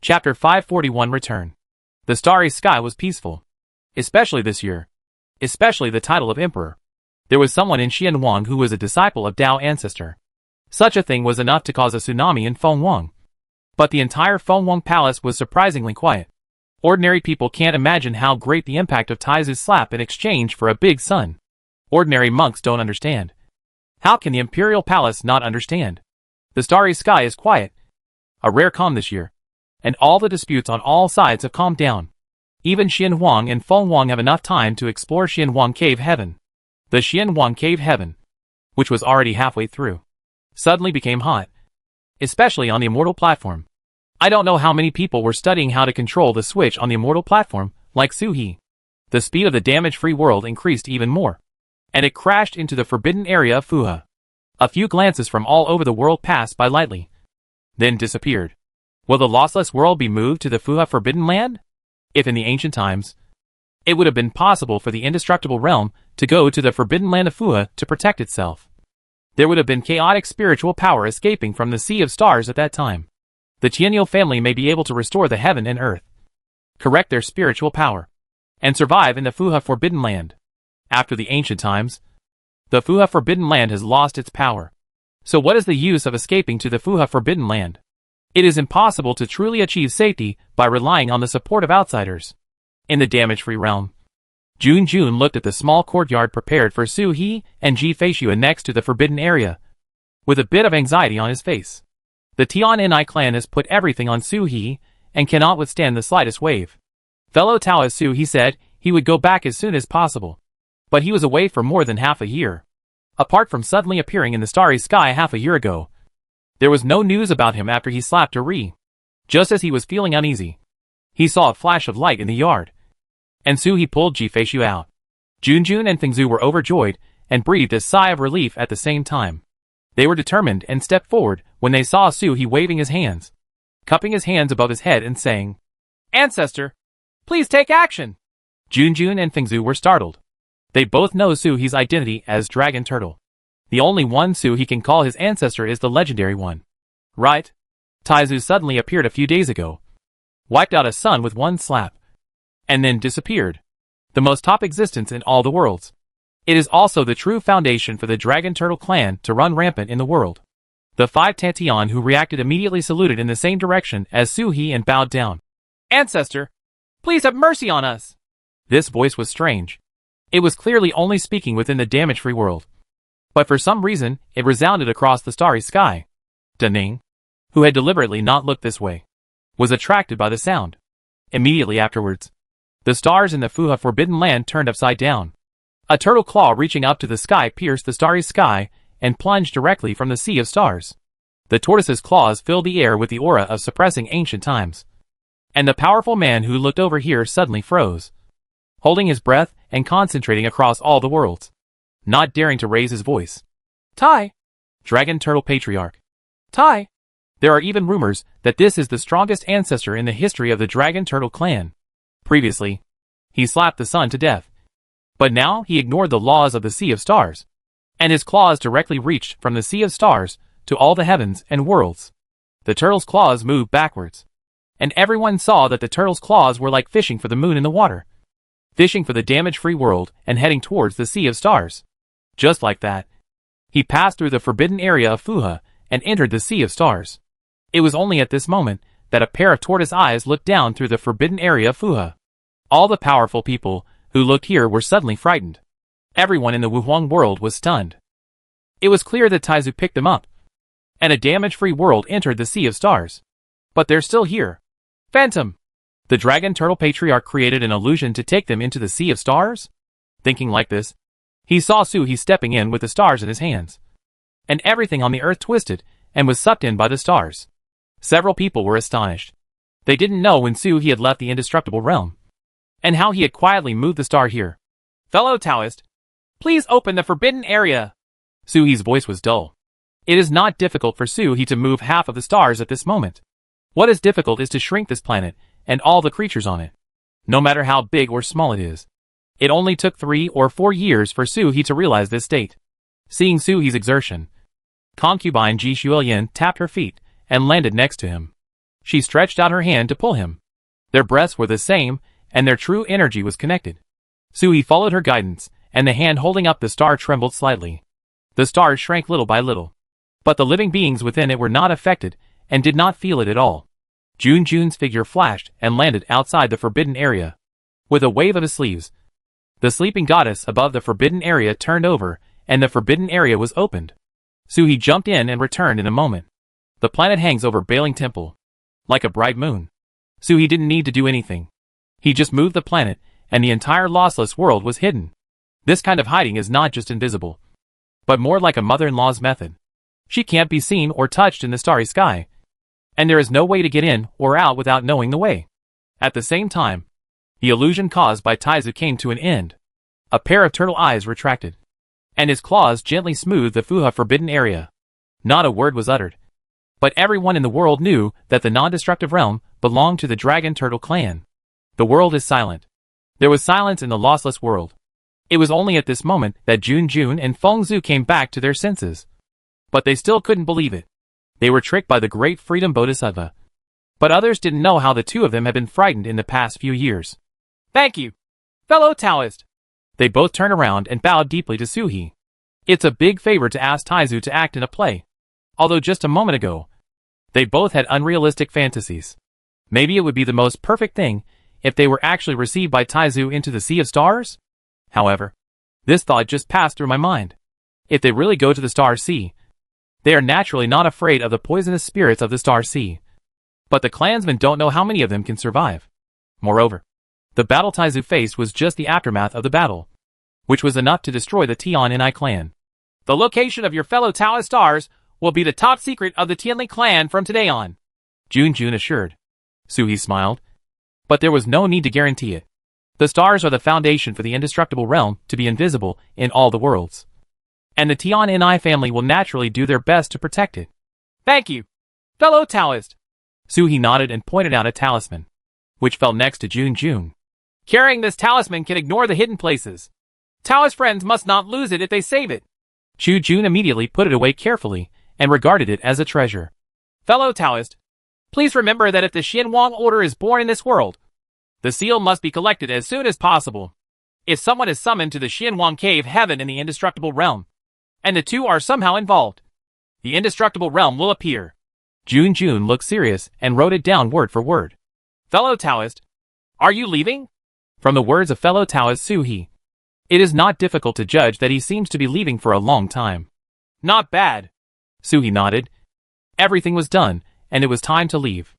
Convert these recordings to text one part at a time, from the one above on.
Chapter 541 Return. The starry sky was peaceful. Especially this year. Especially the title of emperor. There was someone in Xianwang who was a disciple of Tao ancestor. Such a thing was enough to cause a tsunami in Fengwang. But the entire Fengwang palace was surprisingly quiet. Ordinary people can't imagine how great the impact of Taizu's slap in exchange for a big sun. Ordinary monks don't understand. How can the imperial palace not understand? The starry sky is quiet. A rare calm this year. And all the disputes on all sides have calmed down. Even Xianwang and Fengwang have enough time to explore Xianwang Cave Heaven. The Xianwang Cave Heaven, which was already halfway through, suddenly became hot. Especially on the immortal platform. I don't know how many people were studying how to control the switch on the immortal platform, like Su He. The speed of the damage-free world increased even more. And it crashed into the forbidden area of Fuha. A few glances from all over the world passed by lightly. Then disappeared. Will the lossless world be moved to the Fuha Forbidden Land? If in the ancient times, it would have been possible for the indestructible realm to go to the Forbidden Land of Fuha to protect itself. There would have been chaotic spiritual power escaping from the Sea of Stars at that time. The Tianyu family may be able to restore the heaven and earth, correct their spiritual power, and survive in the Fuha Forbidden Land. After the ancient times, the Fuha Forbidden Land has lost its power. So what is the use of escaping to the Fuha Forbidden Land? It is impossible to truly achieve safety by relying on the support of outsiders. In the damage-free realm, Jun looked at the small courtyard prepared for Su He and Ji Feishu next to the forbidden area, with a bit of anxiety on his face. The Tian clan has put everything on Su He and cannot withstand the slightest wave. Fellow Taoist Su He said he would go back as soon as possible. But he was away for more than half a year. Apart from suddenly appearing in the starry sky half a year ago, there was no news about him after he slapped a Ri. Just as he was feeling uneasy, he saw a flash of light in the yard. And Su He pulled Ji Feishu out. Jun and Fengzu were overjoyed and breathed a sigh of relief at the same time. They were determined and stepped forward when they saw Su He waving his hands, cupping his hands above his head and saying, "Ancestor, please take action!" Jun and Fengzu were startled. They both know Su He's identity as Dragon Turtle. The only one Su He can call his ancestor is the legendary one. Right? Taizu suddenly appeared a few days ago, wiped out a sun with one slap, and then disappeared. The most top existence in all the worlds. It is also the true foundation for the Dragon Turtle clan to run rampant in the world. The 5 Tantian who reacted immediately saluted in the same direction as Su He and bowed down. "Ancestor, please have mercy on us!" This voice was strange. It was clearly only speaking within the damage-free world. But for some reason, it resounded across the starry sky. Daning, who had deliberately not looked this way, was attracted by the sound. Immediately afterwards, the stars in the Fuha Forbidden Land turned upside down. A turtle claw reaching up to the sky pierced the starry sky and plunged directly from the Sea of Stars. The tortoise's claws filled the air with the aura of suppressing ancient times. And the powerful man who looked over here suddenly froze, holding his breath and concentrating across all the worlds, not daring to raise his voice. "Tai! Dragon Turtle Patriarch! Tai!" There are even rumors that this is the strongest ancestor in the history of the Dragon Turtle clan. Previously, he slapped the sun to death. But now he ignored the laws of the Sea of Stars, and his claws directly reached from the Sea of Stars to all the heavens and worlds. The turtle's claws moved backwards, and everyone saw that the turtle's claws were like fishing for the moon in the water, fishing for the damage-free world and heading towards the Sea of Stars. Just like that, he passed through the forbidden area of Fuha and entered the Sea of Stars. It was only at this moment that a pair of tortoise eyes looked down through the forbidden area of Fuha. All the powerful people who looked here were suddenly frightened. Everyone in the Wuhuang world was stunned. It was clear that Taizu picked them up, and a damage-free world entered the Sea of Stars. But they're still here. Phantom! The Dragon Turtle Patriarch created an illusion to take them into the Sea of Stars? Thinking like this, he saw Su He stepping in with the stars in his hands. And everything on the earth twisted and was sucked in by the stars. Several people were astonished. They didn't know when Su He had left the indestructible realm, and how he had quietly moved the star here. "Fellow Taoist, please open the forbidden area." Su He's voice was dull. It is not difficult for Su He to move half of the stars at this moment. What is difficult is to shrink this planet and all the creatures on it, no matter how big or small it is. It only took 3 or 4 years for Su He to realize this state. Seeing Su He's exertion, concubine Ji Xuelian tapped her feet and landed next to him. She stretched out her hand to pull him. Their breaths were the same, and their true energy was connected. Suhi followed her guidance, and the hand holding up the star trembled slightly. The stars shrank little by little. But the living beings within it were not affected, and did not feel it at all. Jun's figure flashed and landed outside the forbidden area. With a wave of his sleeves, the sleeping goddess above the forbidden area turned over, and the forbidden area was opened. Suhi jumped in and returned in a moment. The planet hangs over Bailing Temple, like a bright moon. Suhi didn't need to do anything. He just moved the planet, and the entire lossless world was hidden. This kind of hiding is not just invisible, but more like a mother-in-law's method. She can't be seen or touched in the starry sky, and there is no way to get in or out without knowing the way. At the same time, the illusion caused by Taizu came to an end. A pair of turtle eyes retracted, and his claws gently smoothed the Fuha forbidden area. Not a word was uttered, but everyone in the world knew that the non-destructive realm belonged to the Dragon Turtle clan. The world is silent. There was silence in the lossless world. It was only at this moment that Jun and Fengzu came back to their senses. But they still couldn't believe it. They were tricked by the great freedom Bodhisattva. But others didn't know how the two of them had been frightened in the past few years. Thank you, fellow Taoist. They both turned around and bowed deeply to Suhi. It's a big favor to ask Taizu to act in a play. Although just a moment ago, they both had unrealistic fantasies. Maybe it would be the most perfect thing if they were actually received by Taizu into the Sea of Stars? However, this thought just passed through my mind. If they really go to the Star Sea, they are naturally not afraid of the poisonous spirits of the Star Sea. But the clansmen don't know how many of them can survive. Moreover, the battle Taizu faced was just the aftermath of the battle, which was enough to destroy the Tian clan. The location of your fellow Taoist stars will be the top secret of the Tianli clan from today on, Jun assured. Suhi smiled. But there was no need to guarantee it. The stars are the foundation for the indestructible realm to be invisible in all the worlds. And the Tian family will naturally do their best to protect it. Thank you, fellow Taoist. Suhi nodded and pointed out a talisman, which fell next to Jun. Carrying this talisman can ignore the hidden places. Taoist friends must not lose it if they save it. Jun immediately put it away carefully and regarded it as a treasure. Fellow Taoist, please remember that if the Xianwang order is born in this world, the seal must be collected as soon as possible. If someone is summoned to the Xianwang cave heaven in the indestructible realm, and the two are somehow involved, the indestructible realm will appear. Jun looked serious and wrote it down word for word. Fellow Taoist, are you leaving? From the words of fellow Taoist Suhi, it is not difficult to judge that he seems to be leaving for a long time. Not bad. Suhi nodded. Everything was done, and it was time to leave.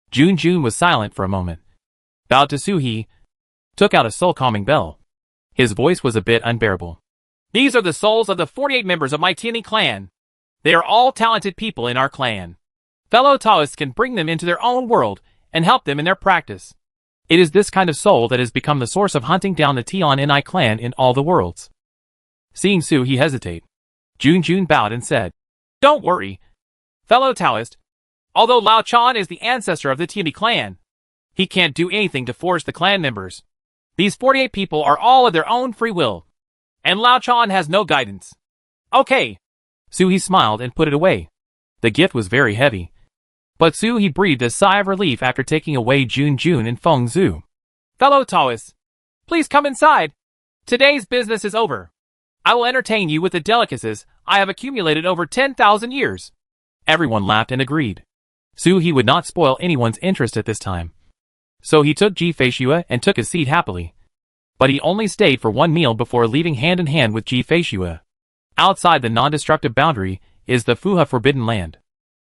Jun was silent for a moment, bowed to Suhi, took out a soul-calming bell. His voice was a bit unbearable. These are the souls of the 48 members of my Tianli clan. They are all talented people in our clan. Fellow Taoists can bring them into their own world and help them in their practice. It is this kind of soul that has become the source of hunting down the Tian clan in all the worlds. Seeing Suhi hesitate, Jun bowed and said, Don't worry, fellow Taoist. Although Lao Chan is the ancestor of the Tianli clan, he can't do anything to force the clan members. These 48 people are all of their own free will, and Lao Chan has no guidance. Okay. Suhi smiled and put it away. The gift was very heavy, but Suhi breathed a sigh of relief after taking away Jun and Fengzu. Fellow Taoists, please come inside. Today's business is over. I will entertain you with the delicacies I have accumulated over 10,000 years. Everyone laughed and agreed. Suhi would not spoil anyone's interest at this time. So he took Ji Feishue and took his seat happily. But he only stayed for one meal before leaving hand in hand with Ji Feishue. Outside the non-destructive boundary is the Fuha Forbidden Land.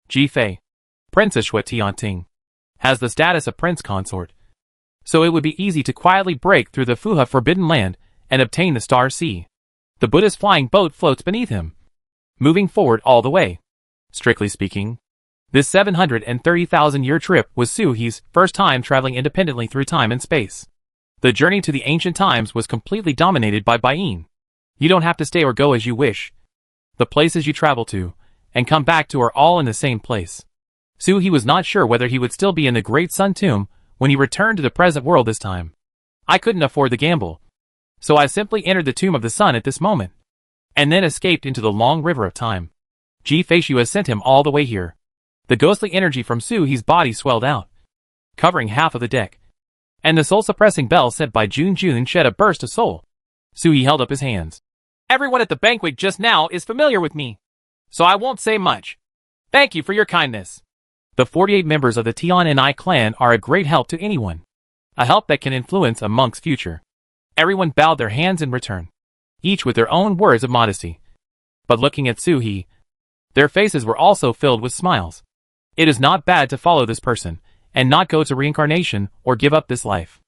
Ji Fei, Princess Shui Tianting, has the status of prince consort. So it would be easy to quietly break through the Fuha Forbidden Land and obtain the Star Sea. The Buddha's flying boat floats beneath him, moving forward all the way. Strictly speaking, this 730,000-year trip was Suhi's first time traveling independently through time and space. The journey to the ancient times was completely dominated by Baiyin. You don't have to stay or go as you wish. The places you travel to and come back to are all in the same place. Suhi was not sure whether he would still be in the Great Sun Tomb when he returned to the present world this time. I couldn't afford the gamble, so I simply entered the Tomb of the Sun at this moment, and then escaped into the long river of time. Ji Feishue sent him all the way here. The ghostly energy from Soo-hee's body swelled out, covering half of the deck. And the soul-suppressing bell sent by Jun shed a burst of soul. Soo-hee held up his hands. Everyone at the banquet just now is familiar with me, so I won't say much. Thank you for your kindness. The 48 members of the Tian clan are a great help to anyone. A help that can influence a monk's future. Everyone bowed their hands in return, each with their own words of modesty. But looking at Soo-hee, their faces were also filled with smiles. It is not bad to follow this person, and not go to reincarnation or give up this life.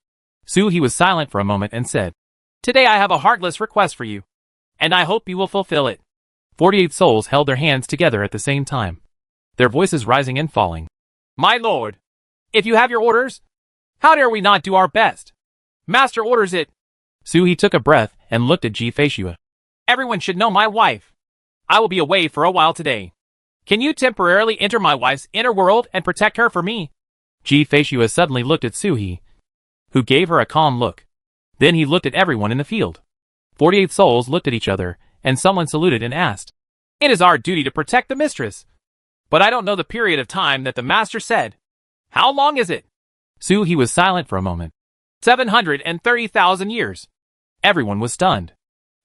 Soo-hee was silent for a moment and said, Today I have a heartless request for you, and I hope you will fulfill it. 48 souls held their hands together at the same time, their voices rising and falling. My lord, if you have your orders, how dare we not do our best? Master orders it. Soo-hee took a breath and looked at Ji-Fei-shua. Everyone should know my wife. I will be away for a while today. Can you temporarily enter my wife's inner world and protect her for me? Ji-Fei-shua suddenly looked at Soo-hee, who gave her a calm look. Then he looked at everyone in the field. 48 souls looked at each other, and someone saluted and asked, It is our duty to protect the mistress. But I don't know the period of time that the master said. How long is it? Soo-hee was silent for a moment. 730,000 years. Everyone was stunned.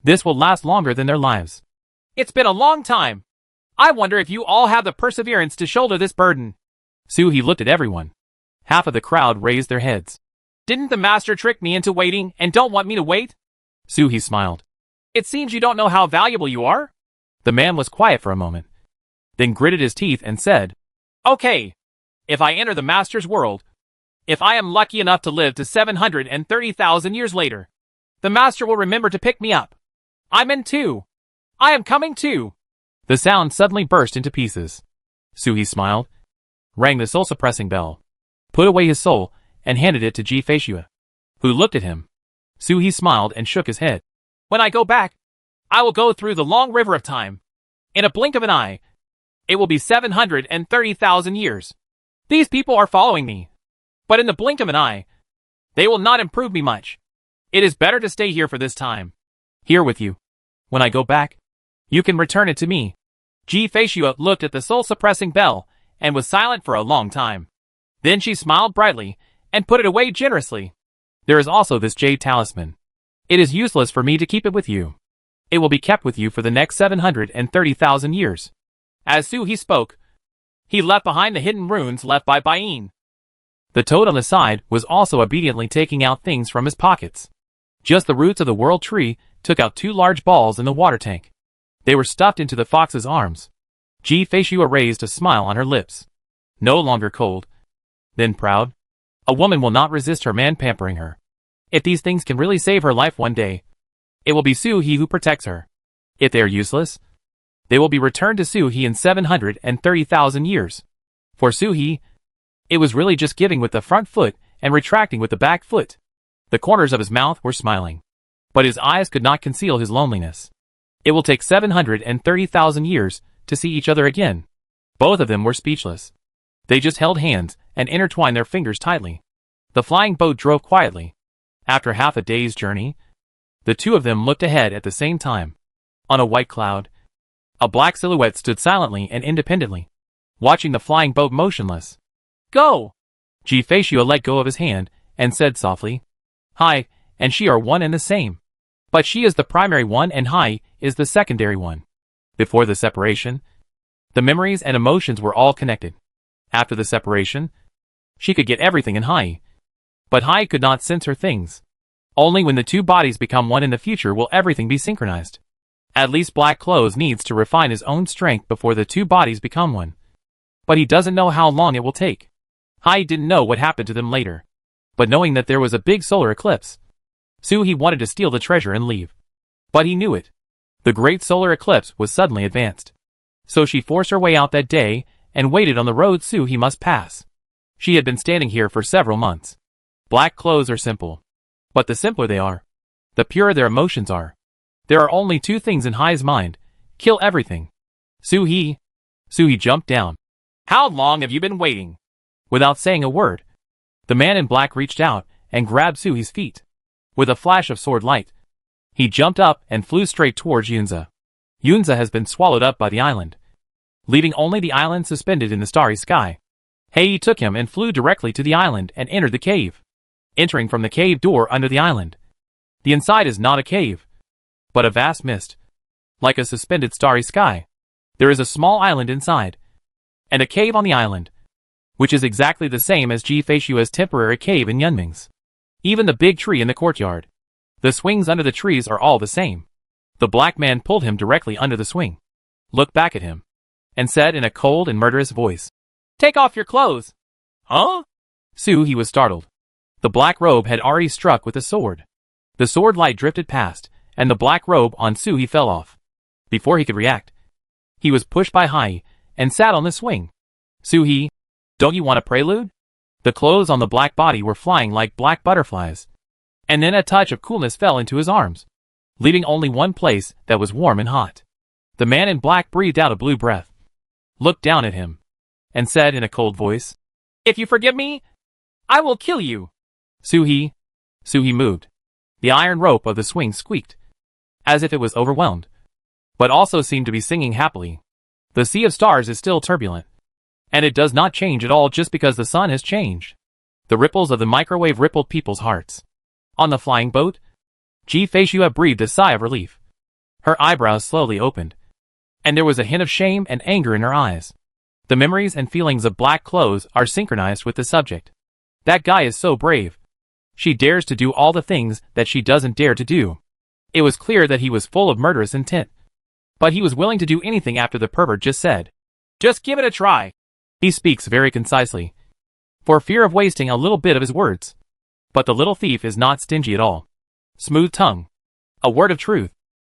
This will last longer than their lives. It's been a long time. I wonder if you all have the perseverance to shoulder this burden. Soo-hee looked at everyone. Half of the crowd raised their heads. Didn't the master trick me into waiting and don't want me to wait? Soo-hee smiled. It seems you don't know how valuable you are. The man was quiet for a moment, then gritted his teeth and said, Okay, if I enter the master's world, if I am lucky enough to live to 730,000 years later, the master will remember to pick me up. I'm in too. I am coming too. The sound suddenly burst into pieces. Soo-hee smiled, rang the soul-suppressing bell, put away his soul, and handed it to Ji-Fei-shua, who looked at him. Soo-hee smiled and shook his head. When I go back, I will go through the long river of time. In a blink of an eye, it will be 730,000 years. These people are following me, but in the blink of an eye, they will not improve me much. It is better to stay here for this time. Here with you. When I go back, you can return it to me. Ji-Fei-shua looked at the soul-suppressing bell and was silent for a long time. Then she smiled brightly and put it away generously. There is also this jade talisman. It is useless for me to keep it with you. It will be kept with you for the next 730,000 years. As Soo-hee spoke, he left behind the hidden runes left by Bain. The toad on the side was also obediently taking out things from his pockets. Just the roots of the world tree took out 2 large balls in the water tank. They were stuffed into the fox's arms. Ji-Fei-shua raised a smile on her lips. No longer cold, then proud. A woman will not resist her man pampering her. If these things can really save her life one day, it will be Soo-hee who protects her. If they are useless, they will be returned to Soo-hee in 730,000 years. For Soo-hee, it was really just giving with the front foot and retracting with the back foot. The corners of his mouth were smiling, but his eyes could not conceal his loneliness. It will take 730,000 years to see each other again. Both of them were speechless. They just held hands and intertwined their fingers tightly. The flying boat drove quietly. After half a day's journey, the two of them looked ahead at the same time. On a white cloud, a black silhouette stood silently and independently, watching the flying boat motionless. Go! Ji-Fei-shua let go of his hand and said softly, Hai and she are one and the same. But she is the primary one and Hai is the secondary one. Before the separation, the memories and emotions were all connected. After the separation, she could get everything in Hai. But Hai could not sense her things. Only when the two bodies become one in the future will everything be synchronized. At least Black Clothes needs to refine his own strength before the two bodies become one. But he doesn't know how long it will take. Hai didn't know what happened to them later. But knowing that there was a big solar eclipse, Soo-hee wanted to steal the treasure and leave. But he knew it. The great solar eclipse was suddenly advanced. So she forced her way out that day and waited on the road Soo-hee must pass. She had been standing here for several months. Black Clothes are simple. But the simpler they are, the purer their emotions are. There are only two things in Hai's mind. Kill everything. Soo-hee. Soo-hee jumped down. How long have you been waiting? Without saying a word, the man in black reached out and grabbed Soo-hee's feet. With a flash of sword light, he jumped up and flew straight towards Yunza. Yunza has been swallowed up by the island. leaving only the island suspended in the starry sky. Hei took him and flew directly to the island and entered the cave, entering from the cave door under the island. The inside is not a cave, but a vast mist, like a suspended starry sky. There is a small island inside, and a cave on the island, which is exactly the same as Ji Feishua's temporary cave in Yunming's. Even the big tree in the courtyard, the swings under the trees are all the same. The black man pulled him directly under the swing, looked back at him, and said in a cold and murderous voice, "Take off your clothes." "Huh?" He was startled. The black robe had already struck with a sword. The sword light drifted past, and the black robe on He fell off. Before he could react, he was pushed by Hai and sat on the swing. He, don't you want a prelude? The clothes on the black body were flying like black butterflies. And then a touch of coolness fell into his arms, leaving only one place that was warm and hot. The man in black breathed out a blue breath, looked down at him, and said in a cold voice, "If you forgive me, I will kill you." Suhi moved. The iron rope of the swing squeaked, as if it was overwhelmed, but also seemed to be singing happily. The sea of stars is still turbulent, and it does not change at all just because the sun has changed. The ripples of the microwave rippled people's hearts. On the flying boat, Ji Feishua breathed a sigh of relief. Her eyebrows slowly opened, and there was a hint of shame and anger in her eyes. The memories and feelings of black clothes are synchronized with the subject. That guy is so brave. She dares to do all the things that she doesn't dare to do. It was clear that he was full of murderous intent, but he was willing to do anything after the pervert just said, "Just give it a try." He speaks very concisely, for fear of wasting a little bit of his words. But the little thief is not stingy at all. Smooth tongue. A word of truth.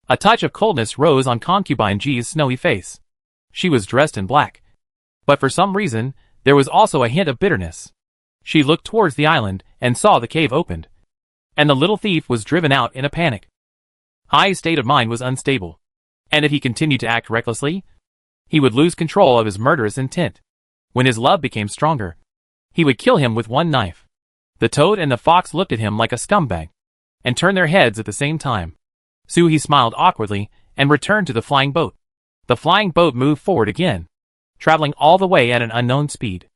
A touch of coldness rose on concubine Ji's snowy face. She was dressed in black, but for some reason, there was also a hint of bitterness. She looked towards the island and saw the cave opened, and the little thief was driven out in a panic. Hai's state of mind was unstable, and if he continued to act recklessly, he would lose control of his murderous intent. When his love became stronger, he would kill him with one knife. The toad and the fox looked at him like a scumbag, and turned their heads at the same time. He smiled awkwardly and returned to the flying boat. The flying boat moved forward again, traveling all the way at an unknown speed.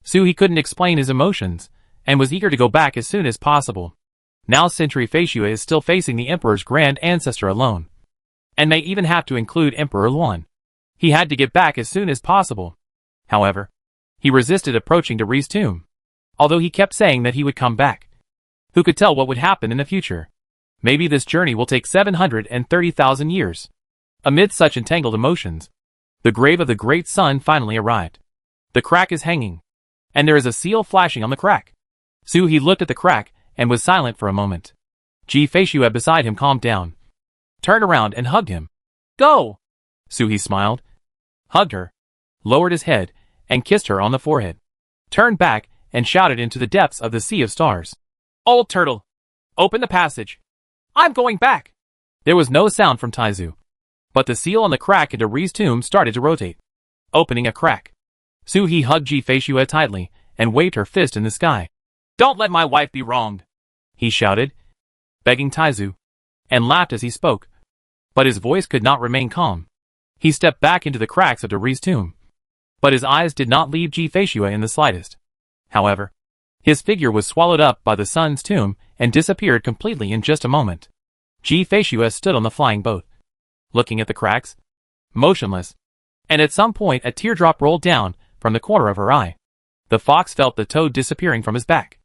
He couldn't explain his emotions, and was eager to go back as soon as possible. Now Century Feishua is still facing the Emperor's grand ancestor alone, and may even have to include Emperor Luan. He had to get back as soon as possible. However, he resisted approaching Dari's tomb, although he kept saying that he would come back. Who could tell what would happen in the future? Maybe this journey will take 730,000 years. Amid such entangled emotions, the grave of the great sun finally arrived. The crack is hanging, and there is a seal flashing on the crack. He looked at the crack and was silent for a moment. Ji Feishua beside him calmed down, turned around and hugged him. "Go!" He smiled, hugged her, lowered his head, and kissed her on the forehead, turned back and shouted into the depths of the sea of stars, "Old turtle, open the passage. I'm going back." There was no sound from Taizu, but the seal on the crack in Dari's tomb started to rotate, opening a crack. He hugged Ji Feishua tightly and waved her fist in the sky. "Don't let my wife be wronged," he shouted, begging Taizu, and laughed as he spoke, but his voice could not remain calm. He stepped back into the cracks of Dari's tomb, but his eyes did not leave Ji Feishua in the slightest. However, his figure was swallowed up by the sun's tomb and disappeared completely in just a moment. Ji Feishua stood on the flying boat, looking at the cracks, motionless, and at some point a teardrop rolled down from the corner of her eye. The fox felt the toad disappearing from his back,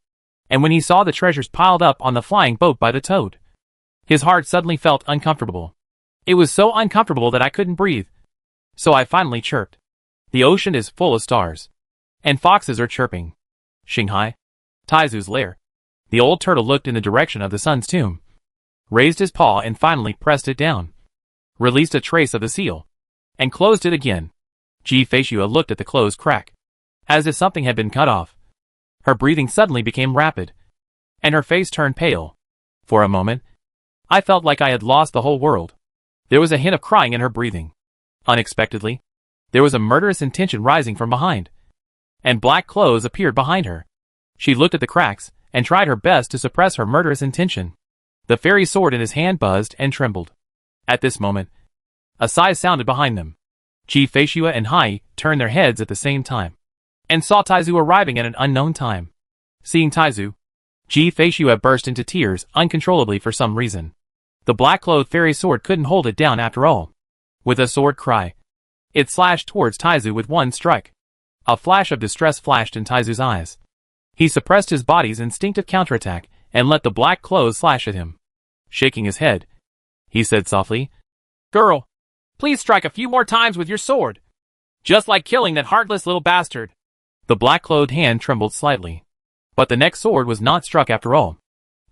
and when he saw the treasures piled up on the flying boat by the toad, his heart suddenly felt uncomfortable. It was so uncomfortable that I couldn't breathe. So I finally chirped. The ocean is full of stars, and foxes are chirping. Xinghai, Taizu's lair. The old turtle looked in the direction of the sun's tomb, raised his paw and finally pressed it down, released a trace of the seal, and closed it again. Ji Feishua looked at the closed crack, as if something had been cut off. Her breathing suddenly became rapid, and her face turned pale. For a moment, I felt like I had lost the whole world. There was a hint of crying in her breathing. Unexpectedly, there was a murderous intention rising from behind, and black clothes appeared behind her. She looked at the cracks and tried her best to suppress her murderous intention. The fairy sword in his hand buzzed and trembled. At this moment, a sigh sounded behind them. Ji Feishua and Hai turned their heads at the same time, and saw Taizu arriving at an unknown time. Seeing Taizu, Ji Feishua burst into tears uncontrollably for some reason. The black-clothed fairy's sword couldn't hold it down after all. With a sword cry, it slashed towards Taizu with one strike. A flash of distress flashed in Taizu's eyes. He suppressed his body's instinctive counterattack and let the black clothes slash at him. Shaking his head, he said softly, "Girl, please strike a few more times with your sword. Just like killing that heartless little bastard." The black-clothed hand trembled slightly. But the next sword was not struck after all.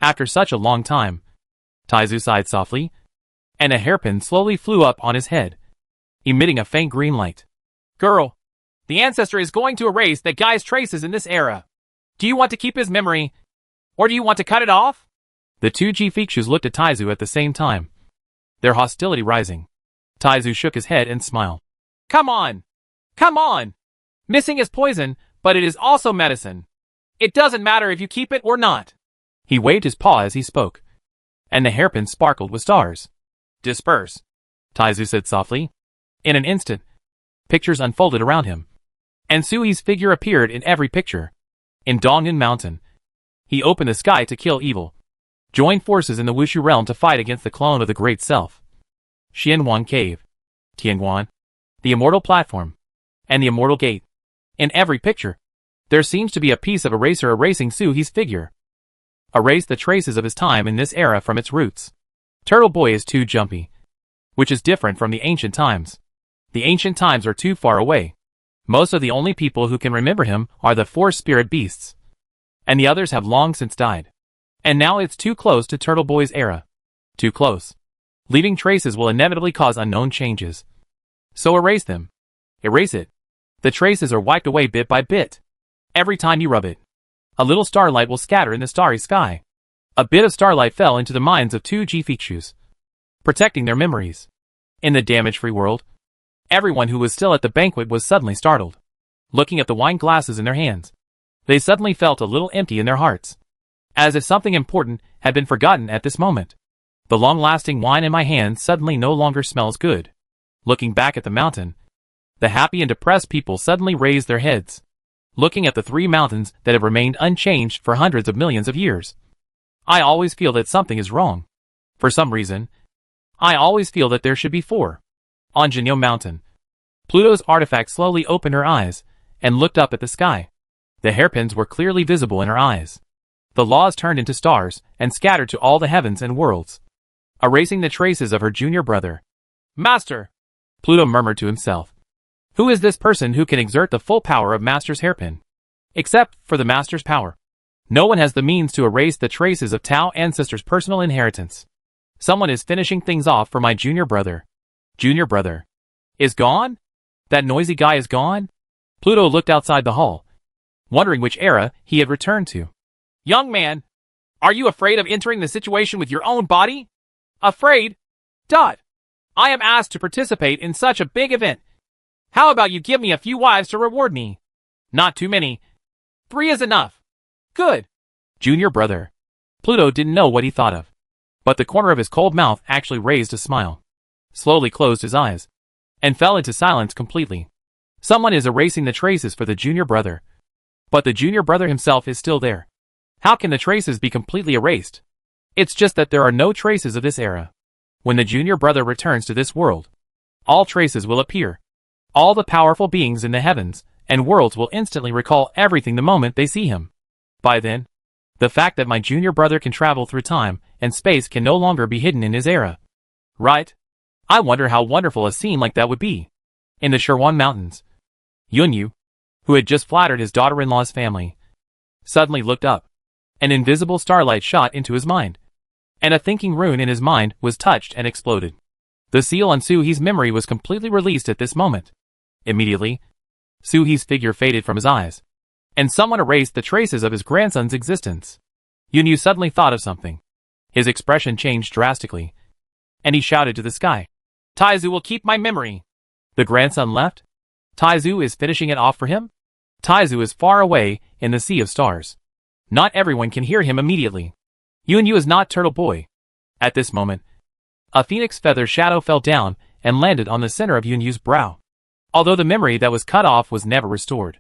After such a long time, Taizu sighed softly, and a hairpin slowly flew up on his head, emitting a faint green light. "Girl, the ancestor is going to erase that guy's traces in this era. Do you want to keep his memory, or do you want to cut it off?" The two Jifikshus looked at Taizu at the same time, their hostility rising. Taizu shook his head and smiled. "Come on! Come on! Missing is poison, but it is also medicine. It doesn't matter if you keep it or not." He waved his paw as he spoke, and the hairpin sparkled with stars. "Disperse," Taizu said softly. In an instant, pictures unfolded around him, and Sui's figure appeared in every picture. In Dongnan Mountain, he opened the sky to kill evil, joined forces in the Wushu realm to fight against the clone of the Great Self. Xianhuan Cave, Tianguan, the Immortal Platform, and the Immortal Gate. In every picture, there seems to be a piece of eraser erasing Sui's figure. Erase the traces of his time in this era from its roots. Turtle Boy is too jumpy, which is different from the ancient times. The ancient times are too far away. Most of the only people who can remember him are the four spirit beasts, and the others have long since died. And now it's too close to Turtle Boy's era. Too close. Leaving traces will inevitably cause unknown changes. So erase them. Erase it. The traces are wiped away bit by bit. Every time you rub it, a little starlight will scatter in the starry sky. A bit of starlight fell into the minds of two Jifikshus, protecting their memories. In the damage-free world, everyone who was still at the banquet was suddenly startled. Looking at the wine glasses in their hands, they suddenly felt a little empty in their hearts, as if something important had been forgotten at this moment. The long-lasting wine in my hands suddenly no longer smells good. Looking back at the mountain, the happy and depressed people suddenly raised their heads, looking at the three mountains that have remained unchanged for hundreds of millions of years. I always feel that something is wrong. For some reason, I always feel that there should be four. On Jinyo Mountain, Pluto's artifact slowly opened her eyes and looked up at the sky. The hairpins were clearly visible in her eyes. The laws turned into stars and scattered to all the heavens and worlds, erasing the traces of her junior brother. "Master!" Pluto murmured to himself. "Who is this person who can exert the full power of Master's hairpin? Except for the Master's power, no one has the means to erase the traces of Tao ancestors' personal inheritance. Someone is finishing things off for my junior brother." Junior brother is gone? That noisy guy is gone? Pluto looked outside the hall, wondering which era he had returned to. "Young man, are you afraid of entering the situation with your own body?" "Afraid? Dot. I am asked to participate in such a big event. How about you give me a few wives to reward me? Not too many. 3 is enough." "Good." Junior brother. Pluto didn't know what he thought of, but the corner of his cold mouth actually raised a smile, slowly closed his eyes, and fell into silence completely. Someone is erasing the traces for the junior brother, but the junior brother himself is still there. How can the traces be completely erased? It's just that there are no traces of this era. When the junior brother returns to this world, all traces will appear. All the powerful beings in the heavens and worlds will instantly recall everything the moment they see him. By then, the fact that my junior brother can travel through time and space can no longer be hidden in his era. Right? I wonder how wonderful a scene like that would be. In the Sherwan Mountains, Yunyu, who had just flattered his daughter-in-law's family, suddenly looked up. An invisible starlight shot into his mind, and a thinking rune in his mind was touched and exploded. The seal on Sui's memory was completely released at this moment. Immediately, Sui's figure faded from his eyes, and someone erased the traces of his grandson's existence. Yunyu suddenly thought of something. His expression changed drastically, and he shouted to the sky, "Taizu will keep my memory." The grandson left? Taizu is finishing it off for him? Taizu is far away in the sea of stars. Not everyone can hear him immediately. Yunyu is not Turtle Boy. At this moment, a phoenix feather shadow fell down and landed on the center of Yunyu's brow. although the memory that was cut off was never restored.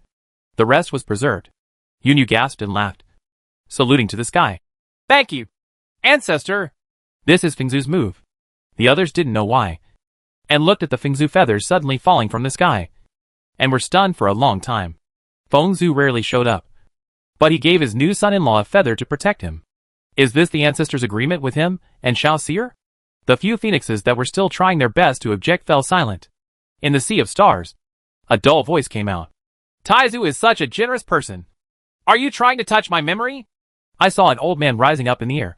The rest was preserved. Yunyu gasped and laughed, saluting to the sky. Thank you, ancestor! This is Fengzu's move. The others didn't know why, and looked at the Fengzu feathers suddenly falling from the sky, and were stunned for a long time. Fengzu rarely showed up, but he gave his new son-in-law a feather to protect him. Is this the ancestor's agreement with him and Shao Seer? The few phoenixes that were still trying their best to object fell silent. In the sea of stars, a dull voice came out. Taizu is such a generous person. Are you trying to touch my memory? I saw an old man rising up in the air,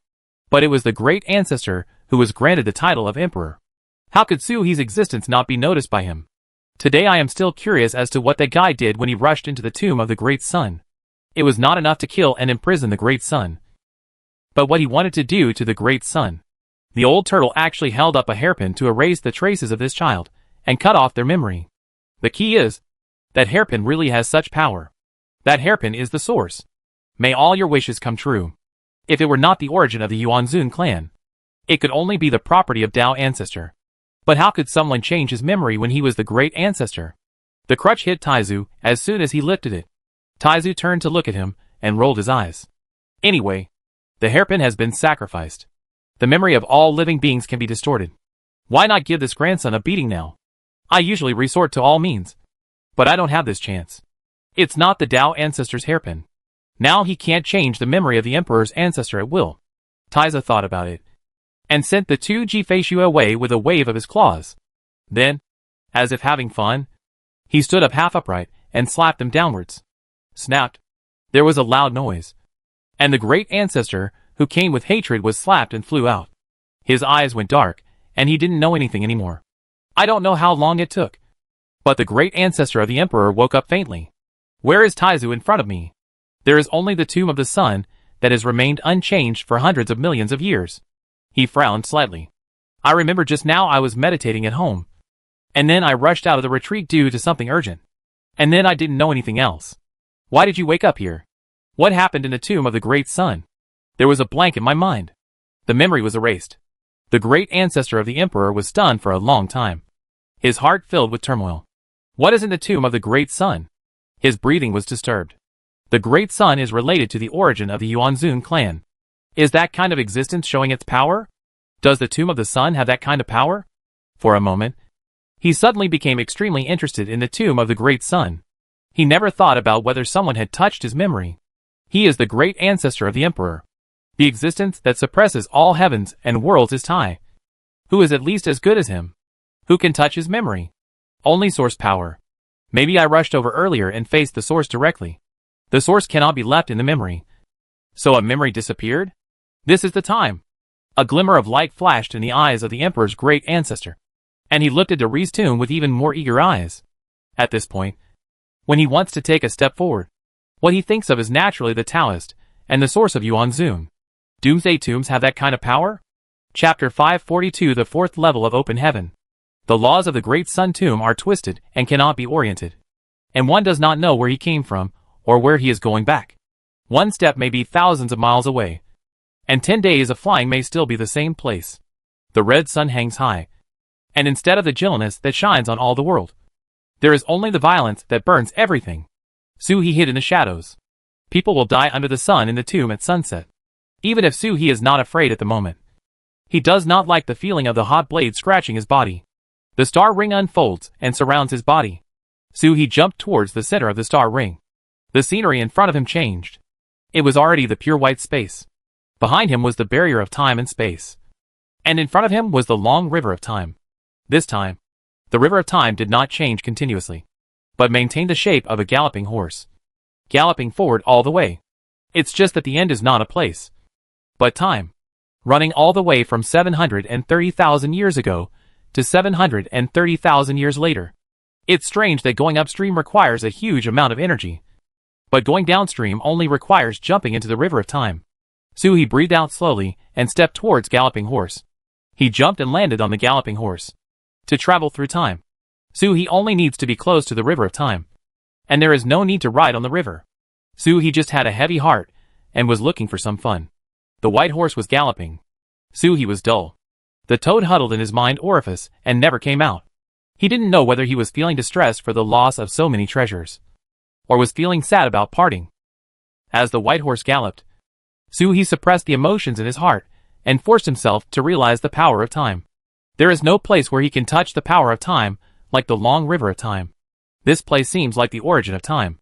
but it was the great ancestor who was granted the title of emperor. How could Su He's existence not be noticed by him? Today I am still curious as to what that guy did when he rushed into the tomb of the Great Sun. It was not enough to kill and imprison the Great Sun, but what he wanted to do to the Great Sun. The old turtle actually held up a hairpin to erase the traces of this child, and cut off their memory. The key is, that hairpin really has such power. That hairpin is the source. May all your wishes come true. If it were not the origin of the Yuanzun clan, it could only be the property of Dao ancestor. But how could someone change his memory when he was the great ancestor? The crutch hit Taizu as soon as he lifted it. Taizu turned to look at him, and rolled his eyes. Anyway, the hairpin has been sacrificed. The memory of all living beings can be distorted. Why not give this grandson a beating now? I usually resort to all means, but I don't have this chance. It's not the Dao ancestor's hairpin. Now he can't change the memory of the emperor's ancestor at will. Taizu thought about it, and sent the two Jifeishu away with a wave of his claws. Then, as if having fun, he stood up half upright and slapped them downwards. Snapped. There was a loud noise, and the great ancestor, who came with hatred, was slapped and flew out. His eyes went dark, and he didn't know anything anymore. I don't know how long it took, but the great ancestor of the emperor woke up faintly. Where is Taizu in front of me? There is only the tomb of the sun that has remained unchanged for hundreds of millions of years. He frowned slightly. I remember just now I was meditating at home, and then I rushed out of the retreat due to something urgent, and then I didn't know anything else. Why did you wake up here? What happened in the tomb of the great sun? There was a blank in my mind. The memory was erased. The great ancestor of the emperor was stunned for a long time, his heart filled with turmoil. What is in the tomb of the great sun? His breathing was disturbed. The great sun is related to the origin of the Yuanzun clan. Is that kind of existence showing its power? Does the tomb of the sun have that kind of power? For a moment, he suddenly became extremely interested in the tomb of the great sun. He never thought about whether someone had touched his memory. He is the great ancestor of the emperor. The existence that suppresses all heavens and worlds is Tai. Who is at least as good as him? Who can touch his memory? Only source power. Maybe I rushed over earlier and faced the source directly. The source cannot be left in the memory. So a memory disappeared? This is the time. A glimmer of light flashed in the eyes of the emperor's great ancestor, and he looked at Dari's tomb with even more eager eyes. At this point, when he wants to take a step forward, what he thinks of is naturally the Taoist and the source of Yuanzun. Doomsday tombs have that kind of power? Chapter 542, the fourth level of open heaven. The laws of the great sun tomb are twisted and cannot be oriented, and one does not know where he came from or where he is going back. One step may be thousands of miles away, and 10 days of flying may still be the same place. The red sun hangs high, and instead of the gentleness that shines on all the world, there is only the violence that burns everything. Su-He hid in the shadows. People will die under the sun in the tomb at sunset. Even if Su-He is not afraid at the moment, he does not like the feeling of the hot blade scratching his body. The star ring unfolds and surrounds his body. Su-He jumped towards the center of the star ring. The scenery in front of him changed. It was already the pure white space. Behind him was the barrier of time and space, and in front of him was the long river of time. This time, the river of time did not change continuously, but maintained the shape of a galloping horse, galloping forward all the way. It's just that the end is not a place, but time, running all the way from 730,000 years ago to 730,000 years later. It's strange that going upstream requires a huge amount of energy, but going downstream only requires jumping into the river of time. Su-He breathed out slowly and stepped towards Galloping Horse. He jumped and landed on the Galloping Horse. To travel through time, Su-He only needs to be close to the river of time, and there is no need to ride on the river. Su-He just had a heavy heart and was looking for some fun. The white horse was galloping. Su-He was dull. The toad huddled in his mind orifice and never came out. He didn't know whether he was feeling distressed for the loss of so many treasures, or was feeling sad about parting. As the white horse galloped, He suppressed the emotions in his heart and forced himself to realize the power of time. There is no place where he can touch the power of time like the long river of time. This place seems like the origin of time.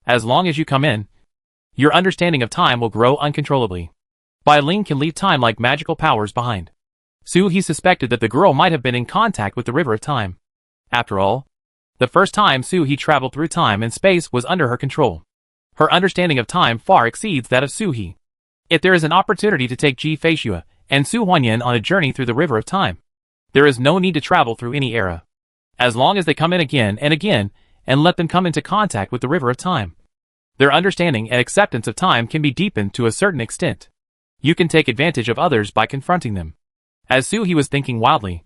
As long as you come in, your understanding of time will grow uncontrollably. Bai Ling can leave time like magical powers behind. He suspected that the girl might have been in contact with the river of time. After all, the first time He traveled through time and space was under her control. Her understanding of time far exceeds that of He. If there is an opportunity to take Ji Feishue and Su Huanyan on a journey through the river of time, there is no need to travel through any era. As long as they come in again and let them come into contact with the river of time, their understanding and acceptance of time can be deepened to a certain extent. You can take advantage of others by confronting them. As He was thinking wildly,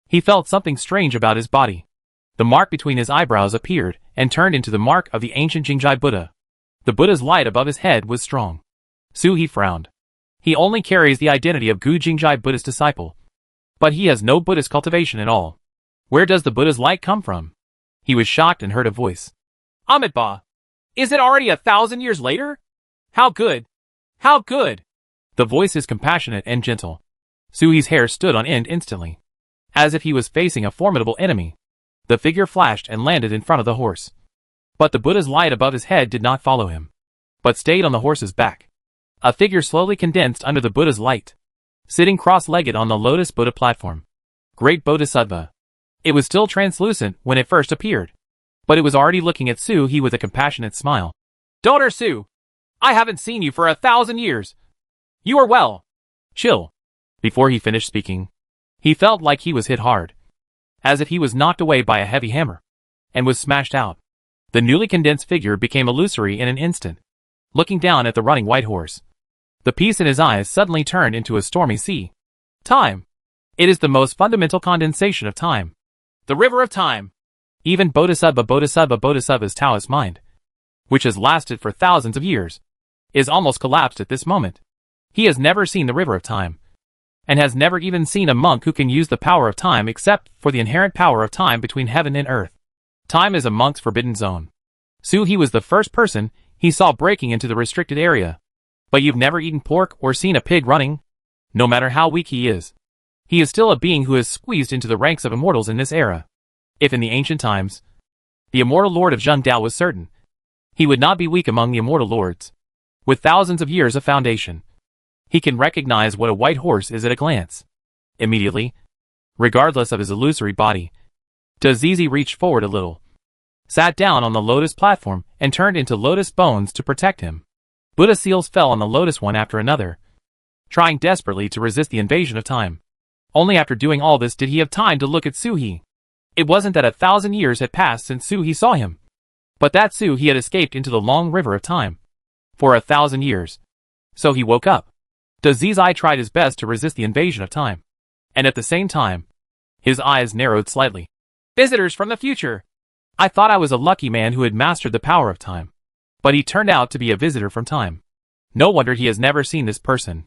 he felt something strange about his body. The mark between his eyebrows appeared and turned into the mark of the ancient Jingjai Buddha. The Buddha's light above his head was strong. He frowned. He only carries the identity of Gu Jingjai Buddha's disciple. But he has no Buddhist cultivation at all. Where does the Buddha's light come from? He was shocked and heard a voice. Amitabha! Is it already 1,000 years later? How good! How good! The voice is compassionate and gentle. He's hair stood on end instantly, as if he was facing a formidable enemy. The figure flashed and landed in front of the horse. But the Buddha's light above his head did not follow him, but stayed on the horse's back. A figure slowly condensed under the Buddha's light, sitting cross-legged on the Lotus Buddha platform. Great Bodhisattva. It was still translucent when it first appeared, but it was already looking at He with a compassionate smile. Daughter Su, I haven't seen you for 1,000 years. You are well. Chill. Before he finished speaking, he felt like he was hit hard, as if he was knocked away by a heavy hammer, and was smashed out. The newly condensed figure became illusory in an instant. Looking down at the running white horse, the peace in his eyes suddenly turned into a stormy sea. Time. It is the most fundamental condensation of time. The river of time. Even Bodhisattva's Taoist mind, which has lasted for thousands of years, is almost collapsed at this moment. He has never seen the river of time, and has never even seen a monk who can use the power of time except for the inherent power of time between heaven and earth. Time is a monk's forbidden zone. He was the first person he saw breaking into the restricted area. But you've never eaten pork or seen a pig running? No matter how weak he is still a being who is squeezed into the ranks of immortals in this era. If in the ancient times, the immortal lord of Zhengdao was certain, he would not be weak among the immortal lords. With thousands of years of foundation, he can recognize what a white horse is at a glance. Immediately, regardless of his illusory body, Zizi reached forward a little, sat down on the lotus platform, and turned into lotus bones to protect him. Buddha seals fell on the lotus one after another, trying desperately to resist the invasion of time. Only after doing all this did he have time to look at He. It wasn't that 1,000 years had passed since He saw him, but that he had escaped into the long river of time. For 1,000 years. So he woke up. Zizi tried his best to resist the invasion of time, and at the same time, his eyes narrowed slightly. Visitors from the future! I thought I was a lucky man who had mastered the power of time, but he turned out to be a visitor from time. No wonder he has never seen this person.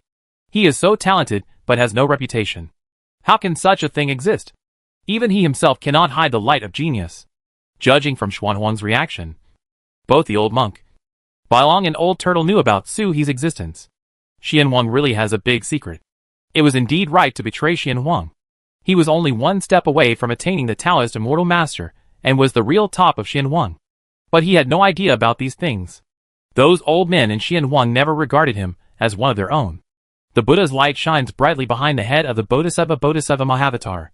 He is so talented, but has no reputation. How can such a thing exist? Even he himself cannot hide the light of genius. Judging from Xuanhuang's reaction, both the old monk, Bailong, and old turtle knew about He's existence. Xianhuang really has a big secret. It was indeed right to betray Xianhuang. He was only one step away from attaining the Taoist immortal master, and was the real top of Xianhuang. But he had no idea about these things. Those old men in Xianhuang never regarded him as one of their own. The Buddha's light shines brightly behind the head of the Bodhisattva Mahavatar,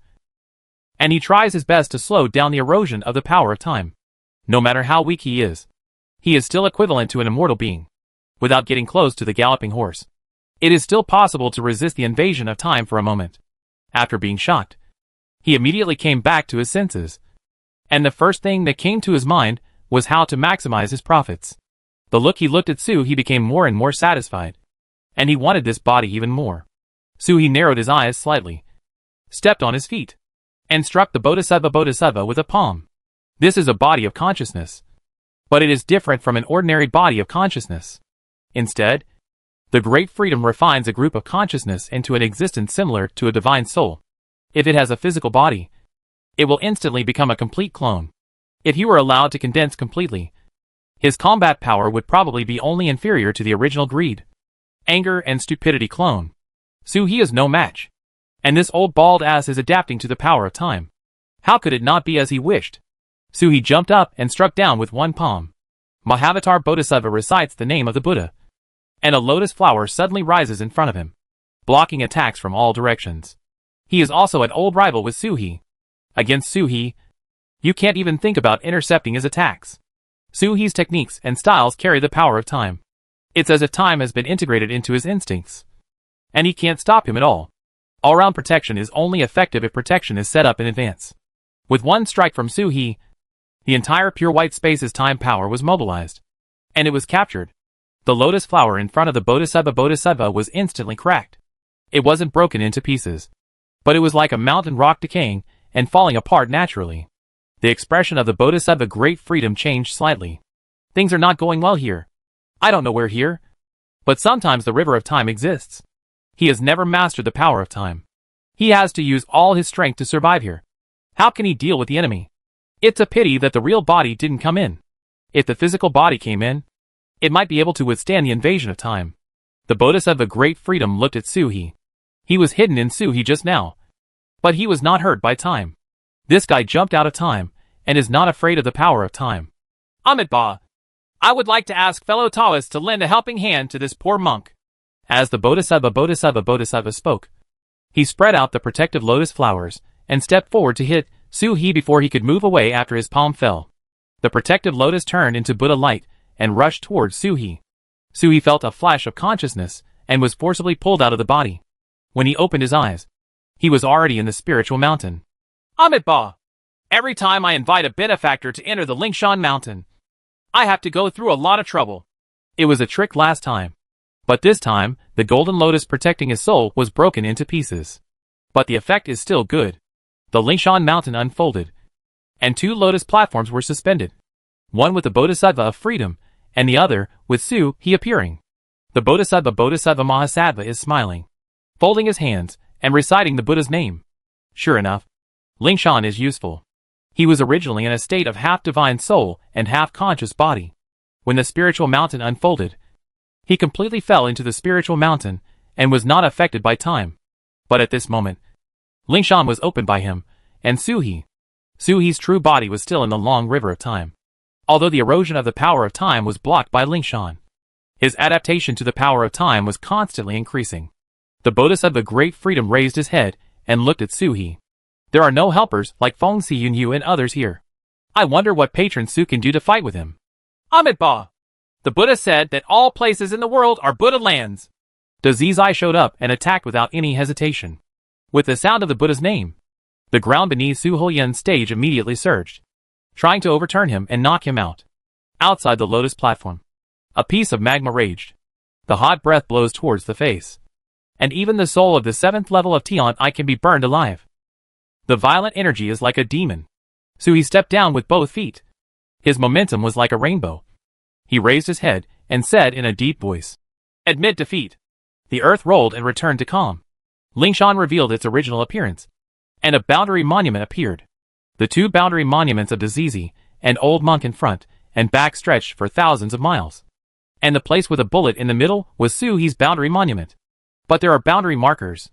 and he tries his best to slow down the erosion of the power of time. No matter how weak he is still equivalent to an immortal being. Without getting close to the galloping horse, it is still possible to resist the invasion of time for a moment. After being shocked, he immediately came back to his senses, and the first thing that came to his mind was how to maximize his profits. The look he looked at he became more and more satisfied, and he wanted this body even more. He narrowed his eyes slightly, stepped on his feet, and struck the Bodhisattva with a palm. This is a body of consciousness, but it is different from an ordinary body of consciousness. Instead, the great freedom refines a group of consciousness into an existence similar to a divine soul. If it has a physical body, it will instantly become a complete clone. If he were allowed to condense completely, his combat power would probably be only inferior to the original greed, anger, and stupidity clone. Su-He is no match. And this old bald ass is adapting to the power of time. How could it not be as he wished? Su-He jumped up and struck down with one palm. Mahavatar Bodhisattva recites the name of the Buddha, and a lotus flower suddenly rises in front of him, blocking attacks from all directions. He is also an old rival with Su-He. Against Su-He, you can't even think about intercepting his attacks. Su-He's techniques and styles carry the power of time. It's as if time has been integrated into his instincts, and he can't stop him at all. All-round protection is only effective if protection is set up in advance. With one strike from Su-He, the entire pure white space's time power was mobilized, and it was captured. The lotus flower in front of the Bodhisattva was instantly cracked. It wasn't broken into pieces, but it was like a mountain rock decaying and falling apart naturally. The expression of the Bodhisattva great freedom changed slightly. Things are not going well here. I don't know where here, but sometimes the river of time exists. He has never mastered the power of time. He has to use all his strength to survive here. How can he deal with the enemy? It's a pity that the real body didn't come in. If the physical body came in, it might be able to withstand the invasion of time. The Bodhisattva Great Freedom looked at Su-He. He was hidden in Su-He just now, but he was not hurt by time. This guy jumped out of time, and is not afraid of the power of time. Amitabha, I would like to ask fellow Taoists to lend a helping hand to this poor monk. As the Bodhisattva spoke, he spread out the protective lotus flowers, and stepped forward to hit Su-He before he could move away after his palm fell. The protective lotus turned into Buddha light, and rushed towards Su-He. Su-He felt a flash of consciousness, and was forcibly pulled out of the body. When he opened his eyes, he was already in the spiritual mountain. Amitabha, every time I invite a benefactor to enter the Lingshan mountain, I have to go through a lot of trouble. It was a trick last time, but this time, the golden lotus protecting his soul was broken into pieces. But the effect is still good. The Lingshan mountain unfolded, and two lotus platforms were suspended, one with the Bodhisattva of freedom, and the other with Su-He appearing. The Bodhisattva Mahasattva is smiling, folding his hands, and reciting the Buddha's name. Sure enough, Lingshan is useful. He was originally in a state of half-divine soul and half-conscious body. When the spiritual mountain unfolded, he completely fell into the spiritual mountain, and was not affected by time. But at this moment, Lingshan was opened by him, and Su-He's true body was still in the long river of time. Although the erosion of the power of time was blocked by Lingshan, his adaptation to the power of time was constantly increasing. The Bodhisattva Great Freedom raised his head, and looked at Su-He. There are no helpers like Feng Xiyunyu and others here. I wonder what patron Su can do to fight with him. Amitabha, the Buddha said that all places in the world are Buddha lands. The Zizai showed up and attacked without any hesitation. With the sound of the Buddha's name, the ground beneath Su Hulian's stage immediately surged, trying to overturn him and knock him out. Outside the lotus platform, a piece of magma raged. The hot breath blows towards the face, and even the soul of the 7th level of Tian I can be burned alive. The violent energy is like a demon. Su-He stepped down with both feet. His momentum was like a rainbow. He raised his head, and said in a deep voice, "Admit defeat." The earth rolled and returned to calm. Lingshan revealed its original appearance, and a boundary monument appeared. The two boundary monuments of Dazizi, an old monk in front, and back stretched for thousands of miles. And the place with a bullet in the middle was Su-He's boundary monument. But there are boundary markers.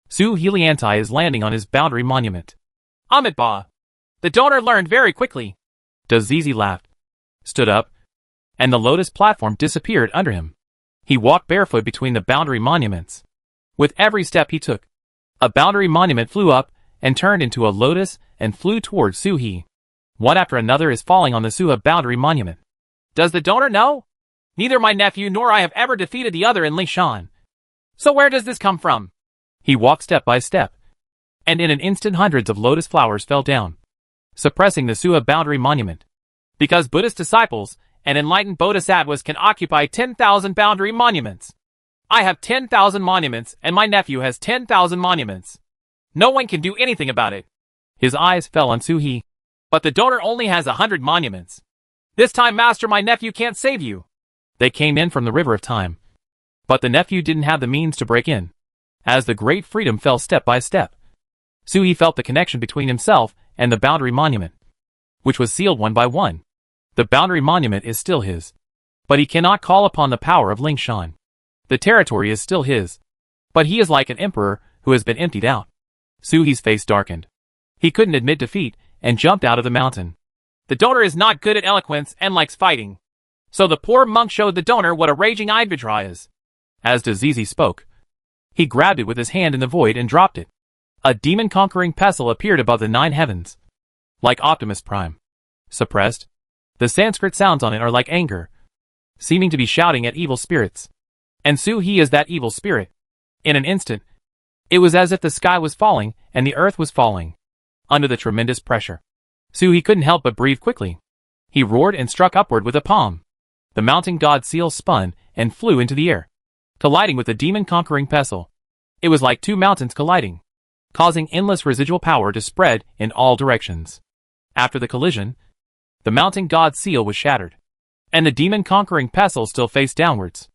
Su-Heliantai is landing on his boundary monument. Amitabha, the donor learned very quickly. Dazizi laughed, stood up, and the lotus platform disappeared under him. He walked barefoot between the boundary monuments. With every step he took, a boundary monument flew up, and turned into a lotus, and flew towards Su-He. One after another is falling on the Su-Ha boundary monument. Does the donor know? Neither my nephew nor I have ever defeated the other in Lingshan. So where does this come from? He walked step by step, and in an instant hundreds of lotus flowers fell down, suppressing the Su-Ha boundary monument. Because Buddhist disciples and enlightened bodhisattvas can occupy 10,000 boundary monuments. I have 10,000 monuments, and my nephew has 10,000 monuments. No one can do anything about it. His eyes fell on Su-He. But the donor only has 100 monuments. This time, master, my nephew can't save you. They came in from the river of time, but the nephew didn't have the means to break in. As the Great Freedom fell step by step, Su-He felt the connection between himself and the boundary monument, which was sealed one by one. The boundary monument is still his. But he cannot call upon the power of Lingshan. The territory is still his. But he is like an emperor who has been emptied out. Suhi's face darkened. He couldn't admit defeat and jumped out of the mountain. The donor is not good at eloquence and likes fighting. So the poor monk showed the donor what a raging Idvidra is. As Dazizi spoke, he grabbed it with his hand in the void and dropped it. A demon-conquering pestle appeared above the 9 heavens. Like Optimus Prime. Suppressed. The Sanskrit sounds on it are like anger, seeming to be shouting at evil spirits. And Suhi is that evil spirit. In an instant, it was as if the sky was falling and the earth was falling. Under the tremendous pressure, Suhi couldn't help but breathe quickly. He roared and struck upward with a palm. The mountain god seal spun and flew into the air, colliding with the demon-conquering pestle. It was like 2 mountains colliding, causing endless residual power to spread in all directions. After the collision, the mountain god seal was shattered, and the demon-conquering pestle still faced downwards.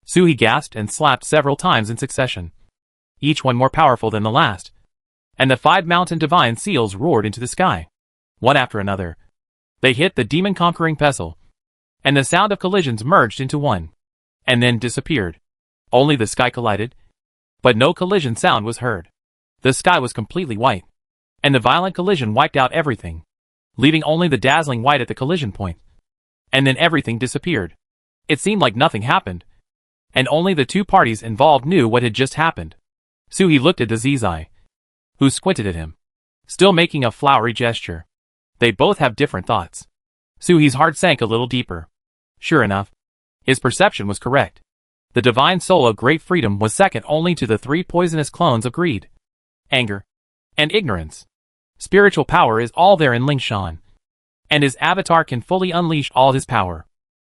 Suhi gasped and slapped several times in succession, each one more powerful than the last, and the 5 mountain divine seals roared into the sky. One after another, they hit the demon-conquering pestle, and the sound of collisions merged into one, and then disappeared. Only the sky collided, but no collision sound was heard. The sky was completely white, and the violent collision wiped out everything, leaving only the dazzling white at the collision point. And then everything disappeared. It seemed like nothing happened, and only the 2 parties involved knew what had just happened. Suhi looked at Dazizi, who squinted at him, still making a flowery gesture. They both have different thoughts. Suhi's heart sank a little deeper. Sure enough, his perception was correct. The divine soul of great freedom was second only to the 3 poisonous clones of greed, anger, and ignorance. Spiritual power is all there in Lingshan, and his avatar can fully unleash all his power.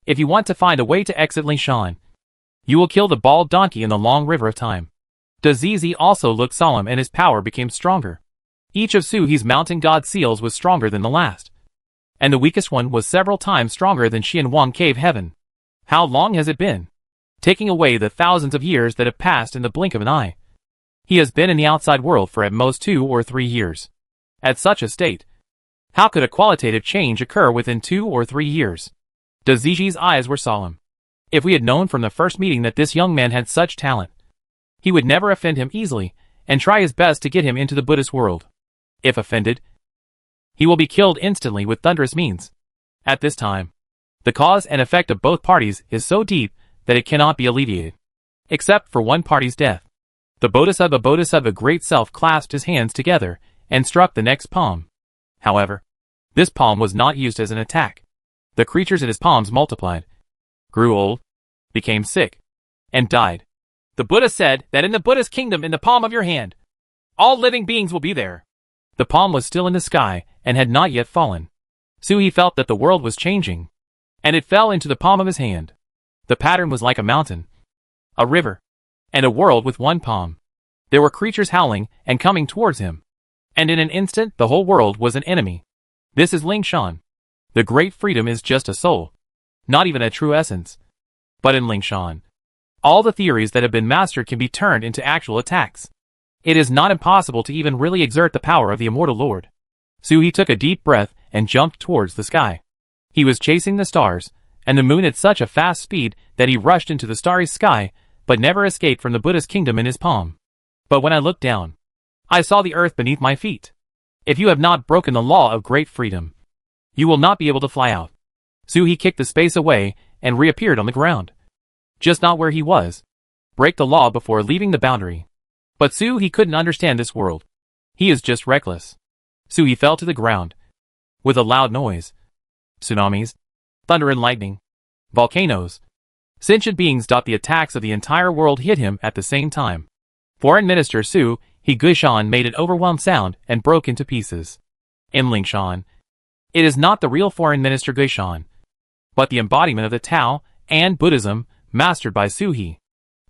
If you want to find a way to exit Lingshan, you will kill the bald donkey in the long river of time. Dazizi also looked solemn and his power became stronger. Each of Suhi's mountain god seals was stronger than the last, and the weakest one was several times stronger than Xianwang Cave Heaven. How long has it been? Taking away the thousands of years that have passed in the blink of an eye. He has been in the outside world for at most 2 or 3 years. At such a state, how could a qualitative change occur within 2 or 3 years? Dazizi's eyes were solemn. If we had known from the first meeting that this young man had such talent, he would never offend him easily, and try his best to get him into the Buddhist world. If offended, he will be killed instantly with thunderous means. At this time, the cause and effect of both parties is so deep that it cannot be alleviated, except for one party's death. The Bodhisattva Great Self clasped his hands together and struck the next palm. However, this palm was not used as an attack. The creatures in his palms multiplied, grew old, became sick, and died. The Buddha said that in the Buddhist kingdom in the palm of your hand, all living beings will be there. The palm was still in the sky and had not yet fallen. Suhi felt that the world was changing, and it fell into the palm of his hand. The pattern was like a mountain, a river, and a world with one palm. There were creatures howling and coming towards him, and in an instant the whole world was an enemy. This is Lingshan. The great freedom is just a soul, not even a true essence. But in Lingshan, all the theories that have been mastered can be turned into actual attacks. It is not impossible to even really exert the power of the immortal Lord. Suhi took a deep breath and jumped towards the sky. He was chasing the stars, and the moon at such a fast speed that he rushed into the starry sky, but never escaped from the Buddhist kingdom in his palm. But when I looked down, I saw the earth beneath my feet. If you have not broken the law of great freedom, you will not be able to fly out. Suhi kicked the space away and reappeared on the ground. Just not where he was. Break the law before leaving the boundary. But Suhi couldn't understand this world. He is just reckless. Suhi fell to the ground, with a loud noise. Tsunamis, thunder and lightning, volcanoes, sentient beings. The attacks of the entire world hit him at the same time. Foreign Minister Su He-Guishan made an overwhelmed sound and broke into pieces. In Lingshan, it is not the real Foreign Minister Guishan, but the embodiment of the Tao and Buddhism mastered by Suhi.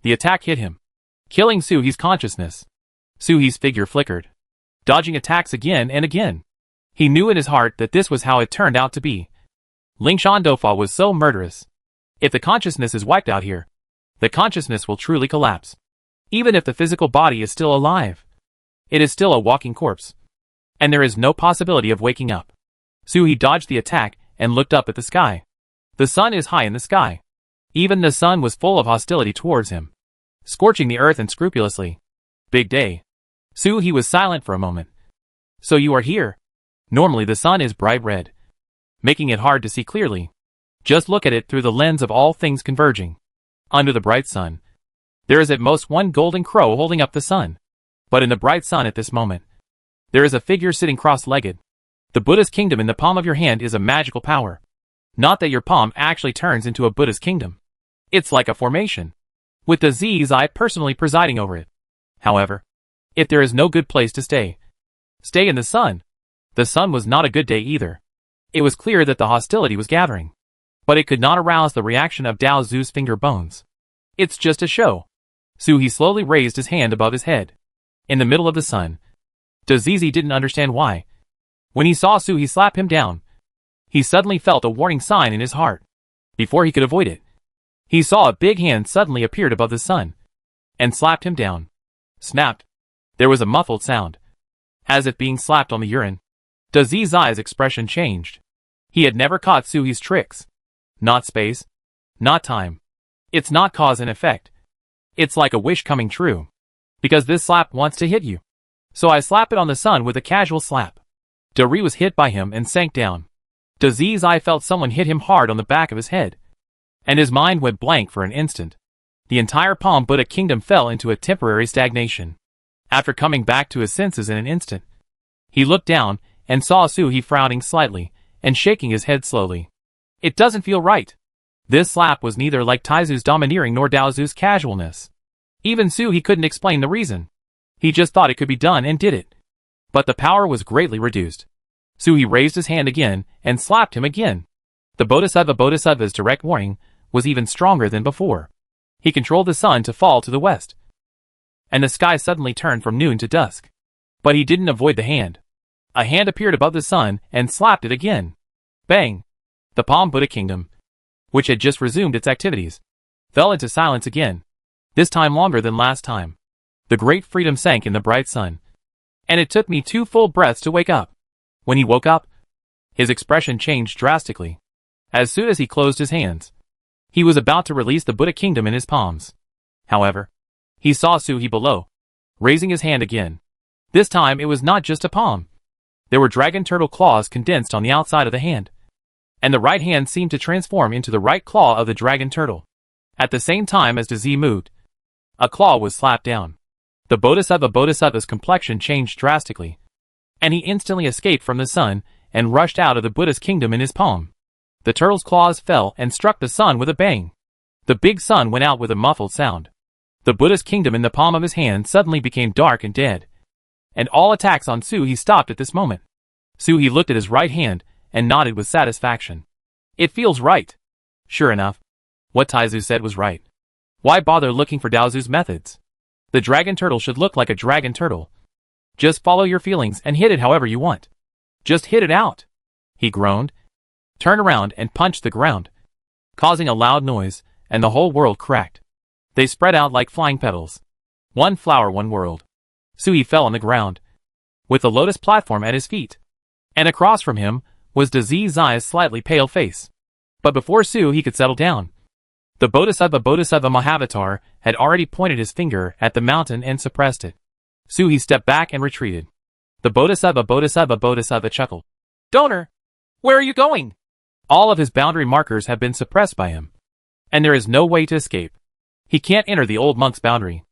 The attack hit him, killing Suhi's consciousness. Suhi's figure flickered, dodging attacks again and again. He knew in his heart that this was how it turned out to be. Lingshan Dofa was so murderous. If the consciousness is wiped out here, the consciousness will truly collapse. Even if the physical body is still alive, it is still a walking corpse. and there is no possibility of waking up. Suhi dodged the attack and looked up at the sky. The sun is high in the sky. Even the sun was full of hostility towards him, scorching the earth unscrupulously. Big day. Suhi was silent for a moment. So you are here? Normally the sun is bright red, making it hard to see clearly. Just look at it through the lens of all things converging. Under the bright sun, there is at most one golden crow holding up the sun. But in the bright sun at this moment, there is a figure sitting cross-legged. The Buddha's kingdom in the palm of your hand is a magical power. Not that your palm actually turns into a Buddha's kingdom. It's like a formation, with the Z's I personally presiding over it. However, if there is no good place to stay, stay in the sun. The sun was not a good day either. It was clear that the hostility was gathering, but it could not arouse the reaction of Dao Zu's finger bones. It's just a show. Suhi slowly raised his hand above his head, in the middle of the sun. Dazizi didn't understand why. When he saw Suhi slap him down, he suddenly felt a warning sign in his heart. Before he could avoid it, he saw a big hand suddenly appeared above the sun, and slapped him down. Snapped. There was a muffled sound, as if being slapped on the urine. Dazizi's expression changed. He had never caught Suhi's tricks. Not space. Not time. It's not cause and effect. It's like a wish coming true. Because this slap wants to hit you. So I slap it on the sun with a casual slap. Dari was hit by him and sank down. Dazizi felt someone hit him hard on the back of his head, and his mind went blank for an instant. The entire Palm Buddha kingdom fell into a temporary stagnation. After coming back to his senses in an instant, he looked down and saw Suhi frowning slightly and shaking his head slowly. It doesn't feel right. This slap was neither like Taizu's domineering nor Daozu's casualness. Even Suhi couldn't explain the reason. He just thought it could be done and did it. But the power was greatly reduced. Suhi raised his hand again and slapped him again. The Bodhisattva's direct warning was even stronger than before. He controlled the sun to fall to the west, and the sky suddenly turned from noon to dusk. But he didn't avoid the hand. A hand appeared above the sun and slapped it again. Bang! The Palm Buddha kingdom, which had just resumed its activities, fell into silence again. This time longer than last time. The great freedom sank in the bright sun, and it took me 2 full breaths to wake up. When he woke up, his expression changed drastically. As soon as he closed his hands, he was about to release the Buddha kingdom in his palms. However, he saw Suhi below, raising his hand again. This time it was not just a palm. There were dragon turtle claws condensed on the outside of the hand, and the right hand seemed to transform into the right claw of the dragon turtle. At the same time as Dazi moved, a claw was slapped down. The Bodhisattva's complexion changed drastically, and he instantly escaped from the sun and rushed out of the Buddha's kingdom in his palm. The turtle's claws fell and struck the sun with a bang. The big sun went out with a muffled sound. The Buddha's kingdom in the palm of his hand suddenly became dark and dead, and all attacks on Suhi stopped at this moment. Suhi looked at his right hand and nodded with satisfaction. It feels right. Sure enough, what Taizu said was right. Why bother looking for Daozu's methods? The dragon turtle should look like a dragon turtle. Just follow your feelings and hit it however you want. Just hit it out. He groaned, turned around and punched the ground, causing a loud noise, and the whole world cracked. They spread out like flying petals. One flower, one world. Suhi fell on the ground, with the lotus platform at his feet, and across from him was Dazizi's slightly pale face. But before Suhi could settle down, the Bodhisattva Mahavatar had already pointed his finger at the mountain and suppressed it. Suhi stepped back and retreated. The Bodhisattva chuckled. Donor! Where are you going? All of his boundary markers have been suppressed by him, and there is no way to escape. He can't enter the old monk's boundary.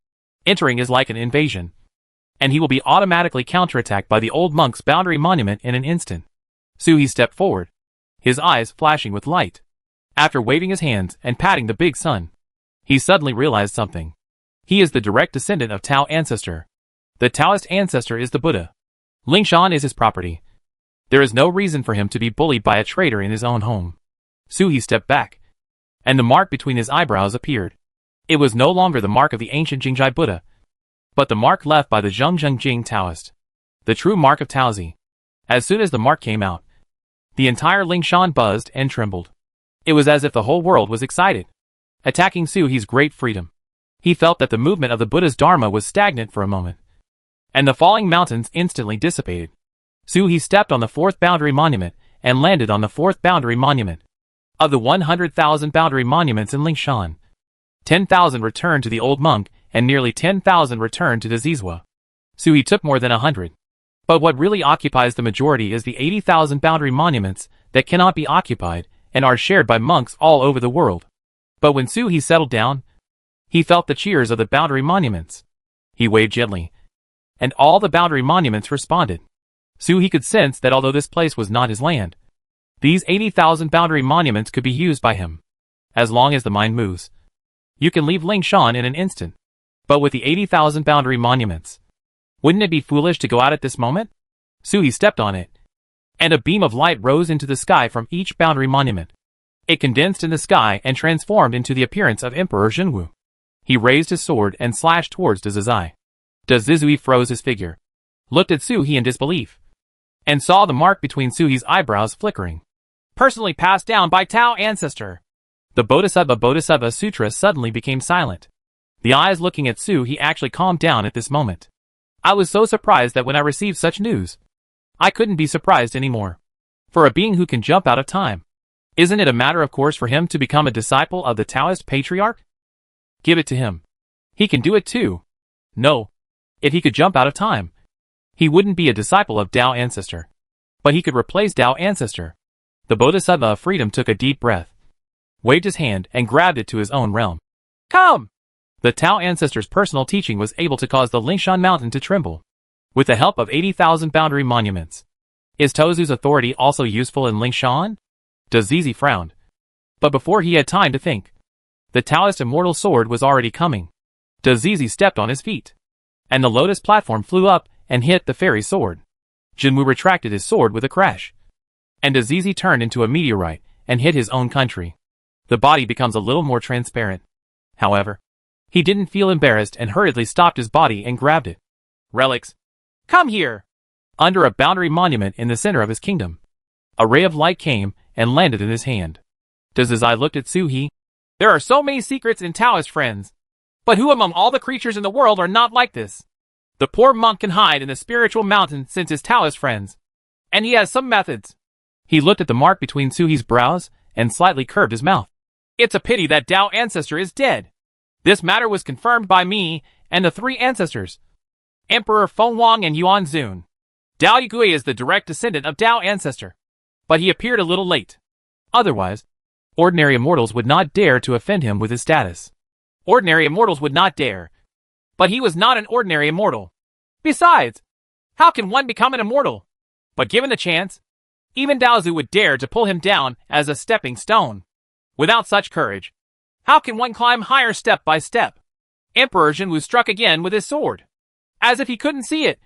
Entering is like an invasion, and he will be automatically counterattacked by the old monk's boundary monument in an instant. Suhi stepped forward, his eyes flashing with light. After waving his hands and patting the big sun, he suddenly realized something. He is the direct descendant of Tao ancestor. The Taoist ancestor is the Buddha. Lingshan is his property. There is no reason for him to be bullied by a traitor in his own home. Suhi stepped back, and the mark between his eyebrows appeared. It was no longer the mark of the ancient Jingjai Buddha, but the mark left by the Zhengzhengjing Taoist, the true mark of Taozi. As soon as the mark came out, the entire Lingshan buzzed and trembled. It was as if the whole world was excited, attacking Suhi's great freedom. He felt that the movement of the Buddha's Dharma was stagnant for a moment, and the falling mountains instantly dissipated. Suhi stepped on the fourth boundary monument and landed on the fourth boundary monument. Of the 100,000 boundary monuments in Lingshan, 10,000 returned to the old monk and nearly 10,000 returned to the Zizwa. Suhi took more than 100. But what really occupies the majority is the 80,000 boundary monuments that cannot be occupied and are shared by monks all over the world. But when Suhi settled down, he felt the cheers of the boundary monuments. He waved gently, and all the boundary monuments responded. Suhi could sense that although this place was not his land, these 80,000 boundary monuments could be used by him. As long as the mind moves, you can leave Lingshan in an instant. But with the 80,000 boundary monuments, wouldn't it be foolish to go out at this moment? Suhi stepped on it, and a beam of light rose into the sky from each boundary monument. It condensed in the sky and transformed into the appearance of Emperor Zhenwu. He raised his sword and slashed towards Dazizai. Dazizui froze his figure, looked at Suhi in disbelief, and saw the mark between Suhi's eyebrows flickering. Personally passed down by Tao ancestor. The Bodhisattva Sutra suddenly became silent. The eyes looking at Suhi actually calmed down at this moment. I was so surprised that when I received such news, I couldn't be surprised anymore. For a being who can jump out of time, isn't it a matter of course for him to become a disciple of the Taoist patriarch? Give it to him. He can do it too. No. If he could jump out of time, he wouldn't be a disciple of Tao ancestor, but he could replace Tao ancestor. The Bodhisattva of freedom took a deep breath, waved his hand and grabbed it to his own realm. Come! The Tao ancestor's personal teaching was able to cause the Lingshan mountain to tremble. With the help of 80,000 boundary monuments. Is Tozu's authority also useful in Lingshan? Dazizi frowned. But before he had time to think, the Taoist immortal sword was already coming. Dazizi stepped on his feet, and the lotus platform flew up and hit the fairy sword. Zhenwu retracted his sword with a crash, and Dazizi turned into a meteorite and hit his own country. The body becomes a little more transparent. However, he didn't feel embarrassed and hurriedly stopped his body and grabbed it. Relics. Come here! Under a boundary monument in the center of his kingdom, a ray of light came and landed in his hand. Dazizai looked at Suhi. There are so many secrets in Taoist friends. But who among all the creatures in the world are not like this? The poor monk can hide in the spiritual mountain since his Taoist friends. And he has some methods. He looked at the mark between Suhi's brows and slightly curved his mouth. It's a pity that Tao ancestor is dead. This matter was confirmed by me and the three ancestors, Emperor Fenghuang and Yuan Zun. Tao Yigui is the direct descendant of Tao ancestor, but he appeared a little late. Otherwise, ordinary immortals would not dare to offend him with his status. Ordinary immortals would not dare. But he was not an ordinary immortal. Besides, how can one become an immortal? But given the chance, even Daozu would dare to pull him down as a stepping stone. Without such courage, how can one climb higher step by step? Emperor Zhenwu struck again with his sword. As if he couldn't see it,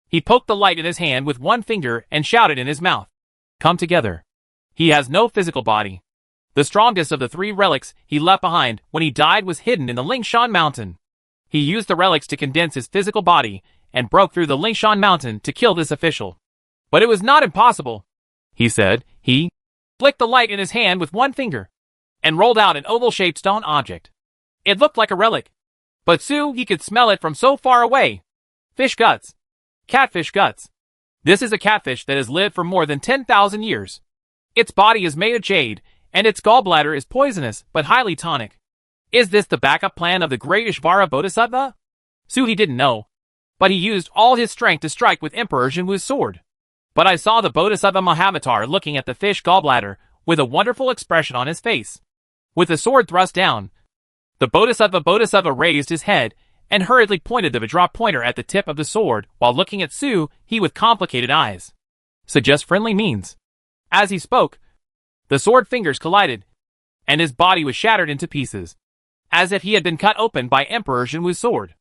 he poked the light in his hand with one finger and shouted in his mouth. Come together. He has no physical body. The strongest of the three relics he left behind when he died was hidden in the Lingshan mountain. He used the relics to condense his physical body and broke through the Lingshan mountain to kill this official. But it was not impossible, he said. He flicked the light in his hand with one finger and rolled out an oval-shaped stone object. It looked like a relic, but he could smell it from so far away. Fish guts. Catfish guts. This is a catfish that has lived for more than 10,000 years. Its body is made of jade, and its gallbladder is poisonous but highly tonic. Is this the backup plan of the great Ishvara Bodhisattva? Suhi didn't know, but he used all his strength to strike with Emperor Zhenwu's sword. But I saw the Bodhisattva Mahavatar looking at the fish gallbladder with a wonderful expression on his face. With the sword thrust down, the Bodhisattva raised his head and hurriedly pointed the Vajra pointer at the tip of the sword while looking at Suhi with complicated eyes. Suggest friendly means. As he spoke, the sword fingers collided, and his body was shattered into pieces, as if he had been cut open by Emperor Zhenwu's sword.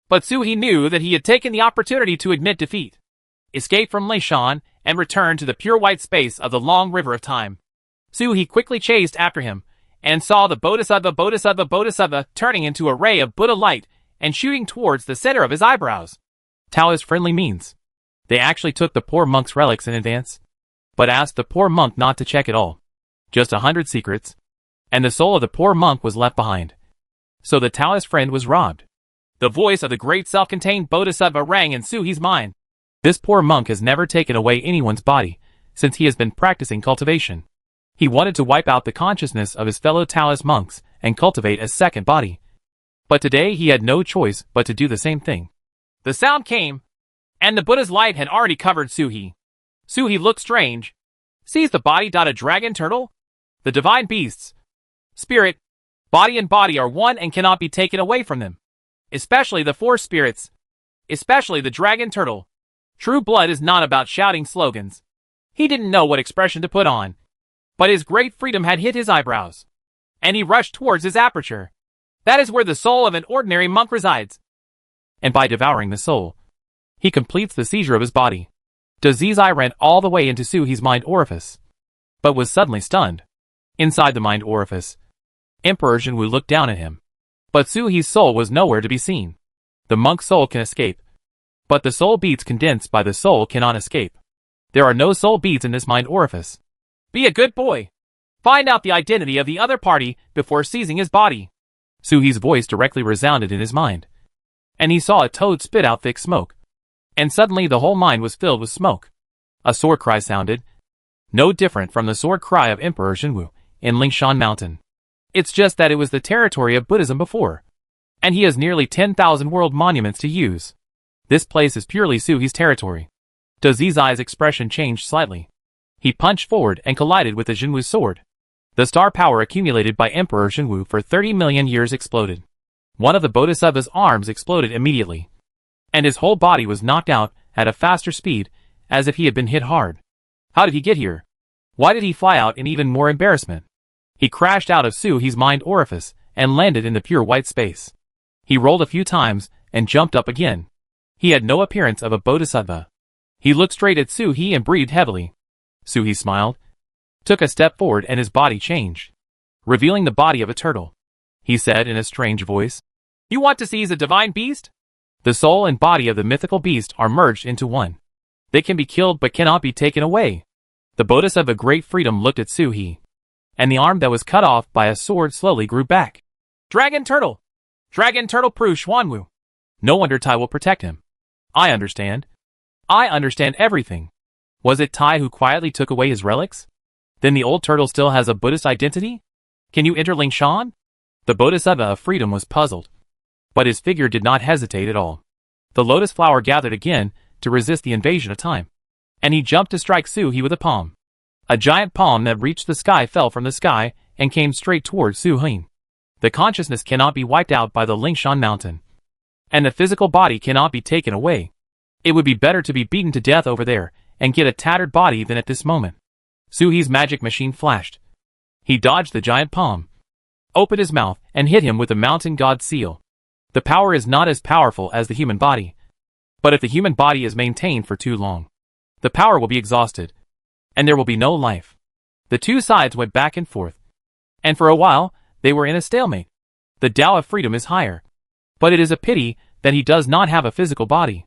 But Suhi knew that he had taken the opportunity to admit defeat, escape from Lingshan, and return to the pure white space of the long river of time. Suhi quickly chased after him, and saw the Bodhisattva turning into a ray of Buddha light and shooting towards the center of his eyebrows. Taoist friendly means. They actually took the poor monk's relics in advance, but asked the poor monk not to check it all. Just 100 secrets, and the soul of the poor monk was left behind. So the Taoist friend was robbed. The voice of the great self-contained Bodhisattva rang in Suhi's mind. This poor monk has never taken away anyone's body since he has been practicing cultivation. He wanted to wipe out the consciousness of his fellow Taoist monks and cultivate a second body. But today he had no choice but to do the same thing. The sound came, and the Buddha's light had already covered Suhi. Suhi looked strange. Sees the body. A dragon turtle? The divine beasts. Spirit, body and body are one and cannot be taken away from them. Especially the four spirits. Especially the dragon turtle. True blood is not about shouting slogans. He didn't know what expression to put on. But his great freedom had hit his eyebrows. And he rushed towards his aperture. That is where the soul of an ordinary monk resides. And by devouring the soul, he completes the seizure of his body. Daziz's eye ran all the way into Suhi's mind orifice, but was suddenly stunned. Inside the mind orifice, Emperor Jinwu looked down at him. But Suhi's soul was nowhere to be seen. The monk's soul can escape, but the soul beads condensed by the soul cannot escape. There are no soul beads in this mind orifice. Be a good boy. Find out the identity of the other party before seizing his body. Suhi's voice directly resounded in his mind, and he saw a toad spit out thick smoke. And suddenly the whole mind was filled with smoke. A sword cry sounded, no different from the sword cry of Emperor Jinwu in Lingshan Mountain. It's just that it was the territory of Buddhism before, and he has nearly 10,000 world monuments to use. This place is purely Suhi's territory. Daziz's eyes expression changed slightly. He punched forward and collided with the Jinwu's sword. The star power accumulated by Emperor Jinwu for 30 million years exploded. One of the Bodhisattva's arms exploded immediately, and his whole body was knocked out at a faster speed, as if he had been hit hard. How did he get here? Why did he fly out in even more embarrassment? He crashed out of Suhi's mind orifice and landed in the pure white space. He rolled a few times and jumped up again. He had no appearance of a bodhisattva. He looked straight at Suhi and breathed heavily. Suhi smiled, took a step forward, and his body changed, revealing the body of a turtle. He said in a strange voice, "You want to seize a divine beast?" The soul and body of the mythical beast are merged into one. They can be killed but cannot be taken away. The Bodhisattva of great freedom looked at Suhi, and the arm that was cut off by a sword slowly grew back. Dragon turtle! Dragon turtle Pru Xuanwu! No wonder Tai will protect him. I understand. I understand everything. Was it Tai who quietly took away his relics? Then the old turtle still has a Buddhist identity? Can you enter Lingshan? The Bodhisattva of freedom was puzzled, but his figure did not hesitate at all. The lotus flower gathered again to resist the invasion of time, and he jumped to strike Suhi with a palm. A giant palm that reached the sky fell from the sky and came straight towards Suhi. The consciousness cannot be wiped out by the Lingshan mountain, and the physical body cannot be taken away. It would be better to be beaten to death over there and get a tattered body than at this moment. Suhi's magic machine flashed. He dodged the giant palm, opened his mouth, and hit him with the mountain god seal. The power is not as powerful as the human body, but if the human body is maintained for too long, the power will be exhausted, and there will be no life. The two sides went back and forth, and for a while, they were in a stalemate. The Tao of freedom is higher, but it is a pity that he does not have a physical body.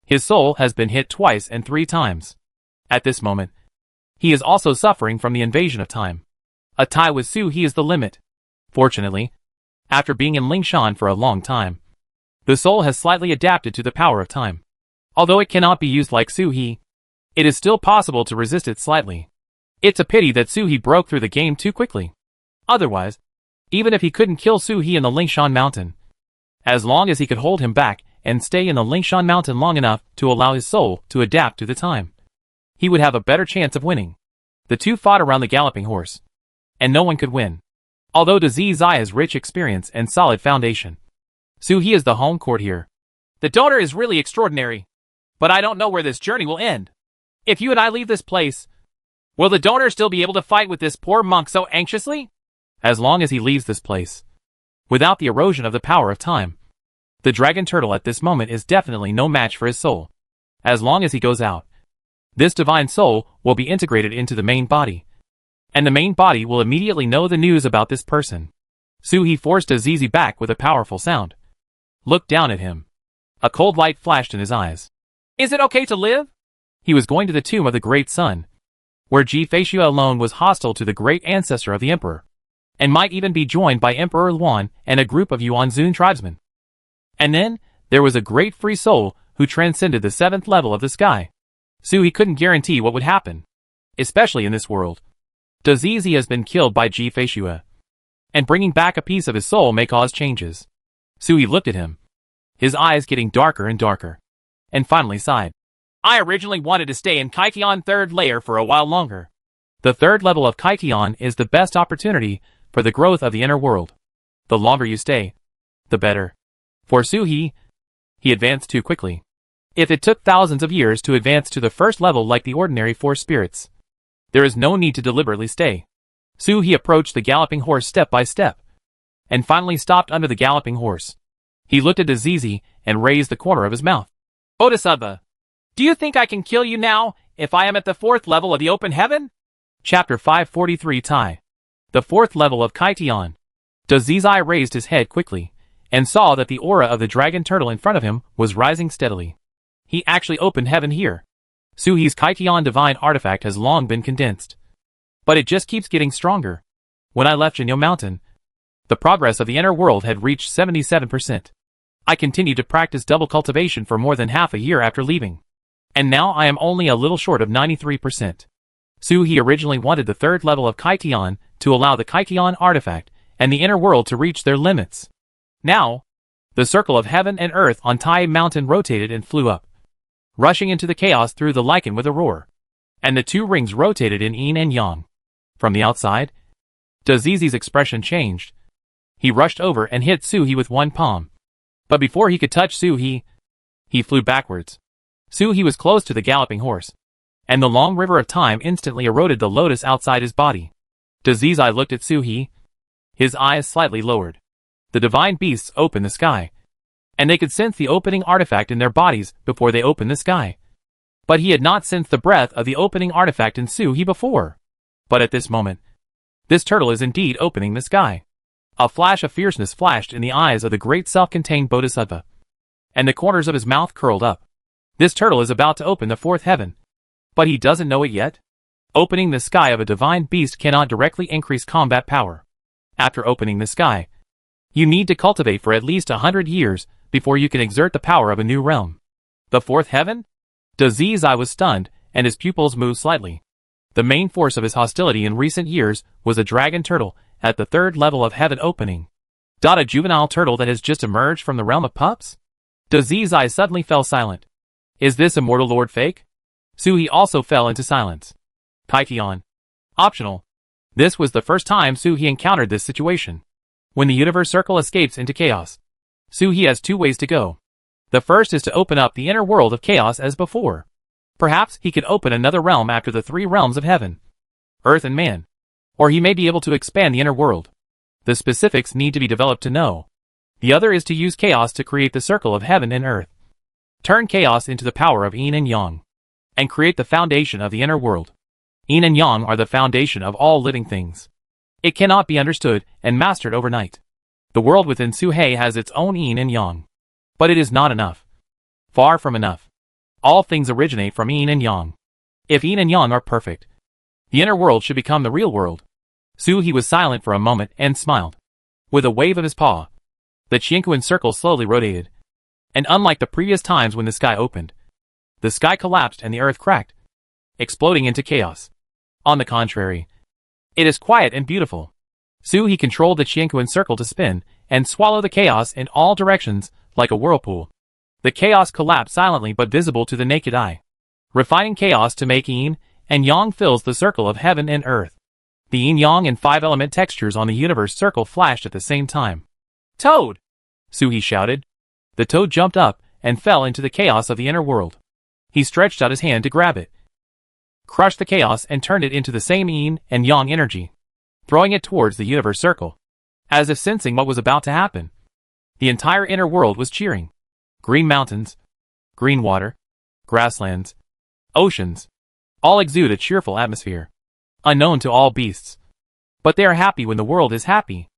His soul has been hit twice and 3 times. At this moment, he is also suffering from the invasion of time. A tie with Suhi is the limit. Fortunately, after being in Lingshan for a long time, the soul has slightly adapted to the power of time. Although it cannot be used like Suhi, it is still possible to resist it slightly. It's a pity that Suhi broke through the game too quickly. Otherwise, even if he couldn't kill Suhi in the Lingshan mountain, as long as he could hold him back and stay in the Lingshan mountain long enough to allow his soul to adapt to the time, he would have a better chance of winning. The two fought around the galloping horse, and no one could win. Although Daziz's eye has rich experience and solid foundation, Suhi is the home court here. The donor is really extraordinary, but I don't know where this journey will end. If you and I leave this place, will the donor still be able to fight with this poor monk so anxiously? As long as he leaves this place, without the erosion of the power of time, the dragon turtle at this moment is definitely no match for his soul. As long as he goes out, this divine soul will be integrated into the main body, and the main body will immediately know the news about this person. Suhi forced Azizi back with a powerful sound. Looked down at him. A cold light flashed in his eyes. Is it okay to live? He was going to the tomb of the great sun, where Ji Feishua alone was hostile to the great ancestor of the emperor, and might even be joined by Emperor Luan and a group of Yuanzun tribesmen. And then, there was a great free soul who transcended the 7th level of the sky. Suhi couldn't guarantee what would happen, especially in this world. Dazizi has been killed by Ji Feishua, and bringing back a piece of his soul may cause changes. Suhi looked at him, his eyes getting darker and darker, and finally sighed. I originally wanted to stay in Kaikion 3rd layer for a while longer. The 3rd level of Kaikion is the best opportunity for the growth of the inner world. The longer you stay, the better. For Suhi, he advanced too quickly. If it took thousands of years to advance to the 1st level like the ordinary 4 spirits, there is no need to deliberately stay. Suhi approached the galloping horse step by step, and finally stopped under the galloping horse. He looked at Azizi and raised the corner of his mouth. Bodhisattva, do you think I can kill you now, if I am at the 4th level of the open heaven? Chapter 543 Tai. The 4th level of Kaikion. Dazizi raised his head quickly, and saw that the aura of the dragon turtle in front of him was rising steadily. He actually opened heaven here. Suhi's Kaikion divine artifact has long been condensed, but it just keeps getting stronger. When I left Jinyo Mountain, the progress of the inner world had reached 77%. I continued to practice double cultivation for more than half a year after leaving, and now I am only a little short of 93%. Suhi originally wanted the 3rd level of Kaikion to allow the Kaikion artifact and the inner world to reach their limits. Now, the circle of heaven and earth on Tai Mountain rotated and flew up, rushing into the chaos through the lichen with a roar, and the 2 rings rotated in yin and yang. From the outside, Dazizi's expression changed. He rushed over and hit Suhi with one palm, but before he could touch Suhi, he flew backwards. Suhi was close to the galloping horse, and the long river of time instantly eroded the lotus outside his body. Dazizi looked at Suhi, his eyes slightly lowered. The divine beasts opened the sky, and they could sense the opening artifact in their bodies before they opened the sky. But he had not sensed the breath of the opening artifact in Suhi before. But at this moment, this turtle is indeed opening the sky. A flash of fierceness flashed in the eyes of the great self-contained Bodhisattva, and the corners of his mouth curled up. This turtle is about to open the 4th heaven, but he doesn't know it yet. Opening the sky of a divine beast cannot directly increase combat power. After opening the sky, you need to cultivate for at least 100 years before you can exert the power of a new realm. The 4th heaven? Dazizi was stunned, and his pupils moved slightly. The main force of his hostility in recent years was a dragon turtle at the 3rd level of heaven opening. A juvenile turtle that has just emerged from the realm of pups? Dazizi suddenly fell silent. Is this immortal lord fake? Suhi also fell into silence. Kaikion. Optional. This was the first time Suhi encountered this situation. When the universe circle escapes into chaos, Suhi has 2 ways to go. The first is to open up the inner world of chaos as before. Perhaps he could open another realm after the 3 realms of heaven, earth and man. Or he may be able to expand the inner world. The specifics need to be developed to know. The other is to use chaos to create the circle of heaven and earth. Turn chaos into the power of yin and yang, and create the foundation of the inner world. Yin and yang are the foundation of all living things. It cannot be understood and mastered overnight. The world within Suhei has its own yin and yang. But it is not enough. Far from enough. All things originate from yin and yang. If yin and yang are perfect, the inner world should become the real world. Suhi was silent for a moment and smiled. With a wave of his paw, the Qianquan circle slowly rotated. And unlike the previous times when the sky opened, the sky collapsed and the earth cracked, exploding into chaos. On the contrary, it is quiet and beautiful. Suhi controlled the Qianquan circle to spin and swallow the chaos in all directions like a whirlpool. The chaos collapsed silently but visible to the naked eye. Refining chaos to make yin and yang fills the circle of heaven and earth. The yin-yang and 5-element textures on the universe circle flashed at the same time. Toad! Suhi shouted. The toad jumped up and fell into the chaos of the inner world. He stretched out his hand to grab it, crushed the chaos and turned it into the same yin and yang energy, throwing it towards the universe circle, as if sensing what was about to happen. The entire inner world was cheering. Green mountains, green water, grasslands, oceans, all exude a cheerful atmosphere, unknown to all beasts. But they are happy when the world is happy.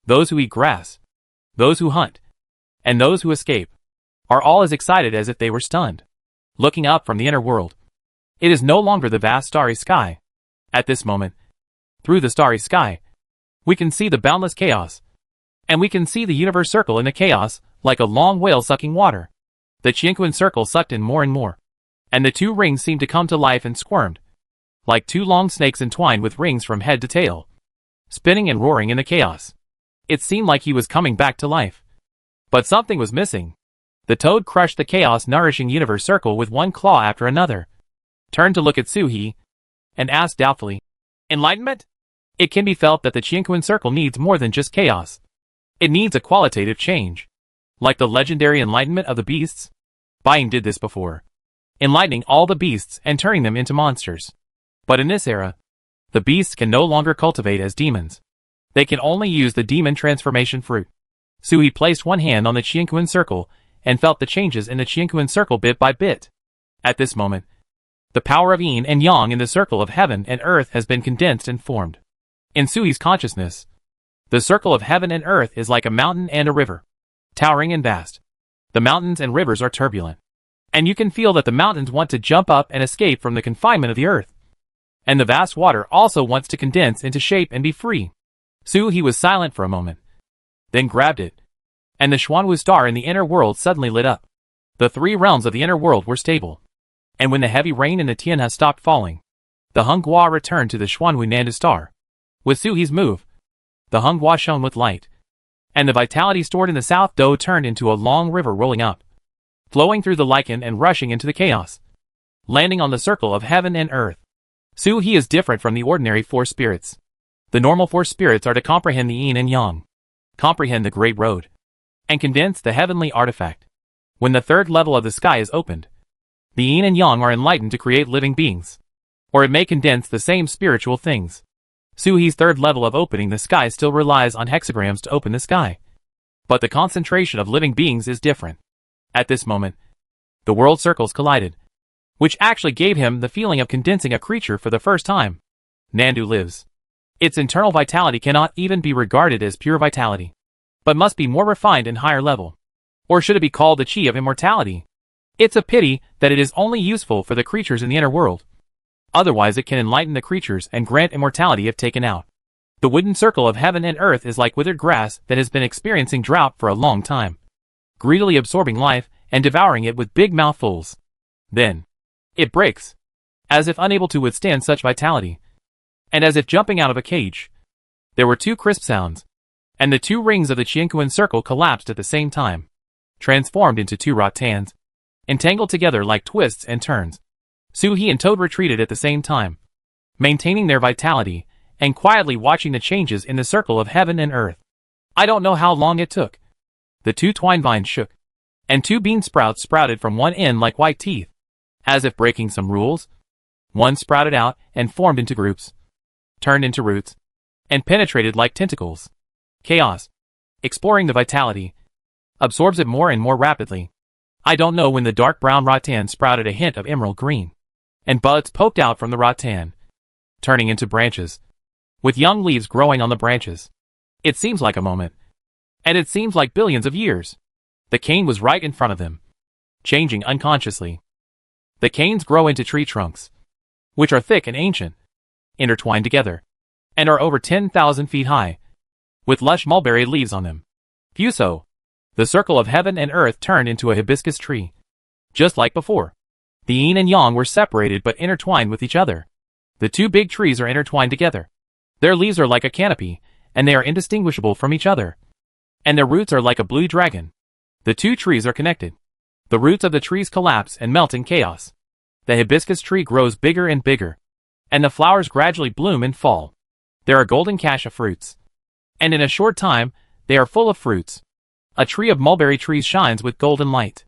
Those who eat grass, those who hunt, and those who escape, are all as excited as if they were stunned. Looking up from the inner world, it is no longer the vast starry sky. At this moment, through the starry sky, we can see the boundless chaos, and we can see the universe circle in the chaos like a long whale sucking water. The Qianquan circle sucked in more and more, and the two rings seemed to come to life and squirmed, like two long snakes entwined with rings from head to tail, spinning and roaring in the chaos. It seemed like he was coming back to life. But something was missing. The toad crushed the chaos-nourishing universe circle with one claw after another, turned to look at Suhi, and asked doubtfully, "Enlightenment?" It can be felt that the Qianquan circle needs more than just chaos. It needs a qualitative change. Like the legendary enlightenment of the beasts. Buying did this before, enlightening all the beasts and turning them into monsters. But in this era, the beasts can no longer cultivate as demons. They can only use the demon transformation fruit. Suhi placed one hand on the Qianquan circle and felt the changes in the Qianquan circle bit by bit. At this moment, the power of yin and yang in the circle of heaven and earth has been condensed and formed. In Suhi's consciousness, the circle of heaven and earth is like a mountain and a river, towering and vast. The mountains and rivers are turbulent, and you can feel that the mountains want to jump up and escape from the confinement of the earth. And the vast water also wants to condense into shape and be free. Suhi was silent for a moment, then grabbed it, and the Xuanwu star in the inner world suddenly lit up. The three realms of the inner world were stable, and when the heavy rain in the Tianhe stopped falling, the Honghua returned to the Xuanwu Nanda star. With Suhi's move, the Honghua shone with light, and the vitality stored in the South Dou turned into a long river rolling up, flowing through the lichen and rushing into the chaos, landing on the circle of heaven and earth. Suhi is different from the ordinary four spirits. The normal four spirits are to comprehend the yin and yang, comprehend the great road, and condense the heavenly artifact. When the third level of the sky is opened, the yin and yang are enlightened to create living beings, or it may condense the same spiritual things. Suhi's third level of opening the sky still relies on hexagrams to open the sky, but the concentration of living beings is different. At this moment, the world circles collided, which actually gave him the feeling of condensing a creature for the first time. Nandu lives. Its internal vitality cannot even be regarded as pure vitality, but must be more refined and higher level. Or should it be called the chi of immortality? It's a pity that it is only useful for the creatures in the inner world. Otherwise it can enlighten the creatures and grant immortality if taken out. The wooden circle of heaven and earth is like withered grass that has been experiencing drought for a long time, greedily absorbing life and devouring it with big mouthfuls. Then, it breaks, as if unable to withstand such vitality, and as if jumping out of a cage. There were two crisp sounds, and the two rings of the Qianquan circle collapsed at the same time, transformed into two rattans, entangled together like twists and turns. Suhi and Toad retreated at the same time, maintaining their vitality, and quietly watching the changes in the circle of heaven and earth. I don't know how long it took. The two twine vines shook, and two bean sprouts sprouted from one end like white teeth, as if breaking some rules. One sprouted out and formed into groups, turned into roots, and penetrated like tentacles. Chaos, exploring the vitality, absorbs it more and more rapidly. I don't know when the dark brown rattan sprouted a hint of emerald green, and buds poked out from the rattan, turning into branches, with young leaves growing on the branches. It seems like a moment, and it seems like billions of years. The cane was right in front of them, changing unconsciously. The canes grow into tree trunks, which are thick and ancient, intertwined together, and are over 10,000 feet high, with lush mulberry leaves on them. Fuso, the circle of heaven and earth turned into a hibiscus tree. Just like before, the yin and yang were separated but intertwined with each other. The two big trees are intertwined together. Their leaves are like a canopy, and they are indistinguishable from each other. And their roots are like a blue dragon. The two trees are connected. The roots of the trees collapse and melt in chaos. The hibiscus tree grows bigger and bigger, and the flowers gradually bloom and fall. There are golden cassia fruits, and in a short time, they are full of fruits. A tree of mulberry trees shines with golden light.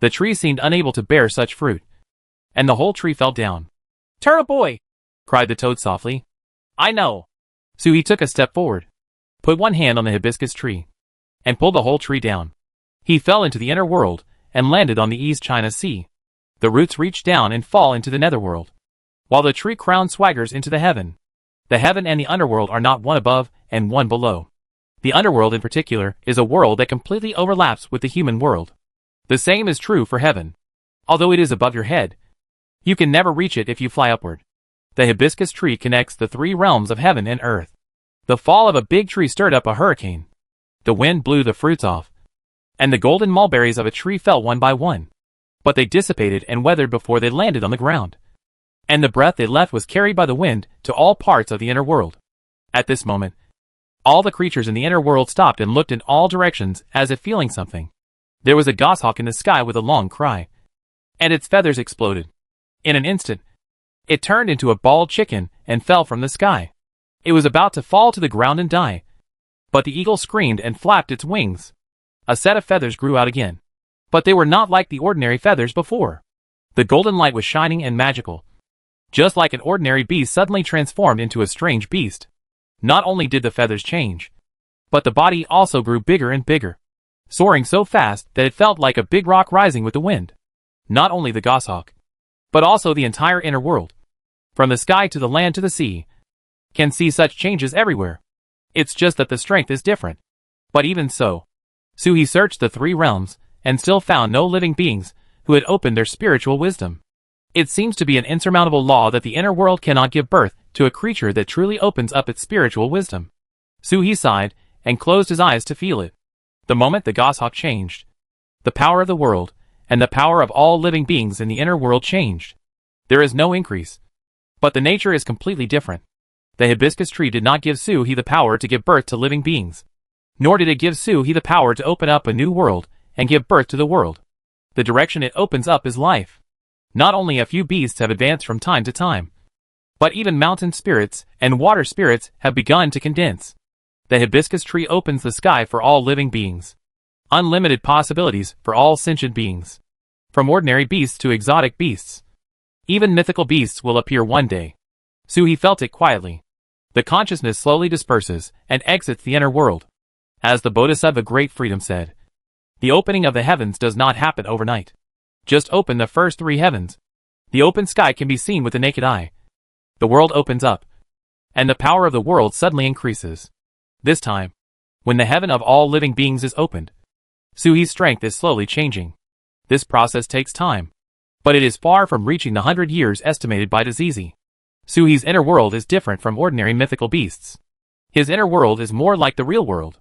The tree seemed unable to bear such fruit, and the whole tree fell down. "Turtle boy!" cried the toad softly. "I know." Suhi took a step forward, put one hand on the hibiscus tree, and pulled the whole tree down. He fell into the inner world, and landed on the East China Sea. The roots reach down and fall into the netherworld, while the tree crown swaggers into the heaven. The heaven and the underworld are not one above and one below. The underworld in particular is a world that completely overlaps with the human world. The same is true for heaven. Although it is above your head, you can never reach it if you fly upward. The hibiscus tree connects the three realms of heaven and earth. The fall of a big tree stirred up a hurricane. The wind blew the fruits off, and the golden mulberries of a tree fell one by one. but they dissipated and weathered before they landed on the ground. And the breath they left was carried by the wind to all parts of the inner world. At this moment, all the creatures in the inner world stopped and looked in all directions as if feeling something. There was a goshawk in the sky with a long cry, and its feathers exploded. In an instant, it turned into a bald chicken and fell from the sky. It was about to fall to the ground and die, but the eagle screamed and flapped its wings. A set of feathers grew out again, but they were not like the ordinary feathers before. The golden light was shining and magical, just like an ordinary beast suddenly transformed into a strange beast. Not only did the feathers change, but the body also grew bigger and bigger, soaring so fast that it felt like a big rock rising with the wind. Not only the goshawk, but also the entire inner world, from the sky to the land to the sea, can see such changes everywhere. It's just that the strength is different. But even so, Suhi searched the three realms and still found no living beings who had opened their spiritual wisdom. It seems to be an insurmountable law that the inner world cannot give birth to a creature that truly opens up its spiritual wisdom. Suhi sighed and closed his eyes to feel it. The moment the goshawk changed, the power of the world and the power of all living beings in the inner world changed. There is no increase, but the nature is completely different. The hibiscus tree did not give Suhi the power to give birth to living beings, nor did it give Suhi the power to open up a new world and give birth to the world. The direction it opens up is life. Not only a few beasts have advanced from time to time, but even mountain spirits and water spirits have begun to condense. The hibiscus tree opens the sky for all living beings. Unlimited possibilities for all sentient beings. From ordinary beasts to exotic beasts. Even mythical beasts will appear one day. Suhi felt it quietly. The consciousness slowly disperses and exits the inner world. As the Bodhisattva Great Freedom said, the opening of the heavens does not happen overnight. Just open the first three heavens. The open sky can be seen with the naked eye. The world opens up, and the power of the world suddenly increases. This time, when the heaven of all living beings is opened, Suhi's strength is slowly changing. This process takes time, but it is far from reaching the 100 years estimated by Dazizi. Suhi's inner world is different from ordinary mythical beasts. His inner world is more like the real world.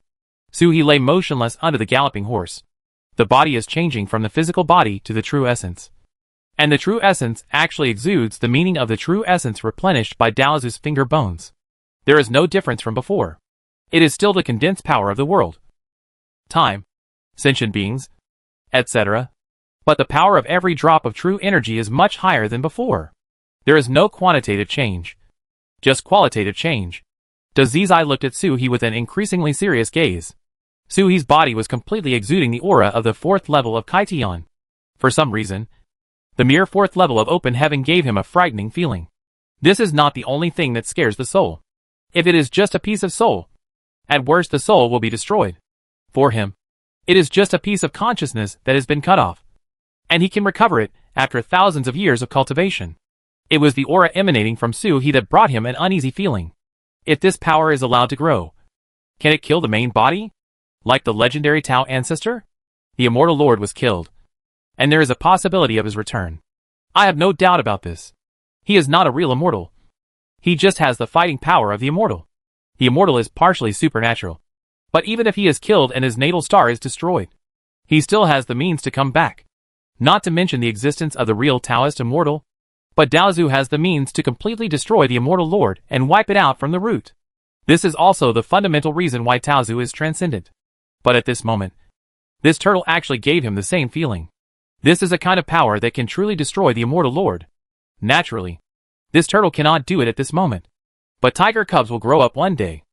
Suhi lay motionless under the galloping horse. The body is changing from the physical body to the true essence. And the true essence actually exudes the meaning of the true essence replenished by Daozu's finger bones. There is no difference from before. It is still the condensed power of the world, time, sentient beings, etc. But the power of every drop of true energy is much higher than before. There is no quantitative change, just qualitative change. Dazizi looked at Suhi with an increasingly serious gaze. Suhi's body was completely exuding the aura of the fourth level of Kaitian. For some reason, the mere fourth level of open heaven gave him a frightening feeling. This is not the only thing that scares the soul. If it is just a piece of soul, at worst the soul will be destroyed. For him, it is just a piece of consciousness that has been cut off, and he can recover it after thousands of years of cultivation. It was the aura emanating from Suhi that brought him an uneasy feeling. If this power is allowed to grow, can it kill the main body? Like the legendary Tao ancestor? The immortal lord was killed, and there is a possibility of his return. I have no doubt about this. He is not a real immortal. He just has the fighting power of the immortal. The immortal is partially supernatural. But even if he is killed and his natal star is destroyed, he still has the means to come back. Not to mention the existence of the real Taoist immortal. But Daozu has the means to completely destroy the immortal lord and wipe it out from the root. This is also the fundamental reason why Daozu is transcendent. But at this moment, this turtle actually gave him the same feeling. This is a kind of power that can truly destroy the immortal lord. Naturally, this turtle cannot do it at this moment. But tiger cubs will grow up one day.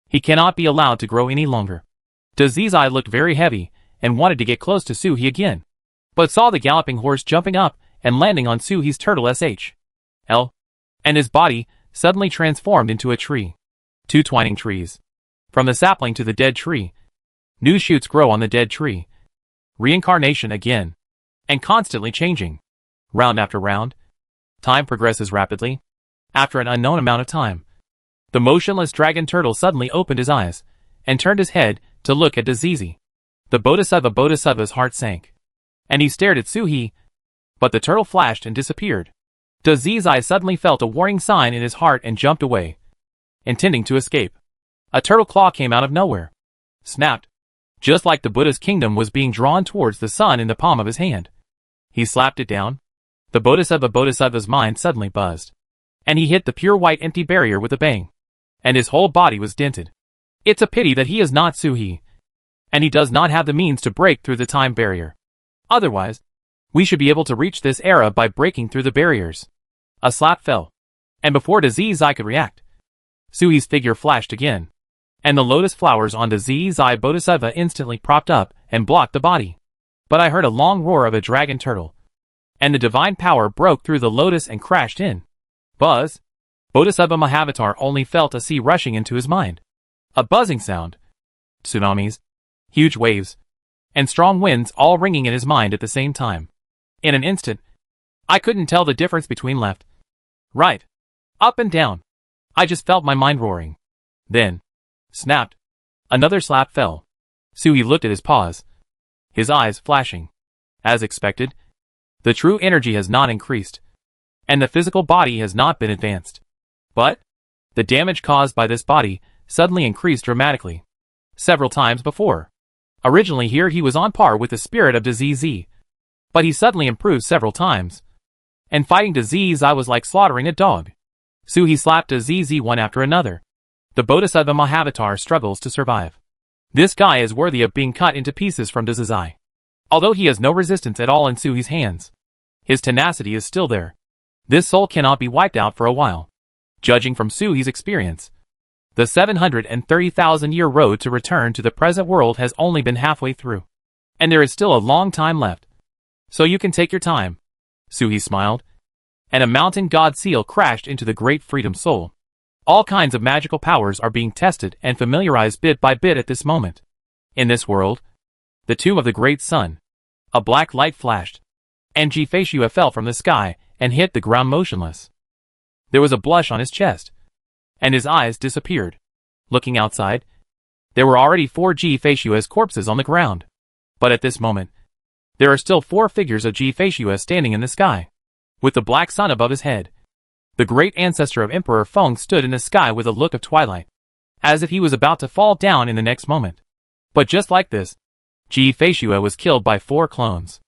He cannot be allowed to grow any longer. Dazizi looked very heavy and wanted to get close to Suhi again, but saw the galloping horse jumping up and landing on Suhi's turtle SHL, and his body suddenly transformed into a tree. Two twining trees. From the sapling to the dead tree, new shoots grow on the dead tree. Reincarnation again, and constantly changing. Round after round, time progresses rapidly. After an unknown amount of time, the motionless dragon turtle suddenly opened his eyes and turned his head to look at Dazizi. The Bodhisattva's heart sank, and he stared at Suhi, but the turtle flashed and disappeared. Dazizi suddenly felt a warning sign in his heart and jumped away, intending to escape. A turtle claw came out of nowhere, snapped, just like the Buddha's kingdom was being drawn towards the sun in the palm of his hand. He slapped it down. The Bodhisattva's mind suddenly buzzed. And he hit the pure white empty barrier with a bang. And his whole body was dented. It's a pity that he is not Suhi. And he does not have the means to break through the time barrier. Otherwise, we should be able to reach this era by breaking through the barriers. A slap fell. And before the Zai could react, Suhi's figure flashed again. And the lotus flowers on the Zai Bodhisattva instantly propped up and blocked the body. But I heard a long roar of a dragon turtle. And the divine power broke through the lotus and crashed in. Buzz. Bodhisattva Mahavatar only felt a sea rushing into his mind. A buzzing sound. Tsunamis. Huge waves. And strong winds all ringing in his mind at the same time. In an instant, I couldn't tell the difference between left, right, up and down. I just felt my mind roaring. Then, snapped. Another slap fell. Suhi looked at his paws. His eyes flashing. As expected, the true energy has not increased. And the physical body has not been advanced. But, the damage caused by this body suddenly increased dramatically. Several times before. Originally here he was on par with the spirit of DZZ. But he suddenly improved several times. And fighting DZZ was like slaughtering a dog. Suhi slapped DZZ one after another. The Bodhisattva Mahavatar struggles to survive. This guy is worthy of being cut into pieces from DZZ. Although he has no resistance at all in Suhi's hands. His tenacity is still there. This soul cannot be wiped out for a while. Judging from Suhi's experience, the 730,000-year road to return to the present world has only been halfway through. And there is still a long time left. So you can take your time. Suhi smiled. And a mountain god seal crashed into the great freedom soul. All kinds of magical powers are being tested and familiarized bit by bit at this moment. In this world, the tomb of the great sun. A black light flashed. And Jifashua fell from the sky and hit the ground motionless. There was a blush on his chest. And his eyes disappeared. Looking outside, there were already 4 Jifashua's corpses on the ground. But at this moment, there are still 4 figures of Jifashua standing in the sky, with the black sun above his head. The great ancestor of Emperor Feng stood in the sky with a look of twilight, as if he was about to fall down in the next moment. But just like this, Jifashua was killed by 4 clones.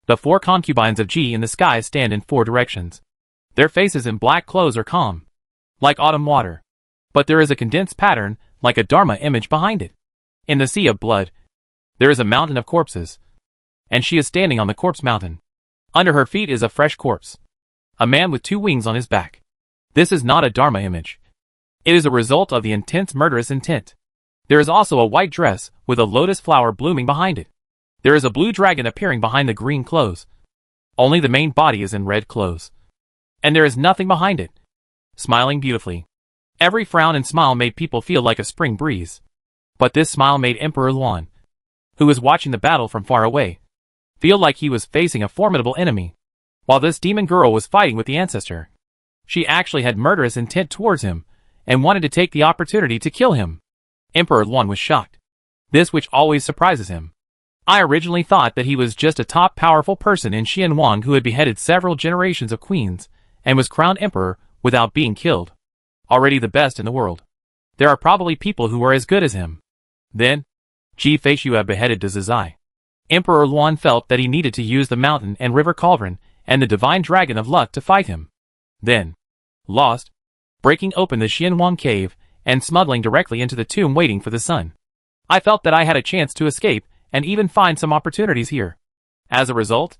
The 4 concubines of Ji in the sky stand in 4 directions. Their faces in black clothes are calm, like autumn water. But there is a condensed pattern, like a Dharma image behind it. In the sea of blood, there is a mountain of corpses. And she is standing on the corpse mountain. Under her feet is a fresh corpse. A man with 2 wings on his back. This is not a Dharma image. It is a result of the intense murderous intent. There is also a white dress with a lotus flower blooming behind it. There is a blue dragon appearing behind the green clothes. Only the main body is in red clothes. And there is nothing behind it. Smiling beautifully. Every frown and smile made people feel like a spring breeze. But this smile made Emperor Luan, who was watching the battle from far away, feel like he was facing a formidable enemy. While this demon girl was fighting with the ancestor, she actually had murderous intent towards him, and wanted to take the opportunity to kill him. Emperor Luan was shocked. This which always surprises him. I originally thought that he was just a top powerful person in Xianwang who had beheaded several generations of queens, and was crowned emperor without being killed. Already the best in the world. There are probably people who are as good as him. Then, Jifashua beheaded DZZ. Emperor Luan felt that he needed to use the mountain and river cauldron and the divine dragon of luck to fight him. Then, lost, breaking open the Xianwang cave and smuggling directly into the tomb waiting for the sun. I felt that I had a chance to escape and even find some opportunities here. As a result,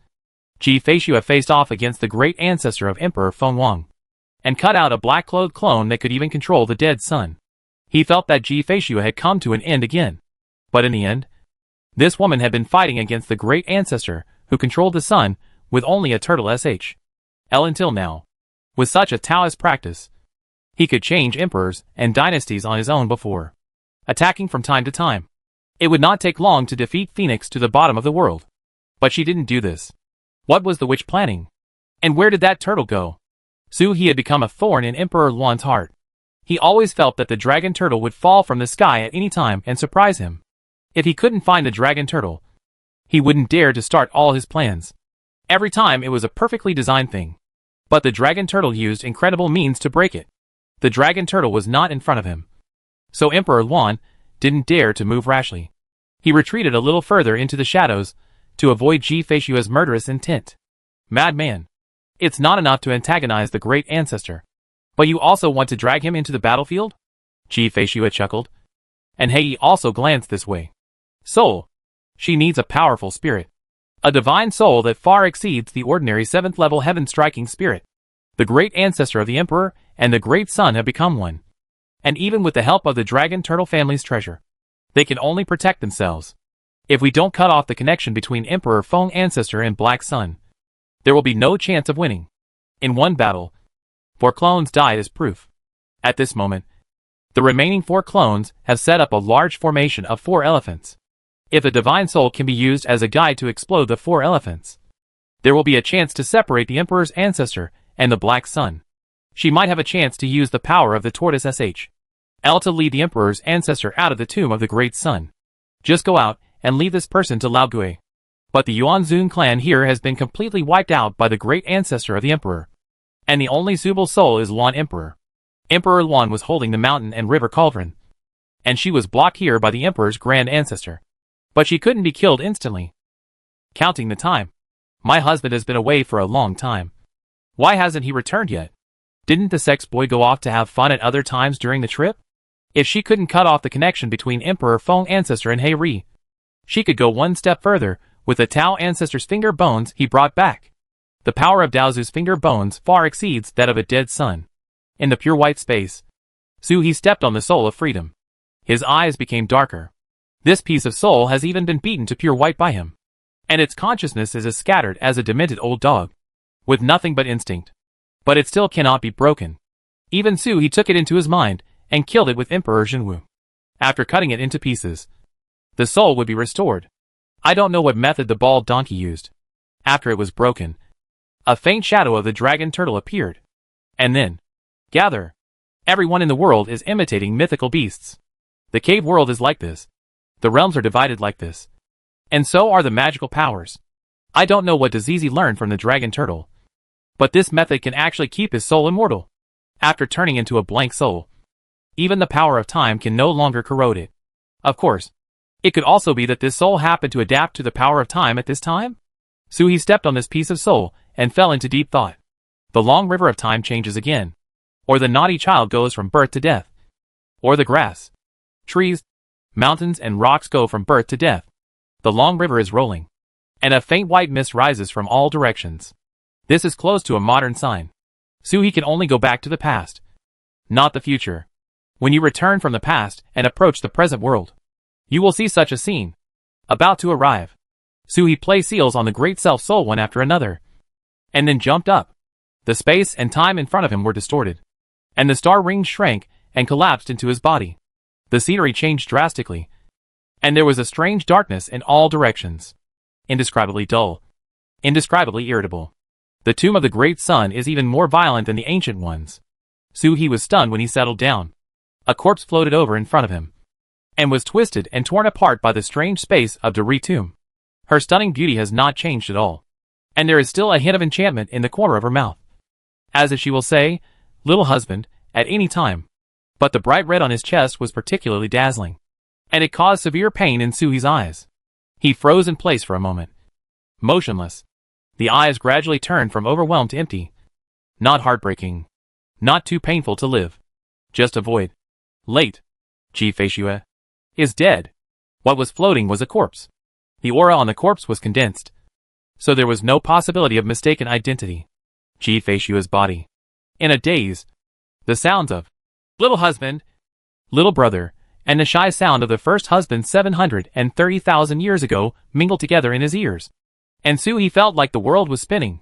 Jifashua faced off against the great ancestor of Emperor Fengwang and cut out a black-clothed clone that could even control the dead sun. He felt that Jifashua had come to an end again. But in the end, this woman had been fighting against the great ancestor who controlled the sun with only a turtle sh. L until now. With such a Taoist practice, he could change emperors and dynasties on his own before, attacking from time to time. It would not take long to defeat Phoenix to the bottom of the world. But she didn't do this. What was the witch planning? And where did that turtle go? He had become a thorn in Emperor Luan's heart. He always felt that the dragon turtle would fall from the sky at any time and surprise him. If he couldn't find the dragon turtle, he wouldn't dare to start all his plans. Every time it was a perfectly designed thing. But the dragon turtle used incredible means to break it. The dragon turtle was not in front of him. So Emperor Luan didn't dare to move rashly. He retreated a little further into the shadows to avoid Jifashua's murderous intent. Madman. It's not enough to antagonize the great ancestor, but you also want to drag him into the battlefield? Chief Feishue chuckled. And Hei also glanced this way. Soul. She needs a powerful spirit. A divine soul that far exceeds the ordinary 7th level heaven-striking spirit. The great ancestor of the Emperor and the great sun have become one. And even with the help of the dragon turtle family's treasure, they can only protect themselves. If we don't cut off the connection between Emperor Feng ancestor and Black Sun, there will be no chance of winning. In one battle, 4 clones died as proof. At this moment, the remaining 4 clones have set up a large formation of 4 elephants. If a divine soul can be used as a guide to explode the 4 elephants, there will be a chance to separate the Emperor's ancestor and the Black Sun. She might have a chance to use the power of the tortoise SHL to lead the Emperor's ancestor out of the tomb of the Great Sun. Just go out and leave this person to Lao Gui. But the Yuanzun clan here has been completely wiped out by the great ancestor of the Emperor. And the only Zubal soul is Luan Emperor. Emperor Luan was holding the mountain and river cauldron, and she was blocked here by the Emperor's grand ancestor. But she couldn't be killed instantly. Counting the time. My husband has been away for a long time. Why hasn't he returned yet? Didn't the sex boy go off to have fun at other times during the trip? If she couldn't cut off the connection between Emperor Feng ancestor and Hei Ri, she could go one step further with the Tao ancestor's finger bones he brought back. The power of Daozu's finger bones far exceeds that of a dead sun. In the pure white space, Su He stepped on the soul of freedom. His eyes became darker. This piece of soul has even been beaten to pure white by him, and its consciousness is as scattered as a demented old dog, with nothing but instinct. But it still cannot be broken. Even Su He took it into his mind and killed it with Emperor Zhenwu. After cutting it into pieces, the soul would be restored. I don't know what method the bald donkey used. After it was broken, a faint shadow of the dragon turtle appeared. And then, gather. Everyone in the world is imitating mythical beasts. The cave world is like this. The realms are divided like this. And so are the magical powers. I don't know what Dazizi learned from the dragon turtle, but this method can actually keep his soul immortal. After turning into a blank soul, even the power of time can no longer corrode it. Of course, it could also be that this soul happened to adapt to the power of time at this time. Su He stepped on this piece of soul and fell into deep thought. The long river of time changes again. Or the naughty child goes from birth to death. Or the grass, trees, mountains and rocks go from birth to death. The long river is rolling, and a faint white mist rises from all directions. This is close to a modern sign. Su He can only go back to the past, not the future. When you return from the past and approach the present world, you will see such a scene. About to arrive. Su He placed seals on the great self-soul one after another, and then jumped up. The space and time in front of him were distorted, and the star rings shrank and collapsed into his body. The scenery changed drastically, and there was a strange darkness in all directions. Indescribably dull. Indescribably irritable. The tomb of the great sun is even more violent than the ancient ones. Su He was stunned when he settled down. A corpse floated over in front of him, and was twisted and torn apart by the strange space of the tomb. Her stunning beauty has not changed at all, and there is still a hint of enchantment in the corner of her mouth. As if she will say, "Little husband," at any time. But the bright red on his chest was particularly dazzling, and it caused severe pain in Su He's eyes. He froze in place for a moment, motionless. The eyes gradually turned from overwhelmed to empty. Not heartbreaking. Not too painful to live. Just a void. Late. Chief Feishue is dead. What was floating was a corpse. The aura on the corpse was condensed, so there was no possibility of mistaken identity. Chief Feishue's body. In a daze, the sounds of "little husband," "little brother," and the shy sound of the first husband 730,000 years ago mingled together in his ears. And Su He felt like the world was spinning.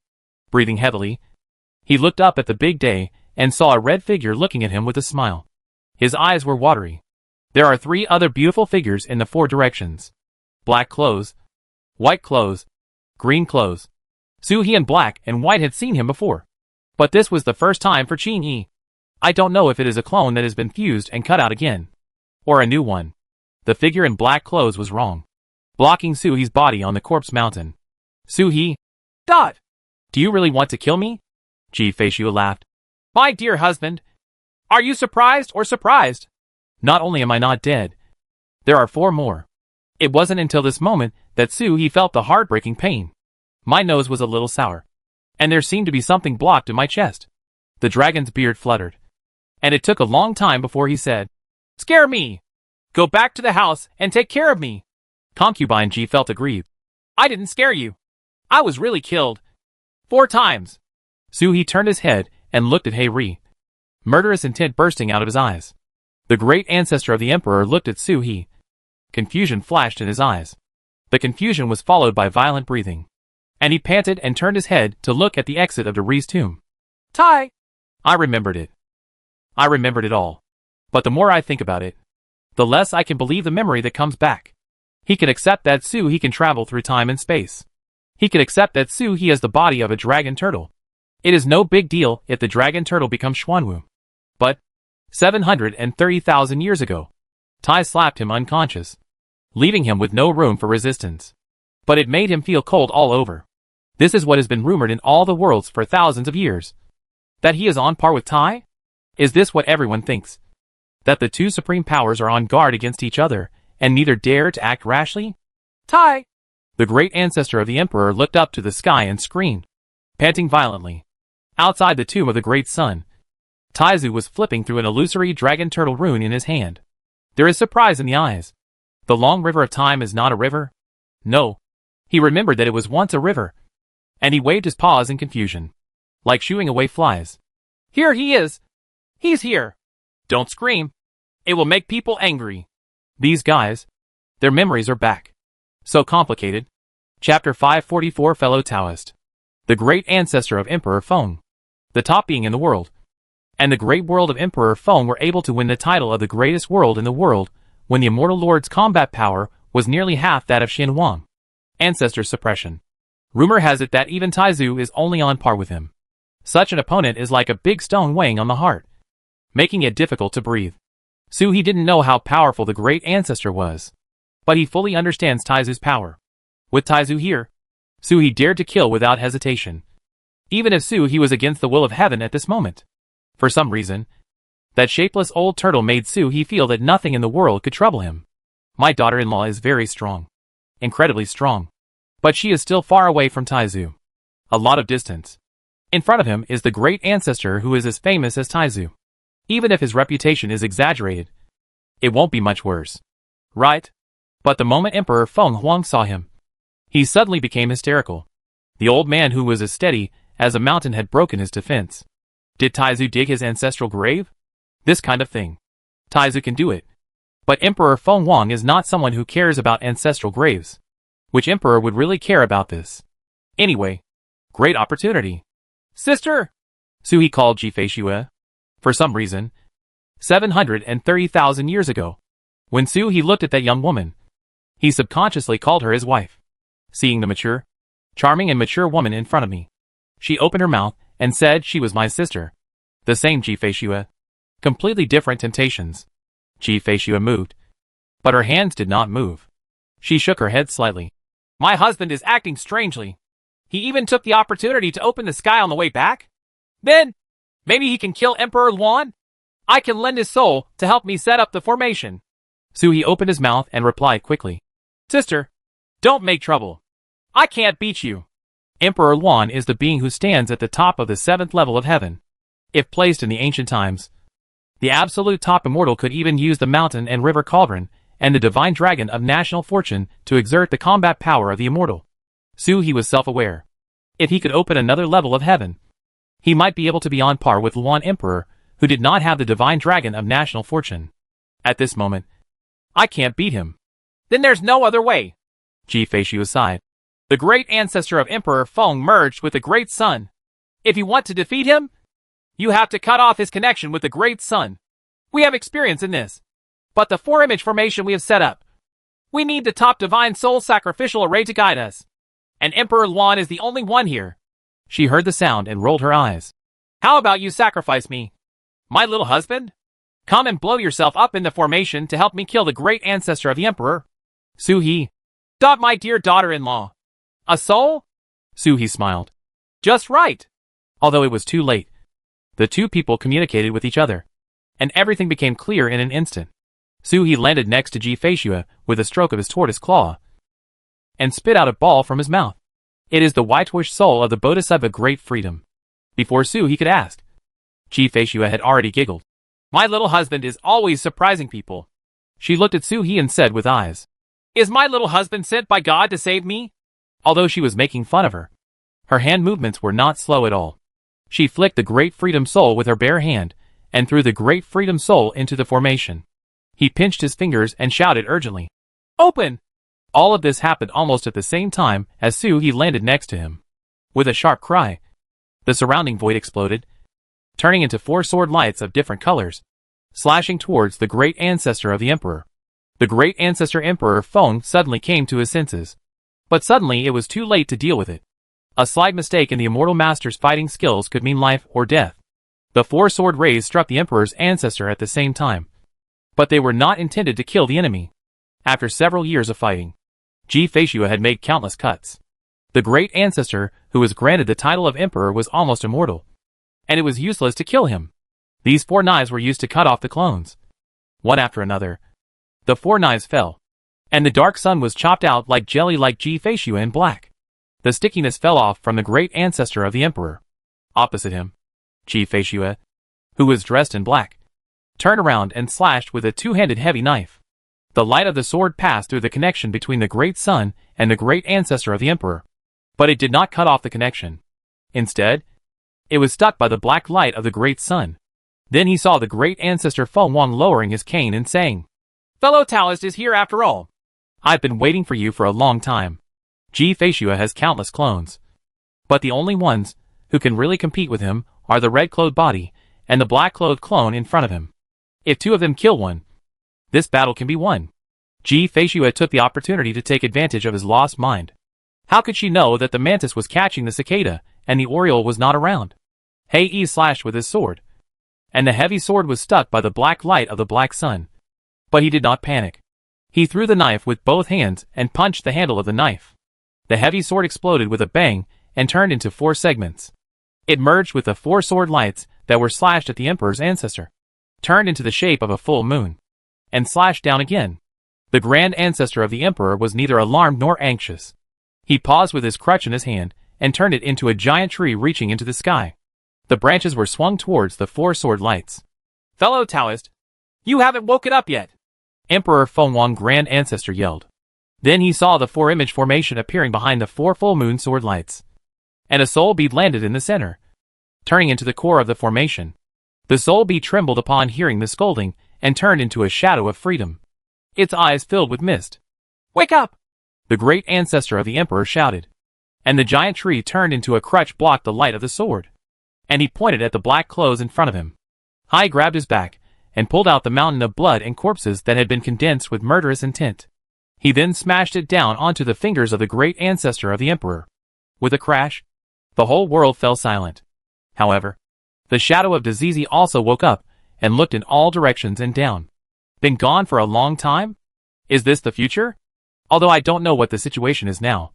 Breathing heavily, he looked up at the big day and saw a red figure looking at him with a smile. His eyes were watery. There are 3 other beautiful figures in the 4 directions. Black clothes, white clothes, green clothes. Su He in black and white had seen him before, but this was the first time for Qin Yi. I don't know if it is a clone that has been fused and cut out again, or a new one. The figure in black clothes was wrong, blocking Su He's body on the corpse mountain. Su He. Dot! Do you really want to kill me? Chief Feishue laughed. My dear husband, are you surprised or surprised? Not only am I not dead, there are 4 more. It wasn't until this moment that Su He felt the heartbreaking pain. My nose was a little sour. and there seemed to be something blocked in my chest. The dragon's beard fluttered, and it took a long time before he said, "Scare me! Go back to the house and take care of me." Concubine G felt aggrieved. "I didn't scare you. I was really killed. 4 times. Suhi turned his head and looked at Hei-Ri, murderous intent bursting out of his eyes. The great ancestor of the emperor looked at Suhi. Confusion flashed in his eyes. The confusion was followed by violent breathing, and he panted and turned his head to look at the exit of the Ri's tomb. "Tai!" I remembered it. I remembered it all. But the more I think about it, the less I can believe the memory that comes back. He can accept that Suhi can travel through time and space. He can accept that Suhi has the body of a dragon turtle. It is no big deal if the dragon turtle becomes Xuanwu. But 730,000 years ago, Tai slapped him unconscious, leaving him with no room for resistance. But it made him feel cold all over. This is what has been rumored in all the worlds for thousands of years. That he is on par with Tai? Is this what everyone thinks? That the two supreme powers are on guard against each other, and neither dare to act rashly? Tai! The great ancestor of the emperor looked up to the sky and screamed, panting violently. Outside the tomb of the great sun, Taizu was flipping through an illusory dragon turtle rune in his hand. There is surprise in the eyes. The long river of time is not a river? No. He remembered that it was once a river. And he waved his paws in confusion, like shooing away flies. "Here he is! He's here! Don't scream! It will make people angry." These guys, their memories are back. So complicated. Chapter 544 Fellow Taoist. The great ancestor of Emperor Feng. The top being in the world. And the great world of Emperor Feng were able to win the title of the greatest world in the world when the immortal lord's combat power was nearly half that of Xin Wang. Ancestor suppression. Rumor has it that even Taizu is only on par with him. Such an opponent is like a big stone weighing on the heart, making it difficult to breathe. Suhi didn't know how powerful the great ancestor was, but he fully understands Taizu's power. With Taizu here, Suhi dared to kill without hesitation, even if Suhi was against the will of heaven at this moment. For some reason, that shapeless old turtle made Suhi feel that nothing in the world could trouble him. My daughter-in-law is very strong, incredibly strong, but she is still far away from Taizu. A lot of distance. In front of him is the great ancestor who is as famous as Taizu. Even if his reputation is exaggerated, it won't be much worse. Right? But the moment Emperor Feng Huang saw him, he suddenly became hysterical. The old man who was as steady as a mountain had broken his defense. Did Taizu dig his ancestral grave? This kind of thing. Taizu can do it. But Emperor Feng Huang is not someone who cares about ancestral graves. Which emperor would really care about this? Anyway, great opportunity. "Sister!" Suhi called Jifei. For some reason, 730,000 years ago, when Suhi looked at that young woman, he subconsciously called her his wife. Seeing the mature, charming and mature woman in front of me, she opened her mouth and said she was my sister. The same Jifei. Completely different temptations. Jifei moved, but her hands did not move. She shook her head slightly. "My husband is acting strangely. He even took the opportunity to open the sky on the way back. Then, maybe he can kill Emperor Luan? I can lend his soul to help me set up the formation." Suhi opened his mouth and replied quickly. "Sister, don't make trouble. I can't beat you." Emperor Luan is the being who stands at the top of the 7th level of heaven. If placed in the ancient times, the absolute top immortal could even use the mountain and river cauldron and the divine dragon of national fortune to exert the combat power of the immortal. Suhi was self-aware. If he could open another level of heaven, he might be able to be on par with Luan Emperor, who did not have the divine dragon of national fortune. At this moment, I can't beat him. Then there's no other way. Jifei sighed. The great ancestor of Emperor Feng merged with the great sun. If you want to defeat him, you have to cut off his connection with the great sun. We have experience in this. But the 4-image formation we have set up, we need the top divine soul sacrificial array to guide us. And Emperor Luan is the only one here. She heard the sound and rolled her eyes. How about you sacrifice me? My little husband? Come and blow yourself up in the formation to help me kill the great ancestor of the Emperor. Suhi. Dot my dear daughter-in-law. A soul? Suhi smiled. Just right. Although it was too late, the two people communicated with each other, and everything became clear in an instant. Suhi landed next to Jifei with a stroke of his tortoise claw, and spit out a ball from his mouth. It is the whitewashed soul of the Bodhisattva Great Freedom. Before Su he could ask, Ji Feishue had already giggled. My little husband is always surprising people. She looked at Su He and said with eyes, Is my little husband sent by God to save me? Although she was making fun of her, her hand movements were not slow at all. She flicked the Great Freedom Soul with her bare hand, and threw the Great Freedom Soul into the formation. He pinched his fingers and shouted urgently, Open! All of this happened almost at the same time as Su He landed next to him. With a sharp cry, the surrounding void exploded, turning into 4 sword lights of different colors, slashing towards the great ancestor of the Emperor. The great ancestor Emperor Feng suddenly came to his senses. But suddenly it was too late to deal with it. A slight mistake in the immortal master's fighting skills could mean life or death. The 4 sword rays struck the Emperor's ancestor at the same time. But they were not intended to kill the enemy. After several years of fighting, Ji Feishue had made countless cuts. The great ancestor, who was granted the title of Emperor, was almost immortal, and it was useless to kill him. These 4 knives were used to cut off the clones. One after another, the 4 knives fell, and the dark sun was chopped out like jelly like Ji Feishue in black. The stickiness fell off from the great ancestor of the Emperor. Opposite him, Ji Feishue, who was dressed in black, turned around and slashed with a 2-handed heavy knife. The light of the sword passed through the connection between the great sun and the great ancestor of the Emperor, but it did not cut off the connection. Instead, it was stuck by the black light of the great sun. Then he saw the great ancestor Feng Wang lowering his cane and saying, Fellow Taoist is here after all. I've been waiting for you for a long time. Ji Feishue has countless clones, but the only ones who can really compete with him are the red-clothed body and the black-clothed clone in front of him. If 2 of them kill one, this battle can be won. Ji Feishue took the opportunity to take advantage of his lost mind. How could she know that the mantis was catching the cicada and the oriole was not around? He slashed with his sword, and the heavy sword was stuck by the black light of the black sun. But he did not panic. He threw the knife with both hands and punched the handle of the knife. The heavy sword exploded with a bang and turned into 4 segments. It merged with the 4 sword lights that were slashed at the Emperor's ancestor, turned into the shape of a full moon, and slashed down again. The grand ancestor of the Emperor was neither alarmed nor anxious. He paused with his crutch in his hand and turned it into a giant tree reaching into the sky. The branches were swung towards the 4 sword lights. Fellow Taoist, you haven't woken up yet, Emperor Feng Wang Grand Ancestor yelled. Then he saw the 4-image formation appearing behind the 4 full moon sword lights, and a soul bead landed in the center, turning into the core of the formation. The soul bead trembled upon hearing the scolding and turned into a shadow of freedom. Its eyes filled with mist. Wake up! The great ancestor of the Emperor shouted, and the giant tree turned into a crutch blocked the light of the sword, and he pointed at the black clothes in front of him. Hai grabbed his back and pulled out the mountain of blood and corpses that had been condensed with murderous intent. He then smashed it down onto the fingers of the great ancestor of the Emperor. With a crash, the whole world fell silent. However, the shadow of Dazizi also woke up and looked in all directions and down. Been gone for a long time? Is this the future? Although I don't know what the situation is now,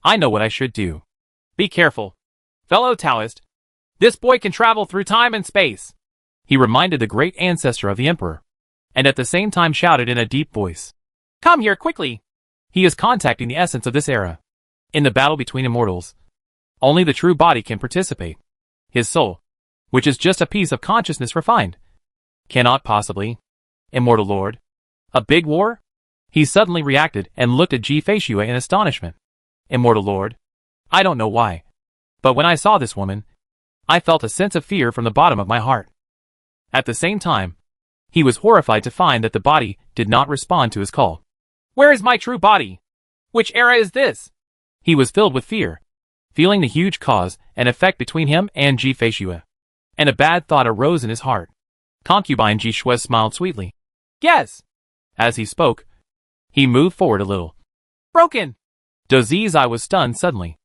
I know what I should do. Be careful, fellow Taoist. This boy can travel through time and space, he reminded the great ancestor of the Emperor, and at the same time shouted in a deep voice, Come here quickly! He is contacting the essence of this era. In the battle between immortals, only the true body can participate. His soul, which is just a piece of consciousness refined, cannot possibly. Immortal Lord? A big war? He suddenly reacted and looked at Ji Feishue in astonishment. Immortal Lord? I don't know why, but when I saw this woman, I felt a sense of fear from the bottom of my heart. At the same time, he was horrified to find that the body did not respond to his call. Where is my true body? Which era is this? He was filled with fear, feeling the huge cause and effect between him and Ji Feishue, and a bad thought arose in his heart. Concubine Ji Shui smiled sweetly. Yes. As he spoke, he moved forward a little. Broken! Dozi's eye was stunned suddenly,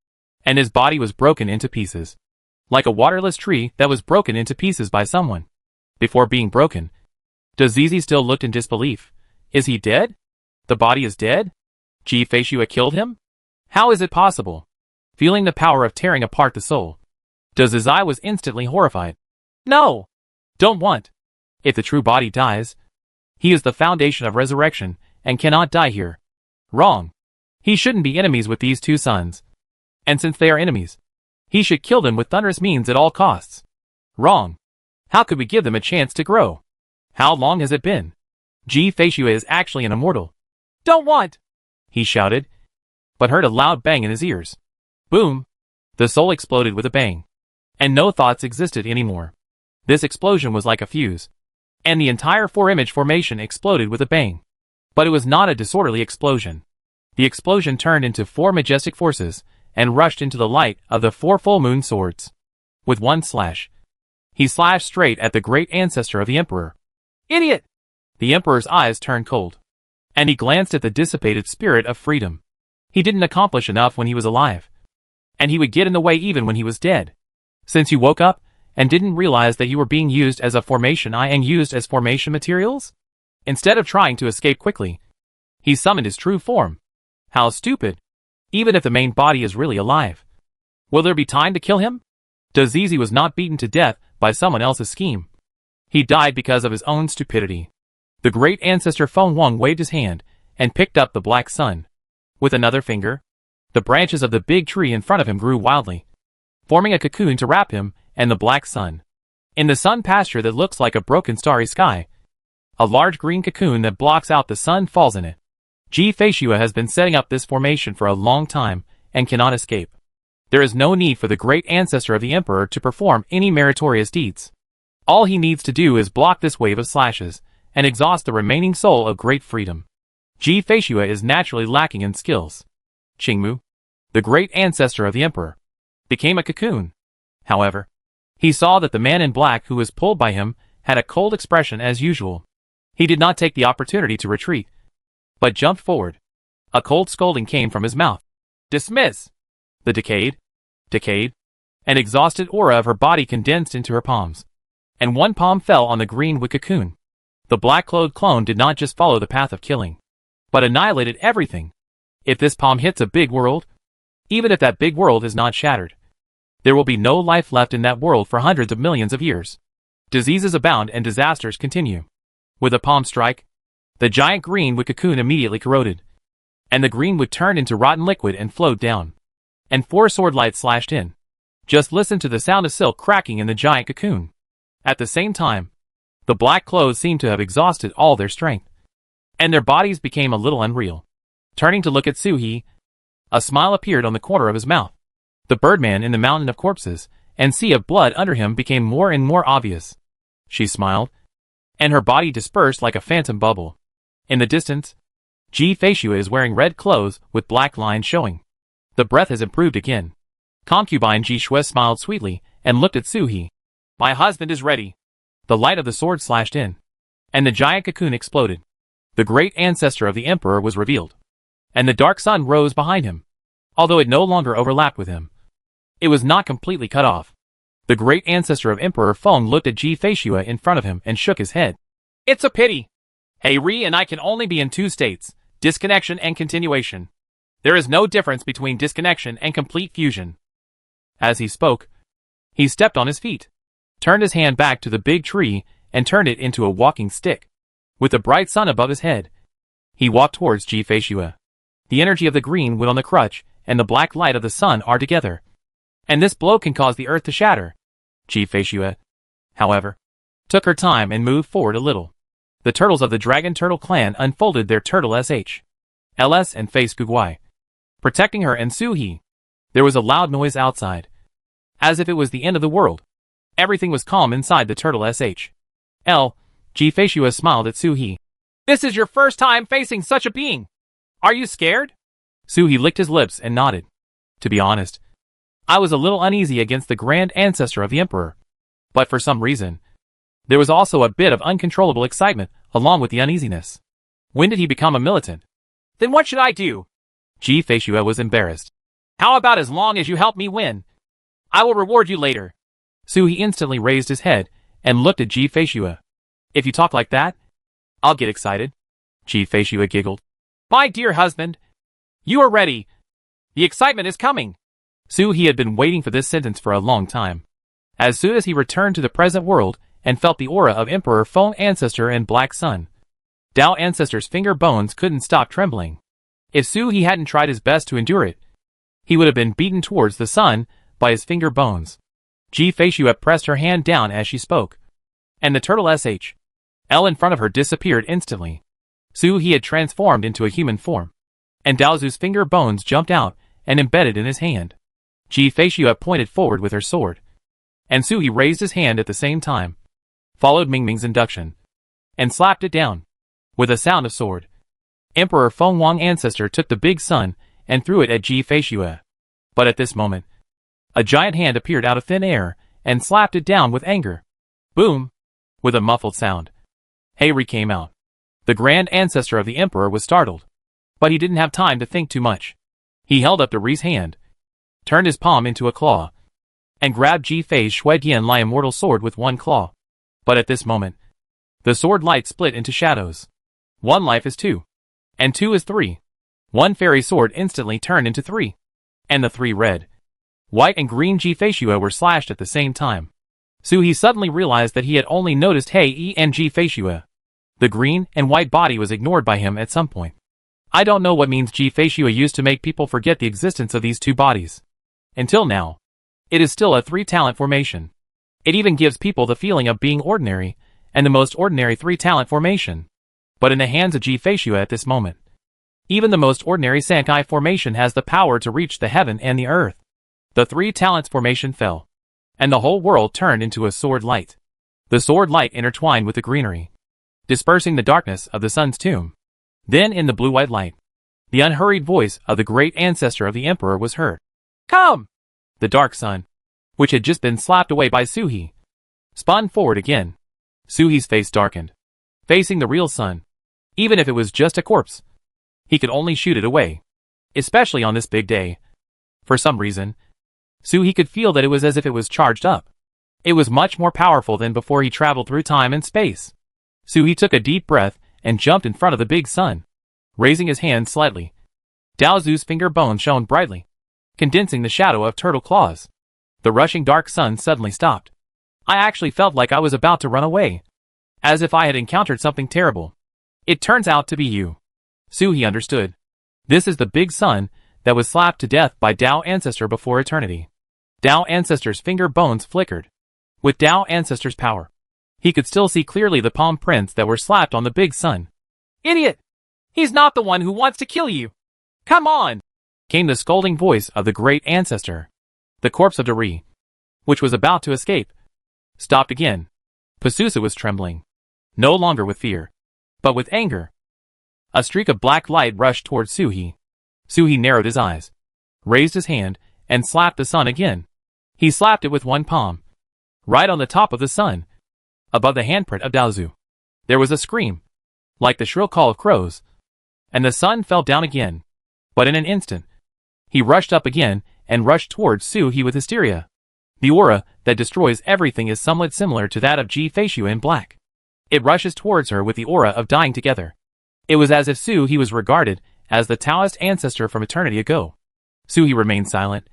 and his body was broken into pieces, like a waterless tree that was broken into pieces by someone. Before being broken, Dozizi still looked in disbelief. Is he dead? The body is dead? Ji Feishue killed him? How is it possible? Feeling the power of tearing apart the soul, Dozizi was instantly horrified. No! Don't want. If the true body dies, he is the foundation of resurrection and cannot die here. Wrong. He shouldn't be enemies with these 2 sons. And since they are enemies, he should kill them with thunderous means at all costs. Wrong. How could we give them a chance to grow? How long has it been? Ji-Fei is actually an immortal. Don't want! He shouted, but heard a loud bang in his ears. Boom! The soul exploded with a bang. And no thoughts existed anymore. This explosion was like a fuse. And the entire four-image formation exploded with a bang. But it was not a disorderly explosion. The explosion turned into four majestic forces, and rushed into the light of the four full moon swords. With one slash, he slashed straight at the great ancestor of the Emperor. Idiot! The Emperor's eyes turned cold. And he glanced at the dissipated spirit of freedom. He didn't accomplish enough when he was alive. And he would get in the way even when he was dead. Since you woke up, and didn't realize that you were being used as a formation and used as formation materials? Instead of trying to escape quickly, he summoned his true form. How stupid. Even if the main body is really alive. Will there be time to kill him? Dazizi was not beaten to death by someone else's scheme. He died because of his own stupidity. The great ancestor Feng Wang waved his hand, and picked up the black sun. With another finger, the branches of the big tree in front of him grew wildly, forming a cocoon to wrap him and the black sun. In the sun pasture that looks like a broken starry sky, a large green cocoon that blocks out the sun falls in it. Ji-Fei has been setting up this formation for a long time, and cannot escape. There is no need for the great ancestor of the Emperor to perform any meritorious deeds. All he needs to do is block this wave of slashes, and exhaust the remaining soul of great freedom. Ji-Fei is naturally lacking in skills. Qingmu, the great ancestor of the Emperor, became a cocoon. However, he saw that the man in black who was pulled by him had a cold expression as usual. He did not take the opportunity to retreat, but jumped forward. A cold scolding came from his mouth. Dismiss! The decayed, and exhausted aura of her body condensed into her palms. And one palm fell on the green wick cocoon. The black-clothed clone did not just follow the path of killing, but annihilated everything. If this palm hits a big world, even if that big world is not shattered, there will be no life left in that world for hundreds of millions of years. Diseases abound and disasters continue. With a palm strike, the giant green wick cocoon immediately corroded, and the green wood turned into rotten liquid and flowed down. And four sword lights slashed in. Just listen to the sound of silk cracking in the giant cocoon. At the same time, the black clothes seemed to have exhausted all their strength, and their bodies became a little unreal. Turning to look at Suhi, a smile appeared on the corner of his mouth. The birdman in the mountain of corpses and sea of blood under him became more and more obvious. She smiled, and her body dispersed like a phantom bubble. In the distance, Ji-Fei is wearing red clothes with black lines showing. The breath has improved again. Concubine Ji-Shui smiled sweetly and looked at Suhi. My husband is ready. The light of the sword slashed in, and the giant cocoon exploded. The great ancestor of the Emperor was revealed, and the dark sun rose behind him, although it no longer overlapped with him. It was not completely cut off. The great ancestor of Emperor Feng looked at Ji-Fei in front of him and shook his head. It's a pity. Hey Ri and I can only be in two states, disconnection and continuation. There is no difference between disconnection and complete fusion. As he spoke, he stepped on his feet, turned his hand back to the big tree, and turned it into a walking stick. With the bright sun above his head, he walked towards Ji-Fei. The energy of the green wood on the crutch and the black light of the sun are together, and this blow can cause the earth to shatter. Ji-Fei, however, took her time and moved forward a little. The turtles of the Dragon Turtle clan unfolded their turtle LS and faced Guguai, protecting her and Suhi. There was a loud noise outside, as if it was the end of the world. Everything was calm inside the turtle Ji-Fei smiled at Suhi. This is your first time facing such a being. Are you scared? Suhi licked his lips and nodded. To be honest, I was a little uneasy against the grand ancestor of the Emperor. But for some reason, there was also a bit of uncontrollable excitement along with the uneasiness. When did he become a militant? Then what should I do? Ji-Fei was embarrassed. How about as long as you help me win? I will reward you later. Suhi instantly raised his head and looked at Ji-Fei. If you talk like that, I'll get excited. Ji-Fei giggled. My dear husband, you are ready. The excitement is coming. Suhi had been waiting for this sentence for a long time. As soon as he returned to the present world and felt the aura of Emperor Feng Ancestor and Black Sun, Dao Ancestor's finger bones couldn't stop trembling. If Suhi hadn't tried his best to endure it, he would have been beaten towards the sun by his finger bones. Ji-Fei-Xue pressed her hand down as she spoke, and the turtle L in front of her disappeared instantly. Su-He had transformed into a human form, and Daozu's finger bones jumped out and embedded in his hand. Ji-Fei-Xue pointed forward with her sword, and Su-He raised his hand at the same time, followed Mingming's induction, and slapped it down. With a sound of sword, Emperor Feng Wang ancestor took the big sun and threw it at Ji-Fei-Xue. But at this moment, a giant hand appeared out of thin air and slapped it down with anger. Boom! With a muffled sound, Heiri came out. The grand ancestor of the emperor was startled, but he didn't have time to think too much. He held up Ri's hand, turned his palm into a claw, and grabbed Ji-Fei's Shuedian Lai immortal sword with one claw. But at this moment, the sword light split into shadows. 1 life is 2, and 2 is 3. 1 fairy sword instantly turned into 3, and the 3 red, white and green Ji-Fei-Xue were slashed at the same time. Su-He suddenly realized that he had only noticed Heiri and Ji-Fei-Xue. The green and white body was ignored by him at some point. I don't know what means Ji-Fei-Xue used to make people forget the existence of these two bodies. Until now, it is still a 3-talent formation. It even gives people the feeling of being ordinary, and the most ordinary 3-talent formation. But in the hands of Ji-Fei-Xue at this moment, even the most ordinary Sankai formation has the power to reach the heaven and the earth. The 3 talents formation fell, and the whole world turned into a sword light. The sword light intertwined with the greenery, dispersing the darkness of the sun's tomb. Then in the blue-white light, the unhurried voice of the great ancestor of the emperor was heard. Come! The dark sun, which had just been slapped away by Su-He, spun forward again. Su-He's face darkened, facing the real sun. Even if it was just a corpse, he could only shoot it away, especially on this big day. For some reason, Su-He could feel that it was as if it was charged up. It was much more powerful than before he traveled through time and space. Su-He took a deep breath and jumped in front of the big sun, raising his hand slightly. Daozu's finger bones shone brightly, condensing the shadow of turtle claws. The rushing dark sun suddenly stopped. I actually felt like I was about to run away, as if I had encountered something terrible. It turns out to be you. Su-He understood. This is the big sun that was slapped to death by Dao Ancestor before eternity. Dao Ancestor's finger bones flickered. With Dao Ancestor's power, he could still see clearly the palm prints that were slapped on the big sun. Idiot! He's not the one who wants to kill you! Come on! Came the scolding voice of the great ancestor. The corpse of Ri, which was about to escape, stopped again. Pasusa was trembling, no longer with fear, but with anger. A streak of black light rushed towards Su-He. Su-He narrowed his eyes, raised his hand, and slapped the sun again. He slapped it with one palm, right on the top of the sun, above the handprint of Daozu. There was a scream, like the shrill call of crows, and the sun fell down again. But in an instant, he rushed up again and rushed towards Su-He with hysteria. The aura that destroys everything is somewhat similar to that of Ji-Fei-Xue in black. It rushes towards her with the aura of dying together. It was as if Su-He was regarded as the Taoist ancestor from eternity ago. Su-He remained silent.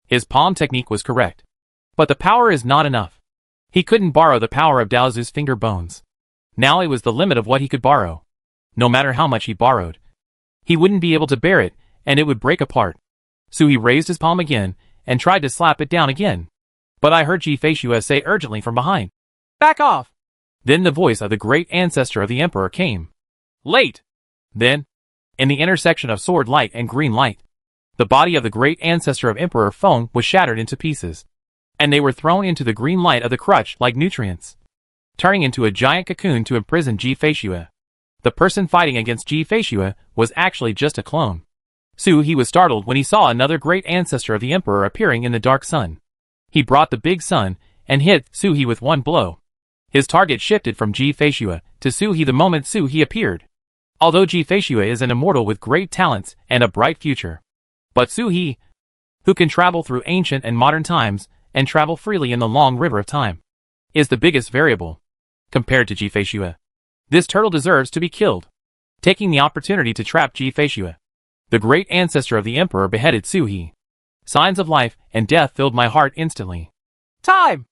His palm technique was correct, but the power is not enough. He couldn't borrow the power of Daozu's finger bones. Now it was the limit of what he could borrow. No matter how much he borrowed, he wouldn't be able to bear it, and it would break apart. Su-He raised his palm again and tried to slap it down again. But I heard Ji-Fei-Xue say urgently from behind, "Back off!" Then the voice of the great ancestor of the emperor came. Late! Then, in the intersection of sword light and green light, the body of the great ancestor of Emperor Feng was shattered into pieces, and they were thrown into the green light of the crutch like nutrients, turning into a giant cocoon to imprison Ji-Fei-Xue. The person fighting against Ji-Fei-Xue was actually just a clone. Su-He was startled when he saw another great ancestor of the emperor appearing in the dark sun. He brought the big sun and hit Su-He with one blow. His target shifted from Ji-Fei-Xue to Su-He the moment Su-He appeared. Although Ji-Fei-Xue is an immortal with great talents and a bright future, but Su-He, who can travel through ancient and modern times and travel freely in the long river of time, is the biggest variable. Compared to Ji-Fei-Xue, this turtle deserves to be killed. Taking the opportunity to trap Ji-Fei-Xue, the great ancestor of the emperor beheaded Su-He. Signs of life and death filled my heart instantly. Time!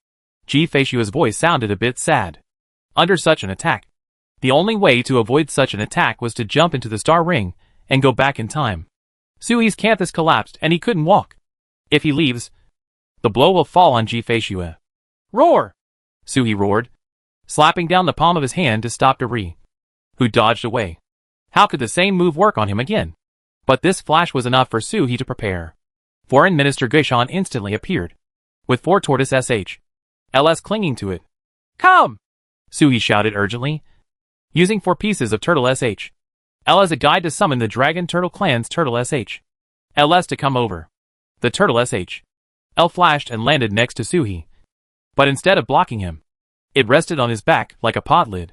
Ji-Fei-Xue's voice sounded a bit sad. Under such an attack, the only way to avoid such an attack was to jump into the star ring and go back in time. Sui's canthus collapsed and he couldn't walk. If he leaves, the blow will fall on Ji-Fei-Xue. Roar! Sui roared, slapping down the palm of his hand to stop Dari, who dodged away. How could the same move work on him again? But this flash was enough for Sui to prepare. Foreign Minister Guishan instantly appeared, with 4 tortoise LS clinging to it. Come! Sui shouted urgently, using 4 pieces of turtle L as a guide to summon the Dragon Turtle Clan's turtle LS to come over. The turtle L flashed and landed next to Sui. But instead of blocking him, it rested on his back like a pot lid.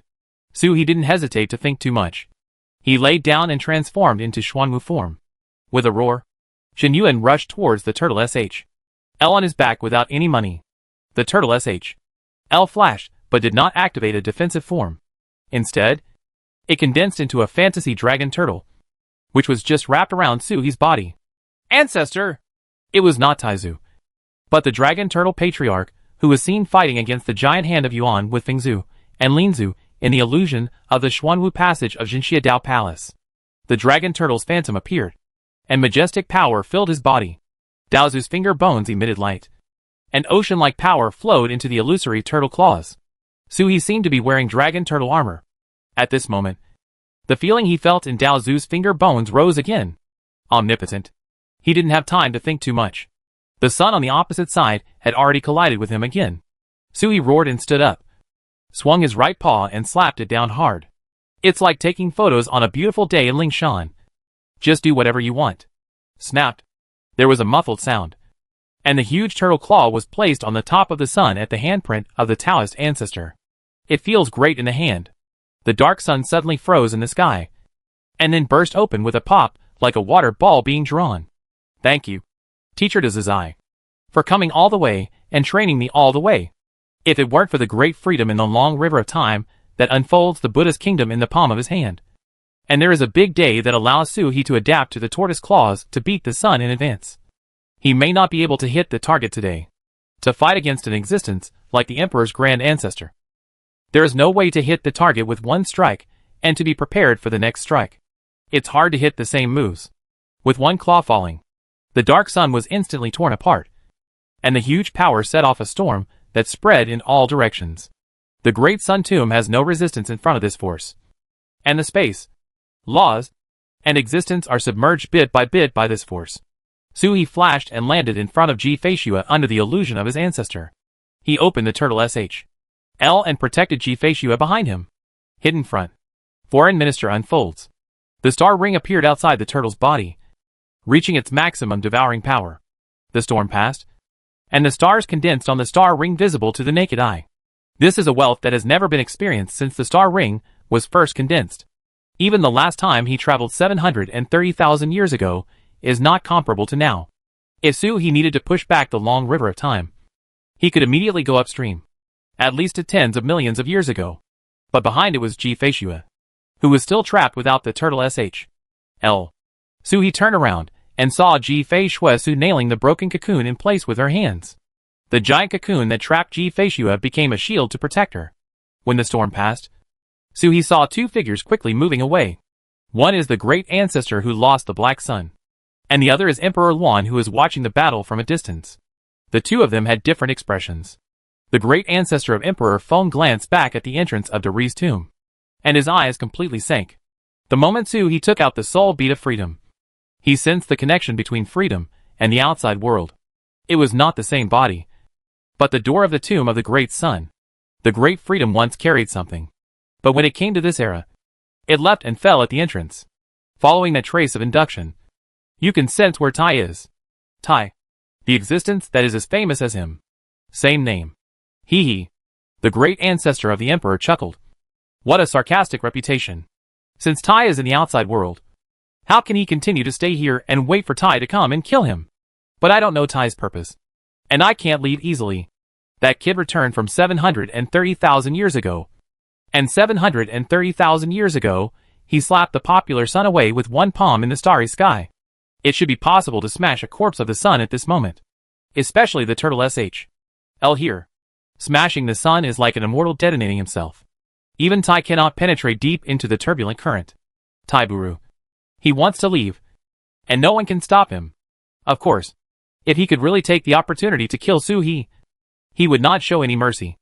Sui didn't hesitate to think too much. He laid down and transformed into Xuanwu form. With a roar, Shen Yuan rushed towards the turtle L on his back without any money. The turtle L flashed, but did not activate a defensive form. Instead, it condensed into a fantasy dragon turtle, which was just wrapped around Sui's body. Ancestor! It was not Taizu, but the dragon turtle patriarch, who was seen fighting against the giant hand of Yuan with Fengzhu and Linzhu in the illusion of the Xuanwu passage of Jinxia Dao Palace. The dragon turtle's phantom appeared, and majestic power filled his body. Daozu's finger bones emitted light, and ocean-like power flowed into the illusory turtle claws. Sui seemed to be wearing dragon turtle armor. At this moment, the feeling he felt in Daozu's finger bones rose again. Omnipotent. He didn't have time to think too much. The sun on the opposite side had already collided with him again. Sui roared and stood up, swung his right paw and slapped it down hard. It's like taking photos on a beautiful day in Lingshan. Just do whatever you want. Snapped. There was a muffled sound, and the huge turtle claw was placed on the top of the sun at the handprint of the Taoist ancestor. It feels great in the hand. The dark sun suddenly froze in the sky, and then burst open with a pop like a water ball being drawn. Thank you, Teacher Zizai, for coming all the way and training me all the way. If it weren't for the great freedom in the long river of time that unfolds the Buddha's kingdom in the palm of his hand. And there is a big day that allows Sui to adapt to the tortoise claws to beat the sun in advance. He may not be able to hit the target today, to fight against an existence like the Emperor's grand ancestor. There is no way to hit the target with one strike and to be prepared for the next strike. It's hard to hit the same moves. With one claw falling, the dark sun was instantly torn apart, and the huge power set off a storm that spread in all directions. The great sun tomb has no resistance in front of this force. And the space, laws, and existence are submerged bit by this force. Sui flashed and landed in front of Ji-Fei-Xue under the illusion of his ancestor. He opened the turtle L and protected Ji-Fei-Xue behind him. Hidden front. Foreign Minister unfolds. The star ring appeared outside the turtle's body, reaching its maximum devouring power. The storm passed, and the stars condensed on the star ring visible to the naked eye. This is a wealth that has never been experienced since the star ring was first condensed. Even the last time he traveled 730,000 years ago is not comparable to now. If Sui needed to push back the long river of time, he could immediately go upstream, at least to tens of millions of years ago. But behind it was Ji-Fei-Xue, who was still trapped without the turtle L. Sui turned around and saw Ji-Fei-Xue nailing the broken cocoon in place with her hands. The giant cocoon that trapped Ji-Fei-Xue became a shield to protect her. When the storm passed, Sui saw 2 figures quickly moving away. One is the great ancestor who lost the Black Sun, and the other is Emperor Luan, who is watching the battle from a distance. The two of them had different expressions. The great ancestor of Emperor Feng glanced back at the entrance of Dari's tomb, and his eyes completely sank. The moment Sui took out the soul beat of freedom, he sensed the connection between freedom and the outside world. It was not the same body, but the door of the tomb of the great sun. The great freedom once carried something, but when it came to this era, it leapt and fell at the entrance. Following that trace of induction, you can sense where Tai is. Tai, the existence that is as famous as him. Same name. He. The great ancestor of the emperor chuckled. What a sarcastic reputation. Since Tai is in the outside world, how can he continue to stay here and wait for Tai to come and kill him? But I don't know Tai's purpose, and I can't leave easily. That kid returned from 730,000 years ago. And 730,000 years ago, he slapped the popular sun away with one palm in the starry sky. It should be possible to smash a corpse of the sun at this moment. Especially the turtle L here. Smashing the sun is like an immortal detonating himself. Even Tai cannot penetrate deep into the turbulent current. Tai Buru. He wants to leave. and no one can stop him. Of course, if he could really take the opportunity to kill Su-hee, he would not show any mercy.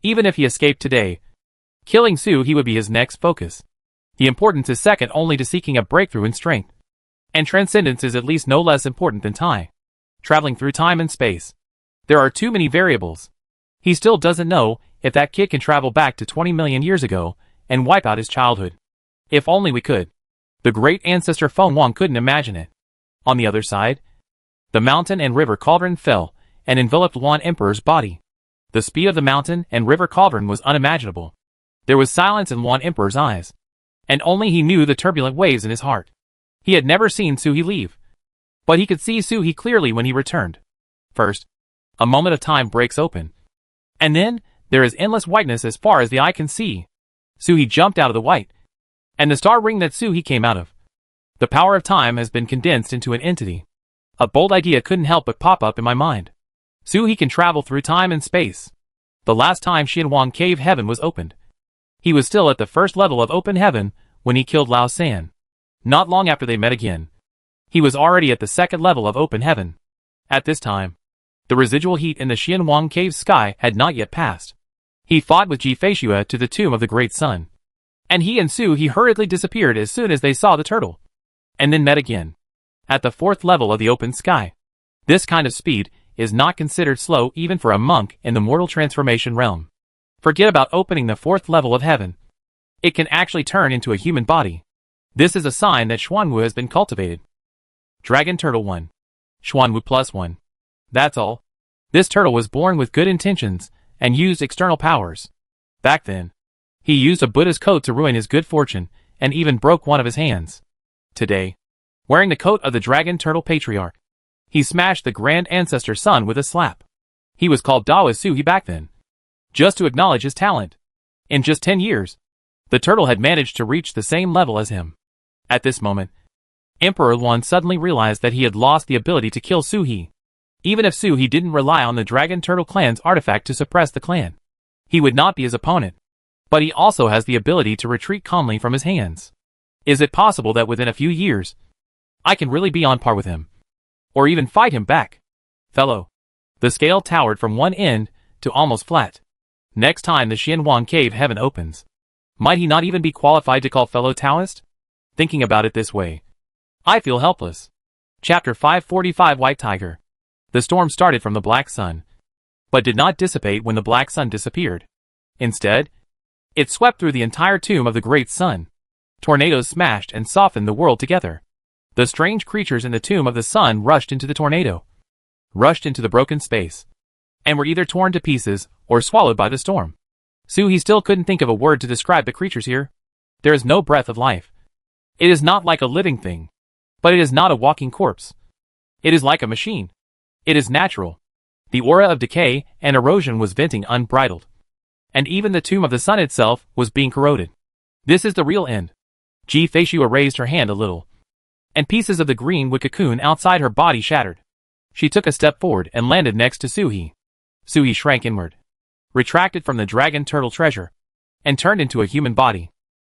Even if he escaped today, killing Su-hee would be his next focus. The importance is second only to seeking a breakthrough in strength. And transcendence is at least no less important than traveling through time and space. There are too many variables. He still doesn't know if that kid can travel back to 20 million years ago and wipe out his childhood. If only we could. The great ancestor Feng Wang couldn't imagine it. On the other side, the mountain and river cauldron fell and enveloped Yuan Emperor's body. The speed of the mountain and river cauldron was unimaginable. There was silence in Yuan Emperor's eyes, and only he knew the turbulent waves in his heart. He had never seen Su-hee leave, but he could see Su-hee clearly when he returned. First, a moment of time breaks open, and then there is endless whiteness as far as the eye can see. Su-hee jumped out of the white, and the star ring that Su-hee came out of. The power of time has been condensed into an entity. A bold idea couldn't help but pop up in my mind. Su-hee can travel through time and space. The last time Xianwang Cave Heaven was opened, he was still at the first level of open heaven when he killed Lao San. Not long after they met again, he was already at the second level of open heaven. At this time, the residual heat in the Xianwang Cave's sky had not yet passed. He fought with Ji Feishue to the tomb of the Great Sun, and he and Su-hee hurriedly disappeared as soon as they saw the turtle, and then met again, at the fourth level of the open sky. This kind of speed is not considered slow even for a monk in the mortal transformation realm. Forget about opening the fourth level of heaven. It can actually turn into a human body. This is a sign that Xuanwu has been cultivated. Dragon Turtle 1. Xuanwu +1. That's all. This turtle was born with good intentions and used external powers. Back then, he used a Buddha's coat to ruin his good fortune and even broke one of his hands. Today, wearing the coat of the Dragon Turtle Patriarch, he smashed the Grand Ancestor Sun with a slap. He was called Dawa Su-hee back then, just to acknowledge his talent. In just 10 years, the turtle had managed to reach the same level as him. At this moment, Emperor Yuan suddenly realized that he had lost the ability to kill Su-hee. Even if Su-hee didn't rely on the Dragon Turtle clan's artifact to suppress the clan, he would not be his opponent. But he also has the ability to retreat calmly from his hands. Is it possible that within a few years, I can really be on par with him? Or even fight him back? Fellow. The scale towered from one end to almost flat. Next time the Xianwang Cave Heaven opens, might he not even be qualified to call fellow Taoist? Thinking about it this way, I feel helpless. Chapter 545 White Tiger. The storm started from the Black Sun, but did not dissipate when the Black Sun disappeared. Instead, it swept through the entire tomb of the Great Sun. Tornadoes smashed and softened the world together. The strange creatures in the tomb of the sun rushed into the tornado, rushed into the broken space, and were either torn to pieces or swallowed by the storm. Su-hee still couldn't think of a word to describe the creatures here. There is no breath of life. It is not like a living thing, but it is not a walking corpse. It is like a machine. It is natural. The aura of decay and erosion was venting unbridled, and even the tomb of the sun itself was being corroded. This is the real end. Ji Feishue raised her hand a little, and pieces of the green wood cocoon outside her body shattered. She took a step forward and landed next to Su-hee. Su-hee shrank inward, retracted from the dragon turtle treasure, and turned into a human body.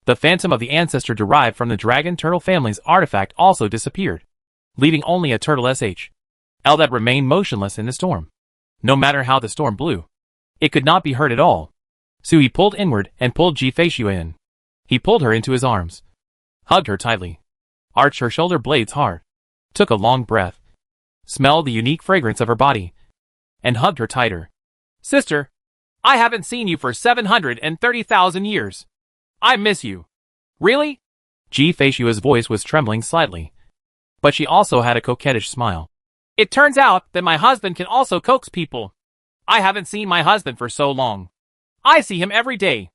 The phantom of the ancestor derived from the dragon turtle family's artifact also disappeared, leaving only a turtle SHL that remained motionless in the storm. No matter how the storm blew, it could not be hurt at all. Su-hee pulled inward and pulled Ji Feishue in. He pulled her into his arms, hugged her tightly, arched her shoulder blades hard, took a long breath, smelled the unique fragrance of her body, and hugged her tighter. Sister, I haven't seen you for 730,000 years. I miss you. Really? Ji Feishue's voice was trembling slightly, but she also had a coquettish smile. It turns out that my husband can also coax people. I haven't seen my husband for so long. I see him every day.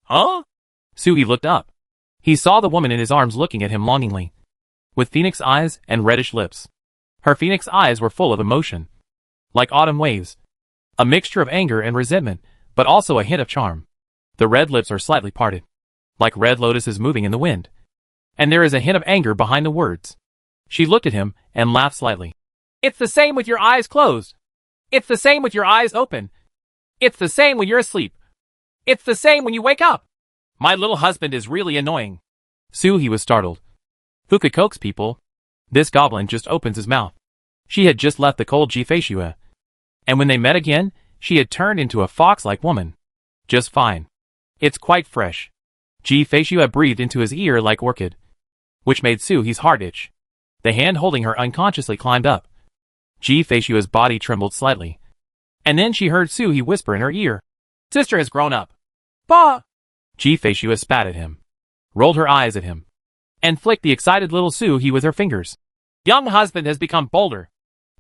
Huh? Su-hee looked up. He saw the woman in his arms looking at him longingly, with phoenix eyes and reddish lips. Her phoenix eyes were full of emotion, like autumn waves, a mixture of anger and resentment, but also a hint of charm. The red lips are slightly parted, like red lotuses moving in the wind, and there is a hint of anger behind the words. She looked at him and laughed slightly. It's the same with your eyes closed. It's the same with your eyes open. It's the same when you're asleep. It's the same when you wake up. My little husband is really annoying. Su-hee was startled. Who could coax people? This goblin just opens his mouth. She had just left the cold Ji-Fei-Xue. And when they met again, she had turned into a fox-like woman. Just fine. It's quite fresh. Ji-Fei-Xue breathed into his ear like orchid, which made Su-He's heart itch. The hand holding her unconsciously climbed up. Ji-Fei-Xue's body trembled slightly. And then she heard Su-He whisper in her ear, "Sister has grown up." "Bah!" Ji-Fei-Xue spat at him, rolled her eyes at him, and flicked the excited little Su-He with her fingers. "Young husband has become bolder.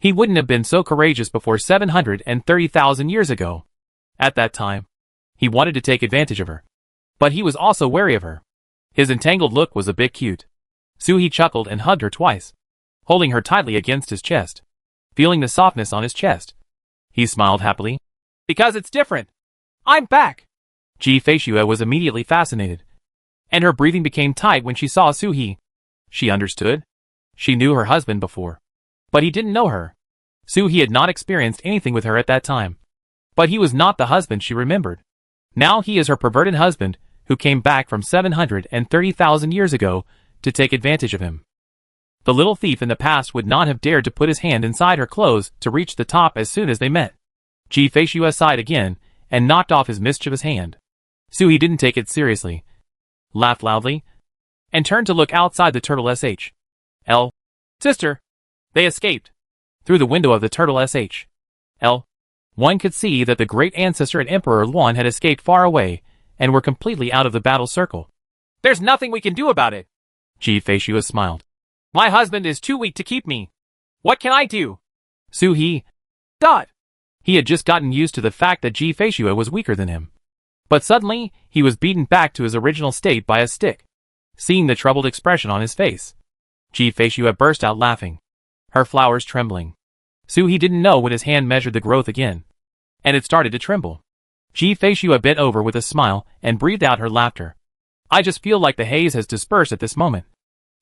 He wouldn't have been so courageous before 730,000 years ago. At that time, he wanted to take advantage of her. But he was also wary of her. His entangled look was a bit cute. Su-He chuckled and hugged her twice, holding her tightly against his chest, feeling the softness on his chest. He smiled happily. "Because it's different. I'm back." Ji-Fei-Xue was immediately fascinated, and her breathing became tight when she saw Su-He. She understood. She knew her husband before, but he didn't know her. Su-He had not experienced anything with her at that time. But he was not the husband she remembered. Now he is her perverted husband, who came back from 730,000 years ago to take advantage of him. The little thief in the past would not have dared to put his hand inside her clothes to reach the top as soon as they met. Ji-Fei-Xue sighed again and knocked off his mischievous hand. Su-He didn't take it seriously, laughed loudly, and turned to look outside the turtle SH.L. "Sister, they escaped." Through the window of the turtle SH.L. one could see that the great ancestor and Emperor Luan had escaped far away and were completely out of the battle circle. "There's nothing we can do about it." Ji-Fei-Xue smiled. "My husband is too weak to keep me. What can I do?" Su-He. He had just gotten used to the fact that Ji-Fei-Xue was weaker than him. But suddenly, he was beaten back to his original state by a stick. Seeing the troubled expression on his face, Ji-Fei-Xue burst out laughing, her flowers trembling. Su-He didn't know when his hand measured the growth again, and it started to tremble. Ji-Fei-Xue bent over with a smile and breathed out her laughter. "I just feel like the haze has dispersed at this moment,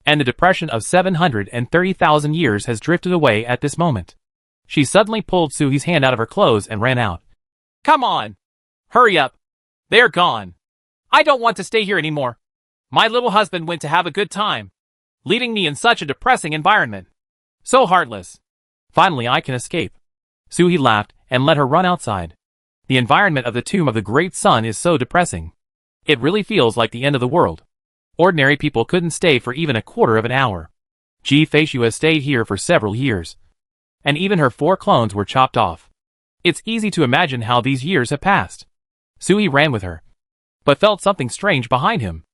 and the depression of 730,000 years has drifted away at this moment." She suddenly pulled Su-He's hand out of her clothes and ran out. "Come on! Hurry up! They're gone! I don't want to stay here anymore. My little husband went to have a good time, leaving me in such a depressing environment. So heartless. Finally I can escape." Su-He laughed and let her run outside. The environment of the tomb of the great sun is so depressing. It really feels like the end of the world. Ordinary people couldn't stay for even a quarter of an hour. Ji-Fei-Xue stayed here for several years, and even her 4 clones were chopped off. It's easy to imagine how these years have passed. Su-He ran with her, but felt something strange behind him.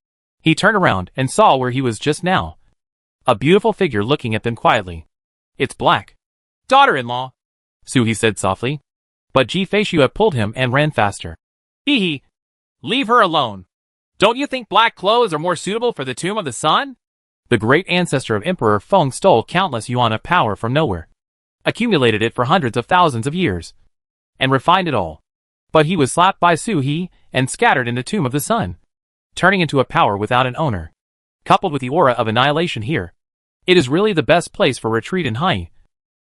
He turned around and saw where he was just now. A beautiful figure looking at them quietly. "It's Black. Daughter-in-law," Su-He said softly. But Ji-Fei-Xue pulled him and ran faster. "Hee. Leave her alone. Don't you think black clothes are more suitable for the tomb of the sun?" The great ancestor of Emperor Feng stole countless yuan of power from nowhere, accumulated it for hundreds of thousands of years, and refined it all. But he was slapped by Su-He and scattered in the tomb of the sun, turning into a power without an owner. Coupled with the aura of annihilation here, it is really the best place for retreat in Hai.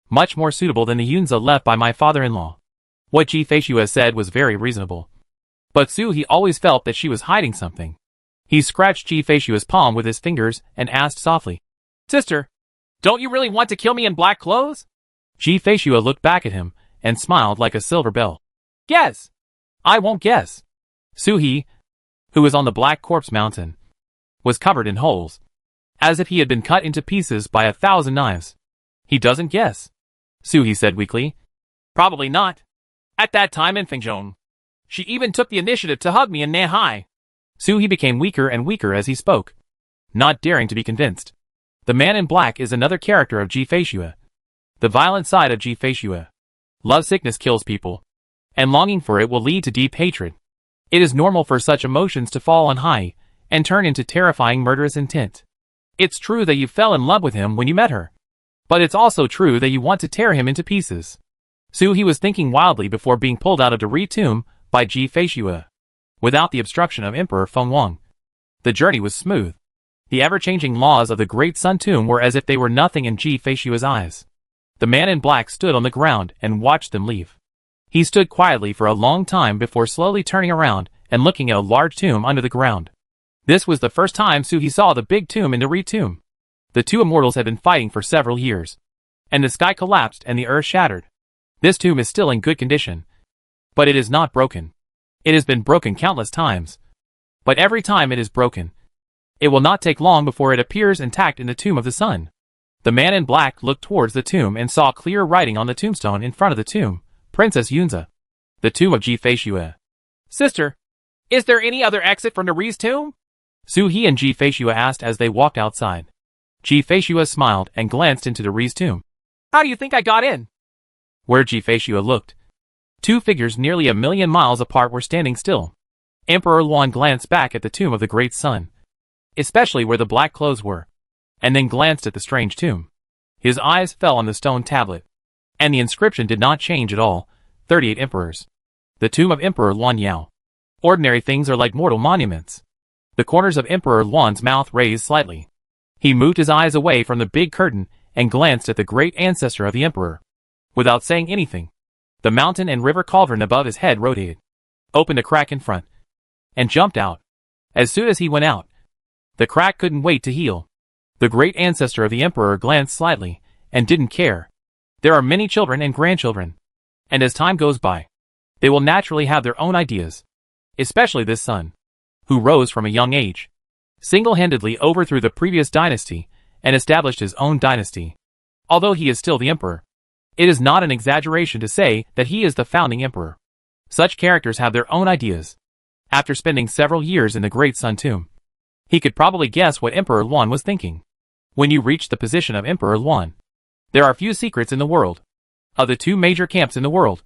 Much more suitable than the Yunzi left by my father-in-law. What Ji-Fei-Xue said was very reasonable. But Su-He always felt that she was hiding something. He scratched Ji-Fei-Xue's palm with his fingers and asked softly, "Sister, don't you really want to kill me in black clothes?" Ji-Fei-Xue looked back at him and smiled like a silver bell. "Guess." "I won't guess." Su-He, who was on the Black Corpse Mountain, was covered in holes, as if he had been cut into pieces by 1,000 knives. "He doesn't guess," Su-He said weakly. "Probably not. At that time in Fengzhong, she even took the initiative to hug me in Nanhai." Su-He became weaker and weaker as he spoke, not daring to be convinced. The man in black is another character of Ji-Fei-Xue. The violent side of Ji-Fei-Xue. Love sickness kills people, and longing for it will lead to deep hatred. It is normal for such emotions to fall on high and turn into terrifying murderous intent. It's true that you fell in love with him when you met her, but it's also true that you want to tear him into pieces. Su-He was thinking wildly before being pulled out of the re-tomb by Ji-Fei-Xue. Without the obstruction of Emperor Feng Wang, the journey was smooth. The ever-changing laws of the Great Sun Tomb were as if they were nothing in Ji-Fei-Xue's eyes. The man in black stood on the ground and watched them leave. He stood quietly for a long time before slowly turning around and looking at a large tomb under the ground. This was the first time Su-He saw the big tomb in the re-tomb. The two immortals had been fighting for several years, and the sky collapsed and the earth shattered. This tomb is still in good condition, but it is not broken. It has been broken countless times, but every time it is broken, it will not take long before it appears intact in the tomb of the sun. The man in black looked towards the tomb and saw clear writing on the tombstone in front of the tomb, Princess Yunza. The tomb of Ji-Fei-Xue. Sister, is there any other exit from Neri's tomb? Su-He and Ji-Fei-Xue asked as they walked outside. Ji-Fei-Xue smiled and glanced into Neri's tomb. How do you think I got in? Where Ji-Fei-Xue looked, two figures nearly 1,000,000 miles apart were standing still. Emperor Luan glanced back at the tomb of the Great Sun, especially where the black clothes were, and then glanced at the strange tomb. His eyes fell on the stone tablet, and the inscription did not change at all. 38 Emperors. The tomb of Emperor Luan Yao. Ordinary things are like mortal monuments. The corners of Emperor Luan's mouth raised slightly. He moved his eyes away from the big curtain and glanced at the great ancestor of the emperor. Without saying anything, the mountain and river cauldron above his head rotated, opened a crack in front, and jumped out. As soon as he went out, the crack couldn't wait to heal. The great ancestor of the emperor glanced slightly, and didn't care. There are many children and grandchildren, and as time goes by, they will naturally have their own ideas. Especially this son, who rose from a young age, single-handedly overthrew the previous dynasty, and established his own dynasty. Although he is still the emperor, it is not an exaggeration to say that he is the founding emperor. Such characters have their own ideas. After spending several years in the Great Sun Tomb, he could probably guess what Emperor Luan was thinking. When you reach the position of Emperor Luan, there are few secrets in the world. Of the two major camps in the world,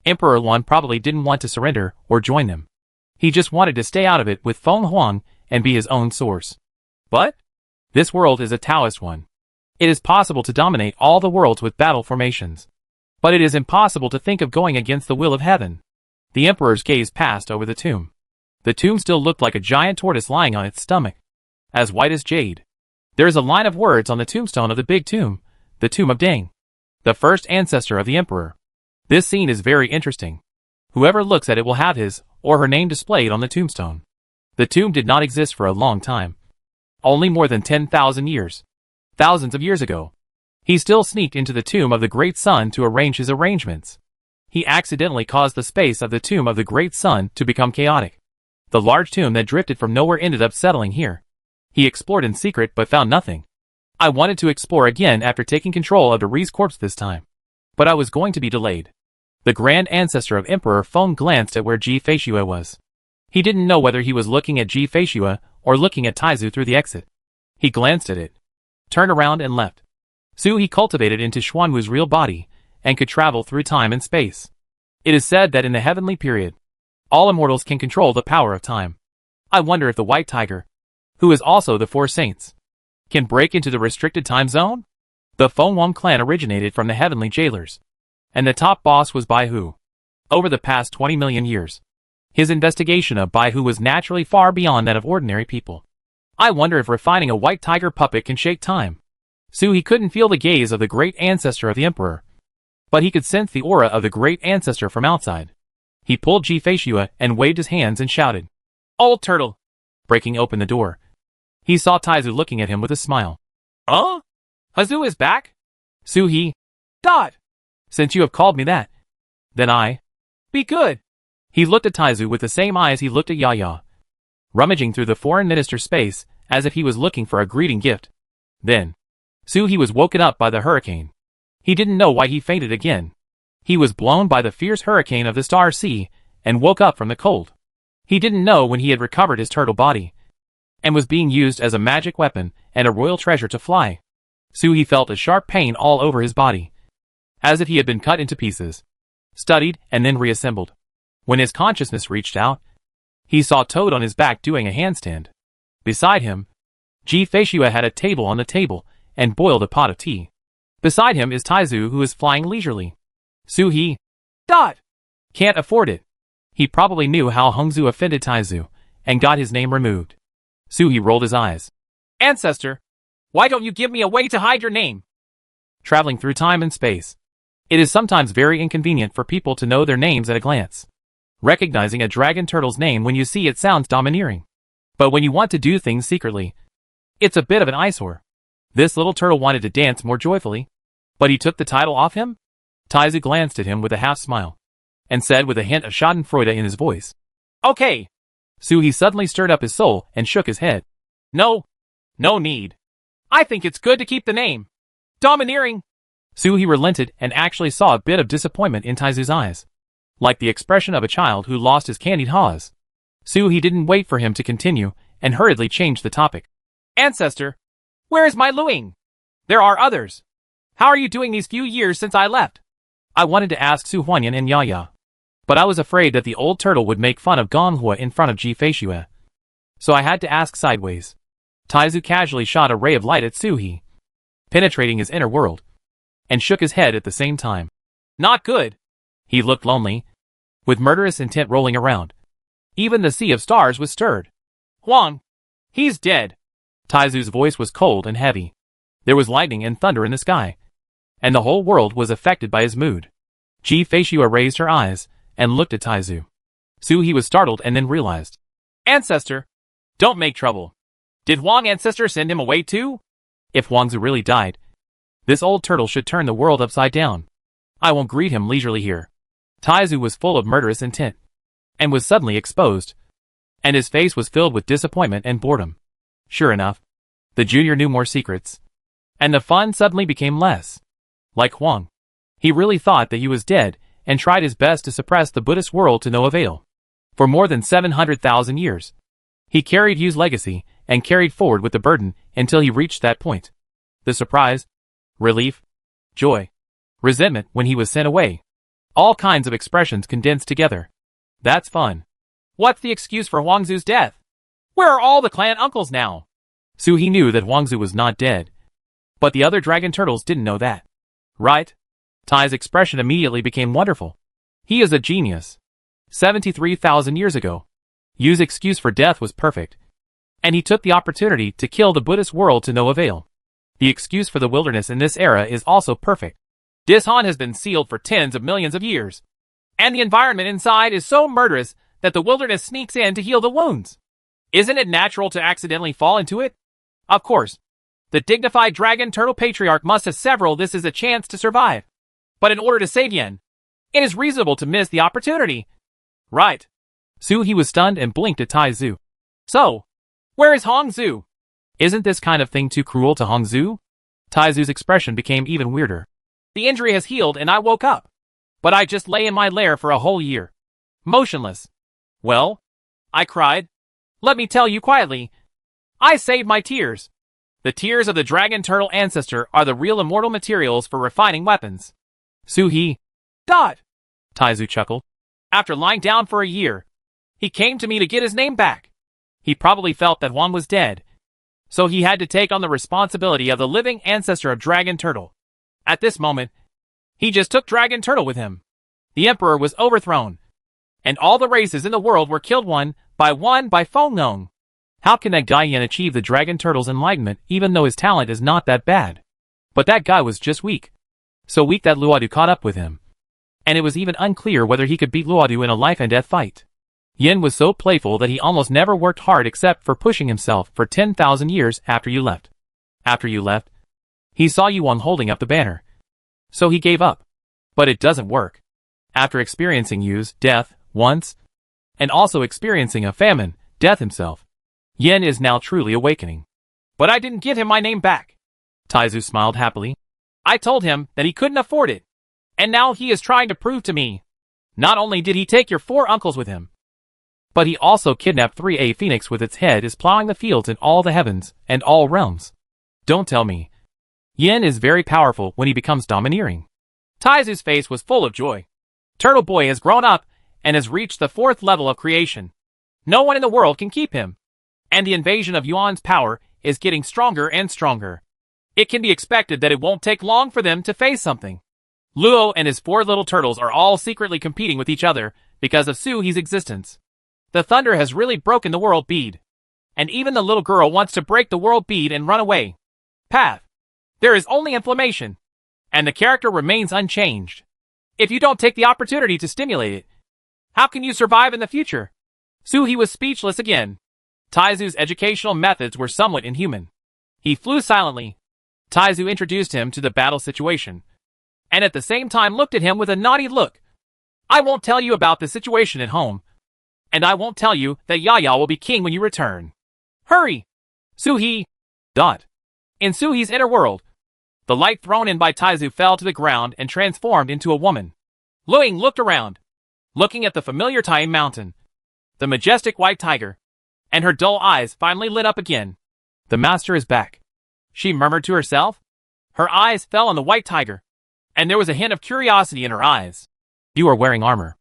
Emperor Luan probably didn't want to surrender or join them. He just wanted to stay out of it with Feng Huang and be his own source. But this world is a Taoist one. It is possible to dominate all the worlds with battle formations, but it is impossible to think of going against the will of heaven. The emperor's gaze passed over the tomb. The tomb still looked like a giant tortoise lying on its stomach, as white as jade. There is a line of words on the tombstone of the big tomb, the tomb of Deng, the first ancestor of the emperor. This scene is very interesting. Whoever looks at it will have his or her name displayed on the tombstone. The tomb did not exist for a long time. Only more than 10,000 years. Thousands of years ago. He still sneaked into the tomb of the Great Sun to arrange his arrangements. He accidentally caused the space of the tomb of the Great Sun to become chaotic. The large tomb that drifted from nowhere ended up settling here. He explored in secret but found nothing. I wanted to explore again after taking control of Neri's corpse this time, but I was going to be delayed. The grand ancestor of Emperor Feng glanced at where Ji-Fei-Xue was. He didn't know whether he was looking at Ji-Fei-Xue or looking at Taizu through the exit. He glanced at it, turned around and left. Su-He cultivated into Xuanwu's real body and could travel through time and space. It is said that in the heavenly period, all immortals can control the power of time. I wonder if the White Tiger, who is also the Four Saints, can break into the restricted time zone? The Feng Wang clan originated from the heavenly jailers, and the top boss was Bai Hu. Over the past 20 million years, his investigation of Bai Hu was naturally far beyond that of ordinary people. I wonder if refining a white tiger puppet can shake time. Su-He couldn't feel the gaze of the great ancestor of the emperor, but he could sense the aura of the great ancestor from outside. He pulled Ji-Fei-Xue and waved his hands and shouted, "Old turtle!" Breaking open the door, he saw Taizu looking at him with a smile. "Oh? Hazu is back?" Su-He, "Dot! Since you have called me that, then I be good." He looked at Taizu with the same eyes he looked at Yaya, rummaging through the foreign minister's space as if he was looking for a greeting gift. Then, Su-He was woken up by the hurricane. He didn't know why he fainted again. He was blown by the fierce hurricane of the Star Sea and woke up from the cold. He didn't know when he had recovered his turtle body and was being used as a magic weapon and a royal treasure to fly. Su-He felt a sharp pain all over his body, as if he had been cut into pieces, studied, and then reassembled. When his consciousness reached out, he saw Toad on his back doing a handstand. Beside him, Ji-Fei-Xue had a table on the table and boiled a pot of tea. Beside him is Taizu, who is flying leisurely. Su-He, "Dot! Can't afford it." He probably knew how Hengzu offended Taizu and got his name removed. Su-He rolled his eyes. "Ancestor, why don't you give me a way to hide your name?" Traveling through time and space, it is sometimes very inconvenient for people to know their names at a glance. Recognizing a dragon turtle's name when you see it sounds domineering. But when you want to do things secretly, it's a bit of an eyesore. This little turtle wanted to dance more joyfully. But he took the title off him? Taizu glanced at him with a half-smile, and said with a hint of schadenfreude in his voice, "Okay." Suhi suddenly stirred up his soul and shook his head. No need. I think it's good to keep the name. Domineering." Suhi relented and actually saw a bit of disappointment in Taizu's eyes, like the expression of a child who lost his candied haws. Suhi didn't wait for him to continue and hurriedly changed the topic. "Ancestor, where is my Luing? There are others. How are you doing these few years since I left?" I wanted to ask Su Huanyan and Yaya, but I was afraid that the old turtle would make fun of Gonghua in front of Ji Feishue. So I had to ask sideways. Taizu casually shot a ray of light at Suhi, penetrating his inner world, and shook his head at the same time. "Not good." He looked lonely, with murderous intent rolling around. Even the sea of stars was stirred. "Huang, he's dead." Taizu's voice was cold and heavy. There was lightning and thunder in the sky, and the whole world was affected by his mood. Ji Feishue raised her eyes and looked at Taizu. Suhi was startled and then realized. "Ancestor, don't make trouble. Did Huang Ancestor send him away too?" If Huangzu really died, this old turtle should turn the world upside down. I won't greet him leisurely here. Taizu was full of murderous intent, and was suddenly exposed, and his face was filled with disappointment and boredom. Sure enough, the junior knew more secrets, and the fun suddenly became less. Like Huang, he really thought that he was dead and tried his best to suppress the Buddhist world to no avail. For more than 700,000 years, he carried Yu's legacy and carried forward with the burden until he reached that point. The surprise, relief, joy, resentment when he was sent away. All kinds of expressions condensed together. That's fun. What's the excuse for Huangzu's death? Where are all the clan uncles now? Suhi knew that Huangzu was not dead, but the other dragon turtles didn't know that. Right? Tai's expression immediately became wonderful. He is a genius. 73,000 years ago, Yu's excuse for death was perfect, and he took the opportunity to kill the Buddhist world to no avail. The excuse for the wilderness in this era is also perfect. Dishan has been sealed for tens of millions of years, and the environment inside is so murderous that the wilderness sneaks in to heal the wounds. Isn't it natural to accidentally fall into it? Of course. The dignified dragon turtle patriarch must have several this is a chance to survive. But in order to save Yen, it is reasonable to miss the opportunity. Right. Suhi was stunned and blinked at Taizu. So, where is Hongzu? Isn't this kind of thing too cruel to Hongzu? Taizu's expression became even weirder. The injury has healed and I woke up. But I just lay in my lair for a whole year. Motionless. Well, I cried. Let me tell you quietly. I saved my tears. The tears of the dragon turtle ancestor are the real immortal materials for refining weapons. Suhi. Dot. Taizu chuckled. After lying down for a year, he came to me to get his name back. He probably felt that Huang was dead, so he had to take on the responsibility of the living ancestor of Dragon Turtle. At this moment, he just took Dragon Turtle with him. The emperor was overthrown, and all the races in the world were killed one by Feng Nong. How can that guy Yen achieve the Dragon Turtle's enlightenment even though his talent is not that bad? But that guy was just weak. So weak that Luodu caught up with him. And it was even unclear whether he could beat Luodu in a life and death fight. Yen was so playful that he almost never worked hard except for pushing himself for 10,000 years after you left. After you left, he saw Yuan holding up the banner. So he gave up. But it doesn't work. After experiencing Yu's death once, and also experiencing a famine, death himself, Yen is now truly awakening. But I didn't give him my name back. Taizu smiled happily. I told him that he couldn't afford it. And now he is trying to prove to me. Not only did he take your 4 uncles with him, but he also kidnapped 3A Phoenix with its head is plowing the fields in all the heavens and all realms. Don't tell me. Yen is very powerful when he becomes domineering. Taizu's face was full of joy. Turtle Boy has grown up and has reached the 4th level of creation. No one in the world can keep him. And the invasion of Yuan's power is getting stronger and stronger. It can be expected that it won't take long for them to face something. Luo and his 4 little turtles are all secretly competing with each other because of Suhi's existence. The thunder has really broken the world bead. And even the little girl wants to break the world bead and run away. Path. There is only inflammation. And the character remains unchanged. If you don't take the opportunity to stimulate it, how can you survive in the future? Suhi was speechless again. Taizu's educational methods were somewhat inhuman. He flew silently, Taizu introduced him to the battle situation, and at the same time looked at him with a naughty look. I won't tell you about the situation at home, and I won't tell you that Yaya will be king when you return. Hurry! Suhi! In Suhi's inner world, the light thrown in by Taizu fell to the ground and transformed into a woman. Luing looked around, looking at the familiar Tai mountain, the majestic white tiger, and her dull eyes finally lit up again. The master is back, she murmured to herself. Her eyes fell on the white tiger, and there was a hint of curiosity in her eyes. You are wearing armor.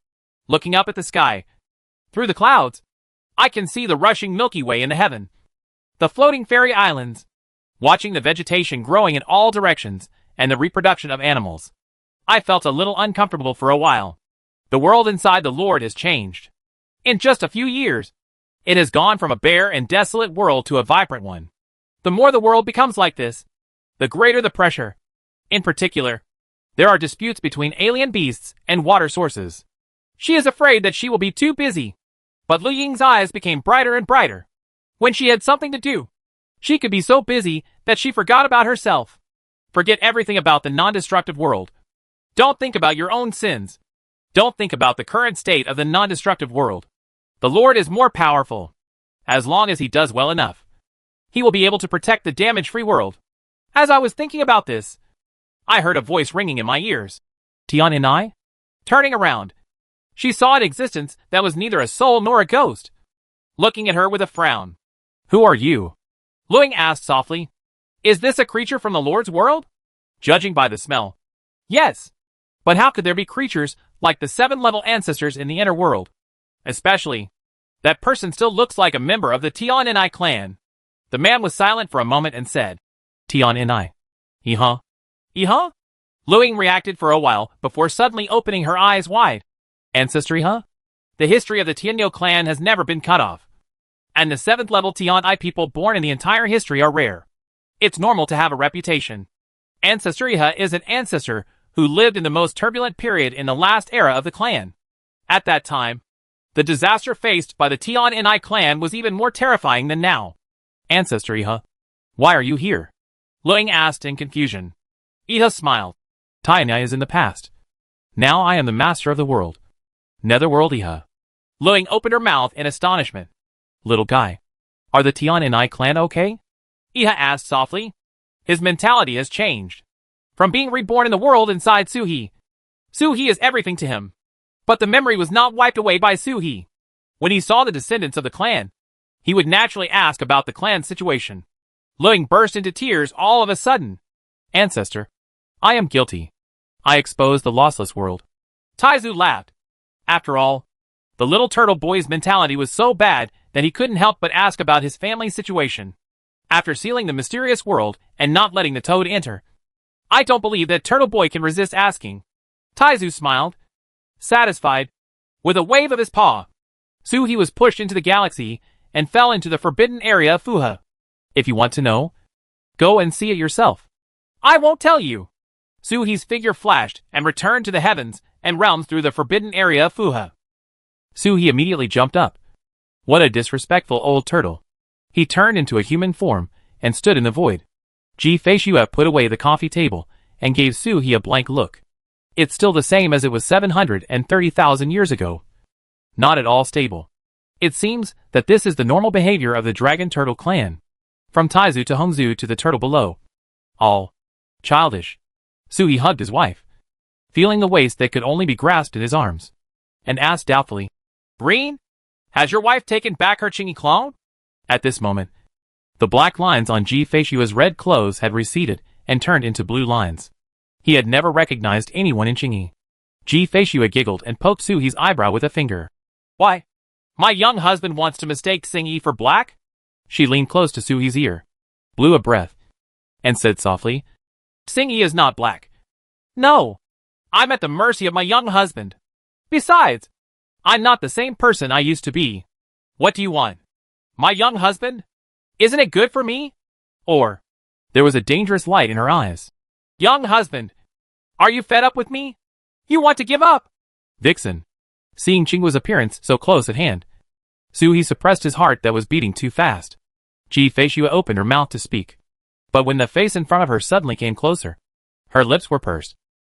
Looking up at the sky, through the clouds, I can see the rushing Milky Way in the heaven, the floating fairy islands, watching the vegetation growing in all directions, and the reproduction of animals. I felt a little uncomfortable for a while. The world inside the Lord has changed. In just a few years, it has gone from a bare and desolate world to a vibrant one. The more the world becomes like this, the greater the pressure. In particular, there are disputes between alien beasts and water sources. She is afraid that she will be too busy. But Lu Ying's eyes became brighter and brighter. When she had something to do, she could be so busy that she forgot about herself. Forget everything about the non-destructive world. Don't think about your own sins. Don't think about the current state of the non-destructive world. The Lord is more powerful. As long as he does well enough, he will be able to protect the damage-free world. As I was thinking about this, I heard a voice ringing in my ears. Tian and I? Turning around, she saw an existence that was neither a soul nor a ghost, looking at her with a frown. Who are you? Luing asked softly. Is this a creature from the Lord's world? Judging by the smell, yes. But how could there be creatures like the 7-level ancestors in the inner world? Especially, that person still looks like a member of the Tian and I clan. The man was silent for a moment and said, Tian and I. Iha? Iha? Luing reacted for a while before suddenly opening her eyes wide. Ancestry, huh? The history of the Tianyo clan has never been cut off. And the 7th level Tian I people born in the entire history are rare. It's normal to have a reputation. Ancestry is an ancestor who lived in the most turbulent period in the last era of the clan. At that time, the disaster faced by the Tian and I clan was even more terrifying than now. Ancestry, why are you here? Luing asked in confusion. Iha smiled. Tianai is in the past. Now I am the master of the world. Netherworld Iha. Luing opened her mouth in astonishment. Little guy, are the Tian and I clan okay? Iha asked softly. His mentality has changed. From being reborn in the world inside Suhi. Suhi is everything to him. But the memory was not wiped away by Suhi. When he saw the descendants of the clan, he would naturally ask about the clan's situation. Luing burst into tears all of a sudden. Ancestor, I am guilty. I exposed the lossless world. Taizu laughed. After all, the little turtle boy's mentality was so bad that he couldn't help but ask about his family's situation. After sealing the mysterious world and not letting the toad enter, I don't believe that Turtle Boy can resist asking. Taizu smiled, satisfied, with a wave of his paw. Suhi was pushed into the galaxy and fell into the forbidden area of Fuha. If you want to know, go and see it yourself. I won't tell you. Suhi's figure flashed and returned to the heavens and realms through the forbidden area of Fuha. Suhi immediately jumped up. What a disrespectful old turtle. He turned into a human form and stood in the void. Ji Feishua put away the coffee table and gave Suhi a blank look. It's still the same as it was 730,000 years ago. Not at all stable. It seems that this is the normal behavior of the dragon turtle clan. From Taizu to Hongzu to the turtle below. All childish. Suhi hugged his wife, feeling the waist that could only be grasped in his arms, and asked doubtfully, Breen, has your wife taken back her Chingy clone? At this moment, the black lines on Ji Feishua's red clothes had receded and turned into blue lines. He had never recognized anyone in Chingy. Ji Feishua giggled and poked Suhi's eyebrow with a finger. Why? My young husband wants to mistake Xingyi for black? She leaned close to Suhi's ear, blew a breath, and said softly, Xingyi is not black. No, I'm at the mercy of my young husband. Besides, I'm not the same person I used to be. What do you want? My young husband? Isn't it good for me? Or, there was a dangerous light in her eyes. Young husband, are you fed up with me? You want to give up? Vixen. Seeing Qingguo's appearance so close at hand, Suhi suppressed his heart that was beating too fast. Ji Feishua opened her mouth to speak. But when the face in front of her suddenly came closer, her lips were pursed,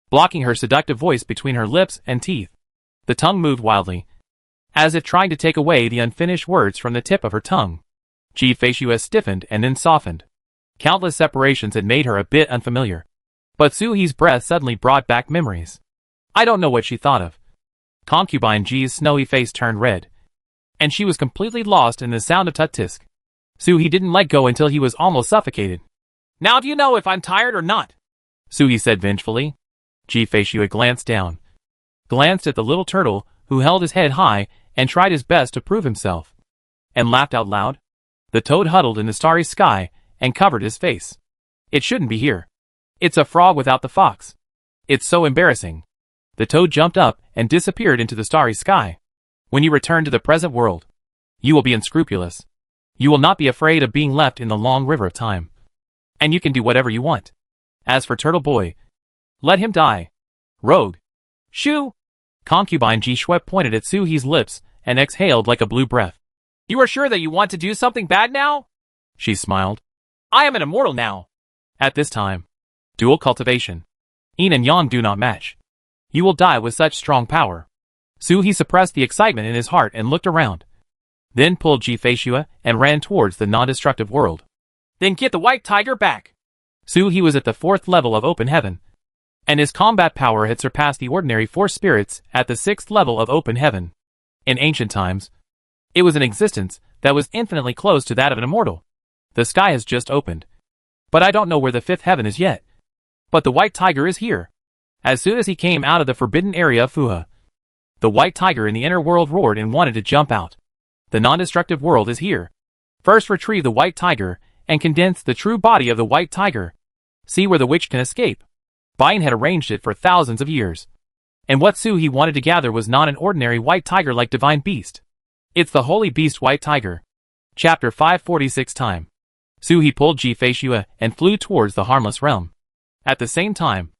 blocking her seductive voice between her lips and teeth. The tongue moved wildly, as if trying to take away the unfinished words from the tip of her tongue. Ji-Fei stiffened and then softened. Countless separations had made her a bit unfamiliar. But Su-He's breath suddenly brought back memories. I don't know what she thought of. Concubine Ji's snowy face turned red, and she was completely lost in the sound of tut-tisk. Su-He didn't let go until he was almost suffocated. Now do you know if I'm tired or not? Su-He said vengefully. Ji-Fei glanced down, glanced at the little turtle, who held his head high and tried his best to prove himself, and laughed out loud. The toad huddled in the starry sky and covered his face. It shouldn't be here. It's a frog without the fox. It's so embarrassing. The toad jumped up and disappeared into the starry sky. When you return to the present world, you will be unscrupulous. You will not be afraid of being left in the long river of time. And you can do whatever you want. As for Turtle Boy, let him die. Rogue. Shoo! Concubine Ji-Shui pointed at Su-He's lips and exhaled like a blue breath. You are sure that you want to do something bad now? She smiled. I am an immortal now. At this time, dual cultivation. Yin and Yang do not match. You will die with such strong power. Su-He suppressed the excitement in his heart and looked around. Then pulled Ji-Fei and ran towards the non-destructive world. Then get the white tiger back. Su-He was at the 4th level of open heaven, and his combat power had surpassed the ordinary 4 spirits at the 6th level of open heaven. In ancient times, it was an existence that was infinitely close to that of an immortal. The sky has just opened, but I don't know where the 5th heaven is yet. But the white tiger is here. As soon as he came out of the forbidden area of Fuha, the white tiger in the inner world roared and wanted to jump out. The non-destructive world is here. First retrieve the white tiger and condense the true body of the white tiger. See where the witch can escape. Bain had arranged it for thousands of years. And what Su-He wanted to gather was not an ordinary white tiger like divine beast. It's the holy beast white tiger. Chapter 546 Time. Su-He pulled Ji-Fei and flew towards the harmless realm. At the same time,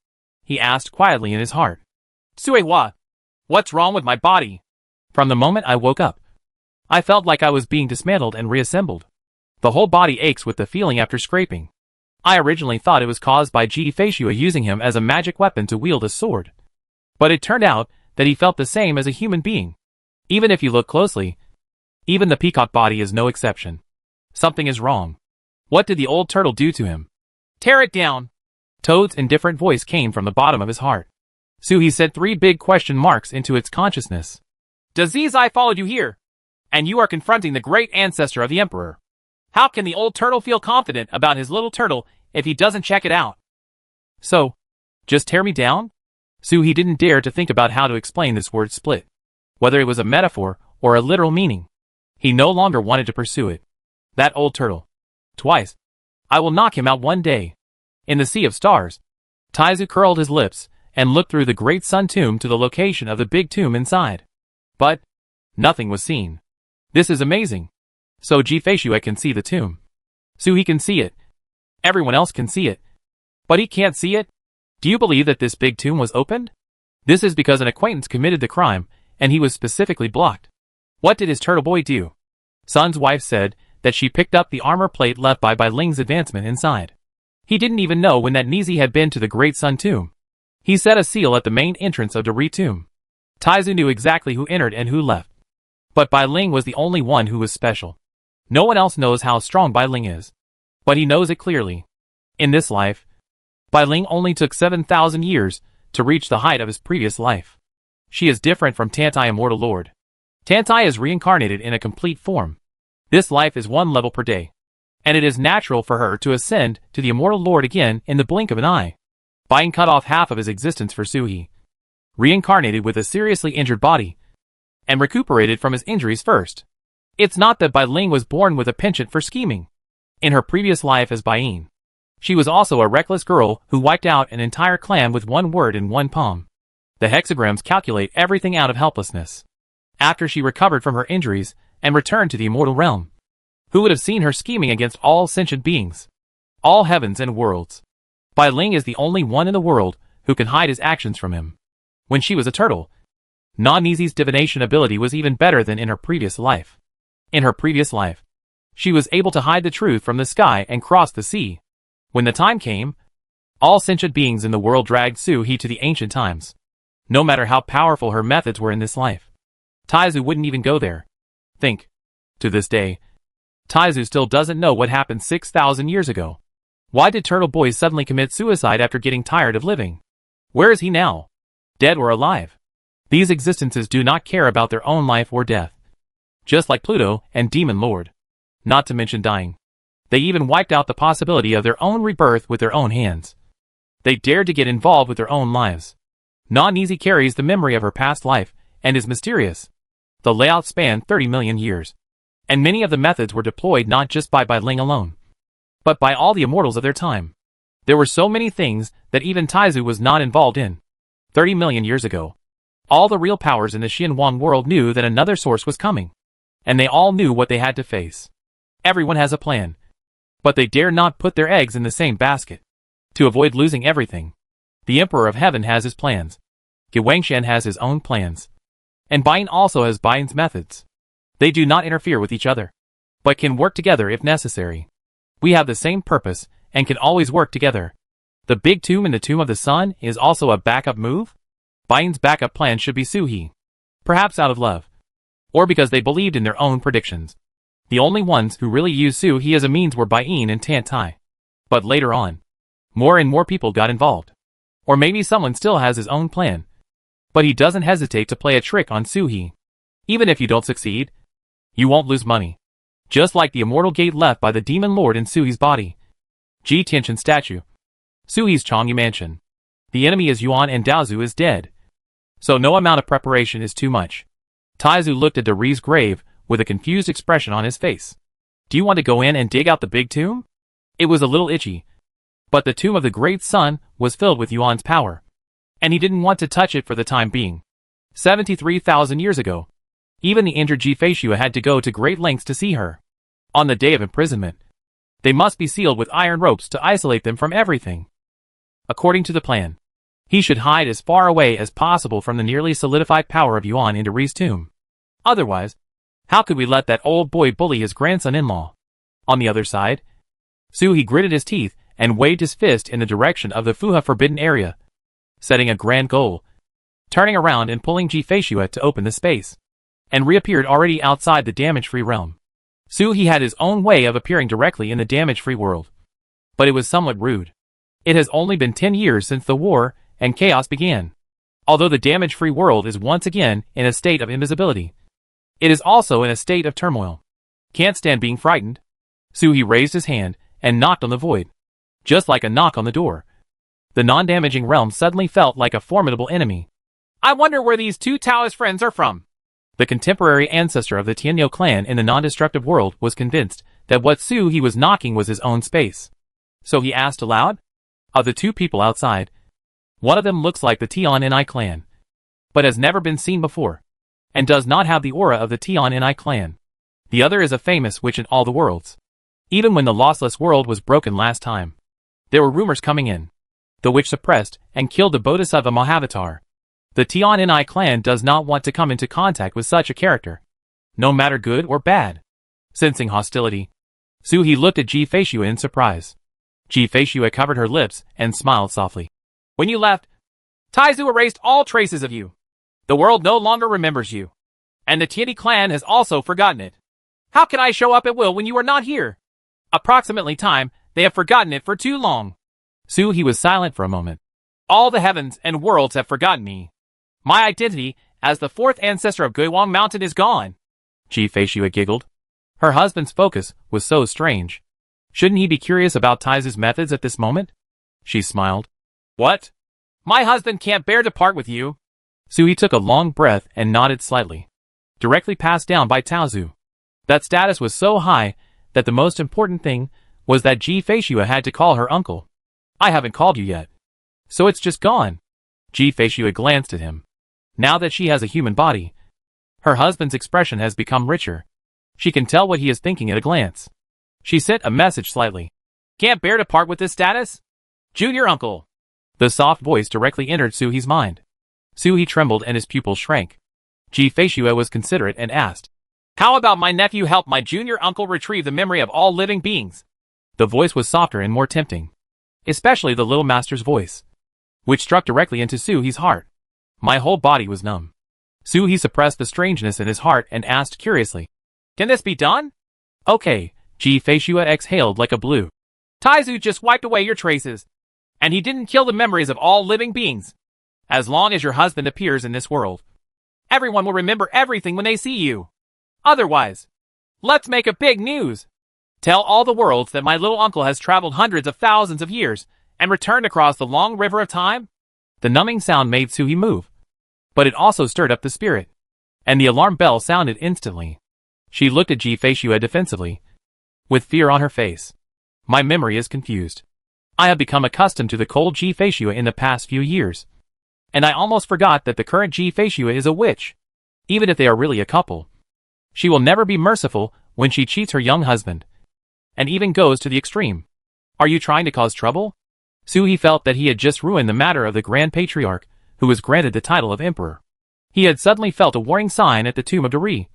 he asked quietly in his heart. Sui-Hua, what's wrong with my body? From the moment I woke up, I felt like I was being dismantled and reassembled. The whole body aches with the feeling after scraping. I originally thought it was caused by Ji-Fei using him as a magic weapon to wield a sword. But it turned out that he felt the same as a human being. Even if you look closely, even the peacock body is no exception. Something is wrong. What did the old turtle do to him? Tear it down. Toad's indifferent voice came from the bottom of his heart. Su-He said 3 big question marks into its consciousness. Does Zizai followed you here? And you are confronting the great ancestor of the emperor. How can the old turtle feel confident about his little turtle if he doesn't check it out? So, just tear me down? Su-He didn't dare to think about how to explain this word split. Whether it was a metaphor or a literal meaning. He no longer wanted to pursue it. That old turtle. Twice. I will knock him out one day. In the sea of stars. Taizu curled his lips and looked through the great sun tomb to the location of the big tomb inside. But nothing was seen. This is amazing. So Ji-Fei can see the tomb. Su-He can see it. Everyone else can see it. But he can't see it? Do you believe that this big tomb was opened? This is because an acquaintance committed the crime, and he was specifically blocked. What did his turtle boy do? Sun's wife said that she picked up the armor plate left by Bai Ling's advancement inside. He didn't even know when that Nizi had been to the great sun tomb. He set a seal at the main entrance of the tomb. Taizu knew exactly who entered and who left. But Bai Ling was the only one who was special. No one else knows how strong Bai Ling is. But he knows it clearly. In this life, Bai Ling only took 7,000 years to reach the height of his previous life. She is different from Tantai Immortal Lord. Tantai is reincarnated in a complete form. This life is 1 level per day. And it is natural for her to ascend to the Immortal Lord again in the blink of an eye. Bai Ling cut off half of his existence for Su-He. Reincarnated with a seriously injured body. And recuperated from his injuries first. It's not that Bai Ling was born with a penchant for scheming. In her previous life as Bai Yin, she was also a reckless girl who wiped out an entire clan with 1 word in 1 palm. The hexagrams calculate everything out of helplessness. After she recovered from her injuries and returned to the immortal realm, who would have seen her scheming against all sentient beings? All heavens and worlds. Bai Ling is the only one in the world who can hide his actions from him. When she was a turtle, Na-Nizi's divination ability was even better than in her previous life. In her previous life, she was able to hide the truth from the sky and cross the sea. When the time came, all sentient beings in the world dragged Su-He to the ancient times. No matter how powerful her methods were in this life, Taizu wouldn't even go there. Think. To this day, Taizu still doesn't know what happened 6,000 years ago. Why did Turtle Boy suddenly commit suicide after getting tired of living? Where is he now? Dead or alive? These existences do not care about their own life or death. Just like Pluto and Demon Lord. Not to mention dying. They even wiped out the possibility of their own rebirth with their own hands. They dared to get involved with their own lives. Non-Easy carries the memory of her past life and is mysterious. The layout spanned 30 million years. And many of the methods were deployed not just by Ling alone, but by all the immortals of their time. There were so many things that even Taizu was not involved in. 30 million years ago, all the real powers in the Xianwang world knew that another source was coming. And they all knew what they had to face. Everyone has a plan. But they dare not put their eggs in the same basket. To avoid losing everything, the Emperor of Heaven has his plans. Ge Wangshan has his own plans. And Bain also has Bain's methods. They do not interfere with each other, but can work together if necessary. We have the same purpose, and can always work together. The big tomb in the Tomb of the Sun is also a backup move? Bain's backup plan should be Su-He. Perhaps out of love. Or because they believed in their own predictions. The only ones who really used Su-He as a means were Bain and Tan Tai. But later on, more and more people got involved. Or maybe someone still has his own plan. But he doesn't hesitate to play a trick on Su-He. Even if you don't succeed, you won't lose money. Just like the immortal gate left by the Demon Lord in Su-He's body. Ji Tianchen statue. Su-He's Changyu mansion. The enemy is Yuan and Daozu is dead. So no amount of preparation is too much. Taizu looked at Deri's grave with a confused expression on his face. Do you want to go in and dig out the big tomb? It was a little itchy. But the tomb of the Great Sun was filled with Yuan's power. And he didn't want to touch it for the time being. 73,000 years ago, even the injured Ji Feishua had to go to great lengths to see her. On the day of imprisonment, they must be sealed with iron ropes to isolate them from everything. According to the plan, he should hide as far away as possible from the nearly solidified power of Yuan in Deri's tomb. Otherwise, how could we let that old boy bully his grandson-in-law? On the other side, Su-He gritted his teeth and waved his fist in the direction of the Fuha forbidden area, setting a grand goal, turning around and pulling Ji Feishua to open the space, and reappeared already outside the damage-free realm. Su-He had his own way of appearing directly in the damage-free world. But it was somewhat rude. It has only been 10 years since the war and chaos began. Although the damage-free world is once again in a state of invisibility, it is also in a state of turmoil. Can't stand being frightened. Su-He raised his hand and knocked on the void. Just like a knock on the door. The non-damaging realm suddenly felt like a formidable enemy. I wonder where these two Taoist friends are from. The contemporary ancestor of the Tianyo clan in the non-destructive world was convinced that what Su-He was knocking was his own space. So he asked aloud? Of the two people outside, one of them looks like the Tian-Ni clan, but has never been seen before, and does not have the aura of the Tian-Ni clan. The other is a famous witch in all the worlds. Even when the lossless world was broken last time, there were rumors coming in. The witch suppressed and killed the Bodhisattva Mahavatar. The Tian-Ni clan does not want to come into contact with such a character, no matter good or bad. Sensing hostility, Su-He looked at Ji Feishua in surprise. Ji Feishua covered her lips and smiled softly. When you left, Taizu erased all traces of you. The world no longer remembers you. And the Tianyi clan has also forgotten it. How can I show up at will when you are not here? Approximately time, they have forgotten it for too long. Su-He was silent for a moment. All the heavens and worlds have forgotten me. My identity as the fourth ancestor of Guiwang Mountain is gone. Ji Feishua giggled. Her husband's focus was so strange. Shouldn't he be curious about Taizu's methods at this moment? She smiled. What? My husband can't bear to part with you. Su-He took a long breath and nodded slightly. Directly passed down by Taozu. That status was so high that the most important thing was that Ji Feishua had to call her uncle. I haven't called you yet. So it's just gone. Ji Feishua glanced at him. Now that she has a human body, her husband's expression has become richer. She can tell what he is thinking at a glance. She sent a message slightly. Can't bear to part with this status? Junior uncle. The soft voice directly entered Su-He's mind. Su-He trembled and his pupils shrank. Ji Feishua was considerate and asked, how about my nephew help my junior uncle retrieve the memory of all living beings? The voice was softer and more tempting. especially the little master's voice, which struck directly into Suhi's heart. My whole body was numb. Suhi suppressed the strangeness in his heart and asked curiously, "Can this be done?" "Okay," Ji Feishua exhaled like a blue. "Taizu just wiped away your traces, and he didn't kill the memories of all living beings. As long as your husband appears in this world, everyone will remember everything when they see you. Otherwise, let's make a big news. Tell all the worlds that my little uncle has traveled hundreds of thousands of years and returned across the long river of time." The numbing sound made Suhi move, but it also stirred up the spirit, and the alarm bell sounded instantly. She looked at Ji Feishua defensively, with fear on her face. "My memory is confused. I have become accustomed to the cold Ji Feishua in the past few years, and I almost forgot that the current Ji Feishua is a witch, even if they are really a couple. She will never be merciful when she cheats her young husband, and even goes to the extreme. Are you trying to cause trouble?" Suhi felt that he had just ruined the matter of the Grand Patriarch, who was granted the title of Emperor. He had suddenly felt a warning sign at the tomb of Dari,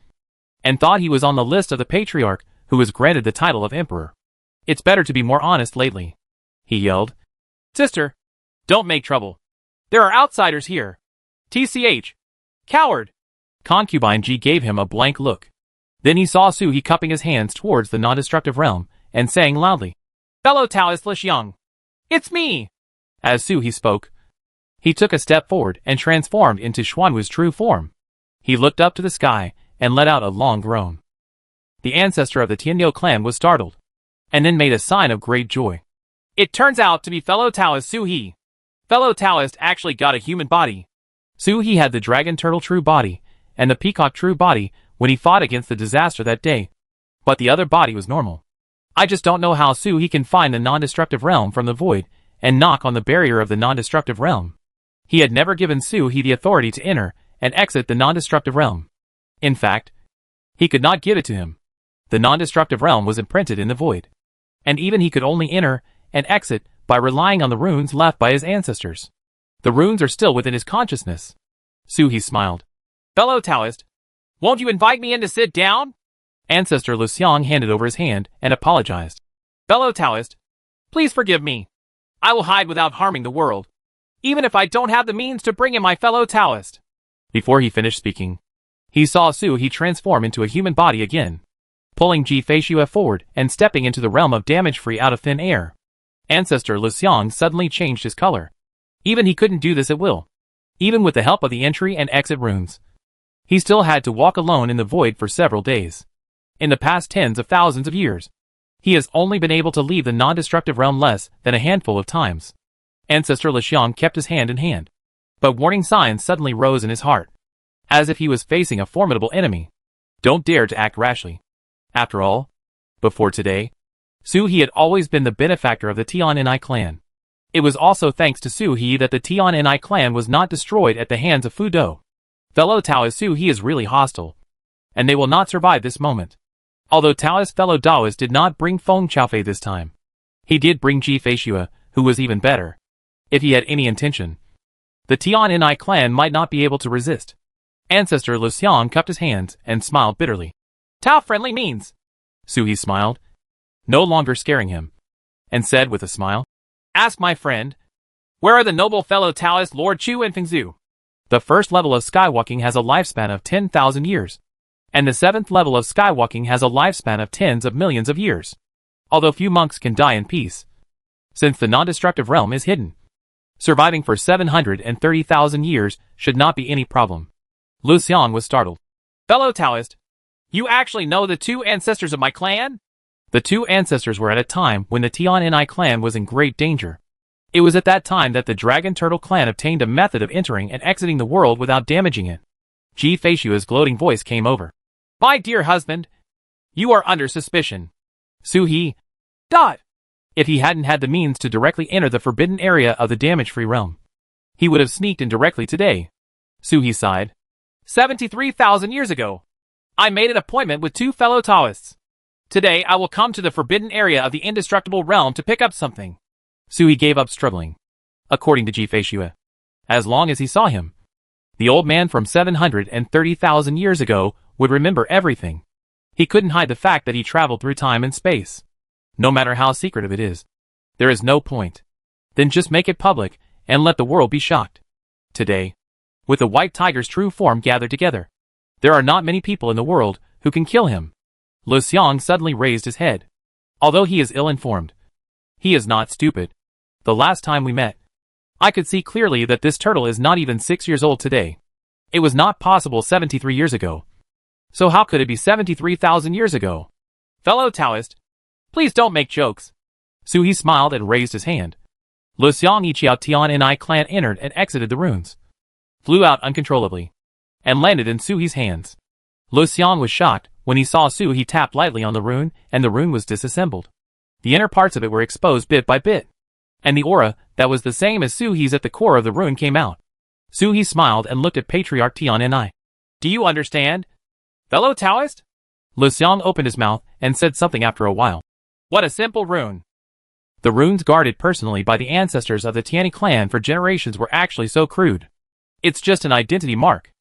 and thought he was on the list of the Patriarch who was granted the title of Emperor. "It's better to be more honest lately," he yelled. "Sister, don't make trouble. There are outsiders here. TCH. Coward." Concubine Ji gave him a blank look. Then he saw Suhi cupping his hands towards the non-destructive realm and saying loudly, "Fellow Taoist Lishiang, it's me." As Suhi spoke, he took a step forward and transformed into Xuanwu's true form. He looked up to the sky and let out a long groan. The ancestor of the Tianyou clan was startled, and then made a sign of great joy. "It turns out to be fellow Taoist Suhi. Fellow Taoist actually got a human body." Suhi had the dragon turtle true body and the peacock true body when he fought against the disaster that day, but the other body was normal. I just don't know how Suhi can find the non-destructive realm from the void and knock on the barrier of the non-destructive realm. He had never given Suhi the authority to enter and exit the non-destructive realm. In fact, he could not give it to him. The non-destructive realm was imprinted in the void, and even he could only enter and exit by relying on the runes left by his ancestors. The runes are still within his consciousness. Suhi smiled. "Fellow Taoist, won't you invite me in to sit down?" Ancestor Luxiang handed over his hand and apologized. "Fellow Taoist, please forgive me. I will hide without harming the world, even if I don't have the means to bring in my fellow Taoist." Before he finished speaking, he saw Suhi transform into a human body again, pulling Ji Feishua forward and stepping into the realm of damage-free out of thin air. Ancestor Luxiang suddenly changed his color. Even he couldn't do this at will. Even with the help of the entry and exit runes, he still had to walk alone in the void for several days. In the past tens of thousands of years, he has only been able to leave the non-destructive realm less than a handful of times. Ancestor Lishiang kept his hand in hand, but warning signs suddenly rose in his heart, as if he was facing a formidable enemy. Don't dare to act rashly. After all, before today, Suhi had always been the benefactor of the Tianyou clan. It was also thanks to Suhi that the Tianyou clan was not destroyed at the hands of Fu Do. Fellow Taoist Suhi is really hostile, and they will not survive this moment. Although Taoist fellow Taoist did not bring Feng Chaofei this time, he did bring Ji Feishua, who was even better. If he had any intention, the Tianyou clan might not be able to resist. Ancestor Luxiang cupped his hands and smiled bitterly. "Tao-friendly means," Suhi smiled, no longer scaring him, and said with a smile, "Ask my friend, where are the noble fellow Taoist Lord Chu and Fengzu?" The first level of skywalking has a lifespan of 10,000 years, and the seventh level of skywalking has a lifespan of tens of millions of years. Although few monks can die in peace, since the non-destructive realm is hidden, surviving for 730,000 years should not be any problem. Luxiang was startled. "Fellow Taoist, you actually know the two ancestors of my clan?" The two ancestors were at a time when the Tianyou clan was in great danger. It was at that time that the Dragon Turtle clan obtained a method of entering and exiting the world without damaging it. Ji Feishua's gloating voice came over. "My dear husband, you are under suspicion." Suhi. If he hadn't had the means to directly enter the forbidden area of the damage-free realm, he would have sneaked in directly today. Suhi sighed. 73,000 years ago, I made an appointment with two fellow Taoists. Today I will come to the forbidden area of the indestructible realm to pick up something. Suhi gave up struggling, according to Ji Feishua. As long as he saw him, the old man from 730,000 years ago would remember everything. He couldn't hide the fact that he traveled through time and space. No matter how secretive it is, there is no point. Then just make it public, and let the world be shocked. Today, with the white tiger's true form gathered together, there are not many people in the world who can kill him. Lu Xiang suddenly raised his head. Although he is ill-informed, he is not stupid. The last time we met, I could see clearly that this turtle is not even 6 years old today. It was not possible 73 years ago. So how could it be 73,000 years ago? Fellow Taoist, please don't make jokes. Su He smiled and raised his hand. Lu Xiang, Yiqiao Tian and I clan entered and exited the ruins, flew out uncontrollably, and landed in Su He's hands. Lu Xiang was shocked when he saw Su He tap lightly on the rune, and the rune was disassembled. The inner parts of it were exposed bit by bit, and the aura that was the same as Su He's at the core of the rune came out. Su He smiled and looked at Patriarch Tian and I. Do you understand, fellow Taoist? Lu Xiang opened his mouth and said something after a while. What a simple rune. The runes guarded personally by the ancestors of the Tiani clan for generations were actually so crude. It's just an identity mark.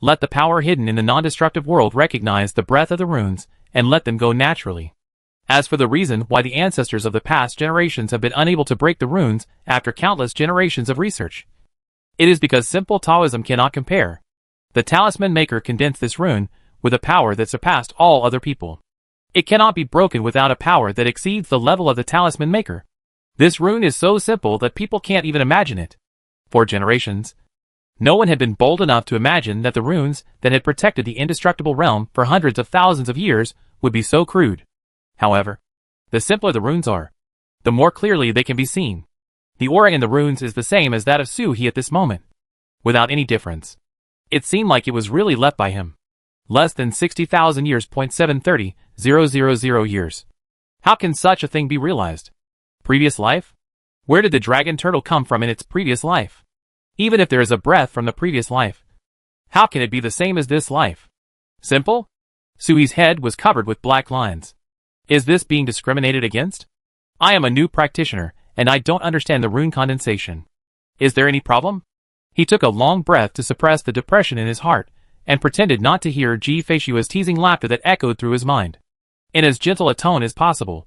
Let the power hidden in the non-destructive world recognize the breath of the runes, and let them go naturally. As for the reason why the ancestors of the past generations have been unable to break the runes after countless generations of research, it is because simple Taoism cannot compare. The talisman maker condensed this rune with a power that surpassed all other people. It cannot be broken without a power that exceeds the level of the talisman maker. This rune is so simple that people can't even imagine it. For generations, no one had been bold enough to imagine that the runes that had protected the indestructible realm for hundreds of thousands of years would be so crude. However, the simpler the runes are, the more clearly they can be seen. The aura in the runes is the same as that of Su He at this moment, without any difference. It seemed like it was really left by him. Less than 60,000 years. 730,000 years. How can such a thing be realized? Previous life? Where did the dragon turtle come from in its previous life? Even if there is a breath from the previous life, how can it be the same as this life? Simple? Su He's head was covered with black lines. Is this being discriminated against? I am a new practitioner, and I don't understand the rune condensation. Is there any problem? He took a long breath to suppress the depression in his heart, and pretended not to hear Ji Feishua's teasing laughter that echoed through his mind. In as gentle a tone as possible,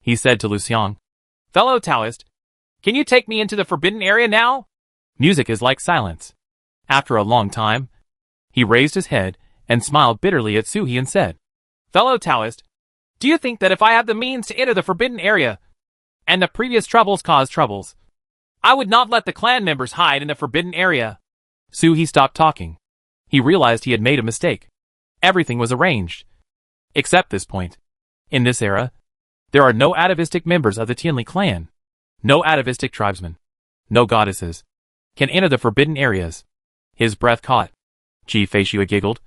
he said to Lu Xiang, Fellow Taoist, can you take me into the forbidden area now? Music is like silence. After a long time, he raised his head and smiled bitterly at Su He and said, Fellow Taoist, do you think that if I have the means to enter the forbidden area, and the previous troubles caused troubles, I would not let the clan members hide in the forbidden area? Su He stopped talking. He realized he had made a mistake. Everything was arranged, except this point. In this era, there are no atavistic members of the Tianli clan. No atavistic tribesmen, no goddesses, can enter the forbidden areas. His breath caught. Ji Feishua giggled.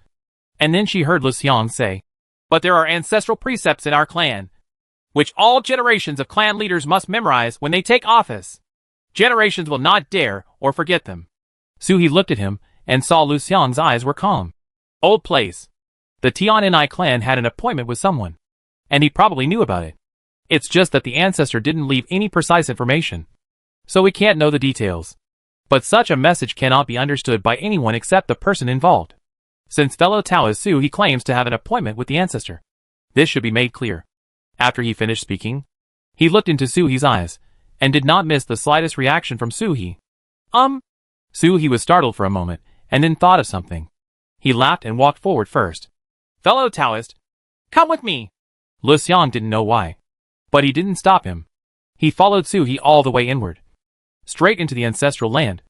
And then she heard Lu Xiang say, But there are ancestral precepts in our clan, which all generations of clan leaders must memorize when they take office. Generations will not dare or forget them. Su He looked at him and saw Lu Xiang's eyes were calm. Old place. The Tian and I clan had an appointment with someone, and he probably knew about it. It's just that the ancestor didn't leave any precise information, so we can't know the details. But such a message cannot be understood by anyone except the person involved. Since fellow Taoist Su He claims to have an appointment with the ancestor, this should be made clear. After he finished speaking, he looked into Su He's eyes, and did not miss the slightest reaction from Su He. Su He was startled for a moment, and then thought of something. He laughed and walked forward first. Fellow Taoist, come with me. Lu Xiang didn't know why, but he didn't stop him. He followed Su He all the way inward, straight into the ancestral land,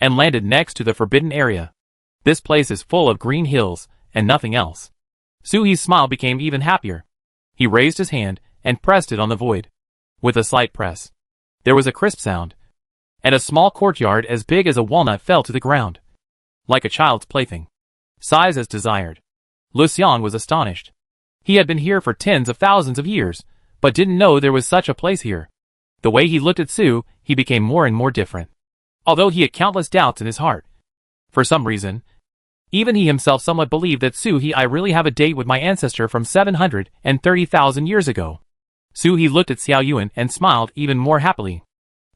and landed next to the forbidden area. This place is full of green hills, and nothing else. Su He's smile became even happier. He raised his hand, and pressed it on the void. With a slight press, there was a crisp sound, and a small courtyard as big as a walnut fell to the ground, like a child's plaything. Size as desired. Lu Xiang was astonished. He had been here for tens of thousands of years, but didn't know there was such a place here. The way he looked at Su, he became more and more different. Although he had countless doubts in his heart. For some reason, even he himself somewhat believed that Su He I really have a date with my ancestor from 730,000 years ago. Su He looked at Xiao Yuan and smiled even more happily.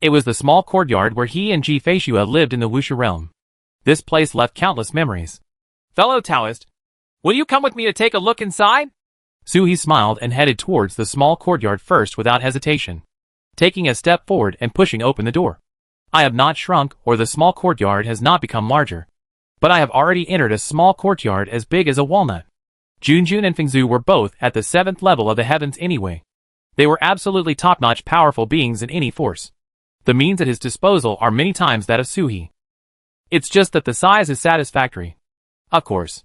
It was the small courtyard where he and Ji Feishua lived in the Wushu realm. This place left countless memories. Fellow Taoist, will you come with me to take a look inside? Su He smiled and headed towards the small courtyard first without hesitation. taking a step forward and pushing open the door. I have not shrunk, or the small courtyard has not become larger. But I have already entered a small courtyard as big as a walnut. Junjun and Fengzhu were both at the 7th level of the heavens anyway. They were absolutely top-notch powerful beings in any force. The means at his disposal are many times that of Suhi. It's just that the size is satisfactory. Of course.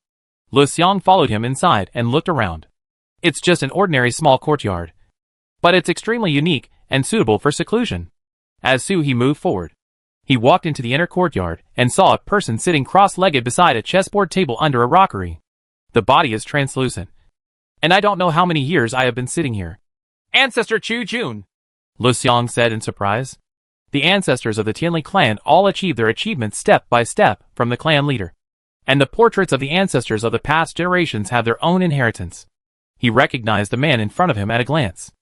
Lu Xiang followed him inside and looked around. It's just an ordinary small courtyard. But it's extremely unique and suitable for seclusion. As Suhi moved forward, he walked into the inner courtyard and saw a person sitting cross-legged beside a chessboard table under a rockery. The body is translucent. And I don't know how many years I have been sitting here. Ancestor Chu Jun, Lu Xiang said in surprise. The ancestors of the Tianli clan all achieved their achievements step by step from the clan leader. And the portraits of the ancestors of the past generations have their own inheritance. He recognized the man in front of him at a glance.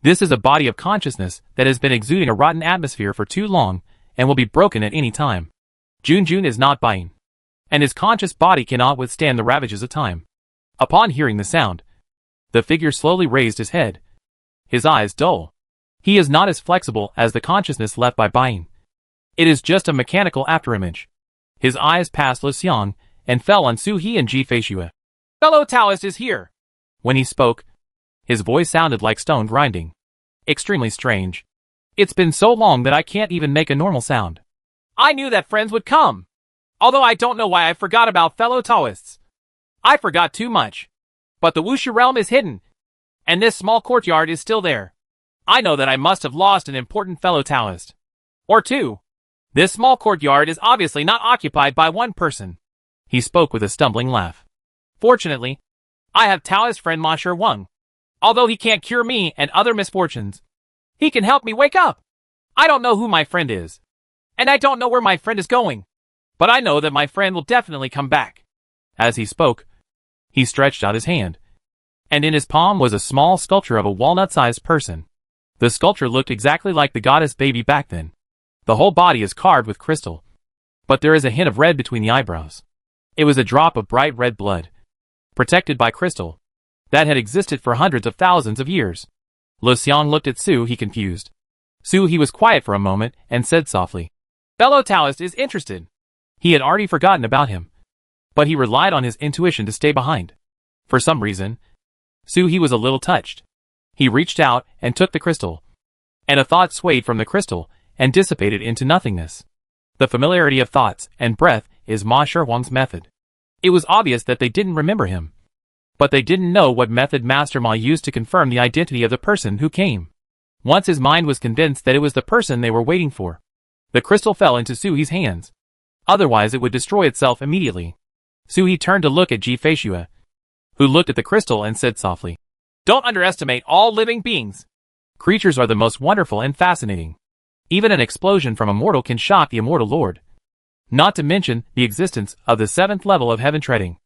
This is a body of consciousness that has been exuding a rotten atmosphere for too long and will be broken at any time. Junjun is not buying. And his conscious body cannot withstand the ravages of time. Upon hearing the sound, the figure slowly raised his head. His eyes dull. He is not as flexible as the consciousness left by buying. It is just a mechanical afterimage. His eyes passed Lu Xiang and fell on Suhi and Ji Feishue. Fellow Taoist is here. When he spoke, his voice sounded like stone grinding. Extremely strange. It's been so long that I can't even make a normal sound. I knew that friends would come. Although I don't know why I forgot about fellow Taoists. I forgot too much. But the Wushu realm is hidden. And this small courtyard is still there. I know that I must have lost an important fellow Taoist. Or two. This small courtyard is obviously not occupied by one person. He spoke with a stumbling laugh. Fortunately, I have Taoist friend Ma Shi Wang. Although he can't cure me and other misfortunes, he can help me wake up. I don't know who my friend is. And I don't know where my friend is going. But I know that my friend will definitely come back. As he spoke, he stretched out his hand. And in his palm was a small sculpture of a walnut-sized person. The sculpture looked exactly like the goddess baby back then. The whole body is carved with crystal. But there is a hint of red between the eyebrows. It was a drop of bright red blood, protected by crystal, that had existed for hundreds of thousands of years. Lu Xiang looked at Suhi confused. Suhi was quiet for a moment and said softly, Fellow Taoist is interested. He had already forgotten about him. But he relied on his intuition to stay behind. For some reason, Suhi was a little touched. He reached out and took the crystal. And a thought swayed from the crystal and dissipated into nothingness. The familiarity of thoughts and breath is Ma Shi Wang's method. It was obvious that they didn't remember him. But they didn't know what method Master Ma used to confirm the identity of the person who came. Once his mind was convinced that it was the person they were waiting for, the crystal fell into Suhi's hands. Otherwise it would destroy itself immediately. Suhi turned to look at Ji Feishue, who looked at the crystal and said softly, Don't underestimate all living beings. Creatures are the most wonderful and fascinating. Even an explosion from a mortal can shock the immortal lord. Not to mention the existence of the 7th level of heaven treading.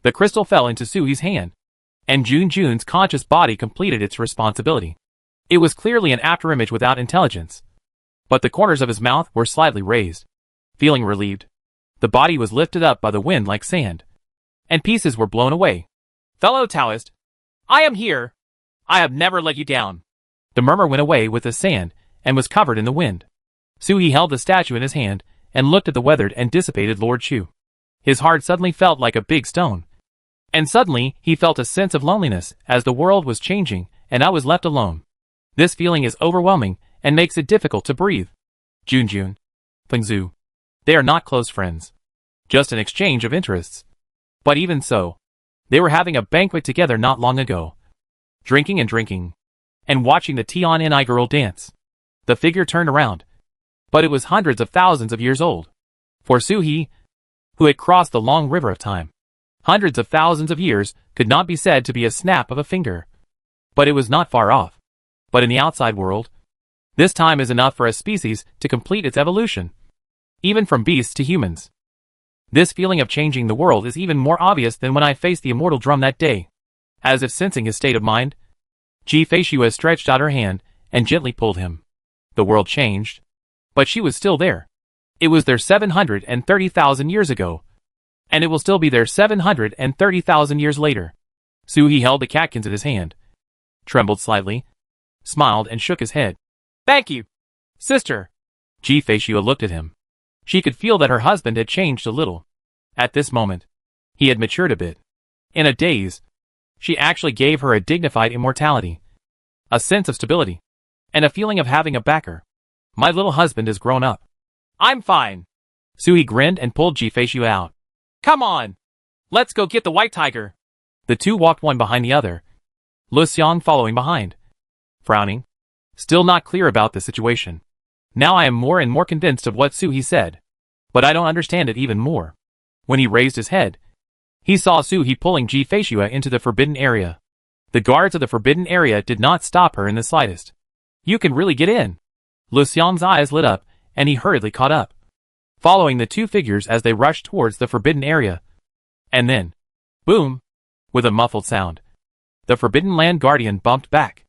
The crystal fell into Suhi's hand, and Junjun's conscious body completed its responsibility. It was clearly an afterimage without intelligence. But the corners of his mouth were slightly raised. Feeling relieved, the body was lifted up by the wind like sand, and pieces were blown away. Fellow Taoist, I am here. I have never let you down. The murmur went away with the sand and was covered in the wind. Suhi held the statue in his hand and looked at the weathered and dissipated Lord Chu. His heart suddenly felt like a big stone. And suddenly he felt a sense of loneliness as the world was changing and I was left alone. This feeling is overwhelming and makes it difficult to breathe. Junjun, Fengzhu, they are not close friends. Just an exchange of interests. But even so, they were having a banquet together not long ago. Drinking and watching the Tianni girl dance. The figure turned around. But it was hundreds of thousands of years old. For Suhi, who had crossed the long river of time, hundreds of thousands of years could not be said to be a snap of a finger. But it was not far off. But in the outside world, this time is enough for a species to complete its evolution. Even from beasts to humans. This feeling of changing the world is even more obvious than when I faced the immortal drum that day. As if sensing his state of mind, Ji Feishue stretched out her hand and gently pulled him. The world changed. But she was still there. It was there 730,000 years ago. And it will still be there 730,000 years later. Suhi held the catkins in his hand, trembled slightly, smiled and shook his head. Thank you, sister. Ji-Fei looked at him. She could feel that her husband had changed a little. At this moment, he had matured a bit. In a daze, she actually gave her a dignified immortality, a sense of stability, and a feeling of having a backer. My little husband has grown up. I'm fine. Sui grinned and pulled Ji-Fei out. Come on! Let's go get the white tiger. The two walked one behind the other, Lu Xiang following behind. Frowning, still not clear about the situation. Now I am more and more convinced of what Sui said, but I don't understand it even more. When he raised his head, he saw Sui pulling Ji-Fei into the forbidden area. The guards of the forbidden area did not stop her in the slightest. You can really get in. Lu Xiang's eyes lit up, and he hurriedly caught up, following the two figures as they rushed towards the forbidden area. And then, boom! With a muffled sound, the Forbidden Land Guardian bumped back.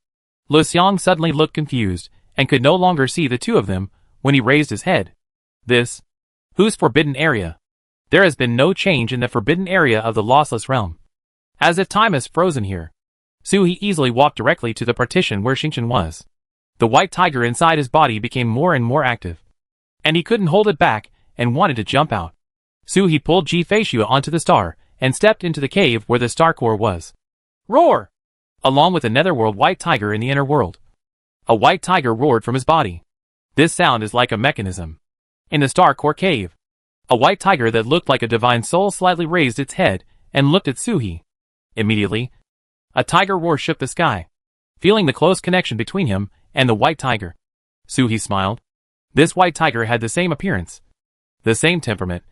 Lu Xiang suddenly looked confused, and could no longer see the two of them when he raised his head. This? Whose forbidden area? There has been no change in the forbidden area of the lossless realm. As if time has frozen here. Sui easily walked directly to the partition where Xingchen was. The white tiger inside his body became more and more active, and he couldn't hold it back and wanted to jump out. Sui pulled Ji-Fei onto the star and stepped into the cave where the star core was. Roar! Along with a netherworld white tiger in the inner world. A white tiger roared from his body. This sound is like a mechanism. In the star core cave, a white tiger that looked like a divine soul slightly raised its head and looked at Sui. Immediately, a tiger roar shook the sky, feeling the close connection between him and the white tiger. Sui smiled. This white tiger had the same appearance, the same temperament,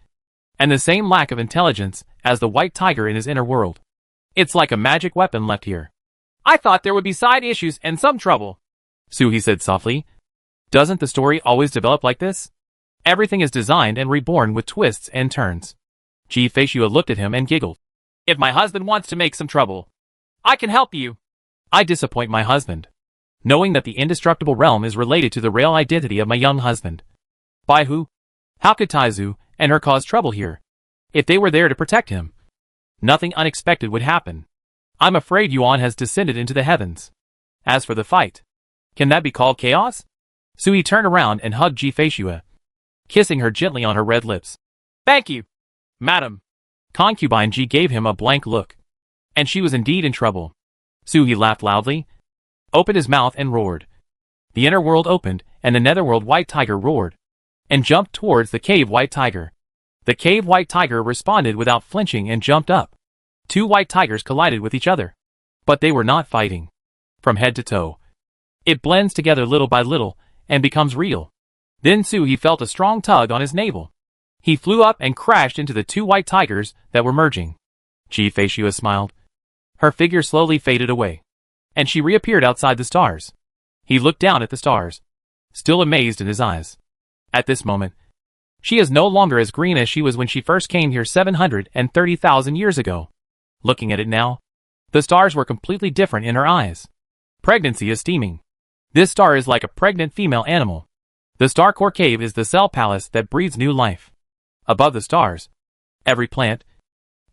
and the same lack of intelligence as the white tiger in his inner world. It's like a magic weapon left here. I thought there would be side issues and some trouble, Sui said softly. Doesn't the story always develop like this? Everything is designed and reborn with twists and turns. Ji-Fei looked at him and giggled. If my husband wants to make some trouble, I can help you. I disappoint my husband, knowing that the indestructible realm is related to the real identity of my young husband. By who? How could Taizu and her cause trouble here? If they were there to protect him, nothing unexpected would happen. I'm afraid Yuan has descended into the heavens. As for the fight, can that be called chaos? Sui turned around and hugged Ji-Fei, kissing her gently on her red lips. Thank you, madam. Concubine Ji gave him a blank look, and she was indeed in trouble. Sui laughed loudly, opened his mouth and roared. The inner world opened, and the netherworld white tiger roared, and jumped towards the cave white tiger. The cave white tiger responded without flinching and jumped up. Two white tigers collided with each other, but they were not fighting. From head to toe, it blends together little by little, and becomes real. Then Sui felt a strong tug on his navel. He flew up and crashed into the two white tigers that were merging. Ji-Fei smiled. Her figure slowly faded away, and she reappeared outside the stars. He looked down at the stars, still amazed in his eyes. At this moment, she is no longer as green as she was when she first came here 730,000 years ago. Looking at it now, the stars were completely different in her eyes. Pregnancy is steaming. This star is like a pregnant female animal. The star core cave is the cell palace that breathes new life. Above the stars, every plant,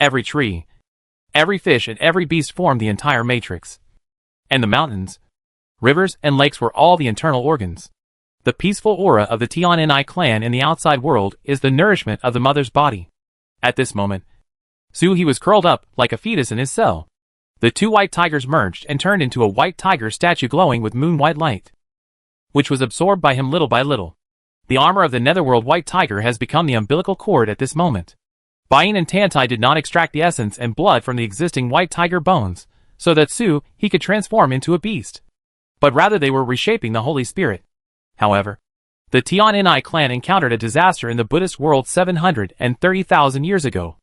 every tree, every fish and every beast formed the entire matrix. And the mountains, rivers and lakes were all the internal organs. The peaceful aura of the Tian'Ni clan in the outside world is the nourishment of the mother's body. At this moment, Sui was curled up like a fetus in his cell. The two white tigers merged and turned into a white tiger statue glowing with moon-white light, which was absorbed by him little by little. The armor of the netherworld white tiger has become the umbilical cord at this moment. Bain and Tantai did not extract the essence and blood from the existing white tiger bones, so that he could transform into a beast. But rather they were reshaping the Holy Spirit. However, the Tian'Ni clan encountered a disaster in the Buddhist world 730,000 years ago.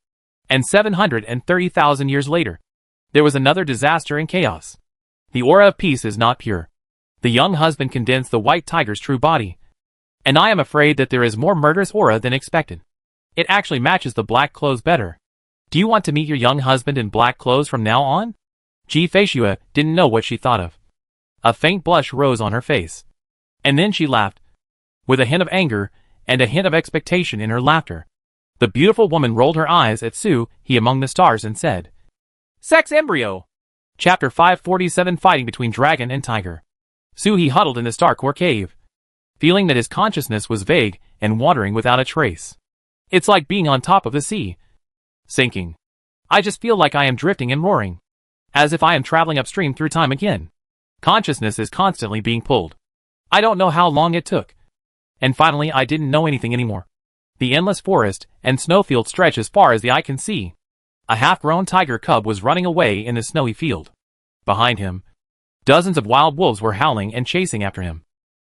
And 730,000 years later, there was another disaster and chaos. The aura of peace is not pure. The young husband condensed the white tiger's true body, and I am afraid that there is more murderous aura than expected. It actually matches the black clothes better. Do you want to meet your young husband in black clothes from now on? Ji-Fei didn't know what she thought of. A faint blush rose on her face, and then she laughed, with a hint of anger and a hint of expectation in her laughter. The beautiful woman rolled her eyes at Sui among the stars and said, Sex embryo! Chapter 547 Fighting between Dragon and Tiger. Sui huddled in the star core cave, feeling that his consciousness was vague and wandering without a trace. It's like being on top of the sea. Sinking. I just feel like I am drifting and roaring. As if I am traveling upstream through time again. Consciousness is constantly being pulled. I don't know how long it took. And finally I didn't know anything anymore. The endless forest and snowfield stretch as far as the eye can see. A half-grown tiger cub was running away in the snowy field. Behind him, dozens of wild wolves were howling and chasing after him.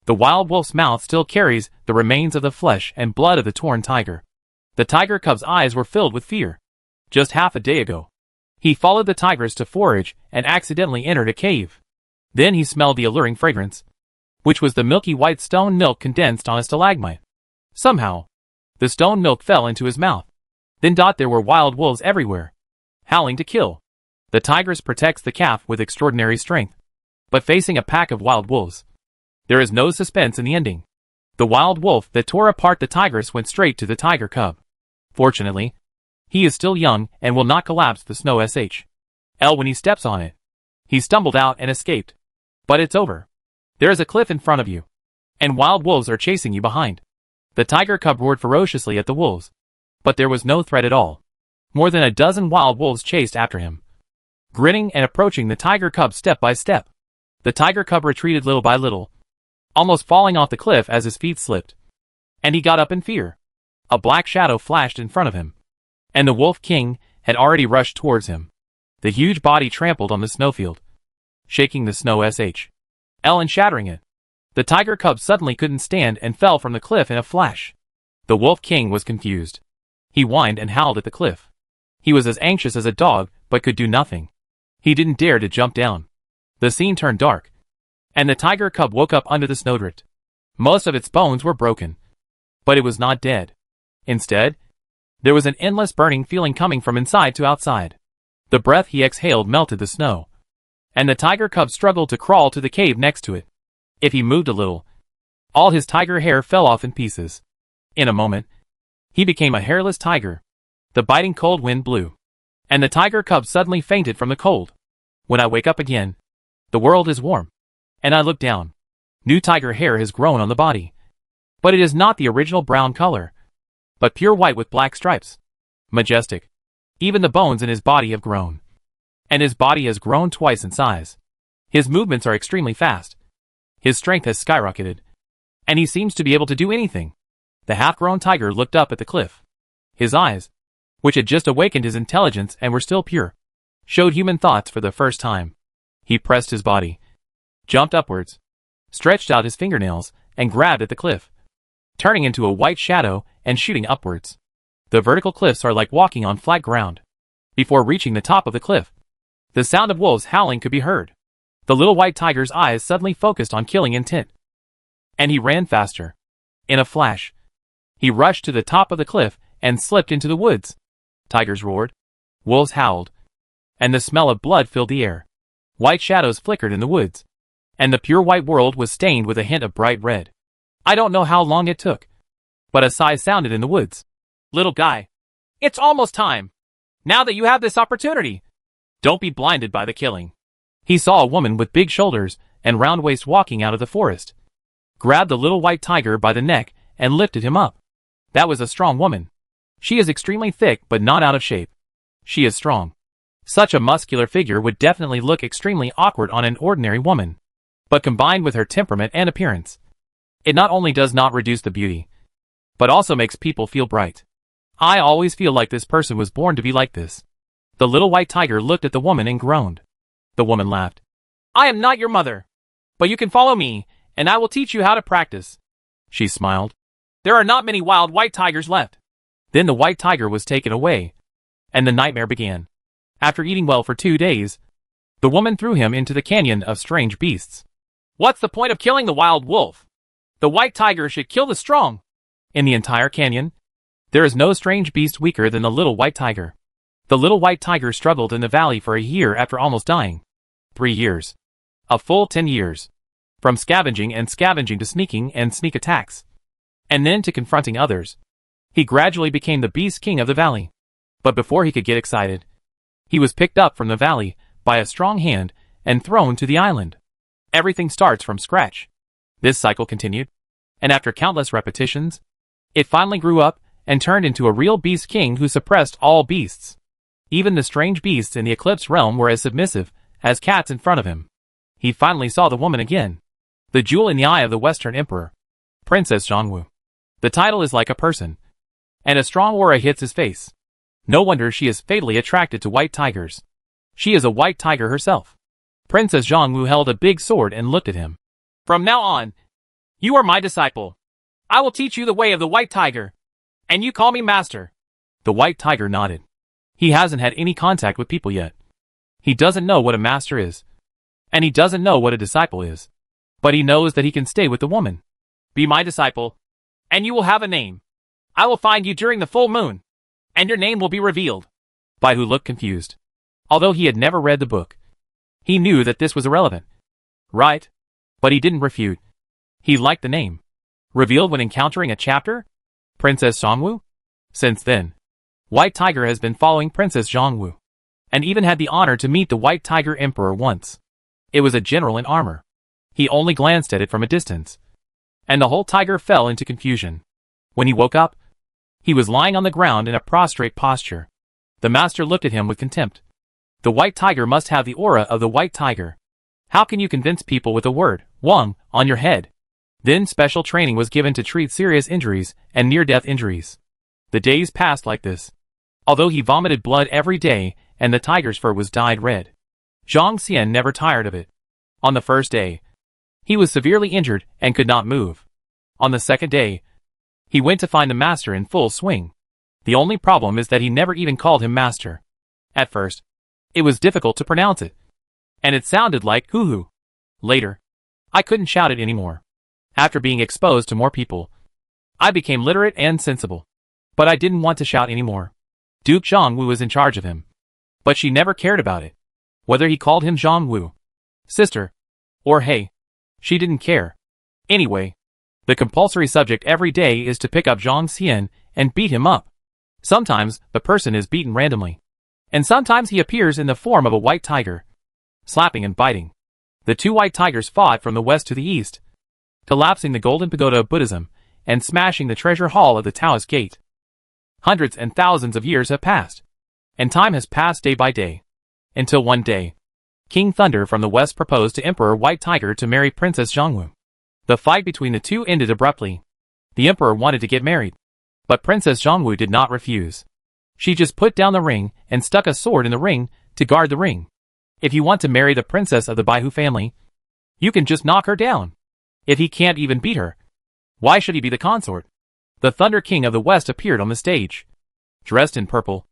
The wild wolf's mouth still carries the remains of the flesh and blood of the torn tiger. The tiger cub's eyes were filled with fear. Just half a day ago, he followed the tigers to forage and accidentally entered a cave. Then he smelled the alluring fragrance, which was the milky white stone milk condensed on a stalagmite. Somehow, the stone milk fell into his mouth. Then there were wild wolves everywhere, howling to kill. The tigers protects the calf with extraordinary strength. But facing a pack of wild wolves, there is no suspense in the ending. The wild wolf that tore apart the tigress went straight to the tiger cub. Fortunately, he is still young and will not collapse the snow when he steps on it. He stumbled out and escaped. But it's over. There is a cliff in front of you. And wild wolves are chasing you behind. The tiger cub roared ferociously at the wolves. But there was no threat at all. More than a dozen wild wolves chased after him, grinning and approaching the tiger cub step by step. The tiger cub retreated little by little, almost falling off the cliff as his feet slipped. And he got up in fear. A black shadow flashed in front of him. And the wolf king had already rushed towards him. The huge body trampled on the snowfield, shaking the snow and shattering it. The tiger cub suddenly couldn't stand and fell from the cliff in a flash. The wolf king was confused. He whined and howled at the cliff. He was as anxious as a dog, but could do nothing. He didn't dare to jump down. The scene turned dark, and the tiger cub woke up under the snowdrift. Most of its bones were broken, but it was not dead. Instead, there was an endless burning feeling coming from inside to outside. The breath he exhaled melted the snow, and the tiger cub struggled to crawl to the cave next to it. If he moved a little, all his tiger hair fell off in pieces. In a moment, he became a hairless tiger. The biting cold wind blew, and the tiger cub suddenly fainted from the cold. When I wake up again, the world is warm, and I look down. New tiger hair has grown on the body, but it is not the original brown color, but pure white with black stripes. Majestic. Even the bones in his body have grown, and his body has grown twice in size. His movements are extremely fast. His strength has skyrocketed, and he seems to be able to do anything. The half-grown tiger looked up at the cliff. His eyes, which had just awakened his intelligence and were still pure, showed human thoughts for the first time. He pressed his body, jumped upwards, stretched out his fingernails, and grabbed at the cliff, turning into a white shadow and shooting upwards. The vertical cliffs are like walking on flat ground. Before reaching the top of the cliff, the sound of wolves howling could be heard. The little white tiger's eyes suddenly focused on killing intent, and he ran faster. In a flash, he rushed to the top of the cliff and slipped into the woods. Tigers roared, wolves howled, and the smell of blood filled the air. White shadows flickered in the woods, and the pure white world was stained with a hint of bright red. I don't know how long it took, but a sigh sounded in the woods. Little guy, it's almost time. Now that you have this opportunity, don't be blinded by the killing. He saw a woman with big shoulders and round waist walking out of the forest, grabbed the little white tiger by the neck and lifted him up. That was a strong woman. She is extremely thick but not out of shape. She is strong. Such a muscular figure would definitely look extremely awkward on an ordinary woman. But combined with her temperament and appearance, it not only does not reduce the beauty, but also makes people feel bright. I always feel like this person was born to be like this. The little white tiger looked at the woman and groaned. The woman laughed. I am not your mother, but you can follow me, and I will teach you how to practice. She smiled. There are not many wild white tigers left. Then the white tiger was taken away, and the nightmare began. After eating well for 2 days, the woman threw him into the canyon of strange beasts. What's the point of killing the wild wolf? The white tiger should kill the strong. In the entire canyon, there is no strange beast weaker than the little white tiger. The little white tiger struggled in the valley for a year after almost dying. 3 years. A full 10 years. From scavenging to sneaking and sneak attacks, and then to confronting others. He gradually became the beast king of the valley. But before he could get excited, he was picked up from the valley by a strong hand and thrown to the island. Everything starts from scratch. This cycle continued. And after countless repetitions, it finally grew up and turned into a real beast king who suppressed all beasts. Even the strange beasts in the Eclipse realm were as submissive as cats in front of him. He finally saw the woman again. The jewel in the eye of the Western Emperor. Princess Zhongwu. The title is like a person. And a strong aura hits his face. No wonder she is fatally attracted to white tigers. She is a white tiger herself. Princess Zhongwu held a big sword and looked at him. From now on, you are my disciple. I will teach you the way of the white tiger. And you call me master. The white tiger nodded. He hasn't had any contact with people yet. He doesn't know what a master is. And he doesn't know what a disciple is. But he knows that he can stay with the woman. Be my disciple, and you will have a name. I will find you during the full moon, and your name will be revealed. Baihu looked confused. Although he had never read the book, he knew that this was irrelevant. Right? But he didn't refute. He liked the name. Revealed when encountering a chapter? Princess Zhongwu? Since then, White Tiger has been following Princess Zhongwu, and even had the honor to meet the White Tiger Emperor once. It was a general in armor. He only glanced at it from a distance, and the whole tiger fell into confusion. When he woke up, he was lying on the ground in a prostrate posture. The master looked at him with contempt. The white tiger must have the aura of the white tiger. How can you convince people with the word, Wang, on your head? Then special training was given to treat serious injuries and near-death injuries. The days passed like this. Although he vomited blood every day and the tiger's fur was dyed red, Zhang Xian never tired of it. On the first day, he was severely injured and could not move. On the second day, he went to find the master in full swing. The only problem is that he never even called him master. At first, it was difficult to pronounce it, and it sounded like hoo-hoo. Later, I couldn't shout it anymore. After being exposed to more people, I became literate and sensible. But I didn't want to shout anymore. Duke Zhongwu was in charge of him, but she never cared about it. Whether he called him Zhongwu, sister, or hey, she didn't care. Anyway, the compulsory subject every day is to pick up Zhang Xian and beat him up. Sometimes the person is beaten randomly, and sometimes he appears in the form of a white tiger, slapping and biting. The two white tigers fought from the west to the east, collapsing the golden pagoda of Buddhism and smashing the treasure hall of the Taoist gate. Hundreds and thousands of years have passed, and time has passed day by day, until one day, King Thunder from the west proposed to Emperor White Tiger to marry Princess Zhongwu. The fight between the two ended abruptly. The emperor wanted to get married, but Princess Zhongwu did not refuse. She just put down the ring and stuck a sword in the ring to guard the ring. If you want to marry the princess of the Baihu family, you can just knock her down. If he can't even beat her, why should he be the consort? The Thunder King of the West appeared on the stage, dressed in purple,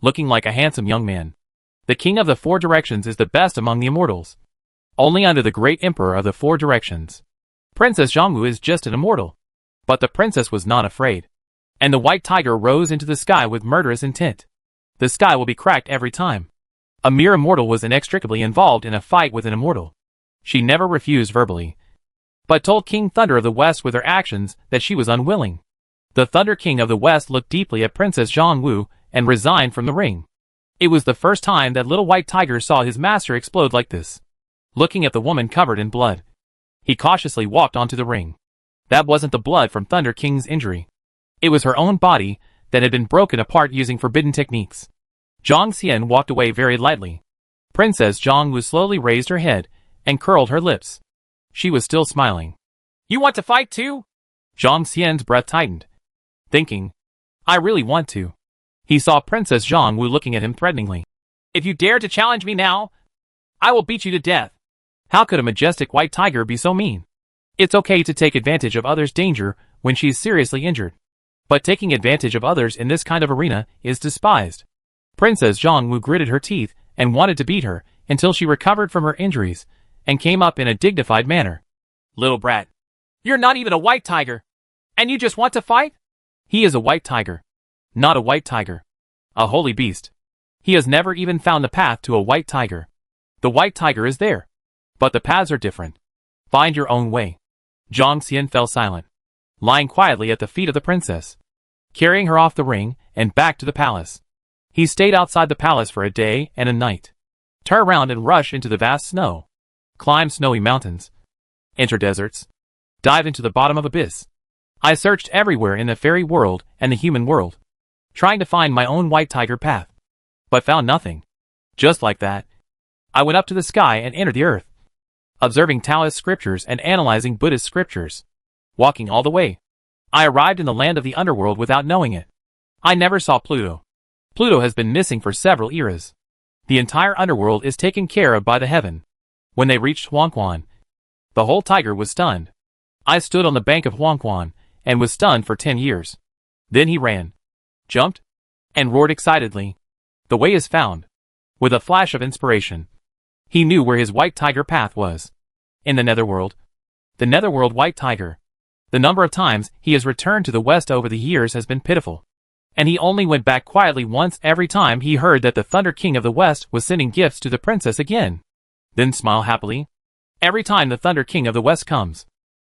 looking like a handsome young man. The King of the Four Directions is the best among the immortals, only under the great Emperor of the Four Directions. Princess Zhongwu is just an immortal. But the princess was not afraid, and the white tiger rose into the sky with murderous intent. The sky will be cracked every time. A mere immortal was inextricably involved in a fight with an immortal. She never refused verbally, but told King Thunder of the West with her actions that she was unwilling. The Thunder King of the West looked deeply at Princess Zhongwu and resigned from the ring. It was the first time that little white tiger saw his master explode like this. Looking at the woman covered in blood, he cautiously walked onto the ring. That wasn't the blood from Thunder King's injury. It was her own body that had been broken apart using forbidden techniques. Zhang Xian walked away very lightly. Princess Zhongwu slowly raised her head and curled her lips. She was still smiling. You want to fight too? Zhang Xian's breath tightened, thinking, I really want to. He saw Princess Zhongwu looking at him threateningly. If you dare to challenge me now, I will beat you to death. How could a majestic white tiger be so mean? It's okay to take advantage of others' danger when she's seriously injured, but taking advantage of others in this kind of arena is despised. Princess Zhongwu gritted her teeth and wanted to beat her until she recovered from her injuries and came up in a dignified manner. Little brat, you're not even a white tiger, and you just want to fight? He is a white tiger, not a white tiger. A holy beast. He has never even found the path to a white tiger. The white tiger is there, but the paths are different. Find your own way. Zhang Xian fell silent, lying quietly at the feet of the princess, carrying her off the ring and back to the palace. He stayed outside the palace for a day and a night. Turn around and rush into the vast snow. Climb snowy mountains. Enter deserts. Dive into the bottom of abyss. I searched everywhere in the fairy world and the human world, trying to find my own white tiger path, but found nothing. Just like that, I went up to the sky and entered the earth, observing Taoist scriptures and analyzing Buddhist scriptures. Walking all the way, I arrived in the land of the underworld without knowing it. I never saw Pluto. Pluto has been missing for several eras. The entire underworld is taken care of by the heaven. When they reached Huangquan, the whole tiger was stunned. I stood on the bank of Huangquan and was stunned for 10 years. Then he ran, jumped, and roared excitedly. The way is found. With a flash of inspiration, he knew where his white tiger path was. In the netherworld. The netherworld white tiger. The number of times he has returned to the west over the years has been pitiful. And he only went back quietly once every time he heard that the Thunder King of the West was sending gifts to the princess again. Then smile happily. Every time the Thunder King of the West comes,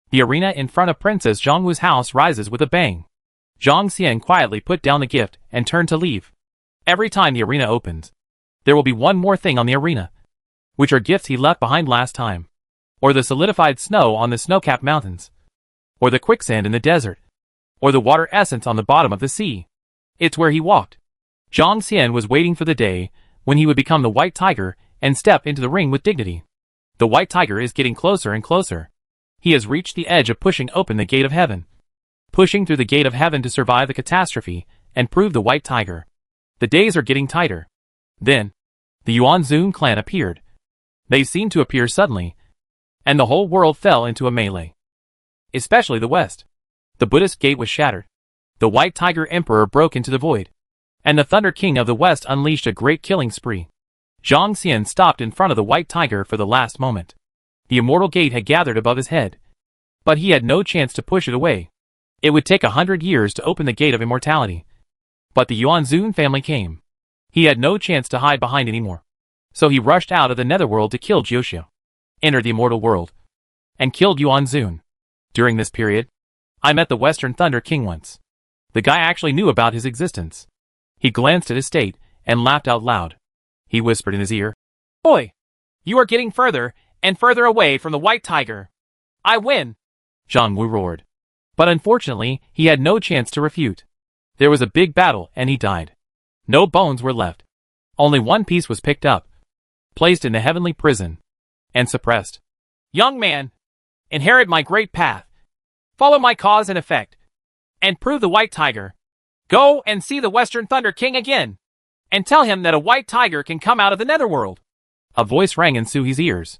the arena in front of Princess Zhongwu's house rises with a bang. Zhang Xian quietly put down the gift and turned to leave. Every time the arena opens, there will be one more thing on the arena, which are gifts he left behind last time, or the solidified snow on the snow-capped mountains, or the quicksand in the desert, or the water essence on the bottom of the sea. It's where he walked. Zhang Xian was waiting for the day when he would become the white tiger and step into the ring with dignity. The white tiger is getting closer and closer. He has reached the edge of pushing open the gate of heaven. Pushing through the gate of heaven to survive the catastrophe and prove the white tiger. The days are getting tighter. Then, the Yuanzun clan appeared. They seemed to appear suddenly, and the whole world fell into a melee. Especially the west. The Buddhist gate was shattered. The white tiger emperor broke into the void, and the Thunder King of the West unleashed a great killing spree. Zhang Xian stopped in front of the white tiger for the last moment. The immortal gate had gathered above his head, but he had no chance to push it away. It would take 100 years to open the gate of immortality. But the Yuanzun family came. He had no chance to hide behind anymore. So he rushed out of the netherworld to kill Jiuxiu, entered the immortal world, and killed Yuanzun. During this period, I met the Western Thunder King once. The guy actually knew about his existence. He glanced at his state and laughed out loud. He whispered in his ear, "Boy, you are getting further and further away from the white tiger. I win!" Zhang Wu roared. But unfortunately, he had no chance to refute. There was a big battle and he died. No bones were left. Only one piece was picked up, placed in the heavenly prison, and suppressed. "Young man, inherit my great path. Follow my cause and effect, and prove the white tiger. Go and see the Western Thunder King again, and tell him that a white tiger can come out of the netherworld." A voice rang in Suhi's ears.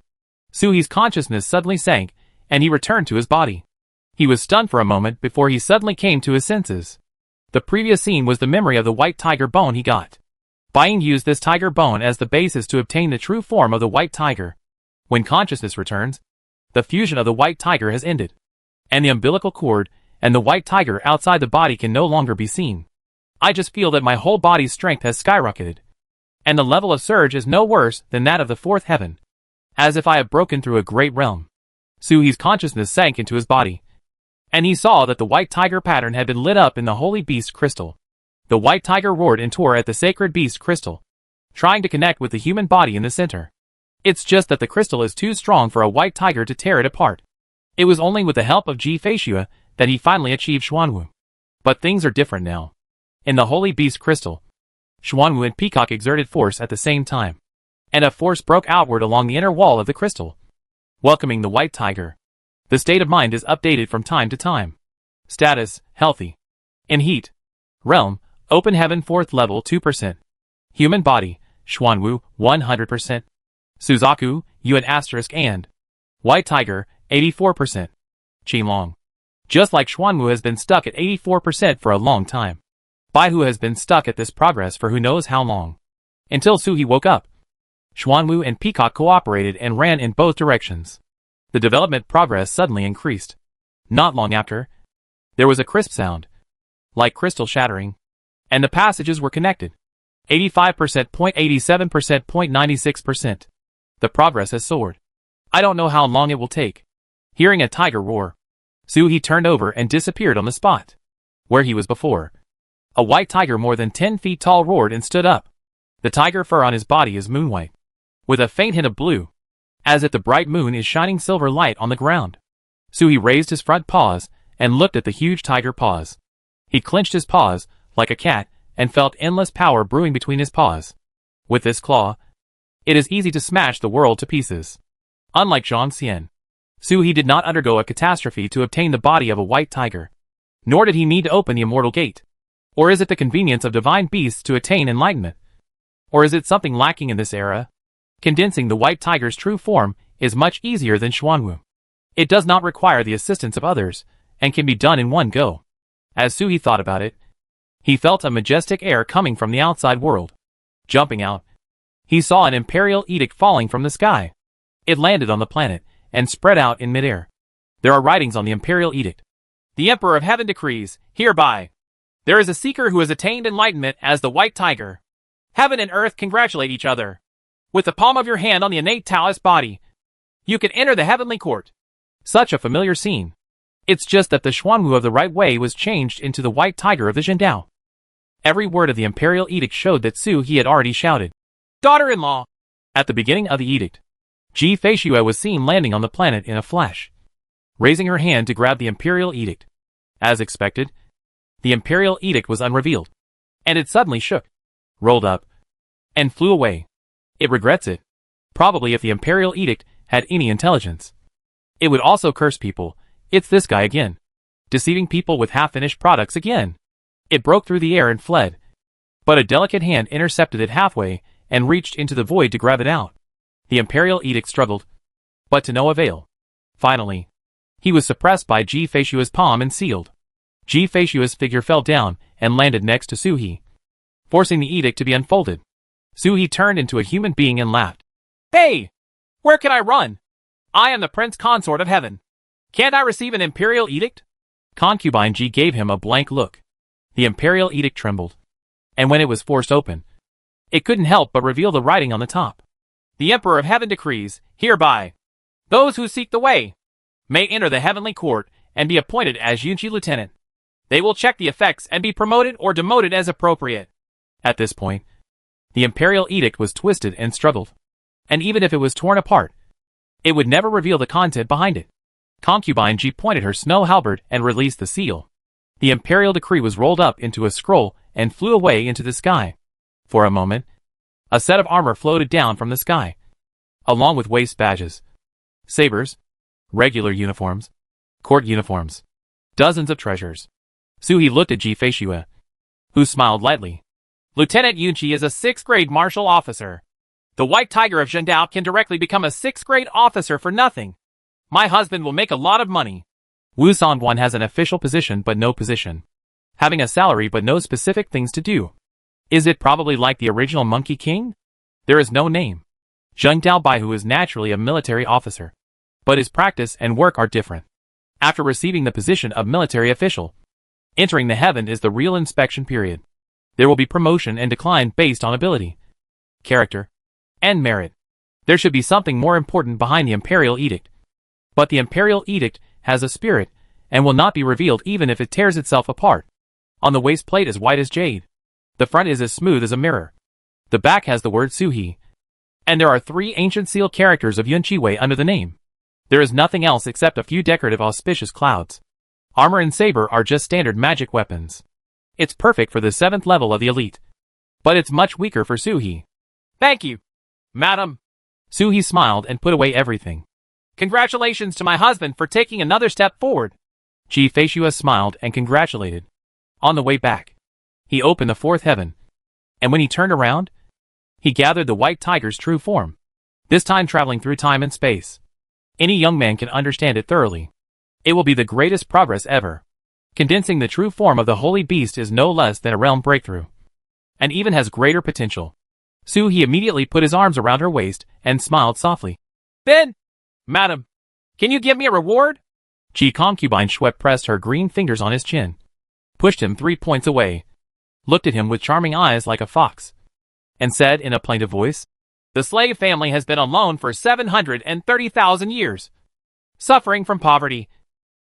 Suhi's consciousness suddenly sank, and he returned to his body. He was stunned for a moment before he suddenly came to his senses. The previous scene was the memory of the white tiger bone he got. Buying used this tiger bone as the basis to obtain the true form of the white tiger. When consciousness returns, the fusion of the white tiger has ended, and the umbilical cord and the white tiger outside the body can no longer be seen. I just feel that my whole body's strength has skyrocketed, and the level of surge is no worse than that of the fourth heaven, as if I have broken through a great realm. Suhi's consciousness sank into his body, and he saw that the white tiger pattern had been lit up in the holy beast crystal. The white tiger roared and tore at the sacred beast crystal, trying to connect with the human body in the center. It's just that the crystal is too strong for a white tiger to tear it apart. It was only with the help of Ji Feishue that he finally achieved Xuanwu. But things are different now. In the holy beast crystal, Xuanwu and Peacock exerted force at the same time, and a force broke outward along the inner wall of the crystal, welcoming the white tiger. The state of mind is updated from time to time. Status, healthy. In heat. Realm, open heaven 4th level 2%. Human body, Xuanwu, 100%. Suzaku, Yuan asterisk and. White tiger, 84%. Qinglong. Just like Xuanwu has been stuck at 84% for a long time. Baihu has been stuck at this progress for who knows how long. Until Suhi woke up. Xuanwu and Peacock cooperated and ran in both directions. The development progress suddenly increased. Not long after, there was a crisp sound, like crystal shattering, and the passages were connected. 85%, 0.87%, 0.96%. The progress has soared. I don't know how long it will take. Hearing a tiger roar, Suhi turned over and disappeared on the spot where he was before. A white tiger more than 10 feet tall roared and stood up. The tiger fur on his body is moonwhite, with a faint hint of blue, as if the bright moon is shining silver light on the ground. Suhi raised his front paws and looked at the huge tiger paws. He clenched his paws, like a cat, and felt endless power brewing between his paws. With this claw, it is easy to smash the world to pieces. Unlike Zhang Xian, Su He did not undergo a catastrophe to obtain the body of a white tiger. Nor did he need to open the immortal gate. Or is it the convenience of divine beasts to attain enlightenment? Or is it something lacking in this era? Condensing the white tiger's true form is much easier than Xuanwu. It does not require the assistance of others, and can be done in one go. As Su He thought about it, he felt a majestic air coming from the outside world. Jumping out, he saw an imperial edict falling from the sky. It landed on the planet, and spread out in midair. There are writings on the imperial edict. The Emperor of Heaven decrees, hereby, there is a seeker who has attained enlightenment as the white tiger. Heaven and earth congratulate each other. With the palm of your hand on the innate Taoist body, you can enter the heavenly court. Such a familiar scene. It's just that the Xuanwu of the right way was changed into the white tiger of the Zhendao. Every word of the imperial edict showed that Su He had already shouted, "Daughter-in-law!" At the beginning of the edict, Ji Feishue was seen landing on the planet in a flash, raising her hand to grab the imperial edict. As expected, the imperial edict was unrevealed, and it suddenly shook, rolled up, and flew away. It regrets it. Probably if the imperial edict had any intelligence, it would also curse people. It's this guy again, deceiving people with half-finished products again. It broke through the air and fled, but a delicate hand intercepted it halfway and reached into the void to grab it out. The imperial edict struggled, but to no avail. Finally, he was suppressed by Ji Feishue's palm and sealed. Ji Feishue's figure fell down and landed next to Su He, forcing the edict to be unfolded. Su He turned into a human being and laughed. "Hey! Where can I run? I am the Prince Consort of Heaven. Can't I receive an imperial edict?" Concubine Ji gave him a blank look. The imperial edict trembled, and when it was forced open, it couldn't help but reveal the writing on the top. The Emperor of Heaven decrees, hereby, those who seek the way may enter the heavenly court and be appointed as Yunqi Lieutenant. They will check the effects and be promoted or demoted as appropriate. At this point, the imperial edict was twisted and struggled, and even if it was torn apart, it would never reveal the content behind it. Concubine Ji pointed her snow halberd and released the seal. The imperial decree was rolled up into a scroll and flew away into the sky. For a moment, a set of armor floated down from the sky, along with waist badges, sabers, regular uniforms, court uniforms, dozens of treasures. Su He looked at Ji Feishue, who smiled lightly. Lieutenant Yunqi is a 6th grade martial officer. The White Tiger of Zhendao can directly become a 6th grade officer for nothing. My husband will make a lot of money. Wu Songguan has an official position but no position, having a salary but no specific things to do. Is it probably like the original Monkey King? There is no name. Zheng Daobai is naturally a military officer, but his practice and work are different. After receiving the position of military official, entering the heaven is the real inspection period. There will be promotion and decline based on ability, character, and merit. There should be something more important behind the imperial edict. But the imperial edict has a spirit, and will not be revealed even if it tears itself apart. On the waist plate is white as jade. The front is as smooth as a mirror. The back has the word Su He. And there are 3 ancient seal characters of Yunqi Wei under the name. There is nothing else except a few decorative auspicious clouds. Armor and saber are just standard magic weapons. It's perfect for the 7th level of the elite. But it's much weaker for Su He. Thank you, madam. Su He smiled and put away everything. Congratulations to my husband for taking another step forward. Ji Feishue smiled and congratulated. On the way back, he opened the 4th heaven, and when he turned around, he gathered the white tiger's true form, this time traveling through time and space. Any young man can understand it thoroughly. It will be the greatest progress ever. Condensing the true form of the holy beast is no less than a realm breakthrough, and even has greater potential. Su He immediately put his arms around her waist and smiled softly. Then, madam, can you give me a reward? Ji Concubine Shuep pressed her green fingers on his chin, pushed him 3 points away, looked at him with charming eyes like a fox, and said in a plaintive voice, the slave family has been alone for 730,000 years, suffering from poverty,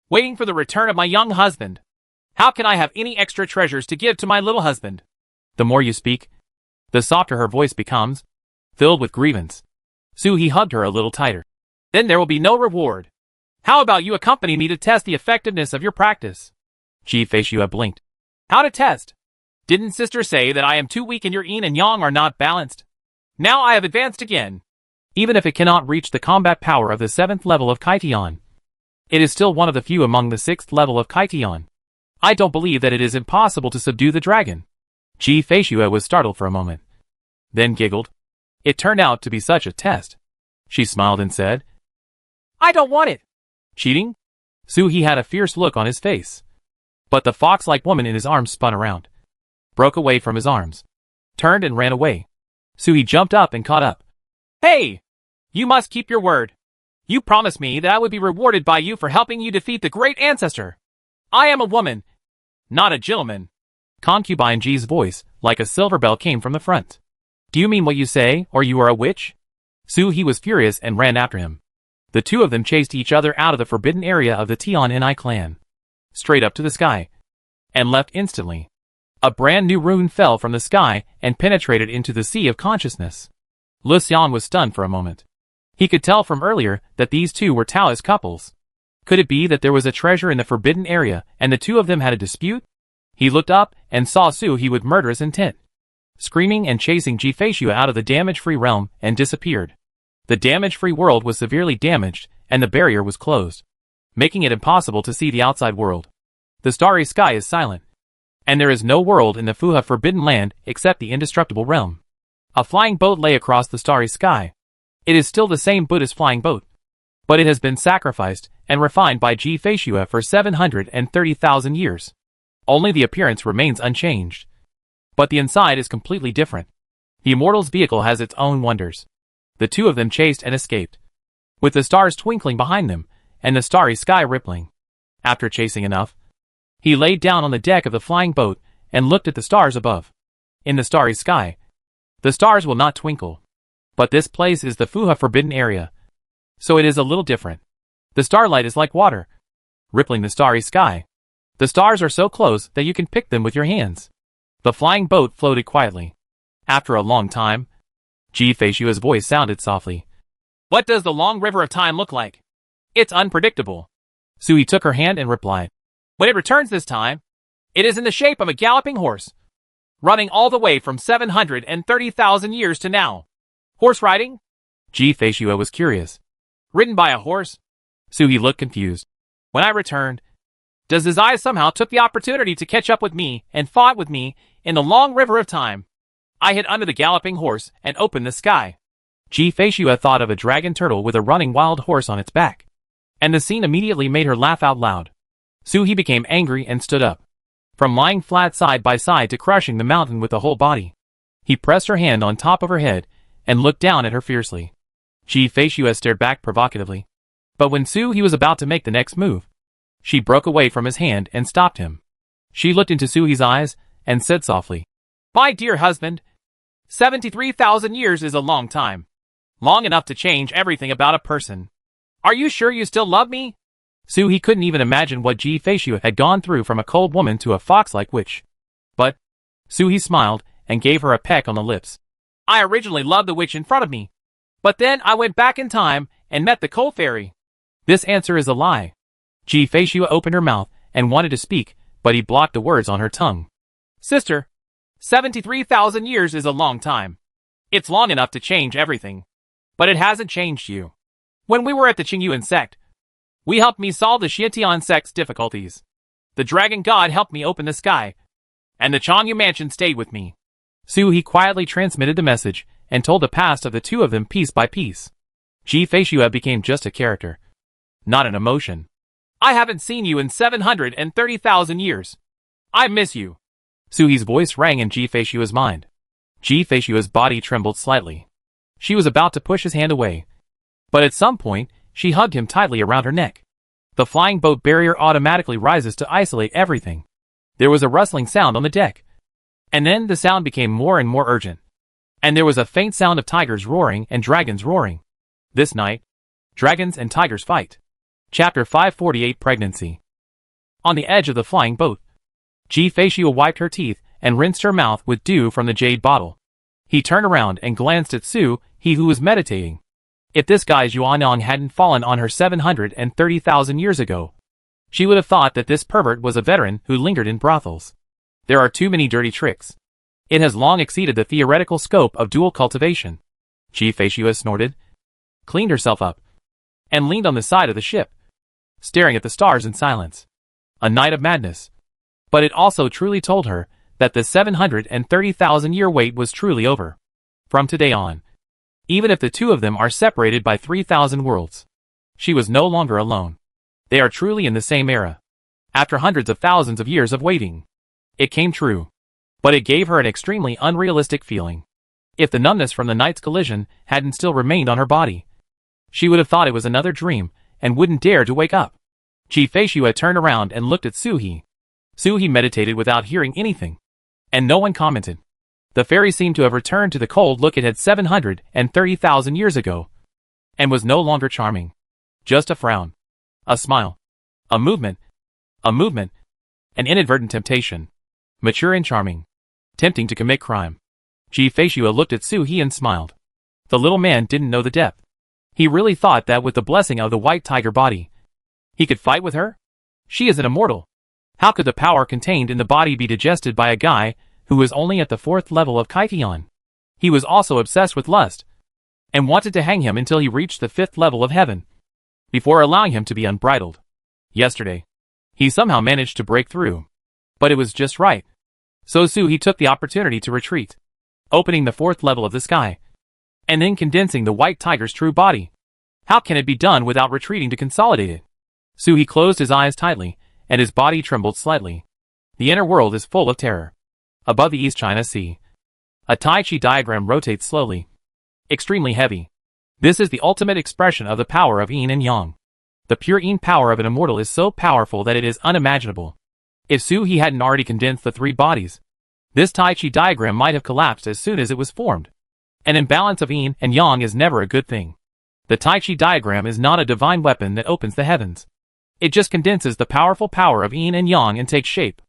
waiting for the return of my young husband. How can I have any extra treasures to give to my little husband? The more you speak, the softer her voice becomes, filled with grievance. Su He hugged her a little tighter. Then there will be no reward. How about you accompany me to test the effectiveness of your practice? Ji-Fei blinked. How to test? Didn't sister say that I am too weak and your yin and yang are not balanced? Now I have advanced again. Even if it cannot reach the combat power of the 7th level of Kaitian, it is still one of the few among the 6th level of Kaitian. I don't believe that it is impossible to subdue the dragon. Ji-Fei was startled for a moment, then giggled. It turned out to be such a test. She smiled and said, I don't want it. Cheating? He had a fierce look on his face. But the fox-like woman in his arms spun around, broke away from his arms, turned and ran away. He jumped up and caught up. Hey! You must keep your word. You promised me that I would be rewarded by you for helping you defeat the great ancestor. I am a woman, not a gentleman. Concubine Ji's voice, like a silver bell, came from the front. Do you mean what you say, or you are a witch? He was furious and ran after him. The two of them chased each other out of the forbidden area of the Tian Ni clan, straight up to the sky, and left instantly. A brand new rune fell from the sky and penetrated into the sea of consciousness. Lu Xian was stunned for a moment. He could tell from earlier that these two were Taoist couples. Could it be that there was a treasure in the forbidden area and the two of them had a dispute? He looked up and saw He with murderous intent, screaming and chasing Ji-Fei out of the damage-free realm and disappeared. The damage-free world was severely damaged and the barrier was closed, making it impossible to see the outside world. The starry sky is silent, and there is no world in the Fuha forbidden land except the indestructible realm. A flying boat lay across the starry sky. It is still the same Buddhist flying boat, but it has been sacrificed and refined by Ji-Fei for 730,000 years. Only the appearance remains unchanged, but the inside is completely different. The immortal's vehicle has its own wonders. The two of them chased and escaped, with the stars twinkling behind them and the starry sky rippling. After chasing enough, he laid down on the deck of the flying boat and looked at the stars above. In the starry sky, the stars will not twinkle. But this place is the Fuha forbidden area, so it is a little different. The starlight is like water, rippling the starry sky. The stars are so close that you can pick them with your hands. The flying boat floated quietly. After a long time, Ji-Fei's voice sounded softly. What does the long river of time look like? It's unpredictable. He took her hand and replied, when it returns this time, it is in the shape of a galloping horse, running all the way from 730,000 years to now. Horse riding? Ji-Fei was curious. Ridden by a horse? He looked confused. When I returned, does his eyes somehow took the opportunity to catch up with me and fought with me in the long river of time. I hid under the galloping horse and opened the sky. Ji-Fei thought of a dragon turtle with a running wild horse on its back, and the scene immediately made her laugh out loud. He became angry and stood up, from lying flat side by side to crushing the mountain with the whole body. He pressed her hand on top of her head and looked down at her fiercely. Ji-Fei stared back provocatively. But when he was about to make the next move, she broke away from his hand and stopped him. She looked into Sui's eyes and said softly, My dear husband, 73,000 years is a long time. Long enough to change everything about a person. Are you sure you still love me? He couldn't even imagine what Ji-Fei had gone through from a cold woman to a fox-like witch. But he smiled and gave her a peck on the lips. I originally loved the witch in front of me, but then I went back in time and met the cold fairy. This answer is a lie. Ji-Fei opened her mouth and wanted to speak, but he blocked the words on her tongue. Sister, 73,000 years is a long time. It's long enough to change everything. But it hasn't changed you. When we were at the Qingyuan sect, we helped me solve the Xietian sect's difficulties. The dragon god helped me open the sky, and the Changyu mansion stayed with me. He quietly transmitted the message and told the past of the two of them piece by piece. Ji-Fei became just a character, not an emotion. I haven't seen you in 730,000 years. I miss you. Sui's voice rang in Ji-Fei's mind. Ji-Fei's body trembled slightly. She was about to push his hand away, but at some point, she hugged him tightly around her neck. The flying boat barrier automatically rises to isolate everything. There was a rustling sound on the deck, and then the sound became more and more urgent. And there was a faint sound of tigers roaring and dragons roaring. This night, dragons and tigers fight. Chapter 548 Pregnancy. On the edge of the flying boat, Ji-Fei wiped her teeth and rinsed her mouth with dew from the jade bottle. He turned around and glanced at Su, he who was meditating. If this guy's Yuanyang hadn't fallen on her 730,000 years ago, she would have thought that this pervert was a veteran who lingered in brothels. There are too many dirty tricks. It has long exceeded the theoretical scope of dual cultivation. Feishua snorted, cleaned herself up, and leaned on the side of the ship, staring at the stars in silence. A night of madness. But it also truly told her that the 730,000-year wait was truly over. From today on, even if the two of them are separated by 3,000 worlds, she was no longer alone. They are truly in the same era. After hundreds of thousands of years of waiting, it came true. But it gave her an extremely unrealistic feeling. If the numbness from the night's collision hadn't still remained on her body, she would have thought it was another dream and wouldn't dare to wake up. Feishua turned around and looked at Suhi. Suhi meditated without hearing anything, and no one commented. The fairy seemed to have returned to the cold look it had 730,000 years ago, and was no longer charming. Just a frown, a smile, a movement, an inadvertent temptation. Mature and charming, tempting to commit crime. Feishua looked at Suhi and smiled. The little man didn't know the depth. He really thought that with the blessing of the white tiger body, he could fight with her? She is an immortal. How could the power contained in the body be digested by a guy who was only at the 4th level of Kaitian? He was also obsessed with lust, and wanted to hang him until he reached the 5th level of heaven, before allowing him to be unbridled. Yesterday, he somehow managed to break through, but it was just right. So he took the opportunity to retreat, opening the 4th level of the sky, and then condensing the white tiger's true body. How can it be done without retreating to consolidate it? He closed his eyes tightly, and his body trembled slightly. The inner world is full of terror. Above the East China Sea, a Tai Chi diagram rotates slowly, extremely heavy. This is the ultimate expression of the power of Yin and Yang. The pure Yin power of an immortal is so powerful that it is unimaginable. If Suhi hadn't already condensed the 3 bodies, this Tai Chi diagram might have collapsed as soon as it was formed. An imbalance of Yin and Yang is never a good thing. The Tai Chi diagram is not a divine weapon that opens the heavens. It just condenses the powerful power of Yin and Yang and takes shape.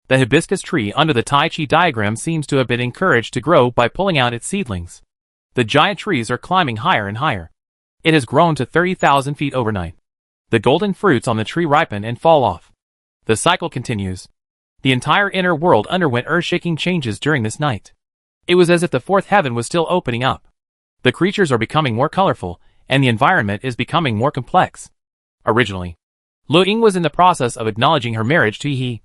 The hibiscus tree under the Tai Chi diagram seems to have been encouraged to grow by pulling out its seedlings. The giant trees are climbing higher and higher. It has grown to 30,000 feet overnight. The golden fruits on the tree ripen and fall off. The cycle continues. The entire inner world underwent earth-shaking changes during this night. It was as if the 4th heaven was still opening up. The creatures are becoming more colorful, and the environment is becoming more complex. Originally, Lu Ying was in the process of acknowledging her marriage to He,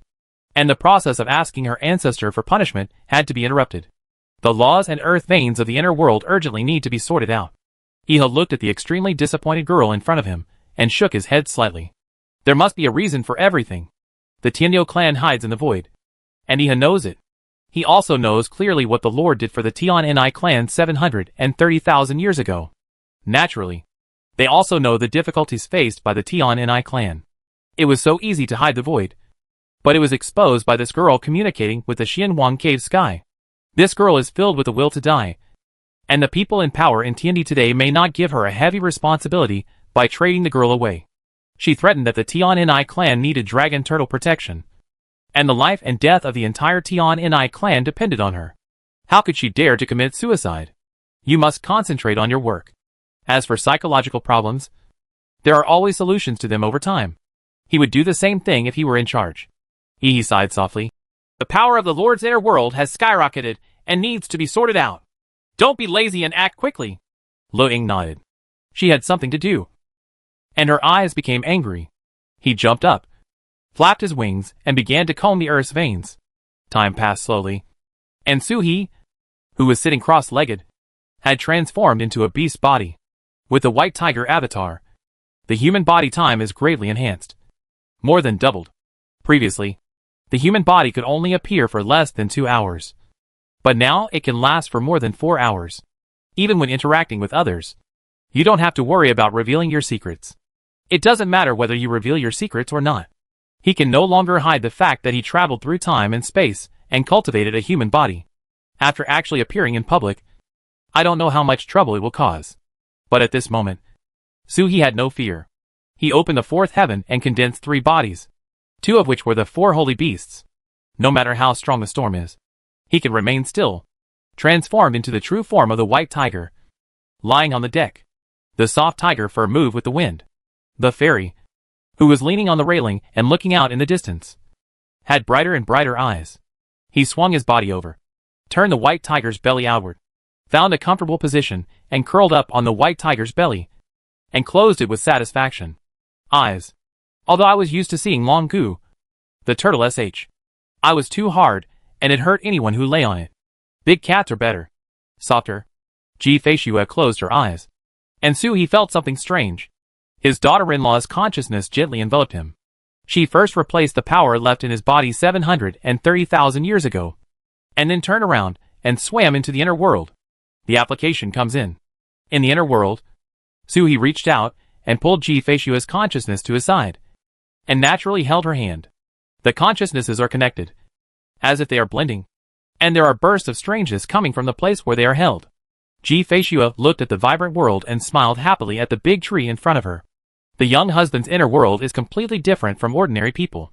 and the process of asking her ancestor for punishment had to be interrupted. The laws and earth veins of the inner world urgently need to be sorted out. He looked at the extremely disappointed girl in front of him, and shook his head slightly. There must be a reason for everything. The Tianyo clan hides in the void, and Iha knows it. He also knows clearly what the Lord did for the Tian clan 730,000 years ago. Naturally, they also know the difficulties faced by the Tian clan. It was so easy to hide the void, but it was exposed by this girl communicating with the Xianhuang cave sky. This girl is filled with the will to die, and the people in power in Tiandi today may not give her a heavy responsibility by trading the girl away. She threatened that the Tian clan needed dragon turtle protection, and the life and death of the entire Tian clan depended on her. How could she dare to commit suicide? You must concentrate on your work. As for psychological problems, there are always solutions to them over time. He would do the same thing if he were in charge. He sighed softly. The power of the Lord's inner world has skyrocketed and needs to be sorted out. Don't be lazy and act quickly. Lu Ying nodded. She had something to do, and her eyes became angry. He jumped up, flapped his wings, and began to comb the earth's veins. Time passed slowly, and Suhi, who was sitting cross-legged, had transformed into a beast body. With the white tiger avatar, the human body time is greatly enhanced. More than doubled. Previously, the human body could only appear for less than 2 hours. But now it can last for more than 4 hours. Even when interacting with others, you don't have to worry about revealing your secrets. It doesn't matter whether you reveal your secrets or not. He can no longer hide the fact that he traveled through time and space and cultivated a human body. After actually appearing in public, I don't know how much trouble it will cause. But at this moment, Suhi had no fear. He opened the 4th heaven and condensed 3 bodies, 2 of which were the 4 holy beasts. No matter how strong the storm is, he can remain still, transformed into the true form of the white tiger. Lying on the deck, The soft tiger fur moved with the wind. The fairy, who was leaning on the railing and looking out in the distance, had brighter and brighter eyes. He swung his body over, turned the white tiger's belly outward, found a comfortable position, and curled up on the white tiger's belly, and closed it with satisfaction. Eyes. Although I was used to seeing long goo, the turtle sh. I was too hard, and it hurt anyone who lay on it. Big cats are better. Softer. Ji-Fei-Shue closed her eyes. And Su-He felt something strange. His daughter-in-law's consciousness gently enveloped him. She first replaced the power left in his body 730,000 years ago, and then turned around and swam into the inner world. The application comes in. In the inner world, Su-He reached out and pulled Ji-Fei-Shue's consciousness to his side, and naturally held her hand. The consciousnesses are connected, as if they are blending, and there are bursts of strangeness coming from the place where they are held. Ji-Fei-Shue looked at the vibrant world and smiled happily at the big tree in front of her. The young husband's inner world is completely different from ordinary people.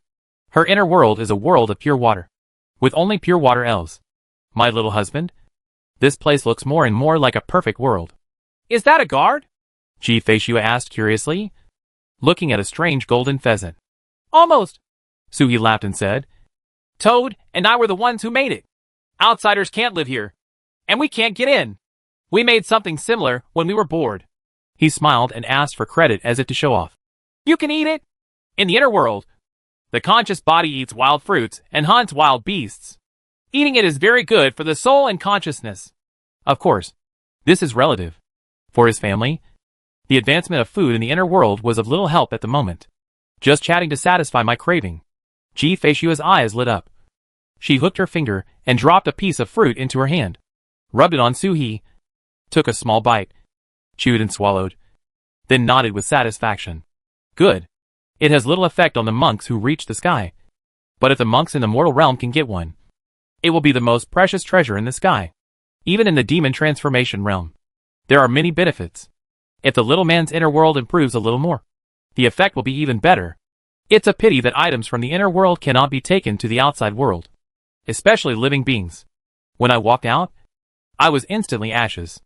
Her inner world is a world of pure water, with only pure water elves. My little husband? This place looks more and more like a perfect world. Is that a guard? Ji-Fei-Shue asked curiously, looking at a strange golden pheasant. Almost. Su-He laughed and said, Toad and I were the ones who made it. Outsiders can't live here, and we can't get in. We made something similar when we were bored. He smiled and asked for credit as if to show off. You can eat it. In the inner world, the conscious body eats wild fruits and hunts wild beasts. Eating it is very good for the soul and consciousness. Of course, this is relative. For his family, the advancement of food in the inner world was of little help at the moment. Just chatting to satisfy my craving. Ji-Fei-Shue's eyes lit up. She hooked her finger and dropped a piece of fruit into her hand, rubbed it on Su-He, took a small bite, chewed and swallowed, then nodded with satisfaction. Good. It has little effect on the monks who reach the sky. But if the monks in the mortal realm can get one, it will be the most precious treasure in the sky. Even in the demon transformation realm, there are many benefits. If the little man's inner world improves a little more, the effect will be even better. It's a pity that items from the inner world cannot be taken to the outside world, especially living beings. When I walked out, I was instantly ashes.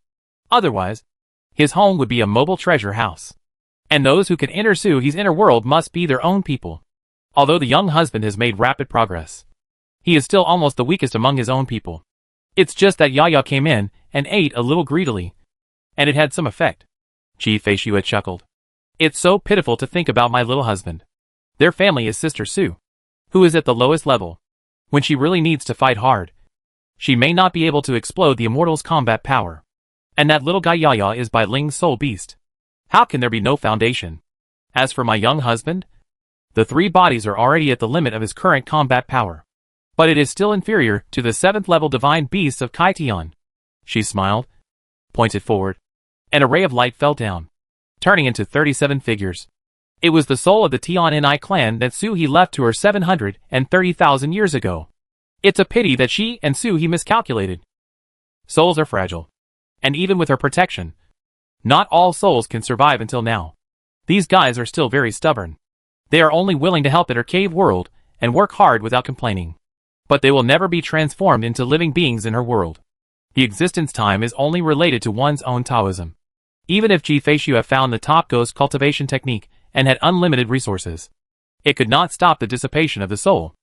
Otherwise, his home would be a mobile treasure house. And those who can enter Su-He's inner world must be their own people. Although the young husband has made rapid progress, he is still almost the weakest among his own people. It's just that Yaya came in and ate a little greedily, and it had some effect. Ji-Fei-Shue chuckled. It's so pitiful to think about my little husband. Their family is Sister Su, who is at the lowest level. When she really needs to fight hard, she may not be able to explode the immortal's combat power. And that little guy Yaya is Bai Ling's soul beast. How can there be no foundation? As for my young husband, the three bodies are already at the limit of his current combat power. But it is still inferior to the 7th level divine beasts of Kai Tian. She smiled, pointed forward, and a ray of light fell down, turning into 37 figures. It was the soul of the Tian-Ni clan that Su-He left to her 730,000 years ago. It's a pity that she and Su-He miscalculated. Souls are fragile. And even with her protection, not all souls can survive until now. These guys are still very stubborn. They are only willing to help in her cave world and work hard without complaining. But they will never be transformed into living beings in her world. The existence time is only related to one's own Taoism. Even if Ji-Fei-Shue found the top ghost cultivation technique and had unlimited resources, it could not stop the dissipation of the soul.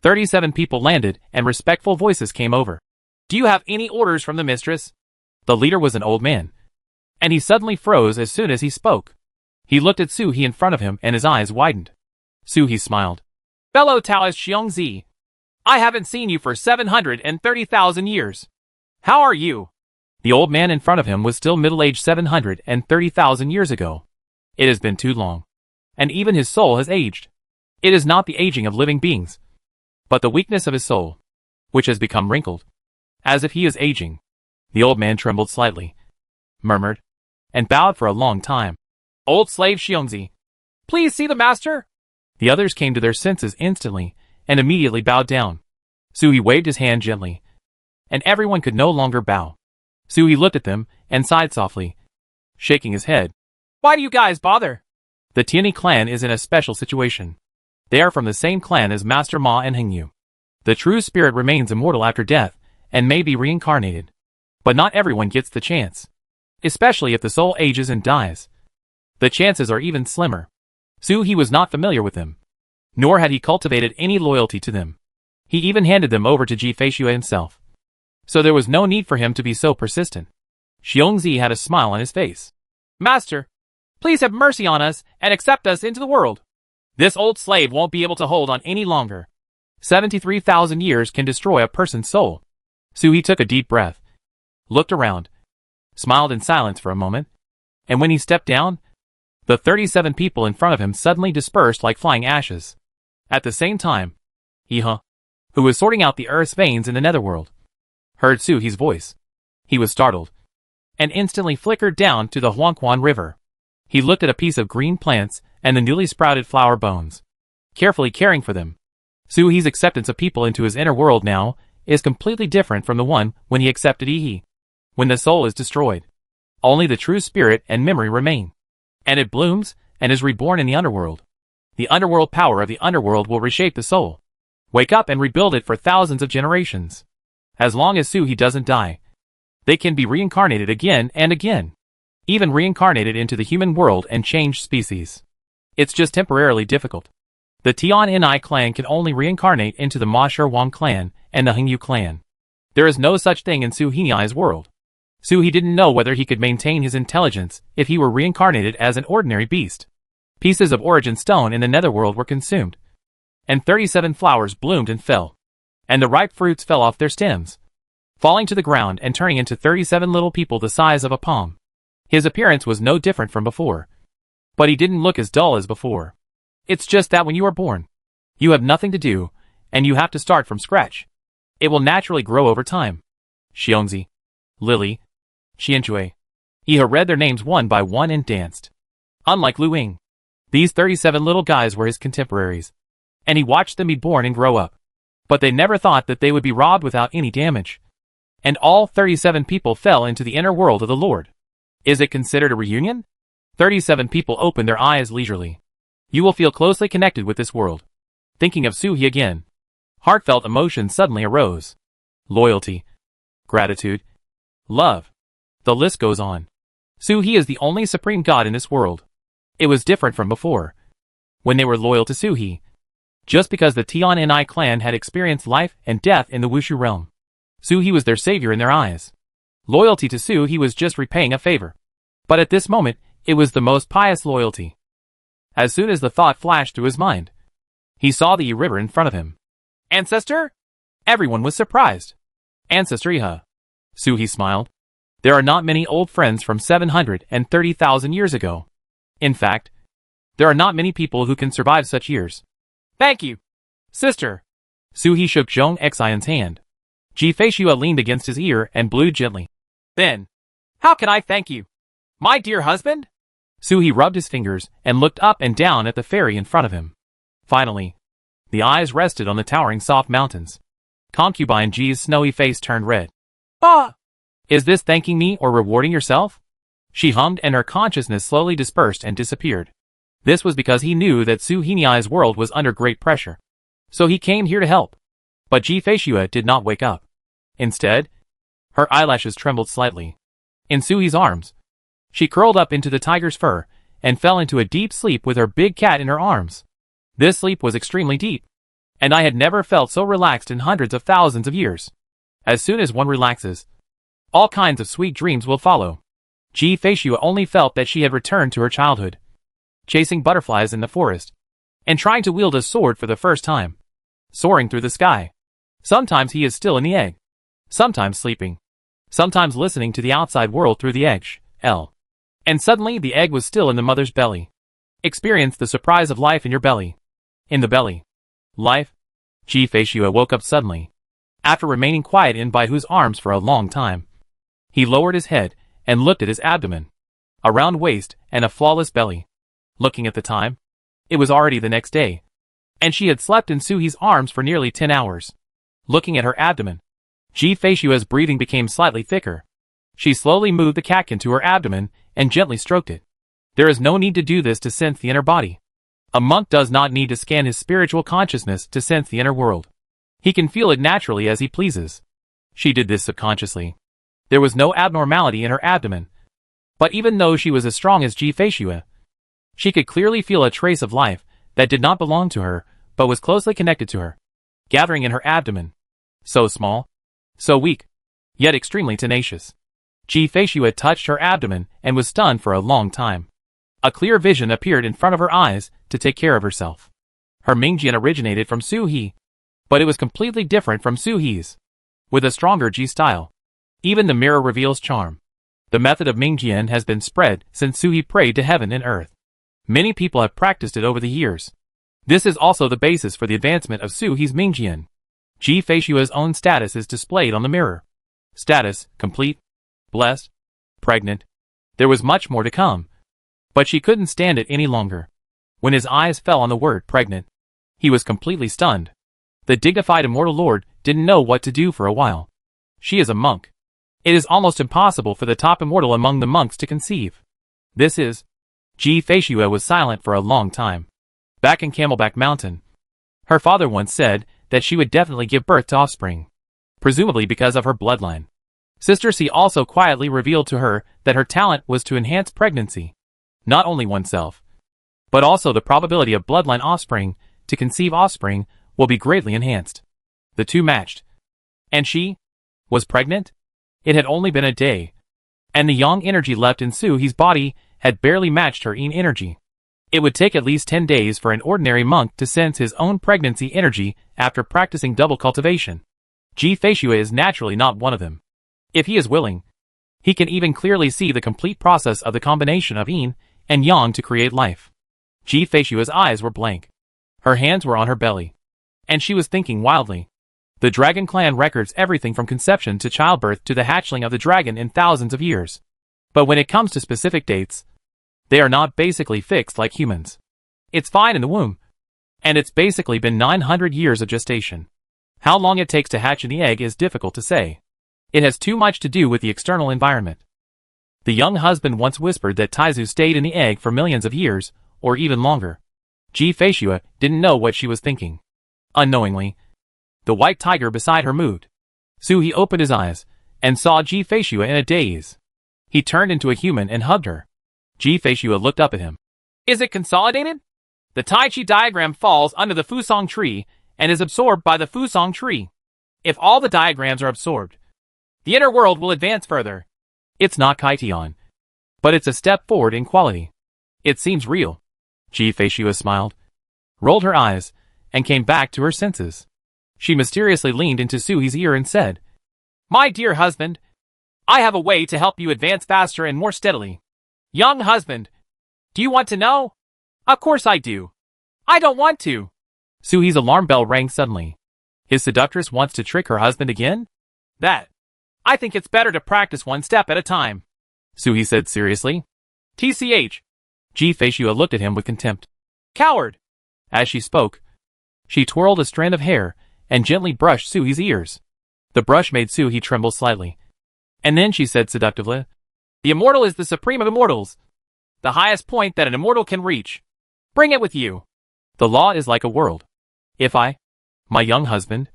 37 people landed and respectful voices came over. Do you have any orders from the mistress? The leader was an old man, and he suddenly froze as soon as he spoke. He looked at Su-He in front of him and his eyes widened. Su-He smiled. Fellow Taoist Xiongzi, I haven't seen you for 730,000 years. How are you? The old man in front of him was still middle-aged 730,000 years ago. It has been too long, and even his soul has aged. It is not the aging of living beings, but the weakness of his soul, which has become wrinkled, as if he is aging. The old man trembled slightly, murmured, and bowed for a long time. Old slave Xiongzi, please see the master. The others came to their senses instantly and immediately bowed down. Su-He waved his hand gently, and everyone could no longer bow. Su-He looked at them and sighed softly, shaking his head. Why do you guys bother? The Tianyi clan is in a special situation. They are from the same clan as Master Ma and Hengyu. The true spirit remains immortal after death and may be reincarnated. But not everyone gets the chance. especially if the soul ages and dies. The chances are even slimmer. He was not familiar with them, nor had he cultivated any loyalty to them. He even handed them over to Ji-Fei himself. So there was no need for him to be so persistent. Xiongzi had a smile on his face. Master, please have mercy on us and accept us into the world. This old slave won't be able to hold on any longer. 73,000 years can destroy a person's soul. He took a deep breath, looked around, smiled in silence for a moment, and when he stepped down, the 37 people in front of him suddenly dispersed like flying ashes. At the same time, He-ha, who was sorting out the earth's veins in the netherworld, heard Su-He's voice. He was startled, and instantly flickered down to the Huangquan River. He looked at a piece of green plants and the newly sprouted flower bones, carefully caring for them. Su-He's acceptance of people into his inner world now is completely different from the one when he accepted Yi. When the soul is destroyed, only the true spirit and memory remain, and it blooms and is reborn in the underworld. The underworld power of the underworld will reshape the soul, wake up and rebuild it for thousands of generations. As long as Su-He doesn't die, they can be reincarnated again and again, even reincarnated into the human world and change species. It's just temporarily difficult. The Tian-Ni clan can only reincarnate into the Ma Shi-Wang clan and the Hengyu clan. There is no such thing in Su-He's world. Su-He didn't know whether he could maintain his intelligence if he were reincarnated as an ordinary beast. Pieces of origin stone in the netherworld were consumed, and 37 flowers bloomed and fell, and the ripe fruits fell off their stems, falling to the ground and turning into 37 little people the size of a palm. His appearance was no different from before, but he didn't look as dull as before. It's just that when you are born, you have nothing to do, and you have to start from scratch. It will naturally grow over time. Xiongzi, Lily, Qianjue, He read their names one by one and danced. Unlike Lu Ying, these 37 little guys were his contemporaries, and he watched them be born and grow up. But they never thought that they would be robbed without any damage. And all 37 people fell into the inner world of the Lord. Is it considered a reunion? 37 people opened their eyes leisurely. You will feel closely connected with this world. Thinking of Su-He again, heartfelt emotions suddenly arose. Loyalty, gratitude, love. The list goes on. Su-He is the only supreme god in this world. It was different from before, when they were loyal to Su-He, just because the Tian-Ni clan had experienced life and death in the Wushu realm. Su-He was their savior in their eyes. Loyalty to Su-He was just repaying a favor. But at this moment, it was the most pious loyalty. As soon as the thought flashed through his mind, he saw the Yi River in front of him. Ancestor? Everyone was surprised. Ancestor Iha. Su-He smiled. There are not many old friends from 730,000 years ago. In fact, there are not many people who can survive such years. Thank you, sister. Su-He shook Zhong Xian's hand. Ji-Fei leaned against his ear and blew gently. Then, how can I thank you? My dear husband? Su-He rubbed his fingers and looked up and down at the fairy in front of him. Finally, the eyes rested on the towering soft mountains. Concubine Ji's snowy face turned red. Ah! Is this thanking me or rewarding yourself? She hummed and her consciousness slowly dispersed and disappeared. This was because he knew that Su-He's world was under great pressure. So he came here to help. But Ji-Fei did not wake up. Instead, her eyelashes trembled slightly. In Su-He's arms, she curled up into the tiger's fur and fell into a deep sleep with her big cat in her arms. This sleep was extremely deep, and I had never felt so relaxed in hundreds of thousands of years. As soon as one relaxes, all kinds of sweet dreams will follow. Ji-Fei only felt that she had returned to her childhood, chasing butterflies in the forest, and trying to wield a sword for the first time, soaring through the sky. Sometimes he is still in the egg, sometimes sleeping, sometimes listening to the outside world through the egg shell. And suddenly the egg was still in the mother's belly. Experience the surprise of life in your belly. In the belly. Life? Ji-Fei woke up suddenly, after remaining quiet in Bai Hu's arms for a long time. He lowered his head and looked at his abdomen, a round waist, and a flawless belly. Looking at the time, it was already the next day, and she had slept in Su-He's arms for nearly 10 hours. Looking at her abdomen, Ji-Fei breathing became slightly thicker. She slowly moved the catkin to her abdomen and gently stroked it. There is no need to do this to sense the inner body. A monk does not need to scan his spiritual consciousness to sense the inner world. He can feel it naturally as he pleases. She did this subconsciously. There was no abnormality in her abdomen, But even though she was as strong as Ji Feishue, she could clearly feel a trace of life that did not belong to her, but was closely connected to her, gathering in her abdomen. So small, so weak, yet extremely tenacious. Ji Feishue touched her abdomen and was stunned for a long time. A clear vision appeared in front of her eyes to take care of herself. Her Mingjian originated from Su He, but it was completely different from Su He's, with a stronger Ji style. Even the mirror reveals charm. The method of Mingjian has been spread since Su He prayed to heaven and earth. Many people have practiced it over the years. This is also the basis for the advancement of Su He's Mingjian. Ji Feishue's own status is displayed on the mirror. Status: complete, blessed, pregnant. There was much more to come, but she couldn't stand it any longer. When his eyes fell on the word pregnant, he was completely stunned. The dignified immortal lord didn't know what to do for a while. She is a monk. It is almost impossible for the top immortal among the monks to conceive. This is... Ji Feishue was silent for a long time. Back in Camelback Mountain, her father once said that she would definitely give birth to offspring, presumably because of her bloodline. Sister C also quietly revealed to her that her talent was to enhance pregnancy. Not only oneself, but also the probability of bloodline offspring to conceive offspring will be greatly enhanced. The two matched. And she was pregnant? It had only been a day, and the yang energy left in Su He's body had barely matched her yin energy. It would take at least 10 days for an ordinary monk to sense his own pregnancy energy after practicing double cultivation. Ji Feishue is naturally not one of them. If he is willing, he can even clearly see the complete process of the combination of yin and yang to create life. Ji Feishue's eyes were blank. Her hands were on her belly, and she was thinking wildly. The Dragon Clan records everything from conception to childbirth to the hatchling of the dragon in thousands of years. But when it comes to specific dates, they are not basically fixed like humans. It's fine in the womb, and it's basically been 900 years of gestation. How long it takes to hatch an egg is difficult to say. It has too much to do with the external environment. The young husband once whispered that Taizu stayed in the egg for millions of years, or even longer. Ji Feishue didn't know what she was thinking. Unknowingly, the white tiger beside her moved. Su He opened his eyes, and saw Ji Feishue in a daze. He turned into a human and hugged her. Ji Feishue looked up at him. Is it consolidated? The Tai Chi diagram falls under the Fusong tree, and is absorbed by the Fusong tree. If all the diagrams are absorbed, the inner world will advance further. It's not Kaitian, but it's a step forward in quality. It seems real. Ji Feishue smiled, rolled her eyes, and came back to her senses. She mysteriously leaned into Su He's ear and said, My dear husband, I have a way to help you advance faster and more steadily. Young husband, do you want to know? Of course I do. I don't want to. Su He's alarm bell rang suddenly. His seductress wants to trick her husband again? I think it's better to practice one step at a time. Su He said seriously. TCH. Ji Feishue looked at him with contempt. Coward. As she spoke, she twirled a strand of hair and gently brushed Su He's ears. The brush made Su He tremble slightly. And then she said seductively, The immortal is the supreme of immortals, the highest point that an immortal can reach. Bring it with you. The law is like a world. If I, my young husband,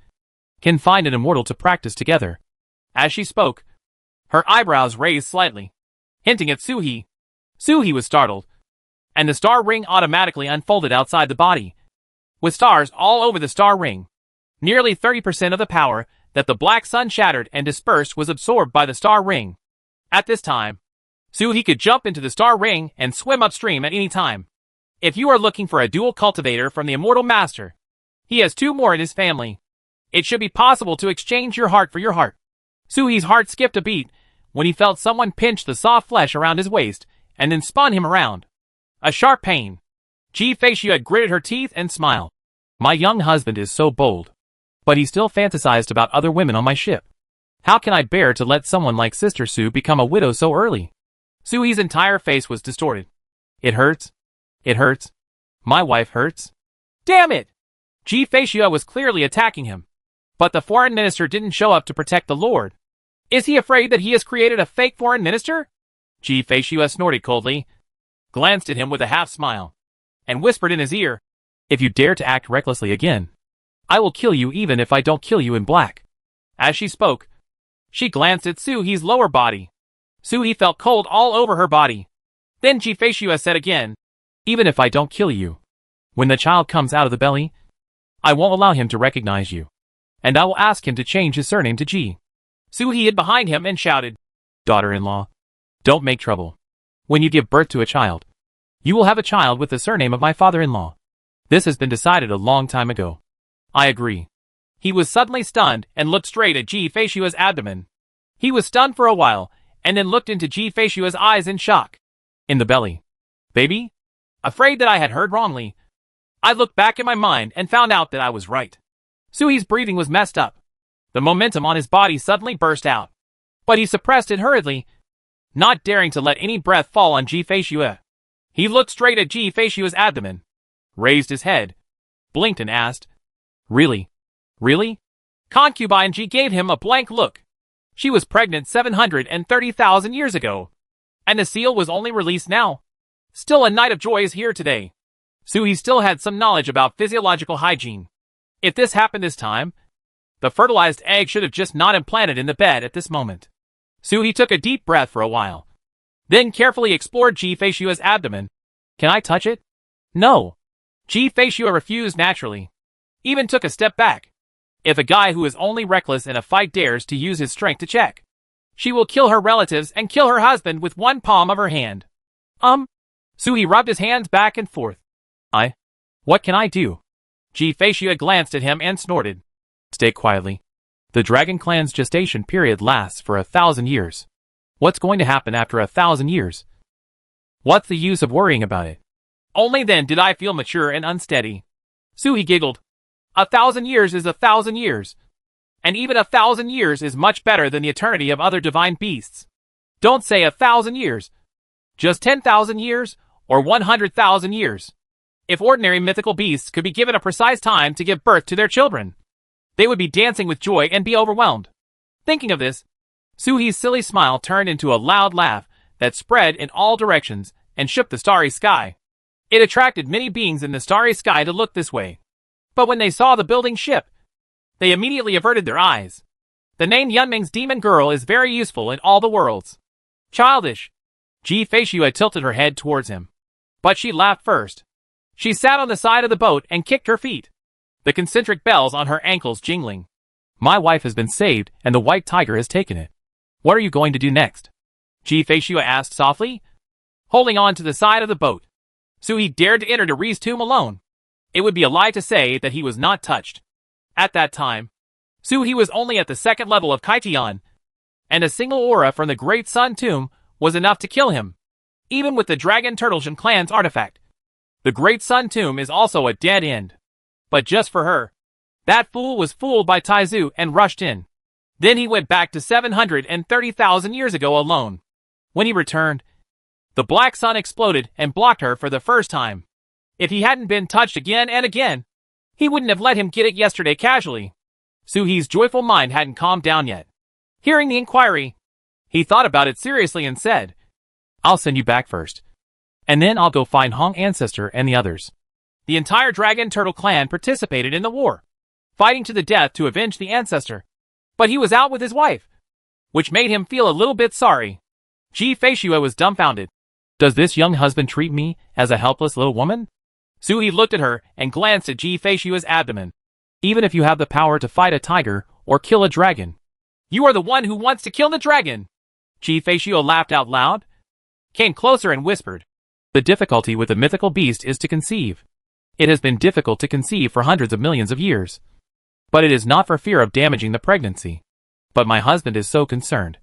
can find an immortal to practice together. As she spoke, her eyebrows raised slightly, hinting at Su He. Su He was startled, and the star ring automatically unfolded outside the body, with stars all over the star ring. Nearly 30% of the power that the black sun shattered and dispersed was absorbed by the star ring. At this time, Su He could jump into the star ring and swim upstream at any time. If you are looking for a dual cultivator from the immortal master, he has 2 more in his family. It should be possible to exchange your heart for your heart. Su He's heart skipped a beat when he felt someone pinch the soft flesh around his waist and then spun him around. A sharp pain. Ji Feishue had gritted her teeth and smiled. My young husband is so bold, but he still fantasized about other women on my ship. How can I bear to let someone like Sister Su become a widow so early? Su He's entire face was distorted. It hurts. It hurts. My wife hurts. Damn it! Ji Feishue was clearly attacking him. But the foreign minister didn't show up to protect the Lord. Is he afraid that he has created a fake foreign minister? Ji Feishue snorted coldly, glanced at him with a half-smile, and whispered in his ear, If you dare to act recklessly again, I will kill you even if I don't kill you in black. As she spoke, she glanced at Su He's lower body. Suhi felt cold all over her body. Then Ji-Fei said again, even if I don't kill you, when the child comes out of the belly, I won't allow him to recognize you. And I will ask him to change his surname to Ji. Suhi hid behind him and shouted, daughter-in-law, don't make trouble. When you give birth to a child, you will have a child with the surname of my father-in-law. This has been decided a long time ago. I agree. He was suddenly stunned and looked straight at Ji-Fei's abdomen. He was stunned for a while, and then looked into Ji-Fei's eyes in shock. In the belly. Baby? Afraid that I had heard wrongly, I looked back in my mind and found out that I was right. Suhi's breathing was messed up. The momentum on his body suddenly burst out. But he suppressed it hurriedly, not daring to let any breath fall on Ji-Fei. He looked straight at Ji-Fei's abdomen, raised his head, blinked and asked, really? Really? Concubine Ji gave him a blank look. She was pregnant 730,000 years ago, and the seal was only released now. Still, a night of joy is here today. Suhi still had some knowledge about physiological hygiene. If this happened this time, the fertilized egg should have just not implanted in the bed at this moment. Suhi took a deep breath for a while, then carefully explored Ji-Fei's abdomen. Can I touch it? No. Ji-Fei refused naturally, even took a step back. If a guy who is only reckless in a fight dares to use his strength to check, she will kill her relatives and kill her husband with one palm of her hand. Suhi rubbed his hands back and forth. What can I do? Ji-Fei glanced at him and snorted. Stay quietly. The Dragon Clan's gestation period lasts for 1,000 years. What's going to happen after 1,000 years? What's the use of worrying about it? Only then did I feel mature and unsteady. Suhi giggled. 1,000 years is 1,000 years. And even 1,000 years is much better than the eternity of other divine beasts. Don't say 1,000 years. Just 10,000 years, or 100,000 years. If ordinary mythical beasts could be given a precise time to give birth to their children, they would be dancing with joy and be overwhelmed. Thinking of this, Suhi's silly smile turned into a loud laugh that spread in all directions and shook the starry sky. It attracted many beings in the starry sky to look this way. But when they saw the building ship, they immediately averted their eyes. The name Yunming's demon girl is very useful in all the worlds. Childish. Ji-Fei had tilted her head towards him. But she laughed first. She sat on the side of the boat and kicked her feet, the concentric bells on her ankles jingling. My wife has been saved and the white tiger has taken it. What are you going to do next? Ji-Fei asked softly, holding on to the side of the boat. Suhi dared to enter Deri's tomb alone. It would be a lie to say that he was not touched. At that time, Suhi was only at the second level of Kaitian, and a single aura from the Great Sun Tomb was enough to kill him, even with the Dragon Turtleshan clan's artifact. The Great Sun Tomb is also a dead end. But just for her, that fool was fooled by Taizu and rushed in. Then he went back to 730,000 years ago alone. When he returned, the black sun exploded and blocked her for the first time. If he hadn't been touched again and again, he wouldn't have let him get it yesterday casually. Suhi's joyful mind hadn't calmed down yet. Hearing the inquiry, he thought about it seriously and said, I'll send you back first. And then I'll go find Hong Ancestor and the others. The entire Dragon Turtle clan participated in the war, fighting to the death to avenge the ancestor. But he was out with his wife, which made him feel a little bit sorry. Ji-Fei was dumbfounded. Does this young husband treat me as a helpless little woman? Suhi looked at her and glanced at Ji-Fei's abdomen. Even if you have the power to fight a tiger or kill a dragon, you are the one who wants to kill the dragon. Ji-Fei laughed out loud, came closer and whispered. The difficulty with the mythical beast is to conceive. It has been difficult to conceive for hundreds of millions of years. But it is not for fear of damaging the pregnancy. But my husband is so concerned.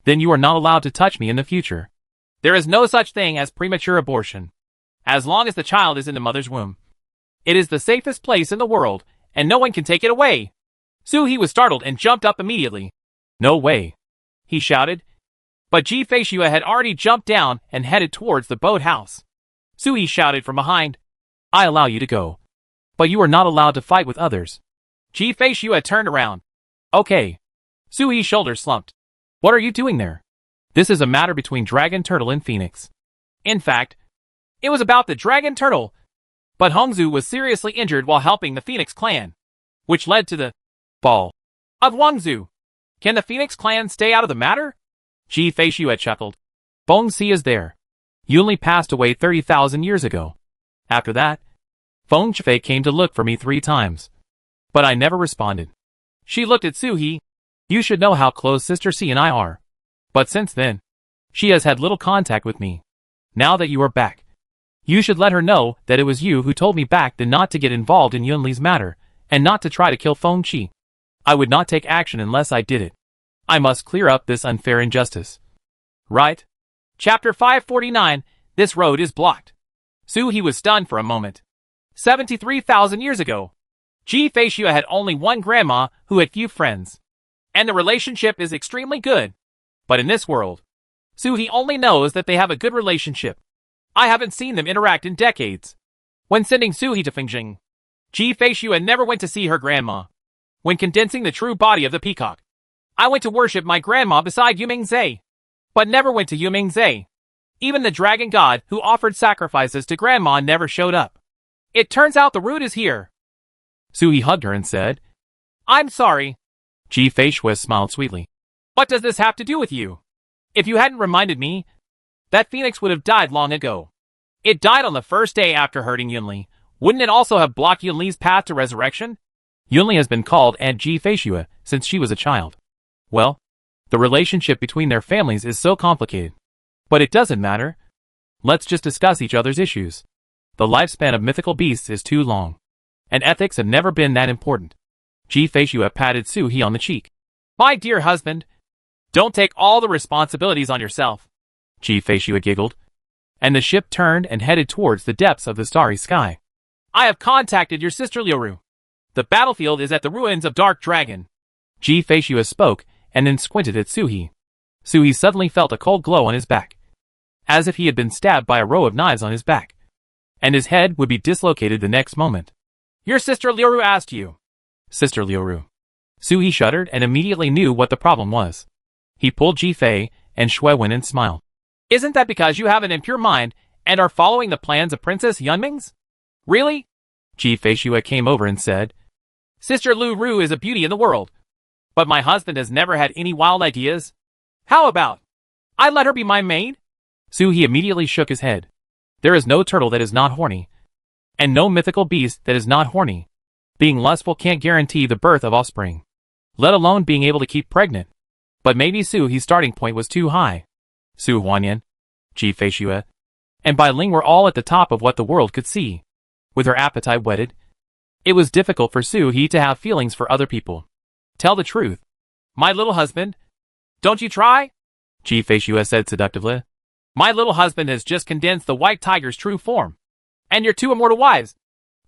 Then you are not allowed to touch me in the future. There is no such thing as premature abortion. As long as the child is in the mother's womb. It is the safest place in the world, and no one can take it away. Suhi was startled and jumped up immediately. No way, he shouted. But Ji-Fei had already jumped down and headed towards the boathouse. Suhi shouted from behind, I allow you to go. But you are not allowed to fight with others. Ji-Fei had turned around. Okay. Suhi's shoulders slumped. What are you doing there? This is a matter between Dragon Turtle and Phoenix. In fact, it was about the Dragon Turtle, but Hongzu was seriously injured while helping the Phoenix clan, which led to the fall of Wangzu. Can the Phoenix clan stay out of the matter? Ji Feishuo chuckled. Feng Si is there. Yunli passed away 30,000 years ago. After that, Feng Chifei came to look for me 3 times. But I never responded. She looked at Suhi. You should know how close Sister Si and I are. But since then, she has had little contact with me. Now that you are back, you should let her know that it was you who told me back then not to get involved in Yunli's matter, and not to try to kill Feng Qi. I would not take action unless I did it. I must clear up this unfair injustice. Right? Chapter 549, This road is blocked. Suhi was stunned for a moment. 73,000 years ago, Ji Feishuo had only one grandma who had few friends. And the relationship is extremely good. But in this world, Suhi only knows that they have a good relationship. I haven't seen them interact in decades. When sending Suhi to Fengjing, Ji Feishuo never went to see her grandma. When condensing the true body of the peacock, I went to worship my grandma beside Yumingzhe, but never went to Yumingzhe. Even the dragon god who offered sacrifices to grandma never showed up. It turns out the root is here. Suhi hugged her and said, I'm sorry. Ji Feishuo smiled sweetly. What does this have to do with you? If you hadn't reminded me, that phoenix would have died long ago. It died on the first day after hurting Yunli. Wouldn't it also have blocked Yunli's path to resurrection? Yunli has been called Aunt Ji Feishuo since she was a child. Well, the relationship between their families is so complicated. But it doesn't matter. Let's just discuss each other's issues. The lifespan of mythical beasts is too long. And ethics have never been that important. Ji Feishuo patted Suhi on the cheek. My dear husband, don't take all the responsibilities on yourself. Ji Feishuo giggled. And the ship turned and headed towards the depths of the starry sky. I have contacted your sister Liuru. The battlefield is at the ruins of Dark Dragon. Ji Feishuo spoke and then squinted at Suhi. Suhi suddenly felt a cold glow on his back, as if he had been stabbed by a row of knives on his back, and his head would be dislocated the next moment. Your sister Liuru asked you. Sister Liuru. Suhi shuddered and immediately knew what the problem was. He pulled Ji Fei and Shui Wen and smiled. Isn't that because you have an impure mind and are following the plans of Princess Yunming's? Really? Ji Feishuo came over and said, Sister Lu Ru is a beauty in the world. But my husband has never had any wild ideas. How about I let her be my maid? Suhi immediately shook his head. There is no turtle that is not horny. And no mythical beast that is not horny. Being lustful can't guarantee the birth of offspring, let alone being able to keep pregnant. But maybe Suhi's starting point was too high. Su Huanyan, Ji Feishuo, and Bai Ling were all at the top of what the world could see. With her appetite whetted, it was difficult for Suhi to have feelings for other people. Tell the truth. My little husband. Don't you try? Ji Feishuo said seductively. My little husband has just condensed the white tiger's true form. And your 2 immortal wives.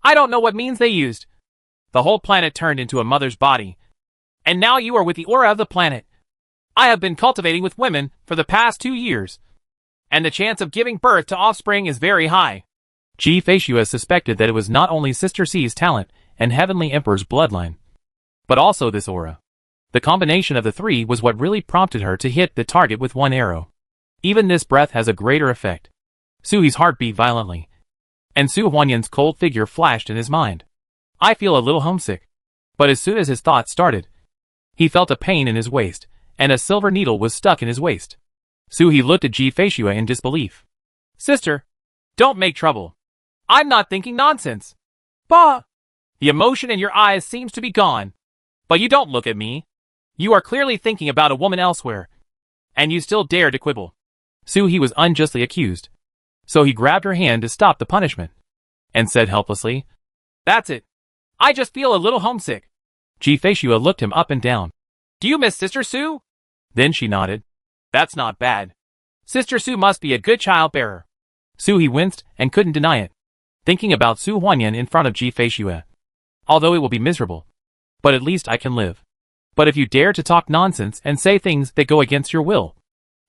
I don't know what means they used. The whole planet turned into a mother's body. And now you are with the aura of the planet. I have been cultivating with women for the past 2 years. And the chance of giving birth to offspring is very high. Ji Feishuo suspected that it was not only Sister C's talent and Heavenly Emperor's bloodline, but also this aura. The combination of the 3 was what really prompted her to hit the target with 1 arrow. Even this breath has a greater effect. Suhi's heart beat violently, and Su Huanyan's cold figure flashed in his mind. I feel a little homesick. But as soon as his thoughts started, he felt a pain in his waist, and a silver needle was stuck in his waist. Suhi looked at Ji Feishuo in disbelief. Sister, don't make trouble. I'm not thinking nonsense. Bah! The emotion in your eyes seems to be gone. But you don't look at me. You are clearly thinking about a woman elsewhere. And you still dare to quibble. Suhi was unjustly accused. So he grabbed her hand to stop the punishment, and said helplessly, That's it. I just feel a little homesick. Ji Feishuo looked him up and down. Do you miss Sister Su? Then she nodded. That's not bad. Sister Su must be a good child-bearer. Suhi winced and couldn't deny it, thinking about Su Huanyan in front of Ji Feishuo. Although it will be miserable, but at least I can live. But if you dare to talk nonsense and say things that go against your will,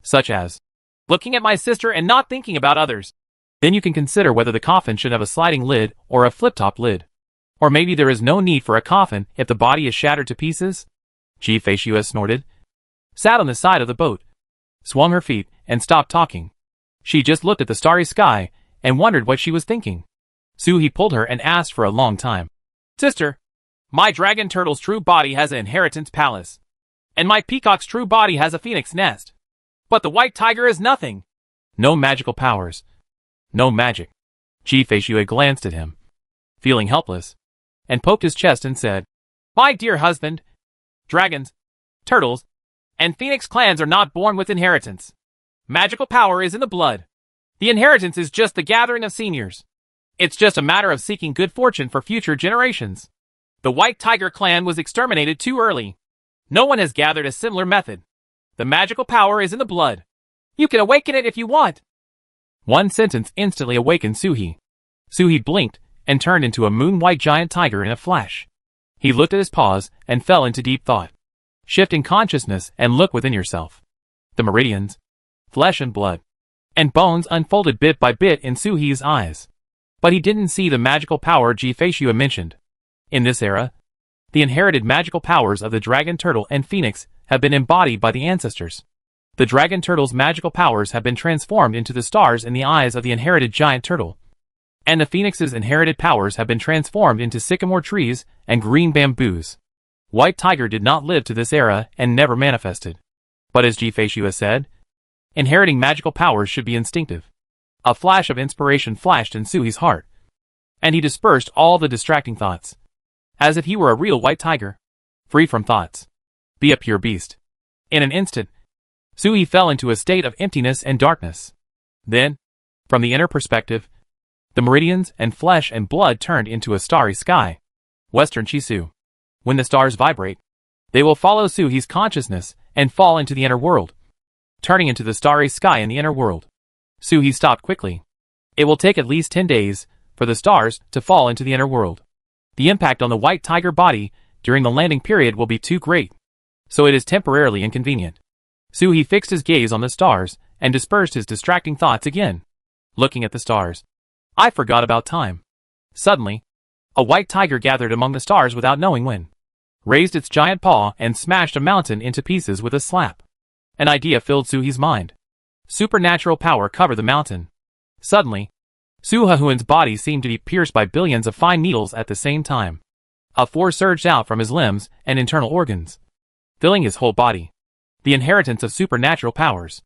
such as looking at my sister and not thinking about others, then you can consider whether the coffin should have a sliding lid or a flip-top lid. Or maybe there is no need for a coffin if the body is shattered to pieces. Ji Feishuo snorted, sat on the side of the boat, swung her feet, and stopped talking. She just looked at the starry sky and wondered what she was thinking. Suhi pulled her and asked for a long time. Sister, my dragon turtle's true body has an inheritance palace, and my peacock's true body has a phoenix nest. But the white tiger is nothing. No magical powers. No magic. Ji-Fei glanced at him, feeling helpless, and poked his chest and said, "My dear husband, dragons, turtles, and phoenix clans are not born with inheritance. Magical power is in the blood. The inheritance is just the gathering of seniors. It's just a matter of seeking good fortune for future generations. The White Tiger clan was exterminated too early. No one has gathered a similar method. The magical power is in the blood. You can awaken it if you want." One sentence instantly awakened Suhi. Suhi blinked and turned into a moon-white giant tiger in a flash. He looked at his paws and fell into deep thought. Shifting consciousness and look within yourself. The meridians, flesh and blood, and bones unfolded bit by bit in Suhi's eyes. But he didn't see the magical power Ji-Fei mentioned. In this era, the inherited magical powers of the dragon turtle and phoenix have been embodied by the ancestors. The dragon turtle's magical powers have been transformed into the stars in the eyes of the inherited giant turtle. And the phoenix's inherited powers have been transformed into sycamore trees and green bamboos. White Tiger did not live to this era and never manifested. But as Ji-Fei said, inheriting magical powers should be instinctive. A flash of inspiration flashed in Suhi's heart, and he dispersed all the distracting thoughts, as if he were a real white tiger, free from thoughts. Be a pure beast. In an instant, Suhi fell into a state of emptiness and darkness. Then, from the inner perspective, the meridians and flesh and blood turned into a starry sky. Western Chisu. When the stars vibrate, they will follow Suhi's consciousness and fall into the inner world, turning into the starry sky in the inner world. Suhi stopped quickly. It will take at least 10 days for the stars to fall into the inner world. The impact on the white tiger body during the landing period will be too great, so it is temporarily inconvenient. Suhi fixed his gaze on the stars and dispersed his distracting thoughts again. Looking at the stars, I forgot about time. Suddenly, a white tiger gathered among the stars without knowing when, raised its giant paw and smashed a mountain into pieces with a slap. An idea filled Suhi's mind. Supernatural power covered the mountain. Suddenly, Su Hahuan's body seemed to be pierced by billions of fine needles at the same time. A force surged out from his limbs and internal organs, filling his whole body. The inheritance of supernatural powers.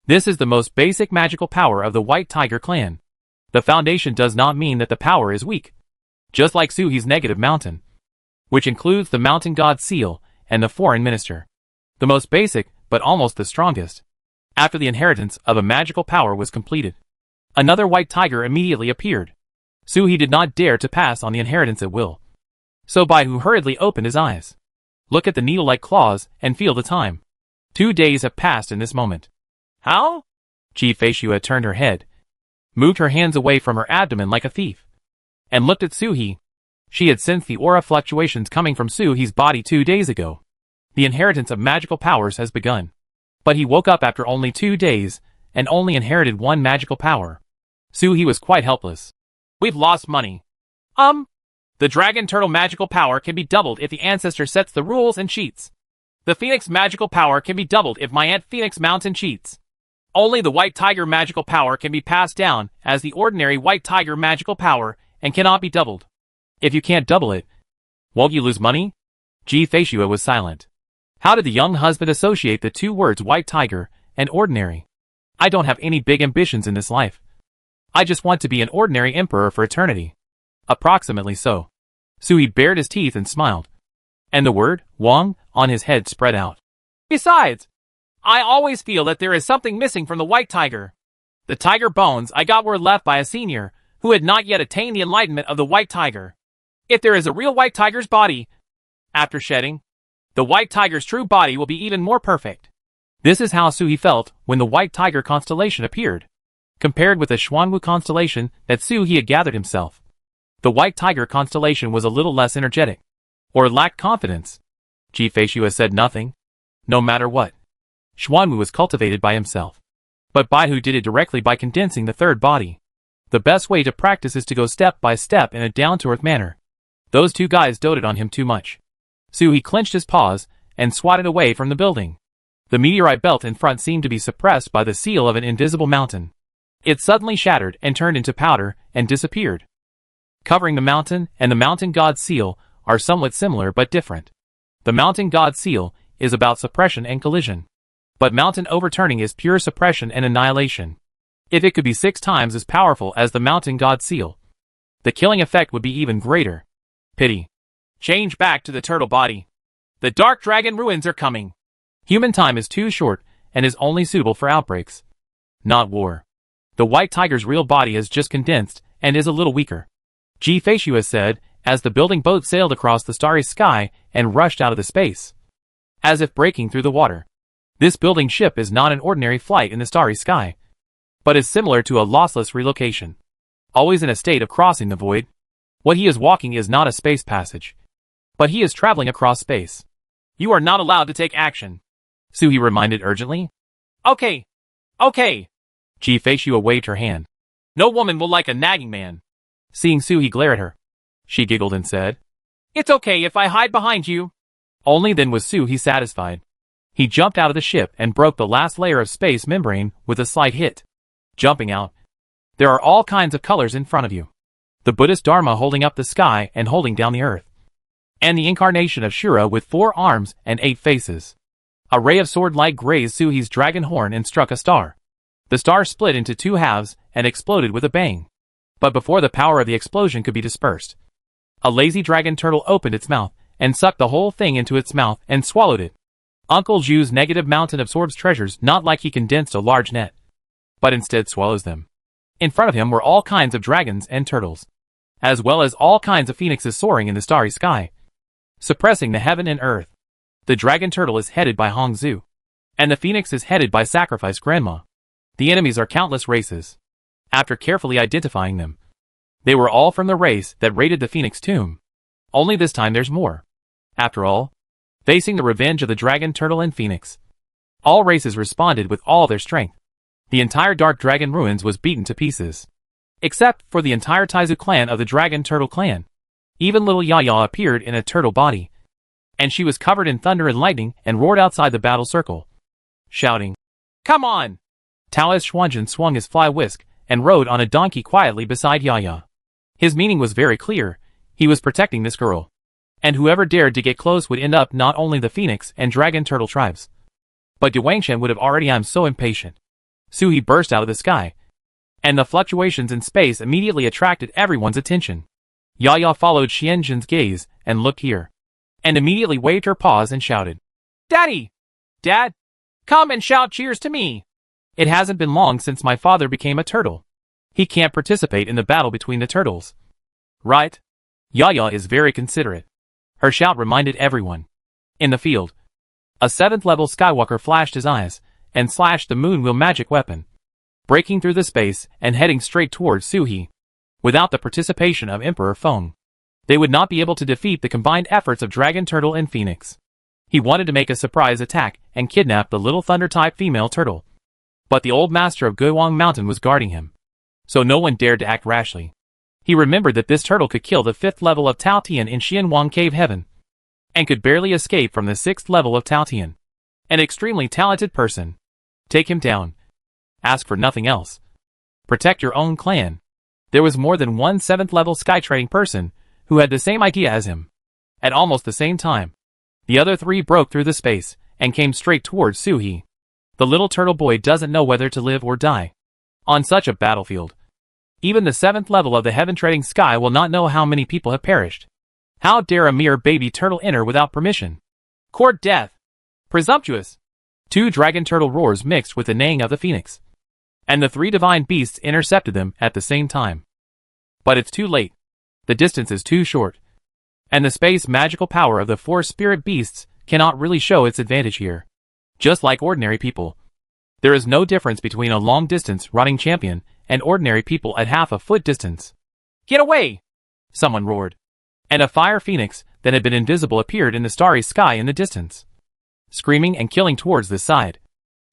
This is the most basic magical power of the White Tiger clan. The foundation does not mean that the power is weak. Just like Suhi's negative mountain, which includes the mountain god seal and the foreign minister. The most basic, but almost the strongest. After the inheritance of a magical power was completed, another white tiger immediately appeared. Suhi did not dare to pass on the inheritance at will. So Baihu hurriedly opened his eyes. Look at the needle-like claws and feel the time. 2 days have passed in this moment. How? Ji-Fei had turned her head, moved her hands away from her abdomen like a thief, and looked at Suhi. She had sensed the aura fluctuations coming from Suhi's body 2 days ago. The inheritance of magical powers has begun. But he woke up after only 2 days, and only inherited one magical power. Suhi was quite helpless. We've lost money. The dragon turtle magical power can be doubled if the ancestor sets the rules and cheats. The phoenix magical power can be doubled if my aunt Phoenix mounts and cheats. Only the white tiger magical power can be passed down as the ordinary white tiger magical power and cannot be doubled. If you can't double it, won't you lose money? Ji-Fei was silent. How did the young husband associate the two words white tiger and ordinary? I don't have any big ambitions in this life. I just want to be an ordinary emperor for eternity. Approximately so. Suhi bared his teeth and smiled. And the word, Wang, on his head spread out. Besides, I always feel that there is something missing from the white tiger. The tiger bones I got were left by a senior who had not yet attained the enlightenment of the white tiger. If there is a real white tiger's body, after shedding, the white tiger's true body will be even more perfect. This is how Suhi felt when the white tiger constellation appeared. Compared with the Xuanwu constellation that Suhi had gathered himself, the white tiger constellation was a little less energetic, or lacked confidence. Ji-Fei said nothing. No matter what, Xuanwu was cultivated by himself. But Baihu did it directly by condensing the third body. The best way to practice is to go step by step in a down-to-earth manner. Those two guys doted on him too much. Suhi clenched his paws and swatted away from the building. The meteorite belt in front seemed to be suppressed by the seal of an invisible mountain. It suddenly shattered and turned into powder and disappeared. Covering the mountain and the mountain god seal are somewhat similar but different. The mountain god seal is about suppression and collision. But mountain overturning is pure suppression and annihilation. If it could be 6 times as powerful as the mountain god seal, the killing effect would be even greater. Pity. Change back to the turtle body. The dark dragon ruins are coming. Human time is too short and is only suitable for outbreaks, not war. The white tiger's real body has just condensed and is a little weaker. EP541 said, as the building boat sailed across the starry sky and rushed out of the space, as if breaking through the water. This building ship is not an ordinary flight in the starry sky, but is similar to a lossless relocation, always in a state of crossing the void. What he is walking is not a space passage, but he is traveling across space. You are not allowed to take action, Suhi reminded urgently. Okay. EP541 waved her hand. No woman will like a nagging man. Seeing Suhi glare at her, she giggled and said, It's okay if I hide behind you. Only then was Suhi satisfied. He jumped out of the ship and broke the last layer of space membrane with a slight hit. Jumping out, there are all kinds of colors in front of you. The Buddhist Dharma holding up the sky and holding down the earth. And the incarnation of Shura with 4 arms and 8 faces. A ray of sword-like grazed Suhi's dragon horn and struck a star. The star split into 2 halves and exploded with a bang. But before the power of the explosion could be dispersed, a lazy dragon turtle opened its mouth and sucked the whole thing into its mouth and swallowed it. Uncle Zhu's negative mountain absorbs treasures not like he condensed a large net, but instead swallows them. In front of him were all kinds of dragons and turtles, as well as all kinds of phoenixes soaring in the starry sky, suppressing the heaven and earth. The dragon turtle is headed by Hong Zhu, and the phoenix is headed by Sacrifice Grandma. The enemies are countless races. After carefully identifying them, they were all from the race that raided the phoenix tomb. Only this time there's more. After all, facing the revenge of the dragon turtle and phoenix, all races responded with all their strength. The entire Dark Dragon Ruins was beaten to pieces, except for the entire Taizu clan of the Dragon Turtle clan. Even little Yaya appeared in a turtle body, and she was covered in thunder and lightning and roared outside the battle circle, shouting, Come on! Taoist Xuanzhen swung his fly whisk and rode on a donkey quietly beside Yaya. His meaning was very clear. He was protecting this girl, and whoever dared to get close would end up not only the phoenix and dragon turtle tribes, but Yuangshan would have already. I'm so impatient. Suhi burst out of the sky, and the fluctuations in space immediately attracted everyone's attention. Yaya followed Xianzhen's gaze and looked here, and immediately waved her paws and shouted, Daddy! Dad! Come and shout cheers to me! It hasn't been long since my father became a turtle. He can't participate in the battle between the turtles. Right? Yaya is very considerate. Her shout reminded everyone. In the field, a 7th level Skywalker flashed his eyes and slashed the Moonwheel magic weapon, breaking through the space and heading straight towards Suhi. Without the participation of Emperor Feng, they would not be able to defeat the combined efforts of Dragon Turtle and Phoenix. He wanted to make a surprise attack and kidnap the little Thunder-type female turtle, but the old master of Guiwang Mountain was guarding him, so no one dared to act rashly. He remembered that this turtle could kill the 5th level of Tao Tian in Xianwang Cave Heaven, and could barely escape from the 6th level of Tao Tian. An extremely talented person. Take him down. Ask for nothing else. Protect your own clan. There was more than one 7th level sky-trading person who had the same idea as him. At almost the same time, the other 3 broke through the space and came straight towards Suhi. The little turtle boy doesn't know whether to live or die on such a battlefield. Even the 7th level of the heaven-trading sky will not know how many people have perished. How dare a mere baby turtle enter without permission? Court death! Presumptuous! 2 dragon turtle roars mixed with the neighing of the phoenix, and the 3 divine beasts intercepted them at the same time. But it's too late. The distance is too short, and the space magical power of the 4 spirit beasts cannot really show its advantage here. Just like ordinary people, there is no difference between a long-distance running champion and ordinary people at half a foot distance. Get away! Someone roared, and a fire phoenix that had been invisible appeared in the starry sky in the distance, screaming and killing towards this side,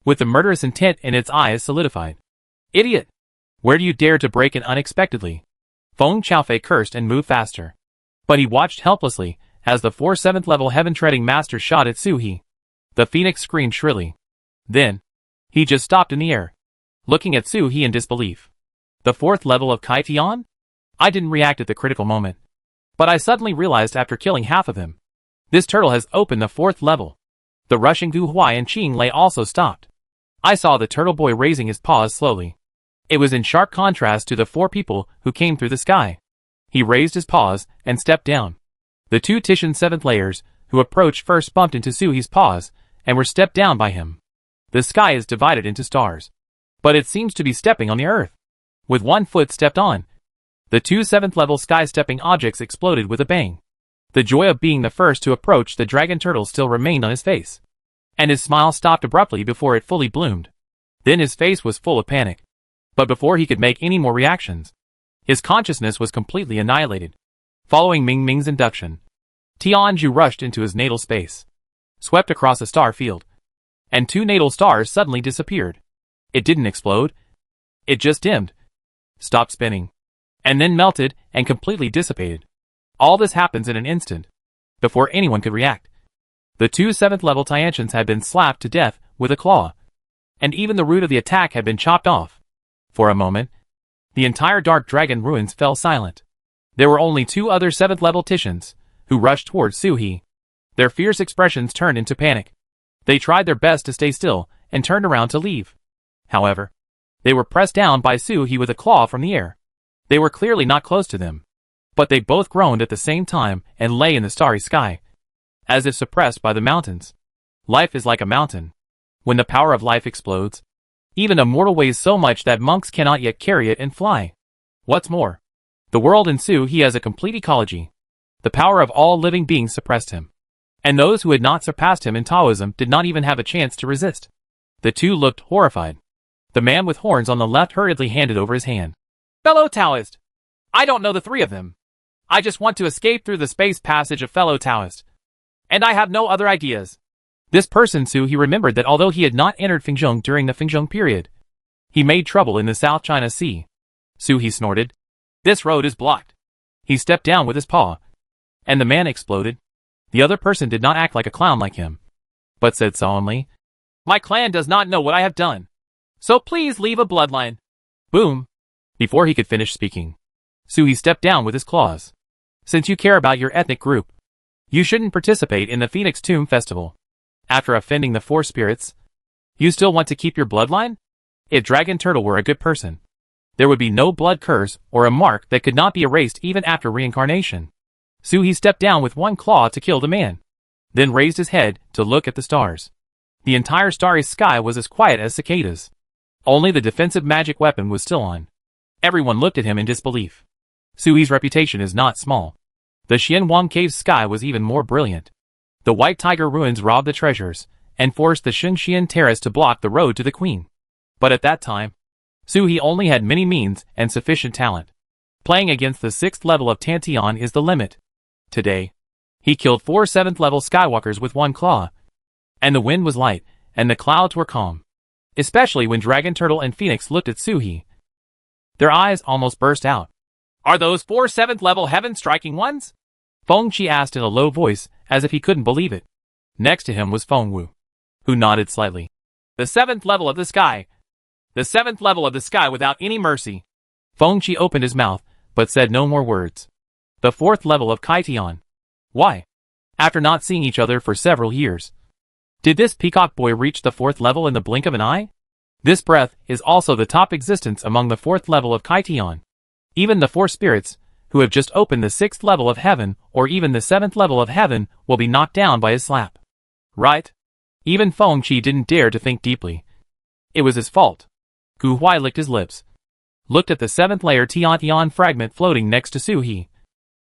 with the murderous intent in its eyes solidified. Idiot! Where do you dare to break in unexpectedly? Feng Chaofei cursed and moved faster, but he watched helplessly as the 4 7th level heaven-treading masters shot at Suhi. The phoenix screamed shrilly. Then, he just stopped in the air, looking at Suhi in disbelief. The 4th level of Kai Tian? I didn't react at the critical moment, but I suddenly realized after killing half of them, this turtle has opened the 4th level. The rushing Gu Huai and Qing Lei also stopped. I saw the turtle boy raising his paws slowly. It was in sharp contrast to the 4 people who came through the sky. He raised his paws and stepped down. The 2 Titian 7th layers who approached first bumped into Suhi's paws and were stepped down by him. The sky is divided into stars, but it seems to be stepping on the earth. With 1 foot stepped on, the 2 7th level sky stepping objects exploded with a bang. The joy of being the first to approach the dragon turtle still remained on his face, and his smile stopped abruptly before it fully bloomed. Then his face was full of panic. But before he could make any more reactions, his consciousness was completely annihilated. Following Ming Ming's induction, Tianju rushed into his natal space, swept across a star field, and 2 natal stars suddenly disappeared. It didn't explode. It just dimmed, stopped spinning, and then melted and completely dissipated. All this happens in an instant, before anyone could react. The 2 7th level Tiantians had been slapped to death with a claw, and even the root of the attack had been chopped off. For a moment, the entire Dark Dragon ruins fell silent. There were only 2 other 7th level Titians, who rushed towards Suhi. Their fierce expressions turned into panic. They tried their best to stay still, and turned around to leave. However, they were pressed down by Suhi with a claw from the air. They were clearly not close to them, but they both groaned at the same time and lay in the starry sky, as if suppressed by the mountains. Life is like a mountain. When the power of life explodes, even a mortal weighs so much that monks cannot yet carry it and fly. What's more, the world in Suhi has a complete ecology. The power of all living beings suppressed him, and those who had not surpassed him in Taoism did not even have a chance to resist. The 2 looked horrified. The man with horns on the left hurriedly handed over his hand. Fellow Taoist! I don't know the 3 of them. I just want to escape through the space passage of fellow Taoist. And I have no other ideas. This person Suhi remembered that although he had not entered Fengzhong during the Fengzhong period, he made trouble in the South China Sea. Suhi snorted. This road is blocked. He stepped down with his paw, and the man exploded. The other person did not act like a clown like him, but said solemnly, My clan does not know what I have done, so please leave a bloodline. Boom! Before he could finish speaking, Suhi stepped down with his claws. Since you care about your ethnic group, you shouldn't participate in the Phoenix Tomb Festival. After offending the 4 spirits, you still want to keep your bloodline? If Dragon Turtle were a good person, there would be no blood curse or a mark that could not be erased even after reincarnation. Suhi stepped down with 1 claw to kill the man, then raised his head to look at the stars. The entire starry sky was as quiet as cicadas. Only the defensive magic weapon was still on. Everyone looked at him in disbelief. Suhi's reputation is not small. The Xianwang Cave's sky was even more brilliant. The White Tiger ruins robbed the treasures, and forced the Shengxian Terrace to block the road to the Queen. But at that time, Suhi only had many means and sufficient talent. Playing against the 6th level of Tantian is the limit. Today, he killed 4 7th level Skywalkers with 1 claw. And the wind was light, and the clouds were calm. Especially when Dragon Turtle and Phoenix looked at Suhi. Their eyes almost burst out. Are those 4 7th level heaven-striking ones? Feng Qi asked in a low voice, as if he couldn't believe it. Next to him was Feng Wu, who nodded slightly. The 7th level of the sky. The 7th level of the sky without any mercy. Feng Qi opened his mouth, but said no more words. The 4th level of Kaitian. Why? After not seeing each other for several years, did this peacock boy reach the 4th level in the blink of an eye? This breath is also the top existence among the 4th level of Kaitian. Even the 4 spirits, who have just opened the 6th level of heaven or even the 7th level of heaven, will be knocked down by his slap. Right? Even Feng Qi didn't dare to think deeply. It was his fault. Gu Huai licked his lips, looked at the 7th layer Tian fragment floating next to Suhi,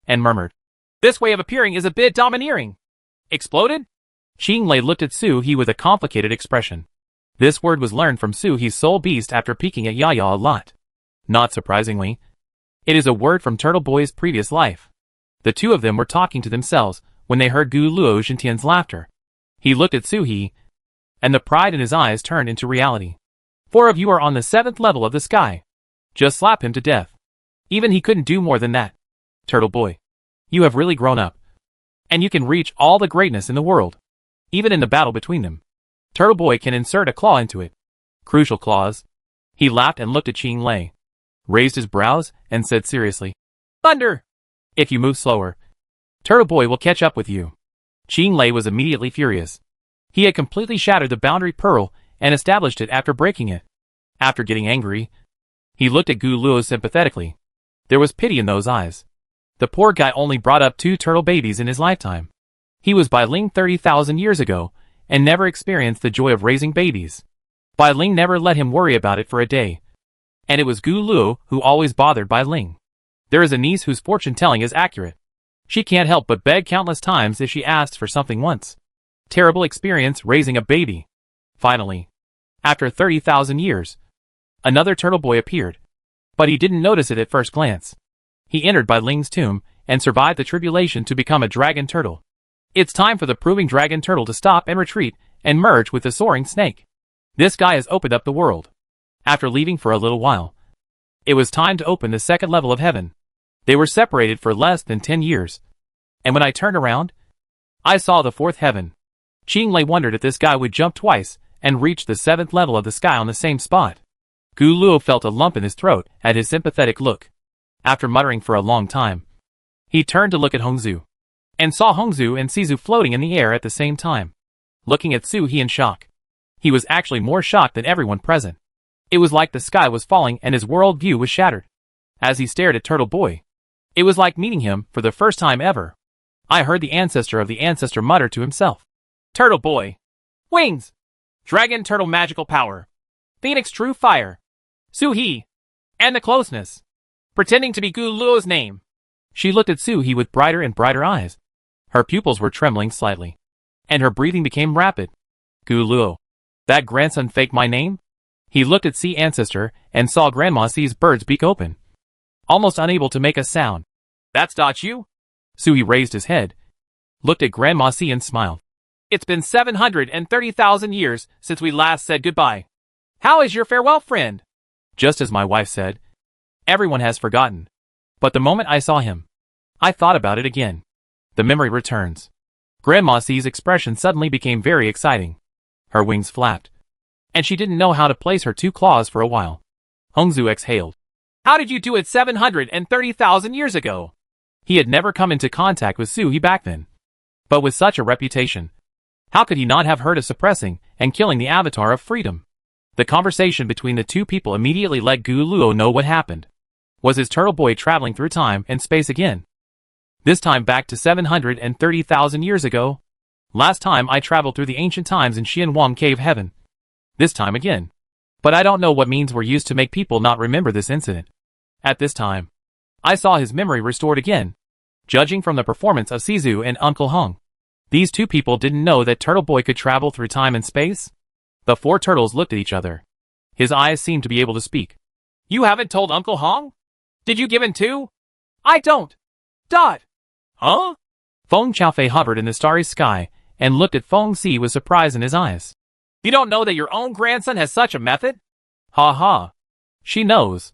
and murmured, This way of appearing is a bit domineering. Exploded? Qing Lei looked at Suhi with a complicated expression. This word was learned from Suhi's soul beast after peeking at Yaya a lot. Not surprisingly, it is a word from Turtle Boy's previous life. The 2 of them were talking to themselves when they heard Gu Luo Jintian's laughter. He looked at Suhi, and the pride in his eyes turned into reality. 4 of you are on the 7th level of the sky. Just slap him to death. Even he couldn't do more than that. Turtle Boy, you have really grown up. And you can reach all the greatness in the world. Even in the battle between them, Turtle Boy can insert a claw into it. Crucial claws. He laughed and looked at Qing Lei, raised his brows, and said seriously, Thunder! If you move slower, Turtle Boy will catch up with you. Qing Lei was immediately furious. He had completely shattered the boundary pearl and established it after breaking it. After getting angry, he looked at Gu Luo sympathetically. There was pity in those eyes. The poor guy only brought up 2 turtle babies in his lifetime. He was Bai Ling 30,000 years ago, and never experienced the joy of raising babies. Bai Ling never let him worry about it for a day. And it was Gu Luo who always bothered Bai Ling. There is a niece whose fortune-telling is accurate. She can't help but beg countless times if she asks for something once. Terrible experience raising a baby. Finally, after 30,000 years, another turtle boy appeared. But he didn't notice it at first glance. He entered Bai Ling's tomb and survived the tribulation to become a dragon turtle. It's time for the proving dragon turtle to stop and retreat and merge with the soaring snake. This guy has opened up the world. After leaving for a little while, it was time to open the 2nd level of heaven. They were separated for less than 10 years. And when I turned around, I saw the 4th heaven. Qing Lei wondered if this guy would jump twice and reach the 7th level of the sky on the same spot. Gu Luo felt a lump in his throat at his sympathetic look. After muttering for a long time, he turned to look at Hongzhu, and saw Hongzhu and Sizu floating in the air at the same time. Looking at Su He in shock. He was actually more shocked than everyone present. It was like the sky was falling and his world view was shattered. As he stared at Turtle Boy, it was like meeting him for the first time ever. I heard the ancestor of the ancestor mutter to himself. Turtle Boy. Wings. Dragon Turtle magical power. Phoenix true fire. Su He. And the closeness. Pretending to be Gu Luo's name. She looked at Su He with brighter and brighter eyes. Her pupils were trembling slightly. And her breathing became rapid. Gu Luo. That grandson faked my name? He looked at Sea Ancestor and saw Grandma Sea's bird's beak open. Almost unable to make a sound. That's Dot you? Su He raised his head, looked at Grandma Sea and smiled. It's been 730,000 years since we last said goodbye. How is your farewell friend? Just as my wife said. Everyone has forgotten. But the moment I saw him, I thought about it again. The memory returns. Grandma Sea's expression suddenly became very exciting. Her wings flapped. And she didn't know how to place her 2 claws for a while. Hongzhu exhaled. How did you do it 730,000 years ago? He had never come into contact with Su He back then. But with such a reputation, how could he not have heard of suppressing and killing the avatar of freedom? The conversation between the 2 people immediately let Gu Luo know what happened. Was his turtle boy traveling through time and space again? This time back to 730,000 years ago? Last time I traveled through the ancient times in Xianwang Cave Heaven. This time again. But I don't know what means were used to make people not remember this incident. At this time, I saw his memory restored again. Judging from the performance of Sizu and Uncle Hong, these 2 people didn't know that Turtle Boy could travel through time and space? The 4 turtles looked at each other. His eyes seemed to be able to speak. You haven't told Uncle Hong? Did you give in too? I don't. Dot. Huh? Feng Chaofei hovered in the starry sky and looked at Feng Si with surprise in his eyes. You don't know that your own grandson has such a method? Ha ha. She knows.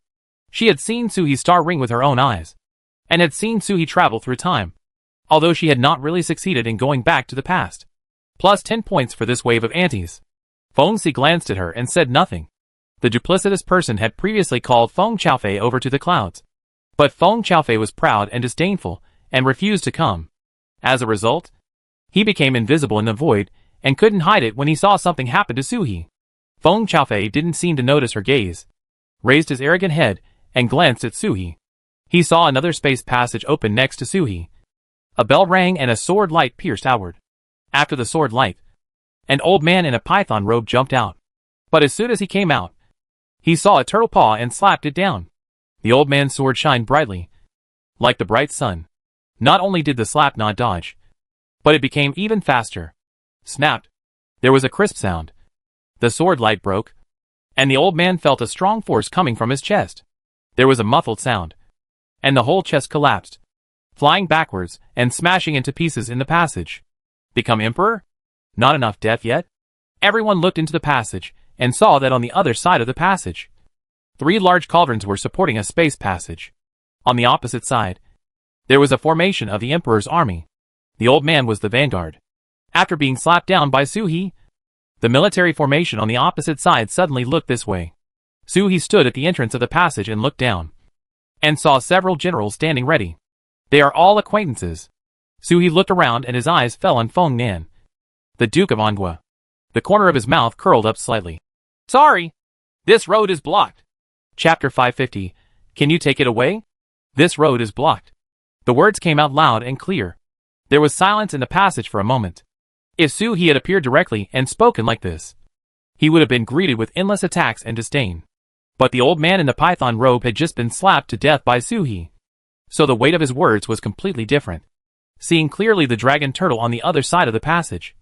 She had seen Su He's star ring with her own eyes, and had seen Su He travel through time, although she had not really succeeded in going back to the past. Plus 10 points for this wave of antis. Feng Si glanced at her and said nothing. The duplicitous person had previously called Feng Chaofei over to the clouds. But Feng Chaofei was proud and disdainful, and refused to come. As a result, he became invisible in the void, and couldn't hide it when he saw something happen to Su He. Feng Chaofei didn't seem to notice her gaze, raised his arrogant head, and glanced at Su He. He saw another space passage open next to Su He. A bell rang and a sword light pierced outward. After the sword light, an old man in a python robe jumped out. But as soon as he came out, he saw a turtle paw and slapped it down. The old man's sword shined brightly, like the bright sun. Not only did the slap not dodge, but it became even faster. Snapped. There was a crisp sound. The sword light broke, and the old man felt a strong force coming from his chest. There was a muffled sound, and the whole chest collapsed, flying backwards and smashing into pieces in the passage. Become emperor? Not enough death yet? Everyone looked into the passage and saw that on the other side of the passage, 3 large cauldrons were supporting a space passage. On the opposite side, there was a formation of the emperor's army. The old man was the vanguard. After being slapped down by Su He, the military formation on the opposite side suddenly looked this way. Su He stood at the entrance of the passage and looked down, and saw several generals standing ready. They are all acquaintances. Su He looked around and his eyes fell on Feng Nan, the Duke of Angua. The corner of his mouth curled up slightly. Sorry. This road is blocked. Chapter 550. Can you take it away? This road is blocked. The words came out loud and clear. There was silence in the passage for a moment. If Su-hee had appeared directly and spoken like this, he would have been greeted with endless attacks and disdain. But the old man in the python robe had just been slapped to death by Su-hee. So the weight of his words was completely different. Seeing clearly the dragon turtle on the other side of the passage,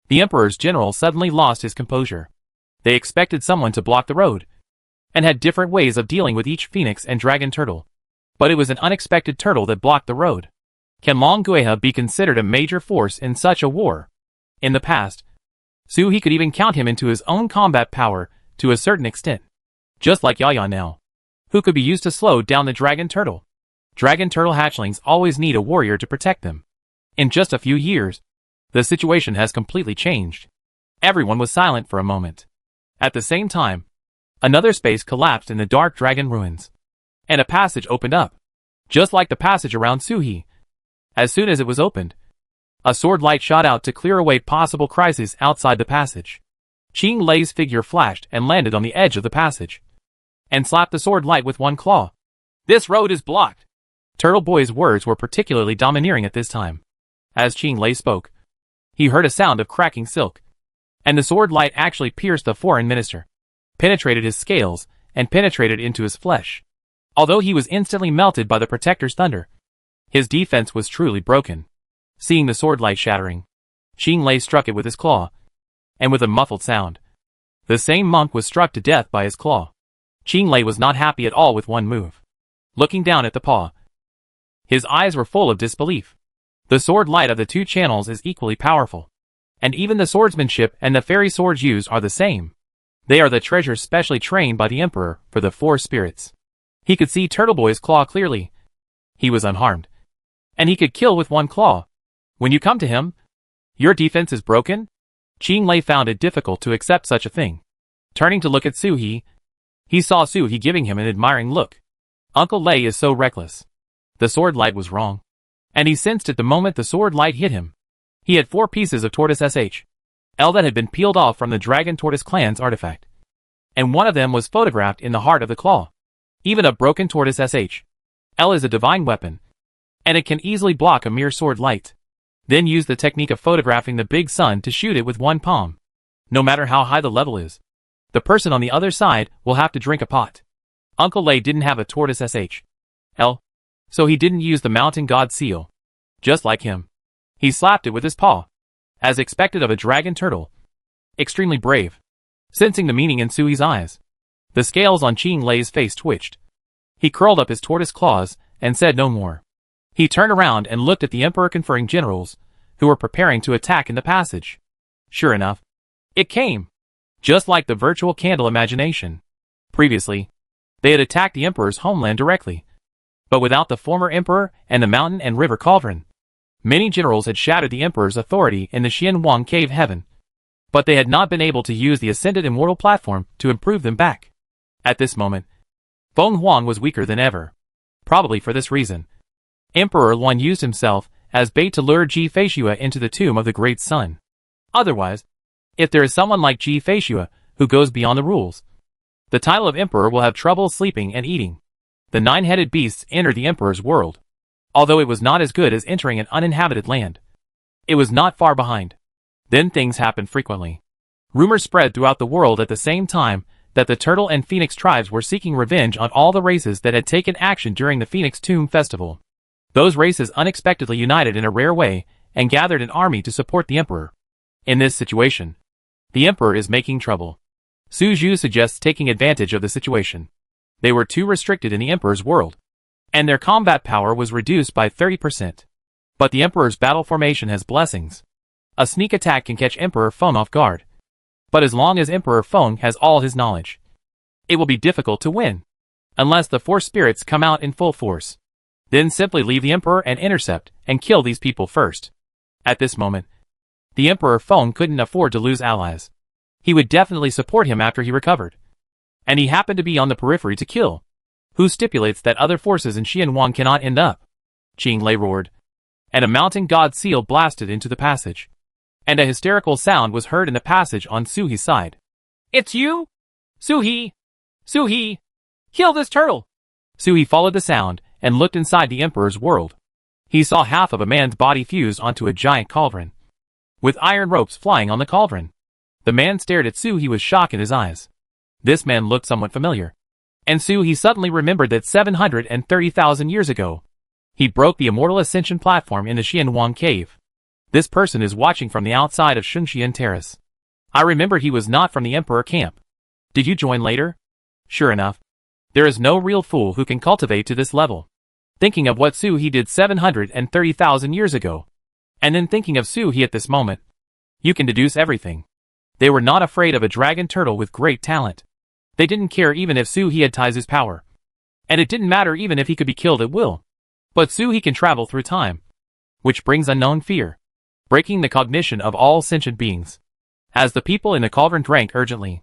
the Emperor's general suddenly lost his composure. They expected someone to block the road, and had different ways of dealing with each phoenix and dragon turtle. But it was an unexpected turtle that blocked the road. Can Long Gueha be considered a major force in such a war? In the past, Su-hee could even count him into his own combat power to a certain extent. Just like Yaya now, who could be used to slow down the dragon turtle. Dragon turtle hatchlings always need a warrior to protect them. In just a few years, the situation has completely changed. Everyone was silent for a moment. At the same time, another space collapsed in the dark dragon ruins, and a passage opened up, just like the passage around Su-hee. As soon as it was opened, a sword light shot out to clear away possible crises outside the passage. Ching Lei's figure flashed and landed on the edge of the passage, and slapped the sword light with one claw. This road is blocked. Turtle Boy's words were particularly domineering at this time. As Ching Lei spoke, he heard a sound of cracking silk, and the sword light actually pierced the foreign minister, penetrated his scales, and penetrated into his flesh. Although he was instantly melted by the protector's thunder, his defense was truly broken. Seeing the sword light shattering, Ching Lei struck it with his claw, and with a muffled sound, the same monk was struck to death by his claw. Ching Lei was not happy at all with one move. Looking down at the paw, his eyes were full of disbelief. The sword light of the two channels is equally powerful, and even the swordsmanship and the fairy swords used are the same. They are the treasures specially trained by the Emperor for the four spirits. He could see Turtle Boy's claw clearly. He was unharmed, and he could kill with one claw. When you come to him, your defense is broken? Ching Lei found it difficult to accept such a thing. Turning to look at Su-hee, he saw Su-hee giving him an admiring look. Uncle Lei is so reckless. The sword light was wrong, and he sensed it the moment the sword light hit him. He had 4 pieces of tortoise SH.L that had been peeled off from the Dragon Tortoise clan's artifact, and one of them was photographed in the heart of the claw. Even a broken tortoise SH.L is a divine weapon, and it can easily block a mere sword light. Then use the technique of photographing the big sun to shoot it with one palm. No matter how high the level is, the person on the other side will have to drink a pot. Uncle Lei didn't have a tortoise SH.L, so he didn't use the mountain god seal. Just like him, he slapped it with his paw, as expected of a dragon turtle. Extremely brave. Sensing the meaning in Su-hee's eyes, the scales on Ching Lei's face twitched. He curled up his tortoise claws and said no more. He turned around and looked at the Emperor conferring generals, who were preparing to attack in the passage. Sure enough, it came. Just like the virtual candle imagination. Previously, they had attacked the Emperor's homeland directly, but without the former Emperor and the mountain and river cauldron. Many generals had shattered the Emperor's authority in the Xianwang cave heaven, but they had not been able to use the ascended immortal platform to improve them back. At this moment, Feng Huang was weaker than ever. Probably for this reason, Emperor Luan used himself as bait to lure Ji Feishue into the tomb of the Great Sun. Otherwise, if there is someone like Ji Feishue who goes beyond the rules, the title of Emperor will have trouble sleeping and eating. The 9-headed beasts entered the Emperor's world. Although it was not as good as entering an uninhabited land, it was not far behind. Then things happened frequently. Rumors spread throughout the world at the same time that the Turtle and Phoenix tribes were seeking revenge on all the races that had taken action during the Phoenix Tomb Festival. Those races unexpectedly united in a rare way and gathered an army to support the Emperor. In this situation, the Emperor is making trouble. Su Zhu suggests taking advantage of the situation. They were too restricted in the Emperor's world, and their combat power was reduced by 30%. But the Emperor's battle formation has blessings. A sneak attack can catch Emperor Feng off guard. But as long as Emperor Feng has all his knowledge, it will be difficult to win, unless the 4 spirits come out in full force. Then simply leave the Emperor and intercept and kill these people first. At this moment, the Emperor Feng couldn't afford to lose allies. He would definitely support him after he recovered. And he happened to be on the periphery to kill. Who stipulates that other forces in Xianwang cannot end up? Ching Lei roared, and a mountain god seal blasted into the passage. and a hysterical sound was heard in the passage on Suhi's side. "It's you? Suhi! Suhi! Kill this turtle!" Suhi followed the sound and looked inside the Emperor's world. He saw half of a man's body fused onto a giant cauldron, with iron ropes flying on the cauldron. The man stared at Suhi with shock in his eyes. This man looked somewhat familiar. And Suhi suddenly remembered that 730,000 years ago, he broke the immortal ascension platform in the Xianwang cave. This person is watching from the outside of Shunxian Terrace. I remembered he was not from the Emperor camp. Did you join later? Sure enough, there is no real fool who can cultivate to this level. Thinking of what Suhi did 730,000 years ago, and then thinking of Suhi at this moment, you can deduce everything. They were not afraid of a dragon turtle with great talent. They didn't care even if Suhi had ties his power. And it didn't matter even if he could be killed at will. But Suhi can travel through time, which brings unknown fear, breaking the cognition of all sentient beings. As the people in the cauldron drank urgently,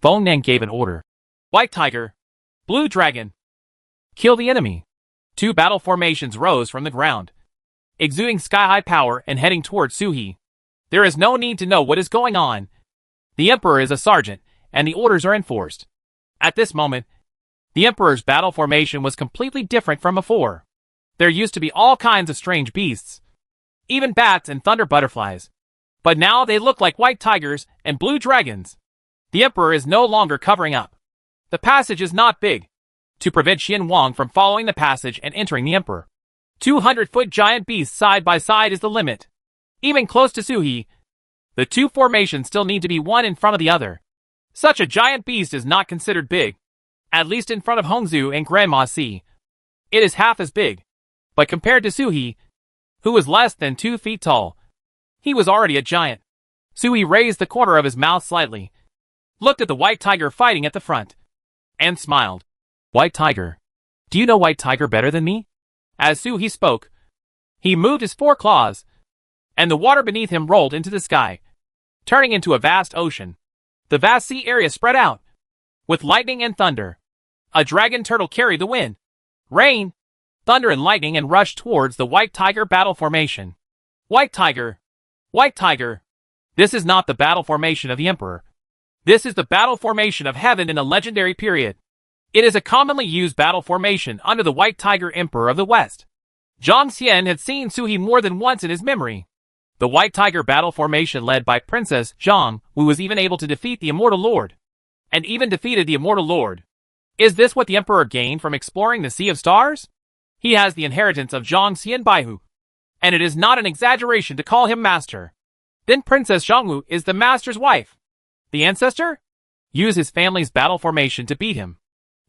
Feng Nan gave an order. "White tiger! Blue dragon! Kill the enemy!" 2 battle formations rose from the ground, exuding sky-high power and heading towards Suhi. There is no need to know what is going on. The Emperor is a sergeant, and the orders are enforced. At this moment, the Emperor's battle formation was completely different from before. There used to be all kinds of strange beasts, even bats and thunder butterflies. But now they look like white tigers and blue dragons. The Emperor is no longer covering up. The passage is not big, to prevent Xianwang from following the passage and entering the Emperor. 200-foot giant beasts side by side is the limit. Even close to Suhi, the 2 formations still need to be one in front of the other. Such a giant beast is not considered big, at least in front of Hongzhu and Grandma Si. It is half as big, but compared to Suhi, who was less than 2 feet tall, he was already a giant. Suhi raised the corner of his mouth slightly, looked at the white tiger fighting at the front, and smiled. "White tiger, do you know white tiger better than me?" As Suhi spoke, he moved his 4 claws, and the water beneath him rolled into the sky, turning into a vast ocean. The vast sea area spread out, with lightning and thunder. A dragon turtle carried the wind, rain, thunder and lightning and rushed towards the white tiger battle formation. "White tiger! White tiger! This is not the battle formation of the Emperor. This is the battle formation of heaven in a legendary period. It is a commonly used battle formation under the White Tiger Emperor of the West." Zhang Xian had seen Suhi more than once in his memory. The White Tiger battle formation led by Princess Zhang Wu was even able to defeat the Immortal Lord, and even defeated the Immortal Lord. Is this what the Emperor gained from exploring the Sea of Stars? He has the inheritance of Zhang Xian Baihu, and it is not an exaggeration to call him master. Then Princess Zhang Wu is the master's wife. The ancestor? Use his family's battle formation to beat him.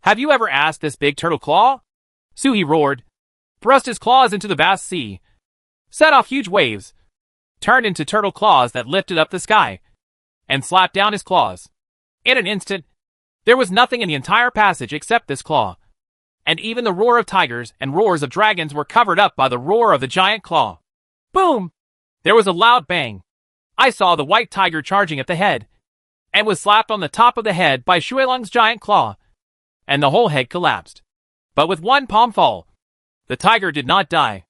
Have you ever asked this big turtle claw? Suhi roared, thrust his claws into the vast sea, set off huge waves, turned into turtle claws that lifted up the sky, and slapped down his claws. In an instant, there was nothing in the entire passage except this claw, and even the roar of tigers and roars of dragons were covered up by the roar of the giant claw. Boom! There was a loud bang. I saw the white tiger charging at the head, and was slapped on the top of the head by Shuilong's giant claw, and the whole head collapsed. But with one palm fall, the tiger did not die.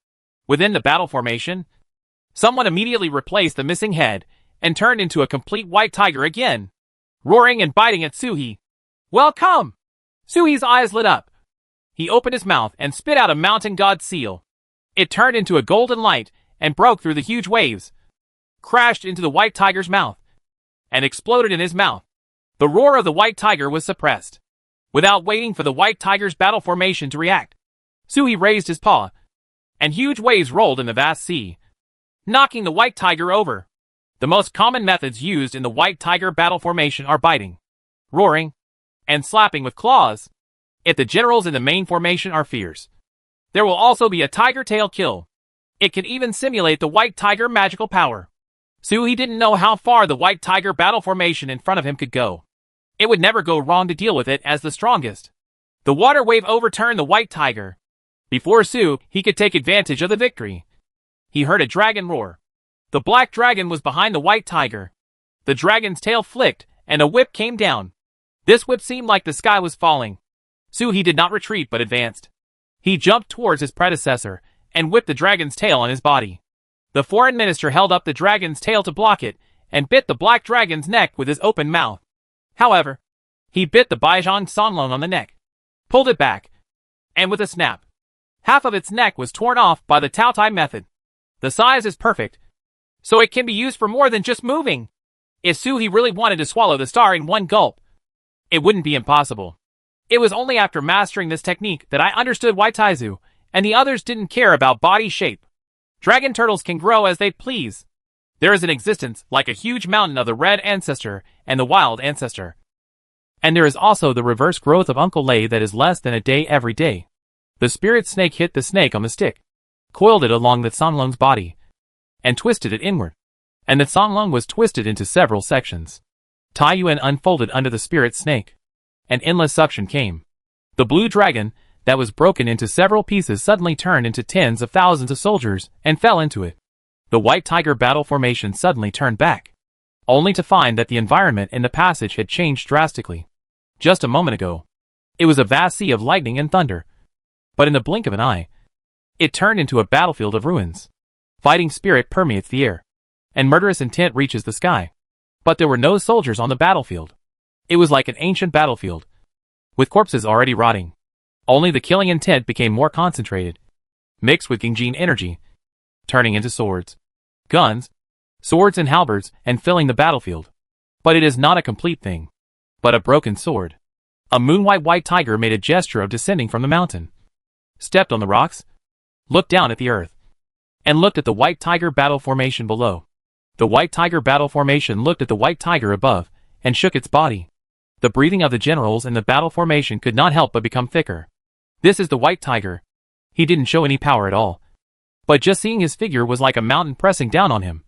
Within the battle formation, someone immediately replaced the missing head and turned into a complete white tiger again, roaring and biting at Suhi. "Welcome!" Suhi's eyes lit up. He opened his mouth and spit out a mountain god seal. It turned into a golden light and broke through the huge waves, crashed into the white tiger's mouth, and exploded in his mouth. The roar of the white tiger was suppressed. Without waiting for the white tiger's battle formation to react, Suhi raised his paw, and huge waves rolled in the vast sea, knocking the white tiger over. The most common methods used in the white tiger battle formation are biting, roaring, and slapping with claws. If the generals in the main formation are fierce, there will also be a tiger tail kill. It can even simulate the white tiger magical power. Suhi didn't know how far the white tiger battle formation in front of him could go. It would never go wrong to deal with it as the strongest. The water wave overturned the white tiger. Before he could take advantage of the victory, he heard a dragon roar. The black dragon was behind the white tiger. The dragon's tail flicked, and a whip came down. This whip seemed like the sky was falling. Suhi did not retreat but advanced. He jumped towards his predecessor, and whipped the dragon's tail on his body. The foreign minister held up the dragon's tail to block it, and bit the black dragon's neck with his open mouth. However, he bit the Baijian Songlong on the neck, pulled it back, and with a snap, half of its neck was torn off by the Taotai method. The size is perfect, so it can be used for more than just moving. If Su He really wanted to swallow the star in one gulp, it wouldn't be impossible. It was only after mastering this technique that I understood why Taizu and the others didn't care about body shape. Dragon turtles can grow as they please. There is an existence like a huge mountain of the red ancestor and the wild ancestor. And there is also the reverse growth of Uncle Lei that is less than a day every day. The spirit snake hit the snake on the stick, coiled it along the Songlong's body, and twisted it inward. And the Songlong was twisted into several sections. Tai Yuan unfolded under the spirit snake. An endless suction came. The blue dragon, that was broken into several pieces, suddenly turned into tens of thousands of soldiers and fell into it. The white tiger battle formation suddenly turned back, only to find that the environment in the passage had changed drastically. Just a moment ago, it was a vast sea of lightning and thunder. But in the blink of an eye, it turned into a battlefield of ruins. Fighting spirit permeates the air, and murderous intent reaches the sky. But there were no soldiers on the battlefield. It was like an ancient battlefield, with corpses already rotting. Only the killing intent became more concentrated, mixed with Gingjin energy, turning into swords, guns, swords and halberds, and filling the battlefield. But it is not a complete thing, but a broken sword. A moonwhite white tiger made a gesture of descending from the mountain, stepped on the rocks, looked down at the earth, and looked at the white tiger battle formation below. The white tiger battle formation looked at the white tiger above, and shook its body. The breathing of the generals in the battle formation could not help but become thicker. This is the white tiger. He didn't show any power at all. But just seeing his figure was like a mountain pressing down on him,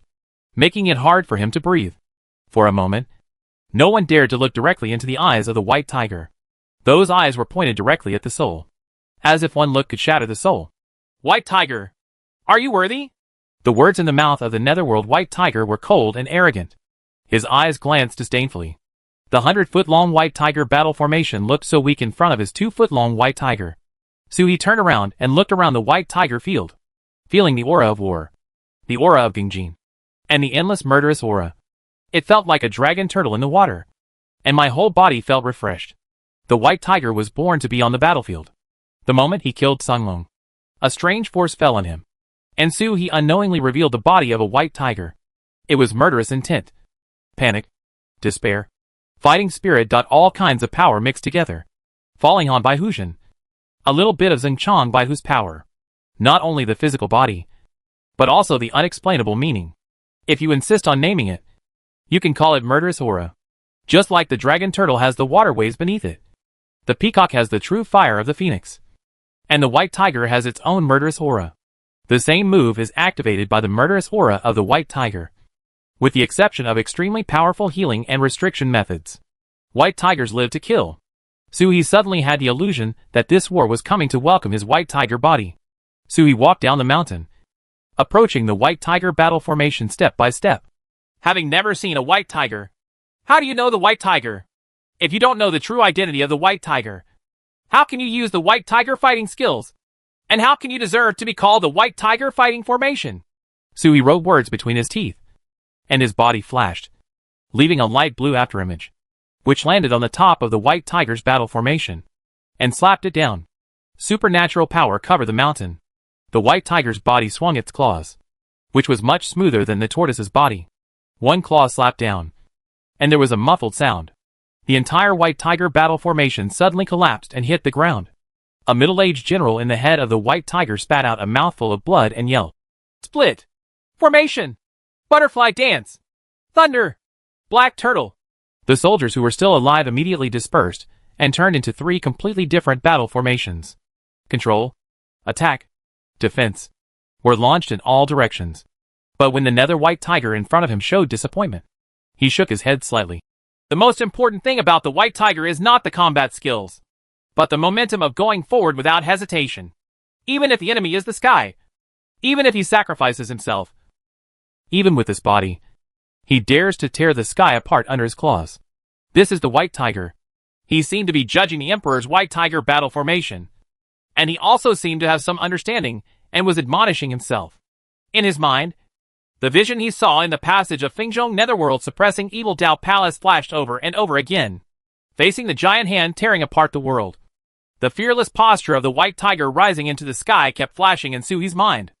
making it hard for him to breathe. For a moment, no one dared to look directly into the eyes of the white tiger. Those eyes were pointed directly at the soul, as if one look could shatter the soul. White tiger, are you worthy? The words in the mouth of the netherworld white tiger were cold and arrogant. His eyes glanced disdainfully. The 100-foot-long white tiger battle formation looked so weak in front of his 2-foot-long white tiger. So he turned around and looked around the white tiger field, feeling the aura of war, the aura of Gingjin, and the endless murderous aura. It felt like a dragon turtle in the water, and my whole body felt refreshed. The white tiger was born to be on the battlefield. The moment he killed Songlong, a strange force fell on him, and Su He unknowingly revealed the body of a white tiger. It was murderous intent, panic, despair, fighting spirit. All kinds of power mixed together, falling on Bai Huzhen, a little bit of Zhengchang Bai Hu's power. Not only the physical body, but also the unexplainable meaning. If you insist on naming it, you can call it murderous aura. Just like the dragon turtle has the waterways beneath it, the peacock has the true fire of the phoenix, and the white tiger has its own murderous aura. The same move is activated by the murderous aura of the white tiger, with the exception of extremely powerful healing and restriction methods. White tigers live to kill. Su He suddenly had the illusion that this war was coming to welcome his white tiger body. Su He walked down the mountain, approaching the white tiger battle formation step by step. Having never seen a white tiger, how do you know the white tiger? If you don't know the true identity of the white tiger, how can you use the white tiger fighting skills? And how can you deserve to be called the white tiger fighting formation? Su He wrote words between his teeth, and his body flashed, leaving a light blue afterimage, which landed on the top of the white tiger's battle formation, and slapped it down. Supernatural power covered the mountain. The white tiger's body swung its claws, which was much smoother than the tortoise's body. One claw slapped down, and there was a muffled sound. The entire white tiger battle formation suddenly collapsed and hit the ground. A middle-aged general in the head of the white tiger spat out a mouthful of blood and yelled, "Split! Formation! Butterfly dance! Thunder! Black turtle!" The soldiers who were still alive immediately dispersed and turned into 3 completely different battle formations. Control, attack, defense were launched in all directions. But when the nether white tiger in front of him showed disappointment, he shook his head slightly. The most important thing about the white tiger is not the combat skills, but the momentum of going forward without hesitation. Even if the enemy is the sky, even if he sacrifices himself, even with his body, he dares to tear the sky apart under his claws. This is the white tiger. He seemed to be judging the emperor's white tiger battle formation, and he also seemed to have some understanding and was admonishing himself. In his mind, The vision he saw in the passage of Fingzhong Netherworld suppressing evil Dao Palace flashed over and over again, facing the giant hand tearing apart the world. The fearless posture of the white tiger rising into the sky kept flashing in Suhi's mind.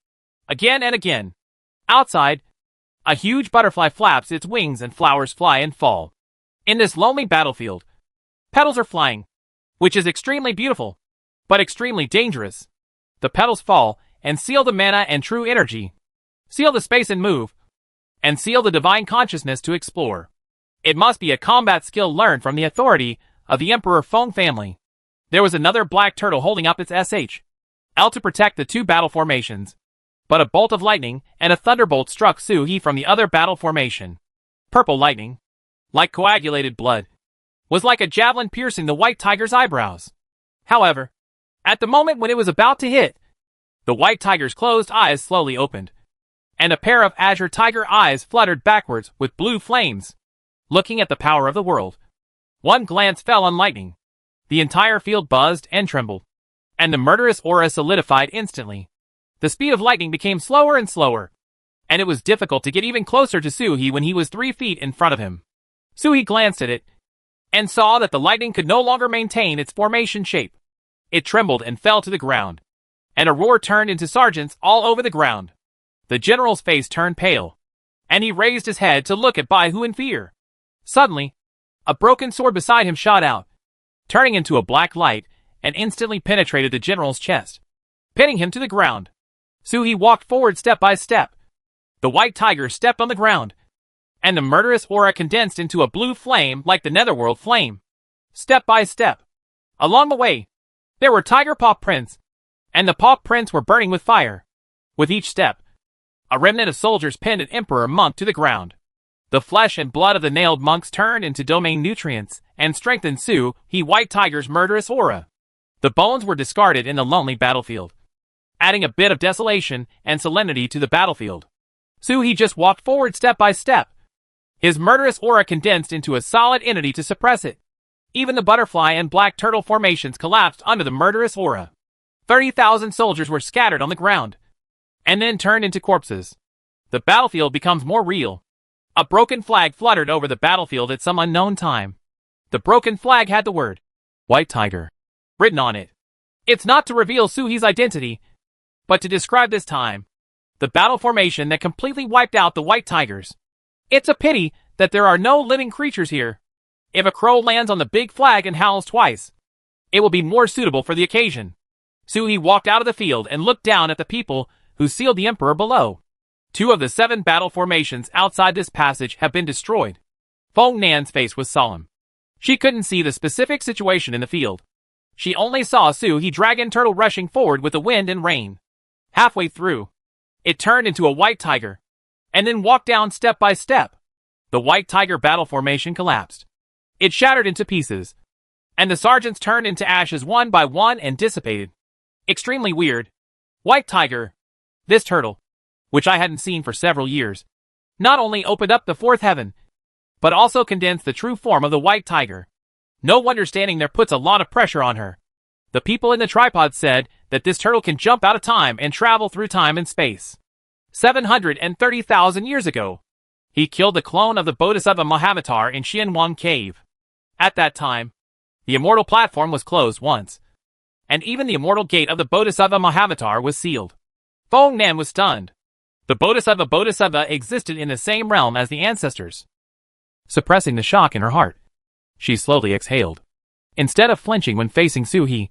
Again and again. Outside, a huge butterfly flaps its wings and flowers fly and fall. In this lonely battlefield, petals are flying, which is extremely beautiful, but extremely dangerous. The petals fall and seal the mana and true energy, seal the space and move, and seal the divine consciousness to explore. It must be a combat skill learned from the authority of the Emperor Feng family. There was another black turtle holding up its SH-L to protect the two battle formations, but a bolt of lightning and a thunderbolt struck Su-He from the other battle formation. Purple lightning, like coagulated blood, was like a javelin piercing the white tiger's eyebrows. However, at the moment when it was about to hit, the white tiger's closed eyes slowly opened, and a pair of azure tiger eyes fluttered backwards with blue flames, looking at the power of the world. One glance fell on lightning. The entire field buzzed and trembled, and the murderous aura solidified instantly. The speed of lightning became slower and slower, and it was difficult to get even closer to Su-He when he was 3 feet in front of him. Su-He glanced at it, and saw that the lightning could no longer maintain its formation shape. It trembled and fell to the ground, and a roar turned into sergeants all over the ground. The general's face turned pale, and he raised his head to look at Bai Hu in fear. Suddenly, a broken sword beside him shot out, turning into a black light, and instantly penetrated the general's chest, pinning him to the ground. Su-He walked forward step by step. The white tiger stepped on the ground, and the murderous aura condensed into a blue flame like the netherworld flame. Step by step. Along the way, there were tiger paw prints, and the paw prints were burning with fire. With each step, a remnant of soldiers pinned an emperor monk to the ground. The flesh and blood of the nailed monks turned into domain nutrients and strengthened Su-He white tiger's murderous aura. The bones were discarded in the lonely battlefield, adding a bit of desolation and solemnity to the battlefield. Su-He just walked forward step by step. His murderous aura condensed into a solid entity to suppress it. Even the butterfly and black turtle formations collapsed under the murderous aura. 30,000 soldiers were scattered on the ground, and then turned into corpses. The battlefield becomes more real. A broken flag fluttered over the battlefield at some unknown time. The broken flag had the word, White Tiger, written on it. It's not to reveal Su-He's identity, but to describe this time, the battle formation that completely wiped out the white tigers. It's a pity that there are no living creatures here. If a crow lands on the big flag and howls twice, it will be more suitable for the occasion. Su-He walked out of the field and looked down at the people who sealed the emperor below. 2 of the 7 battle formations outside this passage have been destroyed. Feng Nan's face was solemn. She couldn't see the specific situation in the field. She only saw Su-He dragon turtle rushing forward with the wind and rain. Halfway through, it turned into a white tiger, and then walked down step by step. The white tiger battle formation collapsed. It shattered into pieces, and the sergeants turned into ashes one by one and dissipated. Extremely weird. White tiger. This turtle, which I hadn't seen for several years, not only opened up the 4th heaven, but also condensed the true form of the white tiger. No wonder standing there puts a lot of pressure on her. The people in the tripod said that this turtle can jump out of time and travel through time and space. 730,000 years ago, he killed the clone of the Bodhisattva Mahavatar in Xianwang Cave. At that time, the immortal platform was closed once, and even the immortal gate of the Bodhisattva Mahavatar was sealed. Feng Nan was stunned. The Bodhisattva existed in the same realm as the ancestors. Suppressing the shock in her heart, she slowly exhaled. Instead of flinching when facing Su-He,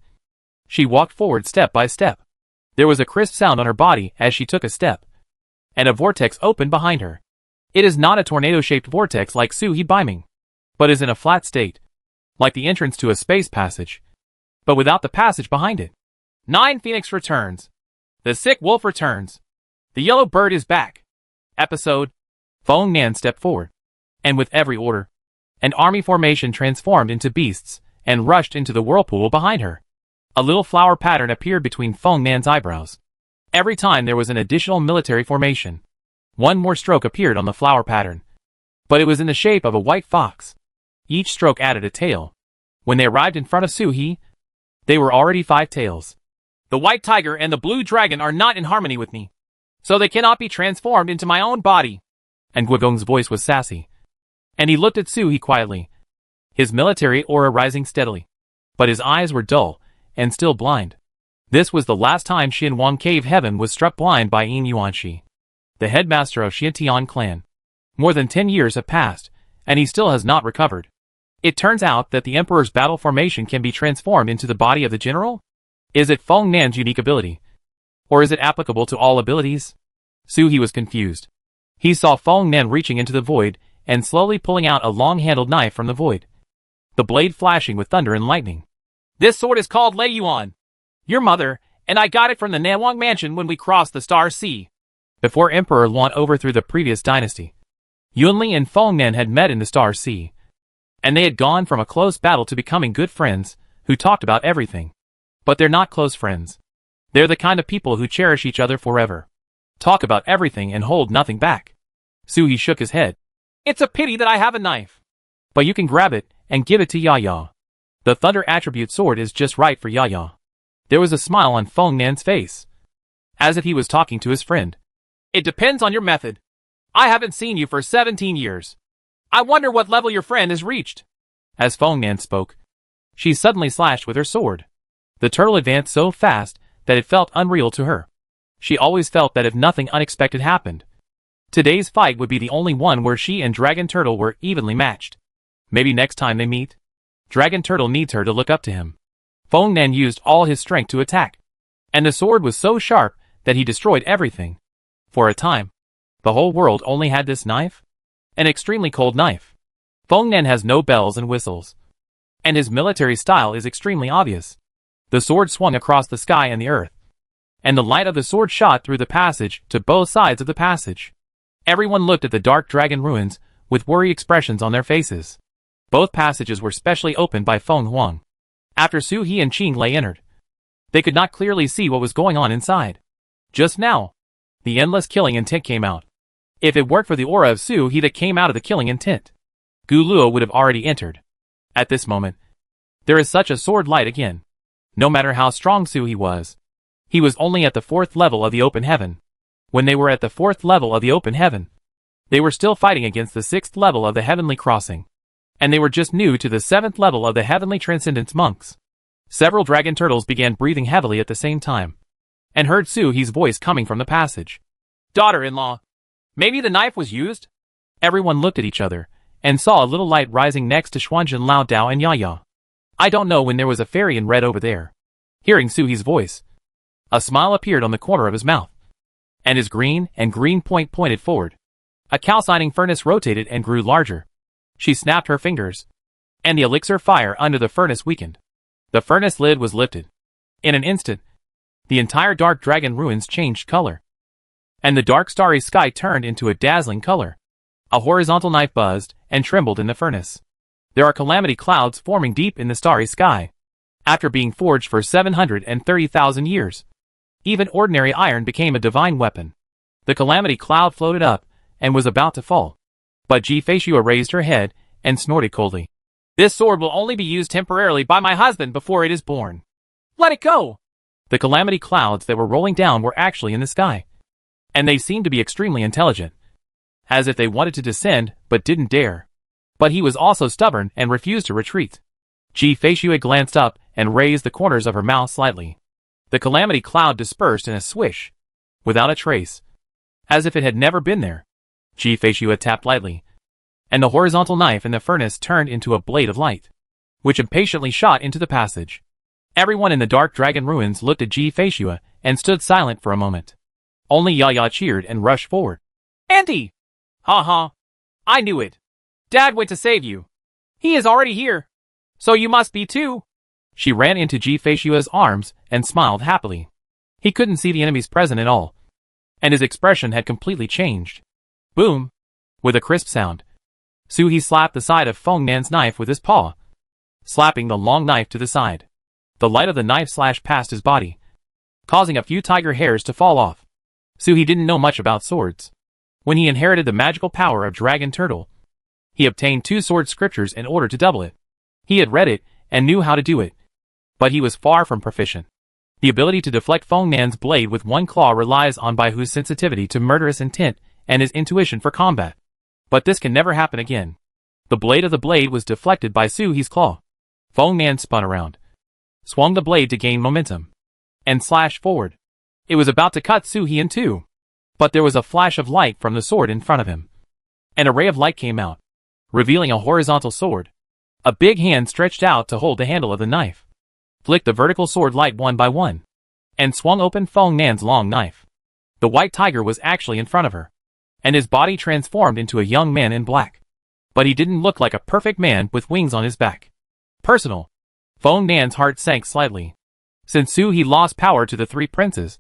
she walked forward step by step. There was a crisp sound on her body as she took a step, and a vortex opened behind her. It is not a tornado-shaped vortex like Su-He Baiming, but is in a flat state, like the entrance to a space passage, but without the passage behind it. 9 Phoenix returns. The sick wolf returns. The yellow bird is back. Episode. Feng Nan stepped forward, and with every order, an army formation transformed into beasts and rushed into the whirlpool behind her. A little flower pattern appeared between Feng Nan's eyebrows. Every time there was an additional military formation, one more stroke appeared on the flower pattern, but it was in the shape of a white fox. Each stroke added a tail. When they arrived in front of Su-He, they were already 5 tails. The white tiger and the blue dragon are not in harmony with me. so they cannot be transformed into my own body. And Guogong's voice was sassy. And he looked at Suhi quietly, his military aura rising steadily. But his eyes were dull, and still blind. This was the last time Xianwang Cave Heaven was struck blind by Yin Yuanxi, the headmaster of Xiantian clan. More than 10 years have passed, and he still has not recovered. It turns out that the Emperor's battle formation can be transformed into the body of the general? Is it Feng Nan's unique ability? Or is it applicable to all abilities? Suhi was confused. He saw Feng Nan reaching into the void, and slowly pulling out a long-handled knife from the void, the blade flashing with thunder and lightning. This sword is called Lei Yuan, your mother, and I got it from the Nanwang Mansion when we crossed the Star Sea. Before Emperor Luan overthrew the previous dynasty, Yunli and Feng Nan had met in the Star Sea, and they had gone from a close battle to becoming good friends, who talked about everything. But they're not close friends. They're the kind of people who cherish each other forever, talk about everything and hold nothing back. Suhi shook his head. It's a pity that I have a knife. But you can grab it and give it to Yaya. The Thunder Attribute Sword is just right for Yaya. There was a smile on Feng Nan's face, as if he was talking to his friend. It depends on your method. I haven't seen you for 17 years. I wonder what level your friend has reached. As Feng Nan spoke, she suddenly slashed with her sword. The turtle advanced so fast that it felt unreal to her. She always felt that if nothing unexpected happened, today's fight would be the only one where she and Dragon Turtle were evenly matched. Maybe next time they meet, Dragon Turtle needs her to look up to him. Feng Nan used all his strength to attack, and the sword was so sharp that he destroyed everything. For a time, the whole world only had this knife? An extremely cold knife. Feng Nan has no bells and whistles, and his military style is extremely obvious. The sword swung across the sky and the earth, and the light of the sword shot through the passage to both sides of the passage. Everyone looked at the dark dragon ruins with worried expressions on their faces. Both passages were specially opened by Feng Huang. After Su He and Qing Lei entered, they could not clearly see what was going on inside. Just now, the endless killing intent came out. If it weren't for the aura of Su He that came out of the killing intent, Gu Luo would have already entered. At this moment, there is such a sword light again. No matter how strong Su He was only at the 4th level of the open heaven. When they were at the 4th level of the open heaven, they were still fighting against the 6th level of the heavenly crossing. And they were just new to the 7th level of the heavenly transcendence monks. Several dragon turtles began breathing heavily at the same time, and heard Su He's voice coming from the passage. Daughter-in-law, maybe the knife was used? Everyone looked at each other, and saw a little light rising next to Xuanzhen Lao Dao and Yaya. I don't know when there was a fairy in red over there. Hearing Su He's voice, a smile appeared on the corner of his mouth, and his green point pointed forward. A calcining furnace rotated and grew larger. She snapped her fingers, and the elixir fire under the furnace weakened. The furnace lid was lifted. In an instant, the entire dark dragon ruins changed color, and the dark starry sky turned into a dazzling color. A horizontal knife buzzed and trembled in the furnace. There are calamity clouds forming deep in the starry sky. After being forged for 730,000 years, even ordinary iron became a divine weapon. The calamity cloud floated up and was about to fall. But Ji Feishua raised her head and snorted coldly. This sword will only be used temporarily by my husband before it is born. Let it go! The calamity clouds that were rolling down were actually in the sky, and they seemed to be extremely intelligent, as if they wanted to descend but didn't dare. But he was also stubborn and refused to retreat. Ji Feishua glanced up and raised the corners of her mouth slightly. The calamity cloud dispersed in a swish, without a trace, as if it had never been there. Ji Feishua tapped lightly, and the horizontal knife in the furnace turned into a blade of light, which impatiently shot into the passage. Everyone in the dark dragon ruins looked at Ji Feishua and stood silent for a moment. Only Yaya cheered and rushed forward. Auntie! Ha ha! I knew it! Dad went to save you. He is already here. So you must be too. She ran into Ji Feishua's arms and smiled happily. He couldn't see the enemies present at all, and his expression had completely changed. Boom! With a crisp sound, Su He slapped the side of Feng Nan's knife with his paw, slapping the long knife to the side. The light of the knife slashed past his body, causing a few tiger hairs to fall off. Su He didn't know much about swords. When he inherited the magical power of Dragon Turtle, he obtained 2 sword scriptures in order to double it. He had read it and knew how to do it, but he was far from proficient. The ability to deflect Feng Nan's blade with one claw relies on Bai Hu's sensitivity to murderous intent and his intuition for combat. But this can never happen again. The blade of the blade was deflected by Su He's claw. Feng Nan spun around, swung the blade to gain momentum, and slashed forward. It was about to cut Su He in two. But there was a flash of light from the sword in front of him. An array of light came out, revealing a horizontal sword. A big hand stretched out to hold the handle of the knife, flicked the vertical sword light one by one, and swung open Feng Nan's long knife. The white tiger was actually in front of her, and his body transformed into a young man in black. But he didn't look like a perfect man with wings on his back. Personal. Feng Nan's heart sank slightly. Since Su He lost power to the three princes,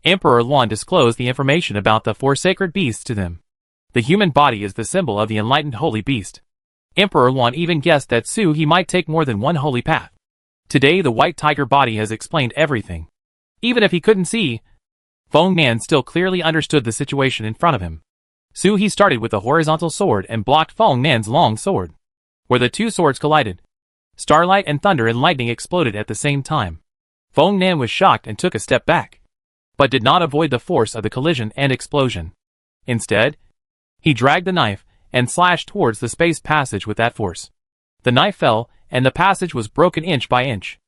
Emperor Luan disclosed the information about the four sacred beasts to them. The human body is the symbol of the enlightened holy beast. Emperor Luan even guessed that Su He might take more than one holy path. Today the white tiger body has explained everything. Even if he couldn't see, Feng Nan still clearly understood the situation in front of him. Su He started with the horizontal sword and blocked Feng Nan's long sword. Where the two swords collided, starlight and thunder and lightning exploded at the same time. Feng Nan was shocked and took a step back, but did not avoid the force of the collision and explosion. Instead, he dragged the knife and slashed towards the space passage with that force. The knife fell, and the passage was broken inch by inch.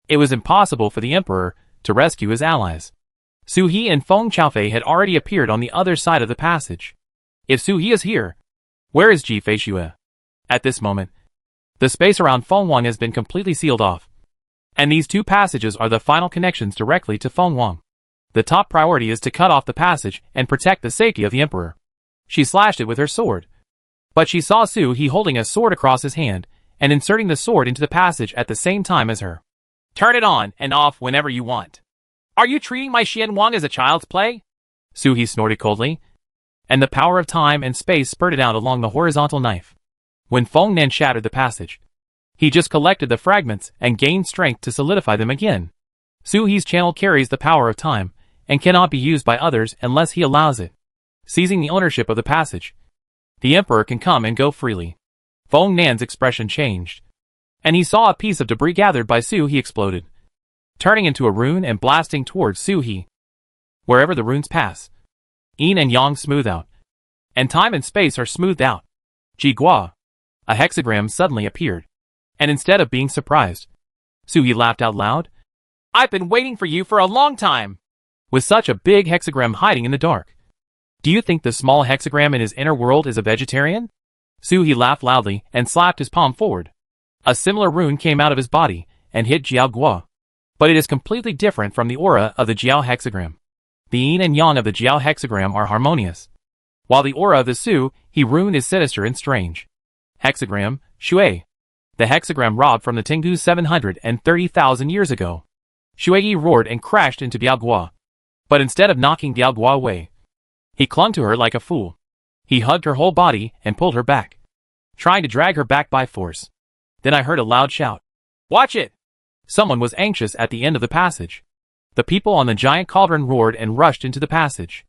It was impossible for the Emperor to rescue his allies. Su He and Feng Chaofei had already appeared on the other side of the passage. If Su He is here, where is Ji Feishue? At this moment, the space around Feng Wang has been completely sealed off, and these two passages are the final connections directly to Feng Wang. The top priority is to cut off the passage and protect the safety of the Emperor. She slashed it with her sword, but she saw Su He holding a sword across his hand and inserting the sword into the passage at the same time as her. Turn it on and off whenever you want. Are you treating my Xian Wang as a child's play? Su He snorted coldly, and the power of time and space spurted out along the horizontal knife. When Feng Nan shattered the passage, he just collected the fragments and gained strength to solidify them again. Su He's channel carries the power of time and cannot be used by others unless he allows it. Seizing the ownership of the passage, the Emperor can come and go freely. Feng Nan's expression changed, and he saw a piece of debris gathered by Su He exploded, turning into a rune and blasting towards Su He. Wherever the runes pass, yin and yang smooth out, and time and space are smoothed out. Ji Gua. A hexagram suddenly appeared, and instead of being surprised, Su He laughed out loud. I've been waiting for you for a long time. With such a big hexagram hiding in the dark, do you think the small hexagram in his inner world is a vegetarian? Su He laughed loudly and slapped his palm forward. A similar rune came out of his body and hit Jiao Gua, but it is completely different from the aura of the Jiao hexagram. The yin and yang of the Jiao hexagram are harmonious, while the aura of the Su He rune is sinister and strange. Hexagram, Shui. The hexagram robbed from the Tengu 730,000 years ago. Shui roared and crashed into Biao Gua, but instead of knocking Biao Gua away, he clung to her like a fool. He hugged her whole body and pulled her back, trying to drag her back by force. Then I heard a loud shout. Watch it! Someone was anxious at the end of the passage. The people on the giant cauldron roared and rushed into the passage.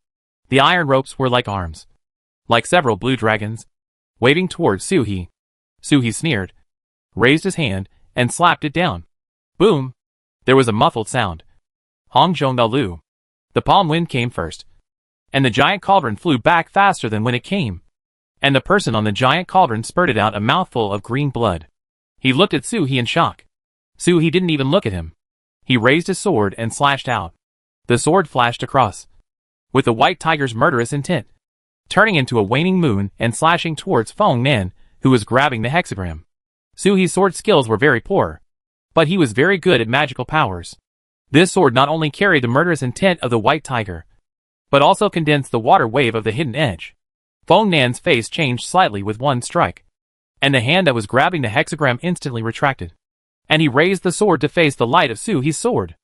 The iron ropes were like arms, like several blue dragons, waving towards Su He. Su He sneered, raised his hand, and slapped it down. Boom! There was a muffled sound. Hong Zhong Da Lu. The palm wind came first, and the giant cauldron flew back faster than when it came, and the person on the giant cauldron spurted out a mouthful of green blood. He looked at Su He in shock. Su He didn't even look at him. He raised his sword and slashed out. The sword flashed across, with the white tiger's murderous intent, turning into a waning moon and slashing towards Feng Nan, who was grabbing the hexagram. Su He's sword skills were very poor, but he was very good at magical powers. This sword not only carried the murderous intent of the white tiger, but also condensed the water wave of the hidden edge. Feng Nan's face changed slightly with one strike, and the hand that was grabbing the hexagram instantly retracted, and he raised the sword to face the light of Su He's sword.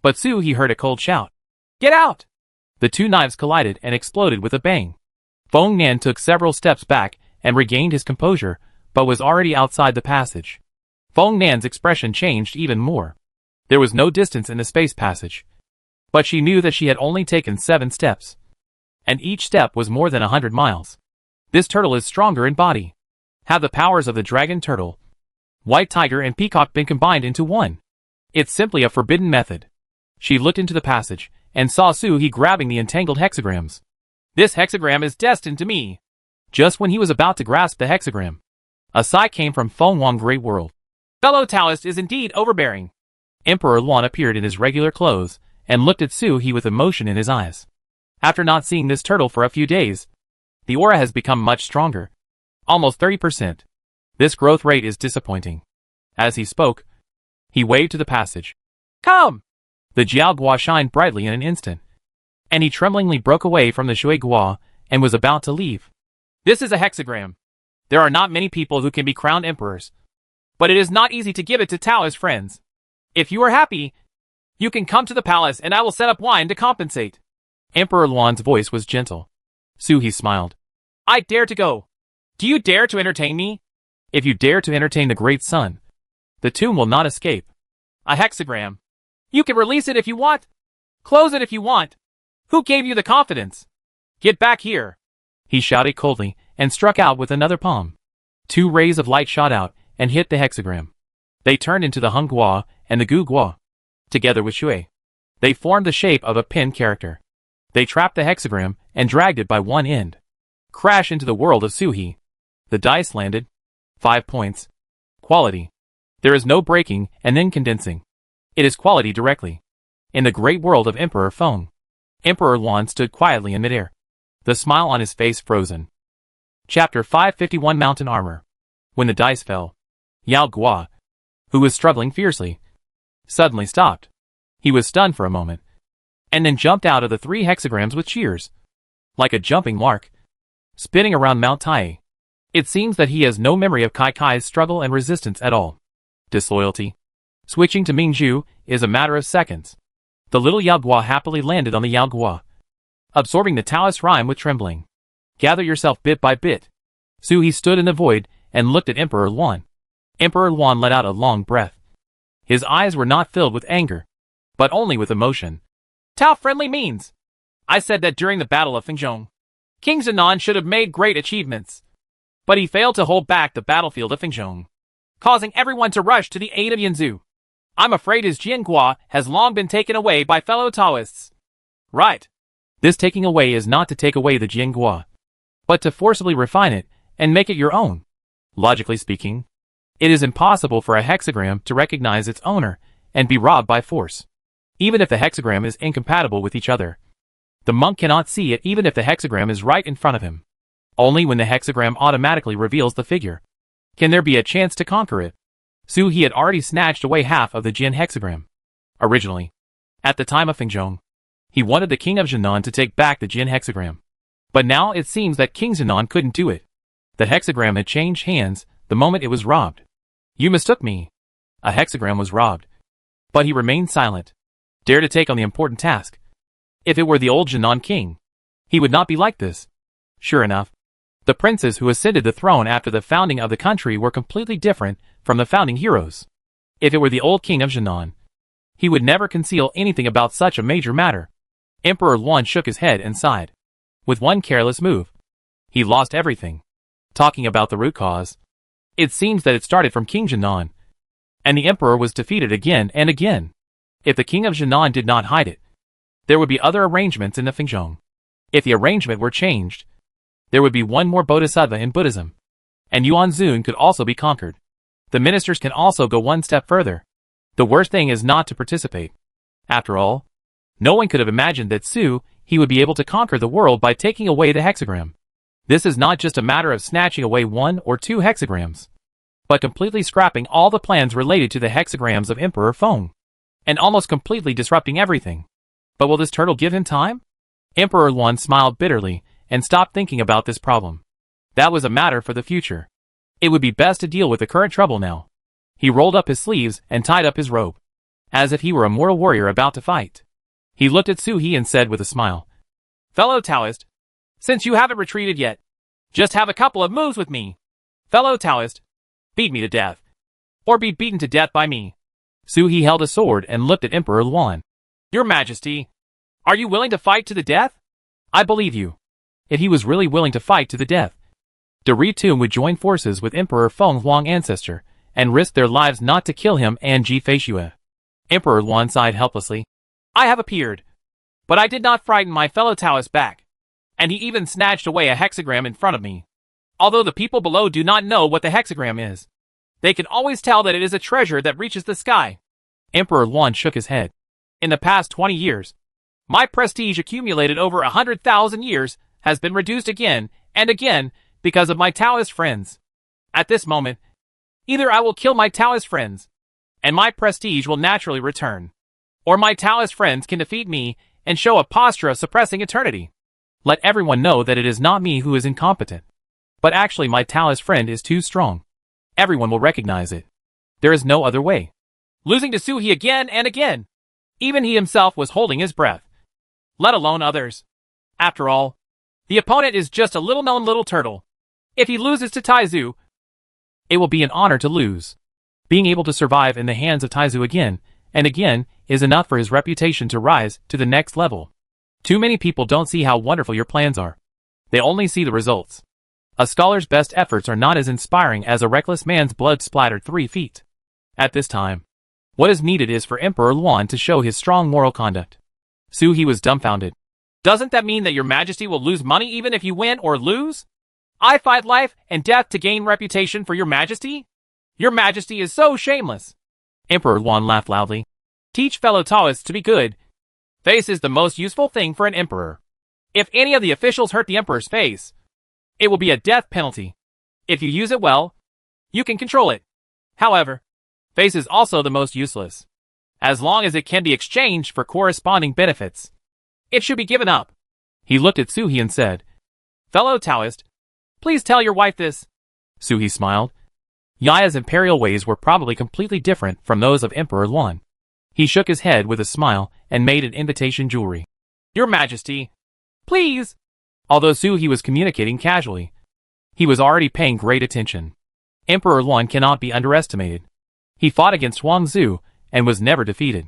But Su He heard a cold shout. Get out! The two knives collided and exploded with a bang. Feng Nan took several steps back and regained his composure, but was already outside the passage. Feng Nan's expression changed even more. There was no distance in the space passage, but she knew that she had only taken 7 steps, and each step was more than 100 miles. This turtle is stronger in body. Have the powers of the dragon turtle, white tiger and peacock been combined into one? It's simply a forbidden method. She looked into the passage, and saw Su He grabbing the entangled hexagrams. This hexagram is destined to me. Just when he was about to grasp the hexagram, a sigh came from Feng Wang Great World. Fellow Taoist is indeed overbearing. Emperor Luan appeared in his regular clothes, and looked at Su He with emotion in his eyes. After not seeing this turtle for a few days, the aura has become much stronger. Almost 30%. This growth rate is disappointing. As he spoke, he waved to the passage. Come! The Jiao Gua shined brightly in an instant, and he tremblingly broke away from the Shui Gua and was about to leave. This is a hexagram. There are not many people who can be crowned emperors, but it is not easy to give it to Taoist friends. If you are happy, you can come to the palace and I will set up wine to compensate. Emperor Luan's voice was gentle. Su He smiled. I dare to go. Do you dare to entertain me? If you dare to entertain the great sun, the tomb will not escape. A hexagram. You can release it if you want. Close it if you want. Who gave you the confidence? Get back here. He shouted coldly, and struck out with another palm. 2 rays of light shot out, and hit the hexagram. They turned into the Hung Gua and the Gu Gua. Together with Shui, they formed the shape of a pin character. They trapped the hexagram, and dragged it by one end. Crash into the world of Su He. The dice landed. 5 points. Quality. There is no breaking and then condensing. It is quality directly. In the great world of Emperor Feng, Emperor Luan stood quietly in midair, the smile on his face frozen. Chapter 551 Mountain Armor. When the dice fell, Yao Gua, who was struggling fiercely, suddenly stopped. He was stunned for a moment, and then jumped out of the 3 hexagrams with cheers. Like a jumping lark, spinning around Mount Tai. It seems that he has no memory of Kai Kai's struggle and resistance at all. Disloyalty. Switching to Mingzhu is a matter of seconds. The little Yao Gua happily landed on the Yao Gua, absorbing the Taoist rhyme with trembling. Gather yourself bit by bit. Su He stood in the void and looked at Emperor Luan. Emperor Luan let out a long breath. His eyes were not filled with anger, but only with emotion. Tao-friendly means. I said that during the Battle of Fengzhong, King Zenon should have made great achievements, but he failed to hold back the battlefield of Fengzhong, causing everyone to rush to the aid of Yanzu. I'm afraid his Jiangua has long been taken away by fellow Taoists. Right. This taking away is not to take away the Jiangua, but to forcibly refine it and make it your own. Logically speaking, it is impossible for a hexagram to recognize its owner and be robbed by force, even if the hexagram is incompatible with each other. The monk cannot see it even if the hexagram is right in front of him. Only when the hexagram automatically reveals the figure can there be a chance to conquer it. Su He had already snatched away half of the Jin hexagram. Originally, at the time of Fengzhong, he wanted the King of Jinan to take back the Jin hexagram. But now it seems that King Zenon couldn't do it. The hexagram had changed hands the moment it was robbed. You mistook me. A hexagram was robbed. But he remained silent, dared to take on the important task. If it were the old Jinan king, he would not be like this. Sure enough, the princes who ascended the throne after the founding of the country were completely different from the founding heroes. If it were the old king of Jinan, he would never conceal anything about such a major matter. Emperor Luan shook his head and sighed. With one careless move, he lost everything. Talking about the root cause, it seems that it started from King Jinan, and the emperor was defeated again and again. If the king of Jinan did not hide it, there would be other arrangements in the Fengzhong. If the arrangement were changed, there would be one more bodhisattva in Buddhism, and Yuan Zun could also be conquered. The ministers can also go one step further. The worst thing is not to participate. After all, no one could have imagined that Su He would be able to conquer the world by taking away the hexagram. This is not just a matter of snatching away 1 or 2 hexagrams, but completely scrapping all the plans related to the hexagrams of Emperor Feng, and almost completely disrupting everything. But will this turtle give him time? Emperor Luan smiled bitterly and stopped thinking about this problem. That was a matter for the future. It would be best to deal with the current trouble now. He rolled up his sleeves and tied up his robe, as if he were a mortal warrior about to fight. He looked at Su He and said with a smile, Fellow Taoist, since you haven't retreated yet, just have a couple of moves with me. Fellow Taoist, beat me to death, or be beaten to death by me. Su He held a sword and looked at Emperor Luan. Your Majesty, are you willing to fight to the death? I believe you. If he was really willing to fight to the death, De Ritun would join forces with Emperor Feng's long ancestor and risk their lives not to kill him and Ji Feishue. Emperor Luan sighed helplessly. I have appeared. But I did not frighten my fellow Taoist back. And he even snatched away a hexagram in front of me. Although the people below do not know what the hexagram is, they can always tell that it is a treasure that reaches the sky. Emperor Luan shook his head. In the past 20 years, my prestige accumulated over 100,000 years has been reduced again and again because of my Taoist friends. At this moment, either I will kill my Taoist friends, and my prestige will naturally return, or my Taoist friends can defeat me and show a posture of suppressing eternity. Let everyone know that it is not me who is incompetent, but actually my Taoist friend is too strong. Everyone will recognize it. There is no other way. Losing to Su He again and again. Even he himself was holding his breath. Let alone others. After all, the opponent is just a little-known little turtle. If he loses to Taizu, it will be an honor to lose. Being able to survive in the hands of Taizu again and again is enough for his reputation to rise to the next level. Too many people don't see how wonderful your plans are. They only see the results. A scholar's best efforts are not as inspiring as a reckless man's blood-splattered 3 feet. At this time, what is needed is for Emperor Luan to show his strong moral conduct. Su He was dumbfounded. Doesn't that mean that your majesty will lose money even if you win or lose? I fight life and death to gain reputation for your majesty? Your majesty is so shameless. Emperor Luan laughed loudly. Teach fellow Taoists to be good. Face is the most useful thing for an emperor. If any of the officials hurt the emperor's face, it will be a death penalty. If you use it well, you can control it. However, face is also the most useless. As long as it can be exchanged for corresponding benefits, it should be given up. He looked at Su He and said, Fellow Taoist, please tell your wife this. Su He smiled. Yaya's imperial ways were probably completely different from those of Emperor Luan. He shook his head with a smile and made an invitation jewelry. Your Majesty, please. Although Su He was communicating casually, he was already paying great attention. Emperor Luan cannot be underestimated. He fought against Wang Zhu and was never defeated.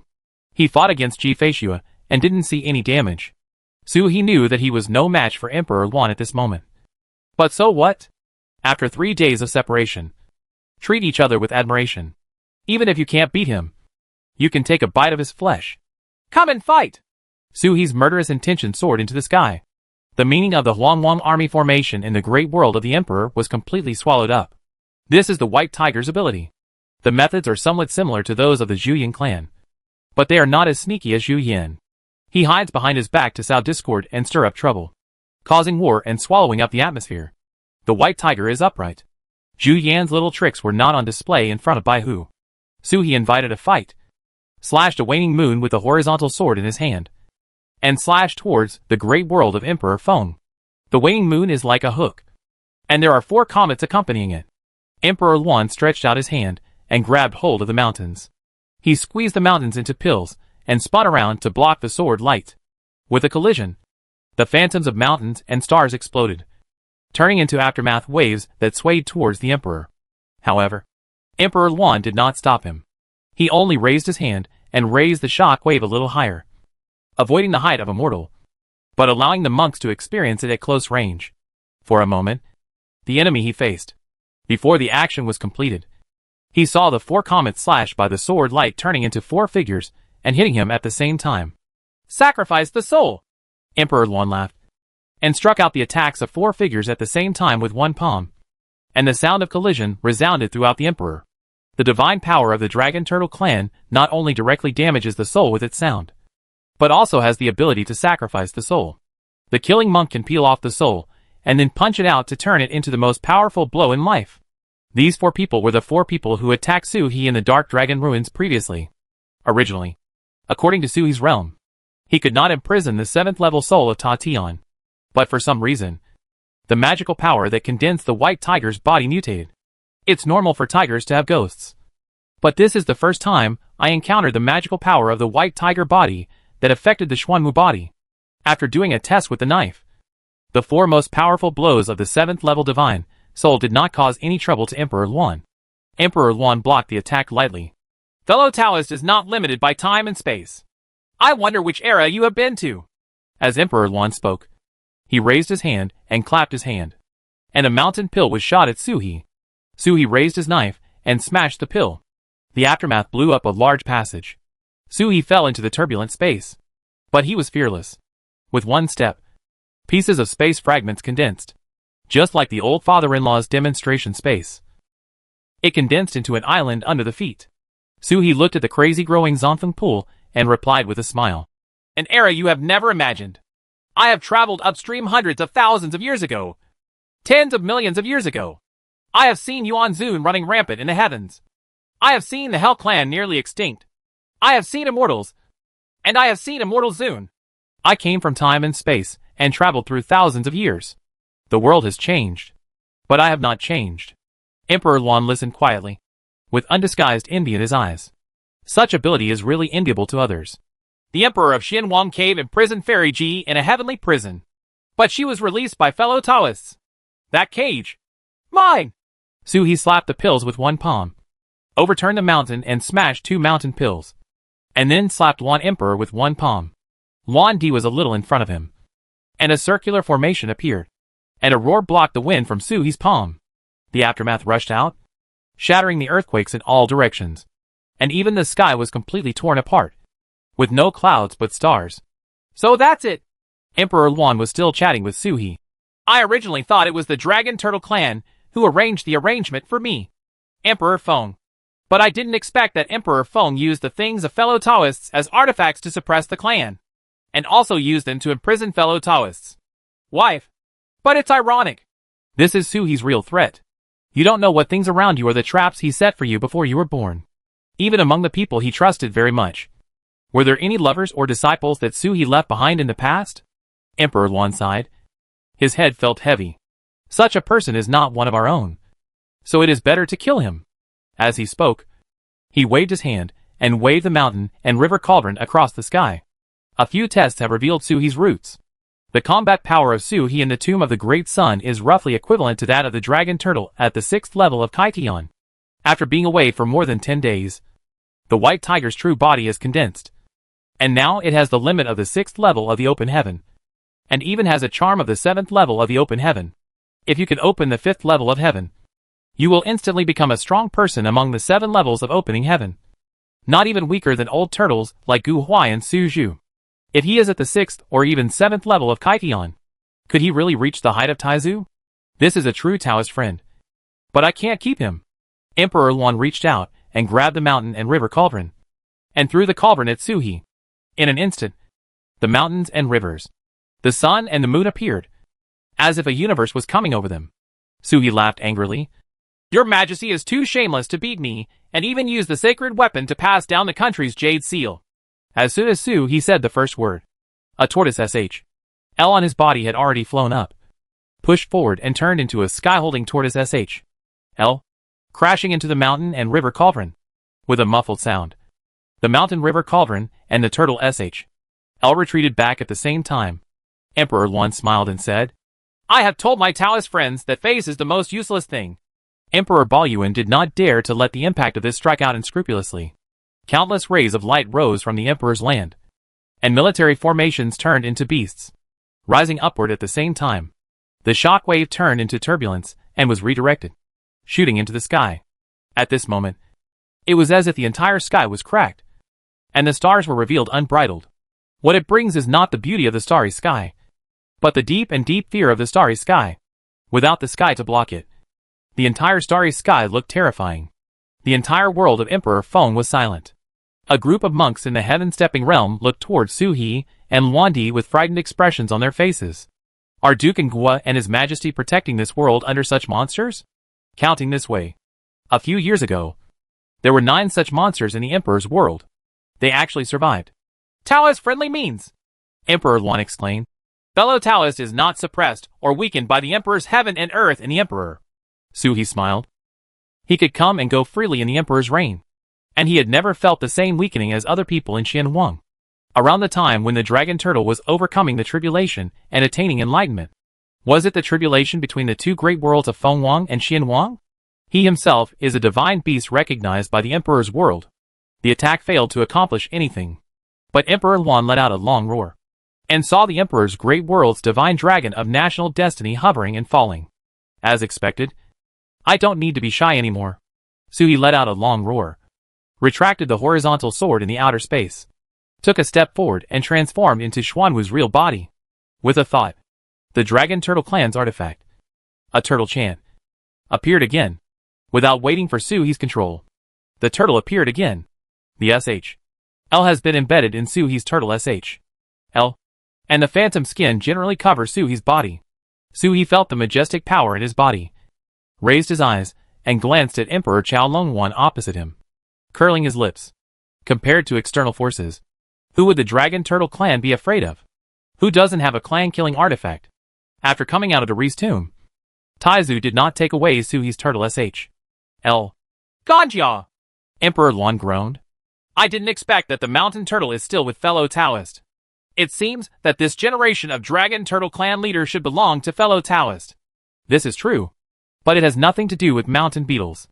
He fought against Ji Feishua and didn't see any damage. Su He knew that he was no match for Emperor Luan at this moment. But so what? After 3 days of separation, treat each other with admiration. Even if you can't beat him, you can take a bite of his flesh. Come and fight! Su He's murderous intention soared into the sky. The meaning of the Huangwang army formation in the great world of the Emperor was completely swallowed up. This is the White Tiger's ability. The methods are somewhat similar to those of the Zhuyin clan, but they are not as sneaky as Zhu Yan. He hides behind his back to sow discord and stir up trouble, causing war and swallowing up the atmosphere. The White Tiger is upright. Zhu Yan's little tricks were not on display in front of Bai Hu. Su He invited a fight, slashed a waning moon with a horizontal sword in his hand, and slashed towards the great world of Emperor Feng. The waning moon is like a hook, and there are 4 comets accompanying it. Emperor Luan stretched out his hand and grabbed hold of the mountains. He squeezed the mountains into pills and spun around to block the sword light. With a collision, the phantoms of mountains and stars exploded, turning into aftermath waves that swayed towards the Emperor. However, Emperor Luan did not stop him. He only raised his hand and raised the shock wave a little higher, avoiding the height of a mortal, but allowing the monks to experience it at close range. For a moment, the enemy he faced, before the action was completed, he saw the 4 comets slashed by the sword light turning into 4 figures and hitting him at the same time. Sacrifice the soul! Emperor Luan laughed, and struck out the attacks of 4 figures at the same time with one palm, and the sound of collision resounded throughout the Emperor. The divine power of the Dragon Turtle clan not only directly damages the soul with its sound, but also has the ability to sacrifice the soul. The killing monk can peel off the soul and then punch it out to turn it into the most powerful blow in life. These 4 people were the 4 people who attacked Su He in the Dark Dragon Ruins previously. Originally, according to Su He's realm, he could not imprison the 7th level soul of Ta Tian, but for some reason, the magical power that condensed the White Tiger's body mutated. It's normal for tigers to have ghosts, but this is the first time I encountered the magical power of the White Tiger body that affected the Xuanmu body. After doing a test with the knife, the 4 most powerful blows of the 7th level divine soul did not cause any trouble to Emperor Luan. Emperor Luan blocked the attack lightly. Fellow Taoist is not limited by time and space. I wonder which era you have been to. As Emperor Luan spoke, he raised his hand and clapped his hand, and a mountain pill was shot at Su He. Su He raised his knife and smashed the pill. The aftermath blew up a large passage. Su He fell into the turbulent space. But he was fearless. With one step, pieces of space fragments condensed. Just like the old father-in-law's demonstration space. It condensed into an island under the feet. Suhi looked at the crazy growing Zonfeng pool and replied with a smile. An era you have never imagined. I have traveled upstream hundreds of thousands of years ago. Tens of millions of years ago. I have seen Yuan Zun running rampant in the heavens. I have seen the Hell Clan nearly extinct. I have seen immortals. And I have seen Immortal Zun. I came from time and space and traveled through thousands of years. The world has changed. But I have not changed. Emperor Luan listened quietly, with undisguised envy in his eyes. Such ability is really enviable to others. The Emperor of Xianwang Cave imprisoned Fairy Ji in a heavenly prison. But she was released by fellow Taoists. That cage. Mine! Suhi slapped the pills with one palm, overturned the mountain and smashed 2 mountain pills, and then slapped Luan Emperor with one palm. Luan Di was a little in front of him, and a circular formation appeared, and a roar blocked the wind from Suhi's palm. The aftermath rushed out, shattering the earthquakes in all directions, and even the sky was completely torn apart, with no clouds but stars. So that's it! Emperor Luan was still chatting with Suhi. I originally thought it was the Dragon Turtle clan who arranged the arrangement for me, Emperor Feng. But I didn't expect that Emperor Feng used the things of fellow Taoists as artifacts to suppress the clan, and also used them to imprison fellow Taoists. Wife. But it's ironic. This is Suhi's real threat. You don't know what things around you are the traps he set for you before you were born. Even among the people he trusted very much. Were there any lovers or disciples that Suhi left behind in the past? Emperor Luan sighed. His head felt heavy. Such a person is not one of our own. So it is better to kill him. As he spoke, he waved his hand and waved the mountain and river cauldron across the sky. A few tests have revealed Suhi's roots. The combat power of Suhi in the Tomb of the Great Sun is roughly equivalent to that of the Dragon Turtle at the 6th level of Kaitian. After being away for more than 10 days, the White Tiger's true body is condensed. And now it has the limit of the 6th level of the Open Heaven, and even has a charm of the 7th level of the Open Heaven. If you can open the 5th level of Heaven, you will instantly become a strong person among the 7 levels of opening Heaven. Not even weaker than old turtles like Gu Huai and Su Zhu. If he is at the 6th or even 7th level of Kaitian, could he really reach the height of Taizu? This is a true Taoist friend. But I can't keep him. Emperor Luan reached out and grabbed the mountain and river cauldron, and threw the cauldron at Suhi. In an instant, the mountains and rivers, the sun and the moon appeared, as if a universe was coming over them. Suhi laughed angrily. Your Majesty is too shameless to beat me, and even use the sacred weapon to pass down the country's jade seal. As soon as Suhi said the first word, a tortoise L on his body had already flown up, pushed forward and turned into a sky-holding tortoise L, crashing into the mountain and river cauldron. With a muffled sound, the mountain river cauldron and the turtle L retreated back at the same time. Emperor Luan smiled and said, I have told my Taoist friends that face is the most useless thing. Emperor Baoyuan did not dare to let the impact of this strike out unscrupulously. Countless rays of light rose from the Emperor's land, and military formations turned into beasts, rising upward at the same time. The shock wave turned into turbulence and was redirected, shooting into the sky. At this moment, it was as if the entire sky was cracked, and the stars were revealed unbridled. What it brings is not the beauty of the starry sky, but the deep fear of the starry sky. Without the sky to block it, the entire starry sky looked terrifying. The entire world of Emperor Feng was silent. A group of monks in the heaven-stepping realm looked towards Suhi and Luan Di with frightened expressions on their faces. Are Duke Ngua and His Majesty protecting this world under such monsters? Counting this way, a few years ago, there were 9 such monsters in the Emperor's world. They actually survived. Taoist friendly means, Emperor Luan exclaimed. Fellow Taoist is not suppressed or weakened by the Emperor's heaven and earth in the Emperor. Suhi smiled. He could come and go freely in the Emperor's reign, and he had never felt the same weakening as other people in Xianwang. Around the time when the Dragon Turtle was overcoming the tribulation and attaining enlightenment, was it the tribulation between the 2 great worlds of Fengwang and Xianwang? He himself is a divine beast recognized by the Emperor's world. The attack failed to accomplish anything, but Emperor Luan let out a long roar, and saw the Emperor's great world's divine dragon of national destiny hovering and falling. As expected, I don't need to be shy anymore. Suhi let out a long roar, retracted the horizontal sword in the outer space, took a step forward and transformed into Xuanwu's real body. With a thought, the Dragon Turtle Clan's artifact, a turtle chant, appeared again. Without waiting for Su He's control, the turtle appeared again. The SH.L has been embedded in Su He's turtle SH.L, and the phantom skin generally covers Su He's body. Su He felt the majestic power in his body, raised his eyes, and glanced at Emperor Chao Longwan opposite him, curling his lips. Compared to external forces, who would the Dragon Turtle Clan be afraid of? Who doesn't have a clan-killing artifact? After coming out of the Ri's tomb, Taizu did not take away Su He's turtle SH.L. Ganjia! Emperor Luan groaned. I didn't expect that the mountain turtle is still with fellow Taoist. It seems that this generation of Dragon Turtle Clan leaders should belong to fellow Taoist. This is true, but it has nothing to do with mountain beetles.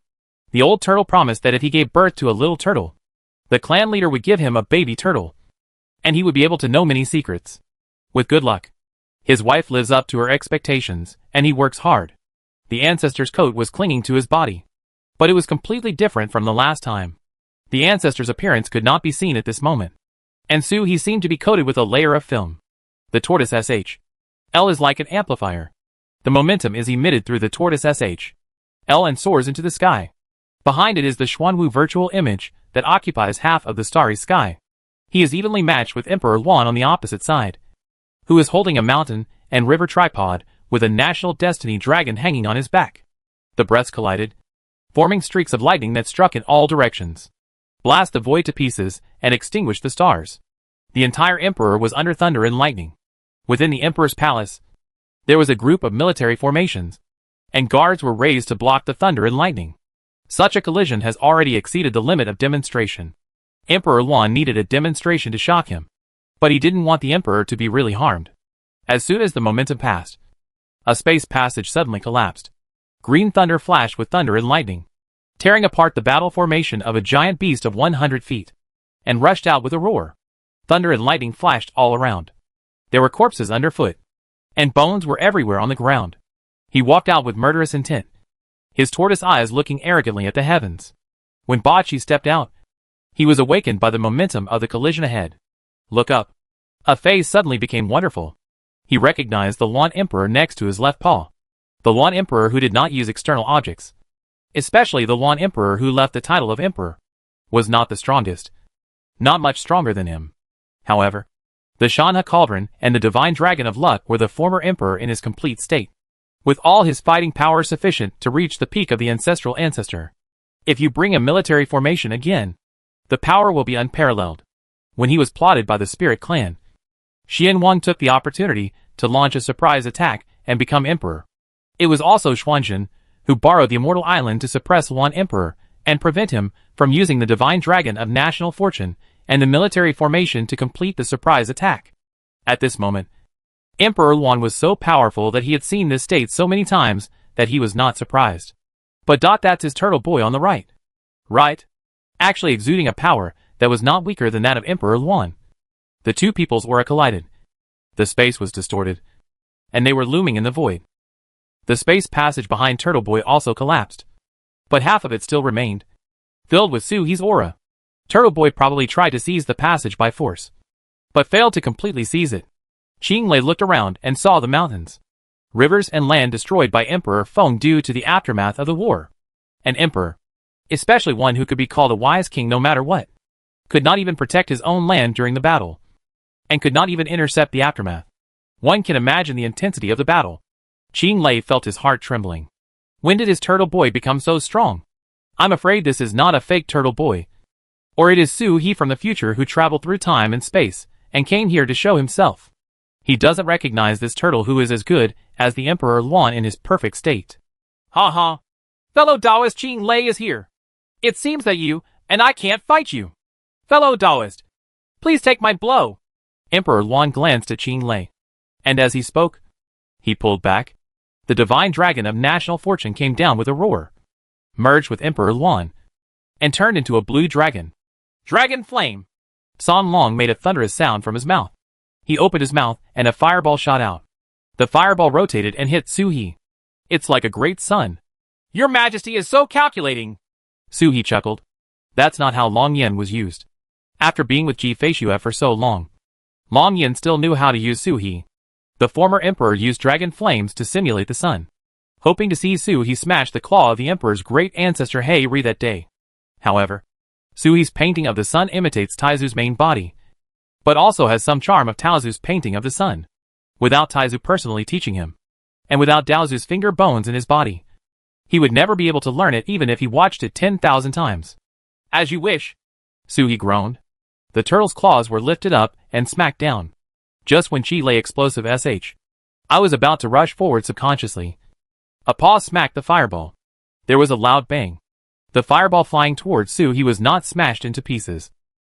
The old turtle promised that if he gave birth to a little turtle, the clan leader would give him a baby turtle, and he would be able to know many secrets. With good luck, his wife lives up to her expectations, and he works hard. The ancestor's coat was clinging to his body, but it was completely different from the last time. The ancestor's appearance could not be seen at this moment, and Su He seemed to be coated with a layer of film. The tortoise SH.L is like an amplifier. The momentum is emitted through the tortoise SH.L and soars into the sky. Behind it is the Xuanwu virtual image that occupies half of the starry sky. He is evenly matched with Emperor Luan on the opposite side, who is holding a mountain and river tripod with a national destiny dragon hanging on his back. The breaths collided, forming streaks of lightning that struck in all directions, blast the void to pieces, and extinguish the stars. The entire emperor was under thunder and lightning. Within the emperor's palace, there was a group of military formations, and guards were raised to block the thunder and lightning. Such a collision has already exceeded the limit of demonstration. Emperor Luan needed a demonstration to shock him, but he didn't want the emperor to be really harmed. As soon as the momentum passed, a space passage suddenly collapsed. Green thunder flashed with thunder and lightning, tearing apart the battle formation of a giant beast of 100 feet, and rushed out with a roar. Thunder and lightning flashed all around. There were corpses underfoot, and bones were everywhere on the ground. He walked out with murderous intent, his tortoise eyes looking arrogantly at the heavens. When Bachi stepped out, he was awakened by the momentum of the collision ahead. Look up. A face suddenly became wonderful. He recognized the Luan Emperor next to his left paw. The Luan Emperor who did not use external objects, especially the Luan Emperor who left the title of Emperor, was not the strongest. Not much stronger than him. However, the Shanha Cauldron and the Divine Dragon of Luck were the former Emperor in his complete state, with all his fighting power sufficient to reach the peak of the ancestral ancestor. If you bring a military formation again, the power will be unparalleled. When he was plotted by the Spirit Clan, Xian Wang took the opportunity to launch a surprise attack and become emperor. It was also Xuanzhen who borrowed the Immortal Island to suppress Luan Emperor and prevent him from using the Divine Dragon of National Fortune and the military formation to complete the surprise attack. At this moment, Emperor Luan was so powerful that he had seen this state so many times that he was not surprised. But that's his turtle boy on the right. Right? Actually exuding a power that was not weaker than that of Emperor Luan. The two peoples aura collided. The space was distorted, and they were looming in the void. The space passage behind Turtle Boy also collapsed, but half of it still remained, filled with Su He's aura. Turtle Boy probably tried to seize the passage by force, but failed to completely seize it. Qinglei looked around and saw the mountains, rivers and land destroyed by Emperor Feng due to the aftermath of the war. An emperor, especially one who could be called a wise king no matter what, could not even protect his own land during the battle, and could not even intercept the aftermath. One can imagine the intensity of the battle. Qinglei felt his heart trembling. When did his turtle boy become so strong? I'm afraid this is not a fake turtle boy, or it is Su He from the future who traveled through time and space and came here to show himself. He doesn't recognize this turtle who is as good as the Emperor Luan in his perfect state. Ha ha. Fellow Taoist Qinglei is here. It seems that you and I can't fight you. Fellow Taoist, please take my blow. Emperor Luan glanced at Qinglei, and as he spoke, he pulled back. The Divine Dragon of National Fortune came down with a roar, merged with Emperor Luan, and turned into a blue dragon. Dragon Flame! San Long made a thunderous sound from his mouth. He opened his mouth and a fireball shot out. The fireball rotated and hit Su He. It's like a great sun. Your Majesty is so calculating. Su He chuckled. That's not how Long Yen was used. After being with Ji Feishue for so long, Long Yin still knew how to use Su He. The former emperor used dragon flames to simulate the sun, hoping to see Su He smash the claw of the emperor's great ancestor He Ri that day. However, Su He's painting of the sun imitates Taizu's main body, but also has some charm of Taozu's painting of the sun, without Taizu personally teaching him, and without Daozu's finger bones in his body. He would never be able to learn it even if he watched it 10,000 times. As you wish, Su He groaned. The turtle's claws were lifted up and smacked down. Just when Chi lay explosive sh. I was about to rush forward subconsciously. A paw smacked the fireball. There was a loud bang. The fireball flying towards Su He was not smashed into pieces,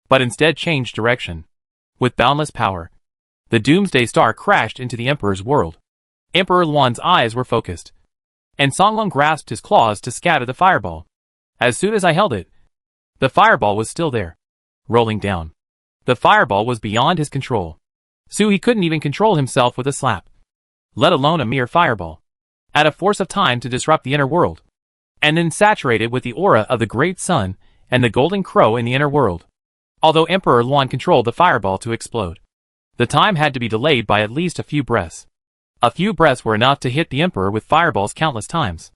but instead changed direction. With boundless power, the Doomsday Star crashed into the Emperor's world. Emperor Luan's eyes were focused, and Songlong grasped his claws to scatter the fireball. As soon as I held it, the fireball was still there, rolling down. The fireball was beyond his control. Su He couldn't even control himself with a slap, let alone a mere fireball. At a force of time to disrupt the inner world, and then saturate it with the aura of the great sun and the golden crow in the inner world. Although Emperor Luan controlled the fireball to explode, the time had to be delayed by at least a few breaths. A few breaths were enough to hit the Emperor with fireballs countless times.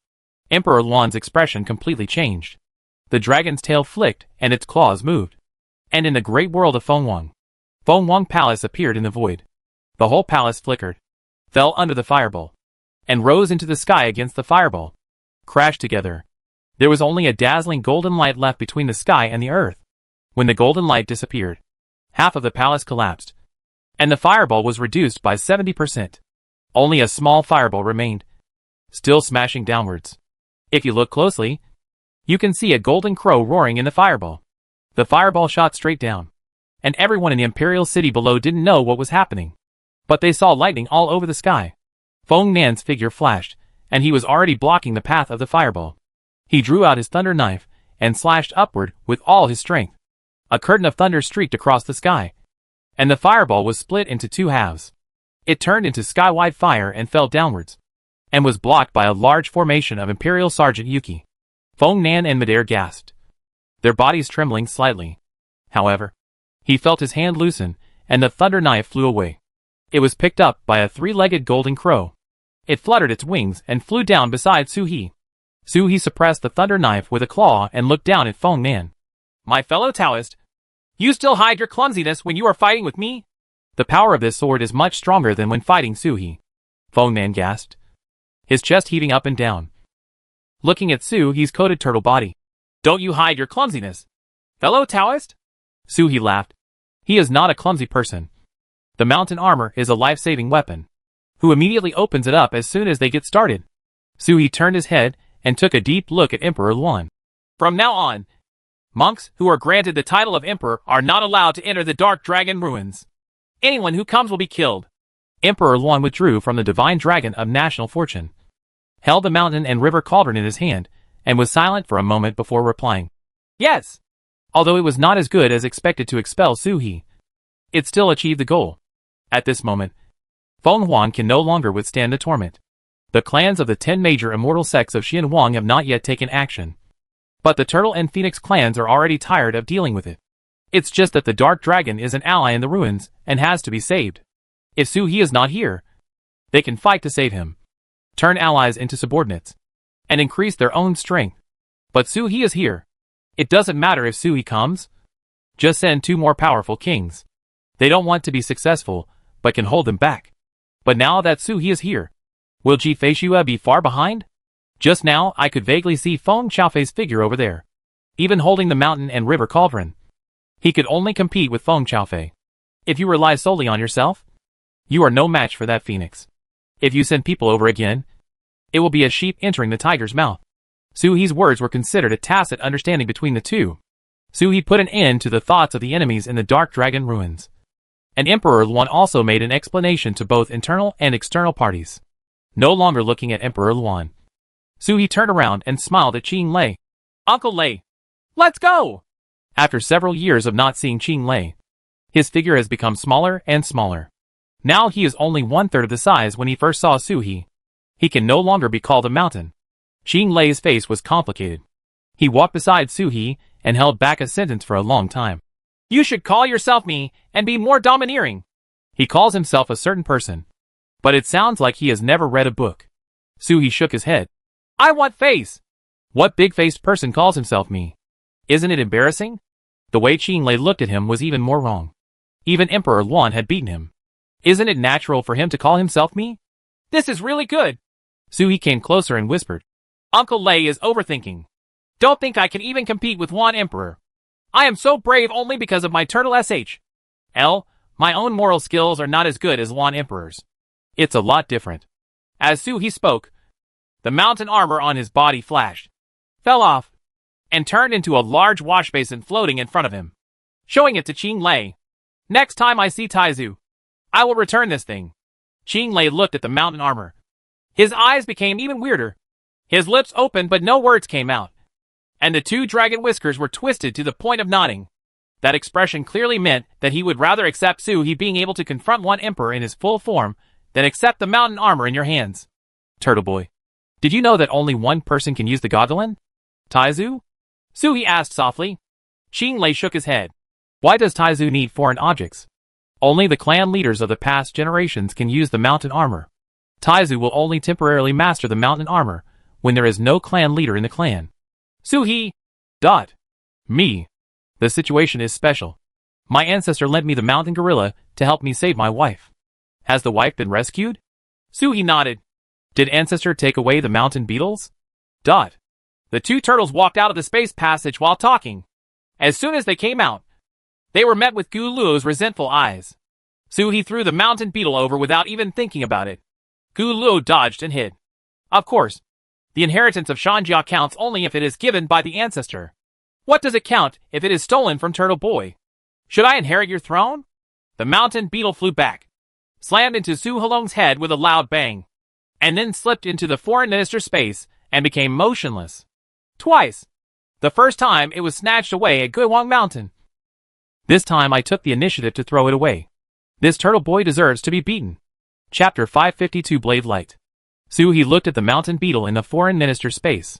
Emperor Luan's expression completely changed. The dragon's tail flicked and its claws moved. And in the great world of Fengwang Palace appeared in the void. The whole palace flickered, fell under the fireball, and rose into the sky against the fireball, crashed together. There was only a dazzling golden light left between the sky and the earth. When the golden light disappeared, half of the palace collapsed, and the fireball was reduced by 70%. Only a small fireball remained, still smashing downwards. If you look closely, you can see a golden crow roaring in the fireball. The fireball shot straight down, and everyone in the imperial city below didn't know what was happening. But they saw lightning all over the sky. Feng Nan's figure flashed, and he was already blocking the path of the fireball. He drew out his thunder knife and slashed upward with all his strength. A curtain of thunder streaked across the sky, and the fireball was split into two halves. It turned into sky-wide fire and fell downwards, and was blocked by a large formation of Imperial Sergeant Yuki. Feng Nan and Midair gasped, their bodies trembling slightly. However, he felt his hand loosen, and the thunder knife flew away. It was picked up by a three-legged golden crow. It fluttered its wings and flew down beside Su He. Su He suppressed the thunder knife with a claw and looked down at Feng Nan. My fellow Taoist, you still hide your clumsiness when you are fighting with me? The power of this sword is much stronger than when fighting Su He. Feng Nan gasped, his chest heaving up and down, looking at Su He's coated turtle body. Don't you hide your clumsiness, fellow Taoist? Su He laughed. He is not a clumsy person. The mountain armor is a life-saving weapon. Who immediately opens it up as soon as they get started. Su He turned his head and took a deep look at Emperor Luan. From now on, monks who are granted the title of emperor are not allowed to enter the Dark Dragon ruins. Anyone who comes will be killed. Emperor Luan withdrew from the divine dragon of national fortune, held the mountain and river cauldron in his hand, and was silent for a moment before replying. Yes. Although it was not as good as expected to expel Su He, it still achieved the goal. At this moment, Feng Huan can no longer withstand the torment. The clans of the 10 major immortal sects of Xian Wang have not yet taken action, but the Turtle and Phoenix clans are already tired of dealing with it. It's just that the Dark Dragon is an ally in the ruins and has to be saved. If Su He is not here, they can fight to save him, turn allies into subordinates, and increase their own strength. But Su He is here. It doesn't matter if Su He comes. Just send 2 more powerful kings. They don't want to be successful, but can hold them back. But now that Su He is here, will Ji Feishue be far behind? Just now I could vaguely see Feng Xiaofei's figure over there, even holding the mountain and river cauldron. He could only compete with Feng Xiaofei. If you rely solely on yourself, you are no match for that phoenix. If you send people over again, it will be a sheep entering the tiger's mouth. Su He's words were considered a tacit understanding between the two. Su He put an end to the thoughts of the enemies in the Dark Dragon ruins. And Emperor Luan also made an explanation to both internal and external parties. No longer looking at Emperor Luan, Su He turned around and smiled at Qing Lei. Uncle Lei, let's go! After several years of not seeing Qing Lei, his figure has become smaller and smaller. Now he is only 1/3 of the size when he first saw Su He. He can no longer be called a mountain. Qing Lei's face was complicated. He walked beside Su He and held back a sentence for a long time. You should call yourself me and be more domineering. He calls himself a certain person. But it sounds like he has never read a book. Suhi shook his head. I want face. What big-faced person calls himself me? Isn't it embarrassing? The way Qinglei looked at him was even more wrong. Even Emperor Luan had beaten him. Isn't it natural for him to call himself me? This is really good. Suhi came closer and whispered. Uncle Lei is overthinking. Don't think I can even compete with Yuan Emperor. I am so brave only because of my turtle sh. My own moral skills are not as good as Yuan Emperor's. It's a lot different. As Suhi spoke, the mountain armor on his body flashed, fell off, and turned into a large wash basin floating in front of him, showing it to Qinglei. Next time I see Taizu, I will return this thing. Qinglei looked at the mountain armor. His eyes became even weirder. His lips opened but no words came out, and the two dragon whiskers were twisted to the point of nodding. That expression clearly meant that he would rather accept Suhi being able to confront one emperor in his full form than accept the mountain armor in your hands. Turtle Boy, did you know that only one person can use the Godelin? Taizu? Suhi asked softly. Qinglei shook his head. Why does Taizu need foreign objects? Only the clan leaders of the past generations can use the mountain armor. Taizu will only temporarily master the mountain armor when there is no clan leader in the clan. Suhi. Me. The situation is special. My ancestor lent me the mountain gorilla to help me save my wife. Has the wife been rescued? Suhi nodded. Did ancestor take away the mountain beetles? The two turtles walked out of the space passage while talking. As soon as they came out, they were met with Gu Luo's resentful eyes. Suhi threw the mountain beetle over without even thinking about it. Gu Luo dodged and hid. Of course, the inheritance of Shanjia counts only if it is given by the ancestor. What does it count if it is stolen from Turtle Boy? Should I inherit your throne? The mountain beetle flew back, slammed into Su Halong's head with a loud bang, and then slipped into the foreign minister's space and became motionless. Twice. The first time it was snatched away at Guiwang Mountain. This time I took the initiative to throw it away. This Turtle Boy deserves to be beaten. Chapter 552 Blade Light. Suhi looked at the mountain beetle in the foreign minister's space.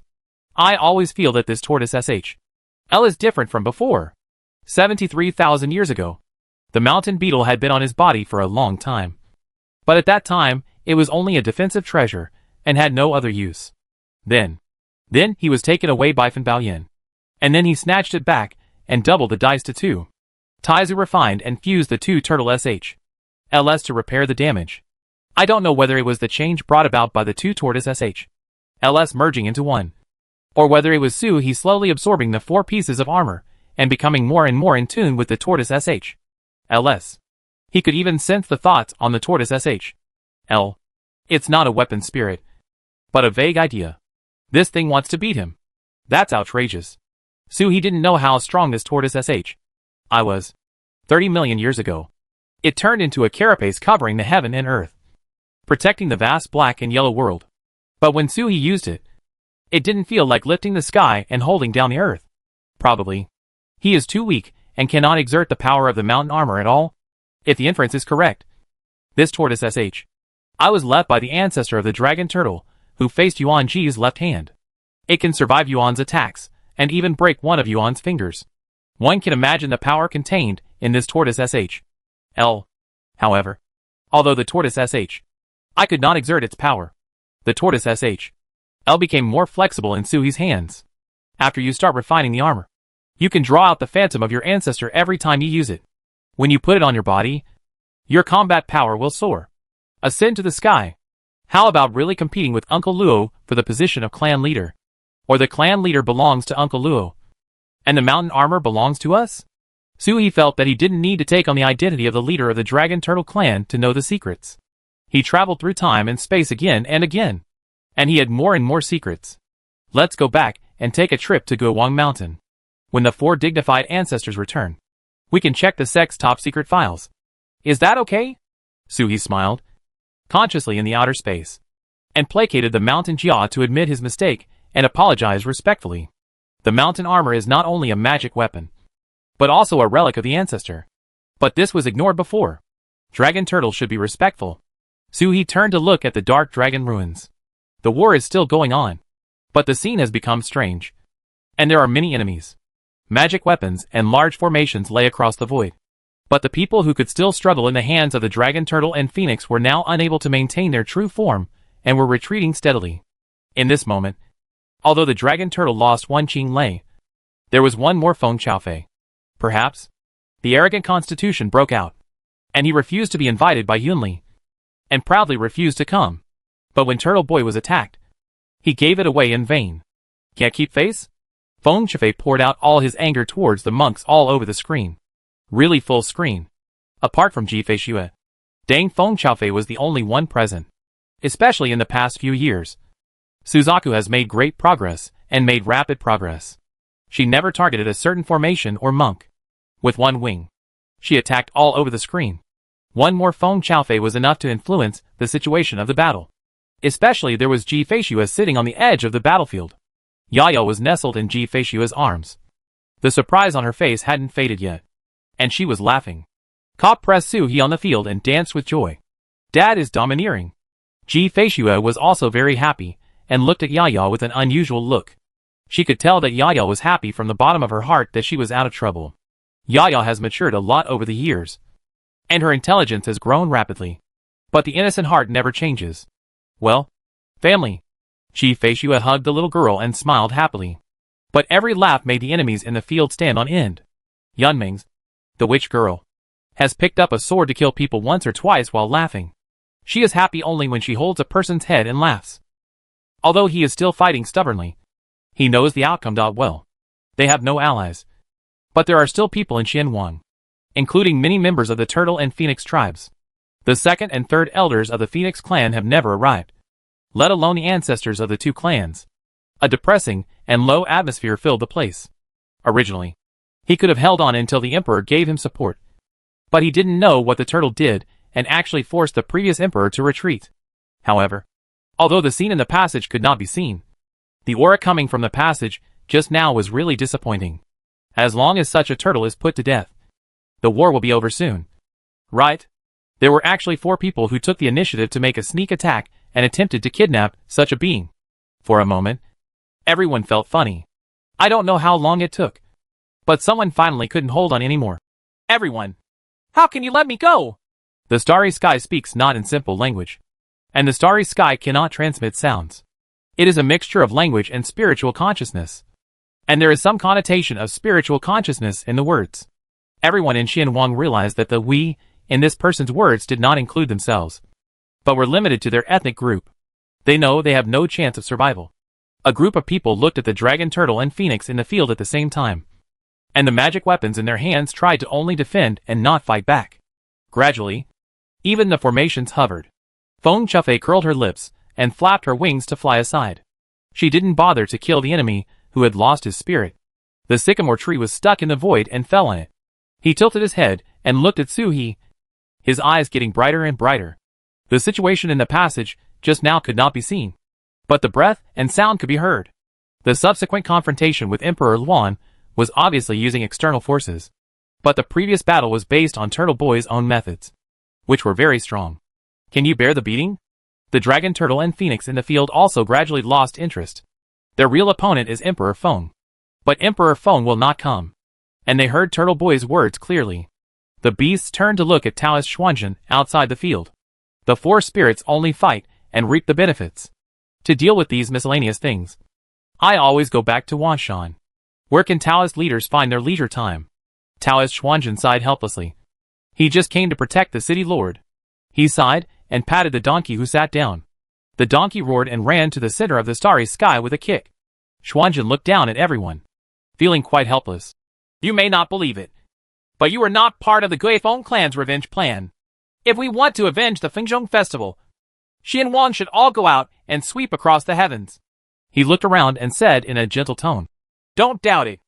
I always feel that this tortoise L is different from before. 73,000 years ago, the mountain beetle had been on his body for a long time. But at that time, it was only a defensive treasure and had no other use. Then he was taken away by Fan Baoyan. And then he snatched it back and doubled the dice to 2. Taizu refined and fused the two turtle LS to repair the damage. I don't know whether it was the change brought about by the two tortoise LS merging into one, or whether it was Suhi slowly absorbing the 4 pieces of armor and becoming more and more in tune with the tortoise LS. He could even sense the thoughts on the tortoise L. It's not a weapon spirit, but a vague idea. This thing wants to beat him. That's outrageous. Suhi didn't know how strong this tortoise I was. 30 million years ago, it turned into a carapace covering the heaven and earth, protecting the vast black and yellow world. But when Suhi used it, it didn't feel like lifting the sky and holding down the earth. Probably, he is too weak and cannot exert the power of the mountain armor at all. If the inference is correct, this tortoise I was left by the ancestor of the dragon turtle, who faced Yuan Ji's left hand. It can survive Yuan's attacks, and even break one of Yuan's fingers. One can imagine the power contained in this tortoise L. However, although the tortoise I could not exert its power, the tortoise L became more flexible in Suhi's hands. After you start refining the armor, you can draw out the phantom of your ancestor every time you use it. When you put it on your body, your combat power will soar, ascend to the sky. How about really competing with Uncle Luo for the position of clan leader? Or the clan leader belongs to Uncle Luo, and the mountain armor belongs to us? Suhi felt that he didn't need to take on the identity of the leader of the Dragon Turtle clan to know the secrets. He traveled through time and space again and again, and he had more and more secrets. Let's go back and take a trip to Guiwang Mountain. When the 4 dignified ancestors return, we can check the sect's top secret files. Is that okay? Suhi smiled, consciously in the outer space, and placated the mountain Jia to admit his mistake and apologize respectfully. The mountain armor is not only a magic weapon, but also a relic of the ancestor. But this was ignored before. Dragon Turtle should be respectful. Suhi turned to look at the dark dragon ruins. The war is still going on, but the scene has become strange, and there are many enemies. Magic weapons and large formations lay across the void. But the people who could still struggle in the hands of the dragon turtle and phoenix were now unable to maintain their true form, and were retreating steadily. In this moment, although the dragon turtle lost one Qing Lei, there was one more Feng Qiaofei. Perhaps the arrogant constitution broke out, and he refused to be invited by Yunli, and proudly refused to come. But when Turtle Boy was attacked, he gave it away in vain. Can't keep face? Feng Qiaofei poured out all his anger towards the monks all over the screen. Really full screen. Apart from Ji Feishue, Dang Feng Qiaofei was the only one present. Especially in the past few years, Suzaku has made great progress, and made rapid progress. She never targeted a certain formation or monk. With one wing, she attacked all over the screen. One more Feng Qiaofei was enough to influence the situation of the battle. Especially there was Ji Feishue sitting on the edge of the battlefield. Yaya was nestled in Ji Feishue's arms. The surprise on her face hadn't faded yet, and she was laughing. Ka pressed Su He on the field and danced with joy. Dad is domineering. Ji Feishue was also very happy, and looked at Yaya with an unusual look. She could tell that Yaya was happy from the bottom of her heart that she was out of trouble. Yaya has matured a lot over the years, and her intelligence has grown rapidly. But the innocent heart never changes. Well, family. Ji Feishue hugged the little girl and smiled happily. But every laugh made the enemies in the field stand on end. Yunming's, the witch girl, has picked up a sword to kill people once or twice while laughing. She is happy only when she holds a person's head and laughs. Although he is still fighting stubbornly, he knows the outcome. Well, they have no allies. But there are still people in Xianwang, including many members of the Turtle and Phoenix tribes. The second and third elders of the Phoenix clan have never arrived, let alone the ancestors of the two clans. A depressing and low atmosphere filled the place. Originally, he could have held on until the emperor gave him support. But he didn't know what the turtle did, and actually forced the previous emperor to retreat. However, although the scene in the passage could not be seen, the aura coming from the passage just now was really disappointing. As long as such a turtle is put to death, the war will be over soon. Right? There were actually 4 people who took the initiative to make a sneak attack and attempted to kidnap such a being. For a moment, everyone felt funny. I don't know how long it took, but someone finally couldn't hold on anymore. Everyone! How can you let me go? The starry sky speaks not in simple language, and the starry sky cannot transmit sounds. It is a mixture of language and spiritual consciousness, and there is some connotation of spiritual consciousness in the words. Everyone in Xianwang realized that the we in this person's words did not include themselves, but were limited to their ethnic group. They know they have no chance of survival. A group of people looked at the dragon turtle and phoenix in the field at the same time, and the magic weapons in their hands tried to only defend and not fight back. Gradually, even the formations hovered. Feng Qiaofei curled her lips and flapped her wings to fly aside. She didn't bother to kill the enemy who had lost his spirit. The sycamore tree was stuck in the void and fell on it. He tilted his head and looked at Su He, his eyes getting brighter and brighter. The situation in the passage just now could not be seen, but the breath and sound could be heard. The subsequent confrontation with Emperor Luan was obviously using external forces, but the previous battle was based on Turtle Boy's own methods, which were very strong. Can you bear the beating? The dragon turtle and phoenix in the field also gradually lost interest. Their real opponent is Emperor Feng, but Emperor Feng will not come. And they heard Turtle Boy's words clearly. The beasts turned to look at Taoist Xuanzhen outside the field. The 4 spirits only fight and reap the benefits. To deal with these miscellaneous things, I always go back to Wanshan. Where can Taoist leaders find their leisure time? Taoist Xuanzhen sighed helplessly. He just came to protect the city lord. He sighed and patted the donkey who sat down. The donkey roared and ran to the center of the starry sky with a kick. Xuanzhen looked down at everyone, feeling quite helpless. You may not believe it, but you are not part of the Guifeng clan's revenge plan. If we want to avenge the Fengzhong festival, Xianwang should all go out and sweep across the heavens. He looked around and said in a gentle tone, Don't doubt it.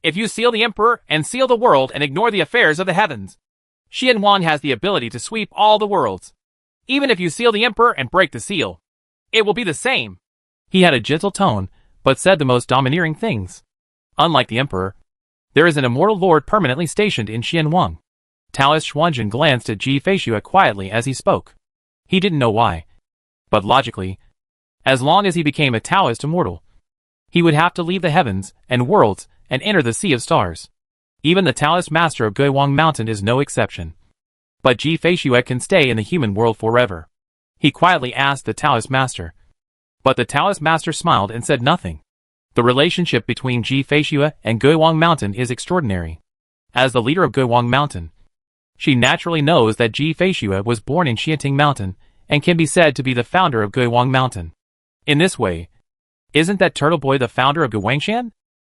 If you seal the emperor and seal the world and ignore the affairs of the heavens, Xianwang has the ability to sweep all the worlds. Even if you seal the emperor and break the seal, it will be the same. He had a gentle tone, but said the most domineering things. Unlike the emperor, there is an immortal lord permanently stationed in Xianwang. Taoist Xuanzhen glanced at Ji Feishue quietly as he spoke. He didn't know why, but logically, as long as he became a Taoist immortal, he would have to leave the heavens and worlds and enter the Sea of Stars. Even the Taoist master of Guiwang Mountain is no exception. But Ji Feishuo can stay in the human world forever. He quietly asked the Taoist master. But the Taoist master smiled and said nothing. The relationship between Ji Feishuo and Guiwang Mountain is extraordinary. As the leader of Guiwang Mountain, she naturally knows that Ji Feishuo was born in Xianting Mountain and can be said to be the founder of Guiwang Mountain. In this way, isn't that turtle boy the founder of Guiwangshan?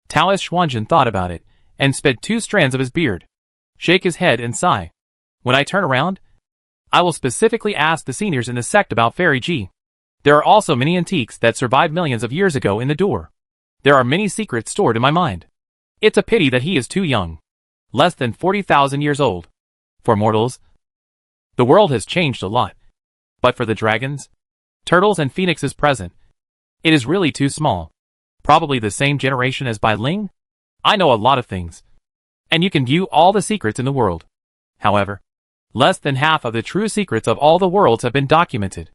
Taoist Xuanzhen thought about it and sped 2 strands of his beard, shake his head and sigh. When I turn around, I will specifically ask the seniors in the sect about Fairy Ji. There are also many antiques that survived millions of years ago in the door. There are many secrets stored in my mind. It's a pity that he is too young. Less than 40,000 years old. For mortals, the world has changed a lot. But for the dragons, turtles and phoenixes present, it is really too small. Probably the same generation as Bai Ling? I know a lot of things. And you can view all the secrets in the world. However, less than half of the true secrets of all the worlds have been documented.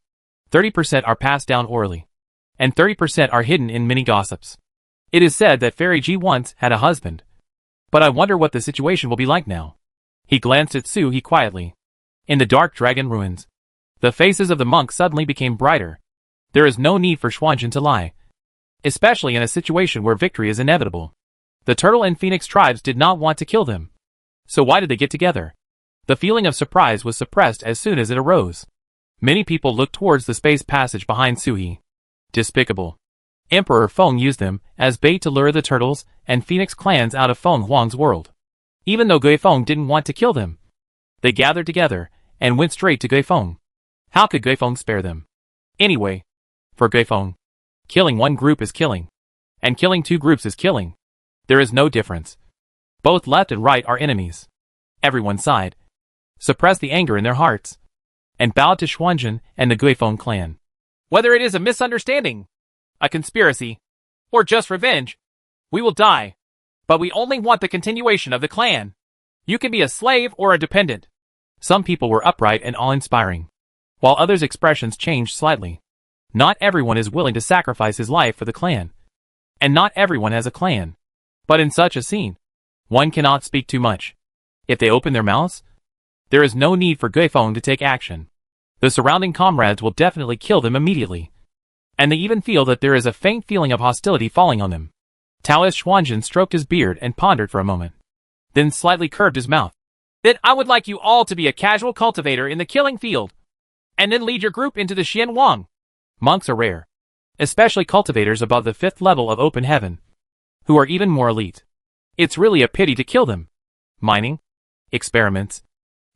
30% are passed down orally. And 30% are hidden in many gossips. It is said that Fairy Ji once had a husband. But I wonder what the situation will be like now. He glanced at Su He quietly. In the dark dragon ruins, the faces of the monks suddenly became brighter. There is no need for Xuanzhen to lie. Especially in a situation where victory is inevitable. The turtle and phoenix tribes did not want to kill them. So why did they get together? The feeling of surprise was suppressed as soon as it arose. Many people looked towards the space passage behind Su He. Despicable. Emperor Feng used them as bait to lure the turtles and phoenix clans out of Feng Huang's world. Even though Guifeng didn't want to kill them, they gathered together and went straight to Guifeng. How could Guifeng spare them? Anyway, for Guifeng, killing one group is killing, and killing 2 groups is killing. There is no difference. Both left and right are enemies. Everyone sighed, suppressed the anger in their hearts, and bowed to Xuanzhen and the Guifeng clan. Whether it is a misunderstanding, a conspiracy, or just revenge, we will die. But we only want the continuation of the clan. You can be a slave or a dependent. Some people were upright and awe-inspiring, while others' expressions changed slightly. Not everyone is willing to sacrifice his life for the clan. And not everyone has a clan. But in such a scene, one cannot speak too much. If they open their mouths, there is no need for Guifeng to take action. The surrounding comrades will definitely kill them immediately. And they even feel that there is a faint feeling of hostility falling on them. Taoist Xuanzhen stroked his beard and pondered for a moment. Then slightly curved his mouth. Then I would like you all to be a casual cultivator in the killing field. And then lead your group into the Xianwang. Monks are rare. Especially cultivators above the 5th level of open heaven. Who are even more elite. It's really a pity to kill them. Mining, experiments,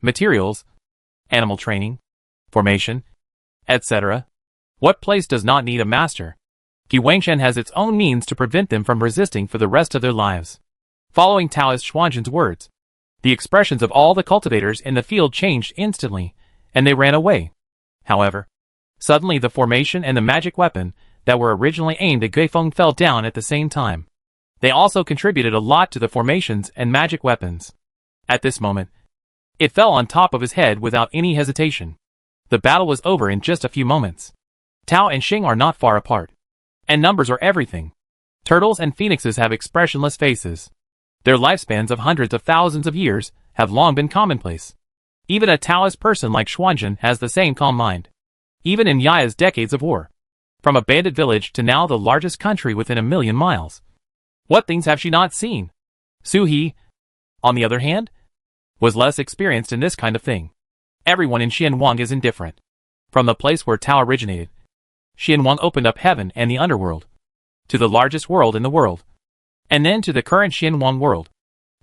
materials, animal training, formation, etc. What place does not need a master? Guiwangshan has its own means to prevent them from resisting for the rest of their lives. Following Taoist Xuanzhen's words, the expressions of all the cultivators in the field changed instantly, and they ran away. However, suddenly the formation and the magic weapon that were originally aimed at Guifeng fell down at the same time. They also contributed a lot to the formations and magic weapons. At this moment, it fell on top of his head without any hesitation. The battle was over in just a few moments. Tao and Xing are not far apart. And numbers are everything. Turtles and phoenixes have expressionless faces. Their lifespans of hundreds of thousands of years have long been commonplace. Even a Taoist person like Xuanzhen has the same calm mind. Even in Yaya's decades of war. From a bandit village to now the largest country within 1,000,000 miles. What things have she not seen? Su He, on the other hand, was less experienced in this kind of thing. Everyone in Xianwang is indifferent. From the place where Tao originated, Xianwang opened up heaven and the underworld. To the largest world in the world. And then to the current Xianwang world.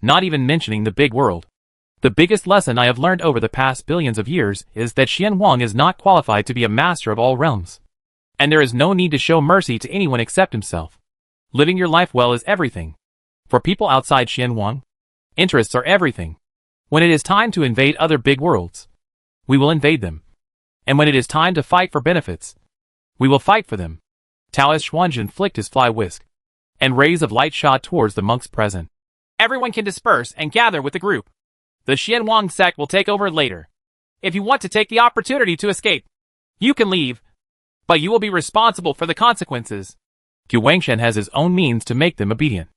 Not even mentioning the big world. The biggest lesson I have learned over the past billions of years is that Xianwang is not qualified to be a master of all realms. And there is no need to show mercy to anyone except himself. Living your life well is everything. For people outside Xianwang, interests are everything. When it is time to invade other big worlds, we will invade them. And when it is time to fight for benefits, we will fight for them. Taoist Xuanzhen flicked his fly whisk, and rays of light shot towards the monks present. Everyone can disperse and gather with the group. The Xianwang sect will take over later. If you want to take the opportunity to escape, you can leave. But you will be responsible for the consequences. Guiwangshan has his own means to make them obedient.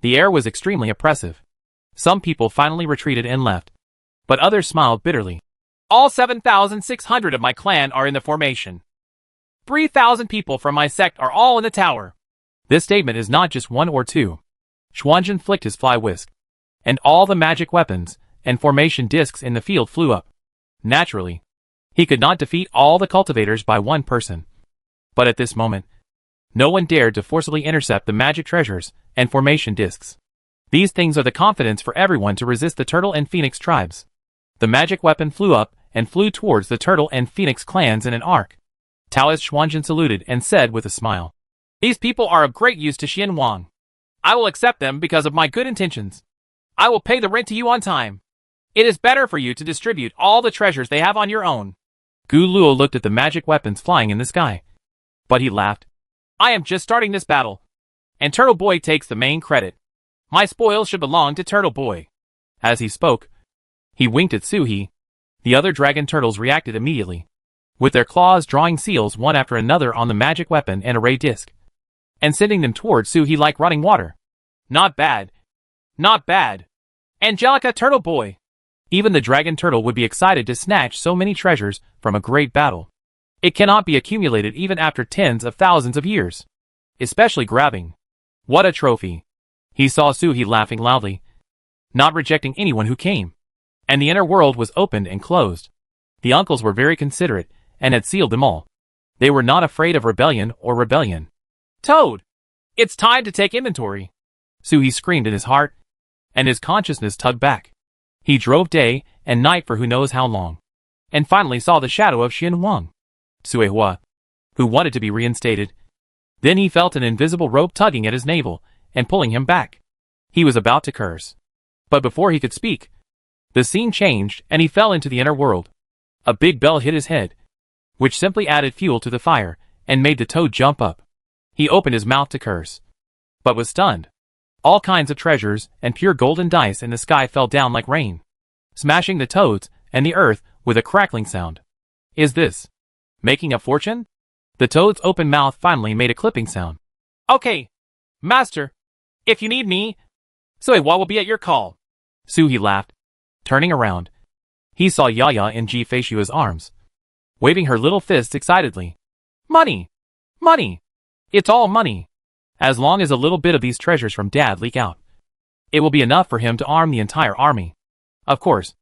The air was extremely oppressive. Some people finally retreated and left, but others smiled bitterly. All 7,600 of my clan are in the formation. 3,000 people from my sect are all in the tower. This statement is not just one or two. Xuanzhen flicked his fly whisk, and all the magic weapons and formation discs in the field flew up. Naturally, he could not defeat all the cultivators by one person. But at this moment, no one dared to forcibly intercept the magic treasures and formation discs. These things are the confidence for everyone to resist the turtle and phoenix tribes. The magic weapon flew up and flew towards the turtle and phoenix clans in an arc. Taoist Xuanzhen saluted and said with a smile, "These people are of great use to Xian Wang. I will accept them because of my good intentions. I will pay the rent to you on time. It is better for you to distribute all the treasures they have on your own." Gu Luo looked at the magic weapons flying in the sky, but he laughed. "I am just starting this battle, and Turtle Boy takes the main credit. My spoils should belong to Turtle Boy." As he spoke, he winked at Su-He. The other dragon turtles reacted immediately, with their claws drawing seals one after another on the magic weapon and array disc, and sending them towards Su-He like running water. "Not bad. Not bad. Angelica Turtle Boy." Even the dragon turtle would be excited to snatch so many treasures from a great battle. It cannot be accumulated even after tens of thousands of years. Especially grabbing. What a trophy. He saw Su-He laughing loudly, not rejecting anyone who came. And the inner world was opened and closed. The uncles were very considerate and had sealed them all. They were not afraid of rebellion. "Toad! It's time to take inventory!" Su-He screamed in his heart, and his consciousness tugged back. He drove day and night for who knows how long, and finally saw the shadow of Xian Wang, Suehua, who wanted to be reinstated. Then he felt an invisible rope tugging at his navel and pulling him back. He was about to curse, but before he could speak, the scene changed and he fell into the inner world. A big bell hit his head, which simply added fuel to the fire and made the toad jump up. He opened his mouth to curse, but was stunned. All kinds of treasures and pure golden dice in the sky fell down like rain, smashing the toads and the earth with a crackling sound. "Is this making a fortune?" The toad's open mouth finally made a clipping sound. "Okay, master. If you need me, Suehua will be at your call." Su-He laughed. Turning around, he saw Yaya in Ji Feishua's arms, waving her little fists excitedly. "Money! Money! It's all money! As long as a little bit of these treasures from Dad leak out, it will be enough for him to arm the entire army. Of course,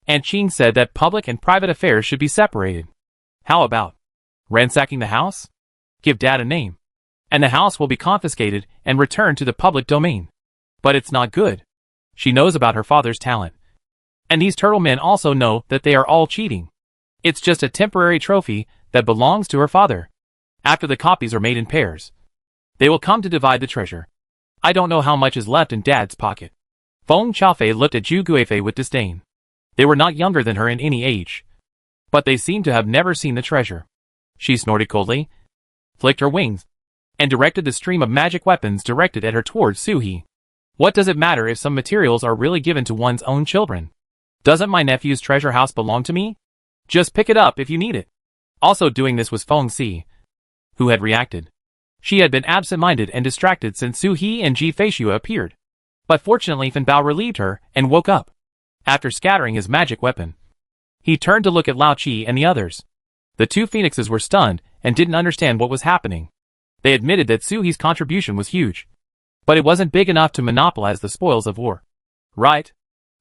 Aunt Qing said that public and private affairs should be separated. How about ransacking the house? Give Dad a name, and the house will be confiscated and returned to the public domain. But it's not good. She knows about her father's talent. And these turtle men also know that they are all cheating. It's just a temporary trophy that belongs to her father. After the copies are made in pairs, they will come to divide the treasure. I don't know how much is left in Dad's pocket." Feng Qiaofei looked at Zhu Guifei with disdain. They were not younger than her in any age, but they seemed to have never seen the treasure. She snorted coldly, flicked her wings, and directed the stream of magic weapons directed at her towards Su-He. "What does it matter if some materials are really given to one's own children? Doesn't my nephew's treasure house belong to me? Just pick it up if you need it." Also doing this was Feng Si, who had reacted. She had been absent-minded and distracted since Su-He and Ji Feishua appeared. But fortunately Fan Bao relieved her and woke up. After scattering his magic weapon, he turned to look at Lao Qi and the others. The two phoenixes were stunned and didn't understand what was happening. They admitted that Su-He's contribution was huge, but it wasn't big enough to monopolize the spoils of war. "Right.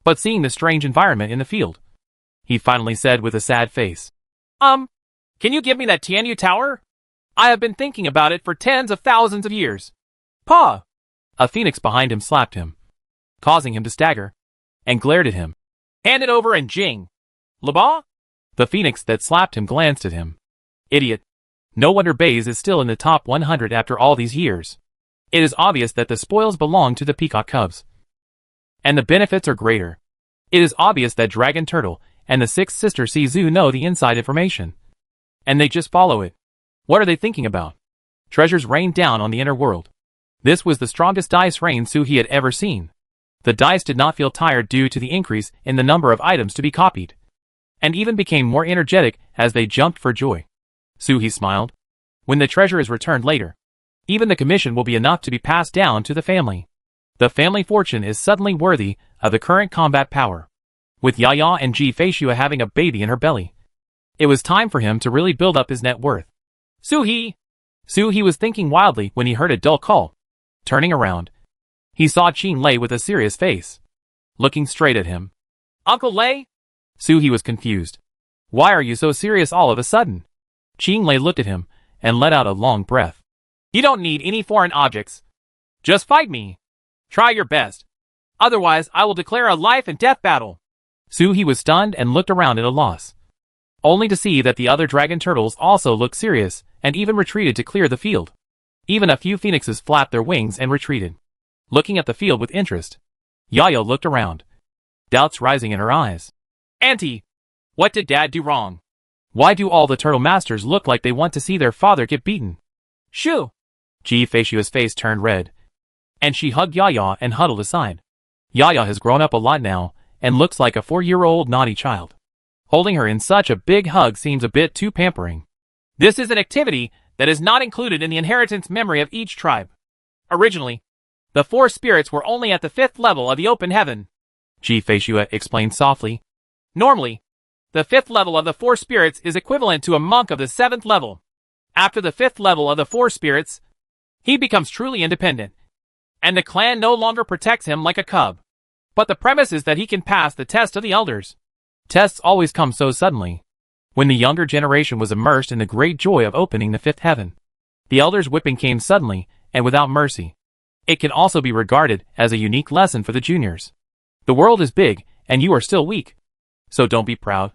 But seeing the strange environment in the field," he finally said with a sad face. Can you give me that Tianyu tower? I have been thinking about it for tens of thousands of years." "Pa!" A phoenix behind him slapped him, causing him to stagger, and glared at him. "Hand it over and jing! Laba?" The phoenix that slapped him glanced at him. "Idiot. No wonder Baze is still in the top 100 after all these years. It is obvious that the spoils belong to the peacock cubs, and the benefits are greater. It is obvious that Dragon Turtle and the sixth sister Sizu know the inside information, and they just follow it. What are they thinking about?" Treasures rained down on the inner world. This was the strongest dice rain Su-He had ever seen. The dice did not feel tired due to the increase in the number of items to be copied, and even became more energetic as they jumped for joy. Su-He smiled. When the treasure is returned later, even the commission will be enough to be passed down to the family. The family fortune is suddenly worthy of the current combat power. With Yaya and Ji-Feishua having a baby in her belly, it was time for him to really build up his net worth. Su-He! Su-He was thinking wildly when he heard a dull call. Turning around, he saw Qin Lei with a serious face, looking straight at him. Uncle Lei? Su-He was confused. Why are you so serious all of a sudden? Qin Lei looked at him and let out a long breath. You don't need any foreign objects. Just fight me. Try your best. Otherwise, I will declare a life and death battle. Su-He was stunned and looked around at a loss, only to see that the other dragon turtles also looked serious and even retreated to clear the field. Even a few phoenixes flapped their wings and retreated, looking at the field with interest. Yaya looked around, doubts rising in her eyes. Auntie, what did Dad do wrong? Why do all the turtle masters look like they want to see their father get beaten? Shoo! Ji-Feishua's face turned red, and she hugged Yaya and huddled aside. Yaya has grown up a lot now and looks like a 4-year-old naughty child. Holding her in such a big hug seems a bit too pampering. This is an activity that is not included in the inheritance memory of each tribe. Originally, the 4 spirits were only at the 5th level of the open heaven, Ji-Feishua explained softly. Normally, the 5th level of the 4 spirits is equivalent to a monk of the 7th level. After the 5th level of the 4 spirits, he becomes truly independent, and the clan no longer protects him like a cub. But the premise is that he can pass the test of the elders. Tests always come so suddenly. When the younger generation was immersed in the great joy of opening the 5th heaven, the elders' whipping came suddenly and without mercy. It can also be regarded as a unique lesson for the juniors. The world is big, and you are still weak. So don't be proud.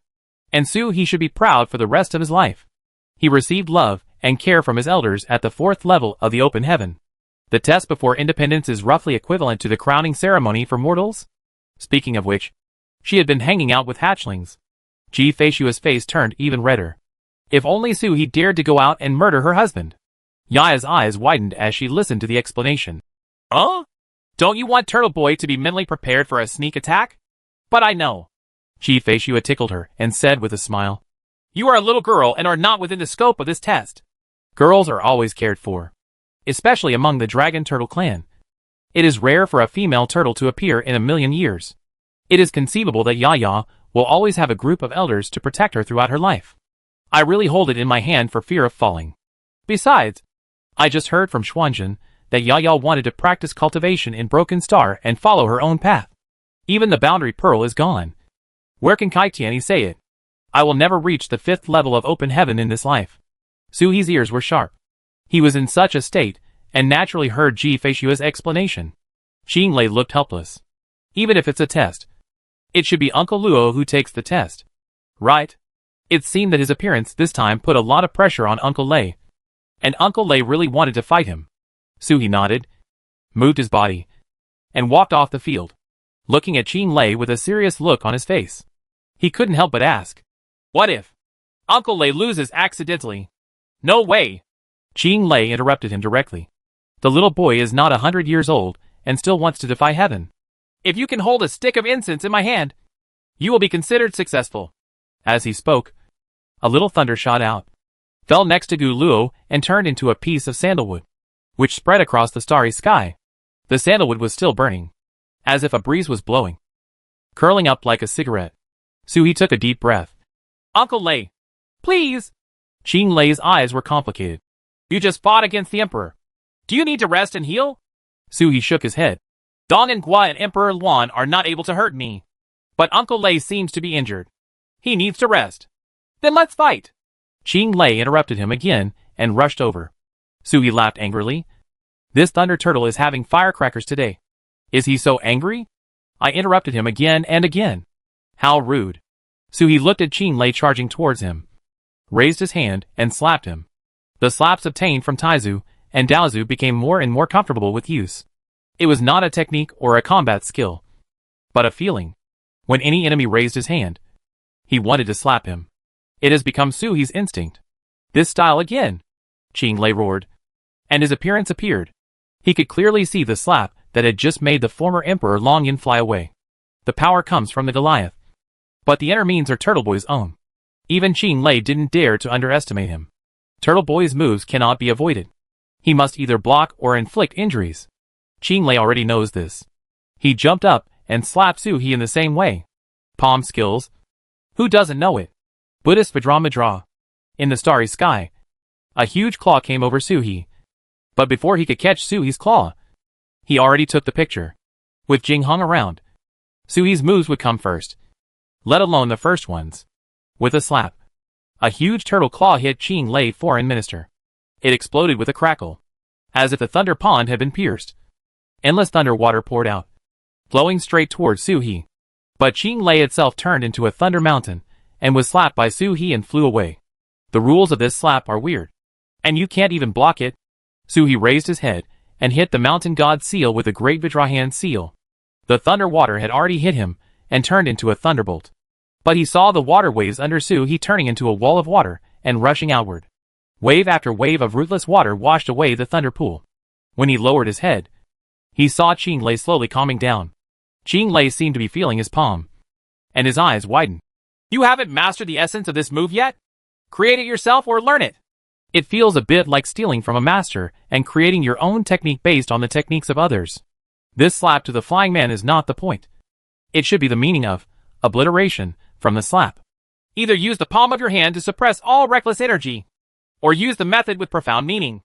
And Su-He should be proud for the rest of his life. He received love and care from his elders at the 4th level of the open heaven. The test before independence is roughly equivalent to the crowning ceremony for mortals. Speaking of which, she had been hanging out with hatchlings. Ji-Feishua's face turned even redder. If only Su-He dared to go out and murder her husband. Yaya's eyes widened as she listened to the explanation. Don't you want Turtle Boy to be mentally prepared for a sneak attack? But I know. Ji-Feishua tickled her and said with a smile. You are a little girl and are not within the scope of this test. Girls are always cared for, especially among the Dragon Turtle clan. It is rare for a female turtle to appear in a million years. It is conceivable that Yaya will always have a group of elders to protect her throughout her life. I really hold it in my hand for fear of falling. Besides, I just heard from Xuanzhen that Yaya wanted to practice cultivation in Broken Star and follow her own path. Even the boundary pearl is gone. Where can Kai Tianyi say it? I will never reach the 5th level of open heaven in this life. Su-He's ears were sharp. He was in such a state, and naturally heard Ji-Feishua's explanation. Qin Lei looked helpless. Even if it's a test, it should be Uncle Luo who takes the test. Right? It seemed that his appearance this time put a lot of pressure on Uncle Lei, and Uncle Lei really wanted to fight him. Su-He nodded, moved his body, and walked off the field, looking at Qin Lei with a serious look on his face. He couldn't help but ask, what if Uncle Lei loses accidentally? No way! Qin Lei interrupted him directly. The little boy is not 100 years old and still wants to defy heaven. If you can hold a stick of incense in my hand, you will be considered successful. As he spoke, a little thunder shot out, fell next to Gu Luo and turned into a piece of sandalwood, which spread across the starry sky. The sandalwood was still burning, as if a breeze was blowing, curling up like a cigarette. Su-He took a deep breath. Uncle Lei, please! Qin Lei's eyes were complicated. You just fought against the Emperor. Do you need to rest and heal? Su-He shook his head. Dong and Gua and Emperor Luan are not able to hurt me. But Uncle Lei seems to be injured. He needs to rest. Then let's fight. Qin Lei interrupted him again and rushed over. Su-He laughed angrily. This Thunder Turtle is having firecrackers today. Is he so angry? I interrupted him again and again. How rude. Su-He looked at Qin Lei charging towards him, raised his hand and slapped him. The slaps obtained from Taizu and Daozu became more and more comfortable with use. It was not a technique or a combat skill, but a feeling. When any enemy raised his hand, he wanted to slap him. It has become Su-He's instinct. This style again, Qin Lei roared, and his appearance appeared. He could clearly see the slap that had just made the former Emperor Longyan fly away. The power comes from the Goliath, but the inner means are Turtle Boy's own. Even Qin Lei didn't dare to underestimate him. Turtle Boy's moves cannot be avoided. He must either block or inflict injuries. Qing Lei already knows this. He jumped up and slapped Su He in the same way. Palm skills? Who doesn't know it? Buddhist Vajramadra. In the starry sky, a huge claw came over Su He. But before he could catch Su He's claw, he already took the picture. With Jing hung around, Su He's moves would come first, let alone the first ones. With a slap, a huge turtle claw hit Qing Lei foreign minister. It exploded with a crackle, as if the thunder pond had been pierced. Endless thunder water poured out, flowing straight towards Su He. But Qing Lei itself turned into a thunder mountain, and was slapped by Su He and flew away. The rules of this slap are weird, and you can't even block it. Su He raised his head, and hit the mountain god seal with a great Vajrahan seal. The thunder water had already hit him, and turned into a thunderbolt. But he saw the water waves under Su He turning into a wall of water, and rushing outward. Wave after wave of rootless water washed away the thunder pool. When he lowered his head, he saw Qing Lei slowly calming down. Qing Lei seemed to be feeling his palm, and his eyes widened. You haven't mastered the essence of this move yet? Create it yourself or learn it. It feels a bit like stealing from a master and creating your own technique based on the techniques of others. This slap to the flying man is not the point. It should be the meaning of obliteration from the slap. Either use the palm of your hand to suppress all reckless energy, or use the method with profound meaning.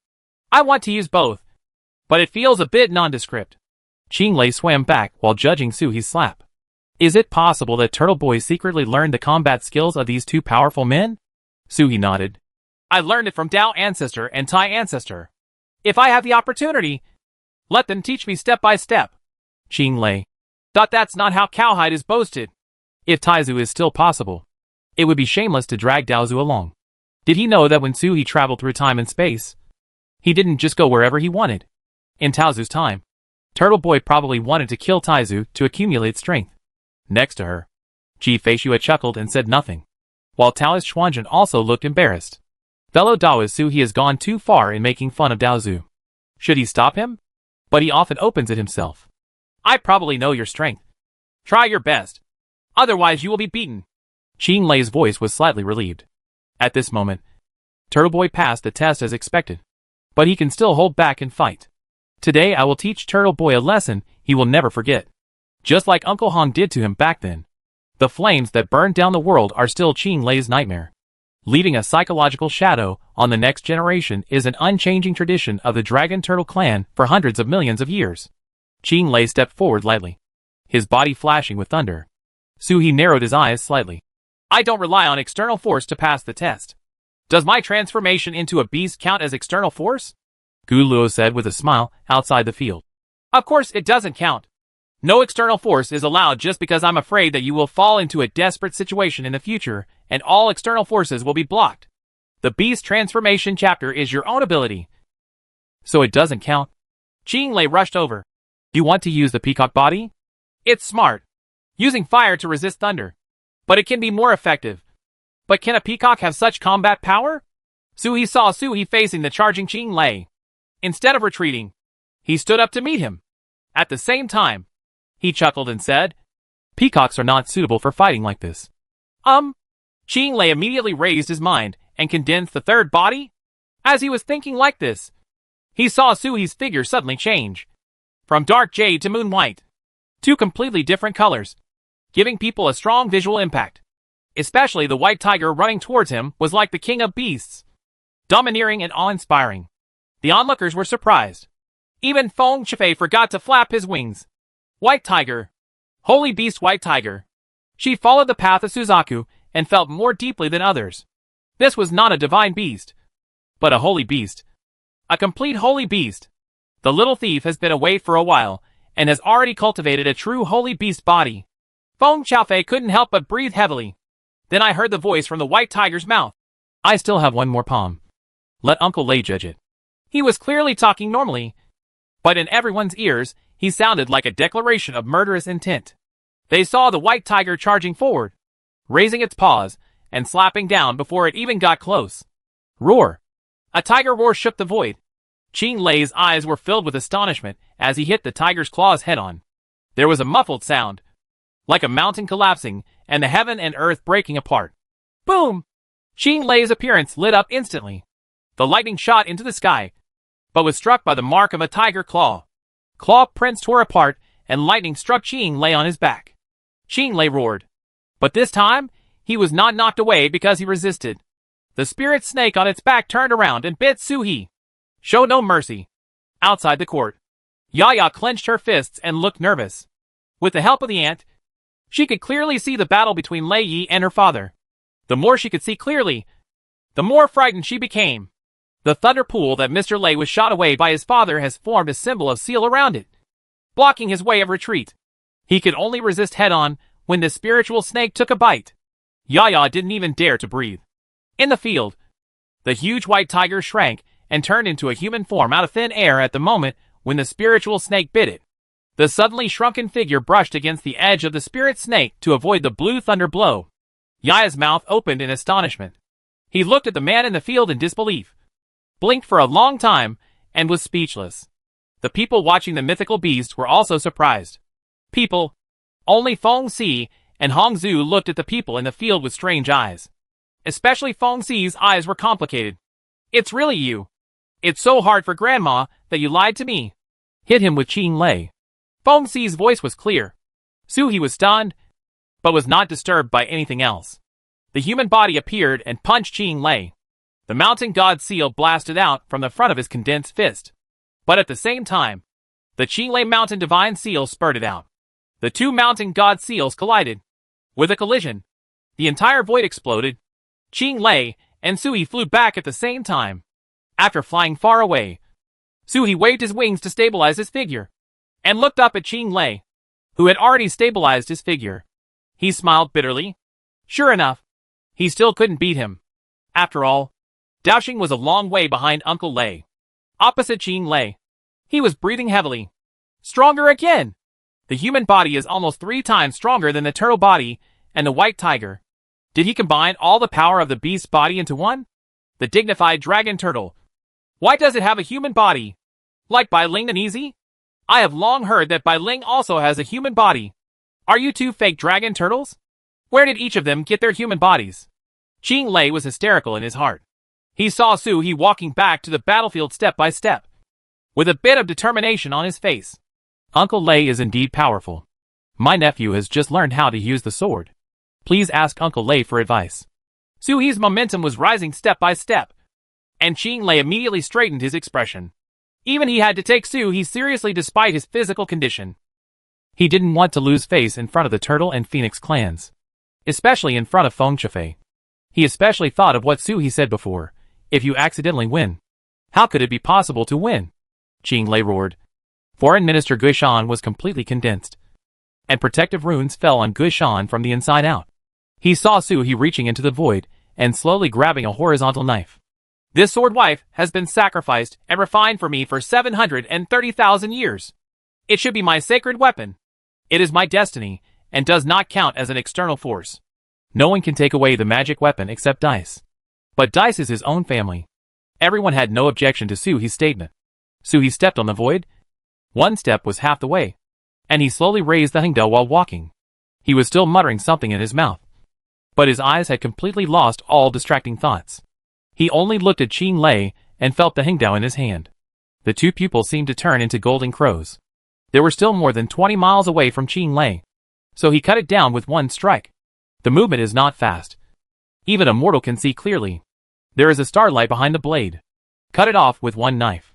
I want to use both, but it feels a bit nondescript. Qing Lei swam back while judging Su He's slap. Is it possible that Turtle Boy secretly learned the combat skills of these two powerful men? Su He nodded. I learned it from Tao ancestor and Tai ancestor. If I have the opportunity, let them teach me step by step. Qing Lei thought that's not how cowhide is boasted. If Taizu is still possible, it would be shameless to drag Daozu along. Did he know that when Su He traveled through time and space, he didn't just go wherever he wanted? In Taozu's time, Turtle Boy probably wanted to kill Taizu to accumulate strength. Next to her, Ji Feishua chuckled and said nothing, while Taoist Xuanzhen also looked embarrassed. Fellow Daoist Su He has gone too far in making fun of Daozu. Should he stop him? But he often opens it himself. I probably know your strength. Try your best. Otherwise you will be beaten. Qing Lei's voice was slightly relieved. At this moment, Turtle Boy passed the test as expected, but he can still hold back and fight. Today I will teach Turtle Boy a lesson he will never forget. Just like Uncle Hong did to him back then. The flames that burned down the world are still Qing Lei's nightmare. Leaving a psychological shadow on the next generation is an unchanging tradition of the Dragon Turtle clan for hundreds of millions of years. Qing Lei stepped forward lightly, his body flashing with thunder. Su He narrowed his eyes slightly. I don't rely on external force to pass the test. Does my transformation into a beast count as external force? Gu Luo said with a smile outside the field. Of course it doesn't count. No external force is allowed just because I'm afraid that you will fall into a desperate situation in the future and all external forces will be blocked. The beast transformation chapter is your own ability. So it doesn't count? Qing Lei rushed over. You want to use the peacock body? It's smart. Using fire to resist thunder. But it can be more effective. But can a peacock have such combat power? Su He saw Su He facing the charging Qing Lei. Instead of retreating, he stood up to meet him. At the same time, he chuckled and said, Peacocks are not suitable for fighting like this. Qing Lei immediately raised his mind and condensed the third body. As he was thinking like this, he saw Su He's figure suddenly change. From dark jade to moon white. Two completely different colors, giving people a strong visual impact. Especially the white tiger running towards him was like the king of beasts. Domineering and awe-inspiring. The onlookers were surprised. Even Feng Chifei forgot to flap his wings. White tiger. Holy beast white tiger. She followed the path of Suzaku and felt more deeply than others. This was not a divine beast, but a holy beast. A complete holy beast. The little thief has been away for a while and has already cultivated a true holy beast body. Feng Xiaofei couldn't help but breathe heavily. Then I heard the voice from the white tiger's mouth. I still have one more palm. Let Uncle Lei judge it. He was clearly talking normally, but in everyone's ears, he sounded like a declaration of murderous intent. They saw the white tiger charging forward, raising its paws, and slapping down before it even got close. Roar! A tiger roar shook the void. Qing Lei's eyes were filled with astonishment as he hit the tiger's claws head-on. There was a muffled sound, like a mountain collapsing and the heaven and earth breaking apart. Boom! Qing Lei's appearance lit up instantly. The lightning shot into the sky, but was struck by the mark of a tiger claw. Claw prints tore apart, and lightning struck Qing Lei on his back. Qing Lei roared. But this time, he was not knocked away because he resisted. The spirit snake on its back turned around and bit Suhi. Show no mercy. Outside the court, Yaya clenched her fists and looked nervous. With the help of the ant, she could clearly see the battle between Lei Yi and her father. The more she could see clearly, the more frightened she became. The thunder pool that Mr. Lei was shot away by his father has formed a symbol of seal around it, blocking his way of retreat. He could only resist head-on when the spiritual snake took a bite. Yaya didn't even dare to breathe. In the field, the huge white tiger shrank and turned into a human form out of thin air at the moment when the spiritual snake bit it. The suddenly shrunken figure brushed against the edge of the spirit snake to avoid the blue thunder blow. Yaya's mouth opened in astonishment. He looked at the man in the field in disbelief, blinked for a long time, and was speechless. The people watching the mythical beast were also surprised. People. Only Feng Si and Hong Zhu looked at the people in the field with strange eyes. Especially Feng Si's eyes were complicated. It's really you. It's so hard for Grandma that you lied to me. Hit him with Qing Lei. Feng Si's voice was clear. Suhi was stunned, but was not disturbed by anything else. The human body appeared and punched Qing Lei. The mountain god seal blasted out from the front of his condensed fist. But at the same time, the Qing Lei mountain divine seal spurted out. The two mountain god seals collided. With a collision, the entire void exploded. Qing Lei and Suhi flew back at the same time. After flying far away, Suhi waved his wings to stabilize his figure, and looked up at Qing Lei, who had already stabilized his figure. He smiled bitterly. Sure enough, he still couldn't beat him. After all, Daoxing was a long way behind Uncle Lei. Opposite Qing Lei, he was breathing heavily. Stronger again! The human body is almost 3 times stronger than the turtle body and the white tiger. Did he combine all the power of the beast's body into one? The dignified dragon turtle. Why does it have a human body? Like Bai Ling and Easy? I have long heard that Bai Ling also has a human body. Are you two fake dragon turtles? Where did each of them get their human bodies? Qing Lei was hysterical in his heart. He saw Suhi walking back to the battlefield step by step, with a bit of determination on his face. Uncle Lei is indeed powerful. My nephew has just learned how to use the sword. Please ask Uncle Lei for advice. Suhi's momentum was rising step by step, and Qing Lei immediately straightened his expression. Even he had to take Suhi seriously despite his physical condition. He didn't want to lose face in front of the Turtle and Phoenix clans, especially in front of Feng Chifei. He especially thought of what Suhi said before. If you accidentally win, how could it be possible to win? Qing Lei roared. Foreign Minister Guishan was completely condensed, and protective runes fell on Guishan from the inside out. He saw Suhi reaching into the void and slowly grabbing a horizontal knife. This sword wife has been sacrificed and refined for me for 730,000 years. It should be my sacred weapon. It is my destiny and does not count as an external force. No one can take away the magic weapon except Dice. But Dice is his own family. Everyone had no objection to Suhi's statement. Suhi stepped on the void. One step was half the way, and he slowly raised the Hengdao while walking. He was still muttering something in his mouth, but his eyes had completely lost all distracting thoughts. He only looked at Qing Lei and felt the Hengdao in his hand. The two pupils seemed to turn into golden crows. They were still more than 20 miles away from Qing Lei, so he cut it down with one strike. The movement is not fast. Even a mortal can see clearly. There is a starlight behind the blade. Cut it off with one knife.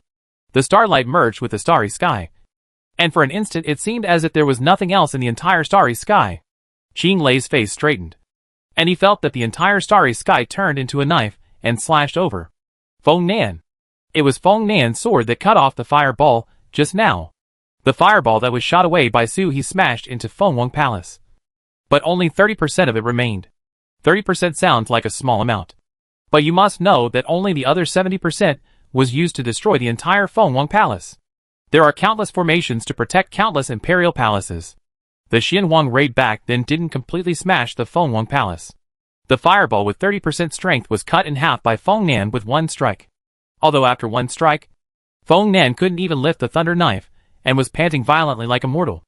The starlight merged with the starry sky, and for an instant it seemed as if there was nothing else in the entire starry sky. Qing Lei's face straightened, and he felt that the entire starry sky turned into a knife and slashed over Feng Nan. It was Feng Nan's sword that cut off the fireball just now. The fireball that was shot away by Suhi smashed into Feng Wang Palace, but only 30% of it remained. 30% sounds like a small amount, but you must know that only the other 70% was used to destroy the entire Feng Wang Palace. There are countless formations to protect countless imperial palaces. The Xian Wang raid back then didn't completely smash the Feng Wang Palace. The fireball with 30% strength was cut in half by Feng Nan with one strike. Although after one strike, Feng Nan couldn't even lift the thunder knife and was panting violently like a mortal.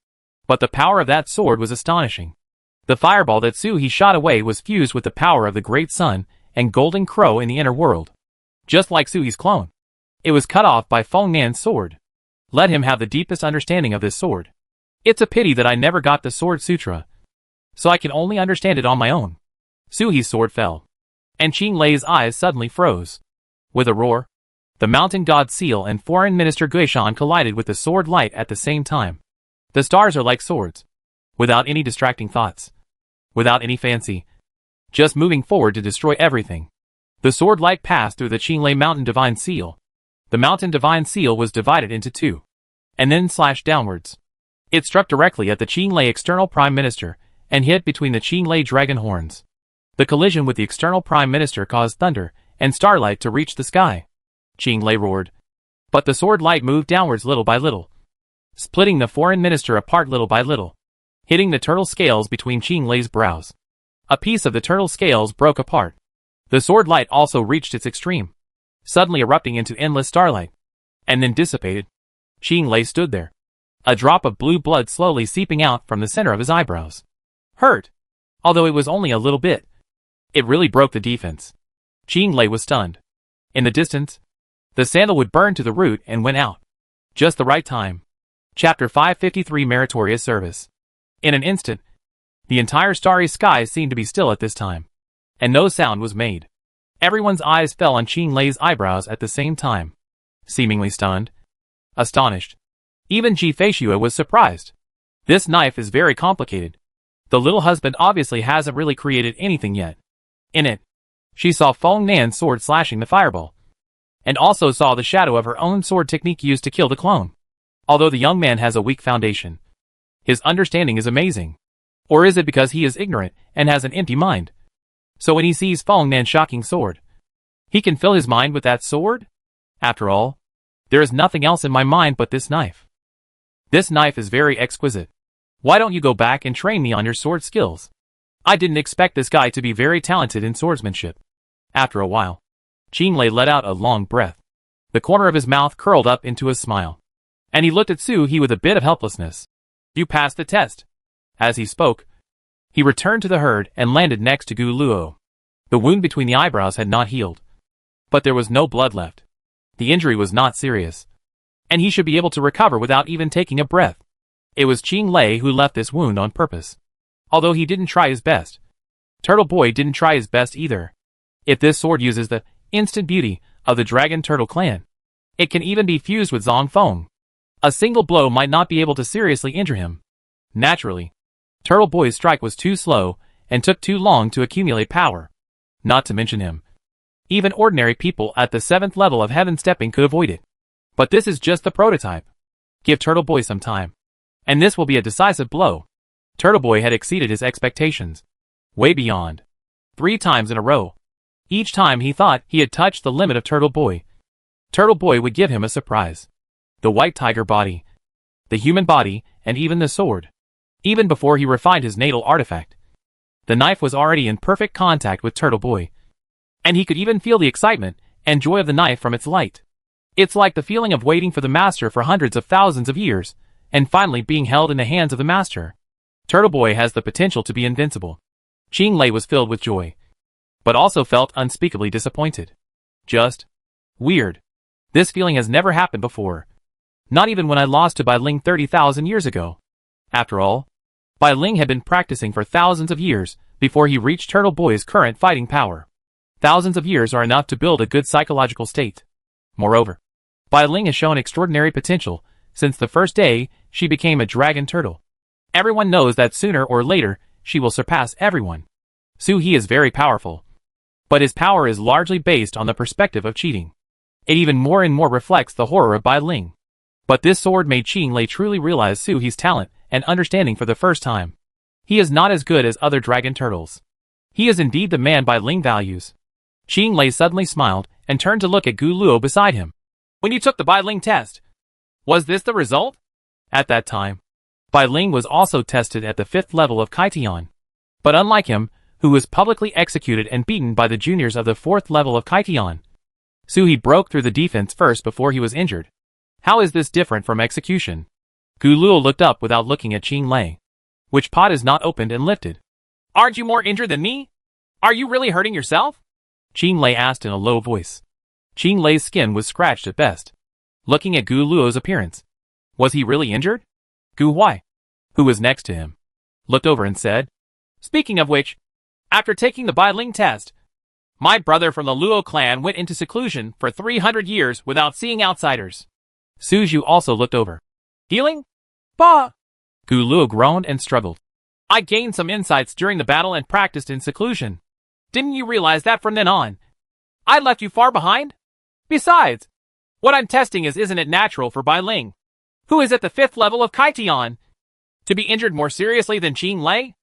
But the power of that sword was astonishing. The fireball that Suhi shot away was fused with the power of the Great Sun and Golden Crow in the inner world. Just like Suhi's clone, it was cut off by Feng Nan's sword. Let him have the deepest understanding of this sword. It's a pity that I never got the Sword Sutra, so I can only understand it on my own. Suhi's sword fell, and Qing Lei's eyes suddenly froze. With a roar, the mountain god Seal and Foreign Minister Guishan collided with the sword light at the same time. The stars are like swords, without any distracting thoughts, without any fancy, just moving forward to destroy everything. The sword light passed through the Qing Lei Mountain Divine Seal. The Mountain Divine Seal was divided into two, and then slashed downwards. It struck directly at the Qing Lei External Prime Minister, and hit between the Qing Lei dragon horns. The collision with the External Prime Minister caused thunder and starlight to reach the sky. Qing Lei roared. But the sword light moved downwards little by little, splitting the Foreign Minister apart little by little, hitting the turtle scales between Qing Lei's brows. A piece of the turtle scales broke apart. The sword light also reached its extreme, suddenly erupting into endless starlight, and then dissipated. Qing Lei stood there, a drop of blue blood slowly seeping out from the center of his eyebrows. Hurt, although it was only a little bit. It really broke the defense. Qing Lei was stunned. In the distance, the sandalwood burned to the root and went out. Just the right time. Chapter 553 Meritorious Service. In an instant, the entire starry sky seemed to be still at this time, and no sound was made. Everyone's eyes fell on Qing Lei's eyebrows at the same time. Seemingly stunned, astonished. Even Ji Feishue was surprised. This knife is very complicated. The little husband obviously hasn't really created anything yet. In it, she saw Feng Nan's sword slashing the fireball, and also saw the shadow of her own sword technique used to kill the clone. Although the young man has a weak foundation, his understanding is amazing. Or is it because he is ignorant and has an empty mind? So when he sees Feng Nan's shocking sword, he can fill his mind with that sword? After all, there is nothing else in my mind but this knife. This knife is very exquisite. Why don't you go back and train me on your sword skills? I didn't expect this guy to be very talented in swordsmanship. After a while, Qing Lei let out a long breath. The corner of his mouth curled up into a smile, and he looked at Suhi with a bit of helplessness. You passed the test. As he spoke, he returned to the herd and landed next to Gu Luo. The wound between the eyebrows had not healed, but there was no blood left. The injury was not serious, and he should be able to recover without even taking a breath. It was Qing Lei who left this wound on purpose. Although he didn't try his best, Turtle Boy didn't try his best either. If this sword uses the instant beauty of the Dragon Turtle clan, it can even be fused with Zhong Feng. A single blow might not be able to seriously injure him. Naturally, Turtle Boy's strike was too slow and took too long to accumulate power. Not to mention him. Even ordinary people at the 7th level of Heaven Stepping could avoid it. But this is just the prototype. Give Turtle Boy some time, and this will be a decisive blow. Turtle Boy had exceeded his expectations. Way beyond. 3 times in a row. Each time he thought he had touched the limit of Turtle Boy, Turtle Boy would give him a surprise. The white tiger body, the human body, and even the sword. Even before he refined his natal artifact, the knife was already in perfect contact with Turtle Boy. And he could even feel the excitement and joy of the knife from its light. It's like the feeling of waiting for the master for hundreds of thousands of years, and finally being held in the hands of the master. Turtle Boy has the potential to be invincible. Qing Lei was filled with joy, but also felt unspeakably disappointed. Just weird. This feeling has never happened before. Not even when I lost to Bai Ling 30,000 years ago. After all, Bai Ling had been practicing for thousands of years before he reached Turtle Boy's current fighting power. Thousands of years are enough to build a good psychological state. Moreover, Bai Ling has shown extraordinary potential since the first day she became a dragon turtle. Everyone knows that sooner or later she will surpass everyone. Su He is very powerful, but his power is largely based on the perspective of cheating. It even more and more reflects the horror of Bai Ling. But this sword made Qing Lei truly realize Su He's talent and understanding for the first time. He is not as good as other dragon turtles. He is indeed the man Bai Ling values. Qing Lei suddenly smiled and turned to look at Gu Luo beside him. When you took the Bai Ling test, was this the result? At that time, Bai Ling was also tested at the 5th level of Kaitian. But unlike him, who was publicly executed and beaten by the juniors of the 4th level of Kaitian, Su He broke through the defense first before he was injured. How is this different from execution? Gu Luo looked up without looking at Qing Lei. Which pot is not opened and lifted? Aren't you more injured than me? Are you really hurting yourself? Qing Lei asked in a low voice. Qing Lei's skin was scratched at best. Looking at Gu Luo's appearance, Was he really injured? Gu Huai, who was next to him, looked over and said, "Speaking of which, after taking the Bai Ling test, my brother from the Luo clan went into seclusion for 300 years without seeing outsiders." Su Zhu also looked over. "Healing? Bah!" Gu Luo groaned and struggled. "I gained some insights during the battle and practiced in seclusion. Didn't you realize that from then on, I left you far behind? Besides, what I'm testing isn't it natural for Bai Ling, who is at the 5th level of Kaitian, to be injured more seriously than Qing Lei?"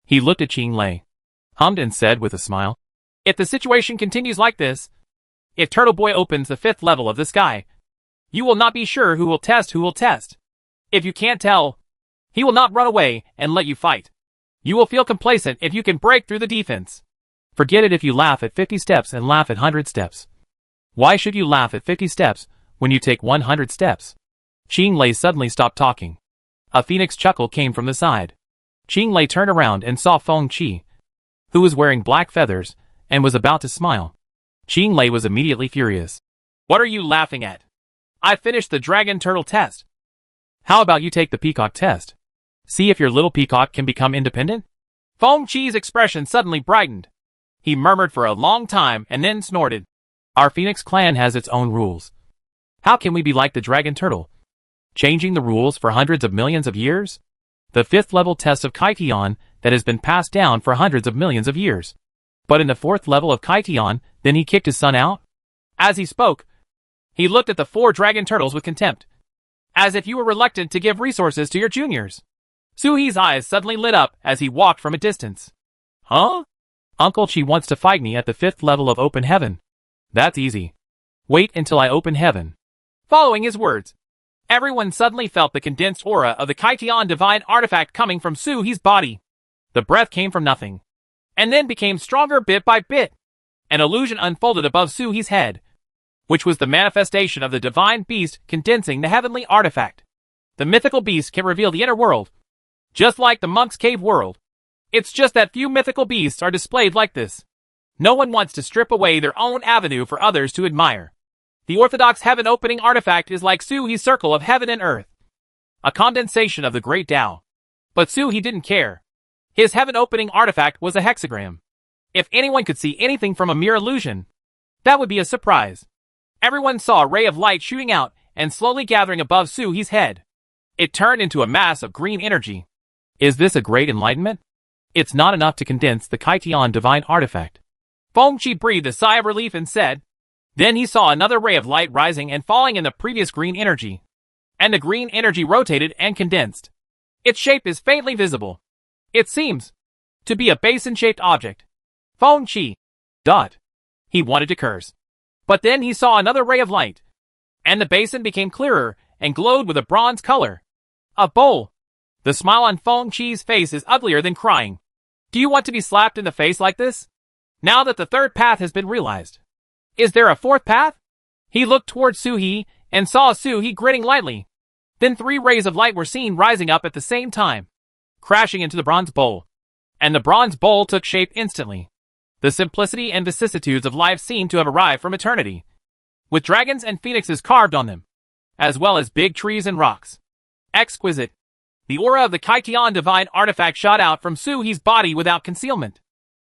He looked at Qing Lei, hummed and said with a smile, "If the situation continues like this, if Turtle Boy opens the 5th level of the sky, you will not be sure who will test. If you can't tell, he will not run away and let you fight. You will feel complacent if you can break through the defense. Forget it if you laugh at 50 steps and laugh at 100 steps. Why should you laugh at 50 steps when you take 100 steps?" Qing Lei suddenly stopped talking. A phoenix chuckle came from the side. Qing Lei turned around and saw Feng Qi, who was wearing black feathers and was about to smile. Qing Lei was immediately furious. "What are you laughing at? I finished the dragon turtle test. How about you take the peacock test? See if your little peacock can become independent?" Feng Qi's expression suddenly brightened. He murmured for a long time and then snorted. "Our Phoenix clan has its own rules. How can we be like the dragon turtle, changing the rules for hundreds of millions of years? The 5th level test of Kaitian that has been passed down for hundreds of millions of years. But in the 4th level of Kaitian, then he kicked his son out?" As he spoke, he looked at the 4 dragon turtles with contempt, as if you were reluctant to give resources to your juniors. Su He's eyes suddenly lit up as he walked from a distance. "Huh? Uncle Qi wants to fight me at the 5th level of open heaven. That's easy. Wait until I open heaven." Following his words, everyone suddenly felt the condensed aura of the Kaitian divine artifact coming from Su He's body. The breath came from nothing, and then became stronger bit by bit. An illusion unfolded above Su He's head, which was the manifestation of the divine beast condensing the heavenly artifact. The mythical beast can reveal the inner world, just like the monk's cave world. It's just that few mythical beasts are displayed like this. No one wants to strip away their own avenue for others to admire. The orthodox heaven-opening artifact is like Su He's circle of heaven and earth, a condensation of the great Tao. But Su He didn't care. His heaven-opening artifact was a hexagram. If anyone could see anything from a mere illusion, that would be a surprise. Everyone saw a ray of light shooting out and slowly gathering above Su He's head. It turned into a mass of green energy. Is this a great enlightenment? It's not enough to condense the Kaitian divine artifact. Feng Qi breathed a sigh of relief and said. Then he saw another ray of light rising and falling in the previous green energy. And the green energy rotated and condensed. Its shape is faintly visible. It seems to be a basin-shaped object. Feng Qi. He wanted to curse. But then he saw another ray of light. And the basin became clearer and glowed with a bronze color. A bowl. The smile on Feng Qi's face is uglier than crying. Do you want to be slapped in the face like this? Now that the 3rd path has been realized. Is there a 4th path? He looked towards Su He and saw Su He grinning lightly. Then 3 rays of light were seen rising up at the same time, crashing into the bronze bowl. And the bronze bowl took shape instantly. The simplicity and vicissitudes of life seemed to have arrived from eternity, with dragons and phoenixes carved on them, as well as big trees and rocks. Exquisite. The aura of the Kaitian divine artifact shot out from Su He's body without concealment.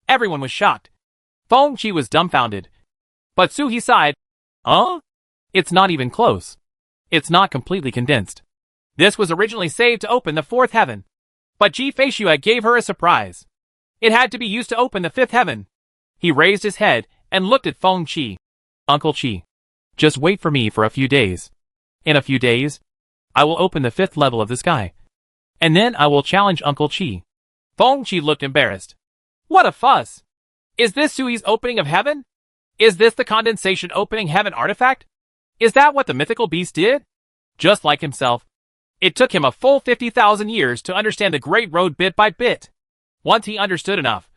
Everyone was shocked. Feng Qi was dumbfounded. But Su He sighed. It's not even close. It's not completely condensed. This was originally saved to open the 4th heaven. But Ji Feishue gave her a surprise. It had to be used to open the 5th heaven. He raised his head and looked at Feng Qi. Uncle Qi, just wait for me for a few days. In a few days, I will open the 5th level of the sky. And then I will challenge Uncle Qi. Feng Qi looked embarrassed. What a fuss! Is this Su He's opening of heaven? Is this the condensation opening heaven artifact? Is that what the mythical beast did? Just like himself, it took him a full 50,000 years to understand the Great Road bit by bit. Once he understood enough,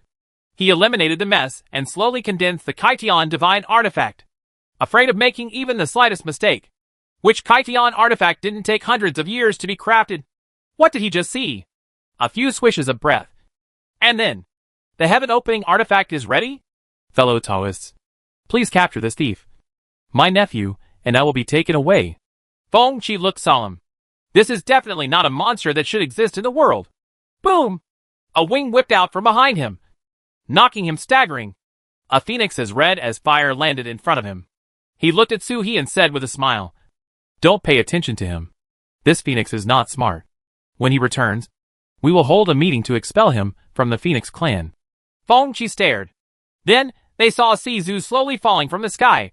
he eliminated the mess and slowly condensed the Kaitian divine artifact, afraid of making even the slightest mistake. Which Kaitian artifact didn't take hundreds of years to be crafted? What did he just see? A few swishes of breath. And then, the heaven-opening artifact is ready? Fellow Taoists, please capture this thief. My nephew and I will be taken away. Feng Qi looked solemn. This is definitely not a monster that should exist in the world. Boom! A wing whipped out from behind him, knocking him staggering. A phoenix as red as fire landed in front of him. He looked at Soo-hee and said with a smile, "Don't pay attention to him. This phoenix is not smart. When he returns, we will hold a meeting to expel him from the Phoenix clan." Feng-chi stared. Then, they saw Sizu slowly falling from the sky,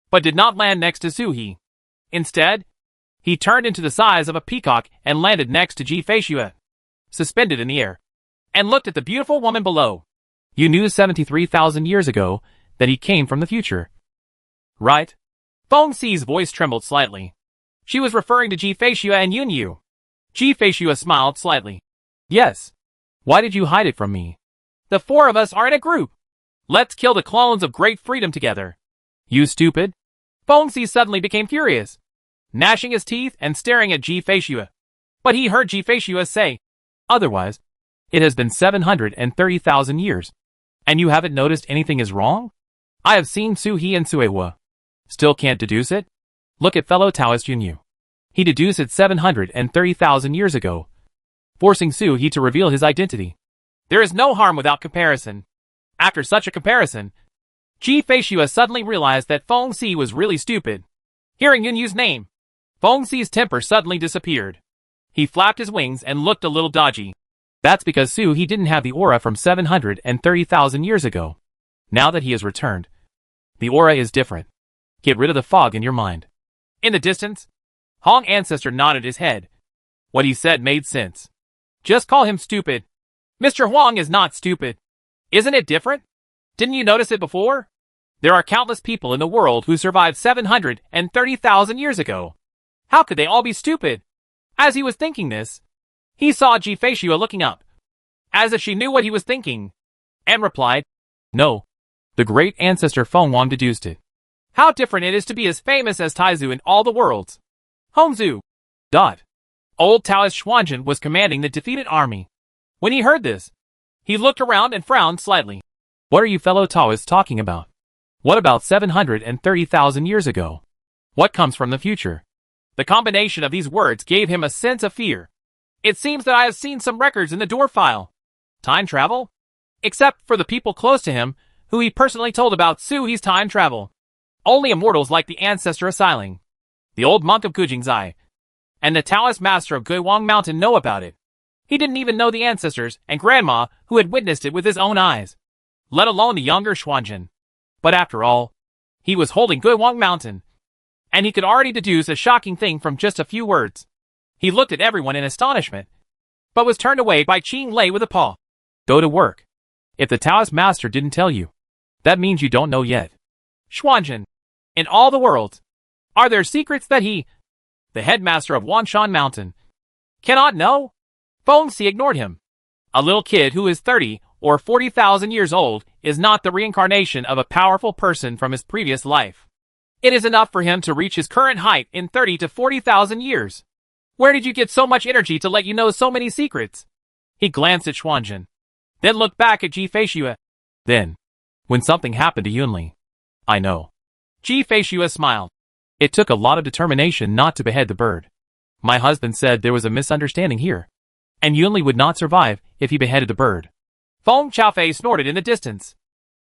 but did not land next to Soo-hee. Instead, he turned into the size of a peacock and landed next to Ji-Fei-shue, suspended in the air, and looked at the beautiful woman below. "You knew 73,000 years ago that he came from the future, right?" Feng-xi's voice trembled slightly. She was referring to Ji-Fei-shue and Yun-yu. Ji-Fei-shue smiled slightly. "Yes. Why did you hide it from me? The four of us are in a group. Let's kill the clones of Great Freedom together." "You stupid?" Feng-xi suddenly became furious, gnashing his teeth and staring at Ji-Fei-shue. But he heard Ji-Fei-shue say, "Otherwise, it has been 730,000 years, and you haven't noticed anything is wrong? I have seen Soo-hee and Sue-hee. Still can't deduce it? Look at fellow Taoist Yun-yu. He deduced it 730,000 years ago, forcing Soo-hee to reveal his identity. There is no harm without comparison." After such a comparison, Ji-Fei-shue suddenly realized that Feng-xi was really stupid. Hearing Yun-yu's name, Feng-xi's temper suddenly disappeared. He flapped his wings and looked a little dodgy. That's because Soo-hee didn't have the aura from 730,000 years ago. Now that he has returned, the aura is different. Get rid of the fog in your mind. In the distance, Hong Ancestor nodded his head. What he said made sense. Just call him stupid. Mr. Huang is not stupid. Isn't it different? Didn't you notice it before? There are countless people in the world who survived 730,000 years ago. How could they all be stupid? As he was thinking this, he saw Ji-Fei-shue looking up, as if she knew what he was thinking, and replied, "No. The great ancestor Feng Wang deduced it. How different it is to be as famous as Taizu in all the worlds. Hongzu. Dot. Old Taoist Xuanzhen was commanding the defeated army. When he heard this, he looked around and frowned slightly. What are you fellow Taoists talking about? What about 730,000 years ago? What comes from the future?" The combination of these words gave him a sense of fear. It seems that I have seen some records in the door file. Time travel? Except for the people close to him, who he personally told about Soo-hee's time travel. Only immortals like the ancestor Asiling, the old monk of Gujingzai, and the Taoist master of Guiwang Mountain know about it. He didn't even know the ancestors and grandma who had witnessed it with his own eyes, let alone the younger Xuanzhen. But after all, he was holding Guiwang Mountain, and he could already deduce a shocking thing from just a few words. He looked at everyone in astonishment, but was turned away by Qing Lei with a paw. Go to work. If the Taoist master didn't tell you, that means you don't know yet. Xuanzhen, in all the worlds, are there secrets that he, the headmaster of Wanshan Mountain, cannot know? Feng-xi ignored him. A little kid who is 30 or 40,000 years old is not the reincarnation of a powerful person from his previous life. It is enough for him to reach his current height in 30 to 40,000 years. Where did you get so much energy to let you know so many secrets? He glanced at Xuanzhen, then looked back at Ji-Fei-shue. Then, when something happened to Yunli, I know. Ji-Fei-shue smiled. It took a lot of determination not to behead the bird. My husband said there was a misunderstanding here, and Yunli would not survive if he beheaded the bird. Feng Chaofei snorted in the distance.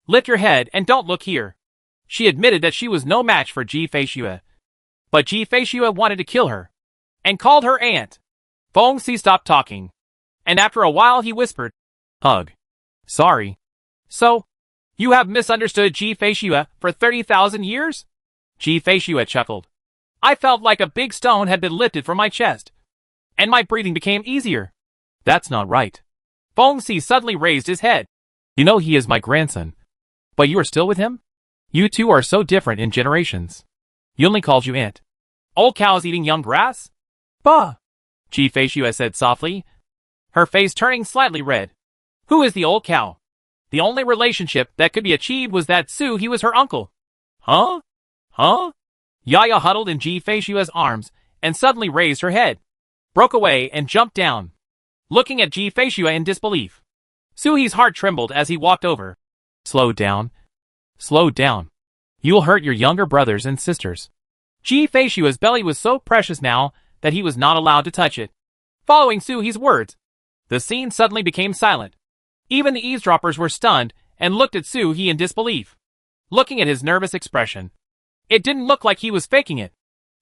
Lift your head and don't look here. She admitted that she was no match for Ji-Fei-shue. But Ji-Fei-shue wanted to kill her, and called her aunt. Feng-xi stopped talking, and after a while he whispered, Hug. Sorry. So, you have misunderstood Ji-Fei-shue for 30,000 years? Ji-Fei-shue chuckled. I felt like a big stone had been lifted from my chest, and my breathing became easier. That's not right. Feng-xi suddenly raised his head. You know he is my grandson, but you are still with him? You two are so different in generations. Yunli calls you aunt. Old cows eating young grass? Bah! Ji-Fei-shue said softly, her face turning slightly red. Who is the old cow? The only relationship that could be achieved was that Soo-hee was her uncle. Huh? Huh? Yaya huddled in Ji-Fei-shue's arms and suddenly raised her head, broke away and jumped down, looking at Ji-Fei-shue in disbelief. Soo-hee's heart trembled as he walked over. Slow down. Slow down. You'll hurt your younger brothers and sisters. Ji-Fei-shue's belly was so precious now that he was not allowed to touch it. Following Suhi's words, the scene suddenly became silent. Even the eavesdroppers were stunned and looked at Suhi in disbelief. Looking at his nervous expression, it didn't look like he was faking it.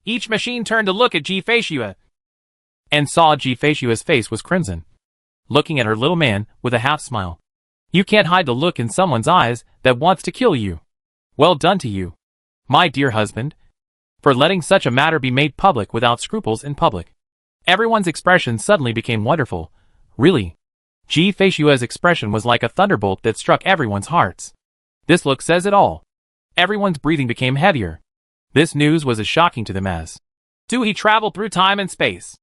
Each machine turned to look at Ji-Fei and saw Ji-Fei's face was crimson, looking at her little man with a half-smile. You can't hide the look in someone's eyes that wants to kill you. Well done to you, my dear husband, for letting such a matter be made public without scruples in public. Everyone's expression suddenly became wonderful. Really. Ji-Fei's expression was like a thunderbolt that struck everyone's hearts. This look says it all. Everyone's breathing became heavier. This news was as shocking to them as Suhi traveled through time and space.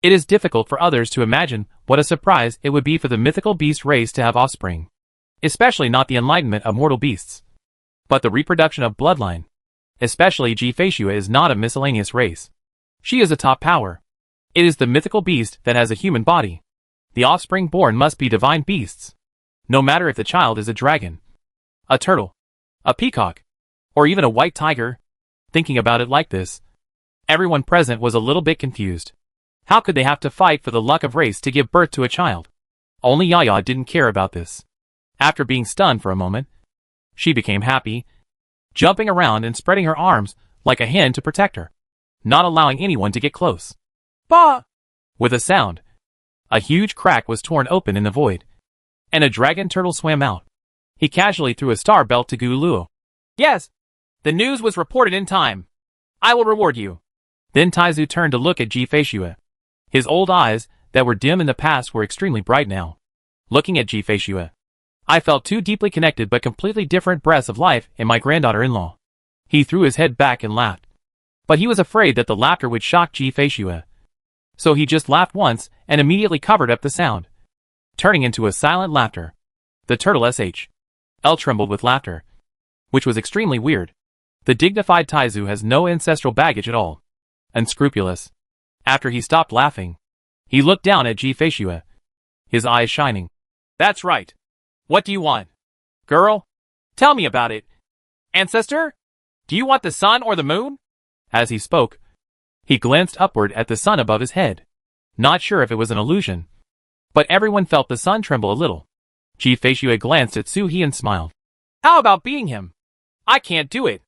It is difficult for others to imagine what a surprise it would be for the mythical beast race to have offspring. Especially not the enlightenment of mortal beasts, but the reproduction of bloodline. Especially Ji-Fei is not a miscellaneous race. She is a top power. It is the mythical beast that has a human body. The offspring born must be divine beasts. No matter if the child is a dragon, a turtle, a peacock, or even a white tiger. Thinking about it like this, everyone present was a little bit confused. How could they have to fight for the luck of race to give birth to a child? Only Yaya didn't care about this. After being stunned for a moment, she became happy, jumping around and spreading her arms like a hen to protect her, not allowing anyone to get close. Bah! With a sound, a huge crack was torn open in the void, and a dragon turtle swam out. He casually threw a star belt to Gu Luo. Yes! The news was reported in time. I will reward you. Then Taizu turned to look at Ji-Fei. His old eyes, that were dim in the past, were extremely bright now. Looking at Ji-Fei, I felt two deeply connected but completely different breaths of life in my granddaughter-in-law. He threw his head back and laughed. But he was afraid that the laughter would shock Ji-Fei. So he just laughed once and immediately covered up the sound, turning into a silent laughter. The turtle SH.L trembled with laughter, which was extremely weird. The dignified Taizu has no ancestral baggage at all. Unscrupulous. After he stopped laughing, he looked down at Ji-Fei, his eyes shining. That's right. What do you want? Girl? Tell me about it. Ancestor? Do you want the sun or the moon? As he spoke, he glanced upward at the sun above his head, not sure if it was an illusion. But everyone felt the sun tremble a little. Ji-Fei glanced at Suhi and smiled. How about being him? I can't do it.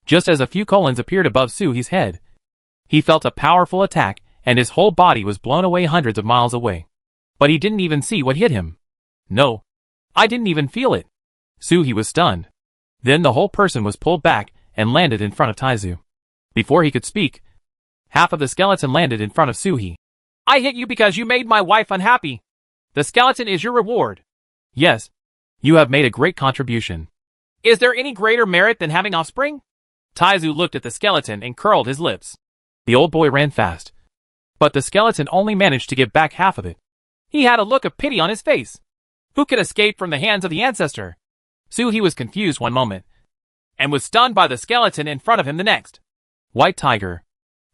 Just as a few colons appeared above Suhi's head, he felt a powerful attack and his whole body was blown away hundreds of miles away. But he didn't even see what hit him. No. I didn't even feel it. Suhi was stunned. Then the whole person was pulled back and landed in front of Taizu. Before he could speak, half of the skeleton landed in front of Suhi. I hit you because you made my wife unhappy. The skeleton is your reward. Yes. You have made a great contribution. Is there any greater merit than having offspring? Taizu looked at the skeleton and curled his lips. The old boy ran fast, but the skeleton only managed to get back half of it. He had a look of pity on his face. Who could escape from the hands of the ancestor? Suhi was confused one moment, and was stunned by the skeleton in front of him the next. White tiger.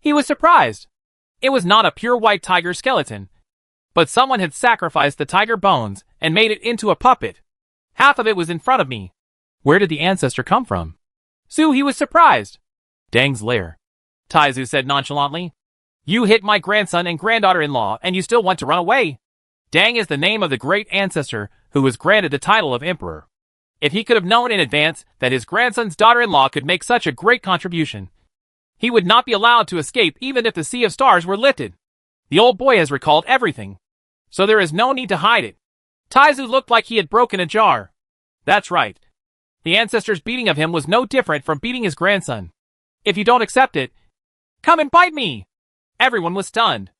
He was surprised. It was not a pure white tiger skeleton, but someone had sacrificed the tiger bones and made it into a puppet. Half of it was in front of me. Where did the ancestor come from? Suhi was surprised. Dang's lair. Taizu said nonchalantly. You hit my grandson and granddaughter-in-law and you still want to run away. Dang is the name of the great ancestor who was granted the title of emperor. If he could have known in advance that his grandson's daughter-in-law could make such a great contribution, he would not be allowed to escape even if the sea of stars were lifted. The old boy has recalled everything, so there is no need to hide it. Taizu looked like he had broken a jar. That's right. The ancestor's beating of him was no different from beating his grandson. If you don't accept it, come and bite me! Everyone was stunned.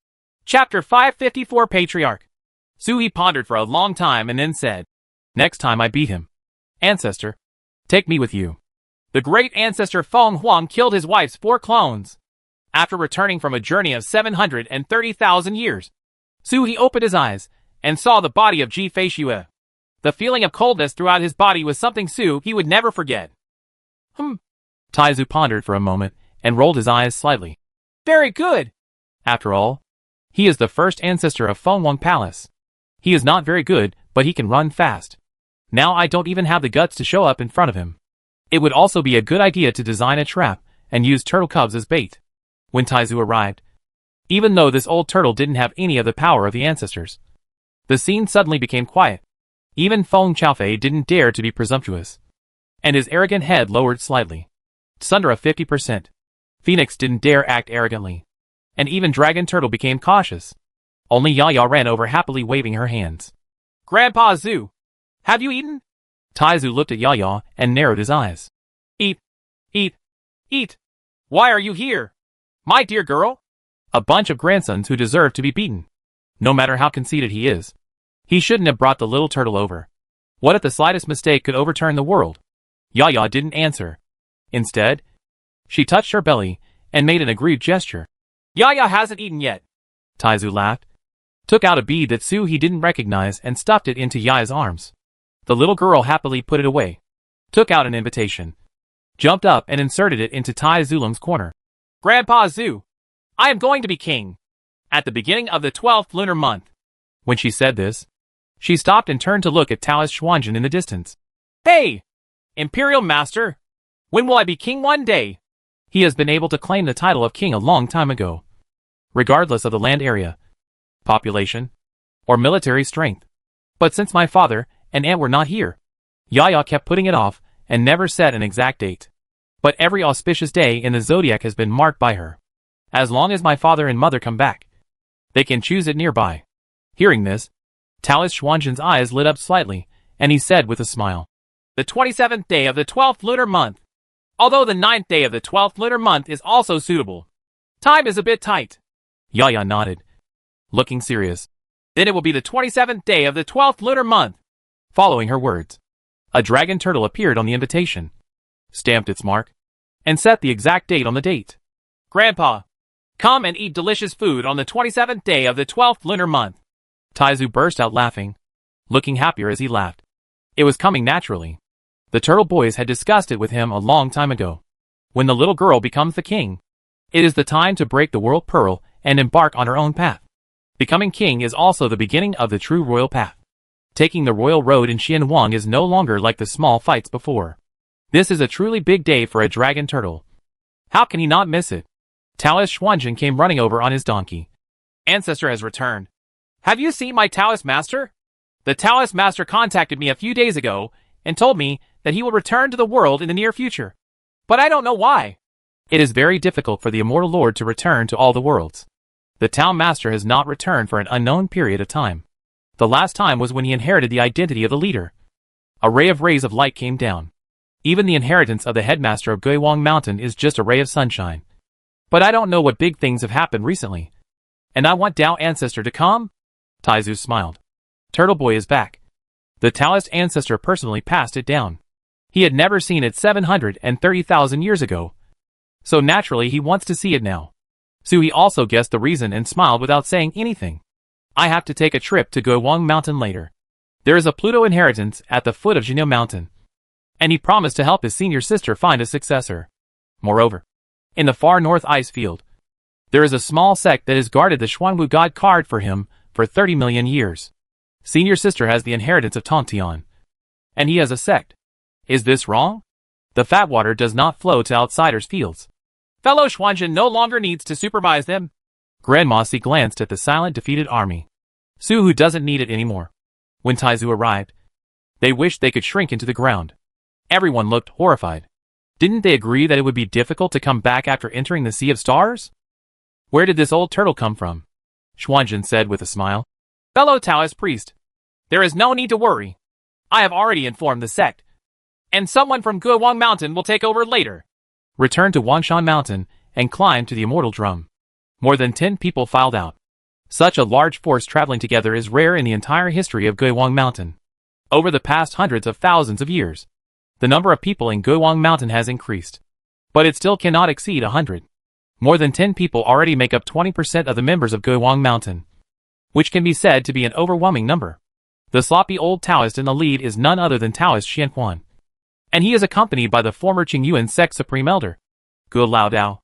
Chapter 554 Patriarch. Suhi pondered for a long time and then said, Next time I beat him, ancestor, take me with you. The great ancestor Feng Huang killed his wife's 4 clones. After returning from a journey of 730,000 years, Suhi opened his eyes and saw the body of Ji-Fei. The feeling of coldness throughout his body was something Suhi would never forget. Taizu pondered for a moment and rolled his eyes slightly. Very good. After all, he is the first ancestor of Feng Huang Palace. He is not very good, but he can run fast. Now I don't even have the guts to show up in front of him. It would also be a good idea to design a trap and use turtle cubs as bait. When Taizu arrived, even though this old turtle didn't have any of the power of the ancestors. The scene suddenly became quiet. Even Feng Chaofei didn't dare to be presumptuous, and his arrogant head lowered slightly. It's under a 50%. Phoenix didn't dare act arrogantly, and even Dragon Turtle became cautious. Only Yaya ran over happily waving her hands. Grandpa Zhu, have you eaten? Taizu looked at Yaya and narrowed his eyes. Eat, eat, eat. Why are you here? My dear girl? A bunch of grandsons who deserve to be beaten. No matter how conceited he is. He shouldn't have brought the little turtle over. What if the slightest mistake could overturn the world? Yaya didn't answer. Instead, she touched her belly and made an aggrieved gesture. Yaya hasn't eaten yet. Taizu laughed, took out a bead that he didn't recognize and stuffed it into Yaya's arms. The little girl happily put it away, took out an invitation, jumped up and inserted it into Tai Zulung's corner. Grandpa Zhu, I am going to be king at the beginning of the 12th lunar month. When she said this, she stopped and turned to look at Taoist Xuanzhen in the distance. Hey! Imperial Master! When will I be king one day? He has been able to claim the title of king a long time ago, regardless of the land area, population, or military strength. But since my father and aunt were not here, Yaya kept putting it off and never set an exact date. But every auspicious day in the zodiac has been marked by her. As long as my father and mother come back, they can choose it nearby. Hearing this, Taoist Xuanzhen's eyes lit up slightly, and he said with a smile, The 27th day of the 12th lunar month. Although the 9th day of the 12th lunar month is also suitable. Time is a bit tight. Yaya nodded, looking serious. Then it will be the 27th day of the 12th lunar month. Following her words, a dragon turtle appeared on the invitation, stamped its mark, and set the exact date on the date. Grandpa, come and eat delicious food on the 27th day of the 12th lunar month. Taizu burst out laughing, looking happier as he laughed. It was coming naturally. The turtle boys had discussed it with him a long time ago. When the little girl becomes the king, it is the time to break the world pearl and embark on her own path. Becoming king is also the beginning of the true royal path. Taking the royal road in Xianwang is no longer like the small fights before. This is a truly big day for a dragon turtle. How can he not miss it? Taoist Xuanzhen came running over on his donkey. Ancestor has returned. Have you seen my Taoist master? The Taoist master contacted me a few days ago and told me that he will return to the world in the near future. But I don't know why. It is very difficult for the immortal lord to return to all the worlds. The Tao master has not returned for an unknown period of time. The last time was when he inherited the identity of the leader. A ray of rays of light came down. Even the inheritance of the headmaster of Guiwang Mountain is just a ray of sunshine. But I don't know what big things have happened recently. And I want Tao ancestor to come? Taizu smiled. Turtle Boy is back. The Taoist ancestor personally passed it down. He had never seen it 730,000 years ago. So naturally he wants to see it now. Sui also guessed the reason and smiled without saying anything. I have to take a trip to Guiwang Mountain later. There is a Pluto inheritance at the foot of Jinyo Mountain. And he promised to help his senior sister find a successor. Moreover, in the far north ice field, there is a small sect that has guarded the Xuanwu god card for him for 30 million years. Senior sister has the inheritance of Tongtian. And he has a sect. Is this wrong? The fat water does not flow to outsiders' fields. Fellow Xuanzhen no longer needs to supervise them. Grandma Si glanced at the silent defeated army. Su doesn't need it anymore. When Taizu arrived, they wished they could shrink into the ground. Everyone looked horrified. Didn't they agree that it would be difficult to come back after entering the Sea of Stars? Where did this old turtle come from? Xuanzhen said with a smile. Fellow Taoist priest, there is no need to worry. I have already informed the sect, and someone from Guiwang Mountain will take over later. Return to Wangshan Mountain and climb to the immortal drum. More than 10 people filed out. Such a large force traveling together is rare in the entire history of Guiwang Mountain. Over the past hundreds of thousands of years, the number of people in Guiwang Mountain has increased. But it still cannot exceed 100. More than 10 people already make up 20% of the members of Guiwang Mountain, which can be said to be an overwhelming number. The sloppy old Taoist in the lead is none other than Taoist Xianhuan. And he is accompanied by the former Qingyuan sect supreme elder, Gu Lao Dao,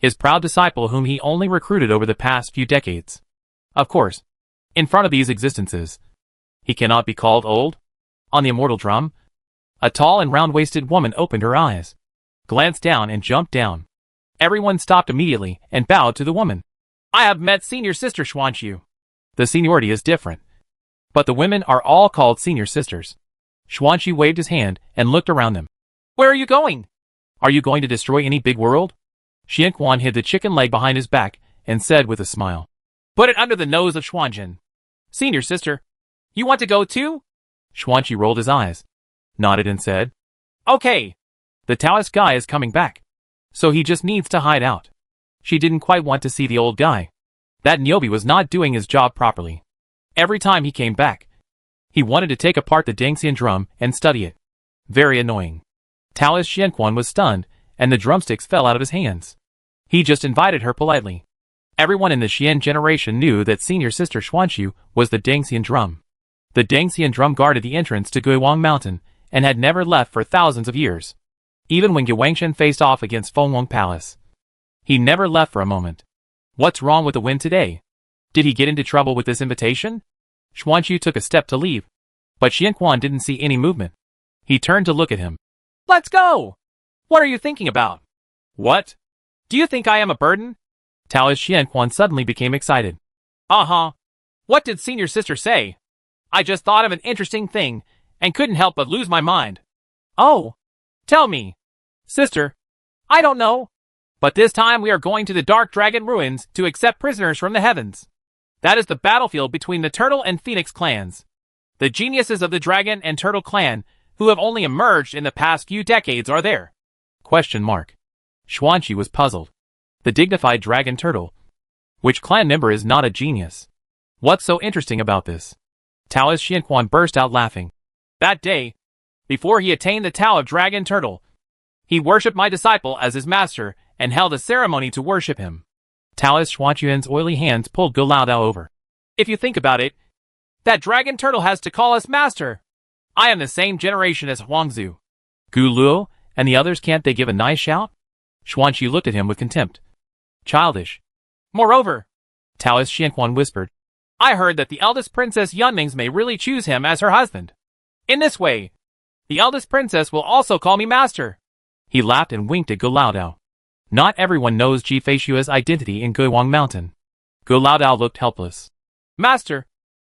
his proud disciple whom he only recruited over the past few decades. Of course, in front of these existences, he cannot be called old. On the immortal drum, a tall and round-waisted woman opened her eyes, glanced down and jumped down. Everyone stopped immediately and bowed to the woman. I have met senior sister Xuanqiu. The seniority is different, but the women are all called senior sisters. Xuanqiu waved his hand and looked around them. Where are you going? Are you going to destroy any big world? Xianquan hid the chicken leg behind his back and said with a smile. Put it under the nose of Xuanjin. Senior sister, you want to go too? Xuanqi rolled his eyes, nodded and said, Okay. The Taoist guy is coming back, so he just needs to hide out. She didn't quite want to see the old guy. That Niobe was not doing his job properly. Every time he came back, he wanted to take apart the Dangxian drum and study it. Very annoying. Taoist Xianquan was stunned, and the drumsticks fell out of his hands. He just invited her politely. Everyone in the Xian generation knew that senior sister Xuanqiu was the Dangxian drum. The Dangxian drum guarded the entrance to Guiwang Mountain and had never left for thousands of years. Even when Guangshen faced off against Fengwang Palace, he never left for a moment. What's wrong with the wind today? Did he get into trouble with this invitation? Xuanqiu took a step to leave, but Xianquan didn't see any movement. He turned to look at him. Let's go! What are you thinking about? What? Do you think I am a burden? Taoist Xianquan suddenly became excited. Uh-huh. What did senior sister say? I just thought of an interesting thing and couldn't help but lose my mind. Oh, tell me. Sister, I don't know. But this time we are going to the Dark Dragon Ruins to accept prisoners from the heavens. That is the battlefield between the Turtle and Phoenix clans. The geniuses of the Dragon and Turtle clan, who have only emerged in the past few decades, are there. Xuanqi was puzzled. The dignified Dragon Turtle. Which clan member is not a genius? What's so interesting about this? Taoist Xianquan burst out laughing. That day, before he attained the Tao of Dragon Turtle, he worshipped my disciple as his master and held a ceremony to worship him. Taoist Xuanqiu's oily hands pulled Gu Laodao over. If you think about it, that Dragon Turtle has to call us master. I am the same generation as Huangzu. Gu Luo and the others, can't they give a nice shout? Xuanqi looked at him with contempt. Childish. Moreover, Taoist Xianquan whispered, I heard that the eldest princess Yunmings may really choose him as her husband. In this way, the eldest princess will also call me master. He laughed and winked at Gu Laodao. Not everyone knows Ji Feishua's identity in Guiwang Mountain. Gu Laodao looked helpless. Master,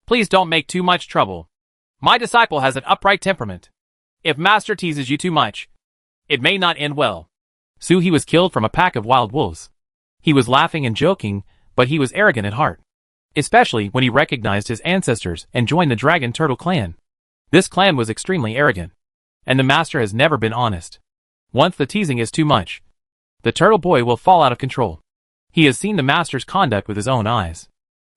please don't make too much trouble. My disciple has an upright temperament. If master teases you too much, it may not end well. Su He was killed from a pack of wild wolves. He was laughing and joking, but he was arrogant at heart. Especially when he recognized his ancestors and joined the Dragon Turtle clan. This clan was extremely arrogant, and the master has never been honest. Once the teasing is too much, the turtle boy will fall out of control. He has seen the master's conduct with his own eyes.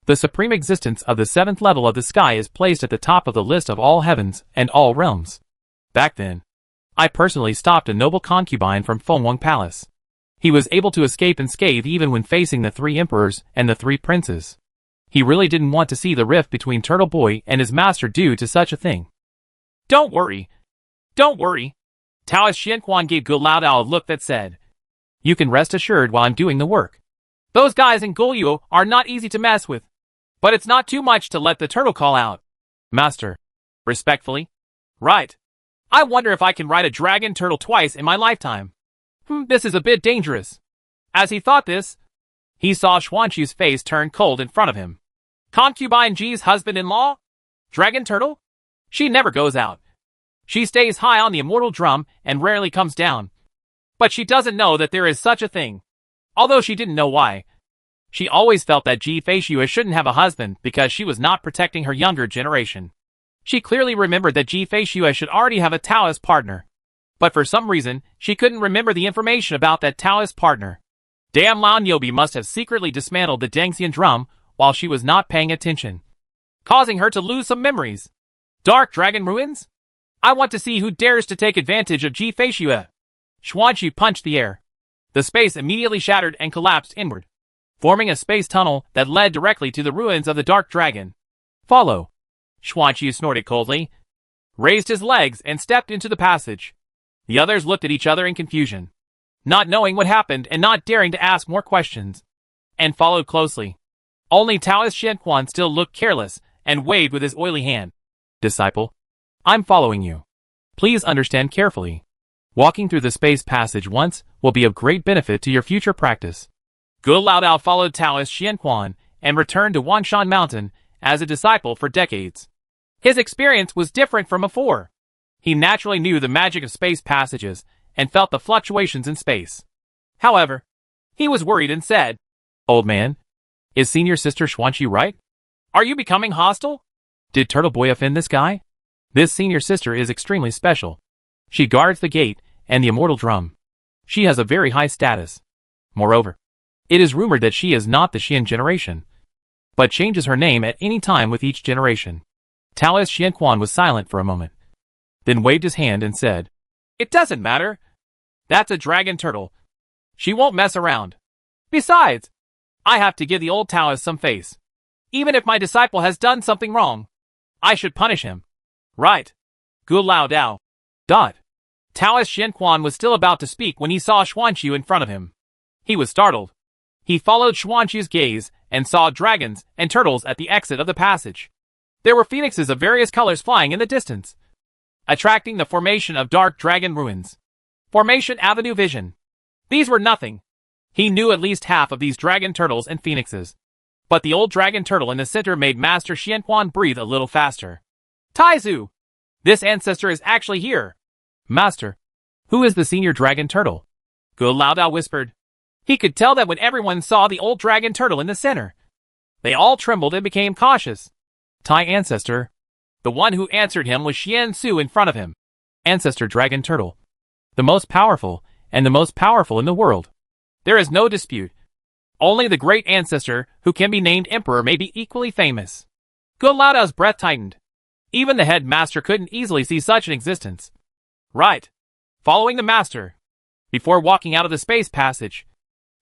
The supreme existence of the seventh level of the sky is placed at the top of the list of all heavens and all realms. Back then, I personally stopped a noble concubine from Fengwang Palace. He was able to escape unscathed even when facing the 3 emperors and the 3 princes. He really didn't want to see the rift between Turtle Boy and his master due to such a thing. Don't worry. Don't worry. Taoist Xianquan gave Gu Laodao a look that said, You can rest assured while I'm doing the work. Those guys in Gulyu are not easy to mess with. But it's not too much to let the turtle call out. Master. Respectfully. Right. I wonder if I can ride a dragon turtle twice in my lifetime. This is a bit dangerous. As he thought this, he saw Xuanqiu's face turn cold in front of him. Concubine Ji's husband-in-law? Dragon turtle? She never goes out. She stays high on the immortal drum and rarely comes down. But she doesn't know that there is such a thing. Although she didn't know why. She always felt that Ji Feishua shouldn't have a husband because she was not protecting her younger generation. She clearly remembered that Ji Feishua should already have a Taoist partner. But for some reason, she couldn't remember the information about that Taoist partner. Damn, Lao Niobe must have secretly dismantled the Dangxian drum while she was not paying attention, causing her to lose some memories. Dark Dragon Ruins? I want to see who dares to take advantage of Ji Feishua. Xuanqi punched the air. The space immediately shattered and collapsed inward, forming a space tunnel that led directly to the ruins of the Dark Dragon. Follow. Xuanqi snorted coldly, raised his legs and stepped into the passage. The others looked at each other in confusion, not knowing what happened and not daring to ask more questions, and followed closely. Only Taoist Xianquan still looked careless and waved with his oily hand. Disciple, I'm following you. Please understand carefully. Walking through the space passage once will be of great benefit to your future practice. Gu Laodao followed Taoist Xianquan and returned to Wangshan Mountain as a disciple for decades. His experience was different from before. He naturally knew the magic of space passages and felt the fluctuations in space. However, he was worried and said, "Old man, is senior sister Xuanqi right? Are you becoming hostile? Did Turtle Boy offend this guy? This senior sister is extremely special. She guards the gate and the immortal drum. She has a very high status. Moreover, it is rumored that she is not the Xian generation, but changes her name at any time with each generation." Taoist Xianquan was silent for a moment, then waved his hand and said, "It doesn't matter. That's a dragon turtle. She won't mess around. Besides, I have to give the old Taoist some face. Even if my disciple has done something wrong, I should punish him. Right? Gu Laodao. Taoist Xianquan was still about to speak when he saw Xuanqiu in front of him. He was startled. He followed Xuanqiu's gaze and saw dragons and turtles at the exit of the passage. There were phoenixes of various colors flying in the distance, attracting the formation of dark dragon ruins. Formation Avenue Vision. These were nothing. He knew at least half of these dragon turtles and phoenixes. But the old dragon turtle in the center made Master Xianquan breathe a little faster. Taizu! This ancestor is actually here. Master, who is the senior dragon turtle? Gu Laodao whispered. He could tell that when everyone saw the old dragon turtle in the center, they all trembled and became cautious. Tai ancestor. The one who answered him was Xian Su in front of him. Ancestor dragon turtle. The most powerful, and the most powerful in the world. There is no dispute. Only the great ancestor, who can be named emperor, may be equally famous. Gu Laodao's breath tightened. Even the headmaster couldn't easily see such an existence. Right. Following the master. Before walking out of the space passage,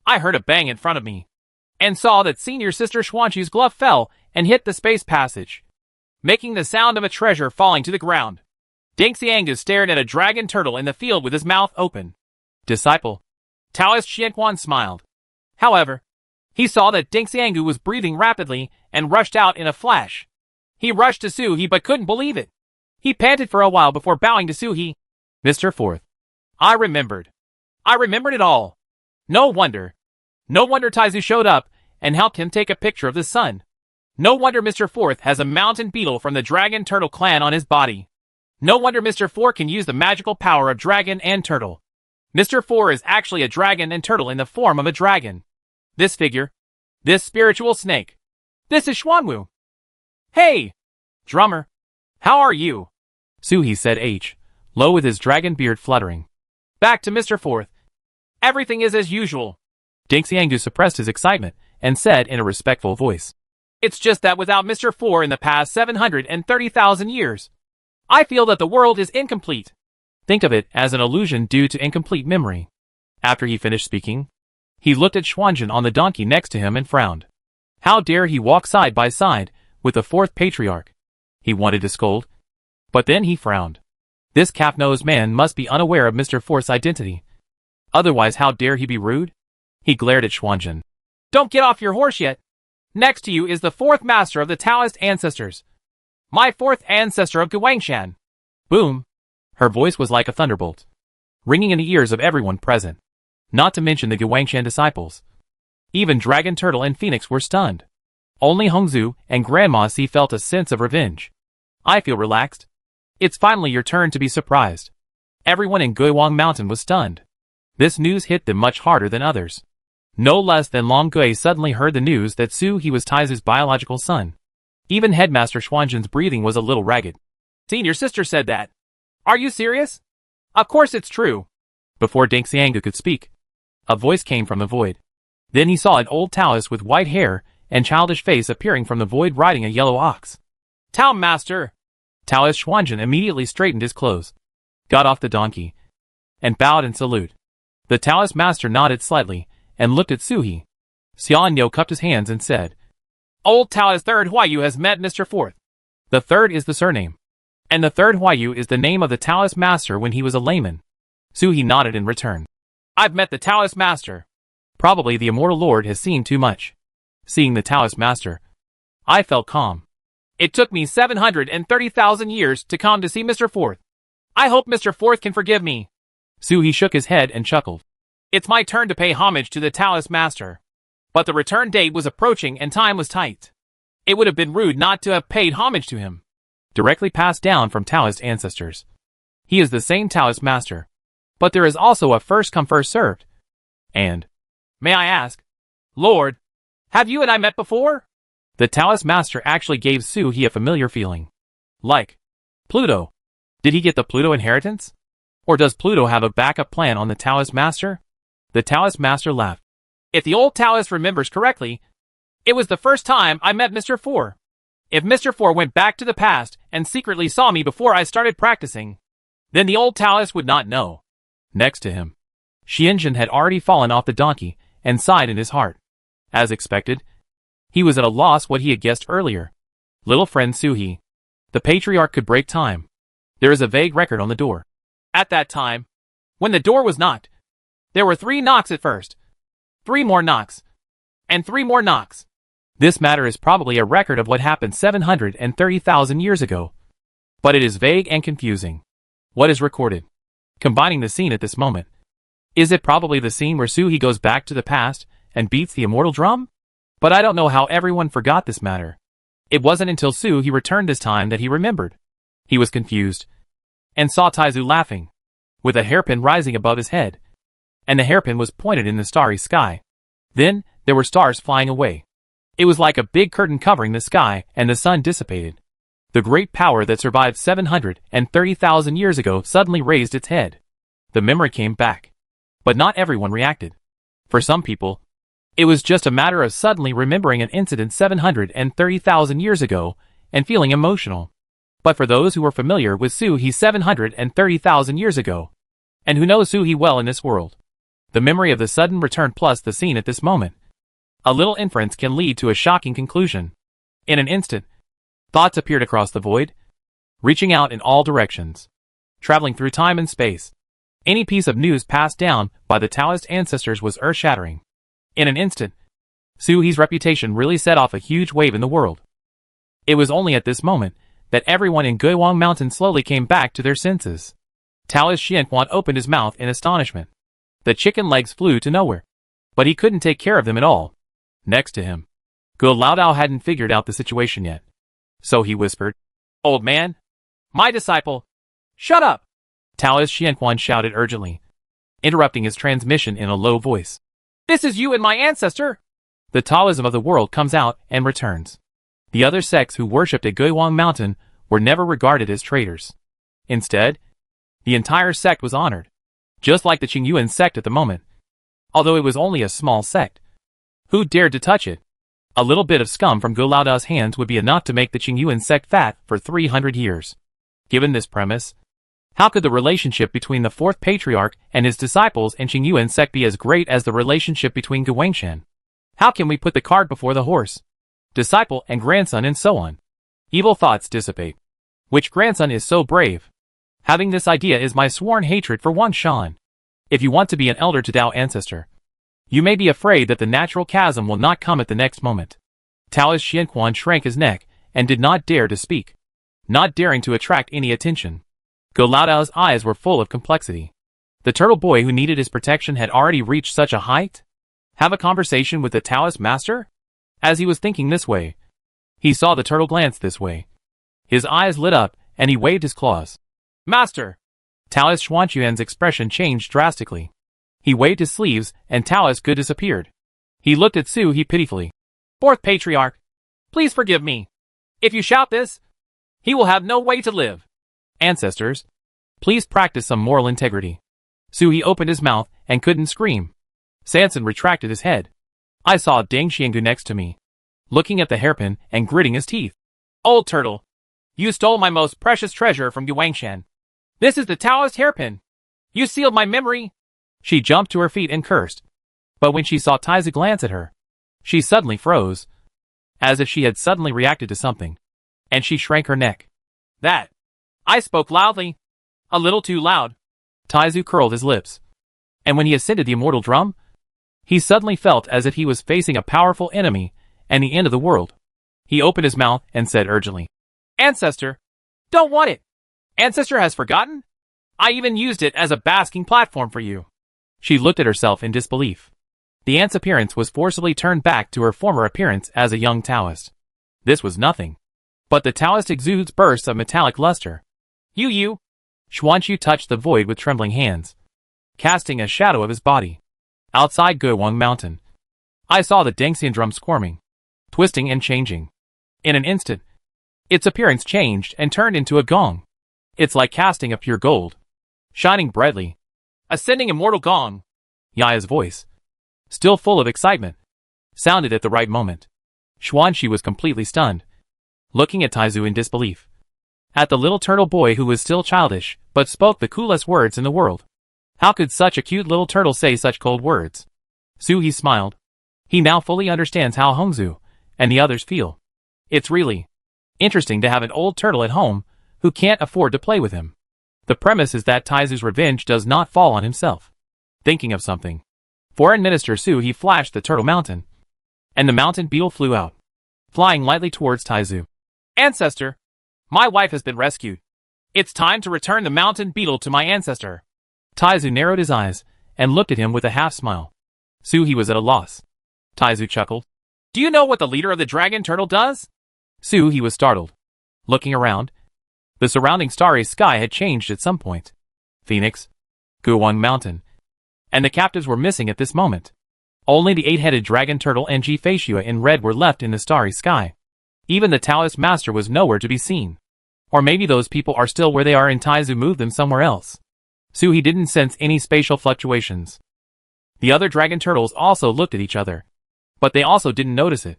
I heard a bang in front of me, and saw that senior sister Xuanqiu's glove fell and hit the space passage, making the sound of a treasure falling to the ground. Ding Xiangu stared at a dragon turtle in the field with his mouth open. Disciple. Taoist Xianquan smiled. However, he saw that Ding Xiangu was breathing rapidly and rushed out in a flash. He rushed to Su He but couldn't believe it. He panted for a while before bowing to Su He. Mr. Fourth. I remembered it all. No wonder Taizu showed up and helped him take a picture of the sun. No wonder Mr. Fourth has a mountain beetle from the dragon turtle clan on his body. No wonder Mr. Four can use the magical power of dragon and turtle. Mr. Four is actually a dragon and turtle in the form of a dragon. This figure, this spiritual snake, this is Xuanwu. Hey, drummer, how are you? Su He said low with his dragon beard fluttering. Back to Mr. Fourth. Everything is as usual. Ding Xiangu suppressed his excitement and said in a respectful voice. It's just that without Mr. Four in the past 730,000 years, I feel that the world is incomplete. Think of it as an illusion due to incomplete memory. After he finished speaking, he looked at Xuanzhen on the donkey next to him and frowned. How dare he walk side by side with the fourth patriarch? He wanted to scold, but then he frowned. This calf-nosed man must be unaware of Mr. Fourth's identity. Otherwise, how dare he be rude? He glared at Xuanzhen. Don't get off your horse yet. Next to you is the fourth master of the Taoist ancestors. My fourth ancestor of Guangshan. Boom. Her voice was like a thunderbolt, ringing in the ears of everyone present, not to mention the Guangshan disciples. Even Dragon Turtle and Phoenix were stunned. Only Hongzu and Grandma Si felt a sense of revenge. I feel relaxed. It's finally your turn to be surprised. Everyone in Guiwang Mountain was stunned. This news hit them much harder than others. No less than Long Gui suddenly heard the news that Su He was Taizu's biological son. Even Headmaster Xuanzhen's breathing was a little ragged. Senior sister said that. Are you serious? Of course it's true. Before Ding Xiangu could speak, a voice came from the void. Then he saw an old Taoist with white hair and childish face appearing from the void riding a yellow ox. Tao Master! Taoist Xuanzhen immediately straightened his clothes, got off the donkey, and bowed in salute. The Taoist master nodded slightly and looked at Su He. Xian Yo cupped his hands and said, Old Taoist Third Huayu has met Mr. Fourth. The third is the surname, and the third Huayu is the name of the Taoist master when he was a layman. Su He nodded in return. I've met the Taoist master. Probably the immortal lord has seen too much. Seeing the Taoist master, I felt calm. It took me 730,000 years to come to see Mr. Fourth. I hope Mr. Fourth can forgive me. Su He shook his head and chuckled. It's my turn to pay homage to the Taoist master. But the return date was approaching and time was tight. It would have been rude not to have paid homage to him. Directly passed down from Taoist ancestors. He is the same Taoist master. But there is also a first come first served. And, may I ask, Lord, have you and I met before? The Taoist master actually gave Su He a familiar feeling. Like Pluto. Did he get the Pluto inheritance? Or does Pluto have a backup plan on the Taoist master? The Taoist master laughed. If the old Taoist remembers correctly, it was the first time I met Mr. Four. If Mr. Four went back to the past and secretly saw me before I started practicing, then the old Taoist would not know. Next to him, Xianjun had already fallen off the donkey and sighed in his heart. As expected, he was at a loss what he had guessed earlier. Little friend Suhi. The patriarch could break time. There is a vague record on the door. At that time, when the door was knocked, there were 3 knocks at first. 3 more knocks. And 3 more knocks. This matter is probably a record of what happened 730,000 years ago. But it is vague and confusing. What is recorded? Combining the scene at this moment. Is it probably the scene where Suhi goes back to the past and beats the immortal drum? But I don't know how everyone forgot this matter. It wasn't until Suhi returned this time that he remembered. He was confused. And saw Taizu laughing. With a hairpin rising above his head. And the hairpin was pointed in the starry sky. Then, there were stars flying away. It was like a big curtain covering the sky, and the sun dissipated. The great power that survived 730,000 years ago suddenly raised its head. The memory came back. But not everyone reacted. For some people, it was just a matter of suddenly remembering an incident 730,000 years ago and feeling emotional. But for those who were familiar with Suhi 730,000 years ago, and who know Suhi well in this world, the memory of the sudden return plus the scene at this moment, a little inference can lead to a shocking conclusion. In an instant, thoughts appeared across the void, reaching out in all directions, traveling through time and space. Any piece of news passed down by the Taoist ancestors was earth-shattering. In an instant, Suhi's reputation really set off a huge wave in the world. It was only at this moment that everyone in Guiwang Mountain slowly came back to their senses. Taoist Xianquan opened his mouth in astonishment. The chicken legs flew to nowhere. But he couldn't take care of them at all. Next to him, Guo Laodao hadn't figured out the situation yet. So he whispered, "Old man, my disciple, shut up!" Taoist Xianquan shouted urgently, interrupting his transmission in a low voice. "This is you and my ancestor!" The Taoism of the world comes out and returns. The other sects who worshipped at Guiwang Mountain were never regarded as traitors. Instead, the entire sect was honored, just like the Qingyuan sect at the moment. Although it was only a small sect. Who dared to touch it? A little bit of scum from Guo Laodao's hands would be enough to make the Qingyuan sect fat for 300 years. Given this premise, how could the relationship between the 4th patriarch and his disciples and Qingyuan sect be as great as the relationship between Guwangshan? How can we put the cart before the horse? Disciple and grandson and so on. Evil thoughts dissipate. Which grandson is so brave? Having this idea is my sworn hatred for Wan Shan. If you want to be an elder to Dao ancestor, you may be afraid that the natural chasm will not come at the next moment. Taoist Xianquan shrank his neck and did not dare to speak, not daring to attract any attention. Guo Laodao's eyes were full of complexity. The turtle boy who needed his protection had already reached such a height? Have a conversation with the Taoist master? As he was thinking this way, he saw the turtle glance this way. His eyes lit up and he waved his claws. "Master!" Taoist Xuanquan's expression changed drastically. He waved his sleeves and Taoist Gu disappeared. He looked at Suhi pitifully. "4th patriarch, please forgive me. If you shout this, he will have no way to live. Ancestors, please practice some moral integrity." Suhi opened his mouth and couldn't scream. Sanson retracted his head. I saw Deng Xianggu next to me, looking at the hairpin and gritting his teeth. "Old turtle, you stole my most precious treasure from Guwangshan. This is the Taoist hairpin. You sealed my memory." She jumped to her feet and cursed. But when she saw Taizu glance at her, she suddenly froze, as if she had suddenly reacted to something, and she shrank her neck. "That. I spoke loudly. A little too loud." Taizu curled his lips. And when he ascended the immortal drum, he suddenly felt as if he was facing a powerful enemy and the end of the world. He opened his mouth and said urgently, "Ancestor, don't want it. Ancestor has forgotten? I even used it as a basking platform for you." She looked at herself in disbelief. The ant's appearance was forcibly turned back to her former appearance as a young Taoist. This was nothing. But the Taoist exudes bursts of metallic luster. You. Xuanqiu touched the void with trembling hands, casting a shadow of his body. Outside Guowang Mountain, I saw the Dengxian drum squirming, twisting and changing. In an instant, its appearance changed and turned into a gong. It's like casting of pure gold, shining brightly. Ascending immortal gong. Yaya's voice, still full of excitement, sounded at the right moment. Xuanqi was completely stunned, looking at Taizu in disbelief. At the little turtle boy who was still childish, but spoke the coolest words in the world. How could such a cute little turtle say such cold words? Su He smiled. He now fully understands how Hongzu and the others feel. It's really interesting to have an old turtle at home who can't afford to play with him. The premise is that Taizu's revenge does not fall on himself. Thinking of something, Foreign Minister Su He flashed the turtle mountain, and the mountain beetle flew out, flying lightly towards Taizu. Ancestor! My wife has been rescued. It's time to return the mountain beetle to my ancestor. Taizu narrowed his eyes and looked at him with a half-smile. Su He was at a loss. Taizu chuckled. Do you know what the leader of the dragon turtle does? Su He was startled. Looking around, the surrounding starry sky had changed at some point. Phoenix, Guowang Mountain, and the captives were missing at this moment. Only the 8-headed dragon turtle and Ji-Feishua in red were left in the starry sky. Even the Taoist master was nowhere to be seen. Or maybe those people are still where they are and Taizu moved them somewhere else. Su He didn't sense any spatial fluctuations. The other dragon turtles also looked at each other, but they also didn't notice it.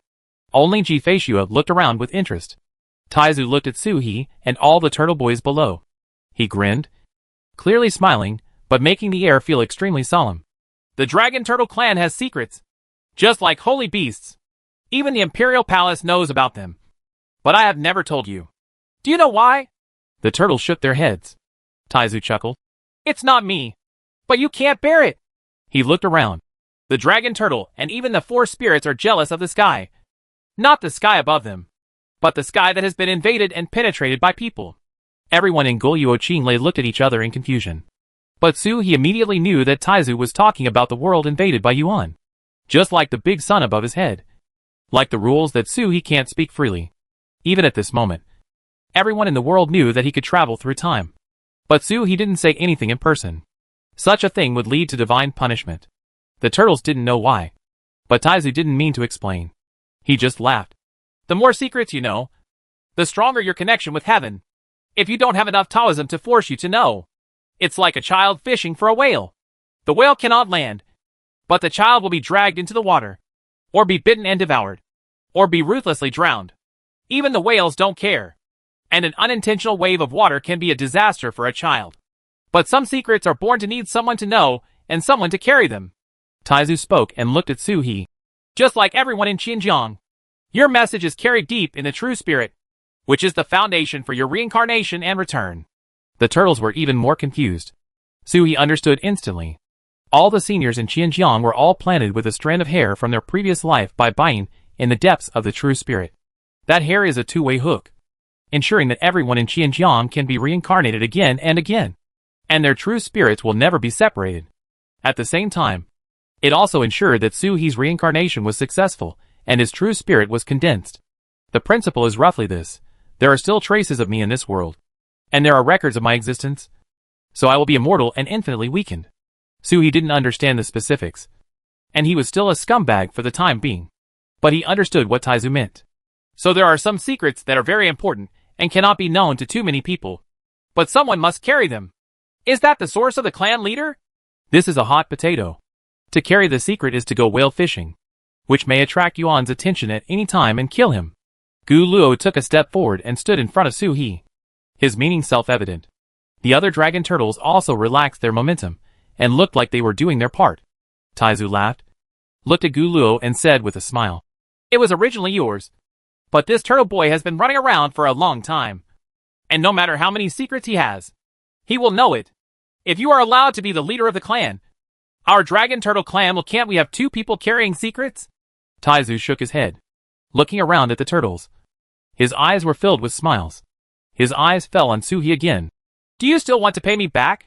Only Ji-Feishua looked around with interest. Taizu looked at Su He and all the turtle boys below. He grinned, clearly smiling, but making the air feel extremely solemn. The dragon turtle clan has secrets, just like holy beasts. Even the imperial palace knows about them. But I have never told you. Do you know why? The turtles shook their heads. Taizu chuckled. It's not me. But you can't bear it. He looked around. The dragon turtle and even the 4 spirits are jealous of the sky. Not the sky above them, but the sky that has been invaded and penetrated by people. Everyone in Guoyuo Qinglei looked at each other in confusion. But Su He immediately knew that Taizu was talking about the world invaded by Yuan. Just like the big sun above his head. Like the rules that Su He can't speak freely. Even at this moment, everyone in the world knew that he could travel through time. But Su He didn't say anything in person. Such a thing would lead to divine punishment. The turtles didn't know why. But Taizu didn't mean to explain. He just laughed. The more secrets you know, the stronger your connection with heaven. If you don't have enough Taoism to force you to know, it's like a child fishing for a whale. The whale cannot land, but the child will be dragged into the water, or be bitten and devoured, or be ruthlessly drowned. Even the whales don't care. And an unintentional wave of water can be a disaster for a child. But some secrets are born to need someone to know, and someone to carry them. Taizu spoke and looked at Su He. Just like everyone in Xinjiang, your message is carried deep in the true spirit, which is the foundation for your reincarnation and return. The turtles were even more confused. Su He understood instantly. All the seniors in Xinjiang were all planted with a strand of hair from their previous life by Baiyin in the depths of the true spirit. That hair is a two-way hook, ensuring that everyone in Xinjiang can be reincarnated again and again, and their true spirits will never be separated. At the same time, it also ensured that Su He's reincarnation was successful, and his true spirit was condensed. The principle is roughly this: there are still traces of me in this world, and there are records of my existence, so I will be immortal and infinitely weakened. Su He didn't understand the specifics, and he was still a scumbag for the time being, but he understood what Taizu meant. So there are some secrets that are very important and cannot be known to too many people, but someone must carry them. Is that the source of the clan leader? This is a hot potato. To carry the secret is to go whale fishing, which may attract Yuan's attention at any time and kill him. Gu Luo took a step forward and stood in front of Su He, his meaning self-evident. The other dragon turtles also relaxed their momentum and looked like they were doing their part. Taizu laughed, looked at Gu Luo and said with a smile, "It was originally yours, but this turtle boy has been running around for a long time, and no matter how many secrets he has, he will know it. If you are allowed to be the leader of the clan, our dragon turtle clan will. Can't we have 2 people carrying secrets?" Taizu shook his head, looking around at the turtles. His eyes were filled with smiles. His eyes fell on Su He again. "Do you still want to pay me back?"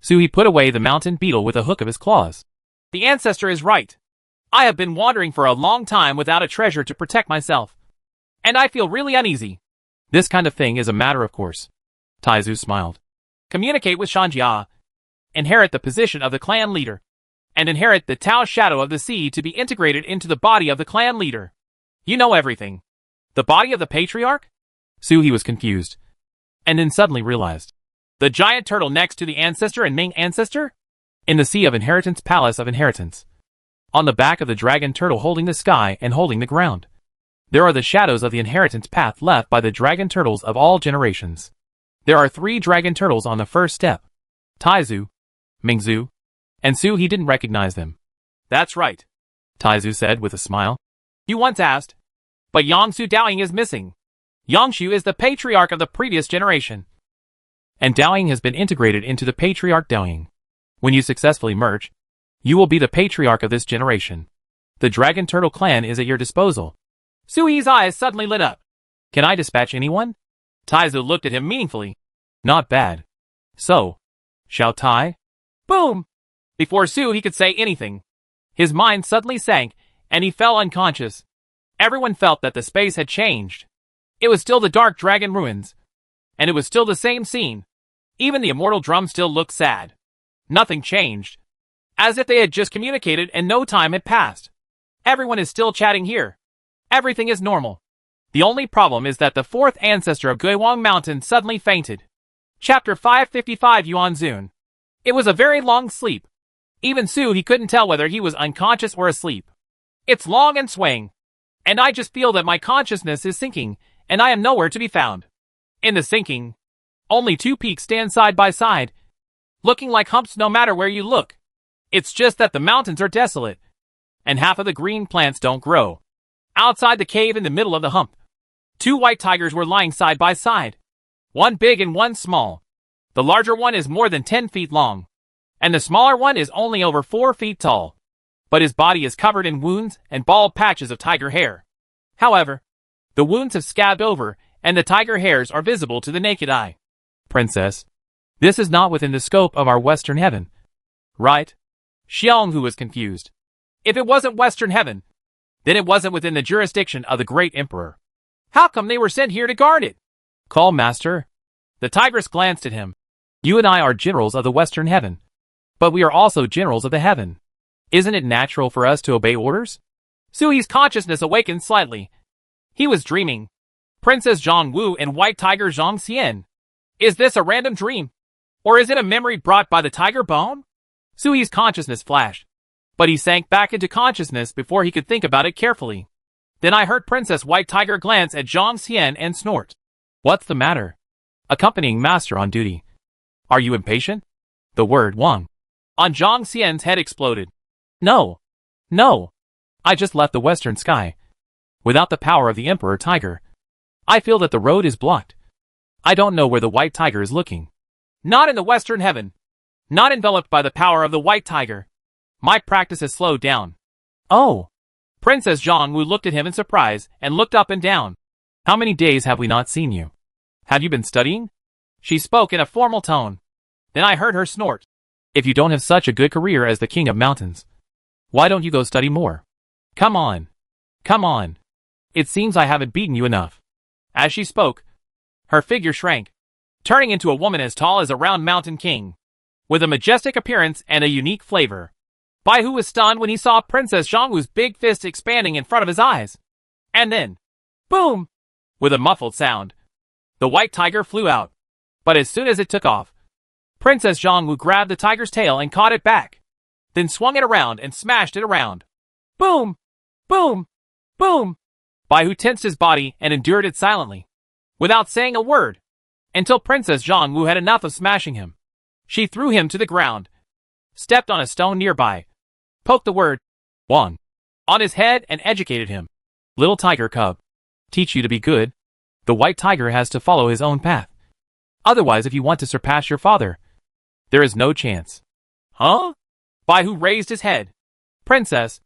Su He put away the mountain beetle with a hook of his claws. "The ancestor is right. I have been wandering for a long time without a treasure to protect myself. And I feel really uneasy. This kind of thing is a matter of course. Taizu smiled. Communicate with Shanjia. Inherit the position of the clan leader. And inherit the Tao shadow of the sea to be integrated into the body of the clan leader. You know everything. The body of the patriarch? Suhi was confused. And then suddenly realized. The giant turtle next to the ancestor and Ming ancestor? In the Sea of Inheritance Palace of Inheritance. On the back of the dragon turtle holding the sky and holding the ground. There are the shadows of the inheritance path left by the dragon turtles of all generations. There are 3 dragon turtles on the first step. Taizu, Mingzu, and Su. He didn't recognize them. That's right, Taizu said with a smile. You once asked. But Yangsu Daoying is missing. Yangshu is the patriarch of the previous generation. And Daoying has been integrated into the patriarch Daoying. When you successfully merge, you will be the patriarch of this generation. The Dragon Turtle clan is at your disposal. Sui's eyes suddenly lit up. Can I dispatch anyone? Taizu looked at him meaningfully. Not bad. So, shall Tai? Boom! Before Su could say anything, his mind suddenly sank, and he fell unconscious. Everyone felt that the space had changed. It was still the Dark Dragon ruins. And it was still the same scene. Even the immortal drum still looked sad. Nothing changed. As if they had just communicated and no time had passed. Everyone is still chatting here. Everything is normal. The only problem is that the 4th ancestor of Guiwang Mountain suddenly fainted. Chapter 555 Yuan Zun. It was a very long sleep. Even Su couldn't tell whether he was unconscious or asleep. It's long and swaying. And I just feel that my consciousness is sinking, and I am nowhere to be found. In the sinking, only 2 peaks stand side by side, looking like humps no matter where you look. It's just that the mountains are desolate, and half of the green plants don't grow. Outside the cave in the middle of the hump, 2 white tigers were lying side by side. One big and one small. The larger one is more than 10 feet long, and the smaller one is only over 4 feet tall. But his body is covered in wounds and bald patches of tiger hair. However, the wounds have scabbed over, and the tiger hairs are visible to the naked eye. Princess, this is not within the scope of our Western Heaven. Right? Xiaonghu was confused. If it wasn't Western Heaven, then it wasn't within the jurisdiction of the Great Emperor. How come they were sent here to guard it? Call Master. The tigress glanced at him. You and I are generals of the Western Heaven. But we are also generals of the Heaven. Isn't it natural for us to obey orders? Sui's consciousness awakened slightly. He was dreaming. Princess Zhang Wu and White Tiger Zhang Xian. Is this a random dream? Or is it a memory brought by the tiger bone? Sui's consciousness flashed. But he sank back into consciousness before he could think about it carefully. Then I heard Princess White Tiger glance at Zhang Xian and snort. What's the matter? Accompanying Master on duty. Are you impatient? The word Wang on Zhang Xian's head exploded. No. No. I just left the western sky. Without the power of the Emperor Tiger, I feel that the road is blocked. I don't know where the White Tiger is looking. Not in the Western Heaven. Not enveloped by the power of the White Tiger. My practice has slowed down. Oh. Princess Zhang Wu looked at him in surprise and looked up and down. How many days have we not seen you? Have you been studying? She spoke in a formal tone. Then I heard her snort. If you don't have such a good career as the King of Mountains, why don't you go study more? Come on. Come on. It seems I haven't beaten you enough. As she spoke, her figure shrank, turning into a woman as tall as a round mountain king, with a majestic appearance and a unique flavor. Bai Hu was stunned when he saw Princess Zhangwu's big fist expanding in front of his eyes. And then, boom! With a muffled sound, the white tiger flew out. But as soon as it took off, Princess Zhangwu grabbed the tiger's tail and caught it back, then swung it around and smashed it around. Boom! Boom! Boom! Bai Hu tensed his body and endured it silently, without saying a word, until Princess Zhangwu had enough of smashing him. She threw him to the ground, stepped on a stone nearby, poked the word Wang on his head and educated him. Little tiger cub, teach you to be good. The white tiger has to follow his own path. Otherwise, if you want to surpass your father, there is no chance. Huh? Bai Hu raised his head. Princess,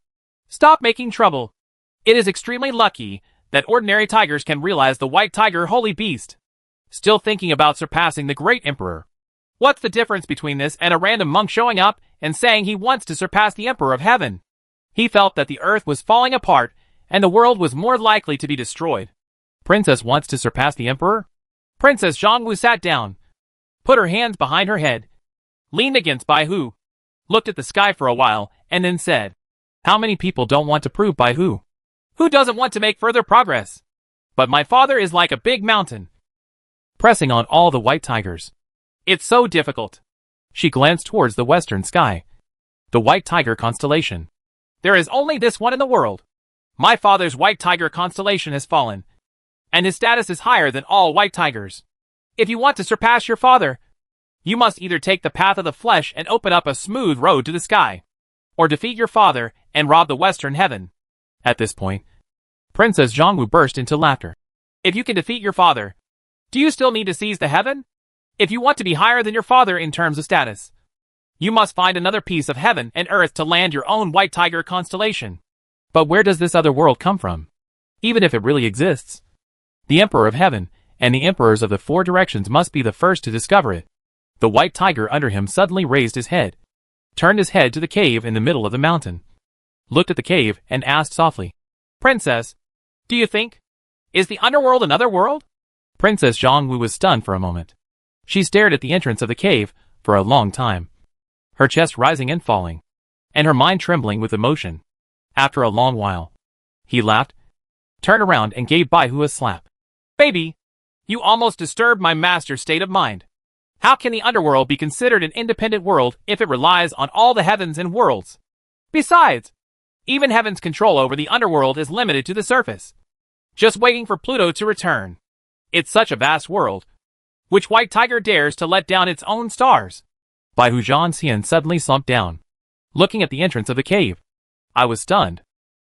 stop making trouble. It is extremely lucky that ordinary tigers can realize the white tiger holy beast. Still thinking about surpassing the great emperor. What's the difference between this and a random monk showing up and saying he wants to surpass the emperor of heaven? He felt that the earth was falling apart and the world was more likely to be destroyed. Princess wants to surpass the emperor? Princess Zhongwu sat down, put her hands behind her head, leaned against Bai Hu, looked at the sky for a while, and then said, "How many people don't want to prove Bai Hu? Who doesn't want to make further progress? But my father is like a big mountain, pressing on all the white tigers. It's so difficult." She glanced towards the western sky. The white tiger constellation. There is only this one in the world. My father's white tiger constellation has fallen, and his status is higher than all white tigers. If you want to surpass your father, you must either take the path of the flesh and open up a smooth road to the sky, or defeat your father and rob the western heaven. At this point, Princess Zhongwu burst into laughter. If you can defeat your father, do you still need to seize the heaven? If you want to be higher than your father in terms of status, you must find another piece of heaven and earth to land your own white tiger constellation. But where does this other world come from? Even if it really exists, the Emperor of Heaven and the Emperors of the Four Directions must be the first to discover it. The white tiger under him suddenly raised his head, turned his head to the cave in the middle of the mountain, looked at the cave and asked softly, "Princess, do you think? Is the underworld another world?" Princess Zhongwu was stunned for a moment. She stared at the entrance of the cave for a long time, her chest rising and falling, and her mind trembling with emotion. After a long while, he laughed, turned around and gave Bai Hu a slap. "Baby, you almost disturbed my master's state of mind. How can the underworld be considered an independent world if it relies on all the heavens and worlds? Besides, even heaven's control over the underworld is limited to the surface, just waiting for Pluto to return. It's such a vast world. Which white tiger dares to let down its own stars?" Bai Hu Zhanxian suddenly slumped down, looking at the entrance of the cave. I was stunned.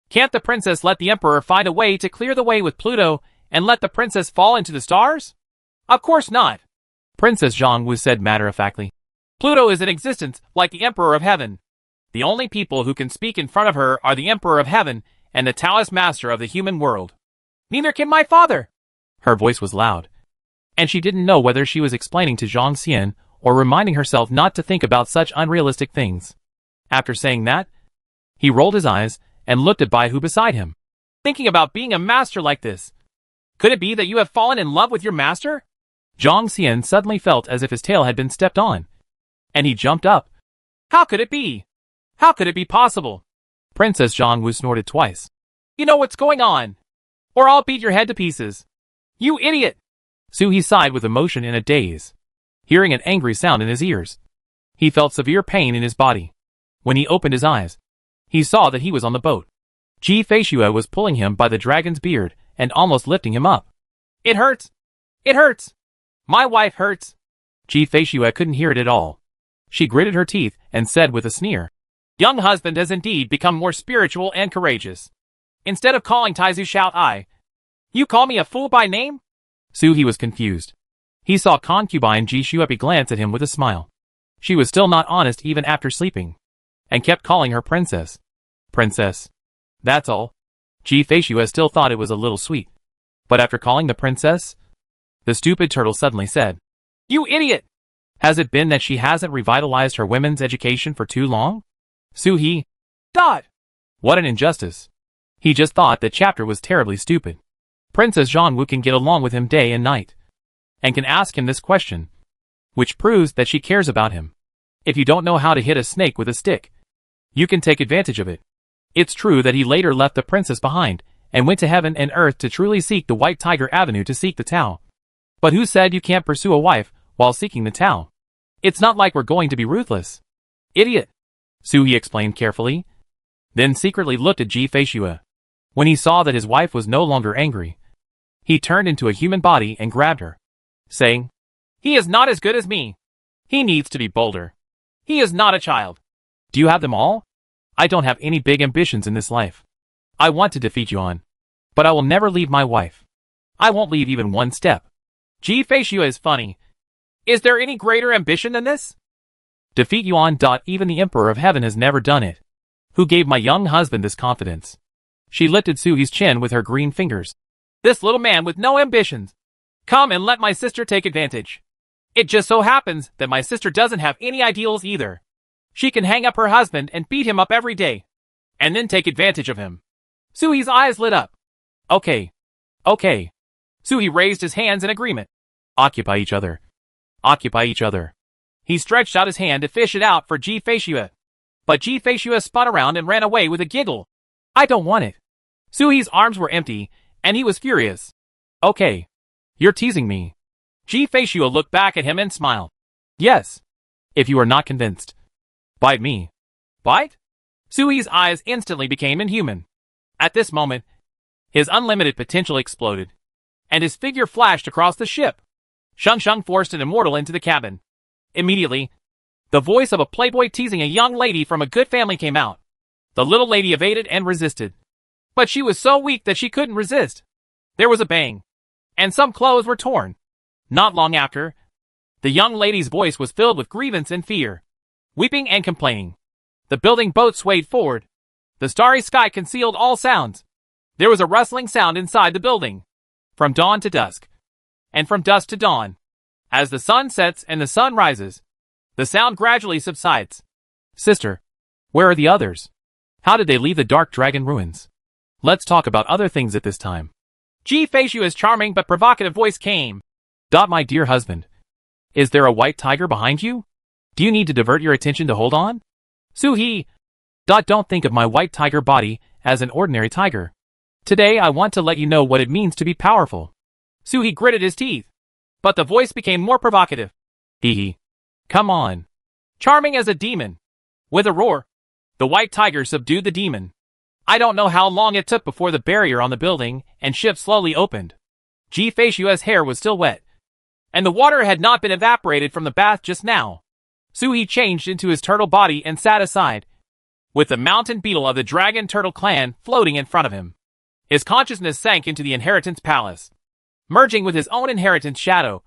Can't the princess let the emperor find a way to clear the way with Pluto and let the princess fall into the stars? Of course not. Princess Zhongwu said matter-of-factly. Pluto is in existence like the Emperor of Heaven. The only people who can speak in front of her are the Emperor of Heaven and the Taoist master of the human world. Neither can my father. Her voice was loud, and she didn't know whether she was explaining to Zhangxian or reminding herself not to think about such unrealistic things. After saying that, he rolled his eyes and looked at Bai Hu beside him. Thinking about being a master like this. Could it be that you have fallen in love with your master? Zhangxian suddenly felt as if his tail had been stepped on, and he jumped up. How could it be? How could it be possible? Princess Zhongwu snorted twice. You know what's going on, or I'll beat your head to pieces. You idiot! Suhi sighed with emotion in a daze, hearing an angry sound in his ears. He felt severe pain in his body. When he opened his eyes, he saw that he was on the boat. Ji Feishue was pulling him by the dragon's beard and almost lifting him up. It hurts! It hurts! My wife hurts! Ji Feishue couldn't hear it at all. She gritted her teeth and said with a sneer, Young husband has indeed become more spiritual and courageous. Instead of calling Taizu shout I, you call me a fool by name? Suhi was confused. He saw concubine Ji Shuepi glance at him with a smile. She was still not honest even after sleeping, and kept calling her princess. Princess. That's all. Ji Feishue still thought it was a little sweet. But after calling the princess, the stupid turtle suddenly said, You idiot! Has it been that she hasn't revitalized her women's education for too long? Suhi. Dot! What an injustice. He just thought that chapter was terribly stupid. Princess Zhongwu can get along with him day and night, and can ask him this question, which proves that she cares about him. If you don't know how to hit a snake with a stick, you can take advantage of it. It's true that he later left the princess behind, and went to heaven and earth to truly seek the White Tiger Avenue to seek the Tao. But who said you can't pursue a wife while seeking the Tao? It's not like we're going to be ruthless. Idiot! Suhi explained carefully, then secretly looked at Ji Feishue. When he saw that his wife was no longer angry, he turned into a human body and grabbed her, saying, He is not as good as me. He needs to be bolder. He is not a child. Do you have them all? I don't have any big ambitions in this life. I want to defeat Yuan, but I will never leave my wife. I won't leave even one step. Ji Feishue is funny. Is there any greater ambition than this? Defeat Yuan. Even the Emperor of Heaven has never done it. Who gave my young husband this confidence? She lifted Suhi's chin with her green fingers. This little man with no ambitions. Come and let my sister take advantage. It just so happens that my sister doesn't have any ideals either. She can hang up her husband and beat him up every day. and then take advantage of him. Suhi's eyes lit up. Okay. Okay. Suhi raised his hands in agreement. Occupy each other. Occupy each other. He stretched out his hand to fish it out for Ji Feishue. But Ji Feishue spun around and ran away with a giggle. I don't want it. Suhi's arms were empty, and he was furious. Okay. You're teasing me. Ji Feishue looked back at him and smiled. Yes. If you are not convinced. Bite me. Bite? Suhi's eyes instantly became inhuman. At this moment, his unlimited potential exploded, and his figure flashed across the ship. Sheng Sheng forced an immortal into the cabin. Immediately, the voice of a playboy teasing a young lady from a good family came out. The little lady evaded and resisted. But she was so weak that she couldn't resist. There was a bang, and some clothes were torn. Not long after, the young lady's voice was filled with grievance and fear, weeping and complaining. The building boat swayed forward. The starry sky concealed all sounds. There was a rustling sound inside the building. From dawn to dusk, and from dusk to dawn. As the sun sets and the sun rises, the sound gradually subsides. Sister, where are the others? How did they leave the Dark Dragon ruins? Let's talk about other things at this time. Ji Feishue's charming but provocative voice came. My dear husband, is there a white tiger behind you? Do you need to divert your attention to hold on? Suhi, don't think of my white tiger body as an ordinary tiger. Today I want to let you know what it means to be powerful. Suhi gritted his teeth, but the voice became more provocative. Hee. Come on. Charming as a demon. With a roar, the white tiger subdued the demon. I don't know how long it took before the barrier on the building and ship slowly opened. Ji Feishue's hair was still wet, and the water had not been evaporated from the bath just now. Suhi changed into his turtle body and sat aside, with the mountain beetle of the dragon turtle clan floating in front of him. His consciousness sank into the inheritance palace, merging with his own inheritance shadow,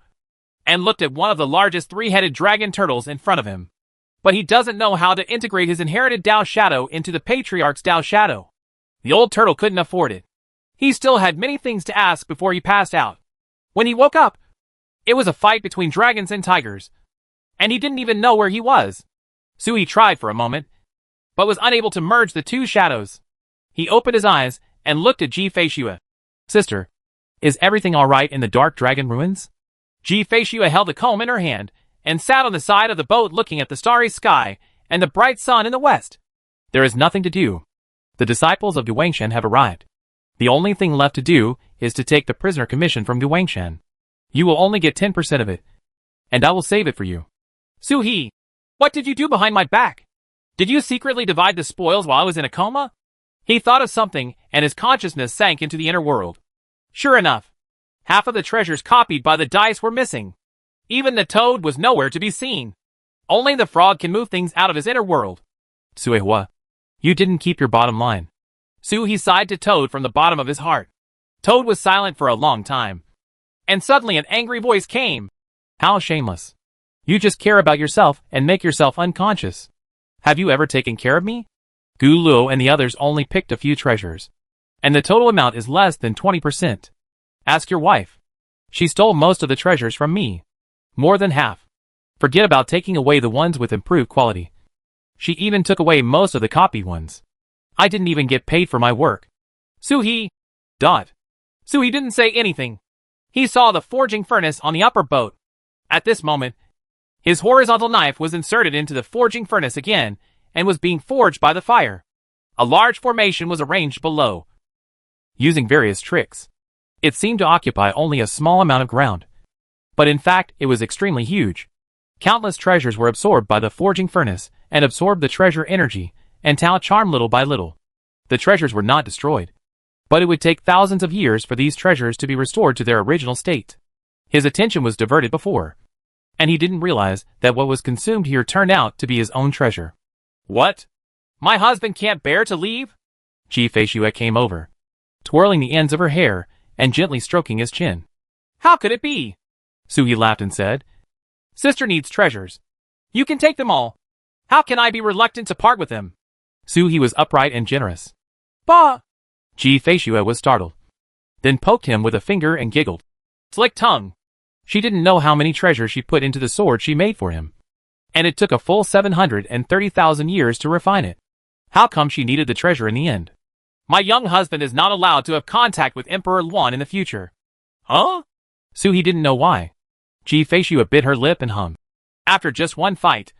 and looked at one of the largest three-headed dragon turtles in front of him. But he doesn't know how to integrate his inherited Dao shadow into the patriarch's Dao shadow. The old turtle couldn't afford it. He still had many things to ask before he passed out. When he woke up, it was a fight between dragons and tigers, and he didn't even know where he was. Suhi tried for a moment, but was unable to merge the two shadows. He opened his eyes and looked at Ji Feishue. Sister, is everything alright in the Dark Dragon ruins? Ji Feishue held the comb in her hand and sat on the side of the boat looking at the starry sky and the bright sun in the west. There is nothing to do. The disciples of Du Wangshan have arrived. The only thing left to do is to take the prisoner commission from Du Wangshan. You will only get 10% of it, and I will save it for you. Suhi, what did you do behind my back? Did you secretly divide the spoils while I was in a coma? He thought of something, and his consciousness sank into the inner world. Sure enough, half of the treasures copied by the dice were missing. Even the toad was nowhere to be seen. Only the frog can move things out of his inner world. Suehua, you didn't keep your bottom line. Suhi sighed to Toad from the bottom of his heart. Toad was silent for a long time. And suddenly an angry voice came. How shameless. You just care about yourself and make yourself unconscious. Have you ever taken care of me? Gu Luo and the others only picked a few treasures, and the total amount is less than 20%. Ask your wife. She stole most of the treasures from me. More than half. Forget about taking away the ones with improved quality. She even took away most of the copied ones. I didn't even get paid for my work. Suhi. Suhi didn't say anything. He saw the forging furnace on the upper boat. At this moment, his horizontal knife was inserted into the forging furnace again and was being forged by the fire. A large formation was arranged below, using various tricks. It seemed to occupy only a small amount of ground, but in fact it was extremely huge. Countless treasures were absorbed by the forging furnace and absorbed the treasure energy, and Tao charmed little by little. The treasures were not destroyed, but it would take thousands of years for these treasures to be restored to their original state. His attention was diverted before, and he didn't realize that what was consumed here turned out to be his own treasure. What? My husband can't bear to leave? Ji Feishue came over, twirling the ends of her hair and gently stroking his chin. How could it be? Suhi laughed and said, Sister needs treasures. You can take them all. How can I be reluctant to part with them? Suhi was upright and generous. Bah! Ji Feishue was startled, then poked him with a finger and giggled. Slick tongue. She didn't know how many treasures she put into the sword she made for him, and it took a full 730,000 years to refine it. How come she needed the treasure in the end? My young husband is not allowed to have contact with Emperor Luan in the future. Huh? Suhi didn't know why. Ji Feishue bit her lip and hummed. After just one fight,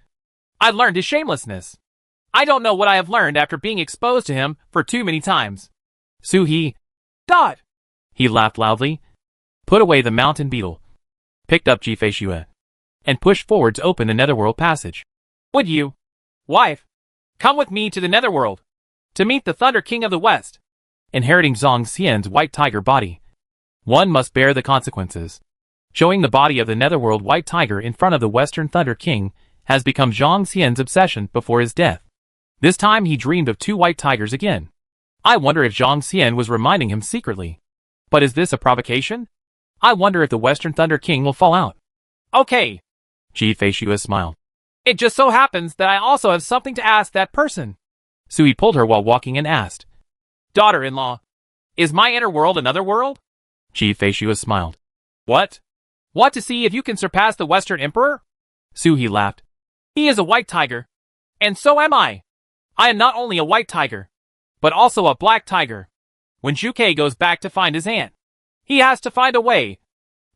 I learned his shamelessness. I don't know what I have learned after being exposed to him for too many times. Suhi. Dot. He laughed loudly, put away the mountain beetle, picked up Ji Feishue, and pushed forward to open the netherworld passage. Would you, wife, come with me to the netherworld to meet the Thunder King of the West? Inheriting Zhang Xian's white tiger body, one must bear the consequences. Showing the body of the netherworld white tiger in front of the Western Thunder King has become Zhang Xian's obsession before his death. This time he dreamed of 2 white tigers again. I wonder if Zhang Xian was reminding him secretly. But is this a provocation? I wonder if the Western Thunder King will fall out. Okay. Ji Feishue smiled. It just so happens that I also have something to ask that person. Suhi pulled her while walking and asked, Daughter-in-law, is my inner world another world? Ji Feishue smiled. What? Want to see if you can surpass the Western Emperor? Suhi laughed. He is a white tiger. And so am I. I am not only a white tiger, but also a black tiger. When Zhu goes back to find his aunt, he has to find a way.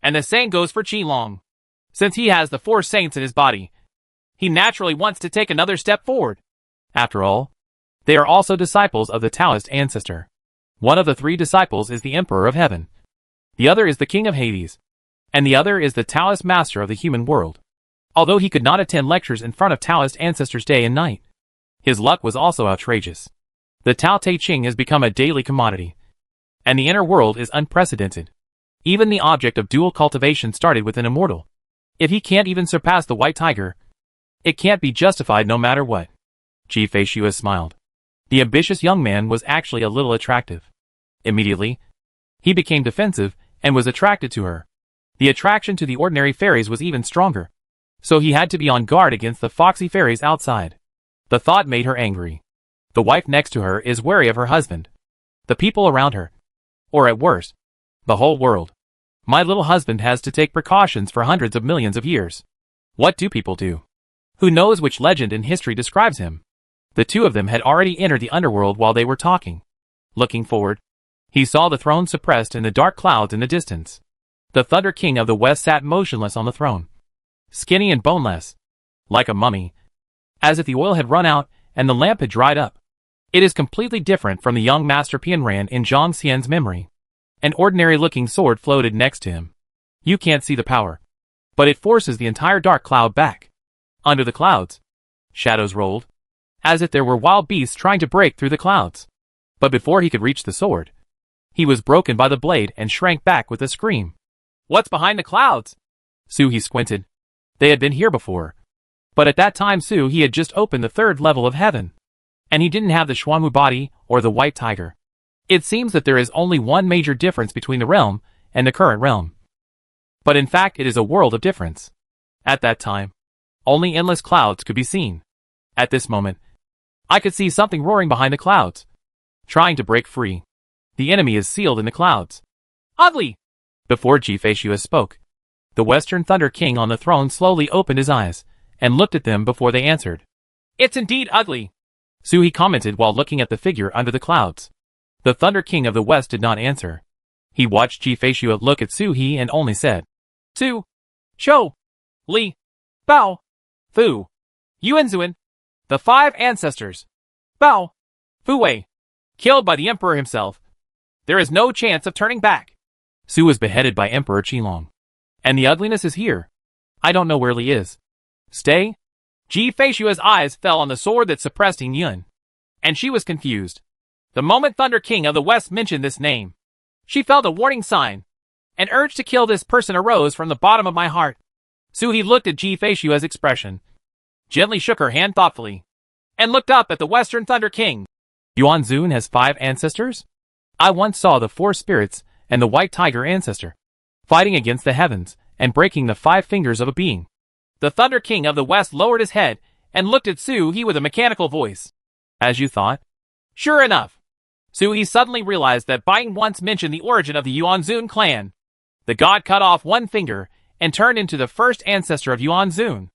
And the same goes for Qilong. Since he has the 4 saints in his body, he naturally wants to take another step forward. After all, they are also disciples of the Taoist ancestor. One of the 3 disciples is the Emperor of Heaven. The other is the King of Hades. And the other is the Taoist master of the human world. Although he could not attend lectures in front of Taoist ancestors day and night, his luck was also outrageous. The Tao Te Ching has become a daily commodity. And the inner world is unprecedented. Even the object of dual cultivation started with an immortal. If he can't even surpass the white tiger, it can't be justified no matter what. Ji Feishue smiled. The ambitious young man was actually a little attractive. Immediately, he became defensive and was attracted to her. The attraction to the ordinary fairies was even stronger. So he had to be on guard against the foxy fairies outside. The thought made her angry. The wife next to her is wary of her husband. The people around her. Or at worst, the whole world. My little husband has to take precautions for hundreds of millions of years. What do people do? Who knows which legend in history describes him? The 2 of them had already entered the underworld while they were talking. Looking forward, he saw the throne suppressed in the dark clouds in the distance. The Thunder King of the West sat motionless on the throne. Skinny and boneless. Like a mummy. As if the oil had run out and the lamp had dried up. It is completely different from the young Master Pianran in Zhang Xian's memory. An ordinary-looking sword floated next to him. You can't see the power, but it forces the entire dark cloud back. Under the clouds, shadows rolled, as if there were wild beasts trying to break through the clouds. But before he could reach the sword, he was broken by the blade and shrank back with a scream. What's behind the clouds? Suhi squinted. They had been here before. But at that time Suhi had just opened the 3rd level of heaven. And he didn't have the Xuanwu body or the white tiger. It seems that there is only one major difference between the realm and the current realm. But in fact it is a world of difference. At that time, only endless clouds could be seen. At this moment, I could see something roaring behind the clouds, trying to break free. The enemy is sealed in the clouds. Ugly! Before Ji Feishue spoke, the Western Thunder King on the throne slowly opened his eyes and looked at them before they answered. It's indeed ugly, Suhi commented while looking at the figure under the clouds. The Thunder King of the West did not answer. He watched Ji Feishue look at Suhi and only said, Su, Shou, Li, Bao, Fu, Yuanzuan, the 5 ancestors, Bao, Fu Wei, killed by the Emperor himself. There is no chance of turning back. Su was beheaded by Emperor Qilong. And the ugliness is here. I don't know where Li is. Stay? Ji Feishue's eyes fell on the sword that suppressed Yin Yun. And she was confused. The moment Thunder King of the West mentioned this name, she felt a warning sign. An urge to kill this person arose from the bottom of my heart. Suhi looked at Ji Feishue's expression, gently shook her hand thoughtfully, and looked up at the Western Thunder King. Yuanzun has 5 ancestors? I once saw the 4 spirits and the white tiger ancestor fighting against the heavens and breaking the 5 fingers of a being. The Thunder King of the West lowered his head and looked at Suhi with a mechanical voice. As you thought? Sure enough. Suhi suddenly realized that Baiyin once mentioned the origin of the Yuanzun clan. The god cut off 1 finger and turned into the first ancestor of Yuanzun.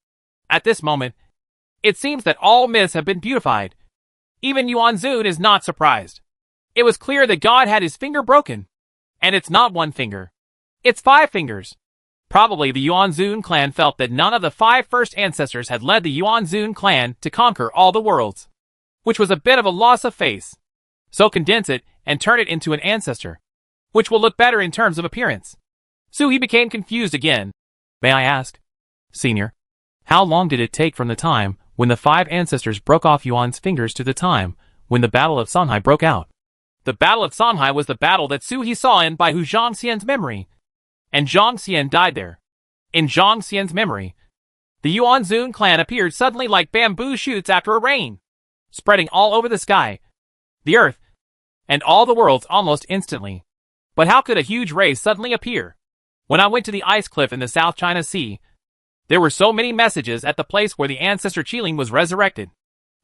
At this moment, it seems that all myths have been beautified. Even Yuan Zun is not surprised. It was clear that God had his finger broken. And it's not one finger. It's 5 fingers. Probably the Yuan Zun clan felt that none of the 5 first ancestors had led the Yuan Zun clan to conquer all the worlds, which was a bit of a loss of face. So condense it and turn it into an ancestor, which will look better in terms of appearance. So he became confused again. May I ask, Senior, how long did it take from the time when the 5 ancestors broke off Yuan's fingers to the time when the Battle of Songhai broke out? The Battle of Songhai was the battle that Su He saw in by Hu Zhongxian's memory, and Zhongxian died there. In Zhongxian's memory, the Yuan Zun clan appeared suddenly like bamboo shoots after a rain, spreading all over the sky, the earth, and all the worlds almost instantly. But how could a huge race suddenly appear? When I went to the ice cliff in the South China Sea, there were so many messages at the place where the ancestor Qilin was resurrected.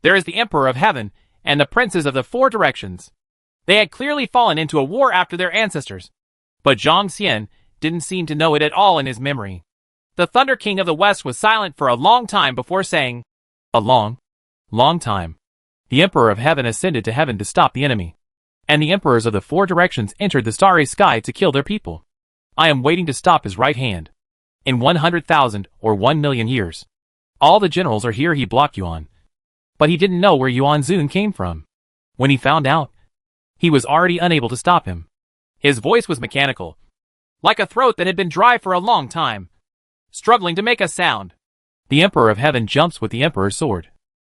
There is the Emperor of Heaven and the princes of the 4 directions. They had clearly fallen into a war after their ancestors. But Zhongxian didn't seem to know it at all in his memory. The Thunder King of the West was silent for a long time before saying, a long time. The Emperor of Heaven ascended to heaven to stop the enemy. And the emperors of the 4 directions entered the starry sky to kill their people. I am waiting to stop his right hand. In 100,000 or 1,000,000 years. All the generals are here. He blocked Yuan. But he didn't know where Yuan Zun came from. When he found out, he was already unable to stop him. His voice was mechanical, like a throat that had been dry for a long time, struggling to make a sound. The Emperor of Heaven jumps with the Emperor's sword,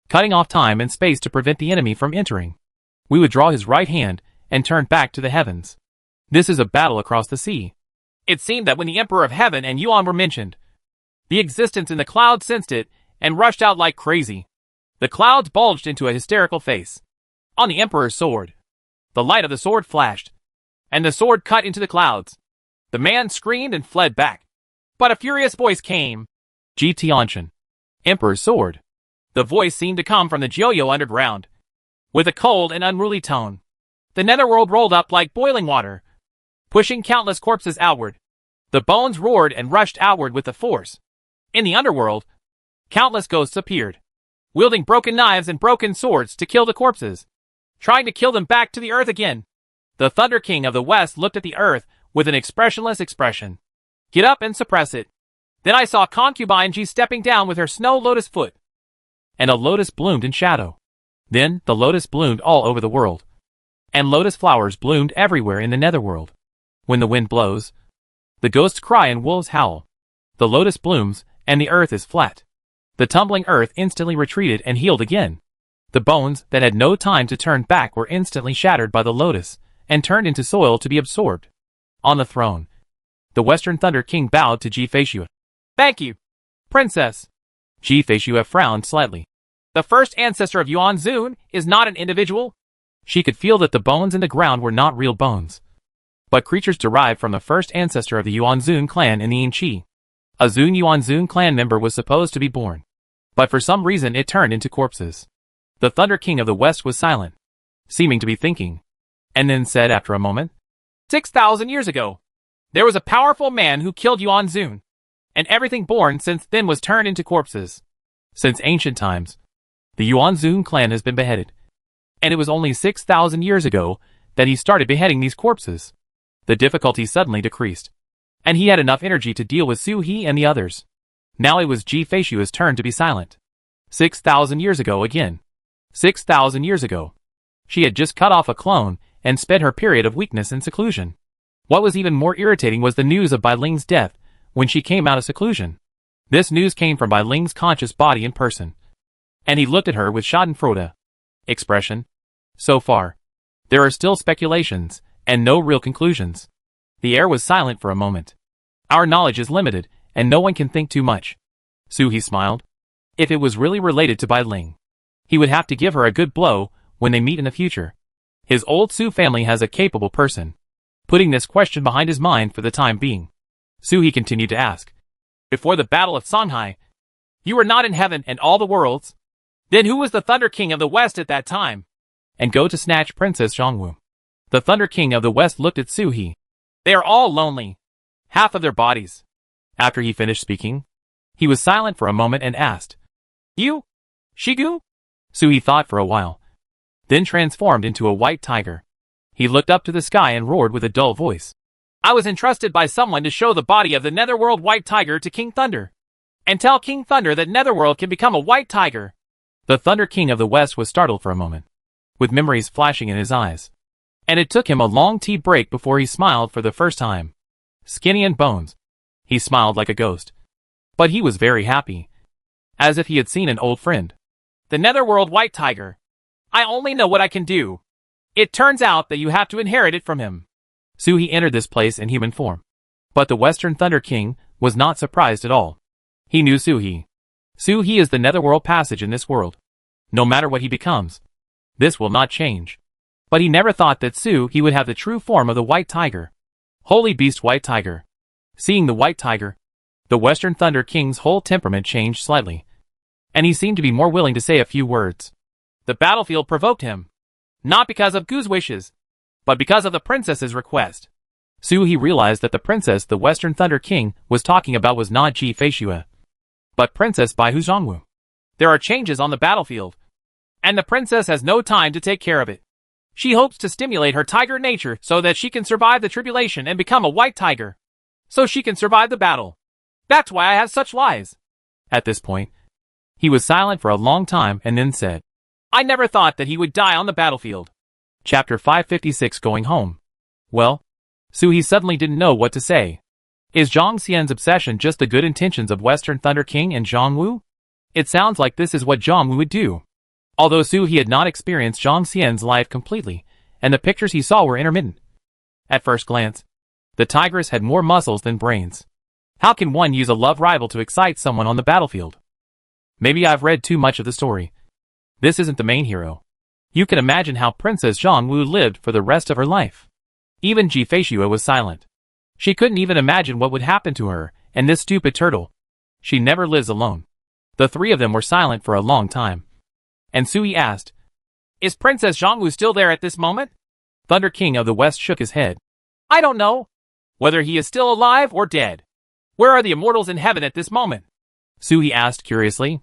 cutting off time and space to prevent the enemy from entering. We would draw his right hand and turn back to the heavens. This is a battle across the sea. It seemed that when the Emperor of Heaven and Yuan were mentioned, the existence in the clouds sensed it and rushed out like crazy. The clouds bulged into a hysterical face. On the Emperor's sword, the light of the sword flashed, and the sword cut into the clouds. The man screamed and fled back. But a furious voice came. Ji Tianshan, Emperor's sword. The voice seemed to come from the Jiuyo underground. With a cold and unruly tone, the netherworld rolled up like boiling water, pushing countless corpses outward. The bones roared and rushed outward with the force. In the underworld, countless ghosts appeared, wielding broken knives and broken swords to kill the corpses, trying to kill them back to the earth again. The Thunder King of the West looked at the earth with an expressionless expression. Get up and suppress it. Then I saw Concubine Ji stepping down with her snow lotus foot, and a lotus bloomed in shadow. Then the lotus bloomed all over the world, and lotus flowers bloomed everywhere in the netherworld. When the wind blows, the ghosts cry and wolves howl. The lotus blooms, and the earth is flat. The tumbling earth instantly retreated and healed again. The bones that had no time to turn back were instantly shattered by the lotus, and turned into soil to be absorbed. On the throne, the Western Thunder King bowed to Ji Feishue. Thank you, Princess. Ji Feishue frowned slightly. The first ancestor of Yuan Zun is not an individual. She could feel that the bones in the ground were not real bones, but creatures derived from the first ancestor of the Yuan Zun clan in the Yinqi. A Zun Yuan Zun clan member was supposed to be born, but for some reason it turned into corpses. The Thunder King of the West was silent, seeming to be thinking, and then said after a moment, 6,000 years ago, there was a powerful man who killed Yuan Zun, and everything born since then was turned into corpses. Since ancient times, the Yuan Zun clan has been beheaded, and it was only 6,000 years ago that he started beheading these corpses. The difficulty suddenly decreased, and he had enough energy to deal with Su He and the others. Now it was Ji Feishue's turn to be silent. 6,000 years ago again. 6,000 years ago. She had just cut off a clone and spent her period of weakness and seclusion. What was even more irritating was the news of Bai Ling's death when she came out of seclusion. This news came from Bai Ling's conscious body in person, and he looked at her with schadenfreude expression. So far, there are still speculations, and no real conclusions. The air was silent for a moment. Our knowledge is limited, and no one can think too much. Su He smiled. If it was really related to Bai Ling, he would have to give her a good blow when they meet in the future. His old Su family has a capable person. Putting this question behind his mind for the time being, Su He continued to ask. Before the Battle of Songhai, you were not in heaven and all the worlds. Then who was the Thunder King of the West at that time? And go to snatch Princess Zhongwu. The Thunder King of the West looked at Su He. They are all lonely. Half of their bodies. After he finished speaking, he was silent for a moment and asked, You? Shigu? Su He thought for a while. then transformed into a white tiger. He looked up to the sky and roared with a dull voice. I was entrusted by someone to show the body of the Netherworld White Tiger to King Thunder. And tell King Thunder that Netherworld can become a white tiger. The Thunder King of the West was startled for a moment, with memories flashing in his eyes. And it took him a long tea break before he smiled for the first time. Skinny and bones. He smiled like a ghost. But he was very happy. As if he had seen an old friend. The Netherworld White Tiger. I only know what I can do. It turns out that you have to inherit it from him. Suhi entered this place in human form. But the Western Thunder King was not surprised at all. He knew Suhi. Suhi is the Netherworld passage in this world. No matter what he becomes, this will not change. But he never thought that Suhi would have the true form of the White Tiger. Holy Beast White Tiger. Seeing the White Tiger, the Western Thunder King's whole temperament changed slightly. And he seemed to be more willing to say a few words. The battlefield provoked him. Not because of Gu's wishes, but because of the princess's request. Suhi realized that the princess the Western Thunder King was talking about was not Ji Feishue, but Princess Bai Zhongwu. There are changes on the battlefield, and the princess has no time to take care of it. She hopes to stimulate her tiger nature so that she can survive the tribulation and become a white tiger. So she can survive the battle. That's why I have such lies. At this point, he was silent for a long time and then said, I never thought that he would die on the battlefield. Chapter 556 Going Home. Well, Suhi suddenly didn't know what to say. Is Zhang Xian's obsession just the good intentions of Western Thunder King and Zhongwu? It sounds like this is what Zhongwu would do. Although Suhi had not experienced Zhang Xian's life completely, and the pictures he saw were intermittent. At first glance, the tigress had more muscles than brains. How can one use a love rival to excite someone on the battlefield? Maybe I've read too much of the story. This isn't the main hero. You can imagine how Princess Zhongwu lived for the rest of her life. Even Ji Feishue was silent. She couldn't even imagine what would happen to her and this stupid turtle. She never lives alone. The three of them were silent for a long time. And Suhi asked, Is Princess Zhongwu still there at this moment? Thunder King of the West shook his head. I don't know. Whether he is still alive or dead. Where are the immortals in heaven at this moment? Suhi asked curiously.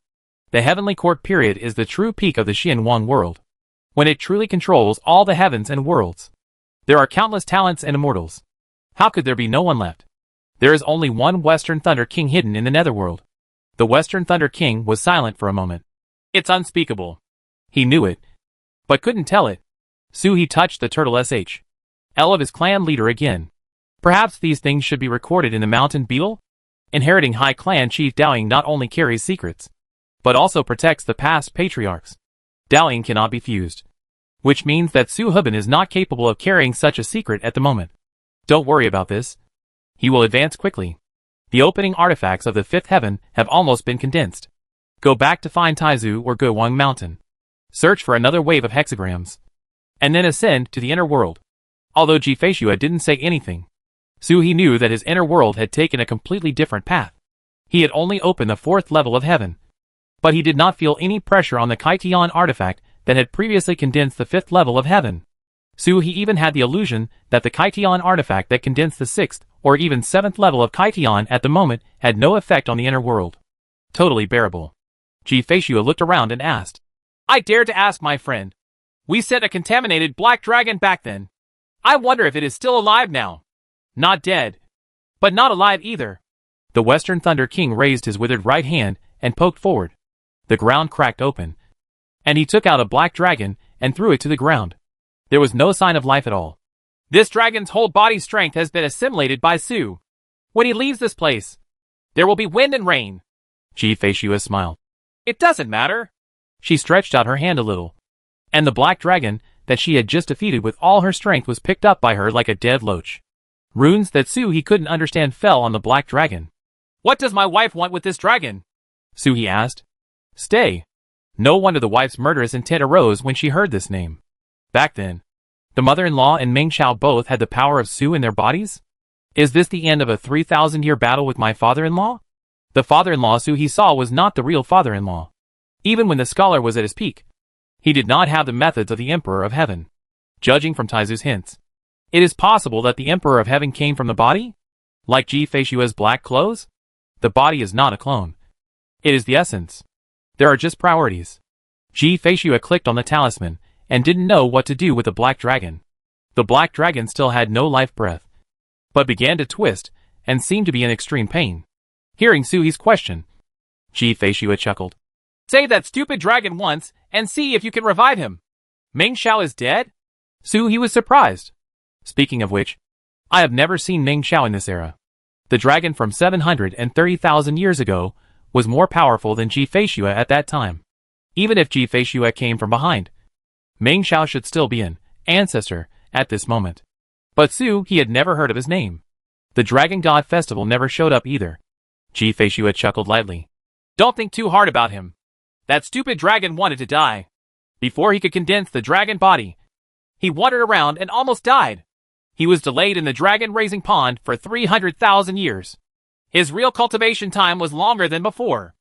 The heavenly court period is the true peak of the Xianwang world, when it truly controls all the heavens and worlds. There are countless talents and immortals. How could there be no one left? There is only one Western Thunder King hidden in the Netherworld. The Western Thunder King was silent for a moment. It's unspeakable. He knew it, but couldn't tell it. Suhi touched the turtle L of his clan leader again. Perhaps these things should be recorded in the mountain beetle? Inheriting High Clan Chief Daoying not only carries secrets, but also protects the past patriarchs. Daoying cannot be fused, which means that Su Hubin is not capable of carrying such a secret at the moment. Don't worry about this. He will advance quickly. The opening artifacts of the fifth heaven have almost been condensed. Go back to find Taizu or Guowang Mountain. Search for another wave of hexagrams, and then ascend to the inner world. Although Ji Feishue didn't say anything, Suhi knew that his inner world had taken a completely different path. He had only opened the fourth level of heaven, but he did not feel any pressure on the Kaitian artifact that had previously condensed the fifth level of heaven. Suhi even had the illusion that the Kaitian artifact that condensed the sixth or even seventh level of Kaitian at the moment had no effect on the inner world. Totally bearable. Ji Feishue looked around and asked, I dare to ask my friend. We sent a contaminated black dragon back then. I wonder if it is still alive now. Not dead, but not alive either. The Western Thunder King raised his withered right hand and poked forward. The ground cracked open, and he took out a black dragon and threw it to the ground. There was no sign of life at all. This dragon's whole body strength has been assimilated by Su. When he leaves this place, there will be wind and rain. Ji Feishue smiled. It doesn't matter. She stretched out her hand a little, and the black dragon that she had just defeated with all her strength was picked up by her like a dead loach. Runes that Suhi couldn't understand fell on the black dragon. What does my wife want with this dragon? Suhi asked. Stay. No wonder the wife's murderous intent arose when she heard this name. Back then, the mother-in-law and Meng Xiao both had the power of Su in their bodies? Is this the end of a 3,000-year battle with my father-in-law? The father-in-law Suhi saw was not the real father-in-law. Even when the scholar was at his peak, he did not have the methods of the Emperor of Heaven. Judging from Taizu's hints, it is possible that the Emperor of Heaven came from the body? Like Ji Feishue's black clothes? The body is not a clone. It is the essence. There are just priorities. Ji Feishue clicked on the talisman, and didn't know what to do with the black dragon. The black dragon still had no life breath, but began to twist and seemed to be in extreme pain. Hearing Suhi's question, Ji-Fei-Xue chuckled. Save that stupid dragon once and see if you can revive him. Meng Xiao is dead? Suhi was surprised. Speaking of which, I have never seen Meng Xiao in this era. The dragon from 730,000 years ago was more powerful than Ji-Fei-Xue at that time. Even if Ji-Fei-Xue came from behind, Meng Xiao should still be an ancestor at this moment. But He had never heard of his name. The Dragon God Festival never showed up either. Ji-Fei-Xue chuckled lightly. Don't think too hard about him. That stupid dragon wanted to die. Before he could condense the dragon body, he wandered around and almost died. He was delayed in the dragon-raising pond for 300,000 years. His real cultivation time was longer than before.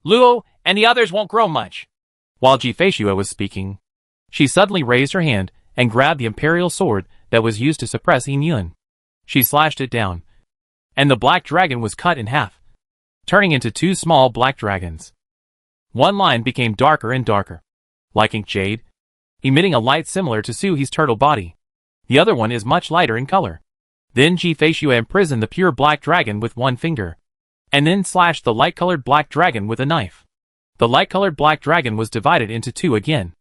Luo and the others won't grow much. While Ji-Fei-Xue was speaking, she suddenly raised her hand and grabbed the imperial sword that was used to suppress Yin Yun. She slashed it down, and the black dragon was cut in half, turning into two small black dragons. One line became darker and darker, like ink jade, emitting a light similar to Suhi's turtle body. The other one is much lighter in color. Then Ji-Fei-Xue imprisoned the pure black dragon with one finger, and then slashed the light-colored black dragon with a knife. The light-colored black dragon was divided into two again,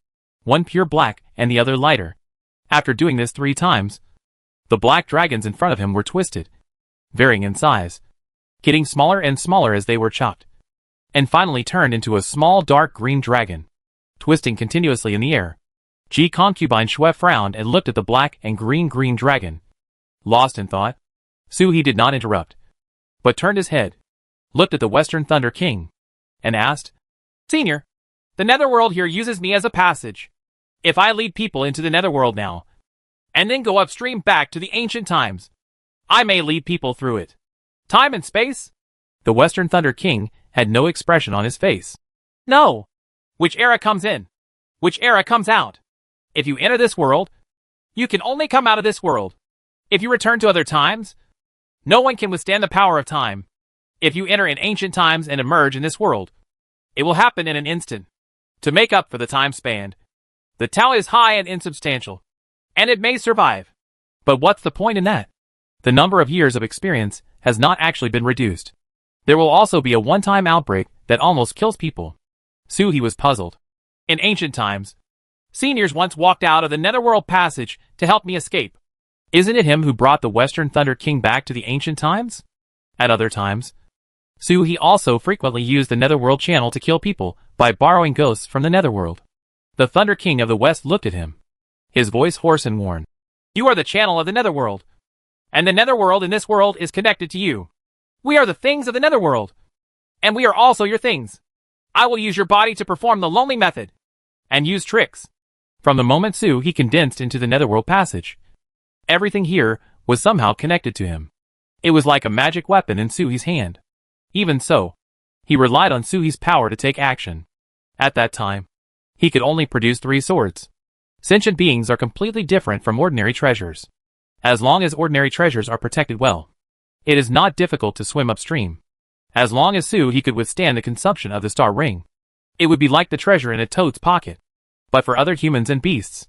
one pure black and the other lighter. After doing this 3 times, the black dragons in front of him were twisted, varying in size, getting smaller and smaller as they were chopped, and finally turned into a small dark green dragon, twisting continuously in the air. Ji-Concubine Xue frowned and looked at the black and green dragon. Lost in thought, Suhi did not interrupt, but turned his head, looked at the Western Thunder King, and asked, Senior, the Netherworld here uses me as a passage. If I lead people into the Netherworld now, and then go upstream back to the ancient times, I may lead people through it. Time and space? The Western Thunder King had no expression on his face. No. Which era comes in? Which era comes out? If you enter this world, you can only come out of this world. If you return to other times, no one can withstand the power of time. If you enter in ancient times and emerge in this world, it will happen in an instant. To make up for the time span, the Tao is high and insubstantial, and it may survive. But what's the point in that? The number of years of experience has not actually been reduced. There will also be a one-time outbreak that almost kills people. Suhi was puzzled. In ancient times, seniors once walked out of the Netherworld passage to help me escape. Isn't it him who brought the Western Thunder King back to the ancient times? At other times, Suhi also frequently used the Netherworld channel to kill people by borrowing ghosts from the Netherworld. The Thunder King of the West looked at him, his voice hoarse and worn. You are the channel of the Netherworld, and the Netherworld in this world is connected to you. We are the things of the Netherworld, and we are also your things. I will use your body to perform the lonely method, and use tricks. From the moment he condensed into the Netherworld passage, everything here was somehow connected to him. It was like a magic weapon in Suhi's hand. Even so, he relied on Suhi's power to take action. At that time, he could only produce 3 swords. Sentient beings are completely different from ordinary treasures. As long as ordinary treasures are protected well, it is not difficult to swim upstream. As long as he could withstand the consumption of the star ring, it would be like the treasure in a toad's pocket. But for other humans and beasts,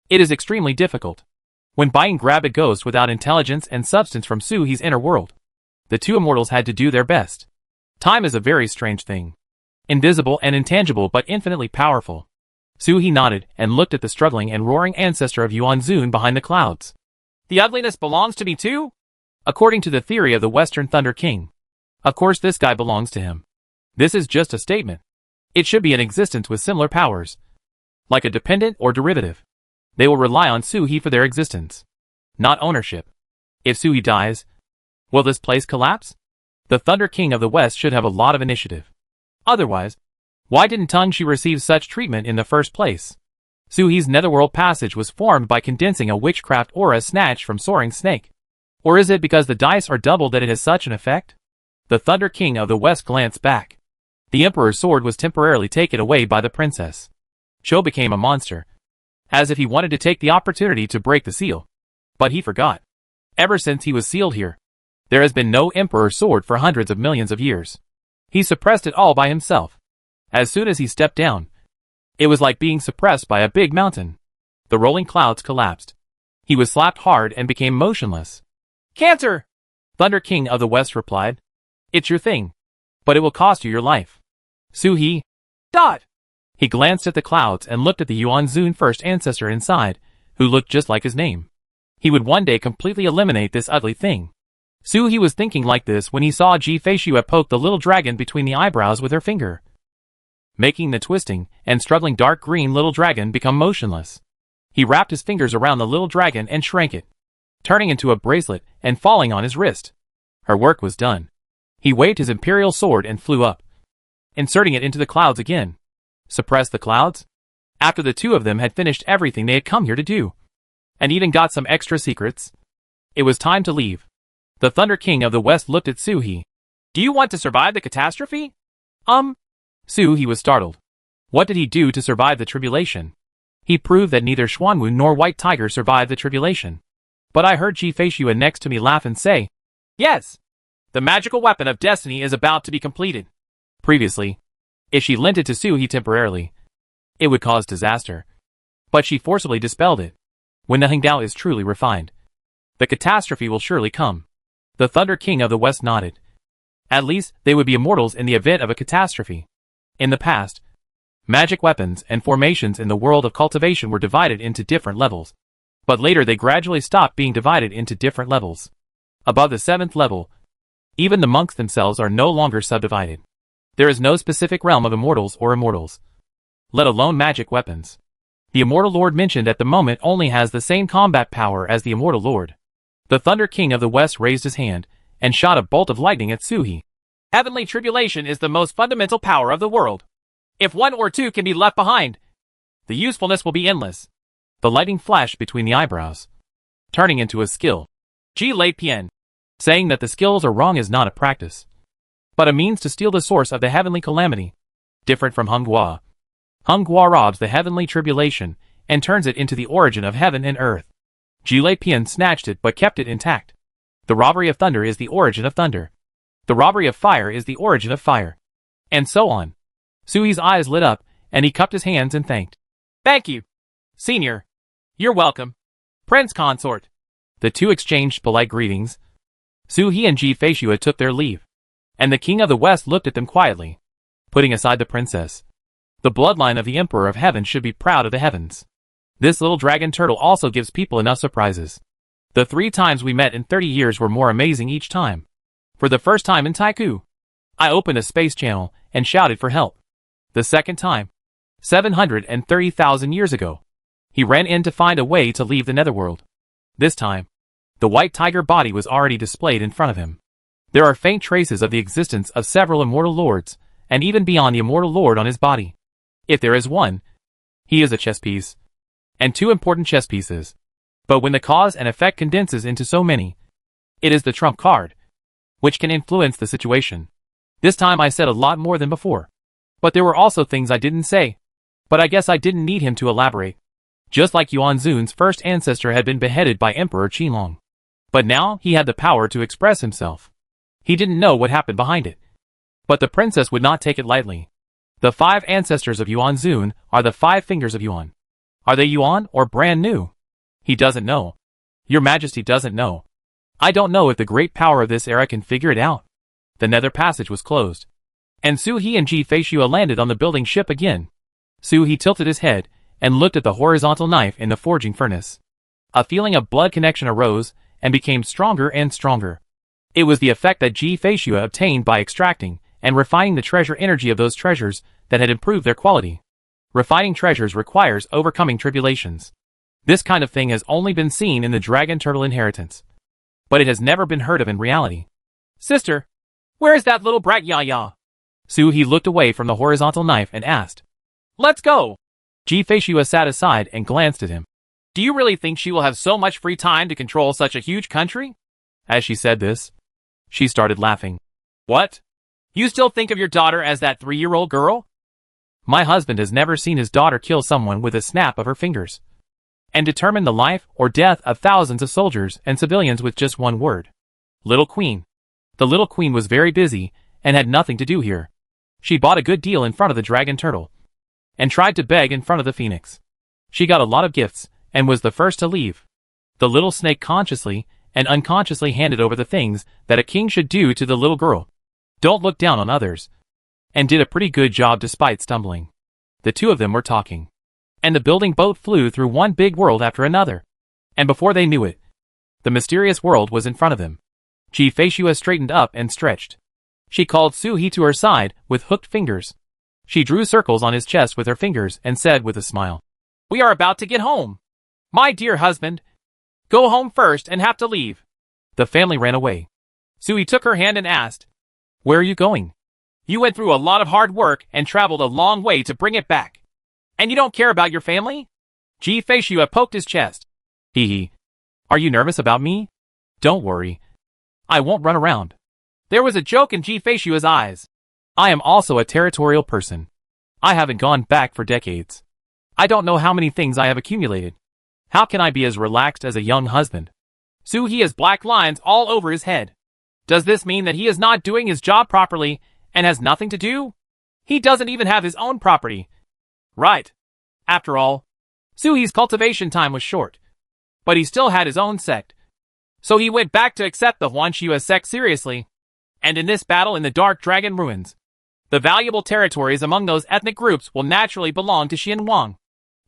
it is extremely difficult. When Baiyan grabbed a ghost without intelligence and substance from Suhi's inner world, the 2 immortals had to do their best. Time is a very strange thing. Invisible and intangible but infinitely powerful. Suhi nodded and looked at the struggling and roaring ancestor of Yuan Zun behind the clouds. The ugliness belongs to me too? According to the theory of the Western Thunder King. Of course this guy belongs to him. This is just a statement. It should be an existence with similar powers. Like a dependent or derivative. They will rely on Suhi for their existence, not ownership. If Suhi dies, will this place collapse? The Thunder King of the West should have a lot of initiative. Otherwise, why didn't Tengshi receive such treatment in the first place? Suhi's Netherworld passage was formed by condensing a witchcraft aura snatched from Soaring Snake. Or is it because the dice are doubled that it has such an effect? The Thunder King of the West glanced back. The Emperor's sword was temporarily taken away by the princess. Cho became a monster, as if he wanted to take the opportunity to break the seal. But he forgot. Ever since he was sealed here, there has been no Emperor's sword for hundreds of millions of years. He suppressed it all by himself. As soon as he stepped down, it was like being suppressed by a big mountain. The rolling clouds collapsed. He was slapped hard and became motionless. Cancer! Thunder King of the West replied. It's your thing. But it will cost you your life. Su-He. Dot! He glanced at the clouds and looked at the Yuan-Zun first ancestor inside, who looked just like his name. He would one day completely eliminate this ugly thing. Su-He was thinking like this when he saw Ji-Fei-Shua poke the little dragon between the eyebrows with her finger, making the twisting and struggling dark green little dragon become motionless. He wrapped his fingers around the little dragon and shrank it, turning into a bracelet and falling on his wrist. Her work was done. He waved his imperial sword and flew up, inserting it into the clouds again. Suppress the clouds? After the two of them had finished everything they had come here to do, and even got some extra secrets, it was time to leave. The Thunder King of the West looked at Su-He. Do you want to survive the catastrophe? Su-He was startled. What did he do to survive the tribulation? He proved that neither Xuanwu nor White Tiger survived the tribulation. But I heard Ji-Fei-Shua next to me laugh and say, yes! The magical weapon of destiny is about to be completed. Previously, if she lent it to Su-He temporarily, it would cause disaster. But she forcibly dispelled it. When the Hangdao is truly refined, the catastrophe will surely come. The Thunder King of the West nodded. At least, they would be immortals in the event of a catastrophe. In the past, magic weapons and formations in the world of cultivation were divided into different levels. But later they gradually stopped being divided into different levels. Above the 7th level, even the monks themselves are no longer subdivided. There is no specific realm of immortals or immortals, let alone magic weapons. The Immortal Lord mentioned at the moment only has the same combat power as the Immortal Lord. The Thunder King of the West raised his hand and shot a bolt of lightning at Su-He. Heavenly tribulation is the most fundamental power of the world. If one or two can be left behind, the usefulness will be endless. The lightning flashed between the eyebrows, turning into a skill. Ji Lei Pian. Saying that the skills are wrong is not a practice, but a means to steal the source of the heavenly calamity. Different from Hung-Gua. Hung-Gua robs the heavenly tribulation and turns it into the origin of heaven and earth. Ji Lei Pian snatched it but kept it intact. The robbery of thunder is the origin of thunder. The robbery of fire is the origin of fire. And so on. Su-He's eyes lit up, and he cupped his hands and thanked. Thank you, Senior. You're welcome, Prince Consort. The two exchanged polite greetings. Su-He and Ji-Fei-Shua took their leave, and the King of the West looked at them quietly, putting aside the princess. The bloodline of the Emperor of Heaven should be proud of the heavens. This little dragon turtle also gives people enough surprises. The 3 times we met in 30 years were more amazing each time. For the first time in Taiku, I opened a space channel and shouted for help. The second time, 730,000 years ago, he ran in to find a way to leave the netherworld. This time, the white tiger body was already displayed in front of him. There are faint traces of the existence of several immortal lords, and even beyond the immortal lord on his body. If there is one, he is a chess piece. And 2 important chess pieces. But when the cause and effect condenses into so many, it is the trump card, which can influence the situation. This time I said a lot more than before. But there were also things I didn't say. But I guess I didn't need him to elaborate. Just like Yuan-Zun's first ancestor had been beheaded by Emperor Qinglong. But now he had the power to express himself. He didn't know what happened behind it. But the princess would not take it lightly. The 5 ancestors of Yuan-Zun are the 5 fingers of Yuan. Are they Yuan or brand new? He doesn't know. Your Majesty doesn't know. I don't know if the great power of this era can figure it out. The nether passage was closed, and Su-He and Ji-Fei-Shua landed on the building ship again. Su-He tilted his head and looked at the horizontal knife in the forging furnace. A feeling of blood connection arose and became stronger and stronger. It was the effect that Ji-Fei-Shua obtained by extracting and refining the treasure energy of those treasures that had improved their quality. Refining treasures requires overcoming tribulations. This kind of thing has only been seen in the dragon turtle inheritance, but it has never been heard of in reality. Sister, where is that little brat Ya-Ya? Su-He looked away from the horizontal knife and asked. Let's go! Ji-Fei-Shua sat aside and glanced at him. Do you really think she will have so much free time to control such a huge country? As she said this, she started laughing. What? You still think of your daughter as that 3-year-old girl? My husband has never seen his daughter kill someone with a snap of her fingers, and determine the life or death of thousands of soldiers and civilians with just one word. Little Queen. The little queen was very busy and had nothing to do here. She bought a good deal in front of the dragon turtle, and tried to beg in front of the phoenix. She got a lot of gifts, and was the first to leave. The little snake consciously and unconsciously handed over the things that a king should do to the little girl. Don't look down on others. And did a pretty good job despite stumbling. The two of them were talking. And the building boat flew through one big world after another. And before they knew it, the mysterious world was in front of them. Ji-Fei-Shua straightened up and stretched. She called Su-He to her side with hooked fingers. She drew circles on his chest with her fingers and said with a smile, "We are about to get home. My dear husband, go home first and have to leave." The family ran away. Su-He took her hand and asked, "Where are you going? You went through a lot of hard work and traveled a long way to bring it back. And you don't care about your family?" Ji-Fei-Shua poked his chest. Hee. Are you nervous about me? Don't worry. I won't run around. There was a joke in Ji-Fei-Shua's eyes. I am also a territorial person. I haven't gone back for decades. I don't know how many things I have accumulated. How can I be as relaxed as a young husband? Su-He has black lines all over his head. Does this mean that he is not doing his job properly and has nothing to do? He doesn't even have his own property. Right. After all, Su-He's cultivation time was short. But he still had his own sect. So he went back to accept the Huanxue sect seriously. And in this battle in the Dark Dragon Ruins, the valuable territories among those ethnic groups will naturally belong to Xianwang.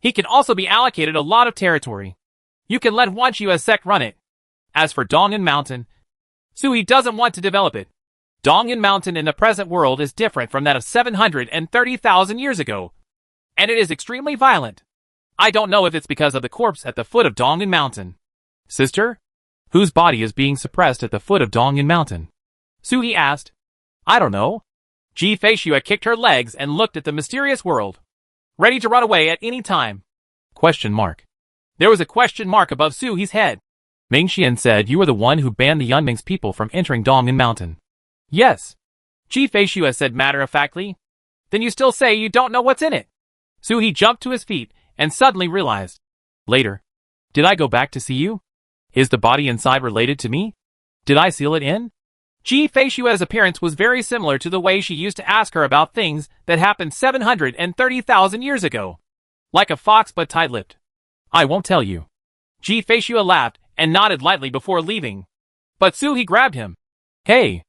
He can also be allocated a lot of territory. You can let Huanxue sect run it. As for Dong'an Mountain, Su-He doesn't want to develop it. Dong'an Mountain in the present world is different from that of 730,000 years ago. And it is extremely violent. I don't know if it's because of the corpse at the foot of Dong'an Mountain. Sister? Whose body is being suppressed at the foot of Dong'an Mountain? Su-He asked. I don't know. Ji-Fei-Shua kicked her legs and looked at the mysterious world. Ready to run away at any time. Question mark. There was a question mark above Su-He's head. Ming Xian said you were the one who banned the Yunming's people from entering Dong'an Mountain. Yes. Ji-Fei-Shua said matter-of-factly. Then you still say you don't know what's in it. Su-He jumped to his feet and suddenly realized. Later. Did I go back to see you? Is the body inside related to me? Did I seal it in? Ji-Fei-Shua's appearance was very similar to the way she used to ask her about things that happened 730,000 years ago. Like a fox but tight-lipped. I won't tell you. Ji-Fei-Shua laughed and nodded lightly before leaving. But Su-He grabbed him. Hey!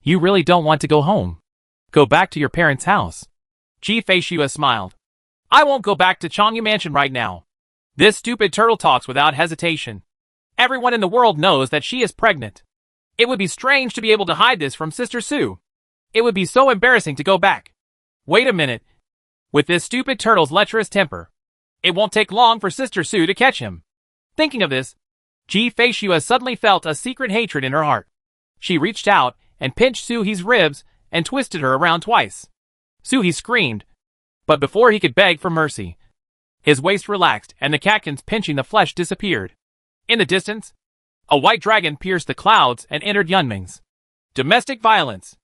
You really don't want to go home. Go back to your parents' house. Ji-Fei-Shua smiled. I won't go back to Changyu Mansion right now. This stupid turtle talks without hesitation. Everyone in the world knows that she is pregnant. It would be strange to be able to hide this from Sister Su. It would be so embarrassing to go back. Wait a minute. With this stupid turtle's lecherous temper, it won't take long for Sister Su to catch him. Thinking of this, Ji-Fei-Shua suddenly felt a secret hatred in her heart. She reached out and pinched Su-He's ribs and twisted her around twice. Su-He screamed, but before he could beg for mercy, his waist relaxed and the catkins pinching the flesh disappeared. In the distance, a white dragon pierced the clouds and entered Yunming's. Domestic violence.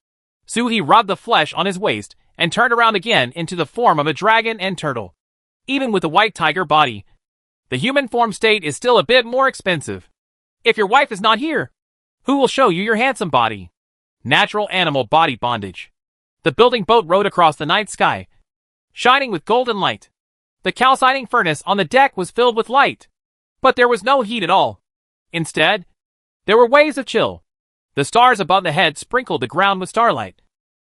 Su-He rubbed the flesh on his waist and turned around again into the form of a dragon and turtle. Even with the white tiger body, the human form state is still a bit more expensive. If your wife is not here, who will show you your handsome body? Natural animal body bondage. The building boat rode across the night sky, shining with golden light. The calcining furnace on the deck was filled with light. But there was no heat at all. Instead, there were waves of chill. The stars above the head sprinkled the ground with starlight,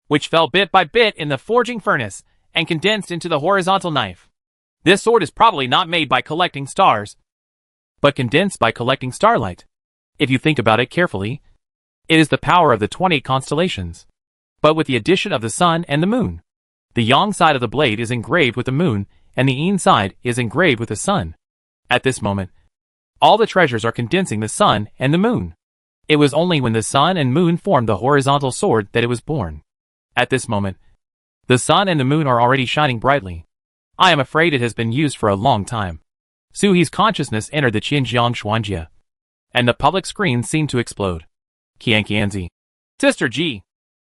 which fell bit by bit in the forging furnace and condensed into the horizontal knife. This sword is probably not made by collecting stars, but condensed by collecting starlight. If you think about it carefully, it is the power of the 20 constellations, but with the addition of the sun and the moon. The yang side of the blade is engraved with the moon, and the yin side is engraved with the sun. At this moment, all the treasures are condensing the sun and the moon. It was only when the sun and moon formed the horizontal sword that it was born. At this moment, the sun and the moon are already shining brightly. I am afraid it has been used for a long time. Su-He's consciousness entered the Qinjiang Xuanjia, and the public screen seemed to explode. Qianqianzi. Sister Ji,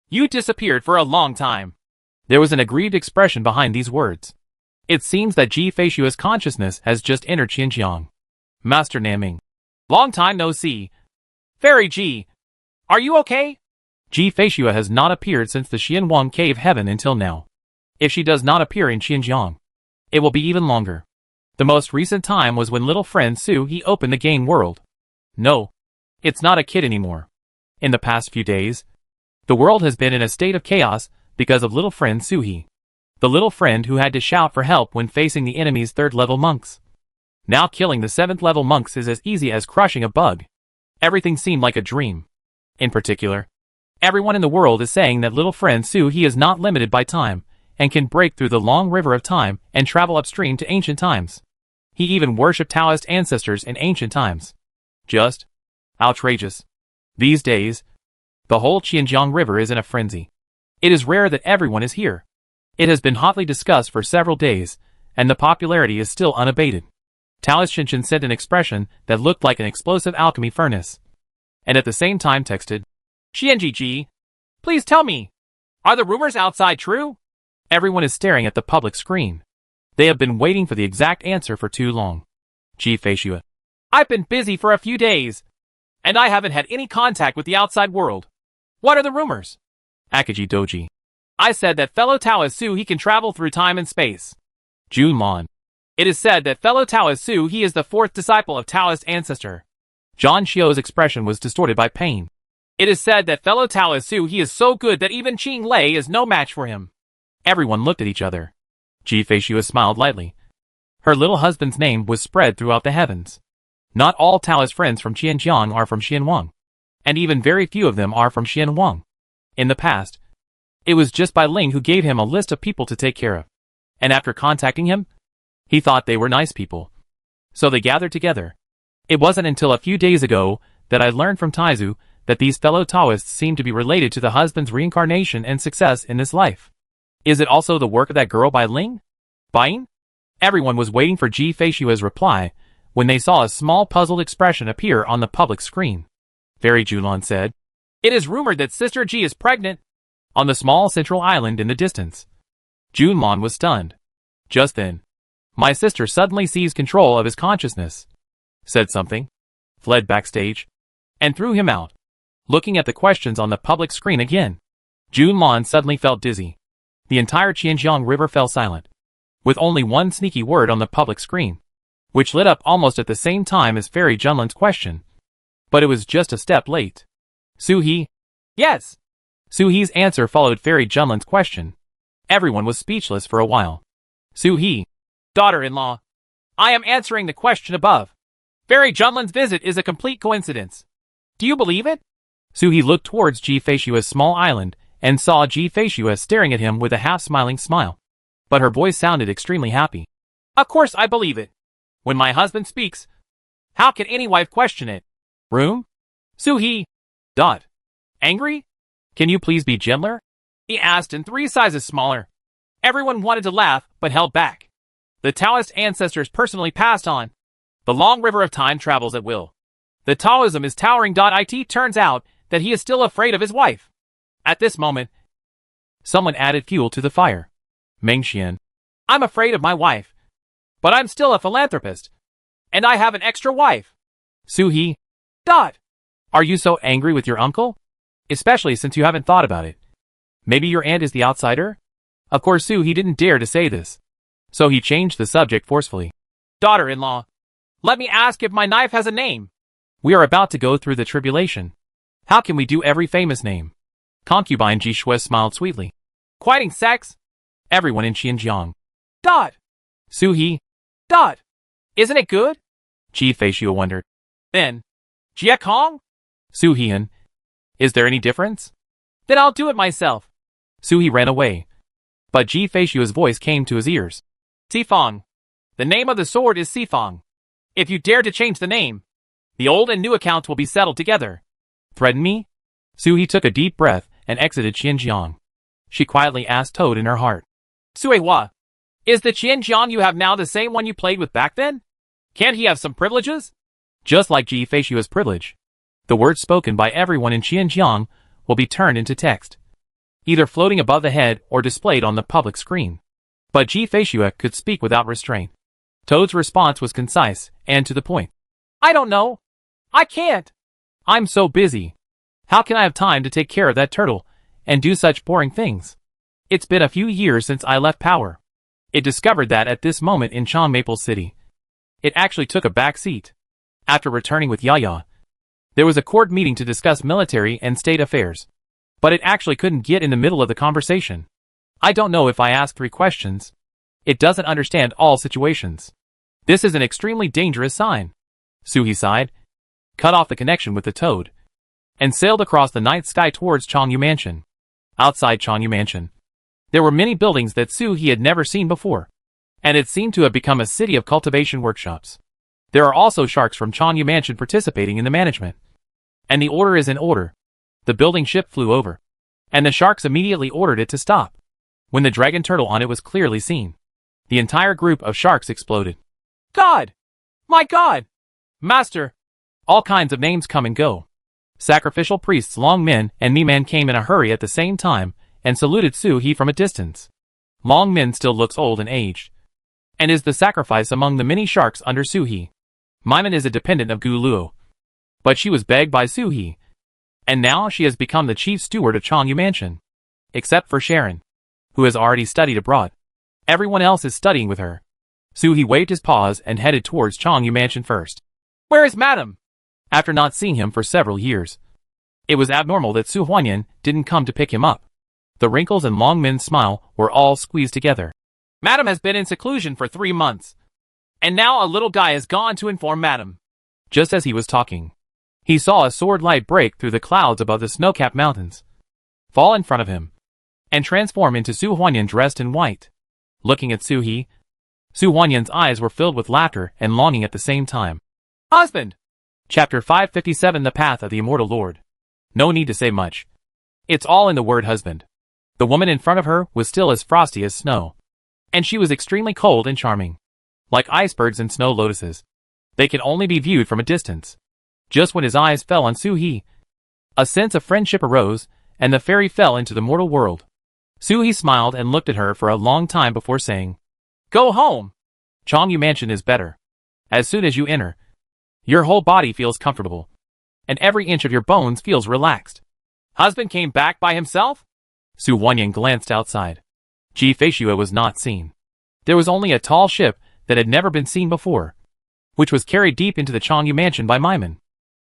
you disappeared for a long time. There was an aggrieved expression behind these words. It seems that Ji-Fei-Shua's consciousness has just entered Xinjiang. Master Naming. Long time no see. Fairy Ji, are you okay? Ji-Fei-Shua has not appeared since the Xianwang Cave Heaven until now. If she does not appear in Xinjiang, it will be even longer. The most recent time was when little friend Soo-hee opened the game world. No, it's not a kid anymore. In the past few days, the world has been in a state of chaos because of little friend Soo-hee. The little friend who had to shout for help when facing the enemy's 3rd level monks. Now killing the 7th level monks is as easy as crushing a bug. Everything seemed like a dream. In particular, everyone in the world is saying that little friend Soo-hee is not limited by time, and can break through the long river of time and travel upstream to ancient times. He even worshipped Taoist ancestors in ancient times. Just outrageous. These days, the whole Qianjiang River is in a frenzy. It is rare that everyone is here. It has been hotly discussed for several days, and the popularity is still unabated. Taoist Shinshin sent an expression that looked like an explosive alchemy furnace. And at the same time texted, Qianjiji, please tell me, are the rumors outside true? Everyone is staring at the public screen. They have been waiting for the exact answer for too long. Ji Feishue. I've been busy for a few days, and I haven't had any contact with the outside world. What are the rumors? Akaji Doji. I said that fellow Taoist Soo-hee can travel through time and space. Junlon. It is said that fellow Taoist Soo-hee is the 4th disciple of Taoist ancestor. Zhang Xiu's expression was distorted by pain. It is said that fellow Taoist Soo-hee is so good that even Qing Lei is no match for him. Everyone looked at each other. Ji Feishue smiled lightly. Her little husband's name was spread throughout the heavens. Not all Taoist friends from Qianjiang are from Xianwang, and even very few of them are from Xianwang. In the past, it was just Bai Ling who gave him a list of people to take care of. And after contacting him, he thought they were nice people. So they gathered together. It wasn't until a few days ago that I learned from Taizu that these fellow Taoists seem to be related to the husband's reincarnation and success in this life. Is it also the work of that girl Bai Ling? Buying? Everyone was waiting for Ji Feishue's reply when they saw a small puzzled expression appear on the public screen. Fairy Julon said, It is rumored that Sister Ji is pregnant. On the small central island in the distance. Junlon was stunned. Just then, my sister suddenly seized control of his consciousness, said something, fled backstage, and threw him out. Looking at the questions on the public screen again, Junlon suddenly felt dizzy. The entire Qianjiang River fell silent, with only one sneaky word on the public screen, which lit up almost at the same time as Fairy Junlin's question. But it was just a step late. Soo-hee? Yes. Soo-hee's answer followed Fairy Junlin's question. Everyone was speechless for a while. Soo-hee, daughter-in-law, I am answering the question above. Fairy Junlin's visit is a complete coincidence. Do you believe it? Soo-hee looked towards Ji Feishue's small island and saw Ji Feishue staring at him with a half-smiling smile. But her voice sounded extremely happy. Of course I believe it. When my husband speaks, how can any wife question it? Room? Soo-hee. Angry? Can you please be gentler? He asked in 3 sizes smaller. Everyone wanted to laugh, but held back. The Taoist ancestors personally passed on. The long river of time travels at will. The Taoism is towering. It turns out that he is still afraid of his wife. At this moment, someone added fuel to the fire. Meng Xian. I'm afraid of my wife. But I'm still a philanthropist. And I have an extra wife. Soo-hee. Are you so angry with your uncle? Especially since you haven't thought about it. Maybe your aunt is the outsider? Of course Soo-hee didn't dare to say this. So he changed the subject forcefully. Daughter-in-law, let me ask if my knife has a name. We are about to go through the tribulation. How can we do every famous name? Concubine Ji Shui smiled sweetly. Quieting sex? Everyone in Xinjiang. Soo-hee. Isn't it good? Ji Feishue wondered. Then, Jie Kong? Soo-hee-an. Is there any difference? Then I'll do it myself. Soo-hee ran away. But Ji Feishue's voice came to his ears. Sifang. The name of the sword is Sifang. If you dare to change the name, the old and new accounts will be settled together. Threaten me? Soo-hee took a deep breath and exited Xinjiang. She quietly asked Toad in her heart. Sui-hua, is the Xinjiang you have now the same one you played with back then? Can't he have some privileges? Just like Ji Feishue's privilege. The words spoken by everyone in Xinjiang will be turned into text, either floating above the head or displayed on the public screen. But Ji Feishue could speak without restraint. Toad's response was concise and to the point. I don't know. I can't. I'm so busy. How can I have time to take care of that turtle and do such boring things? It's been a few years since I left power. It discovered that at this moment in Chong Maple City, It actually took a back seat. After returning with Yaya, there was a court meeting to discuss military and state affairs. But it actually couldn't get in the middle of the conversation. I don't know if I ask 3 questions. It doesn't understand all situations. This is an extremely dangerous sign. Suhi sighed, cut off the connection with the toad, and sailed across the night sky towards Changyu Mansion. Outside Changyu Mansion, there were many buildings that Suhi had never seen before, and it seemed to have become a city of cultivation workshops. There are also sharks from Changyu Mansion participating in the management. And the order is in order. The building ship flew over, and the sharks immediately ordered it to stop. When the dragon turtle on it was clearly seen, the entire group of sharks exploded. God! My God! Master! All kinds of names come and go. Sacrificial priests Long Min and Mi Man came in a hurry at the same time and saluted Suhi from a distance. Long Min still looks old and aged, and is the sacrifice among the many sharks under Suhi. Mi Man is a dependent of Gu Luo, but she was begged by Suhi, and now she has become the chief steward of Changyu Mansion. Except for Sharon, who has already studied abroad. Everyone else is studying with her. Suhi waved his paws and headed towards Changyu Mansion first. Where is Madam? After not seeing him for several years, it was abnormal that Su Huanyan didn't come to pick him up. The wrinkles in Long Min's smile were all squeezed together. Madam has been in seclusion for 3 months, and now a little guy has gone to inform Madam. Just as he was talking, he saw a sword light break through the clouds above the snow-capped mountains, fall in front of him, and transform into Su Huanyan dressed in white. Looking at Suhi, Su Huanyan's eyes were filled with laughter and longing at the same time. Husband! Chapter 557 The Path of the Immortal Lord. No need to say much. It's all in the word husband. The woman in front of her was still as frosty as snow, and she was extremely cold and charming. Like icebergs and snow lotuses, they could only be viewed from a distance. Just when his eyes fell on Suhi, a sense of friendship arose, and the fairy fell into the mortal world. Suhi smiled and looked at her for a long time before saying, Go home! Changyu Mansion is better. As soon as you enter, your whole body feels comfortable, and every inch of your bones feels relaxed. Husband came back by himself? Su Huanyan glanced outside. Ji Feishua was not seen. There was only a tall ship that had never been seen before, which was carried deep into the Changyu Mansion by Mi Man.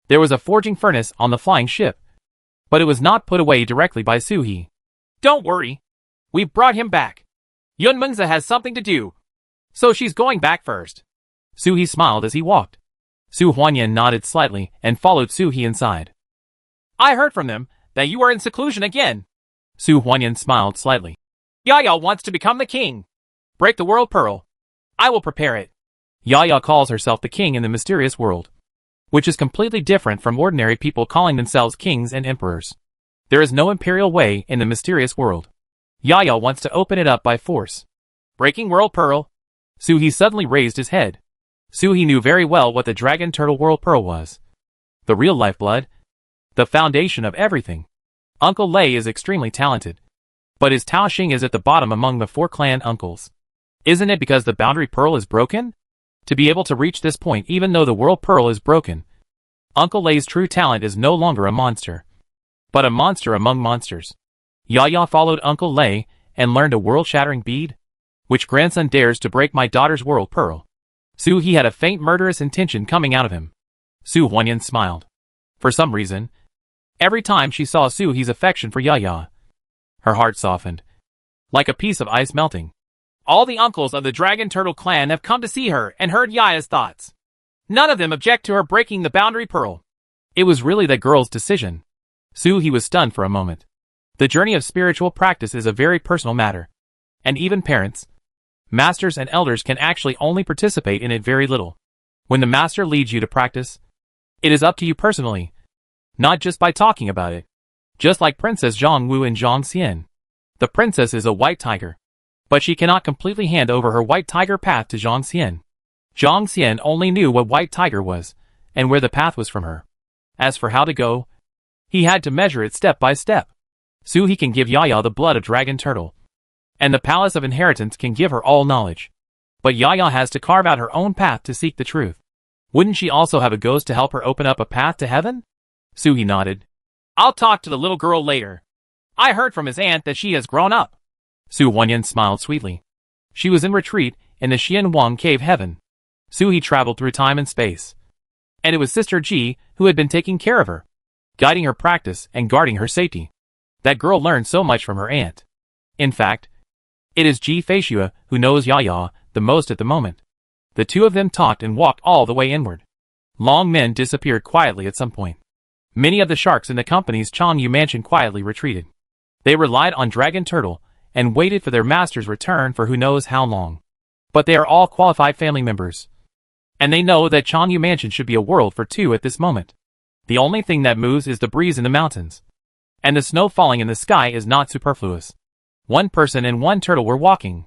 There was a forging furnace on the flying ship, but it was not put away directly by Suhi. Don't worry. We've brought him back. Yun Mengzi has something to do, so she's going back first. Suhi smiled as he walked. Su Huanyan nodded slightly and followed Suhi inside. I heard from them that you are in seclusion again. Su Huanyan smiled slightly. Yaya wants to become the king. Break the world pearl. I will prepare it. Yaya calls herself the king in the mysterious world, which is completely different from ordinary people calling themselves kings and emperors. There is no imperial way in the mysterious world. Yaya wants to open it up by force. Breaking world pearl. Suhi suddenly raised his head. Suhi knew very well what the dragon turtle world pearl was. The real lifeblood. The foundation of everything. Uncle Lei is extremely talented, but his Tao Xing is at the bottom among the 4 clan uncles. Isn't it because the boundary pearl is broken? To be able to reach this point even though the world pearl is broken, Uncle Lei's true talent is no longer a monster, but a monster among monsters. Yaya followed Uncle Lei and learned a world-shattering bead. Which grandson dares to break my daughter's world pearl? Suhi had a faint murderous intention coming out of him. Su Huanyan smiled. For some reason, every time she saw Suhi's affection for Yaya, her heart softened, like a piece of ice melting. All the uncles of the Dragon Turtle clan have come to see her and heard Yaya's thoughts. None of them object to her breaking the boundary pearl. It was really the girl's decision. Suhi was stunned for a moment. The journey of spiritual practice is a very personal matter, and even parents, masters and elders can actually only participate in it very little. When the master leads you to practice, it is up to you personally, not just by talking about it. Just like Princess Zhang Wu and Zhang Xian. The princess is a white tiger, but she cannot completely hand over her white tiger path to Zhang Xian. Zhang Xian only knew what white tiger was, and where the path was from her. As for how to go, he had to measure it step by step. Suhi can give Yaya the blood of dragon turtle, and the palace of inheritance can give her all knowledge. But Yaya has to carve out her own path to seek the truth. Wouldn't she also have a ghost to help her open up a path to heaven? Suhi nodded. I'll talk to the little girl later. I heard from his aunt that she has grown up. Su Huanyan smiled sweetly. She was in retreat in the Xianwang cave heaven. Suhee traveled through time and space. And it was Sister Ji who had been taking care of her, guiding her practice and guarding her safety. That girl learned so much from her aunt. In fact, it is EP541 who knows Yaya the most at the moment. The two of them talked and walked all the way inward. Long Men disappeared quietly at some point. Many of the sharks in the company's Changyu mansion quietly retreated. They relied on Dragon Turtle and waited for their master's return for who knows how long. But they are all qualified family members. And they know that Changyu mansion should be a world for two at this moment. The only thing that moves is the breeze in the mountains. And the snow falling in the sky is not superfluous. One person and one turtle were walking.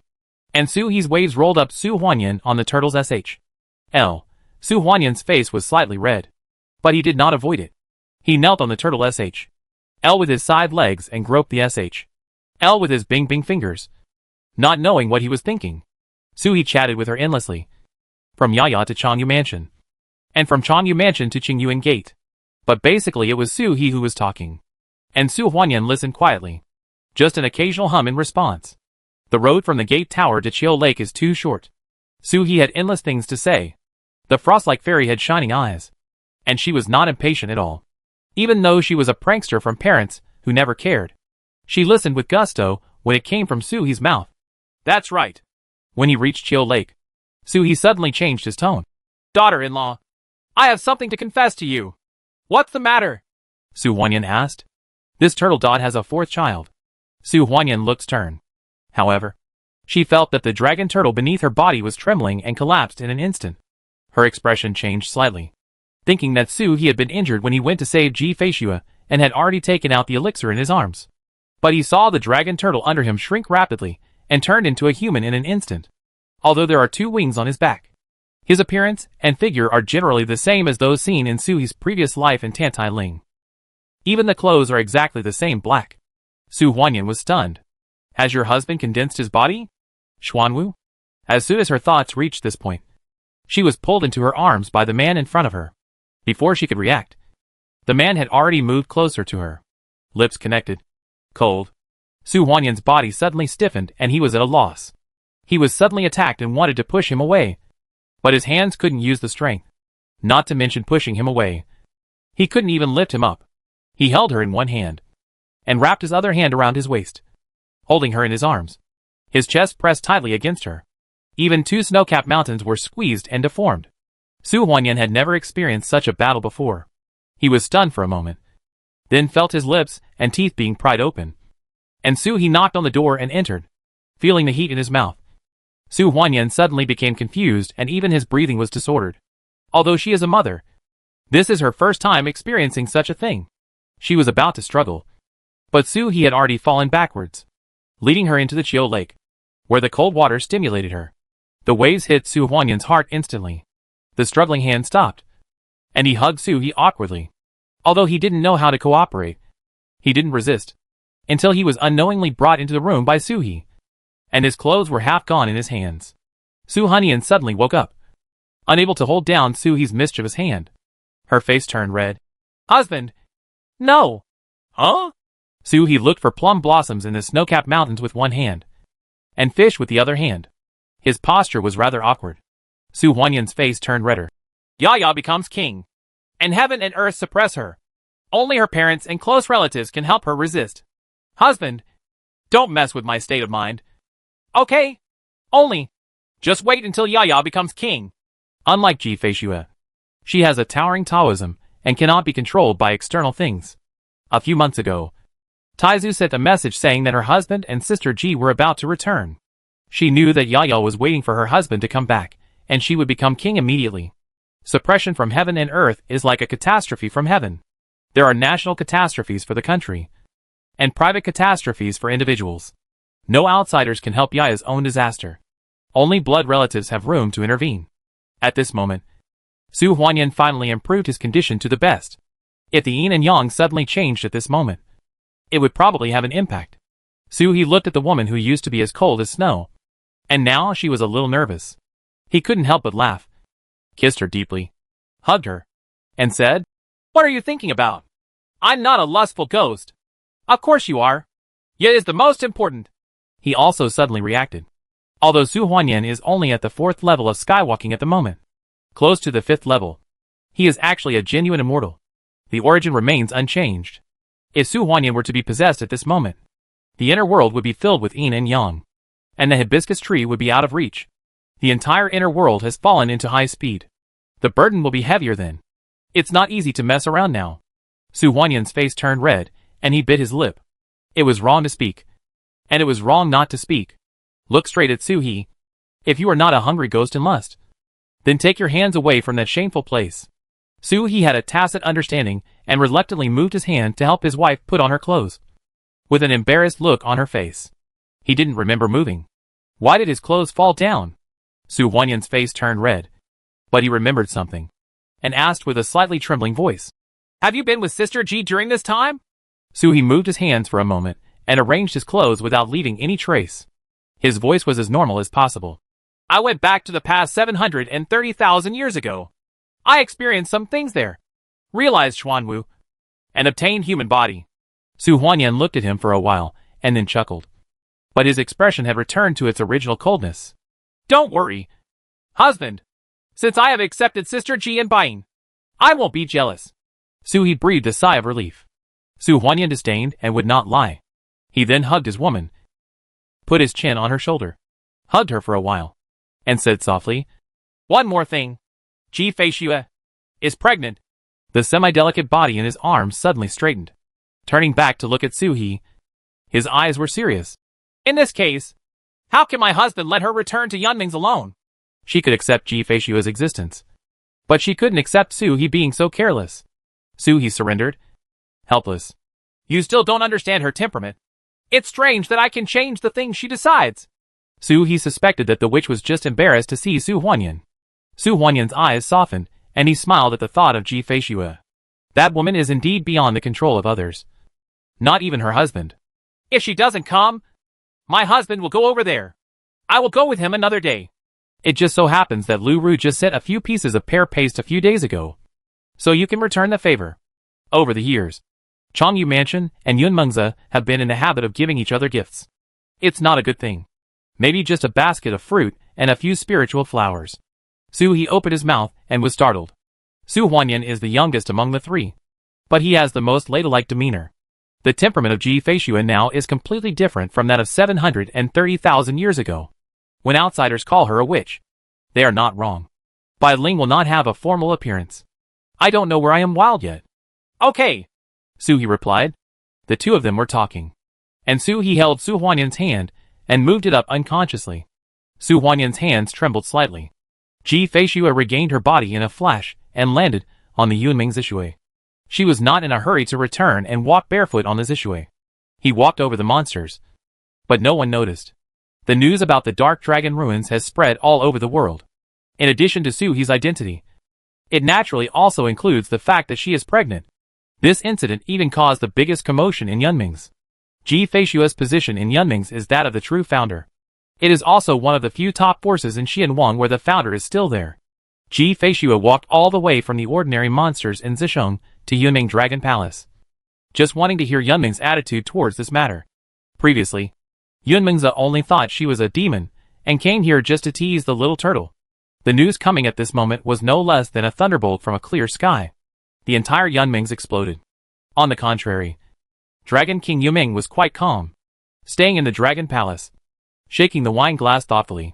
And Suhee's waves rolled up Su Huanyan on the turtle's SHL. Su Huanyan's face was slightly red. But he did not avoid it. He knelt on the turtle SHL with his side legs and groped the SHL with his bing fingers. Not knowing what he was thinking, Suhee chatted with her endlessly. From Yaya to Changyu Mansion. And from Changyu Mansion to Qingyuan Gate. But basically it was Suhee who was talking. And Su Huanyan listened quietly. Just an occasional hum in response. The road from the gate tower to Chill Lake is too short. Suhee had endless things to say. The frost-like fairy had shining eyes. And she was not impatient at all. Even though she was a prankster from parents who never cared. She listened with gusto when it came from Suhee's mouth. That's right. When he reached Chill Lake, Suhee suddenly changed his tone. Daughter-in-law, I have something to confess to you. What's the matter? Su Huanyan asked. This turtle dot has a fourth child. Su Huanyan looked stern. However, she felt that the dragon turtle beneath her body was trembling and collapsed in an instant. Her expression changed slightly. Thinking that Suhee had been injured when he went to save EP541 and had already taken out the elixir in his arms. But he saw the dragon turtle under him shrink rapidly and turned into a human in an instant. Although there are two wings on his back. His appearance and figure are generally the same as those seen in Suhee's previous life in Tantai Ling. Even the clothes are exactly the same black. Su Huanyan was stunned. Has your husband condensed his body? Xuanwu? As soon as her thoughts reached this point, she was pulled into her arms by the man in front of her. Before she could react, the man had already moved closer to her. Lips connected. Cold. Su Huanyan's body suddenly stiffened and he was at a loss. He was suddenly attacked and wanted to push him away. But his hands couldn't use the strength. Not to mention pushing him away. He couldn't even lift him up. He held her in one hand. And wrapped his other hand around his waist. Holding her in his arms. His chest pressed tightly against her. Even two snow-capped mountains were squeezed and deformed. Su Huanyan had never experienced such a battle before. He was stunned for a moment. Then felt his lips and teeth being pried open. And Suhee knocked on the door and entered. Feeling the heat in his mouth. Su Huanyan suddenly became confused and even his breathing was disordered. Although she is a mother, this is her first time experiencing such a thing. She was about to struggle. But Suhee had already fallen backwards, leading her into the Chill Lake, where the cold water stimulated her. The waves hit Su Huanyan's heart instantly. The struggling hand stopped, and he hugged Suhee awkwardly. Although he didn't know how to cooperate, he didn't resist, until he was unknowingly brought into the room by Suhee, and his clothes were half gone in his hands. Su Huanyan suddenly woke up, unable to hold down Suhee's mischievous hand. Her face turned red. Husband! No! Huh? Suhee looked for plum blossoms in the snow-capped mountains with one hand, and fish with the other hand. His posture was rather awkward. Su Huanyan's face turned redder. Yaya becomes king, and heaven and earth suppress her. Only her parents and close relatives can help her resist. Husband, don't mess with my state of mind. Okay? Only, just wait until Yaya becomes king. Unlike EP541, she has a towering Taoism and cannot be controlled by external things. A few months ago, Taizu sent a message saying that her husband and sister Ji were about to return. She knew that Yaya was waiting for her husband to come back, and she would become king immediately. Suppression from heaven and earth is like a catastrophe from heaven. There are national catastrophes for the country, and private catastrophes for individuals. No outsiders can help Yaya's own disaster. Only blood relatives have room to intervene. At this moment, Su Huanyan finally improved his condition to the best. If the yin and yang suddenly changed at this moment, it would probably have an impact. Suhee looked at the woman who used to be as cold as snow, and now she was a little nervous. He couldn't help but laugh, kissed her deeply, hugged her, and said, What are you thinking about? I'm not a lustful ghost. Of course you are. Yet is the most important. He also suddenly reacted. Although Su Huanyan is only at the 4th level of skywalking at the moment, close to the 5th level. He is actually a genuine immortal. The origin remains unchanged. If Su Huanyan were to be possessed at this moment, the inner world would be filled with yin and yang, and the hibiscus tree would be out of reach. The entire inner world has fallen into high speed. The burden will be heavier then. It's not easy to mess around now. Su Huanyan's face turned red, and he bit his lip. It was wrong to speak. And it was wrong not to speak. Look straight at Su He. If you are not a hungry ghost in lust, then take your hands away from that shameful place. Su He had a tacit understanding and reluctantly moved his hand to help his wife put on her clothes. With an embarrassed look on her face. He didn't remember moving. Why did his clothes fall down? Su Huanyan's face turned red. But he remembered something, and asked with a slightly trembling voice. Have you been with Sister Ji during this time? Su He moved his hands for a moment, and arranged his clothes without leaving any trace. His voice was as normal as possible. I went back to the past 730,000 years ago. I experienced some things there. Realized Xuanwu. And obtained human body. Su Huanyan looked at him for a while, and then chuckled. But his expression had returned to its original coldness. Don't worry, husband. Since I have accepted Sister Ji and Bain, I won't be jealous. Su He breathed a sigh of relief. Su Huanyan disdained and would not lie. He then hugged his woman, put his chin on her shoulder, hugged her for a while, and said softly, One more thing. Ji Feishue is pregnant. The semi-delicate body in his arms suddenly straightened. Turning back to look at Su He, his eyes were serious. In this case, how can my husband let her return to Yunming's alone? She could accept Ji Feishue's existence, but she couldn't accept Su He being so careless. Su He surrendered, helpless. You still don't understand her temperament. It's strange that I can change the things she decides. Su He suspected that the witch was just embarrassed to see Su Huanyan. Su Huanyan's eyes softened, and he smiled at the thought of Ji Feishue. That woman is indeed beyond the control of others. Not even her husband. If she doesn't come, my husband will go over there. I will go with him another day. It just so happens that Lu Ru just sent a few pieces of pear paste a few days ago. So you can return the favor. Over the years, Chongyu Mansion and Yunmengzi have been in the habit of giving each other gifts. It's not a good thing. Maybe just a basket of fruit and a few spiritual flowers. Su He opened his mouth and was startled. Su Huanyan is the youngest among the three, but he has the most ladylike demeanor. The temperament of Ji Feishue now is completely different from that of 730,000 years ago. When outsiders call her a witch, they are not wrong. Bai Ling will not have a formal appearance. I don't know where I am wild yet. Okay, Su He replied. The two of them were talking, and Su He held Su Huanyan's hand and moved it up unconsciously. Su Huanyan's hands trembled slightly. Ji Feishue regained her body in a flash and landed on the Yunming Zishui. She was not in a hurry to return and walk barefoot on the Zishui. He walked over the monsters, but no one noticed. The news about the Dark Dragon ruins has spread all over the world. In addition to Su He's identity, it naturally also includes the fact that she is pregnant. This incident even caused the biggest commotion in Yunming's. Ji Feishue's position in Yunming's is that of the true founder. It is also one of the few top forces in Xianwang where the founder is still there. Ji Feishue walked all the way from the ordinary monsters in Zisheng to Yunming Dragon Palace, just wanting to hear Yunming's attitude towards this matter. Previously, Yunmingzi only thought she was a demon, and came here just to tease the little turtle. The news coming at this moment was no less than a thunderbolt from a clear sky. The entire Yunming's exploded. On the contrary, Dragon King Yuming was quite calm, staying in the Dragon Palace, shaking the wine glass thoughtfully.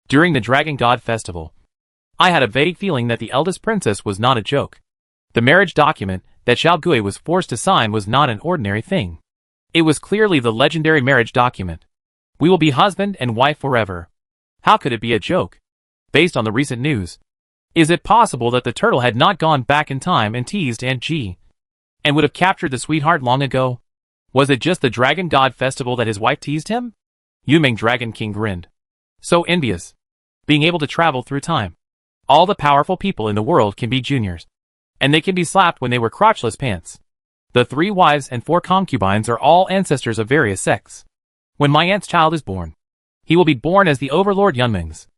During the Dragon God Festival, I had a vague feeling that the eldest princess was not a joke. The marriage document that Xiao Gui was forced to sign was not an ordinary thing. It was clearly the legendary marriage document. We will be husband and wife forever. How could it be a joke? Based on the recent news, is it possible that the turtle had not gone back in time and teased Aunt Ji, and would have captured the sweetheart long ago? Was it just the Dragon God Festival that his wife teased him? Yuming Dragon King grinned. So envious. Being able to travel through time. All the powerful people in the world can be juniors, and they can be slapped when they wear crotchless pants. The 3 wives and 4 concubines are all ancestors of various sects. When my aunt's child is born, he will be born as the Overlord Yunming's.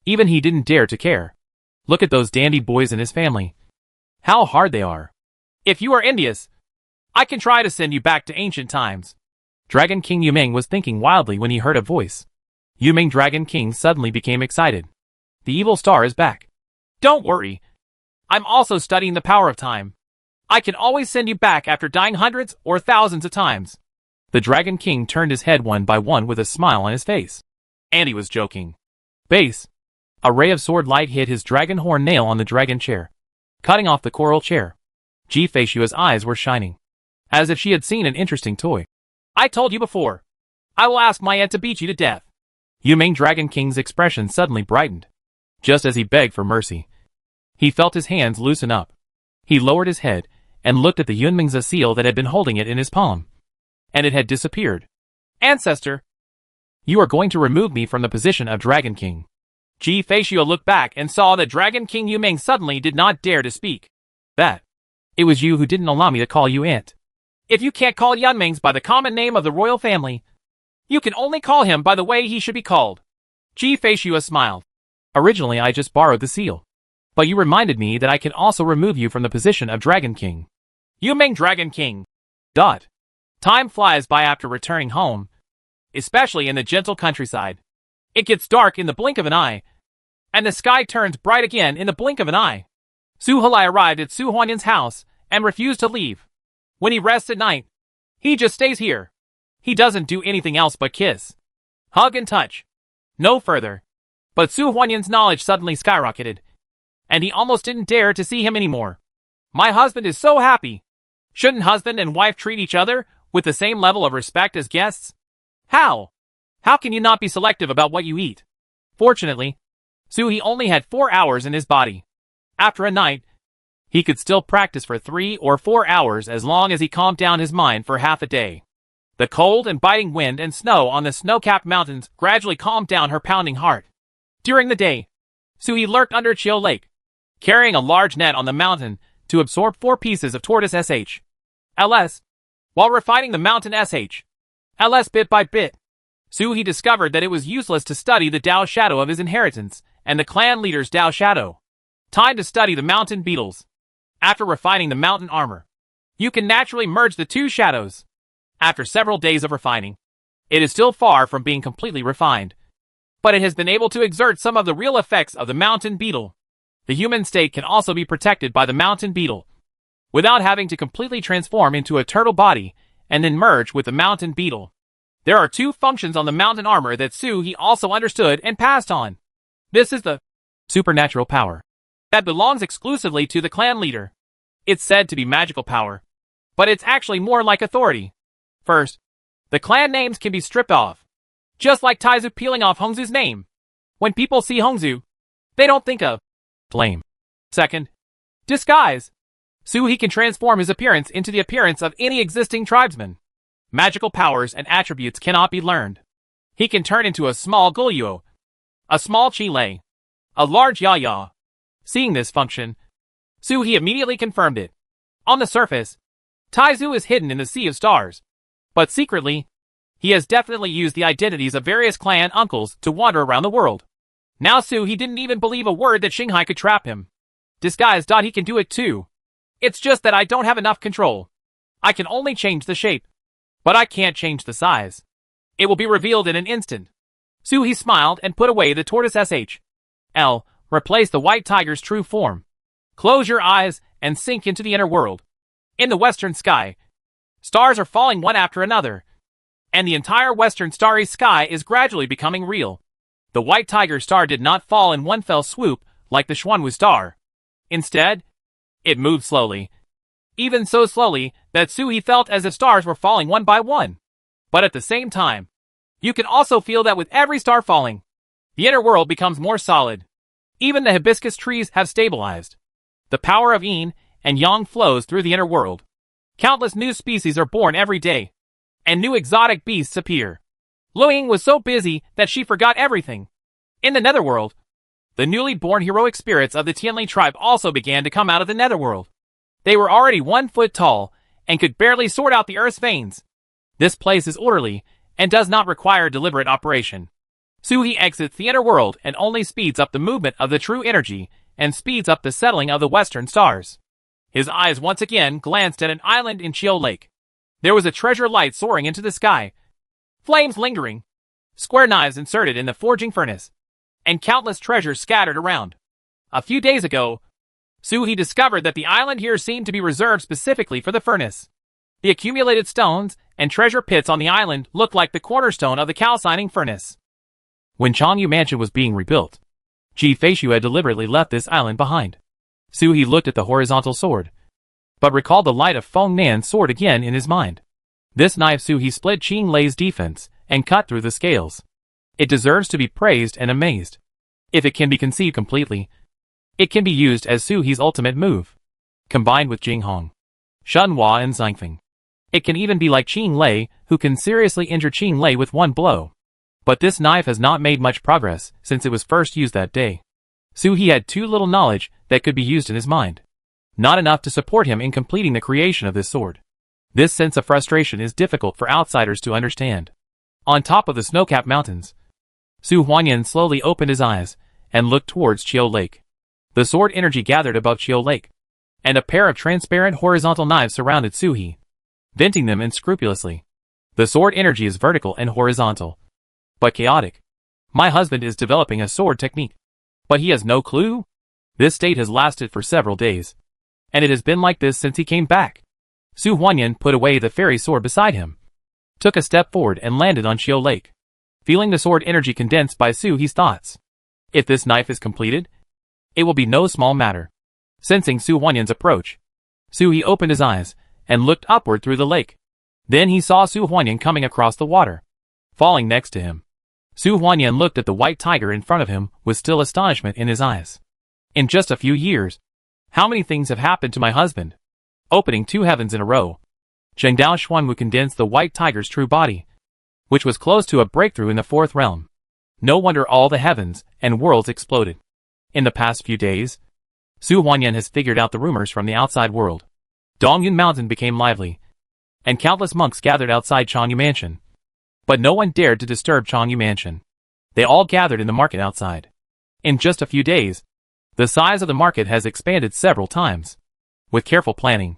Even he didn't dare to care. Look at those dandy boys in his family. How hard they are. If you are envious, I can try to send you back to ancient times. Dragon King Yuming was thinking wildly when he heard a voice. Yuming Dragon King suddenly became excited. The evil star is back. Don't worry. I'm also studying the power of time. I can always send you back after dying hundreds or thousands of times. The Dragon King turned his head one by one with a smile on his face. And he was joking. Base. A ray of sword light hit his dragon horn nail on the dragon chair, cutting off the coral chair. Ji-Feishua's eyes were shining, as if she had seen an interesting toy. I told you before. I will ask my aunt to beat you to death. Yumeng Dragon King's expression suddenly brightened, just as he begged for mercy. He felt his hands loosen up. He lowered his head and looked at the Yunming's seal that had been holding it in his palm. And it had disappeared. Ancestor! You are going to remove me from the position of Dragon King. Ji-Feishua looked back and saw that Dragon King Yumeng suddenly did not dare to speak. That. It was you who didn't allow me to call you aunt. If you can't call Yunmengs by the common name of the royal family, you can only call him by the way he should be called. Ji-Feishua smiled. Originally I just borrowed the seal. But you reminded me that I can also remove you from the position of Dragon King. Yumeng Dragon King. Time flies by after returning home, especially in the gentle countryside. It gets dark in the blink of an eye, and the sky turns bright again in the blink of an eye. Su Halai arrived at Su Huanyan's house and refused to leave. When he rests at night, he just stays here. He doesn't do anything else but kiss, hug and touch. No further. But Su Huanyan's knowledge suddenly skyrocketed, and he almost didn't dare to see him anymore. My husband is so happy. Shouldn't husband and wife treat each other with the same level of respect as guests? How? How can you not be selective about what you eat? Fortunately, Suhi only had 4 hours in his body. After a night, he could still practice for 3 or 4 hours as long as he calmed down his mind for half a day. The cold and biting wind and snow on the snow-capped mountains gradually calmed down her pounding heart. During the day, Suhi lurked under Chill Lake, carrying a large net on the mountain to absorb 4 pieces of tortoise LS. While refining the mountain LS bit by bit, Suhi discovered that it was useless to study the Tao shadow of his inheritance and the clan leader's Tao shadow. Time to study the mountain beetles. After refining the mountain armor, you can naturally merge the 2 shadows. After several days of refining, it is still far from being completely refined, but it has been able to exert some of the real effects of the mountain beetle. The human state can also be protected by the mountain beetle, without having to completely transform into a turtle body and then merge with the mountain beetle. There are 2 functions on the mountain armor that Suhi also understood and passed on. This is the supernatural power that belongs exclusively to the clan leader. It's said to be magical power, but it's actually more like authority. First, the clan names can be stripped off, just like Taizu peeling off Hongzu's name. When people see Hongzu, they don't think of blame. Second, disguise. Suhi can transform his appearance into the appearance of any existing tribesman. Magical powers and attributes cannot be learned. He can turn into a small Gulyo, a small Chile, a large Yaya. Seeing this function, Suhi immediately confirmed it. On the surface, Taizu is hidden in the sea of stars, but secretly, he has definitely used the identities of various clan uncles to wander around the world. Now Suhi didn't even believe a word that Xinghai could trap him. Disguise. He can do it too. It's just that I don't have enough control. I can only change the shape, but I can't change the size. It will be revealed in an instant. Suhi smiled and put away the tortoise SHL, replace the white tiger's true form. Close your eyes and sink into the inner world. In the western sky, stars are falling one after another, and the entire western starry sky is gradually becoming real. The white tiger star did not fall in one fell swoop like the Xuanwu star. Instead, it moved slowly. Even so slowly that Suhi felt as if stars were falling one by one. But at the same time, you can also feel that with every star falling, the inner world becomes more solid. Even the hibiscus trees have stabilized. The power of yin and yang flows through the inner world. Countless new species are born every day, and new exotic beasts appear. Luoying was so busy that she forgot everything. In the netherworld, the newly born heroic spirits of the Tianli tribe also began to come out of the netherworld. They were already 1 foot tall and could barely sort out the earth's veins. This place is orderly and does not require deliberate operation. Suhi exits the inner world and only speeds up the movement of the true energy and speeds up the settling of the western stars. His eyes once again glanced at an island in Chill Lake. There was a treasure light soaring into the sky, flames lingering, square knives inserted in the forging furnace, and countless treasures scattered around. A few days ago, Suhi discovered that the island here seemed to be reserved specifically for the furnace. The accumulated stones and treasure pits on the island looked like the cornerstone of the calcining furnace. When Changyu Mansion was being rebuilt, Ji Feishu had deliberately left this island behind. Suhi looked at the horizontal sword, but recalled the light of Feng Nan's sword again in his mind. This knife Suhi split Qing Lei's defense and cut through the scales. It deserves to be praised and amazed. If it can be conceived completely, it can be used as Suhi's ultimate move, combined with Jinghong, Shunhua and Xingfeng. It can even be like Qing Lei, who can seriously injure Qing Lei with one blow. But this knife has not made much progress since it was first used that day. Suhi had too little knowledge that could be used in his mind. Not enough to support him in completing the creation of this sword. This sense of frustration is difficult for outsiders to understand. On top of the snow-capped mountains, Su Huanyan slowly opened his eyes and looked towards Chiu Lake. The sword energy gathered above Chiu Lake, and a pair of transparent horizontal knives surrounded Suhi, venting them unscrupulously. The sword energy is vertical and horizontal, but chaotic. My husband is developing a sword technique, but he has no clue? This state has lasted for several days, and it has been like this since he came back. Su Huanyan put away the fairy sword beside him, took a step forward and landed on Chiu Lake, feeling the sword energy condensed by Suhi's thoughts. If this knife is completed, it will be no small matter. Sensing Su Huanyan's approach, Suhi opened his eyes and looked upward through the lake. Then he saw Su Huanyan coming across the water, falling next to him. Su Huanyan looked at the white tiger in front of him with still astonishment in his eyes. In just a few years, how many things have happened to my husband? Opening 2 heavens in a row. Zheng Dao Xuanwu condensed the white tiger's true body, which was close to a breakthrough in the 4th realm. No wonder all the heavens and worlds exploded. In the past few days, Su Huanyan has figured out the rumors from the outside world. Dongyun Mountain became lively, and countless monks gathered outside Changyu Mansion. But no one dared to disturb Changyu Mansion. They all gathered in the market outside. In just a few days, the size of the market has expanded several times. With careful planning,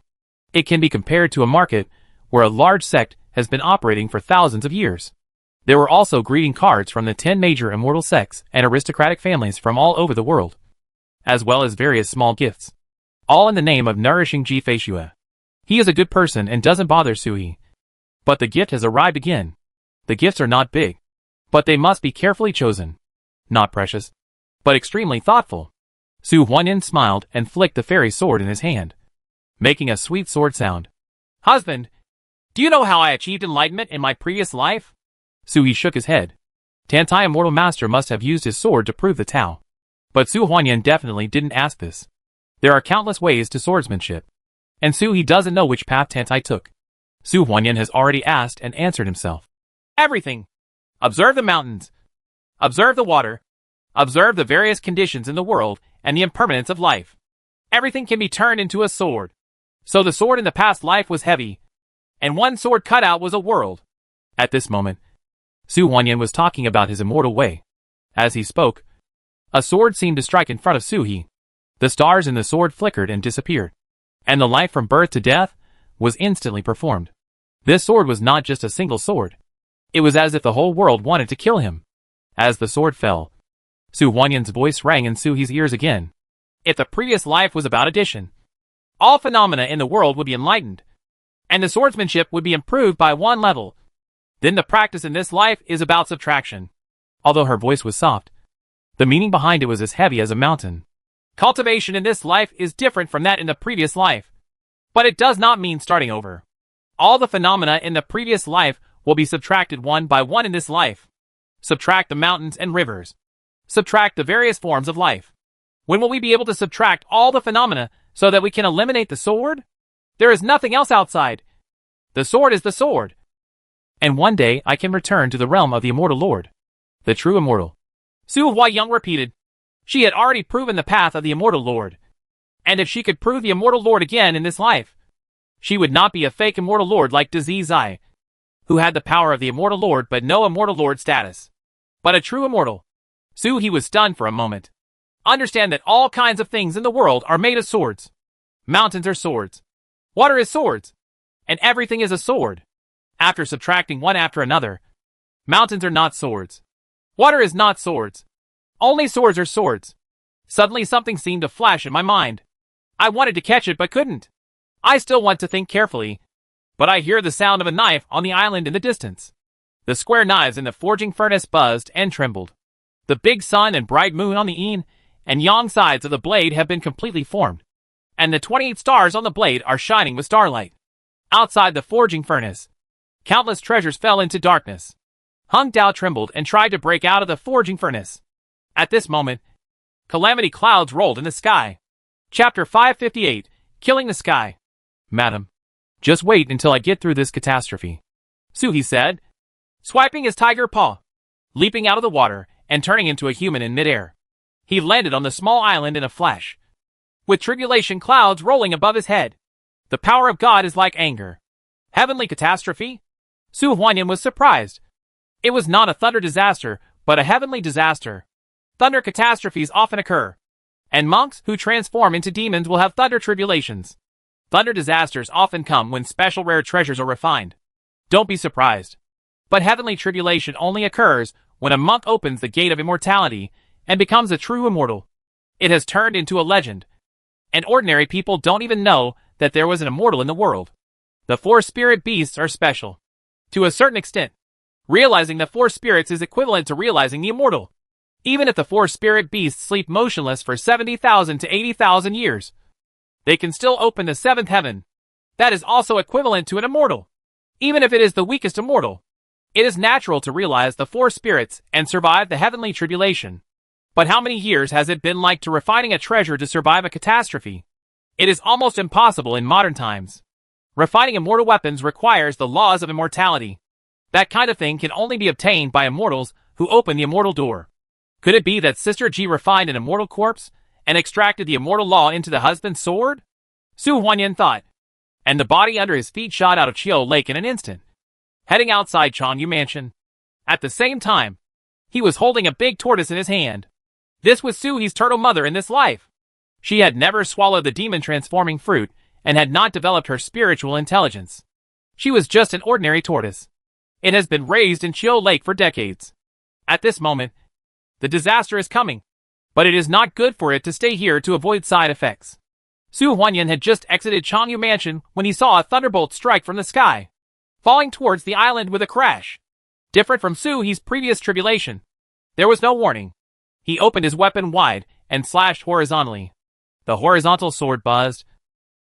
it can be compared to a market where a large sect has been operating for thousands of years. There were also greeting cards from the 10 major immortal sects and aristocratic families from all over the world, as well as various small gifts, all in the name of nourishing Ji Feishu. He is a good person and doesn't bother Suhi. But the gift has arrived again. The gifts are not big, but they must be carefully chosen. Not precious, but extremely thoughtful. Su Huanyan smiled and flicked the fairy sword in his hand, making a sweet sword sound. Husband, do you know how I achieved enlightenment in my previous life? Suhi shook his head. Tantai Immortal Master must have used his sword to prove the Tao. But Su Huanyan definitely didn't ask this. There are countless ways to swordsmanship, and Suhi doesn't know which path Tantai took. Su Huanyan has already asked and answered himself. Everything. Observe the mountains. Observe the water. Observe the various conditions in the world and the impermanence of life. Everything can be turned into a sword. So the sword in the past life was heavy, and one sword cut out was a world. At this moment, Su Huanyan was talking about his immortal way. As he spoke, a sword seemed to strike in front of Suhi. The stars in the sword flickered and disappeared, and the life from birth to death was instantly performed. This sword was not just a single sword. It was as if the whole world wanted to kill him. As the sword fell, Su Huanyan's voice rang in Suhi's ears again. If the previous life was about addition, all phenomena in the world would be enlightened, and the swordsmanship would be improved by 1 level. Then the practice in this life is about subtraction. Although her voice was soft, the meaning behind it was as heavy as a mountain. Cultivation in this life is different from that in the previous life, but it does not mean starting over. All the phenomena in the previous life will be subtracted 1 by 1 in this life. Subtract the mountains and rivers. Subtract the various forms of life. When will we be able to subtract all the phenomena so that we can eliminate the sword? There is nothing else outside. The sword is the sword. And one day I can return to the realm of the immortal lord, the true immortal. Su Huaiyang repeated. She had already proven the path of the immortal lord. And if she could prove the immortal lord again in this life, she would not be a fake immortal lord like Dazi Zai, who had the power of the immortal lord but no immortal lord status, but a true immortal. Suhi was stunned for a moment. Understand that all kinds of things in the world are made of swords. Mountains are swords. Water is swords. And everything is a sword. After subtracting one after another, mountains are not swords. Water is not swords. Only swords are swords. Suddenly something seemed to flash in my mind. I wanted to catch it but couldn't. I still want to think carefully. But I hear the sound of a knife on the island in the distance. The square knives in the forging furnace buzzed and trembled. The big sun and bright moon on the yin and yang sides of the blade have been completely formed, and the 28 stars on the blade are shining with starlight. Outside the forging furnace, countless treasures fell into darkness. Hung Dao trembled and tried to break out of the forging furnace. At this moment, calamity clouds rolled in the sky. Chapter 558, Killing the Sky. Madam, just wait until I get through this catastrophe, Suhi said, swiping his tiger paw, leaping out of the water and turning into a human in midair. He landed on the small island in a flash, with tribulation clouds rolling above his head. The power of God is like anger. Heavenly catastrophe? Su Huanyan was surprised. It was not a thunder disaster, but a heavenly disaster. Thunder catastrophes often occur, and monks who transform into demons will have thunder tribulations. Thunder disasters often come when special rare treasures are refined. Don't be surprised. But heavenly tribulation only occurs when a monk opens the gate of immortality and becomes a true immortal. It has turned into a legend, and ordinary people don't even know that there was an immortal in the world. The four spirit beasts are special. To a certain extent, realizing the four spirits is equivalent to realizing the immortal. Even if the four spirit beasts sleep motionless for 70,000 to 80,000 years, they can still open the seventh heaven. That is also equivalent to an immortal. Even if it is the weakest immortal, it is natural to realize the four spirits and survive the heavenly tribulation. But how many years has it been like to refining a treasure to survive a catastrophe? It is almost impossible in modern times. Refining immortal weapons requires the laws of immortality. That kind of thing can only be obtained by immortals who open the immortal door. Could it be that Sister Ji refined an immortal corpse and extracted the immortal law into the husband's sword? Su Huanyan thought, and the body under his feet shot out of Chiu Lake in an instant, heading outside Changyu Mansion. At the same time, he was holding a big tortoise in his hand. This was Suhi's turtle mother in this life. She had never swallowed the demon-transforming fruit and had not developed her spiritual intelligence. She was just an ordinary tortoise. It has been raised in Chiu Lake for decades. At this moment, the disaster is coming, but it is not good for it to stay here to avoid side effects. Su Huanyan had just exited Changyu Mansion when he saw a thunderbolt strike from the sky, falling towards the island with a crash. Different from Suhi's previous tribulation, there was no warning. He opened his weapon wide and slashed horizontally. The horizontal sword buzzed,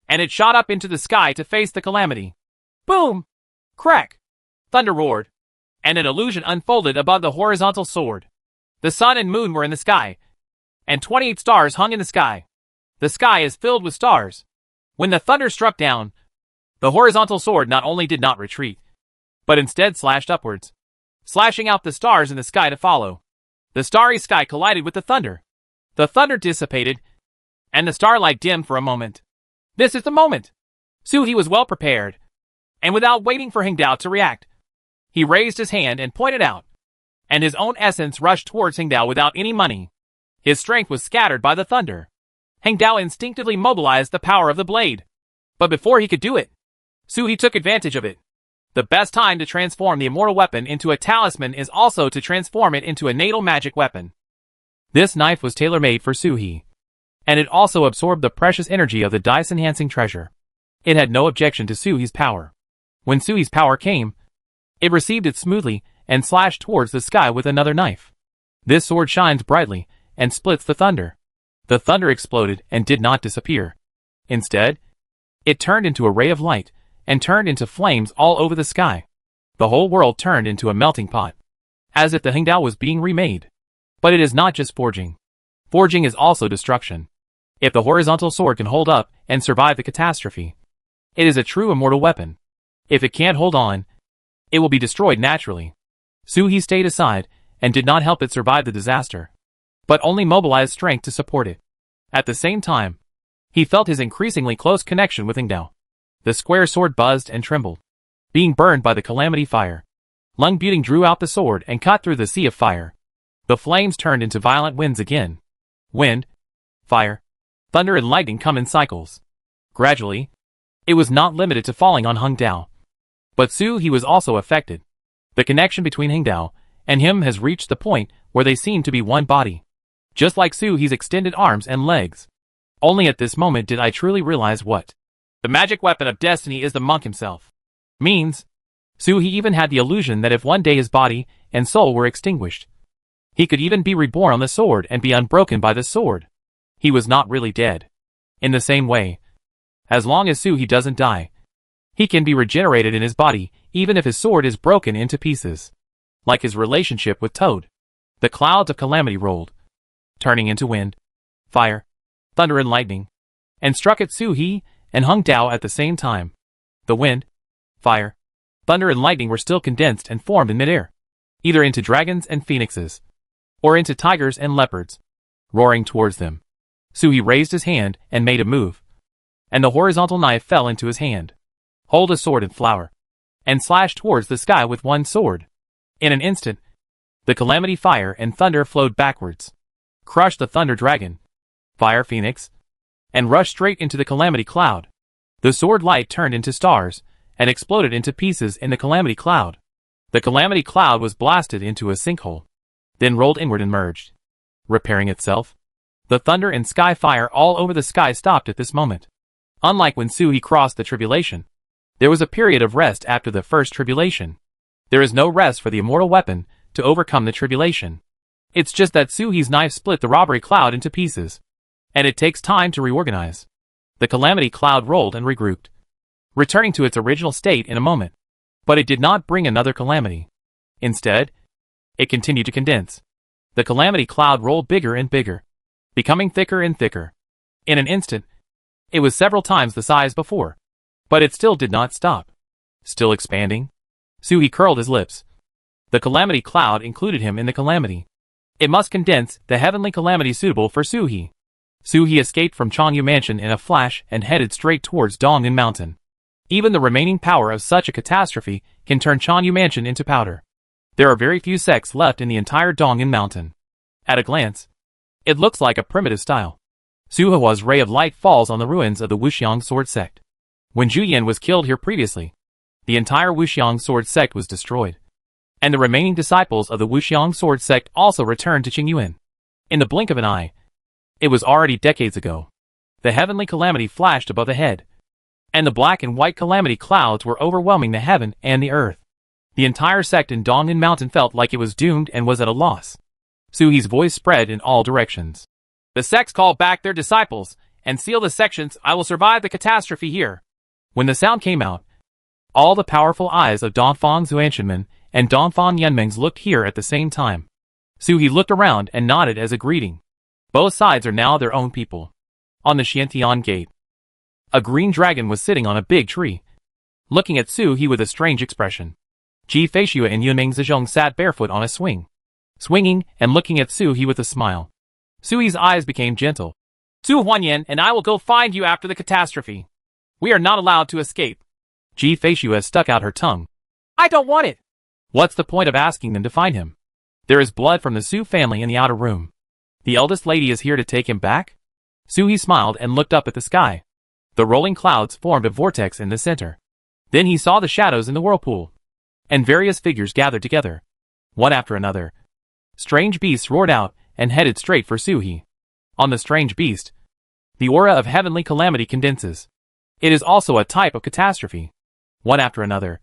and it shot up into the sky to face the calamity. Boom! Crack! Thunder roared, and an illusion unfolded above the horizontal sword. The sun and moon were in the sky, and 28 stars hung in the sky. The sky is filled with stars. When the thunder struck down, the horizontal sword not only did not retreat, but instead slashed upwards, slashing out the stars in the sky to follow. The starry sky collided with the thunder. The thunder dissipated, and the starlight dimmed for a moment. This is the moment! Suhi was well prepared, and without waiting for Heng Dao to react, he raised his hand and pointed out, and his own essence rushed towards Heng Dao without any money. His strength was scattered by the thunder. Heng Dao instinctively mobilized the power of the blade. But before he could do it, Suhi took advantage of it. The best time to transform the immortal weapon into a talisman is also to transform it into a natal magic weapon. This knife was tailor-made for Suhi, and it also absorbed the precious energy of the dice-enhancing treasure. It had no objection to Suhi's power. When Suhi's power came, it received it smoothly and slashed towards the sky with another knife. This sword shines brightly and splits the thunder. The thunder exploded and did not disappear. Instead, it turned into a ray of light and turned into flames all over the sky. The whole world turned into a melting pot, as if the Heng Dao was being remade. But it is not just forging. Forging is also destruction. If the horizontal sword can hold up and survive the catastrophe, it is a true immortal weapon. If it can't hold on, it will be destroyed naturally. Suhi stayed aside and did not help it survive the disaster, but only mobilized strength to support it. At the same time, he felt his increasingly close connection with Heng Dao. The square sword buzzed and trembled, being burned by the calamity fire. Lung Buting drew out the sword and cut through the sea of fire. The flames turned into violent winds again. Wind, fire, thunder and lightning come in cycles. Gradually, it was not limited to falling on Heng Dao. But Suhi was also affected. The connection between Heng Dao and him has reached the point where they seem to be one body. just like Su-hee's extended arms and legs. Only at this moment did I truly realize what the magic weapon of destiny is the monk himself means. Su-hee even had the illusion that if one day his body and soul were extinguished, he could even be reborn on the sword and be unbroken by the sword. He was not really dead. In the same way, as long as Su-hee doesn't die, he can be regenerated in his body even if his sword is broken into pieces. Like his relationship with Toad. The clouds of calamity rolled, turning into wind, fire, thunder and lightning, and struck at Su-hee and Hung Dao at the same time. The wind, fire, thunder and lightning were still condensed and formed in midair, either into dragons and phoenixes, or into tigers and leopards, roaring towards them. Su-hee raised his hand and made a move, and the horizontal knife fell into his hand. Hold a sword and flower, and slash towards the sky with one sword. In an instant, the calamity fire and thunder flowed backwards, crushed the thunder dragon, fire phoenix, and rushed straight into the calamity cloud. The sword light turned into stars, and exploded into pieces in the calamity cloud. The calamity cloud was blasted into a sinkhole, then rolled inward and merged, repairing itself. The thunder and sky fire all over the sky stopped at this moment. Unlike when Su-hee crossed the tribulation, there was a period of rest after the first tribulation. There is no rest for the immortal weapon to overcome the tribulation. It's just that Su-hee's knife split the robbery cloud into pieces, and it takes time to reorganize. The calamity cloud rolled and regrouped, returning to its original state in a moment. But it did not bring another calamity. Instead, it continued to condense. The calamity cloud rolled bigger and bigger, becoming thicker and thicker. In an instant, it was several times the size before. But it still did not stop. Still expanding. Su-hee curled his lips. The calamity cloud included him in the calamity. It must condense the heavenly calamity suitable for Su-hee. Su-hee escaped from Changyu Mansion in a flash and headed straight towards Dong'an Mountain. Even the remaining power of such a catastrophe can turn Changyu Mansion into powder. There are very few sects left in the entire Dong'an Mountain. At a glance, it looks like a primitive style. Su-hee's ray of light falls on the ruins of the Wuxiang sword sect. When Zhu Yan was killed here previously, the entire Wuxiang sword sect was destroyed, and the remaining disciples of the Wuxiang sword sect also returned to Qingyuan. In the blink of an eye, it was already decades ago. The heavenly calamity flashed above the head, and the black and white calamity clouds were overwhelming the heaven and the earth. The entire sect in Dong'an Mountain felt like it was doomed and was at a loss. Su-hee's voice spread in all directions. The sects call back their disciples, and seal the sections. I will survive the catastrophe here. When the sound came out, all the powerful eyes of Dongfang Zuanshanmen and Dongfang Yunmengs looked here at the same time. Su-hee looked around and nodded as a greeting. Both sides are now their own people. On the Xiantian gate, a green dragon was sitting on a big tree, looking at Su-hee with a strange expression. Ji Feishua and Yunmeng Zhejiang sat barefoot on a swing, swinging and looking at Su-hee with a smile. Su-hee's eyes became gentle. Su Huanyan and I will go find you after the catastrophe. We are not allowed to escape. Ji Feishua stuck out her tongue. I don't want it. What's the point of asking them to find him? There is blood from the Su family in the outer room. The eldest lady is here to take him back? Su-hee smiled and looked up at the sky. The rolling clouds formed a vortex in the center. Then he saw the shadows in the whirlpool, and various figures gathered together, one after another. Strange beasts roared out and headed straight for Su-hee. On the strange beast, the aura of heavenly calamity condenses. It is also a type of catastrophe. One after another,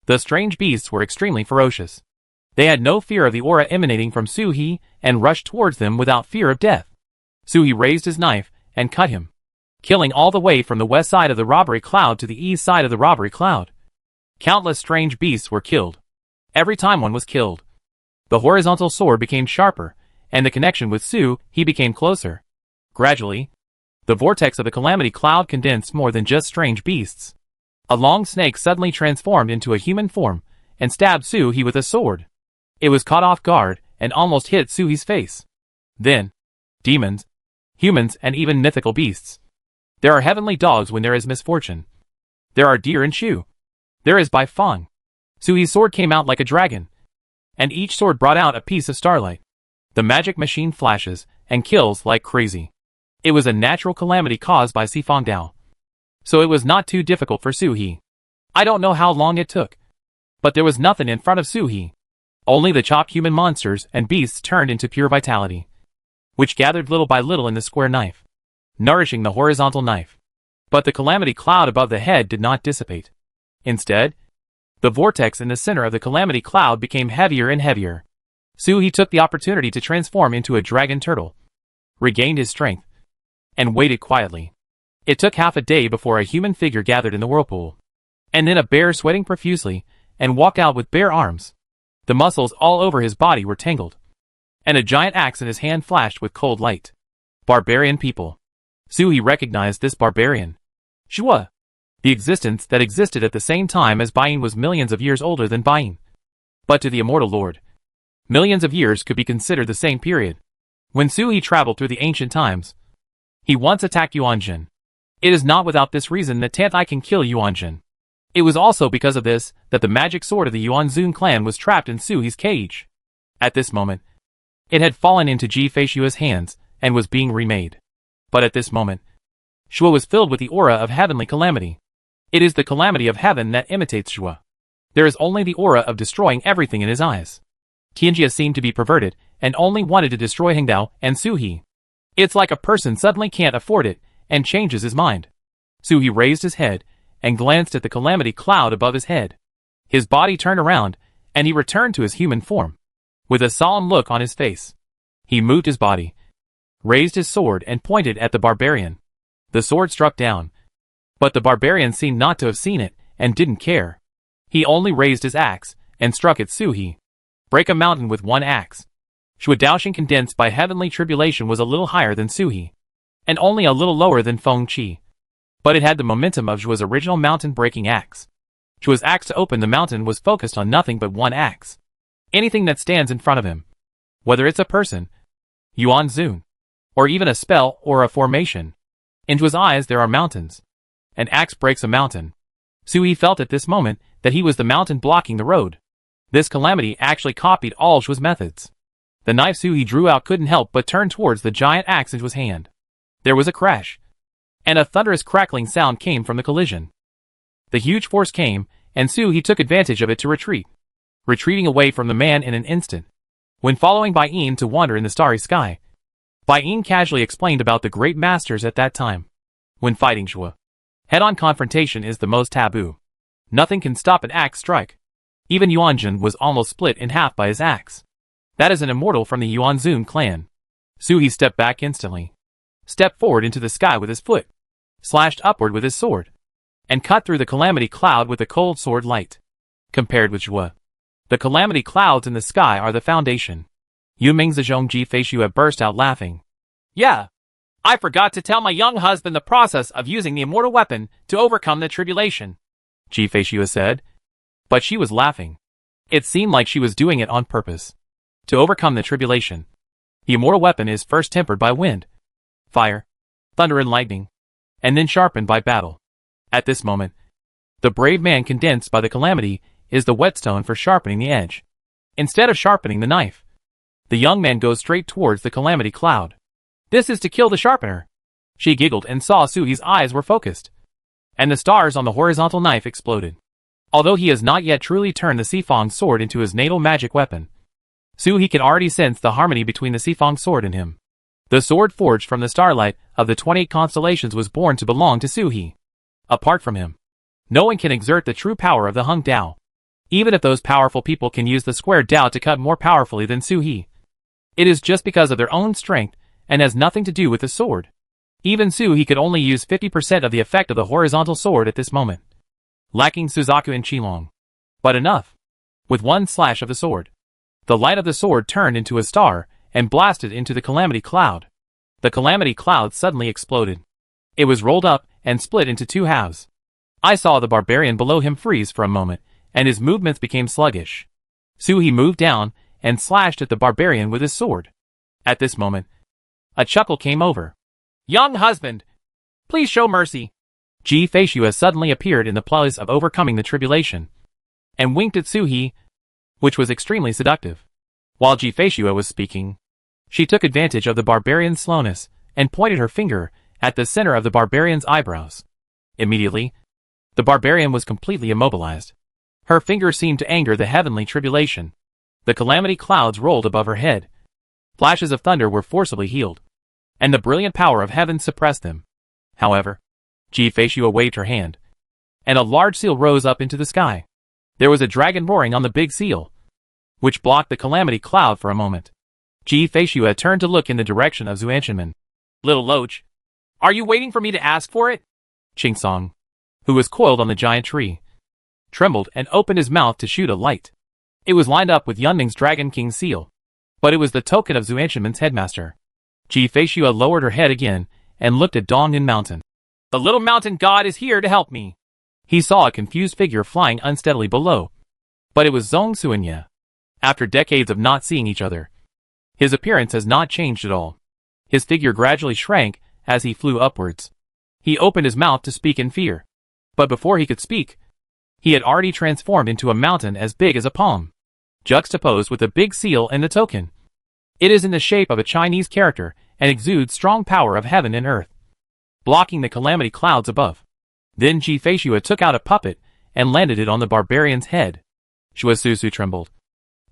the strange beasts were extremely ferocious. They had no fear of the aura emanating from Su-hee and rushed towards them without fear of death. Su-hee raised his knife and cut him, killing all the way from the west side of the robbery cloud to the east side of the robbery cloud. Countless strange beasts were killed. Every time one was killed, the horizontal sword became sharper, and the connection with Su-hee became closer. Gradually, the vortex of the calamity cloud condensed more than just strange beasts. A long snake suddenly transformed into a human form and stabbed Su-hee with a sword. It was caught off guard and almost hit Su-hee's face. Then, demons, humans, and even mythical beasts. There are heavenly dogs when there is misfortune. There are deer and Shu. There is Bai Fang. Su-hee's sword came out like a dragon, and each sword brought out a piece of starlight. The magic machine flashes and kills like crazy. It was a natural calamity caused by Sifang Dao, so it was not too difficult for Su-hee. I don't know how long it took, but there was nothing in front of Su-hee. Only the chopped human monsters and beasts turned into pure vitality. which gathered little by little in the square knife, nourishing the horizontal knife. But the calamity cloud above the head did not dissipate. Instead, the vortex in the center of the calamity cloud became heavier and heavier. Suhi took the opportunity to transform into a dragon turtle, regained his strength, and waited quietly. It took half a day before a human figure gathered in the whirlpool, and then a bear sweating profusely and walked out with bare arms. The muscles all over his body were tangled, and a giant axe in his hand flashed with cold light. Barbarian people. Suhi recognized this barbarian. Shua. The existence that existed at the same time as Bain was millions of years older than Bain. But to the immortal lord, millions of years could be considered the same period. When Suhi traveled through the ancient times, he once attacked Yuanjin. It is not without this reason that Tantai can kill Yuanjin. It was also because of this that the magic sword of the Yuanzun clan was trapped in Suhi's cage. At this moment, it had fallen into Ji Feishua's hands and was being remade. But at this moment, Shua was filled with the aura of heavenly calamity. It is the calamity of heaven that imitates Shua. There is only the aura of destroying everything in his eyes. Tianjia seemed to be perverted and only wanted to destroy Hengdao and Suhi. It's like a person suddenly can't afford it and changes his mind. Suhi raised his head and glanced at the calamity cloud above his head. His body turned around and he returned to his human form. With a solemn look on his face, he moved his body, raised his sword and pointed at the barbarian. The sword struck down, but the barbarian seemed not to have seen it and didn't care. He only raised his axe and struck at Suhi. Break a mountain with one axe. Shua Daoxing condensed by heavenly tribulation was a little higher than Suhi, and only a little lower than Feng Qi. But it had the momentum of Shua's original mountain-breaking axe. Shua's axe to open the mountain was focused on nothing but one axe. Anything that stands in front of him, whether it's a person, Yuan Zun, or even a spell or a formation. In Shua's eyes there are mountains. An axe breaks a mountain. Suhi felt at this moment that he was the mountain blocking the road. This calamity actually copied all Shua's methods. The knife Suhi drew out couldn't help but turn towards the giant axe in Shua's hand. There was a crash, and a thunderous crackling sound came from the collision. The huge force came, and Suhi took advantage of it to retreat, retreating away from the man in an instant. When following Bain to wander in the starry sky, Bain casually explained about the great masters at that time. When fighting Shua, head-on confrontation is the most taboo. Nothing can stop an axe strike. Even Yuanjin was almost split in half by his axe. That is an immortal from the Yuanzun clan. Suhi stepped back instantly, stepped forward into the sky with his foot, slashed upward with his sword, and cut through the calamity cloud with a cold sword light. Compared with Shua, the calamity clouds in the sky are the foundation. Yuming Zhejiang Ji Feishua burst out laughing. Yeah, I forgot to tell my young husband the process of using the immortal weapon to overcome the tribulation, Ji Feishua said. But she was laughing. It seemed like she was doing it on purpose. To overcome the tribulation, the immortal weapon is first tempered by wind, fire, thunder and lightning, and then sharpened by battle. At this moment, the brave man condensed by the calamity is the whetstone for sharpening the edge. Instead of sharpening the knife, the young man goes straight towards the calamity cloud. This is to kill the sharpener. She giggled and saw Suhi's eyes were focused, and the stars on the horizontal knife exploded. Although he has not yet truly turned the Sifang sword into his natal magic weapon, Suhi can already sense the harmony between the Sifang sword and him. The sword forged from the starlight of the 28 constellations was born to belong to Suhi. Apart from him, no one can exert the true power of the Hung Dao. Even if those powerful people can use the square Dao to cut more powerfully than Suhi, it is just because of their own strength and has nothing to do with the sword. Even Suhi could only use 50% of the effect of the horizontal sword at this moment, lacking Suzaku and Qilong. But enough. With one slash of the sword, the light of the sword turned into a star and blasted into the calamity cloud. The calamity cloud suddenly exploded. It was rolled up and split into two halves. I saw the barbarian below him freeze for a moment, and his movements became sluggish. Suhi moved down and slashed at the barbarian with his sword. At this moment, a chuckle came over. Young husband, please show mercy. Ji Feishua suddenly appeared in the place of overcoming the tribulation, and winked at Suhi, which was extremely seductive. While Ji Feishua was speaking, she took advantage of the barbarian's slowness and pointed her finger at the center of the barbarian's eyebrows. Immediately, the barbarian was completely immobilized. Her finger seemed to anger the heavenly tribulation. The calamity clouds rolled above her head, Flashes of thunder were forcibly healed, and the brilliant power of heaven suppressed them. However, Ji Feishua waved her hand, and a large seal rose up into the sky. There was a dragon roaring on the big seal, which blocked the calamity cloud for a moment. Ji Feishua turned to look in the direction of Zuanshanmen. Little Loach, are you waiting for me to ask for it? Ching Song, who was coiled on the giant tree, trembled and opened his mouth to shoot a light. It was lined up with Yunming's Dragon King seal, but it was the token of Zuanshanmen's headmaster. Ji Feishua lowered her head again and looked at Dongyin Mountain. The little mountain god is here to help me. He saw a confused figure flying unsteadily below, but it was Zhong Suanya. After decades of not seeing each other, his appearance has not changed at all. His figure gradually shrank as he flew upwards. He opened his mouth to speak in fear, but before he could speak, he had already transformed into a mountain as big as a palm, juxtaposed with the big seal and the token. It is in the shape of a Chinese character and exudes strong power of heaven and earth, blocking the calamity clouds above. Then Ji Feishua took out a puppet and landed it on the barbarian's head. Shuasusu trembled,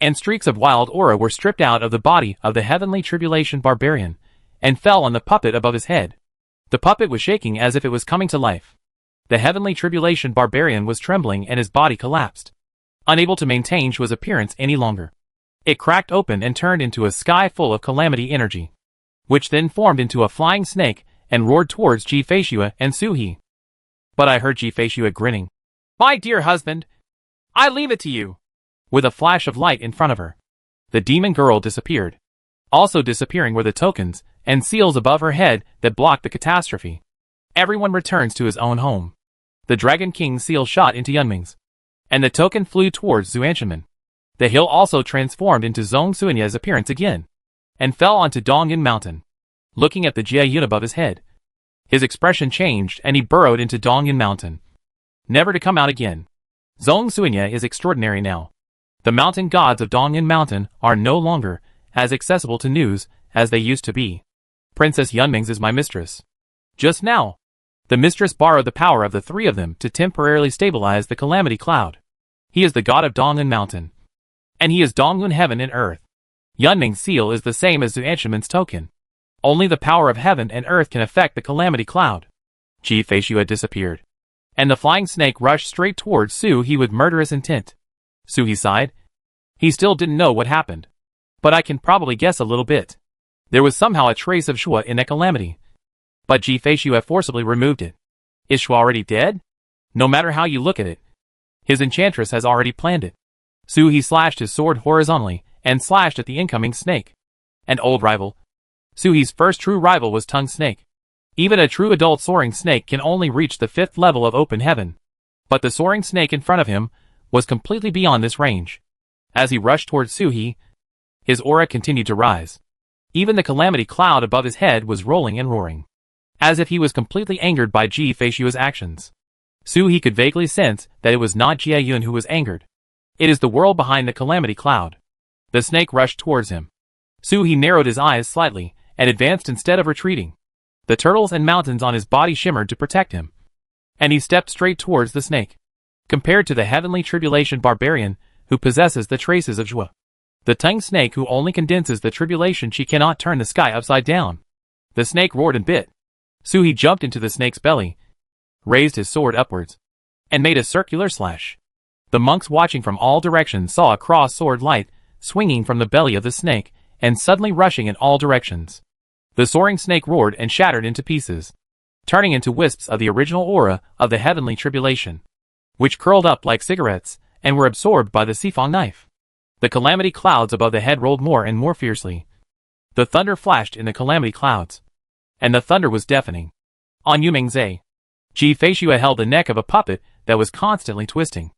and streaks of wild aura were stripped out of the body of the heavenly tribulation barbarian and fell on the puppet above his head. The puppet was shaking as if it was coming to life. The heavenly tribulation barbarian was trembling and his body collapsed, unable to maintain Shua's appearance any longer. It cracked open and turned into a sky full of calamity energy, which then formed into a flying snake and roared towards Ji Feishua and Suhi. But I heard Ji Feishua grinning. My dear husband, I leave it to you. With a flash of light in front of her, the demon girl disappeared. Also disappearing were the tokens and seals above her head that blocked the catastrophe. Everyone returns to his own home. The Dragon King's seal shot into Yunming's, and the token flew towards Zuanshanmen. The hill also transformed into Zhong Suanya's appearance again, and fell onto Dongyin Mountain. Looking at the Jiayun above his head, his expression changed and he burrowed into Dongyin Mountain, never to come out again. Zhong Suanya is extraordinary now. The mountain gods of Dongyin Mountain are no longer as accessible to news as they used to be. Princess Yunming's is my mistress. Just now, the mistress borrowed the power of the three of them to temporarily stabilize the calamity cloud. He is the god of Dongyin Mountain, and he is Dongyun heaven and earth. Yunming's seal is the same as Zuanshanmen's token. Only the power of heaven and earth can affect the calamity cloud. Ji Feishua disappeared, and the flying snake rushed straight towards Suhi with murderous intent. Suhi sighed. He still didn't know what happened, but I can probably guess a little bit. There was somehow a trace of Shua in that calamity, but Ji Feishua forcibly removed it. Is Shua already dead? No matter how you look at it, his enchantress has already planned it. Suhi slashed his sword horizontally and slashed at the incoming snake. An old rival. Suhi's first true rival was Tongue Snake. Even a true adult soaring snake can only reach the 5th level of open heaven, but the soaring snake in front of him was completely beyond this range. As he rushed towards Suhi, his aura continued to rise. Even the calamity cloud above his head was rolling and roaring, as if he was completely angered by Ji Feishua's actions. Suhi could vaguely sense that it was not Jiayun who was angered. It is the world behind the calamity cloud. The snake rushed towards him. Suhi narrowed his eyes slightly and advanced instead of retreating. The turtles and mountains on his body shimmered to protect him, and he stepped straight towards the snake. Compared to the heavenly tribulation barbarian who possesses the traces of Zhua, the tongue snake who only condenses the tribulation, she cannot turn the sky upside down. The snake roared and bit. Suhi jumped into the snake's belly, raised his sword upwards, and made a circular slash. The monks watching from all directions saw a cross-sword light swinging from the belly of the snake and suddenly rushing in all directions. The soaring snake roared and shattered into pieces, turning into wisps of the original aura of the heavenly tribulation, which curled up like cigarettes and were absorbed by the Sifang knife. The calamity clouds above the head rolled more and more fiercely. The thunder flashed in the calamity clouds, and the thunder was deafening. On Yumingze, Ji Feishua held the neck of a puppet that was constantly twisting,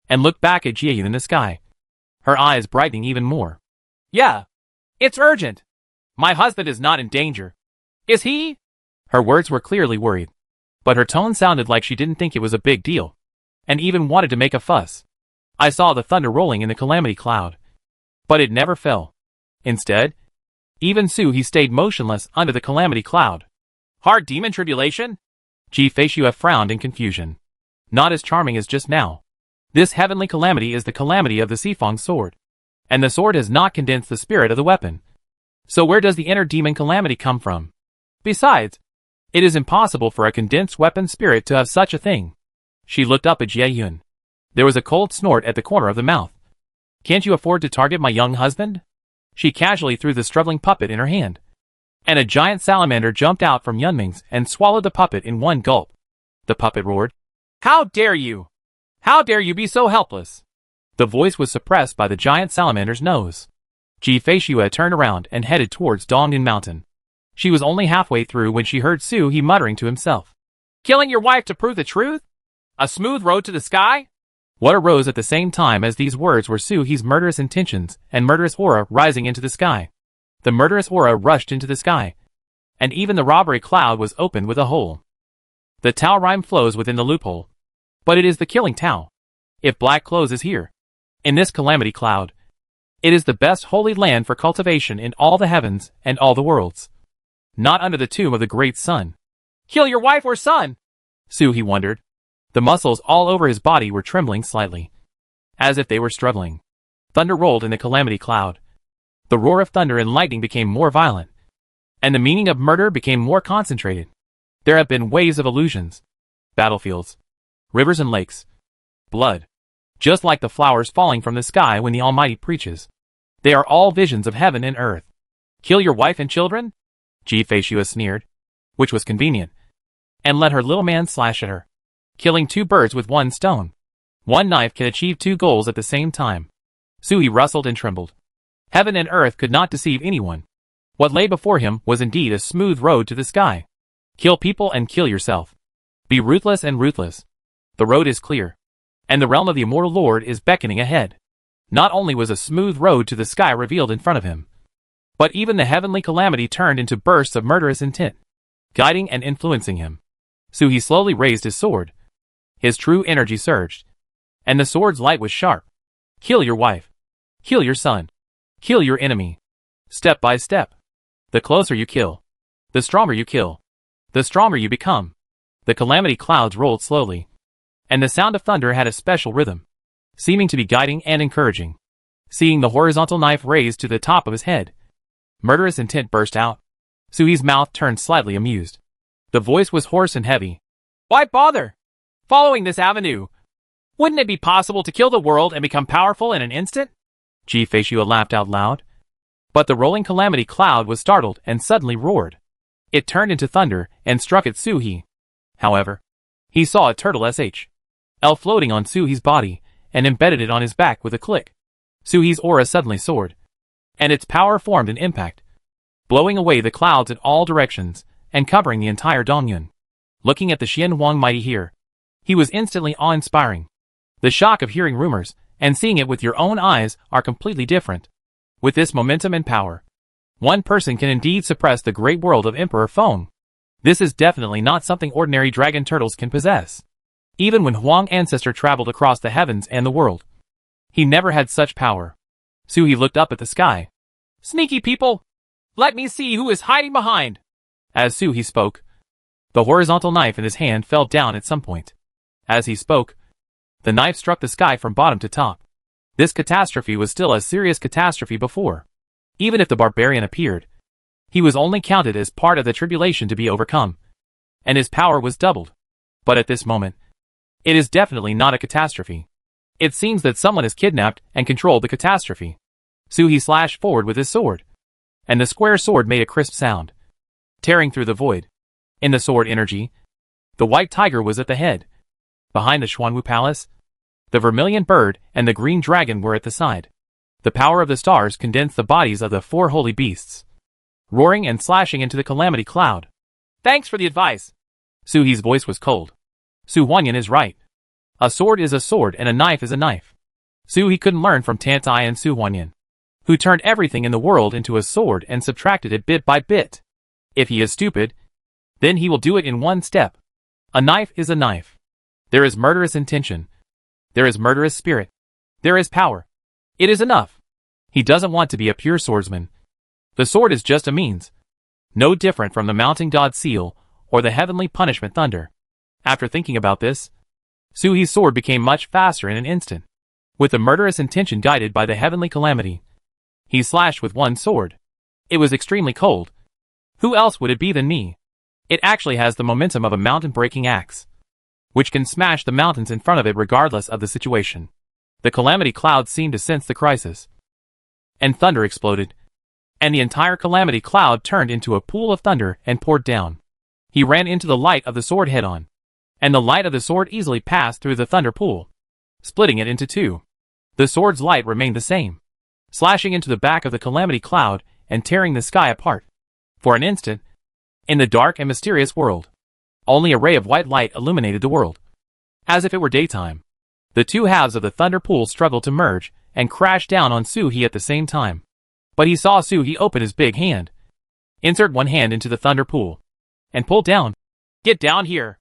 and looked back at Jiayun in the sky, her eyes brightening even more. Yeah, it's urgent. My husband is not in danger. Is he? Her words were clearly worried, but her tone sounded like she didn't think it was a big deal, and even wanted to make a fuss. I saw the thunder rolling in the calamity cloud, but it never fell. Instead, even Suhi stayed motionless under the calamity cloud. Hard demon tribulation? Ji Feishua frowned in confusion. Not as charming as just now. This heavenly calamity is the calamity of the Sifang sword, and the sword has not condensed the spirit of the weapon. So where does the inner demon calamity come from? Besides, it is impossible for a condensed weapon spirit to have such a thing. She looked up at Jie Yun. There was a cold snort at the corner of the mouth. Can't you afford to target my young husband? She casually threw the struggling puppet in her hand. And a giant salamander jumped out from Yunming's and swallowed the puppet in one gulp. The puppet roared. How dare you! How dare you be so helpless! The voice was suppressed by the giant salamander's nose. Ji Feishue turned around and headed towards Dongyun Mountain. She was only halfway through when she heard Su He muttering to himself. Killing your wife to prove the truth? A smooth road to the sky? What arose at the same time as these words were Su He's murderous intentions and murderous aura rising into the sky. The murderous aura rushed into the sky, and even the robbery cloud was opened with a hole. The Tao rhyme flows within the loophole. But it is the killing Tao. If black clothes is here, in this calamity cloud, it is the best holy land for cultivation in all the heavens and all the worlds. Not under the tomb of the great sun. Kill your wife or son? Su He wondered. The muscles all over his body were trembling slightly, as if they were struggling. Thunder rolled in the calamity cloud. The roar of thunder and lightning became more violent, and the meaning of murder became more concentrated. There have been waves of illusions, battlefields, rivers and lakes, blood, just like the flowers falling from the sky when the Almighty preaches. They are all visions of heaven and earth. Kill your wife and children? Ji Feishue sneered, which was convenient, and let her little man slash at her. Killing two birds with one stone. One knife can achieve two goals at the same time. Su He rustled and trembled. Heaven and earth could not deceive anyone. What lay before him was indeed a smooth road to the sky. Kill people and kill yourself. Be ruthless and ruthless. The road is clear, and the realm of the immortal Lord is beckoning ahead. Not only was a smooth road to the sky revealed in front of him, but even the heavenly calamity turned into bursts of murderous intent, guiding and influencing him. So he slowly raised his sword. His true energy surged, and the sword's light was sharp. Kill your wife. Kill your son. Kill your enemy. Step by step. The closer you kill, the stronger you kill, the stronger you become. The calamity clouds rolled slowly, and the sound of thunder had a special rhythm, seeming to be guiding and encouraging. Seeing the horizontal knife raised to the top of his head, murderous intent burst out. Su He's mouth turned slightly amused. The voice was hoarse and heavy. Why bother? Following this avenue, wouldn't it be possible to kill the world and become powerful in an instant? Ji Feishue laughed out loud. But the rolling calamity cloud was startled and suddenly roared. It turned into thunder and struck at Su He. However, he saw a turtle SHL floating on Su He's body and embedded it on his back with a click. Su He's aura suddenly soared, and its power formed an impact, blowing away the clouds in all directions and covering the entire Dongyun. Looking at the Xian Wang mighty here, he was instantly awe-inspiring. The shock of hearing rumors and seeing it with your own eyes are completely different. With this momentum and power, one person can indeed suppress the great world of Emperor Feng. This is definitely not something ordinary dragon turtles can possess. Even when Huang Ancestor traveled across the heavens and the world, he never had such power. Su He looked up at the sky. Sneaky people! Let me see who is hiding behind! As Su He spoke, the horizontal knife in his hand fell down at some point. As he spoke, the knife struck the sky from bottom to top. This catastrophe was still a serious catastrophe before. Even if the barbarian appeared, he was only counted as part of the tribulation to be overcome, and his power was doubled. But at this moment, it is definitely not a catastrophe. It seems that someone has kidnapped and controlled the catastrophe. Su He slashed forward with his sword, and the square sword made a crisp sound, tearing through the void. In the sword energy, the white tiger was at the head. Behind the Xuanwu Palace, the vermilion bird and the green dragon were at the side. The power of the stars condensed the bodies of the four holy beasts, roaring and slashing into the calamity cloud. Thanks for the advice. Su He's voice was cold. Su Huanyan is right. A sword is a sword and a knife is a knife. Su He couldn't learn from Tantai and Su Huanyan, who turned everything in the world into a sword and subtracted it bit by bit. If he is stupid, then he will do it in one step. A knife is a knife. There is murderous intention. There is murderous spirit. There is power. It is enough. He doesn't want to be a pure swordsman. The sword is just a means. No different from the mounting god seal or the heavenly punishment thunder. After thinking about this, Su He's sword became much faster in an instant. With the murderous intention guided by the heavenly calamity, he slashed with one sword. It was extremely cold. Who else would it be than me? It actually has the momentum of a mountain-breaking axe, which can smash the mountains in front of it regardless of the situation. The calamity cloud seemed to sense the crisis, and thunder exploded, and the entire calamity cloud turned into a pool of thunder and poured down. He ran into the light of the sword head-on, and the light of the sword easily passed through the thunder pool, splitting it into two. The sword's light remained the same, slashing into the back of the calamity cloud and tearing the sky apart. For an instant, in the dark and mysterious world, only a ray of white light illuminated the world, as if it were daytime. The two halves of the thunder pool struggled to merge and crashed down on Soo-hee at the same time. But he saw Soo-hee open his big hand, insert one hand into the thunder pool, and pull down. Get down here!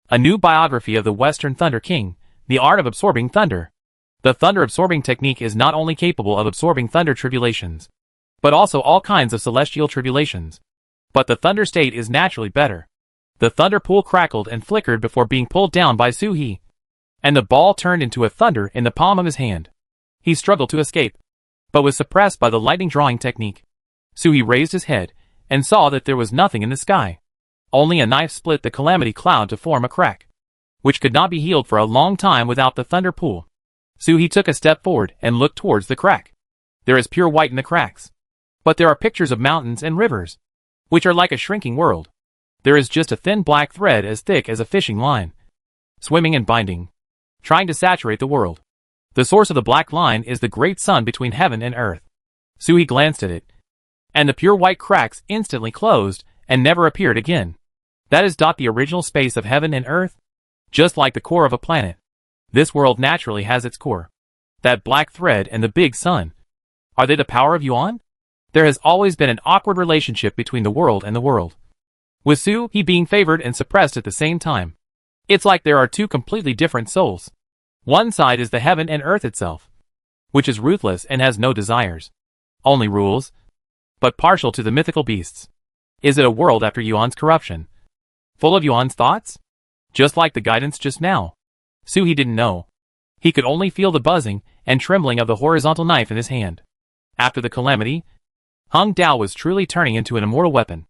A new biography of the Western Thunder King, the art of absorbing thunder. The thunder absorbing technique is not only capable of absorbing thunder tribulations, but also all kinds of celestial tribulations. But the thunder state is naturally better. The thunder pool crackled and flickered before being pulled down by Soo-hee, and the ball turned into a thunder in the palm of his hand. He struggled to escape, but was suppressed by the lightning drawing technique. Soo-hee raised his head and saw that there was nothing in the sky. Only a knife split the calamity cloud to form a crack, which could not be healed for a long time without the thunder pool. Soo-hee took a step forward and looked towards the crack. There is pure white in the cracks, but there are pictures of mountains and rivers, which are like a shrinking world. There is just a thin black thread as thick as a fishing line, swimming and binding, trying to saturate the world. The source of the black line is the great sun between heaven and earth. Soo-hee glanced at it, and the pure white cracks instantly closed and never appeared again. That is the original space of heaven and earth, just like the core of a planet. This world naturally has its core. That black thread and the big sun. Are they the power of Yuan? There has always been an awkward relationship between the world and the world, with Soo-hee being favored and suppressed at the same time. It's like there are two completely different souls. One side is the heaven and earth itself, which is ruthless and has no desires, only rules, but partial to the mythical beasts. Is it a world after Yuan's corruption, full of Yuan's thoughts? Just like the guidance just now. Soo-hee didn't know. He could only feel the buzzing and trembling of the horizontal knife in his hand. After the calamity, Hung Dao was truly turning into an immortal weapon.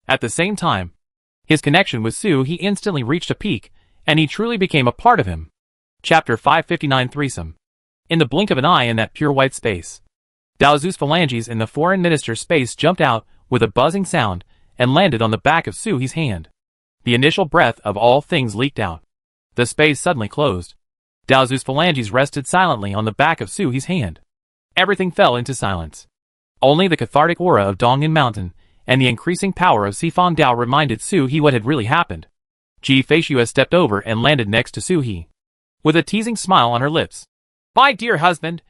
At the same time, his connection with Soo-hee instantly reached a peak, and he truly became a part of him. Chapter 559 Threesome. In the blink of an eye in that pure white space, Daozu's phalanges in the foreign minister's space jumped out with a buzzing sound and landed on the back of Soo-hee's hand. The initial breath of all things leaked out. The space suddenly closed. Daozu's phalanges rested silently on the back of Soo-hee's hand. Everything fell into silence. Only the cathartic aura of Dongyin Mountain and the increasing power of Sifang Dao reminded Soo-hee what had really happened. Ji Feishua stepped over and landed next to Soo-hee, with a teasing smile on her lips. My dear husband,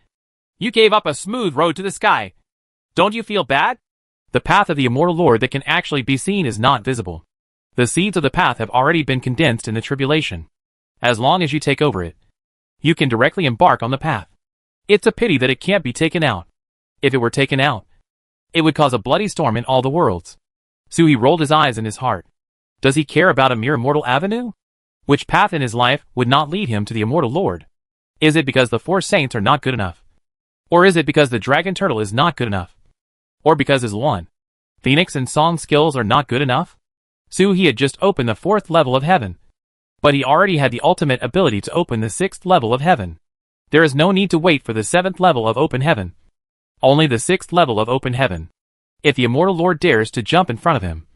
you gave up a smooth road to the sky. Don't you feel bad? The path of the immortal Lord that can actually be seen is not visible. The seeds of the path have already been condensed in the tribulation. As long as you take over it, you can directly embark on the path. It's a pity that it can't be taken out. If it were taken out, it would cause a bloody storm in all the worlds. Soo-hee rolled his eyes in his heart. Does he care about a mere mortal avenue? Which path in his life would not lead him to the immortal Lord? Is it because the four saints are not good enough? Or is it because the dragon turtle is not good enough? Or because his Luan, Phoenix and Song skills are not good enough? Soo-hee had just opened the 4th level of heaven, but he already had the ultimate ability to open the 6th level of heaven. There is no need to wait for the 7th level of open heaven. Only the 6th level of open heaven. If the immortal Lord dares to jump in front of him,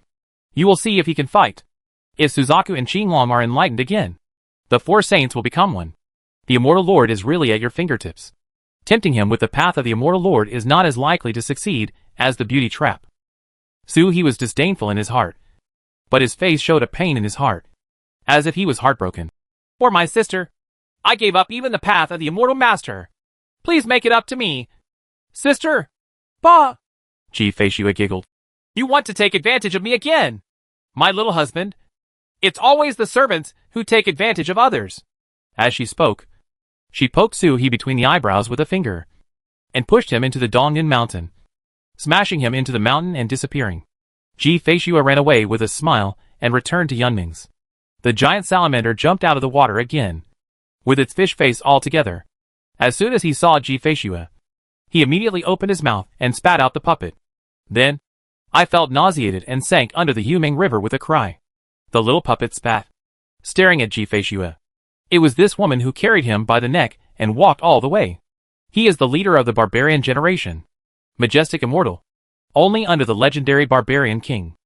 you will see if he can fight. If Suzaku and Qinglong are enlightened again, the 4 saints will become one. The immortal Lord is really at your fingertips. Tempting him with the path of the immortal Lord is not as likely to succeed as the beauty trap. Soo-hee was disdainful in his heart, but his face showed a pain in his heart, as if he was heartbroken. For my sister, I gave up even the path of the immortal master. Please make it up to me. Sister? Ba! Ji Feishua giggled. You want to take advantage of me again? My little husband. It's always the servants who take advantage of others. As she spoke, she poked Soo-hee between the eyebrows with a finger, and pushed him into the Dongyin Mountain, smashing him into the mountain and disappearing. Ji Feishua ran away with a smile and returned to Yunming's. The giant salamander jumped out of the water again, with its fish face all together. As soon as he saw Ji Feishua, he immediately opened his mouth and spat out the puppet. Then, I felt nauseated and sank under the Yumeng River with a cry. The little puppet spat, staring at Ji Feisue. It was this woman who carried him by the neck and walked all the way. He is the leader of the barbarian generation. Majestic immortal. Only under the legendary barbarian king.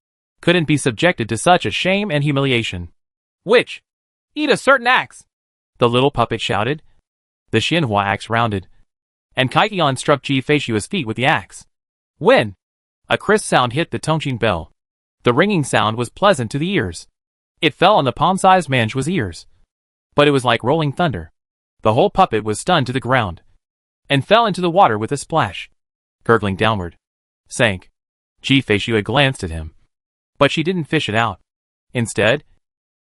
Couldn't be subjected to such a shame and humiliation. Witch! Eat a certain axe! The little puppet shouted. The Xinhua axe rounded, and Kaiqian struck Ji Feishue's feet with the axe. When? A crisp sound hit the Tongqing bell. The ringing sound was pleasant to the ears. It fell on the palm-sized Manchua's ears. But it was like rolling thunder. The whole puppet was stunned to the ground, and fell into the water with a splash. Gurgling downward. Sank. Ji Feisue glanced at him. But she didn't fish it out. Instead,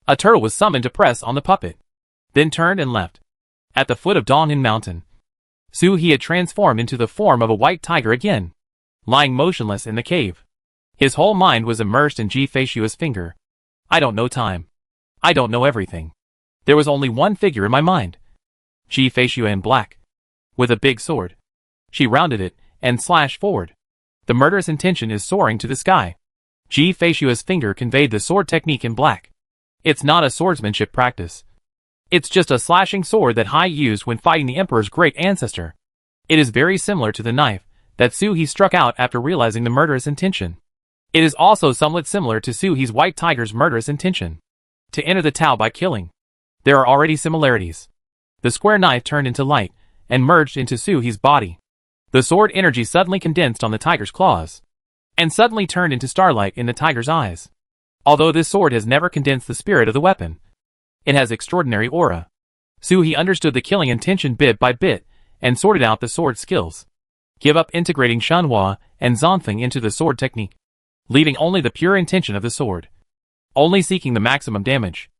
a turtle was summoned to press on the puppet, then turned and left. At the foot of Donghan Mountain, Su He had transformed into the form of a white tiger again, lying motionless in the cave. His whole mind was immersed in Ji Feishue's finger. I don't know time. I don't know everything. There was only one figure in my mind. Ji Feisue in black, with a big sword. She rounded it and slashed forward. The murderous intention is soaring to the sky. Ji Feishue's finger conveyed the sword technique in black. It's not a swordsmanship practice. It's just a slashing sword that Hai used when fighting the Emperor's great ancestor. It is very similar to the knife that Su He struck out after realizing the murderous intention. It is also somewhat similar to Su He's white tiger's murderous intention to enter the Tao by killing. There are already similarities. The square knife turned into light and merged into Su He's body. The sword energy suddenly condensed on the tiger's claws, and suddenly turned into starlight in the tiger's eyes. Although this sword has never condensed the spirit of the weapon, it has extraordinary aura. Su He understood the killing intention bit by bit, and sorted out the sword skills. Give up integrating Shenhua and Zonfeng into the sword technique, leaving only the pure intention of the sword. Only seeking the maximum damage.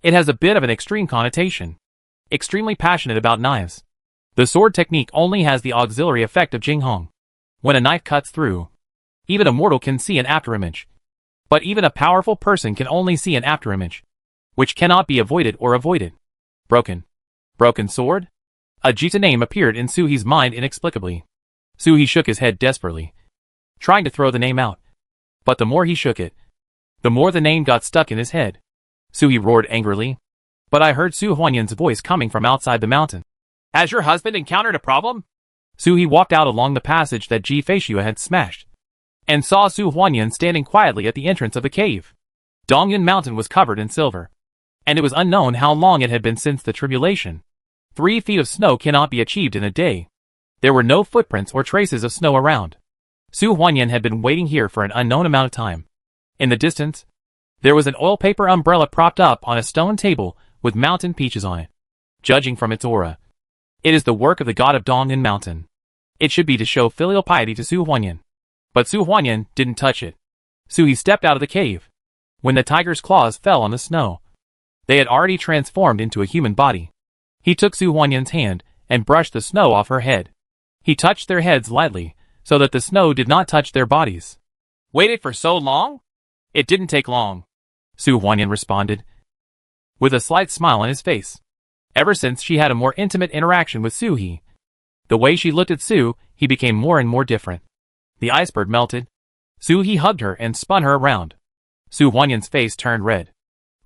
It has a bit of an extreme connotation. Extremely passionate about knives. The sword technique only has the auxiliary effect of Jinghong. When a knife cuts through, even a mortal can see an afterimage. But even a powerful person can only see an afterimage, which cannot be avoided or avoided. Broken. Broken sword? A Jita name appeared in Su He's mind inexplicably. Su He shook his head desperately, trying to throw the name out. But the more he shook it, the more the name got stuck in his head. Su He roared angrily. But I heard Su Huanyan's voice coming from outside the mountain. Has your husband encountered a problem? Su He walked out along the passage that Ji Feisue had smashed, and saw Su Huanyan standing quietly at the entrance of the cave. Dongyan Mountain was covered in silver, and it was unknown how long it had been since the tribulation. 3 feet of snow cannot be achieved in a day. There were no footprints or traces of snow around. Su Huanyan had been waiting here for an unknown amount of time. In the distance, there was an oil paper umbrella propped up on a stone table with mountain peaches on it. Judging from its aura, it is the work of the god of Dongyan Mountain. It should be to show filial piety to Su Huanyan. But Su Huanyan didn't touch it. Su He stepped out of the cave. When the tiger's claws fell on the snow, they had already transformed into a human body. He took Su Huanyan's hand and brushed the snow off her head. He touched their heads lightly, so that the snow did not touch their bodies. Waited for so long? It didn't take long, Su Huanyan responded, with a slight smile on his face. Ever since she had a more intimate interaction with Su He, the way she looked at Su He became more and more different. The iceberg melted. Su He hugged her and spun her around. Su Huanyan's face turned red.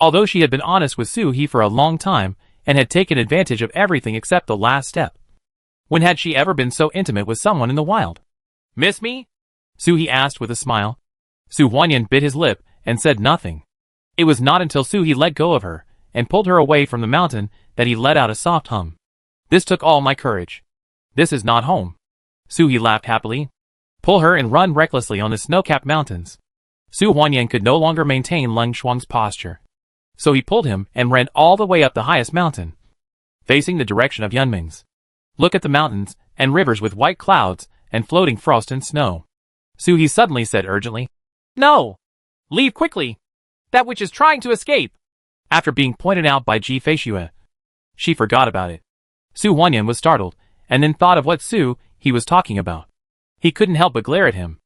Although she had been honest with Su He for a long time, and had taken advantage of everything except the last step. When had she ever been so intimate with someone in the wild? Miss me? Su He asked with a smile. Su Huanyan bit his lip and said nothing. It was not until Su He let go of her and pulled her away from the mountain that he let out a soft hum. This took all my courage. This is not home. Su He laughed happily. Pull her and run recklessly on the snow-capped mountains. Su Huanyan could no longer maintain Leng Shuang's posture. So he pulled him and ran all the way up the highest mountain, facing the direction of Yunming's. Look at the mountains and rivers with white clouds and floating frost and snow. Su He suddenly said urgently, No! Leave quickly! That witch is trying to escape! After being pointed out by Ji Feisue, she forgot about it. Su Huanyan was startled, and then thought of what Su He was talking about. He couldn't help but glare at him.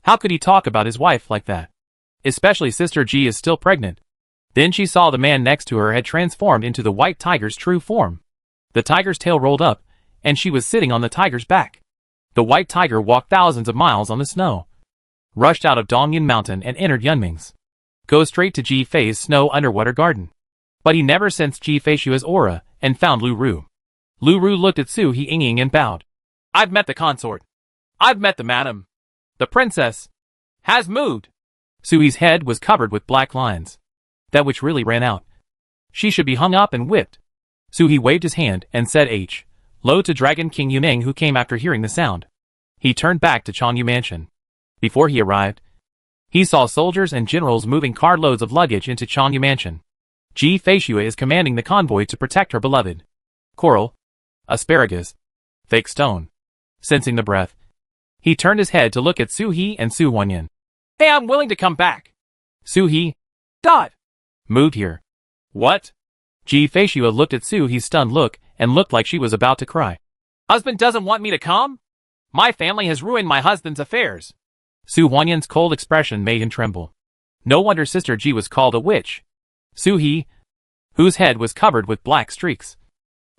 How could he talk about his wife like that? Especially Sister Ji is still pregnant. Then she saw the man next to her had transformed into the white tiger's true form. The tiger's tail rolled up, and she was sitting on the tiger's back. The white tiger walked thousands of miles on the snow. rushed out of Dongyan Mountain and entered Yunming's. Go straight to Ji Fei's snow underwater garden. But he never sensed Ji Feishua's aura and found Lu Ru. Lu Ru looked at Su He Ying and bowed. I've met the consort. I've met the madam. The princess has moved. Su He's head was covered with black lines. That which really ran out. She should be hung up and whipped. Su He waved his hand and said Lo to Dragon King Yuming, who came after hearing the sound. He turned back to Changyu Mansion. Before he arrived, he saw soldiers and generals moving carloads of luggage into Changyu Mansion. Ji Feishua is commanding the convoy to protect her beloved. Coral, asparagus, fake stone. Sensing the breath, he turned his head to look at Su He and Su Huanyan. Hey, I'm willing to come back. Su He, moved here. What? Ji Feishua looked at Su He's stunned look and looked like she was about to cry. Husband doesn't want me to come? My family has ruined my husband's affairs. Su Huanyan's cold expression made him tremble. No wonder Sister Ji was called a witch. Su He, whose head was covered with black streaks,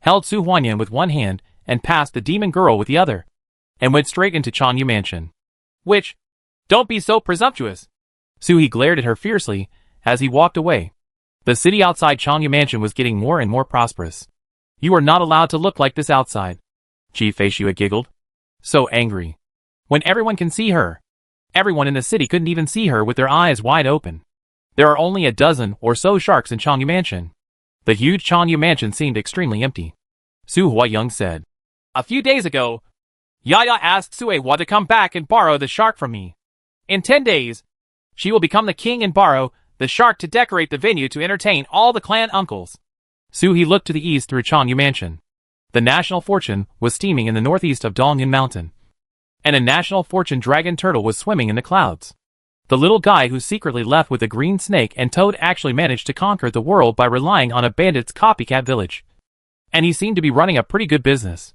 held Su Huanyan with one hand and passed the demon girl with the other, and went straight into Changyu Mansion. Witch, don't be so presumptuous. Su He glared at her fiercely as he walked away. The city outside Changyu Mansion was getting more and more prosperous. You are not allowed to look like this outside. Ji Feishua giggled. So angry. When everyone can see her. Everyone in the city couldn't even see her with their eyes wide open. There are only a dozen or so sharks in Changyu Mansion. The huge Changyu Mansion seemed extremely empty. Su Huayang said. A few days ago, Yaya asked Sue Hua to come back and borrow the shark from me. In 10 days, she will become the king and borrow the shark to decorate the venue to entertain all the clan uncles. Su He looked to the east through Changyu Mansion. The national fortune was steaming in the northeast of Dongyan Mountain. And a national fortune dragon turtle was swimming in the clouds. The little guy who secretly left with a green snake and toad actually managed to conquer the world by relying on a bandit's copycat village. And he seemed to be running a pretty good business.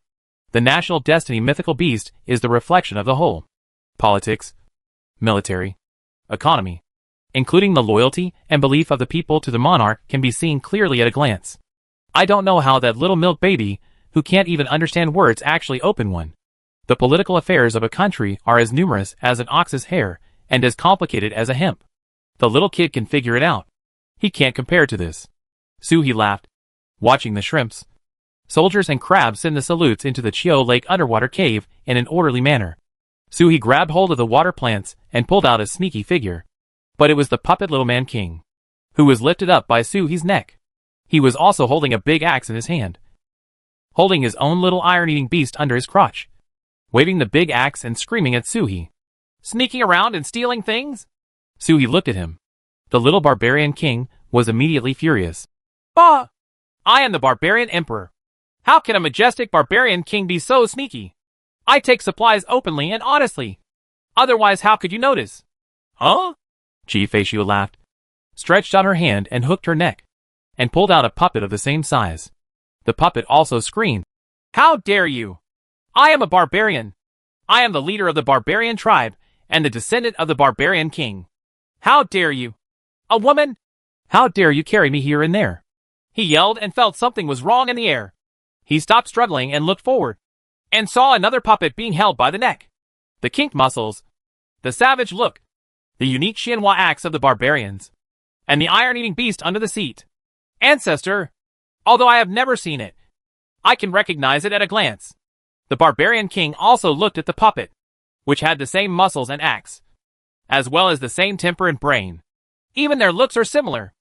The national destiny mythical beast is the reflection of the whole. Politics, military, economy, including the loyalty and belief of the people to the monarch, can be seen clearly at a glance. I don't know how that little milk baby, who can't even understand words, actually open one. The political affairs of a country are as numerous as an ox's hair and as complicated as a hemp. The little kid can figure it out. He can't compare to this. Su He laughed, watching the shrimps, soldiers and crabs send the salutes into the Chio Lake underwater cave in an orderly manner. Su He grabbed hold of the water plants and pulled out a sneaky figure. But it was the puppet little man king, who was lifted up by Su He's neck. He was also holding a big axe in his hand, holding his own little iron-eating beast under his crotch, waving the big axe and screaming at Su He. Sneaking around and stealing things? Su He looked at him. The little barbarian king was immediately furious. Bah! I am the barbarian emperor. How can a majestic barbarian king be so sneaky? I take supplies openly and honestly. Otherwise, how could you notice? Huh? Ji Feishua laughed, stretched out her hand and hooked her neck, and pulled out a puppet of the same size. The puppet also screamed. How dare you? I am a barbarian. I am the leader of the barbarian tribe and the descendant of the barbarian king. How dare you? A woman? How dare you carry me here and there? He yelled and felt something was wrong in the air. He stopped struggling and looked forward, and saw another puppet being held by the neck. The kinked muscles, the savage look, the unique Xianhua axe of the barbarians, and the iron-eating beast under the seat. Ancestor! Although I have never seen it, I can recognize it at a glance. The barbarian king also looked at the puppet, which had the same muscles and axe, as well as the same temper and brain. Even their looks are similar.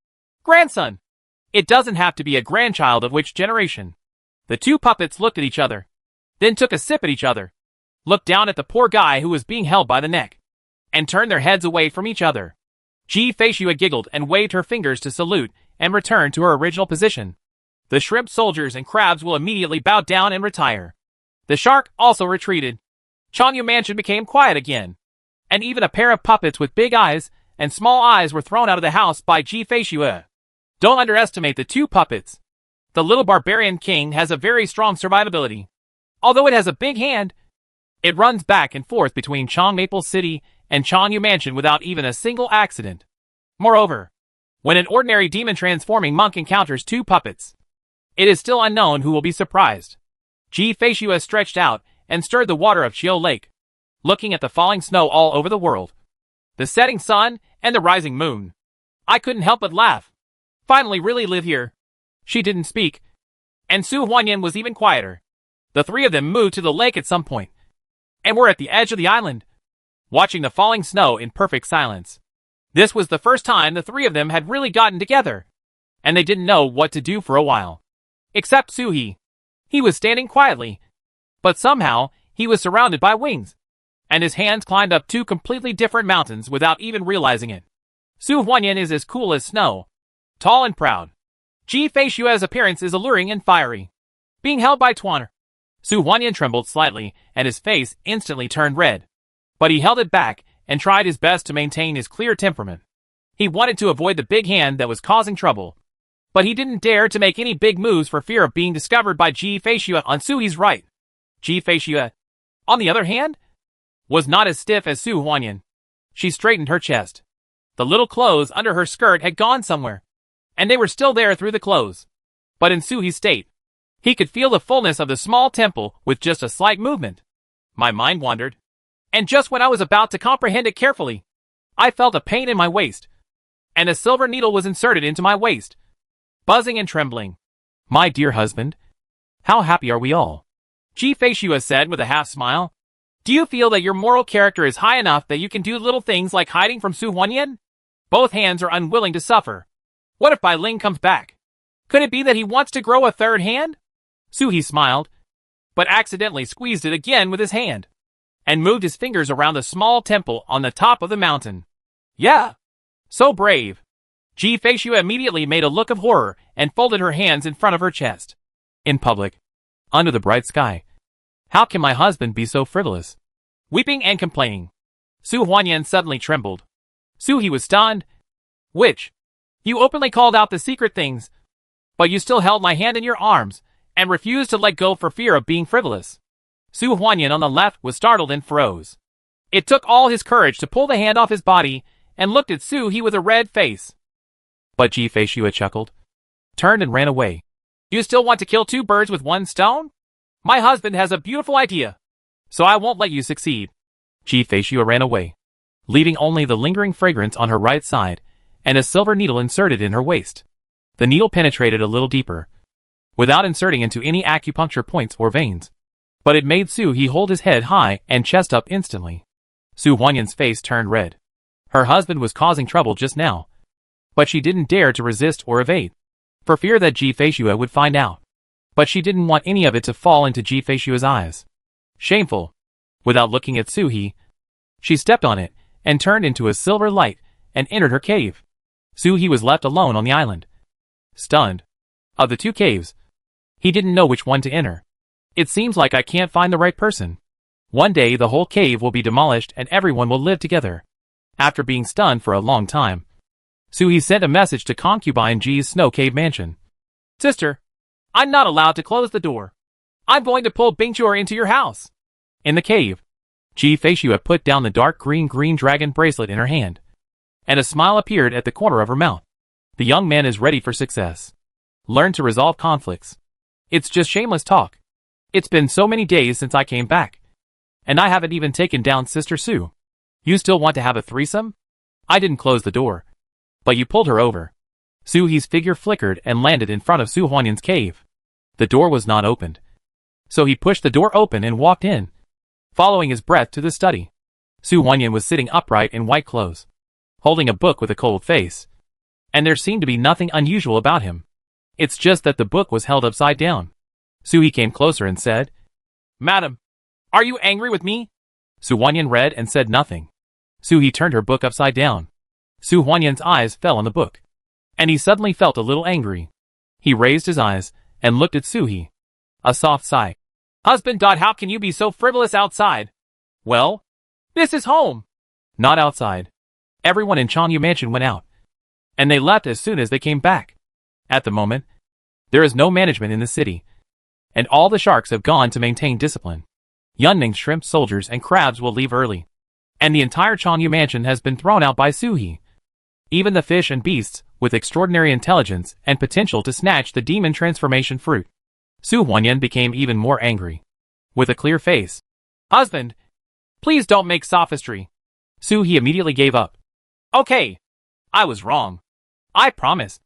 Grandson! It doesn't have to be a grandchild of which generation. The two puppets looked at each other, then took a sip at each other, looked down at the poor guy who was being held by the neck, and turned their heads away from each other. Ji Feishua giggled and waved her fingers to salute and returned to her original position. The shrimp soldiers and crabs will immediately bow down and retire. The shark also retreated. Changyu Mansion became quiet again, and even a pair of puppets with big eyes and small eyes were thrown out of the house by Ji Feishua. Don't underestimate the two puppets. The little barbarian king has a very strong survivability. Although it has a big hand, it runs back and forth between Chang Maple City and Changyu Mansion without even a single accident. Moreover, when an ordinary demon-transforming monk encounters two puppets, it is still unknown who will be surprised. Ji Feishua stretched out and stirred the water of Chio Lake, looking at the falling snow all over the world. the setting sun, and the rising moon. I couldn't help but laugh. Finally really live here. She didn't speak, and Su Huanyan was even quieter. The three of them moved to the lake at some point, and were at the edge of the island, watching the falling snow in perfect silence. This was the first time the three of them had really gotten together, and they didn't know what to do for a while. Except Suhi. He was standing quietly, but somehow he was surrounded by wings, and his hands climbed up two completely different mountains without even realizing it. Su Huanyan is as cool as snow, tall and proud. Ji Feishua's appearance is alluring and fiery. Being held by Tuaner, Su Huanyan trembled slightly, and his face instantly turned red. But he held it back and tried his best to maintain his clear temperament. He wanted to avoid the big hand that was causing trouble, but he didn't dare to make any big moves for fear of being discovered by Ji Feishua on Suhi's right. Ji Feishua, on the other hand, was not as stiff as Su Huanyan. She straightened her chest. The little clothes under her skirt had gone somewhere, and they were still there through the clothes. But in Suhi's state, he could feel the fullness of the small temple with just a slight movement. My mind wandered, and just when I was about to comprehend it carefully, I felt a pain in my waist, and a silver needle was inserted into my waist, buzzing and trembling. My dear husband, how happy are we all? Ji Feishua said with a half smile. Do you feel that your moral character is high enough that you can do little things like hiding from Su Huanyan? Both hands are unwilling to suffer. What if Bai Ling comes back? Could it be that he wants to grow a third hand? Suhi smiled, but accidentally squeezed it again with his hand, and moved his fingers around the small temple on the top of the mountain. Yeah, so brave. Ji Feishua immediately made a look of horror and folded her hands in front of her chest. In public, under the bright sky, how can my husband be so frivolous? Weeping and complaining. Su Huanyan suddenly trembled. Suhi was stunned. Which? You openly called out the secret things, but you still held my hand in your arms and refused to let go for fear of being frivolous. Su Huanyan on the left was startled and froze. It took all his courage to pull the hand off his body and looked at Suhi with a red face. But Ji Feishua chuckled, turned and ran away. You still want to kill two birds with one stone? My husband has a beautiful idea, so I won't let you succeed. Ji Feishua ran away, leaving only the lingering fragrance on her right side and a silver needle inserted in her waist. The needle penetrated a little deeper, without inserting into any acupuncture points or veins, but it made Suhi hold his head high and chest up instantly. Su Huanyan's face turned red. Her husband was causing trouble just now, but she didn't dare to resist or evade, for fear that Ji Feishua would find out. But she didn't want any of it to fall into Ji Feishua's eyes. Shameful. Without looking at Suhi, she stepped on it and turned into a silver light and entered her cave. Suhi was left alone on the island, stunned. Of the two caves, he didn't know which one to enter. It seems like I can't find the right person. One day the whole cave will be demolished and everyone will live together. After being stunned for a long time, Suhi sent a message to concubine Ji's snow cave mansion. Sister, I'm not allowed to close the door. I'm going to pull Bingchur into your house. In the cave, Ji Feishua put down the dark green dragon bracelet in her hand, and a smile appeared at the corner of her mouth. The young man is ready for success. Learn to resolve conflicts. It's just shameless talk. It's been so many days since I came back, and I haven't even taken down Sister Su. You still want to have a threesome? I didn't close the door, but you pulled her over. Suhi's figure flickered and landed in front of Su Huanyan's cave. The door was not opened, so he pushed the door open and walked in, following his breath to the study. Su Huanyan was sitting upright in white clothes, holding a book with a cold face, and there seemed to be nothing unusual about him. It's just that the book was held upside down. Suhi came closer and said, Madam, are you angry with me? Su Huanyan read and said nothing. Suhi turned her book upside down. Su Huanyan's eyes fell on the book, and he suddenly felt a little angry. He raised his eyes and looked at Suhi. A soft sigh. Husband, how can you be so frivolous outside? Well, this is home. Not outside. Everyone in Chanyu Mansion went out, and they left as soon as they came back. At the moment, there is no management in the city, and all the sharks have gone to maintain discipline. Yunming's shrimp soldiers and crabs will leave early, and the entire Chanyu Mansion has been thrown out by Suhi. Even the fish and beasts, with extraordinary intelligence and potential to snatch the demon transformation fruit. Su Huanyan became even more angry. With a clear face. Husband, please don't make sophistry. He immediately gave up. Okay. I was wrong. I promise.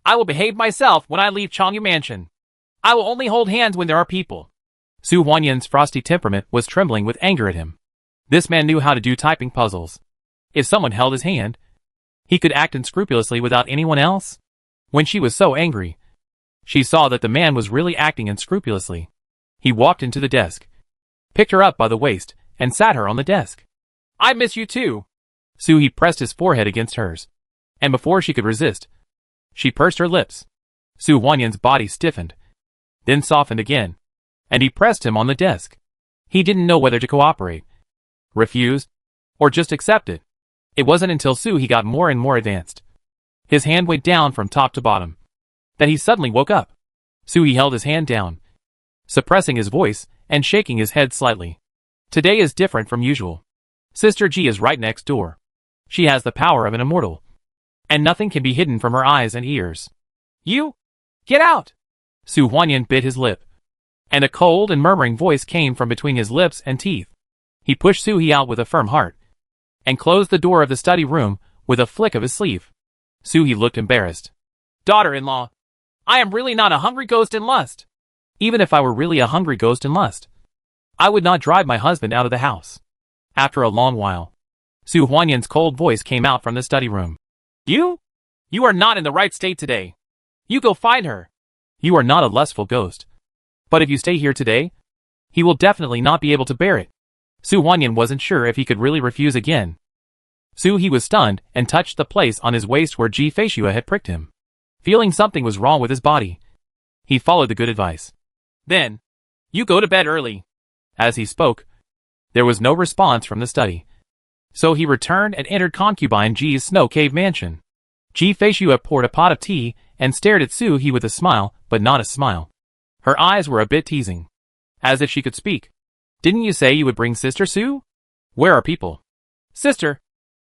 I will behave myself when I leave Changyu Mansion. I will only hold hands when there are people. Su Huanyan's frosty temperament was trembling with anger at him. This man knew how to do typing puzzles. If someone held his hand, he could act unscrupulously without anyone else. When she was so angry, she saw that the man was really acting unscrupulously. He walked into the desk, picked her up by the waist, and sat her on the desk. I miss you too. He pressed his forehead against hers, and before she could resist, she pursed her lips. Su Huanyan's body stiffened, then softened again, and he pressed him on the desk. He didn't know whether to cooperate, refuse, or just accept it. It wasn't until he got more and more advanced, his hand weighed down from top to bottom, that he suddenly woke up. He held his hand down, suppressing his voice and shaking his head slightly. Today is different from usual. Sister Ji is right next door. She has the power of an immortal, and nothing can be hidden from her eyes and ears. You? Get out! Su Huanyan bit his lip, and a cold and murmuring voice came from between his lips and teeth. He pushed Su out with a firm heart, and closed the door of the study room with a flick of his sleeve. Su looked embarrassed. Daughter-in-law, I am really not a hungry ghost in lust. Even if I were really a hungry ghost in lust, I would not drive my husband out of the house. After a long while, Su Huanyan's cold voice came out from the study room. You? You are not in the right state today. You go find her. You are not a lustful ghost. But if you stay here today, he will definitely not be able to bear it. Su Huanyan wasn't sure if he could really refuse again. He was stunned and touched the place on his waist where Ji Feishua had pricked him. Feeling something was wrong with his body, he followed the good advice. Then, you go to bed early. As he spoke, there was no response from the study. So he returned and entered concubine Ji's snow cave mansion. Ji Feishua poured a pot of tea and stared at Su with a smile, but not a smile. Her eyes were a bit teasing, as if she could speak. Didn't you say you would bring Sister Su? Where are people? Sister,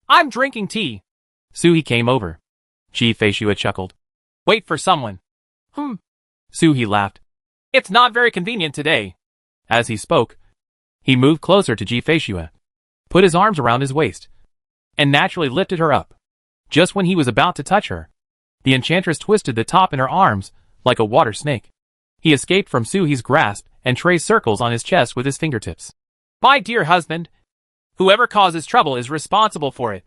I'm drinking tea. He came over. Ji Feishua chuckled. Wait for someone. Su laughed. It's not very convenient today. As he spoke, he moved closer to Ji Feishua, put his arms around his waist, and naturally lifted her up. Just when he was about to touch her, the enchantress twisted the top in her arms like a water snake. He escaped from Suhi's grasp and traced circles on his chest with his fingertips. My dear husband, whoever causes trouble is responsible for it.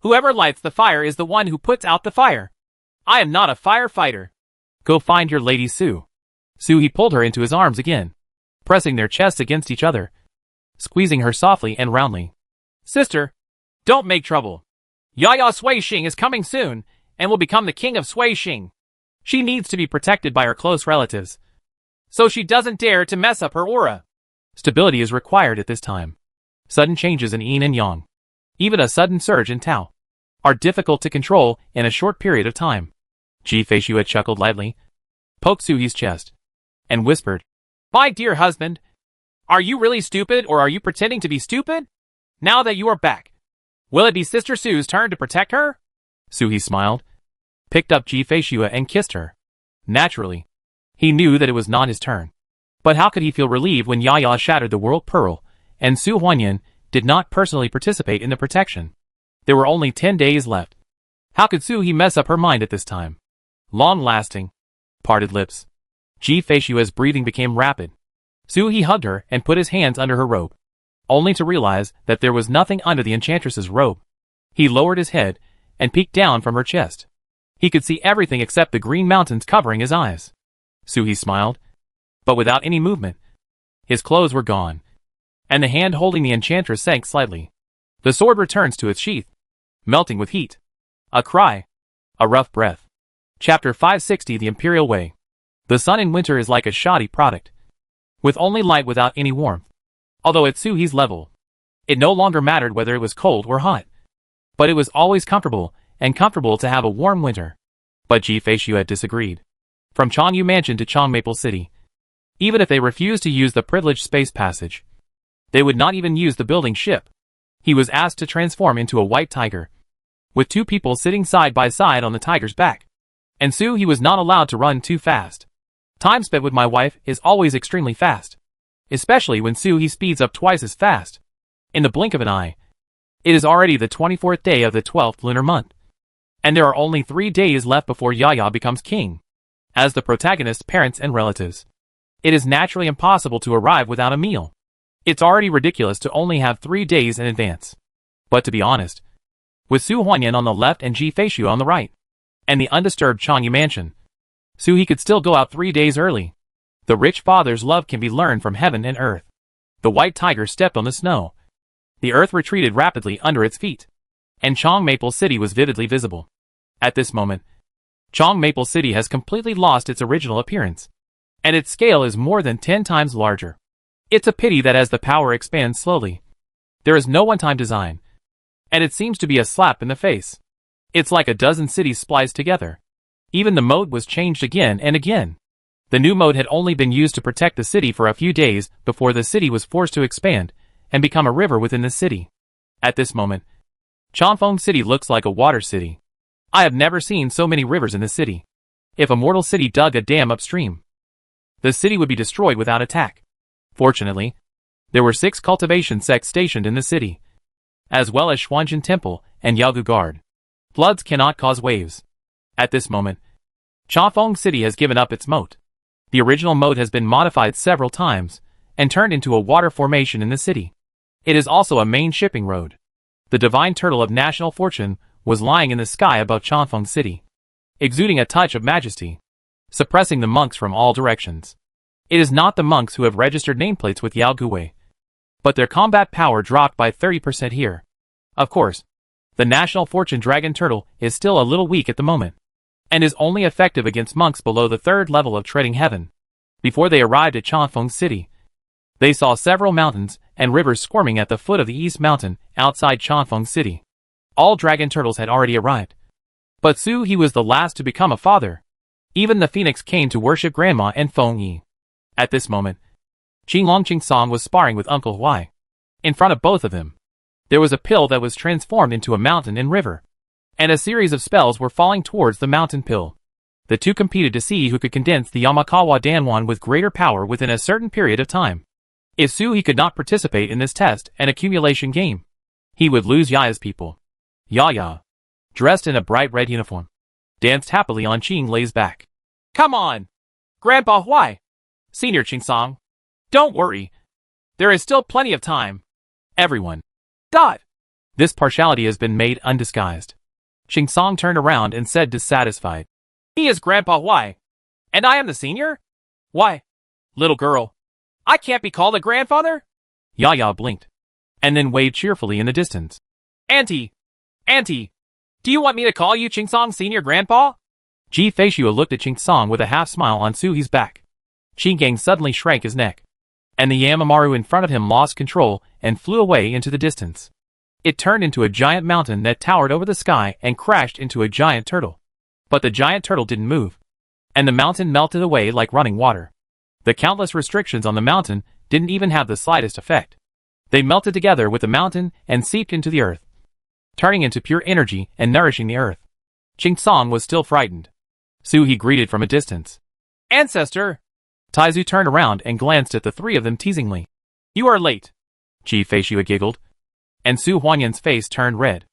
Whoever lights the fire is the one who puts out the fire. I am not a firefighter. Go find your lady Su. He pulled her into his arms again, pressing their chests against each other, squeezing her softly and roundly. Sister, don't make trouble. Yaya Suixing is coming soon, and will become the king of Suixing. She needs to be protected by her close relatives, so she doesn't dare to mess up her aura. Stability is required at this time. Sudden changes in yin and yang, even a sudden surge in tao, are difficult to control in a short period of time. Ji Feishua chuckled lightly, poked Suhi's chest, and whispered, My dear husband, are you really stupid or are you pretending to be stupid? Now that you are back, will it be Sister Su's turn to protect her? Suhi smiled, picked up Ji Feishua and kissed her. Naturally, he knew that it was not his turn. But how could he feel relieved when Yaya shattered the world pearl, and Su Huanyan did not personally participate in the protection? There were only 10 days left. How could Suhi mess up her mind at this time? Long-lasting, parted lips. Ji Feishua's breathing became rapid. Suhi hugged her and put his hands under her robe, only to realize that there was nothing under the enchantress's robe. He lowered his head and peeked down from her chest. He could see everything except the green mountains covering his eyes. Suhi smiled, but without any movement. His clothes were gone, and the hand holding the enchantress sank slightly. The sword returns to its sheath, melting with heat. A cry. A rough breath. Chapter 560 The Imperial Way. The sun in winter is like a shoddy product, with only light without any warmth. Although at Suhi's level, it no longer mattered whether it was cold or hot. But it was always comfortable, and comfortable to have a warm winter. But Ji Feishua disagreed. From Changyu Mansion to Changmaple City, even if they refused to use the privileged space passage, they would not even use the building ship. He was asked to transform into a white tiger, with 2 people sitting side by side on the tiger's back. And Suhi was not allowed to run too fast. Time spent with my wife is always extremely fast, especially when Suhi speeds up twice as fast. In the blink of an eye, It is already the 24th day of the 12th lunar month. And there are only 3 days left before Yaya becomes king. As the protagonist's parents and relatives, it is naturally impossible to arrive without a meal. It's already ridiculous to only have 3 days in advance. But to be honest, with Su Huanyan on the left and Ji Feishu on the right, and the undisturbed Changyu mansion, Su He could still go out 3 days early. The rich father's love can be learned from heaven and earth. The white tiger stepped on the snow. The earth retreated rapidly under its feet, and Chong Maple City was vividly visible. At this moment, Chong Maple City has completely lost its original appearance, and its scale is more than 10 times larger. It's a pity that as the power expands slowly, there is no one-time design, and it seems to be a slap in the face. It's like a dozen cities spliced together. Even the mode was changed again and again. The new mode had only been used to protect the city for a few days before the city was forced to expand and become a river within the city. At this moment, Changfeng City looks like a water city. I have never seen so many rivers in the city. If a mortal city dug a dam upstream, the city would be destroyed without attack. Fortunately, there were 6 cultivation sects stationed in the city, as well as Xuanjin Temple and Yagu Guard. Floods cannot cause waves. At this moment, Changfeng City has given up its moat. The original moat has been modified several times and turned into a water formation in the city. It is also a main shipping road. The divine turtle of national fortune was lying in the sky above Changfeng City, exuding a touch of majesty, suppressing the monks from all directions. It is not the monks who have registered nameplates with Yao Guwei, but their combat power dropped by 30% here. Of course, the national fortune dragon turtle is still a little weak at the moment, and is only effective against monks below the 3rd level of treading heaven. Before they arrived at Changfeng City, they saw several mountains and rivers squirming at the foot of the East Mountain outside Changfeng City. All dragon turtles had already arrived, but Su He was the last to become a father. Even the phoenix came to worship Grandma and Feng Yi. At this moment, Qinglong Qingsong was sparring with Uncle Huai. In front of both of them, there was a pill that was transformed into a mountain and river, and a series of spells were falling towards the mountain pill. The two competed to see who could condense the Yamakawa Danwan with greater power within a certain period of time. If Su He could not participate in this test and accumulation game, he would lose Yaya's people. Yaya, dressed in a bright red uniform, danced happily on Qing Lei's back. Come on, Grandpa Huai, Senior Qingsong. Don't worry. There is still plenty of time. Everyone. This partiality has been made undisguised. Qingsong turned around and said dissatisfied. He is Grandpa Huai, and I am the senior? Why, little girl, I can't be called a grandfather? Yaya blinked, and then waved cheerfully in the distance. Auntie, do you want me to call you Qingsong Senior Grandpa? Ji Feishua looked at Qingsong with a half-smile on Su He's back. Qinggang suddenly shrank his neck, and the Yamamaru in front of him lost control and flew away into the distance. It turned into a giant mountain that towered over the sky and crashed into a giant turtle. But the giant turtle didn't move, and the mountain melted away like running water. The countless restrictions on the mountain didn't even have the slightest effect. They melted together with the mountain and seeped into the earth, turning into pure energy and nourishing the earth. Qingsong was still frightened. Su He greeted from a distance. Ancestor! Taizu turned around and glanced at the 3 of them teasingly. You are late. Ji Feishua giggled, and Su Huanyan's face turned red.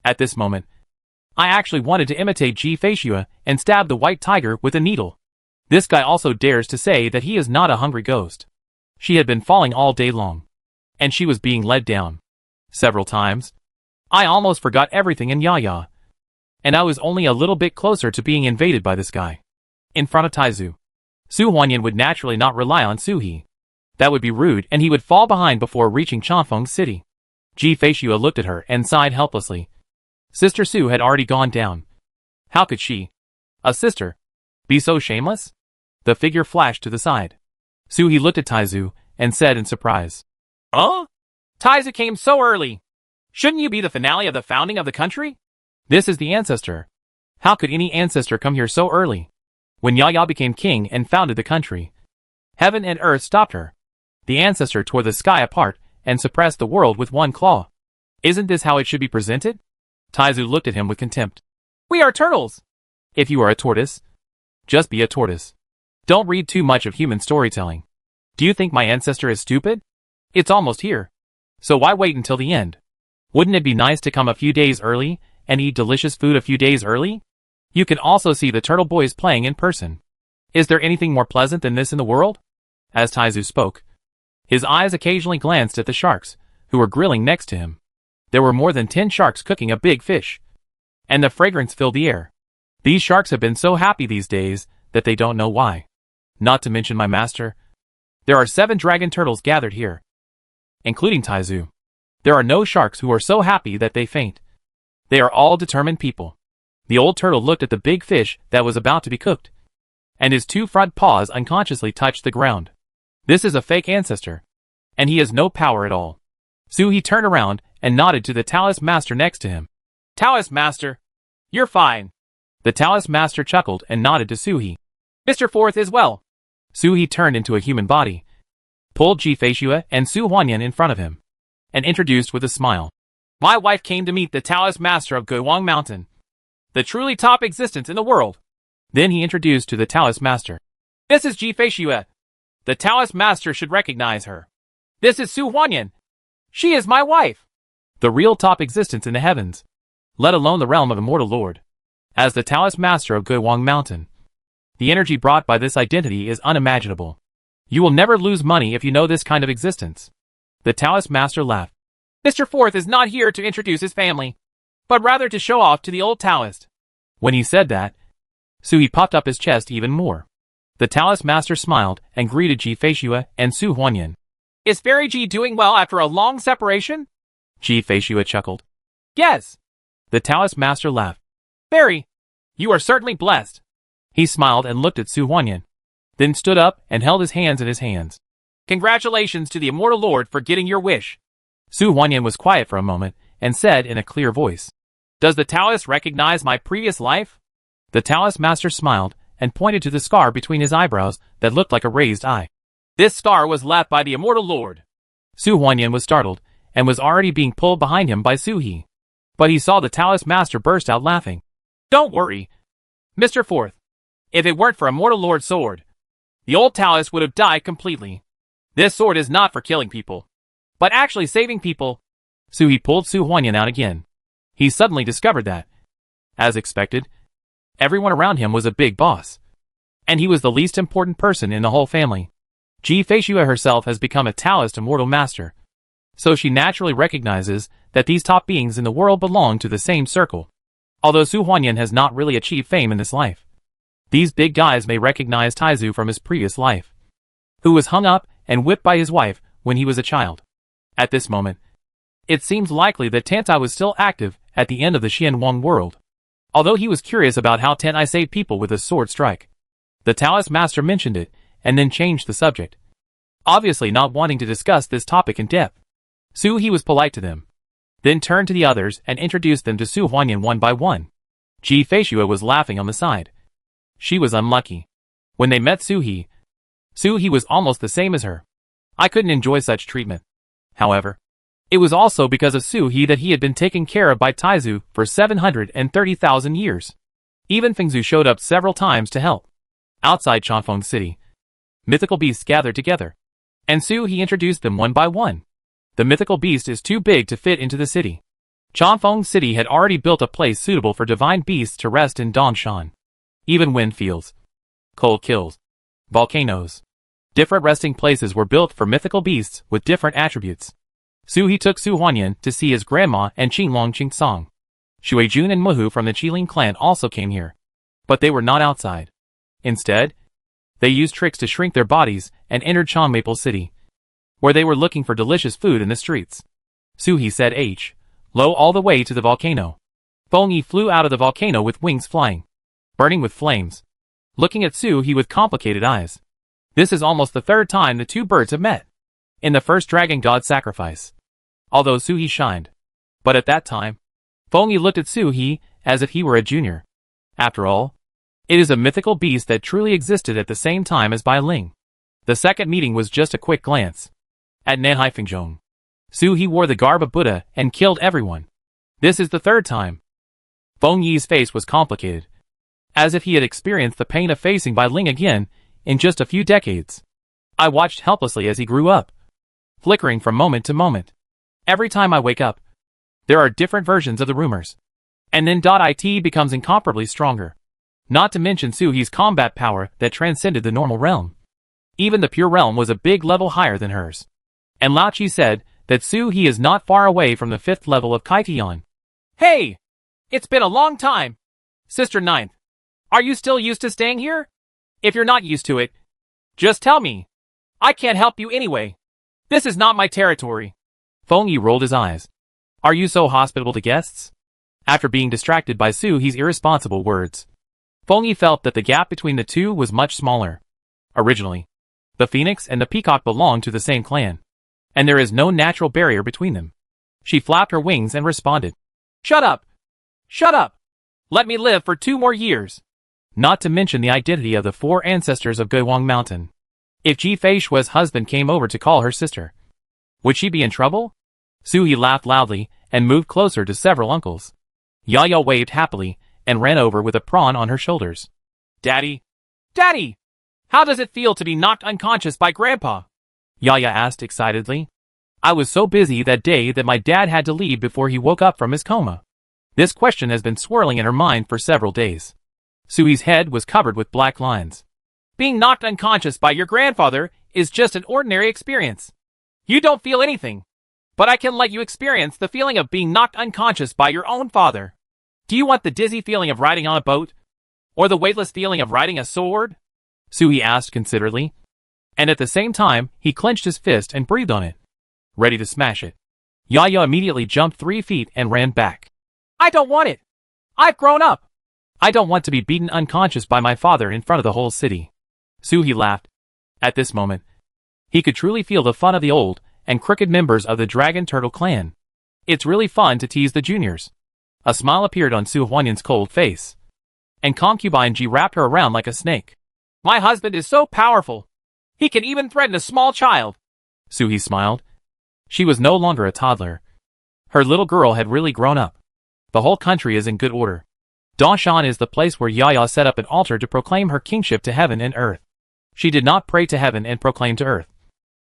At this moment, I actually wanted to imitate Ji Feishua and stab the white tiger with a needle. This guy also dares to say that he is not a hungry ghost. She had been falling all day long, and she was being led down. Several times, I almost forgot everything in Yaya, and I was only a little bit closer to being invaded by this guy. In front of Taizu, Su Huanyan would naturally not rely on Su He. That would be rude and he would fall behind before reaching Changfeng City. Ji Feishua looked at her and sighed helplessly. Sister Su had already gone down. How could she, a sister, be so shameless? The figure flashed to the side. Su He looked at Taizu and said in surprise. Taizu came so early. Shouldn't you be the finale of the founding of the country? This is the ancestor. How could any ancestor come here so early? When Yaya became king and founded the country, heaven and earth stopped her. The ancestor tore the sky apart and suppressed the world with one claw. Isn't this how it should be presented? Taizu looked at him with contempt. We are turtles. If you are a tortoise, just be a tortoise. Don't read too much of human storytelling. Do you think my ancestor is stupid? It's almost here. So why wait until the end? Wouldn't it be nice to come a few days early and eat delicious food a few days early? You can also see the turtle boys playing in person. Is there anything more pleasant than this in the world? As Taizu spoke, his eyes occasionally glanced at the sharks, who were grilling next to him. There were more than 10 sharks cooking a big fish, and the fragrance filled the air. These sharks have been so happy these days that they don't know why. Not to mention my master. There are 7 dragon turtles gathered here, including Taizu. There are no sharks who are so happy that they faint. They are all determined people. The old turtle looked at the big fish that was about to be cooked, and his 2 front paws unconsciously touched the ground. This is a fake ancestor, and he has no power at all. Suhi turned around and nodded to the Taoist master next to him. Taoist master, you're fine. The Taoist master chuckled and nodded to Suhi. Mr. Fourth is well. Suhi turned into a human body, pulled Ji Feishue and Su Huanyan in front of him, and introduced with a smile. My wife came to meet the Taoist master of Guiwang Mountain, the truly top existence in the world. Then he introduced to the Taoist master. This is Ji Feishue. The Taoist master should recognize her. This is Su Huanyan. She is my wife. The real top existence in the heavens, let alone the realm of Immortal Lord. As the Taoist master of Guiwang Mountain, the energy brought by this identity is unimaginable. You will never lose money if you know this kind of existence. The Taoist master laughed. Mr. Fourth is not here to introduce his family, but rather to show off to the old Taoist. When he said that, Suhi popped up his chest even more. The Taoist master smiled and greeted Ji Feishue and Su Huanyan. Is Fairy Ji doing well after a long separation? Ji Feishue chuckled. Yes. The Taoist master laughed. Fairy, you are certainly blessed. He smiled and looked at Su Huanyan, then stood up and held his hands in his hands. Congratulations to the Immortal Lord for getting your wish. Su Huanyan was quiet for a moment and said in a clear voice. Does the Taoist recognize my previous life? The Taoist master smiled and pointed to the scar between his eyebrows that looked like a raised eye. This scar was left by the Immortal Lord. Su Huanyan was startled and was already being pulled behind him by Suhi. But he saw the Taoist master burst out laughing. Don't worry, Mr. Fourth. If it weren't for Immortal Lord's sword, the old Taoist would have died completely. This sword is not for killing people, but actually saving people. Suhi pulled Su Huanyan out again. He suddenly discovered that, as expected, everyone around him was a big boss, and he was the least important person in the whole family. Ji Feishue herself has become a Taoist immortal master, so she naturally recognizes that these top beings in the world belong to the same circle. Although Su Huanyan has not really achieved fame in this life, these big guys may recognize Taizu from his previous life, who was hung up and whipped by his wife when he was a child. At this moment, it seems likely that Tantai was still active at the end of the Xianwang world, although he was curious about how Tantai saved people with a sword strike. The Taoist master mentioned it, and then changed the subject, obviously not wanting to discuss this topic in depth. He was polite to them, then turned to the others and introduced them to Su Huanyan one by one. Ji Feishue was laughing on the side. She was unlucky. When they met Suhi was almost the same as her. I couldn't enjoy such treatment. However, it was also because of Suhi that he had been taken care of by Taizu for 730,000 years. Even Fengzu showed up several times to help. Outside Chanfeng City, mythical beasts gathered together, and Suhi introduced them one by one. The mythical beast is too big to fit into the city. Chanfeng City had already built a place suitable for divine beasts to rest in Dongshan. Even wind fields, cold kills, volcanoes, different resting places were built for mythical beasts with different attributes. Suhi took Su Huanyan to see his grandma and Qinglong Qingsong. Shuijun and Muhu from the Qiling clan also came here, but they were not outside. Instead, they used tricks to shrink their bodies and entered Changmaple City, where they were looking for delicious food in the streets. Suhi said low all the way to the volcano. Fengyi flew out of the volcano with wings flying, burning with flames, looking at Suhi with complicated eyes. This is almost the third time the two birds have met. In the first dragon god sacrifice, although Suhi shined, but at that time, Fengyi looked at Suhi as if he were a junior. After all, it is a mythical beast that truly existed at the same time as Bai Ling. The second meeting was just a quick glance. At Nanhai Fengzhong, Suhi wore the garb of Buddha and killed everyone. This is the third time. Fengyi's face was complicated, as if he had experienced the pain of facing Bai Ling again in just a few decades. I watched helplessly as he grew up, flickering from moment to moment. Every time I wake up, There are different versions of the rumors. And then .it becomes incomparably stronger. Not to mention Suhi's combat power that transcended the normal realm. Even the pure realm was a big level higher than hers. And Lao Chi said that Suhi is not far away from the 5th level of Kaitian. Hey! It's been a long time. Sister Ninth. Are you still used to staying here? If you're not used to it, just tell me. I can't help you anyway. This is not my territory. Feng Yi rolled his eyes. Are you so hospitable to guests? After being distracted by Suhi's irresponsible words, Feng Yi felt that the gap between the two was much smaller. Originally, the phoenix and the peacock belonged to the same clan, and there is no natural barrier between them. She flapped her wings and responded. Shut up! Shut up! Let me live for 2 more years. Not to mention the identity of the 4 ancestors of Guiwang Mountain. If Ji Fei Shui's husband came over to call her sister, would she be in trouble? Suhi laughed loudly and moved closer to several uncles. Yaya waved happily and ran over with a prawn on her shoulders. Daddy! Daddy! How does it feel to be knocked unconscious by Grandpa? Yaya asked excitedly. I was so busy that day that my dad had to leave before he woke up from his coma. This question has been swirling in her mind for several days. Suhi's head was covered with black lines. Being knocked unconscious by your grandfather is just an ordinary experience. You don't feel anything. But I can let you experience the feeling of being knocked unconscious by your own father. Do you want the dizzy feeling of riding on a boat? Or the weightless feeling of riding a sword? Suhi asked considerately. And at the same time, he clenched his fist and breathed on it, ready to smash it. Yaya immediately jumped 3 feet and ran back. I don't want it. I've grown up. I don't want to be beaten unconscious by my father in front of the whole city. Suhi laughed. At this moment, he could truly feel the fun of the old and crooked members of the Dragon Turtle clan. It's really fun to tease the juniors. A smile appeared on Su Huanyan's cold face. And concubine Ji wrapped her around like a snake. My husband is so powerful. He can even threaten a small child. Suhi smiled. She was no longer a toddler. Her little girl had really grown up. The whole country is in good order. Dashan is the place where Yaya set up an altar to proclaim her kingship to heaven and earth. She did not pray to heaven and proclaim to earth,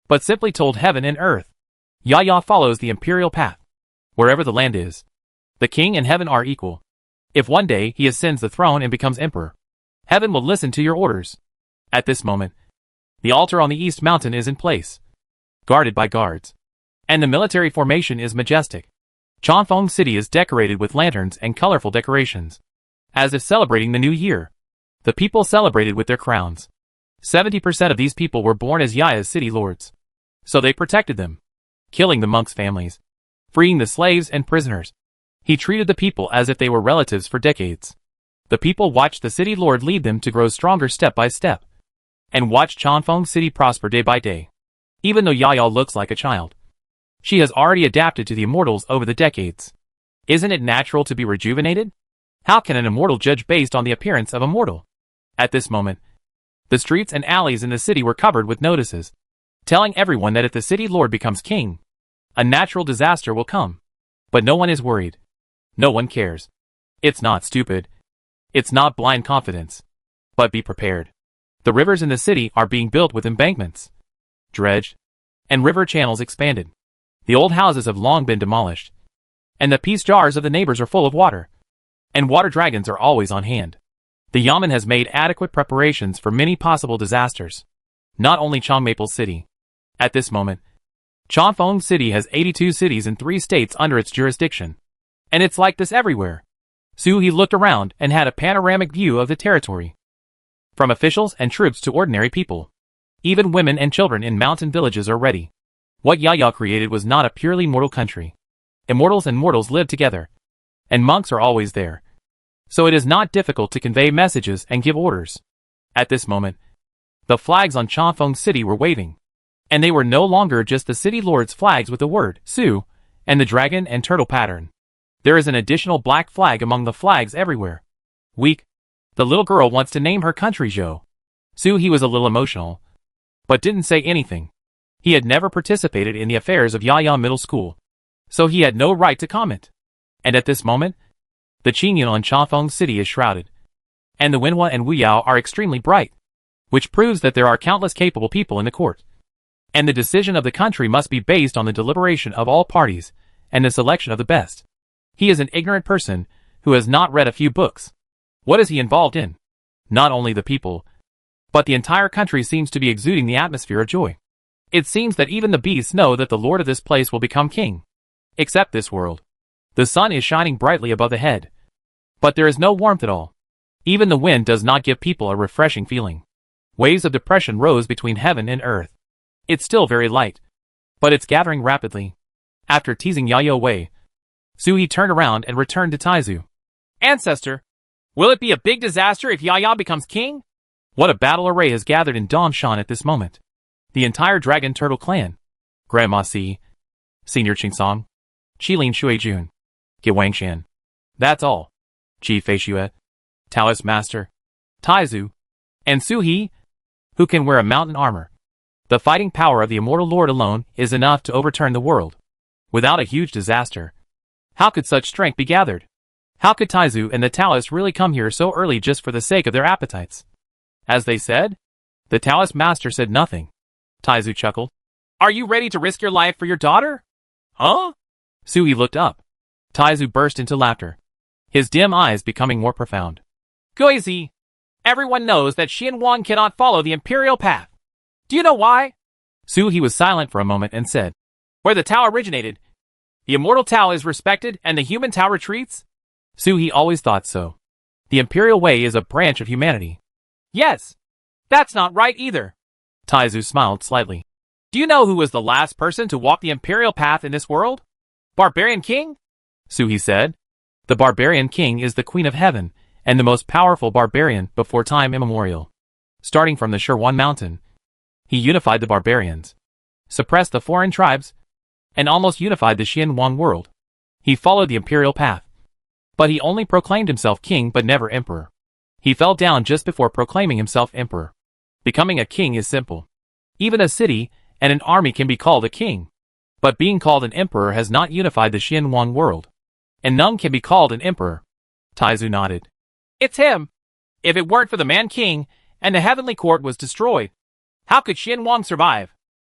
but simply told heaven and earth. Yaya follows the imperial path. Wherever the land is, the king and heaven are equal. If one day he ascends the throne and becomes emperor, heaven will listen to your orders. At this moment, the altar on the east mountain is in place, guarded by guards, and the military formation is majestic. Chanfeng City is decorated with lanterns and colorful decorations, as if celebrating the new year. The people celebrated with their crowns. 70% of these people were born as Yaya's city lords, so they protected them, killing the monks' families, freeing the slaves and prisoners. He treated the people as if they were relatives for decades. The people watched the city lord lead them to grow stronger step by step, and watched Chanfeng City prosper day by day. Even though Yaya looks like a child, she has already adapted to the immortals over the decades. Isn't it natural to be rejuvenated? How can an immortal judge based on the appearance of a mortal? At this moment, the streets and alleys in the city were covered with notices, telling everyone that if the city lord becomes king, a natural disaster will come. But no one is worried. No one cares. It's not stupid. It's not blind confidence. But be prepared. The rivers in the city are being built with embankments, dredged, and river channels expanded. The old houses have long been demolished, and the peace jars of the neighbors are full of water, and water dragons are always on hand. The Yamen has made adequate preparations for many possible disasters. Not only Changmaple City. At this moment, Chanfeng City has 82 cities in 3 states under its jurisdiction. And it's like this everywhere. Suhi looked around and had a panoramic view of the territory. From officials and troops to ordinary people. Even women and children in mountain villages are ready. What Yaya created was not a purely mortal country. Immortals and mortals live together. And monks are always there. So it is not difficult to convey messages and give orders. At this moment, the flags on Chanfeng City were waving. And they were no longer just the city lord's flags with the word Su and the dragon and turtle pattern. There is an additional black flag among the flags everywhere. Weak. The little girl wants to name her country Zhou. He was a little emotional, but didn't say anything. He had never participated in the affairs of Yaya Middle School, so he had no right to comment. And at this moment, the Qingyun on Chanfeng City is shrouded, and the Wenhua and Wuyao are extremely bright, which proves that there are countless capable people in the court. And the decision of the country must be based on the deliberation of all parties, and a selection of the best. He is an ignorant person who has not read a few books. What is he involved in? Not only the people, but the entire country seems to be exuding the atmosphere of joy. It seems that even the beasts know that the lord of this place will become king. Except this world. The sun is shining brightly above the head. But there is no warmth at all. Even the wind does not give people a refreshing feeling. Waves of depression rose between heaven and earth. It's still very light, but it's gathering rapidly. After teasing Yayo away, Suhi turned around and returned to Taizu. Ancestor, will it be a big disaster if Yaya becomes king? What a battle array has gathered in Dongshan at this moment. The entire Dragon Turtle clan. Grandma Si, Senior Chingsong, Qilin Shuijun, Wangshan. That's all. Ji Feishue, Taoist Master, Taizu, and Suhi, who can wear a mountain armor. The fighting power of the immortal lord alone is enough to overturn the world. Without a huge disaster, how could such strength be gathered? How could Taizu and the Taoists really come here so early just for the sake of their appetites? As they said? The Taoist master said nothing. Taizu chuckled. Are you ready to risk your life for your daughter? Huh? Suhi looked up. Taizu burst into laughter, his dim eyes becoming more profound. Guizi, everyone knows that Xianwang cannot follow the imperial path. Do you know why? Suhi was silent for a moment and said, where the Tao originated, the immortal Tao is respected and the human Tao retreats? Suhi always thought so. The imperial way is a branch of humanity. Yes. That's not right either. Taizu smiled slightly. Do you know who was the last person to walk the imperial path in this world? Barbarian King? Suhi said. The Barbarian King is the Queen of Heaven, and the most powerful barbarian before time immemorial. Starting from the Shirwan Mountain, he unified the barbarians, suppressed the foreign tribes, and almost unified the Xianwang world. He followed the imperial path. But he only proclaimed himself king but never emperor. He fell down just before proclaiming himself emperor. Becoming a king is simple. Even a city and an army can be called a king. But being called an emperor has not unified the Xianwang world. And none can be called an emperor. Taizu nodded. It's him. If it weren't for the man-king and the heavenly court was destroyed, how could Xianwang survive?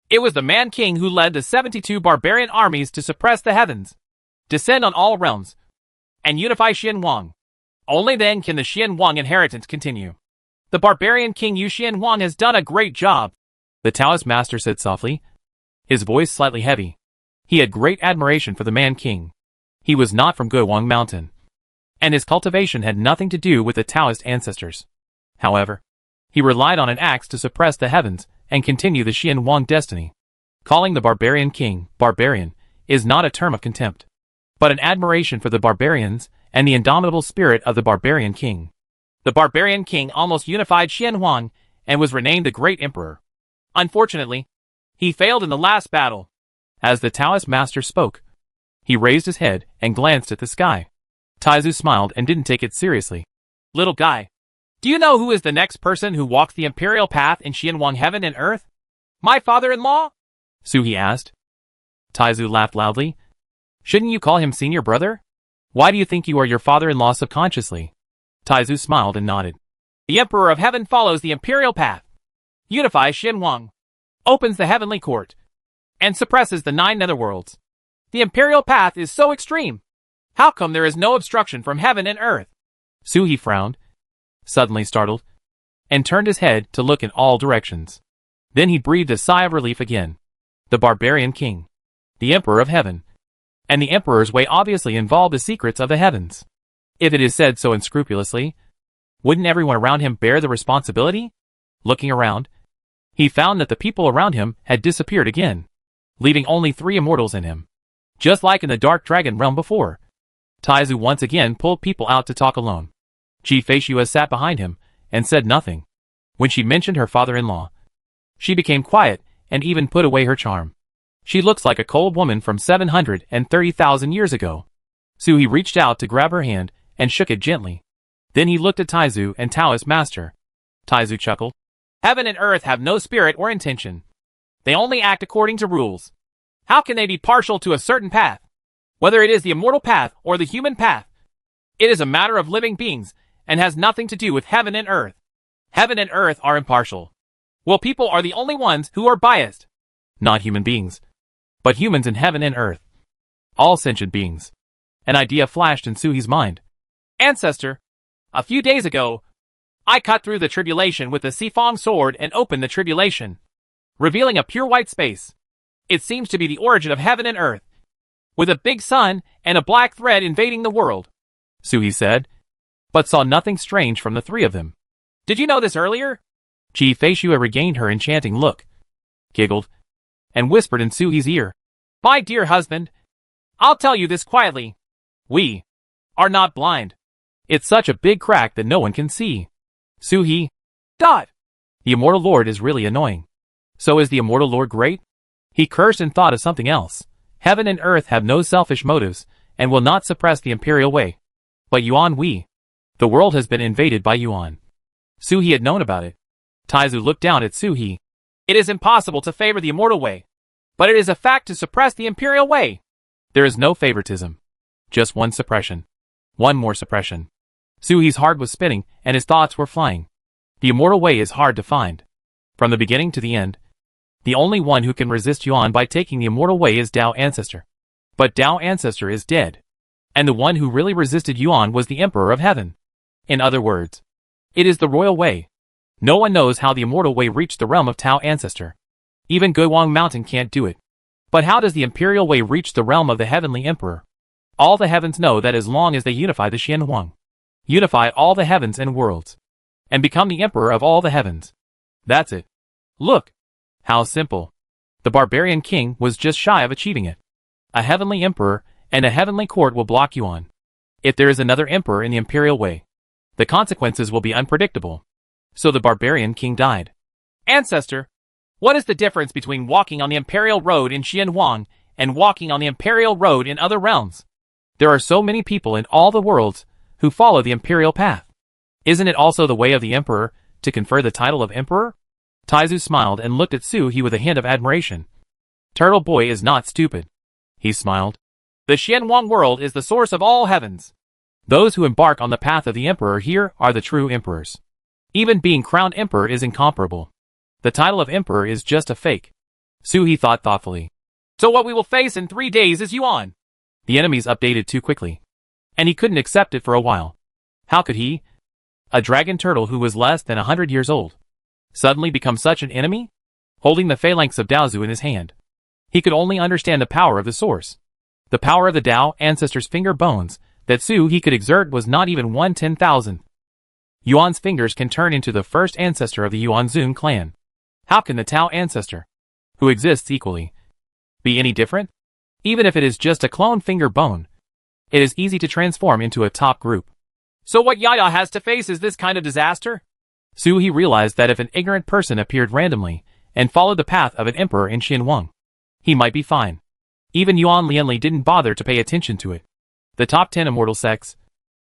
It was the man-king who led the 72 barbarian armies to suppress the heavens, descend on all realms, and unify Xianwang. Only then can the Xianwang inheritance continue. The barbarian king Yu Xianwang has done a great job, the Taoist master said softly, his voice slightly heavy. He had great admiration for the man-king. He was not from Guiwang Mountain, and his cultivation had nothing to do with the Taoist ancestors. However, he relied on an axe to suppress the heavens and continue the Xianwang destiny. Calling the barbarian king barbarian is not a term of contempt, but an admiration for the barbarians and the indomitable spirit of the barbarian king. The barbarian king almost unified Xianwang and was renamed the Great Emperor. Unfortunately, he failed in the last battle. As the Taoist master spoke, he raised his head and glanced at the sky. Taizu smiled and didn't take it seriously. Little guy, do you know who is the next person who walks the imperial path in Xianwang heaven and earth? My father-in-law? Suhi asked. Taizu laughed loudly. Shouldn't you call him senior brother? Why do you think you are your father-in-law subconsciously? Taizu smiled and nodded. The Emperor of Heaven follows the imperial path, unifies Xianwang, opens the heavenly court, and suppresses the 9 netherworlds. The imperial path is so extreme. How come there is no obstruction from heaven and earth? Suhi frowned, suddenly startled, and turned his head to look in all directions. Then he breathed a sigh of relief again. The barbarian king, the Emperor of Heaven, and the Emperor's way obviously involved the secrets of the heavens. If it is said so unscrupulously, wouldn't everyone around him bear the responsibility? Looking around, he found that the people around him had disappeared again, leaving only 3 immortals in him. Just like in the Dark Dragon realm before. Taizu once again pulled people out to talk alone. Ji Feishue sat behind him and said nothing. When she mentioned her father-in-law, she became quiet and even put away her charm. She looks like a cold woman from 730,000 years ago. Suhi reached out to grab her hand and shook it gently. Then he looked at Taizu and Taoist master. Taizu chuckled. Heaven and earth have no spirit or intention. They only act according to rules. How can they be partial to a certain path? Whether it is the immortal path or the human path, it is a matter of living beings and has nothing to do with heaven and earth. Heaven and earth are impartial. Well, people are the only ones who are biased. Not human beings, but humans in heaven and earth. All sentient beings. An idea flashed in Suhi's mind. Ancestor, a few days ago, I cut through the tribulation with the Sifong sword and opened the tribulation, revealing a pure white space. It seems to be the origin of heaven and earth, with a big sun and a black thread invading the world, Suhi said, but saw nothing strange from the three of them. Did you know this earlier? Ji Feishua regained her enchanting look, giggled, and whispered in Suhi's ear. My dear husband, I'll tell you this quietly. We are not blind. It's such a big crack that no one can see. Suhi. The Immortal Lord is really annoying. So is the Immortal Lord great? He cursed and thought of something else. Heaven and earth have no selfish motives, and will not suppress the imperial way. But Yuan the world has been invaded by Yuan. Suhi had known about it. Taizu looked down at Suhi. It is impossible to favor the immortal way, but it is a fact to suppress the imperial way. There is no favoritism. Just one suppression. One more suppression. Suhi's heart was spinning, and his thoughts were flying. The immortal way is hard to find. From the beginning to the end, the only one who can resist Yuan by taking the immortal way is Dao Ancestor. But Dao Ancestor is dead. And the one who really resisted Yuan was the Emperor of Heaven. In other words, it is the royal way. No one knows how the immortal way reached the realm of Tao Ancestor. Even Guiwang Mountain can't do it. But how does the imperial way reach the realm of the heavenly emperor? All the heavens know that as long as they unify the Xianhuang, unify all the heavens and worlds, and become the emperor of all the heavens. That's it. Look. How simple. The barbarian king was just shy of achieving it. A heavenly emperor and a heavenly court will block Yuan. If there is another emperor in the imperial way, the consequences will be unpredictable. So the barbarian king died. Ancestor, what is the difference between walking on the imperial road in Xianhuang and walking on the imperial road in other realms? There are so many people in all the worlds who follow the imperial path. Isn't it also the way of the emperor to confer the title of emperor? Taizu smiled and looked at Suhi with a hint of admiration. Turtle Boy is not stupid. He smiled. The Xianhuang world is the source of all heavens. Those who embark on the path of the emperor here are the true emperors. Even being crowned emperor is incomparable. The title of emperor is just a fake. Suhi thought thoughtfully. So what we will face in 3 days is Yuan. The enemies updated too quickly. And he couldn't accept it for a while. How could he, a dragon turtle who was less than 100 years old, suddenly become such an enemy? Holding the phalanx of Daozu in his hand, he could only understand the power of the source. The power of the Dao Ancestor's finger bones that Suhi could exert was not even 1/10,000. Yuan's fingers can turn into the first ancestor of the Yuanzun clan. How can the Tao Ancestor, who exists equally, be any different? Even if it is just a clone finger bone, it is easy to transform into a top group. So what Yaya has to face is this kind of disaster? Suhi realized that if an ignorant person appeared randomly and followed the path of an emperor in Xianhuang, he might be fine. Even Yuan Lianli didn't bother to pay attention to it. The top 10 immortal sects.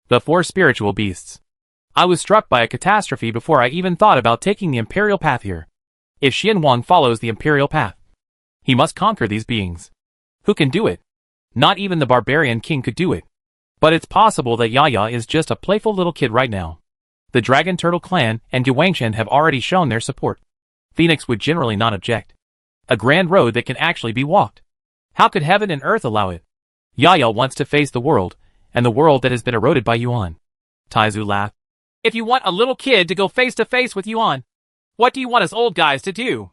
The 4 spiritual beasts. I was struck by a catastrophe before I even thought about taking the imperial path here. If Xianhuang follows the imperial path, he must conquer these beings. Who can do it? Not even the barbarian king could do it. But it's possible that Yaya is just a playful little kid right now. The Dragon Turtle clan and Guangshan have already shown their support. Phoenix would generally not object. A grand road that can actually be walked. How could heaven and earth allow it? Yaya wants to face the world, and the world that has been eroded by Yuan. Taizu laughed. If you want a little kid to go face to face with Yuan, what do you want us old guys to do?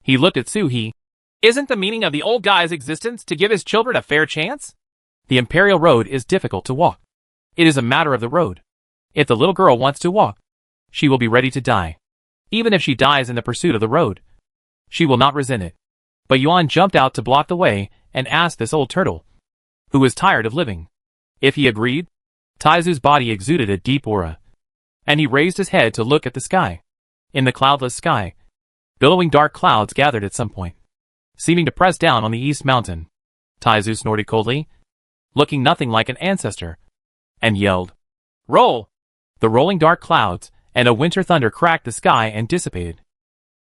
He looked at Suhi. Isn't the meaning of the old guy's existence to give his children a fair chance? The imperial road is difficult to walk. It is a matter of the road. If the little girl wants to walk, she will be ready to die. Even if she dies in the pursuit of the road, she will not resent it. But Yuan jumped out to block the way and asked this old turtle, who was tired of living, if he agreed. Taizu's body exuded a deep aura, and he raised his head to look at the sky. In the cloudless sky, billowing dark clouds gathered at some point, seeming to press down on the east mountain. Taizu snorted coldly, looking nothing like an ancestor, and yelled, Roll! The rolling dark clouds and a winter thunder cracked the sky and dissipated.